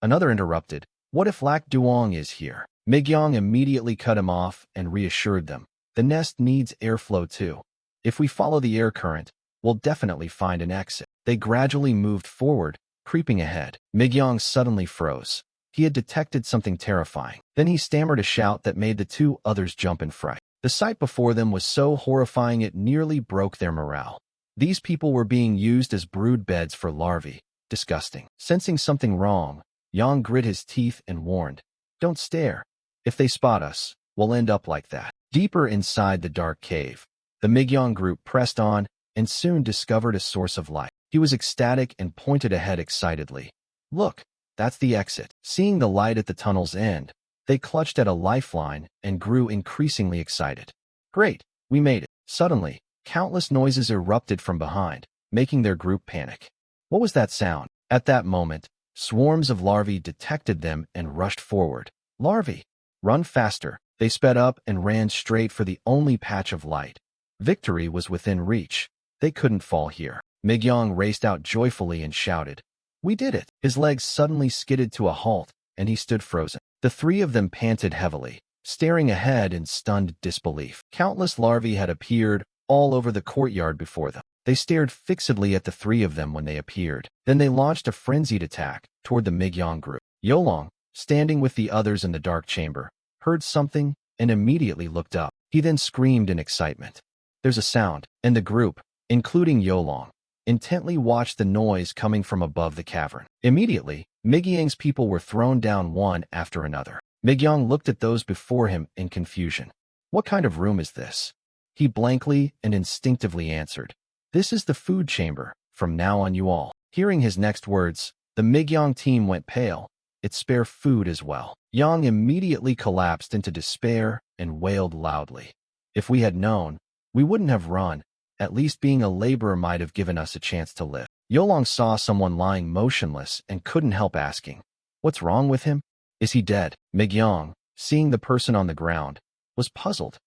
Another interrupted, "What if Lac Duong is here?" Migyong immediately cut him off and reassured them, "The nest needs airflow too. If we follow the air current, we'll definitely find an exit." They gradually moved forward, creeping ahead. Migyong suddenly froze. He had detected something terrifying. Then he stammered a shout that made the two others jump in fright. The sight before them was so horrifying it nearly broke their morale. These people were being used as brood beds for larvae. Disgusting. Sensing something wrong, Yang grit his teeth and warned, "Don't stare. If they spot us, we'll end up like that." Deeper inside the dark cave, the Migyong group pressed on and soon discovered a source of light. He was ecstatic and pointed ahead excitedly. "Look, that's the exit." Seeing the light at the tunnel's end, they clutched at a lifeline and grew increasingly excited. "Great, we made it." Suddenly, countless noises erupted from behind, making their group panic. What was that sound? At that moment, swarms of larvae detected them and rushed forward. "Larvae! Run faster!" They sped up and ran straight for the only patch of light. Victory was within reach. They couldn't fall here. Migyong raced out joyfully and shouted, "We did it!" His legs suddenly skidded to a halt, and he stood frozen. The three of them panted heavily, staring ahead in stunned disbelief. Countless larvae had appeared all over the courtyard before them. They stared fixedly at the three of them when they appeared. Then they launched a frenzied attack toward the Migyong group. Yolong, standing with the others in the dark chamber, heard something and immediately looked up. He then screamed in excitement. "There's a sound," and the group, including Yolong, intently watched the noise coming from above the cavern. Immediately, Migyang's people were thrown down one after another. Migyong looked at those before him in confusion. "What kind of room is this?" He blankly and instinctively answered, "This is the food chamber. From now on you all." Hearing his next words, the Migyong team went pale. It's spare food as well. Yang immediately collapsed into despair and wailed loudly. "If we had known, we wouldn't have run. At least being a laborer might have given us a chance to live." Yolong saw someone lying motionless and couldn't help asking, "What's wrong with him? Is he dead?" Migyong, seeing the person on the ground, was puzzled.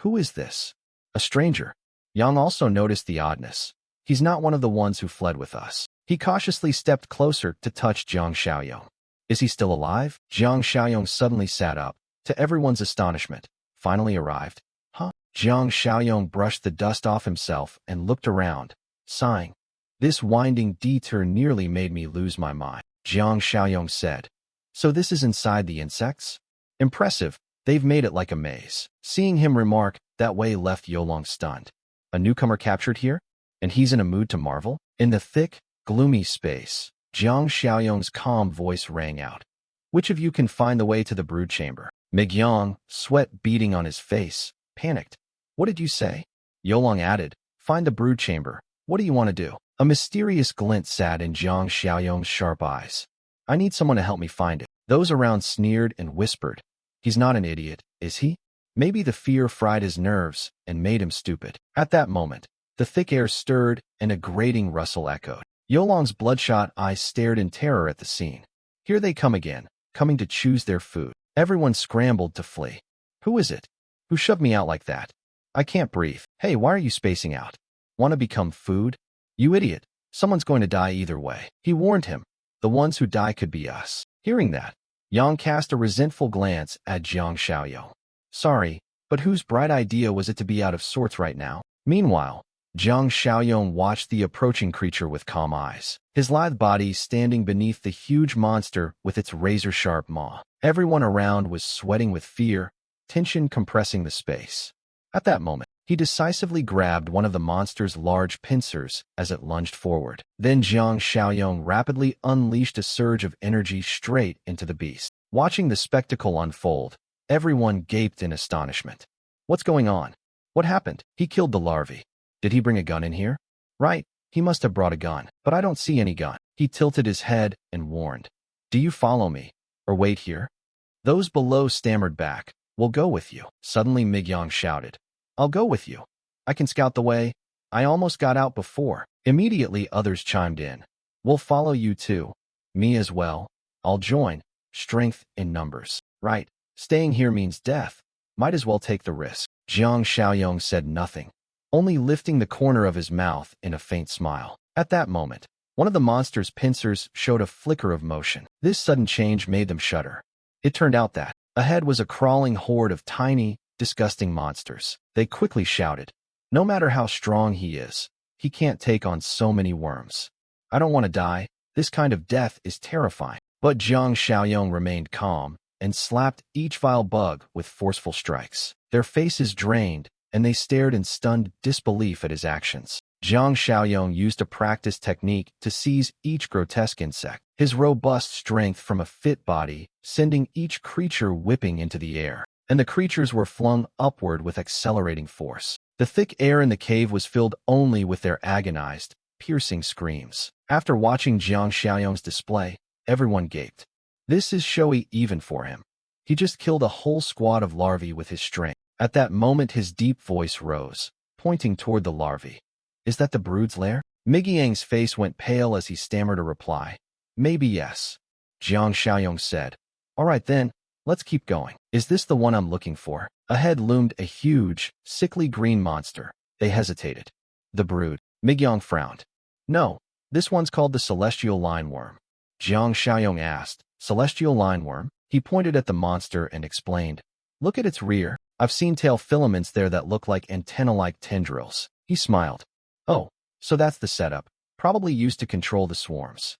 "Who is this? A stranger?" Yang also noticed the oddness. "He's not one of the ones who fled with us." He cautiously stepped closer to touch Jiang Xiaoyong. "Is he still alive?" Jiang Xiaoyong suddenly sat up, to everyone's astonishment. "Finally arrived? Huh?" Jiang Xiaoyong brushed the dust off himself and looked around, sighing. "This winding detour nearly made me lose my mind." Jiang Xiaoyong said, "So this is inside the insects? Impressive, they've made it like a maze." Seeing him remark that way left Yolong stunned. A newcomer captured here? And he's in a mood to marvel? In the thick, gloomy space, Jiang Xiaoyong's calm voice rang out. Which of you can find the way to the brood chamber? Migyong, sweat beading on his face, panicked. What did you say? Yolong added, find the brood chamber. What do you want to do? A mysterious glint sat in Jiang Xiaoyong's sharp eyes. I need someone to help me find it. Those around sneered and whispered. He's not an idiot, is he? Maybe the fear fried his nerves and made him stupid. At that moment, the thick air stirred and a grating rustle echoed. Yolong's bloodshot eyes stared in terror at the scene. Here they come again, coming to choose their food. Everyone scrambled to flee. Who is it? Who shoved me out like that? I can't breathe. Hey, why are you spacing out? Want to become food? You idiot. Someone's going to die either way. He warned him. The ones who die could be us. Hearing that, Yang cast a resentful glance at Jiang Xiaoyong. Sorry, but whose bright idea was it to be out of sorts right now? Meanwhile, Jiang Xiaoyong watched the approaching creature with calm eyes, his lithe body standing beneath the huge monster with its razor-sharp maw. Everyone around was sweating with fear, tension compressing the space. At that moment, he decisively grabbed one of the monster's large pincers as it lunged forward. Then Jiang Xiaoyong rapidly unleashed a surge of energy straight into the beast. Watching the spectacle unfold, everyone gaped in astonishment. What's going on? What happened? He killed the larvae. Did he bring a gun in here? Right, he must have brought a gun, but I don't see any gun. He tilted his head and warned. Do you follow me? Or wait here? Those below stammered back. We'll go with you. Suddenly Migyong shouted. I'll go with you. I can scout the way. I almost got out before. Immediately others chimed in. We'll follow you too. Me as well. I'll join. Strength in numbers. Right. Staying here means death. Might as well take the risk. Jiang Xiaoyong said nothing, only lifting the corner of his mouth in a faint smile. At that moment, one of the monster's pincers showed a flicker of motion. This sudden change made them shudder. It turned out that ahead was a crawling horde of tiny, disgusting monsters. They quickly shouted, no matter how strong he is, he can't take on so many worms. I don't want to die. This kind of death is terrifying. But Jiang Xiaoyong remained calm and slapped each vile bug with forceful strikes. Their faces drained, and they stared in stunned disbelief at his actions. Jiang Xiaoyong used a practiced technique to seize each grotesque insect, his robust strength from a fit body, sending each creature whipping into the air. And the creatures were flung upward with accelerating force. The thick air in the cave was filled only with their agonized, piercing screams. After watching Jiang Xiaoyong's display, everyone gaped. This is showy even for him. He just killed a whole squad of larvae with his strength. At that moment his deep voice rose, pointing toward the larvae. Is that the brood's lair? Migyang's face went pale as he stammered a reply. Maybe yes. Jiang Xiaoyong said. All right then, let's keep going. Is this the one I'm looking for? Ahead loomed a huge, sickly green monster. They hesitated. The brood. Migyang frowned. No, this one's called the celestial lineworm. Jiang Xiaoyong asked. Celestial lineworm? He pointed at the monster and explained. Look at its rear. I've seen tail filaments there that look like antenna-like tendrils. He smiled. Oh, so that's the setup. Probably used to control the swarms.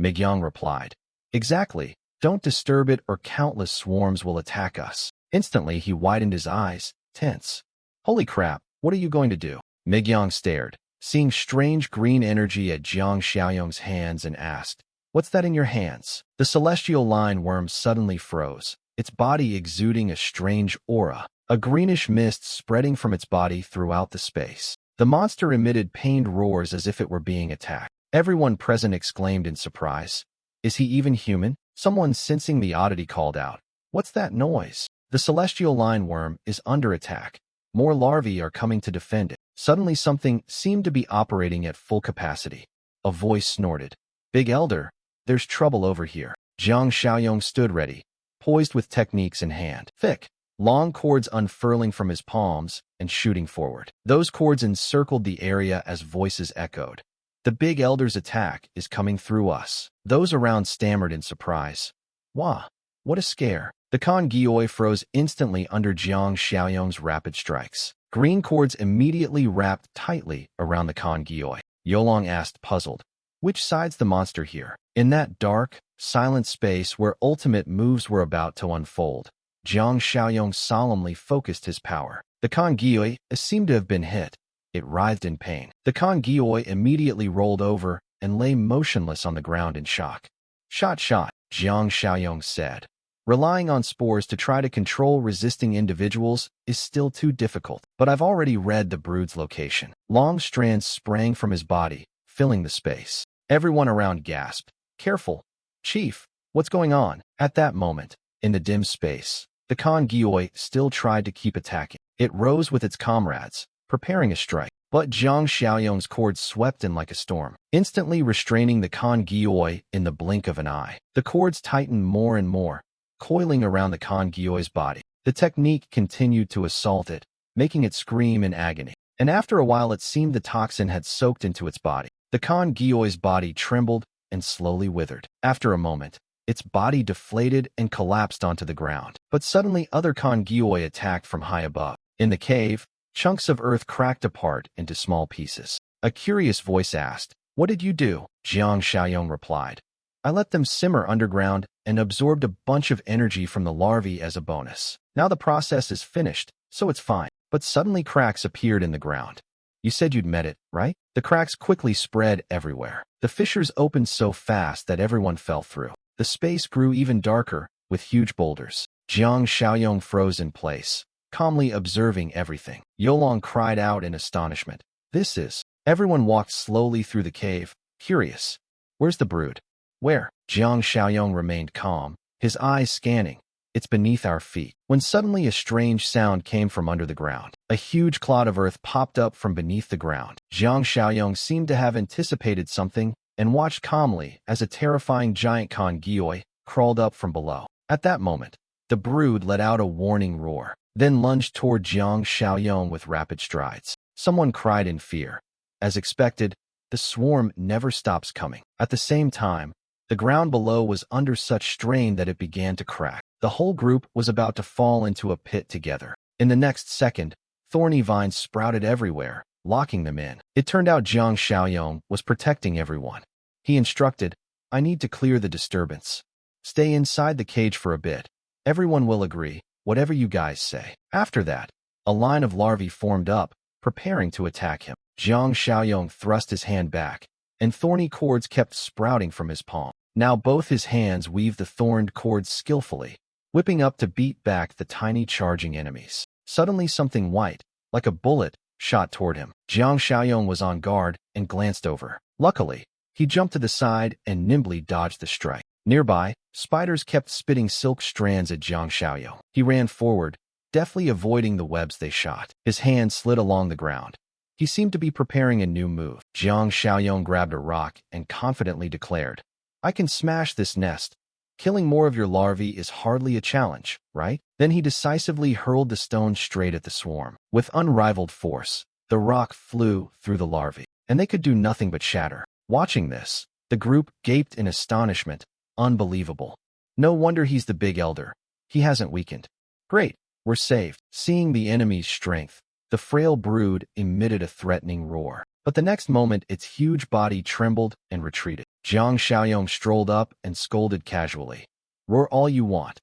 Migyang replied. Exactly. Don't disturb it or countless swarms will attack us. Instantly he widened his eyes, tense. Holy crap, what are you going to do? Migyang stared, seeing strange green energy at Jiang Xiaoyong's hands and asked, What's that in your hands? The celestial lineworm suddenly froze, its body exuding a strange aura, a greenish mist spreading from its body throughout the space. The monster emitted pained roars as if it were being attacked. Everyone present exclaimed in surprise. Is he even human? Someone sensing the oddity called out. What's that noise? The celestial lineworm is under attack. More larvae are coming to defend it. Suddenly something seemed to be operating at full capacity. A voice snorted. Big Elder, there's trouble over here. Jiang Xiaoyong stood ready, poised with techniques in hand. Thick, long cords unfurling from his palms and shooting forward. Those cords encircled the area as voices echoed. The Big Elder's attack is coming through us. Those around stammered in surprise. Wah, what a scare. The Congioi froze instantly under Jiang Xiaoyong's rapid strikes. Green cords immediately wrapped tightly around the Congioi. Yolong asked, puzzled. Which side's the monster here? In that dark, silent space where ultimate moves were about to unfold, Jiang Xiaoyong solemnly focused his power. The Congioi seemed to have been hit. It writhed in pain. The Congioi immediately rolled over, and lay motionless on the ground in shock. Shot, Jiang Xiaoyong said. Relying on spores to try to control resisting individuals is still too difficult, but I've already read the brood's location. Long strands sprang from his body, filling the space. Everyone around gasped. Careful, Chief, what's going on? At that moment, in the dim space, the Khan Gioi still tried to keep attacking. It rose with its comrades, preparing a strike. But Jiang Xiaoyong's cords swept in like a storm, instantly restraining the Khan Gioi in the blink of an eye. The cords tightened more and more, coiling around the Khan Gioi's body. The technique continued to assault it, making it scream in agony. And after a while it seemed the toxin had soaked into its body. The Khan Gioi's body trembled and slowly withered. After a moment, its body deflated and collapsed onto the ground. But suddenly other Khan Gioi attacked from high above. In the cave, chunks of earth cracked apart into small pieces. A curious voice asked, "What did you do?" Jiang Xiaoyong replied, "I let them simmer underground and absorbed a bunch of energy from the larvae as a bonus. Now the process is finished, so it's fine." But suddenly cracks appeared in the ground. "You said you'd met it, right?" The cracks quickly spread everywhere. The fissures opened so fast that everyone fell through. The space grew even darker, with huge boulders. Jiang Xiaoyong froze in place, calmly observing everything. Yolong cried out in astonishment. "This is..." Everyone walked slowly through the cave, curious. "Where's the brood?" "Where?" Jiang Xiaoyong remained calm, his eyes scanning. "It's beneath our feet." When suddenly a strange sound came from under the ground. A huge clod of earth popped up from beneath the ground. Jiang Xiaoyong seemed to have anticipated something and watched calmly as a terrifying giant Khan Gioi crawled up from below. At that moment, the brood let out a warning roar, then lunged toward Jiang Xiaoyong with rapid strides. Someone cried in fear. As expected, the swarm never stops coming. At the same time, the ground below was under such strain that it began to crack. The whole group was about to fall into a pit together. In the next second, thorny vines sprouted everywhere, locking them in. It turned out Jiang Xiaoyong was protecting everyone. He instructed, "I need to clear the disturbance. Stay inside the cage for a bit. Everyone will agree, whatever you guys say." After that, a line of larvae formed up, preparing to attack him. Jiang Xiaoyong thrust his hand back, and thorny cords kept sprouting from his palm. Now both his hands weaved the thorned cords skillfully, whipping up to beat back the tiny charging enemies. Suddenly something white, like a bullet, shot toward him. Jiang Xiaoyong was on guard and glanced over. Luckily, he jumped to the side and nimbly dodged the strike. Nearby, spiders kept spitting silk strands at Jiang Xiaoyong. He ran forward, deftly avoiding the webs they shot. His hand slid along the ground. He seemed to be preparing a new move. Jiang Xiaoyong grabbed a rock and confidently declared, "I can smash this nest. Killing more of your larvae is hardly a challenge, right?" Then he decisively hurled the stone straight at the swarm. With unrivaled force, the rock flew through the larvae, and they could do nothing but shatter. Watching this, the group gaped in astonishment. Unbelievable. No wonder he's the big elder. He hasn't weakened. Great, we're saved. Seeing the enemy's strength, the frail brood emitted a threatening roar. But the next moment its huge body trembled and retreated. Jiang Xiaoyong strolled up and scolded casually. "Roar all you want.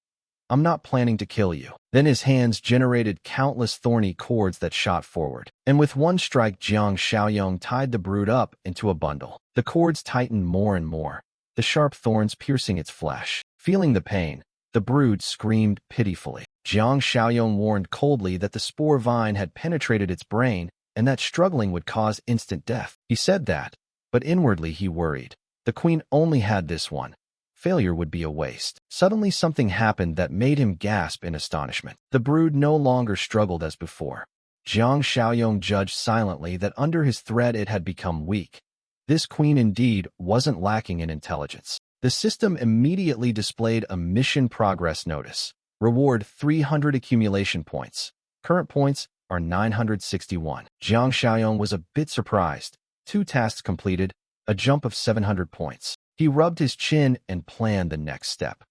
I'm not planning to kill you." Then his hands generated countless thorny cords that shot forward. And with one strike Jiang Xiaoyong tied the brood up into a bundle. The cords tightened more and more, the sharp thorns piercing its flesh. Feeling the pain, the brood screamed pitifully. Jiang Xiaoyong warned coldly that the spore vine had penetrated its brain and that struggling would cause instant death. He said that, but inwardly he worried. The queen only had this one. Failure would be a waste. Suddenly something happened that made him gasp in astonishment. The brood no longer struggled as before. Jiang Xiaoyong judged silently that under his threat it had become weak. This queen indeed wasn't lacking in intelligence. The system immediately displayed a mission progress notice. Reward 300 accumulation points. Current points are 961. Jiang Xiaoyong was a bit surprised. 2 tasks completed, a jump of 700 points. He rubbed his chin and planned the next step.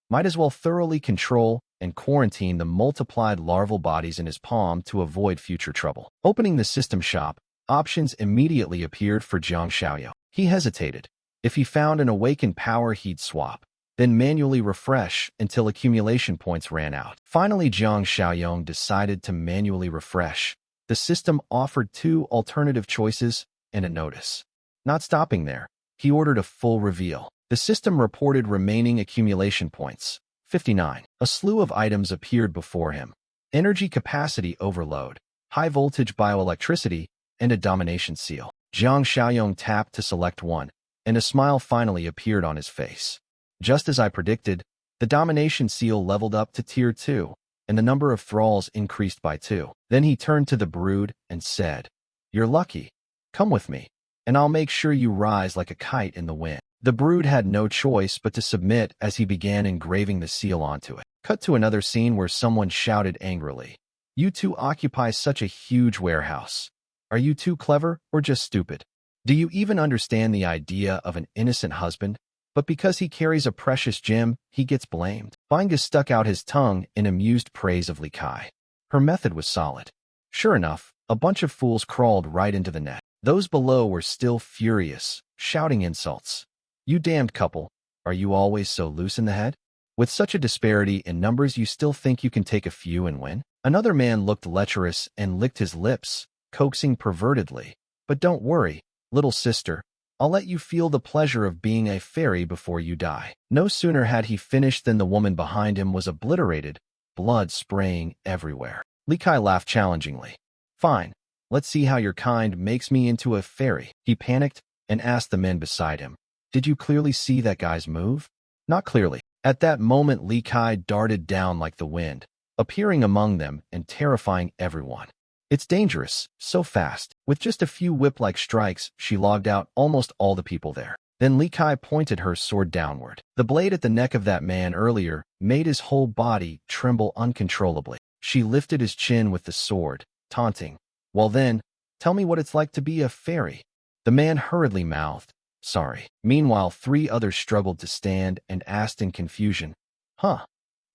Might as well thoroughly control and quarantine the multiplied larval bodies in his palm to avoid future trouble. Opening the system shop, options immediately appeared for Jiang Xiaoyong. He hesitated. If he found an awakened power, he'd swap, then manually refresh until accumulation points ran out. Finally, Jiang Xiaoyong decided to manually refresh. The system offered 2 alternative choices and a notice. Not stopping there, He ordered a full reveal. The system reported remaining accumulation points. 59. A slew of items appeared before him. Energy capacity overload, high-voltage bioelectricity, and a domination seal. Jiang Xiaoyong tapped to select one, and a smile finally appeared on his face. Just as I predicted, the domination seal leveled up to Tier 2, and the number of thralls increased by 2. Then he turned to the brood and said, "You're lucky. Come with me, and I'll make sure you rise like a kite in the wind." The brood had no choice but to submit as he began engraving the seal onto it. Cut to another scene where someone shouted angrily, "You two occupy such a huge warehouse. Are you too clever or just stupid? Do you even understand the idea of an innocent husband? But because he carries a precious gem, he gets blamed." Bangu stuck out his tongue in amused praise of Li Kai. Her method was solid. Sure enough, a bunch of fools crawled right into the net. Those below were still furious, shouting insults. "You damned couple, are you always so loose in the head? With such a disparity in numbers, you still think you can take a few and win?" Another man looked lecherous and licked his lips, coaxing pervertedly. "But don't worry, little sister. I'll let you feel the pleasure of being a fairy before you die." No sooner had he finished than the woman behind him was obliterated, blood spraying everywhere. Li Kai laughed challengingly. "Fine, let's see how your kind makes me into a fairy." He panicked and asked the men beside him, "Did you clearly see that guy's move?" "Not clearly." At that moment, Li Kai darted down like the wind, appearing among them and terrifying everyone. "It's dangerous, so fast." With just a few whip-like strikes, she logged out almost all the people there. Then Li Kai pointed her sword downward. The blade at the neck of that man earlier made his whole body tremble uncontrollably. She lifted his chin with the sword, taunting, "Well then, tell me what it's like to be a fairy." The man hurriedly mouthed, "Sorry." Meanwhile, 3 others struggled to stand and asked in confusion, "Huh?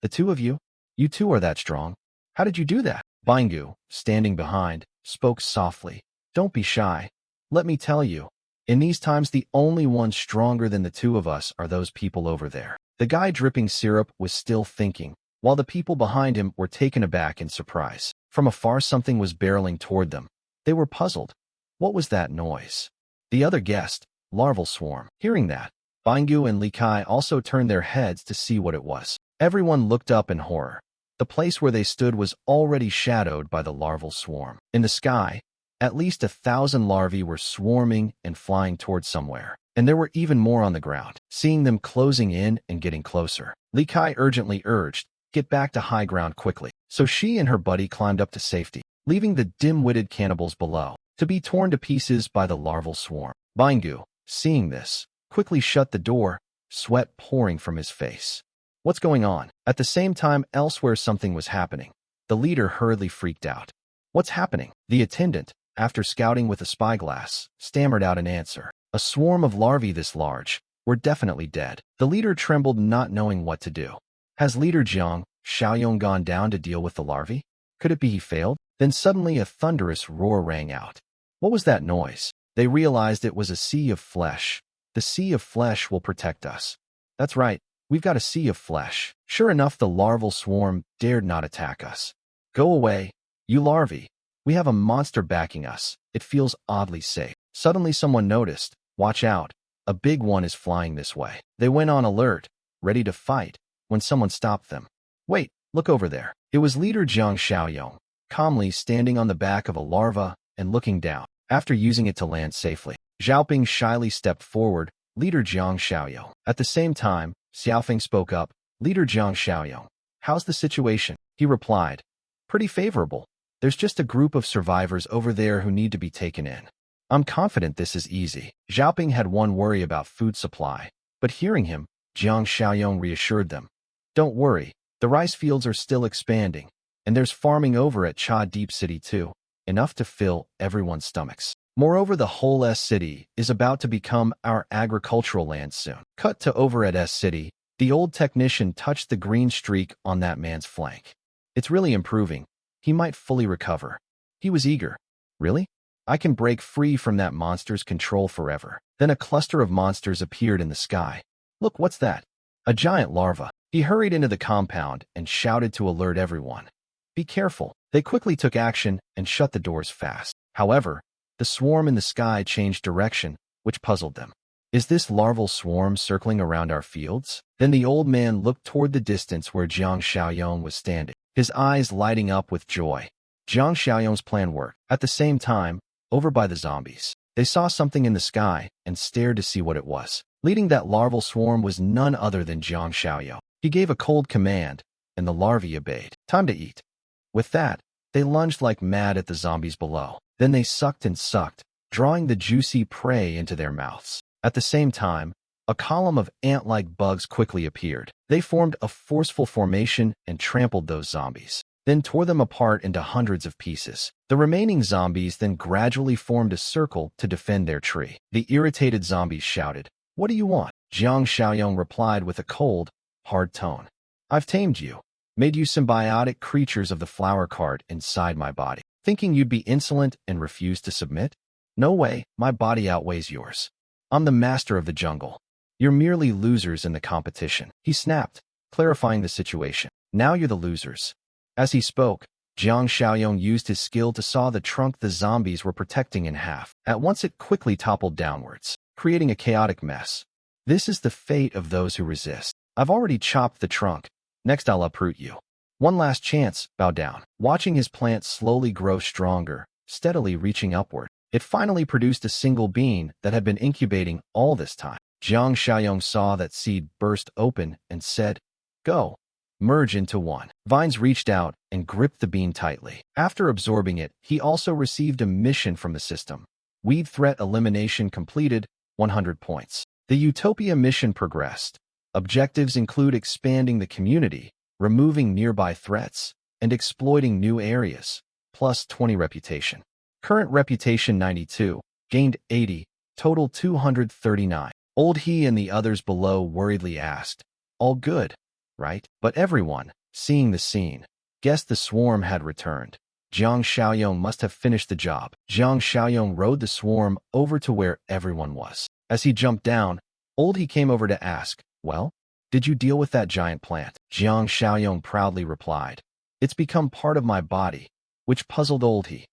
The 2 of you? You 2 are that strong? How did you do that?" Bangu, standing behind, spoke softly, "Don't be shy. Let me tell you, in these times the only ones stronger than the 2 of us are those people over there." The guy dripping syrup was still thinking, while the people behind him were taken aback in surprise. From afar something was barreling toward them. They were puzzled. What was that noise? The other guessed, larval swarm. Hearing that, Bangu and Li Kai also turned their heads to see what it was. Everyone looked up in horror. The place where they stood was already shadowed by the larval swarm. In the sky, at least 1,000 larvae were swarming and flying towards somewhere, and there were even more on the ground. Seeing them closing in and getting closer, Li Kai urgently urged, "Get back to high ground quickly." So she and her buddy climbed up to safety, leaving the dim-witted cannibals below, to be torn to pieces by the larval swarm. Bangu, seeing this, quickly shut the door, sweat pouring from his face. What's going on? At the same time, elsewhere something was happening. The leader hurriedly freaked out. What's happening? The attendant, after scouting with a spyglass, stammered out an answer. A swarm of larvae this large were definitely dead. The leader trembled, not knowing what to do. Has leader Jiang Xiaoyong gone down to deal with the larvae? Could it be he failed? Then suddenly a thunderous roar rang out. What was that noise? They realized it was a sea of flesh. The sea of flesh will protect us. That's right, we've got a sea of flesh. Sure enough, the larval swarm dared not attack us. Go away, you larvae. We have a monster backing us. It feels oddly safe. Suddenly someone noticed. Watch out, a big one is flying this way. They went on alert, ready to fight, when someone stopped them. Wait, look over there. It was leader Jiang Xiaoyong, calmly standing on the back of a larva and looking down, after using it to land safely. Xiaoping shyly stepped forward, leader Jiang Xiaoyong. At the same time, Xiaofeng spoke up, leader Jiang Xiaoyong. How's the situation? He replied, pretty favorable. There's just a group of survivors over there who need to be taken in. I'm confident this is easy. Xiaoping had one worry about food supply, but hearing him, Jiang Xiaoyong reassured them. Don't worry, the rice fields are still expanding, and there's farming over at Cha Deep City too, enough to fill everyone's stomachs. Moreover, the whole S City is about to become our agricultural land soon. Cut to over at S City, the old technician touched the green streak on that man's flank. It's really improving. He might fully recover. He was eager. Really? I can break free from that monster's control forever. Then a cluster of monsters appeared in the sky. Look, what's that? A giant larva. He hurried into the compound and shouted to alert everyone. Be careful. They quickly took action and shut the doors fast. However, the swarm in the sky changed direction, which puzzled them. Is this larval swarm circling around our fields? Then the old man looked toward the distance where Jiang Xiaoyong was standing, his eyes lighting up with joy. Jiang Xiaoyong's plan worked. At the same time, over by the zombies, they saw something in the sky and stared to see what it was. Leading that larval swarm was none other than Jiang Xiaoyong. He gave a cold command, and the larvae obeyed. Time to eat. With that, they lunged like mad at the zombies below. Then they sucked and sucked, drawing the juicy prey into their mouths. At the same time, a column of ant-like bugs quickly appeared. They formed a forceful formation and trampled those zombies, then tore them apart into hundreds of pieces. The remaining zombies then gradually formed a circle to defend their tree. The irritated zombies shouted, "What do you want?" Jiang Xiaoyong replied with a cold, hard tone. "I've tamed you, made you symbiotic creatures of the flower cart inside my body, thinking you'd be insolent and refuse to submit? No way, my body outweighs yours. I'm the master of the jungle. You're merely losers in the competition." He snapped, clarifying the situation. "Now you're the losers." As he spoke, Jiang Xiaoyong used his skill to saw the trunk the zombies were protecting in half. At once it quickly toppled downwards, creating a chaotic mess. This is the fate of those who resist. I've already chopped the trunk. Next I'll uproot you. One last chance, bow down. Watching his plant slowly grow stronger, steadily reaching upward, it finally produced a single bean that had been incubating all this time. Jiang Xiaoyong saw that seed burst open and said, "Go. Merge into one." Vines reached out and gripped the bean tightly. After absorbing it, he also received a mission from the system. Weed threat elimination completed, 100 points. The Utopia mission progressed. Objectives include expanding the community, removing nearby threats, and exploiting new areas, plus 20 reputation. Current reputation 92, gained 80, total 239. Old He and the others below worriedly asked, "All good, right?" But everyone, seeing the scene, guessed the swarm had returned. Jiang Xiaoyong must have finished the job. Jiang Xiaoyong rode the swarm over to where everyone was. As he jumped down, Old He came over to ask, "Well, did you deal with that giant plant?" Jiang Xiaoyong proudly replied, "It's become part of my body," which puzzled Old He.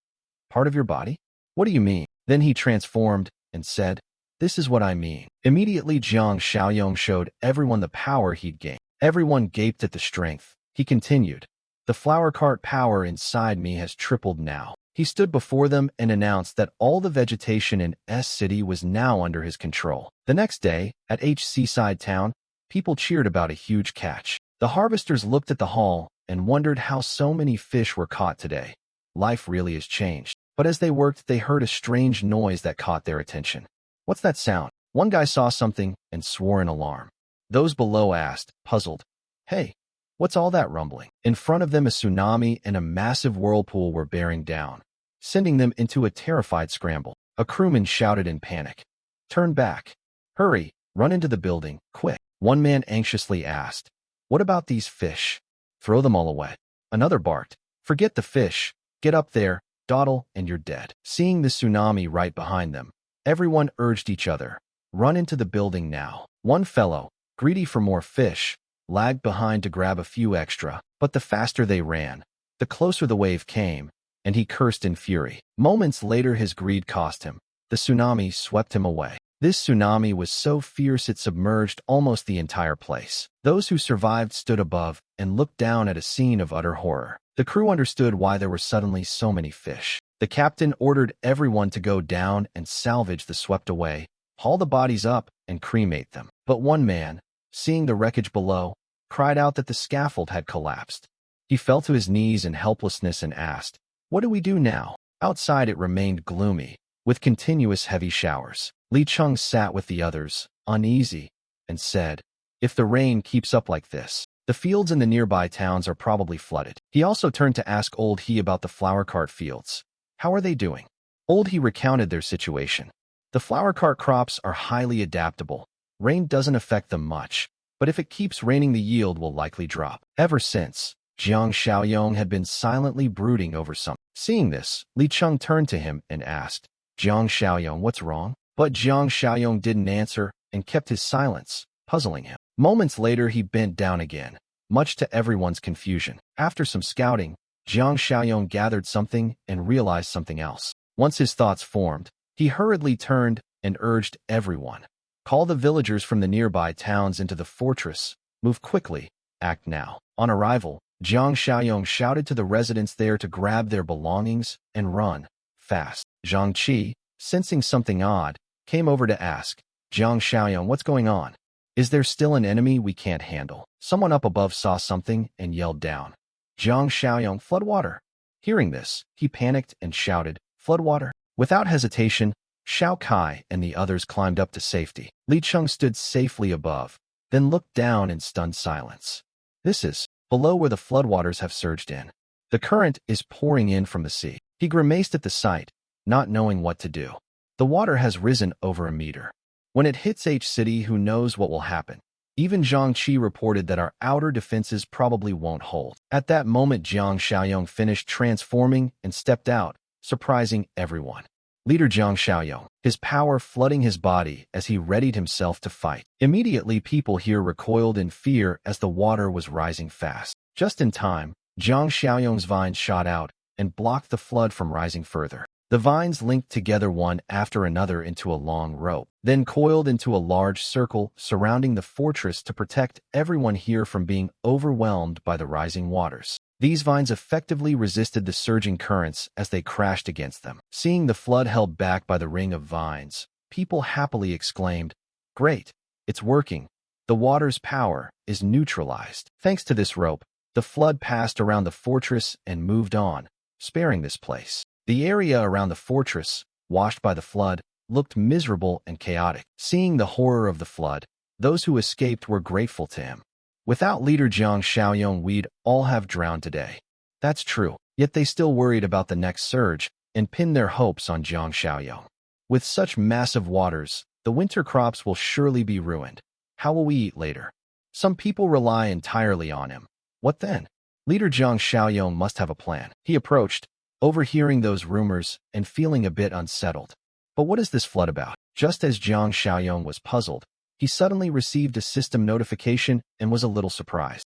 "Part of your body? What do you mean?" Then he transformed and said, "This is what I mean." Immediately Jiang Xiaoyong showed everyone the power he'd gained. Everyone gaped at the strength. He continued, "The flower cart power inside me has tripled now." He stood before them and announced that all the vegetation in S City was now under his control. The next day, at H Seaside Town, people cheered about a huge catch. The harvesters looked at the haul and wondered how so many fish were caught today. Life really has changed. But as they worked, they heard a strange noise that caught their attention. "What's that sound?" One guy saw something and swore in alarm. Those below asked, puzzled, "Hey, what's all that rumbling?" In front of them, a tsunami and a massive whirlpool were bearing down, sending them into a terrified scramble. A crewman shouted in panic, "Turn back. Hurry, run into the building, quick." One man anxiously asked, "What about these fish?" "Throw them all away." Another barked, "Forget the fish. Get up there, dawdle, and you're dead." Seeing the tsunami right behind them, everyone urged each other, "Run into the building now." One fellow, greedy for more fish, lagged behind to grab a few extra, but the faster they ran, the closer the wave came, and he cursed in fury. Moments later, his greed cost him. The tsunami swept him away. This tsunami was so fierce it submerged almost the entire place. Those who survived stood above and looked down at a scene of utter horror. The crew understood why there were suddenly so many fish. The captain ordered everyone to go down and salvage the swept away, haul the bodies up, and cremate them. But one man, seeing the wreckage below, cried out that the scaffold had collapsed. He fell to his knees in helplessness and asked, "What do we do now?" Outside it remained gloomy, with continuous heavy showers. Li Cheng sat with the others, uneasy, and said, "If the rain keeps up like this, the fields in the nearby towns are probably flooded." He also turned to ask Old He about the flower cart fields. "How are they doing?" Old He recounted their situation. "The flower cart crops are highly adaptable. Rain doesn't affect them much, but if it keeps raining, the yield will likely drop." Ever since, Jiang Xiaoyong had been silently brooding over something. Seeing this, Li Cheng turned to him and asked, "Jiang Xiaoyong, what's wrong?" But Jiang Xiaoyong didn't answer and kept his silence, puzzling him. Moments later, he bent down again, much to everyone's confusion. After some scouting, Jiang Xiaoyong gathered something and realized something else. Once his thoughts formed, he hurriedly turned and urged everyone, Call the villagers from the nearby towns into the fortress. Move quickly. Act now. On arrival, Jiang Xiaoyong shouted to the residents there to grab their belongings and run fast. Zhang Qi, sensing something odd, came over to ask, Jiang Xiaoyong, what's going on? Is there still an enemy we can't handle? Someone up above saw something and yelled down. Jiang Xiaoyong, floodwater. Hearing this, he panicked and shouted, floodwater. Without hesitation, Xiao Kai and the others climbed up to safety. Li Cheng stood safely above, then looked down in stunned silence. This is below where the floodwaters have surged in. The current is pouring in from the sea. He grimaced at the sight, not knowing what to do. The water has risen over a meter. When it hits H City, who knows what will happen? Even Zhang Qi reported that our outer defenses probably won't hold. At that moment, Jiang Xiaoyong finished transforming and stepped out, surprising everyone. Leader Jiang Xiaoyong, his power flooding his body as he readied himself to fight. Immediately, people here recoiled in fear as the water was rising fast. Just in time, Jiang Xiaoyong's vines shot out and blocked the flood from rising further. The vines linked together one after another into a long rope, then coiled into a large circle surrounding the fortress to protect everyone here from being overwhelmed by the rising waters. These vines effectively resisted the surging currents as they crashed against them. Seeing the flood held back by the ring of vines, people happily exclaimed, "Great, it's working. The water's power is neutralized." Thanks to this rope, the flood passed around the fortress and moved on, sparing this place. The area around the fortress, washed by the flood, looked miserable and chaotic. Seeing the horror of the flood, those who escaped were grateful to him. Without leader Jiang Xiaoyong, we'd all have drowned today. That's true, yet they still worried about the next surge and pinned their hopes on Jiang Xiaoyong. With such massive waters, the winter crops will surely be ruined. How will we eat later? Some people rely entirely on him. What then? Leader Jiang Xiaoyong must have a plan. He approached, overhearing those rumors and feeling a bit unsettled. But what is this flood about? Just as Jiang Xiaoyong was puzzled, he suddenly received a system notification and was a little surprised.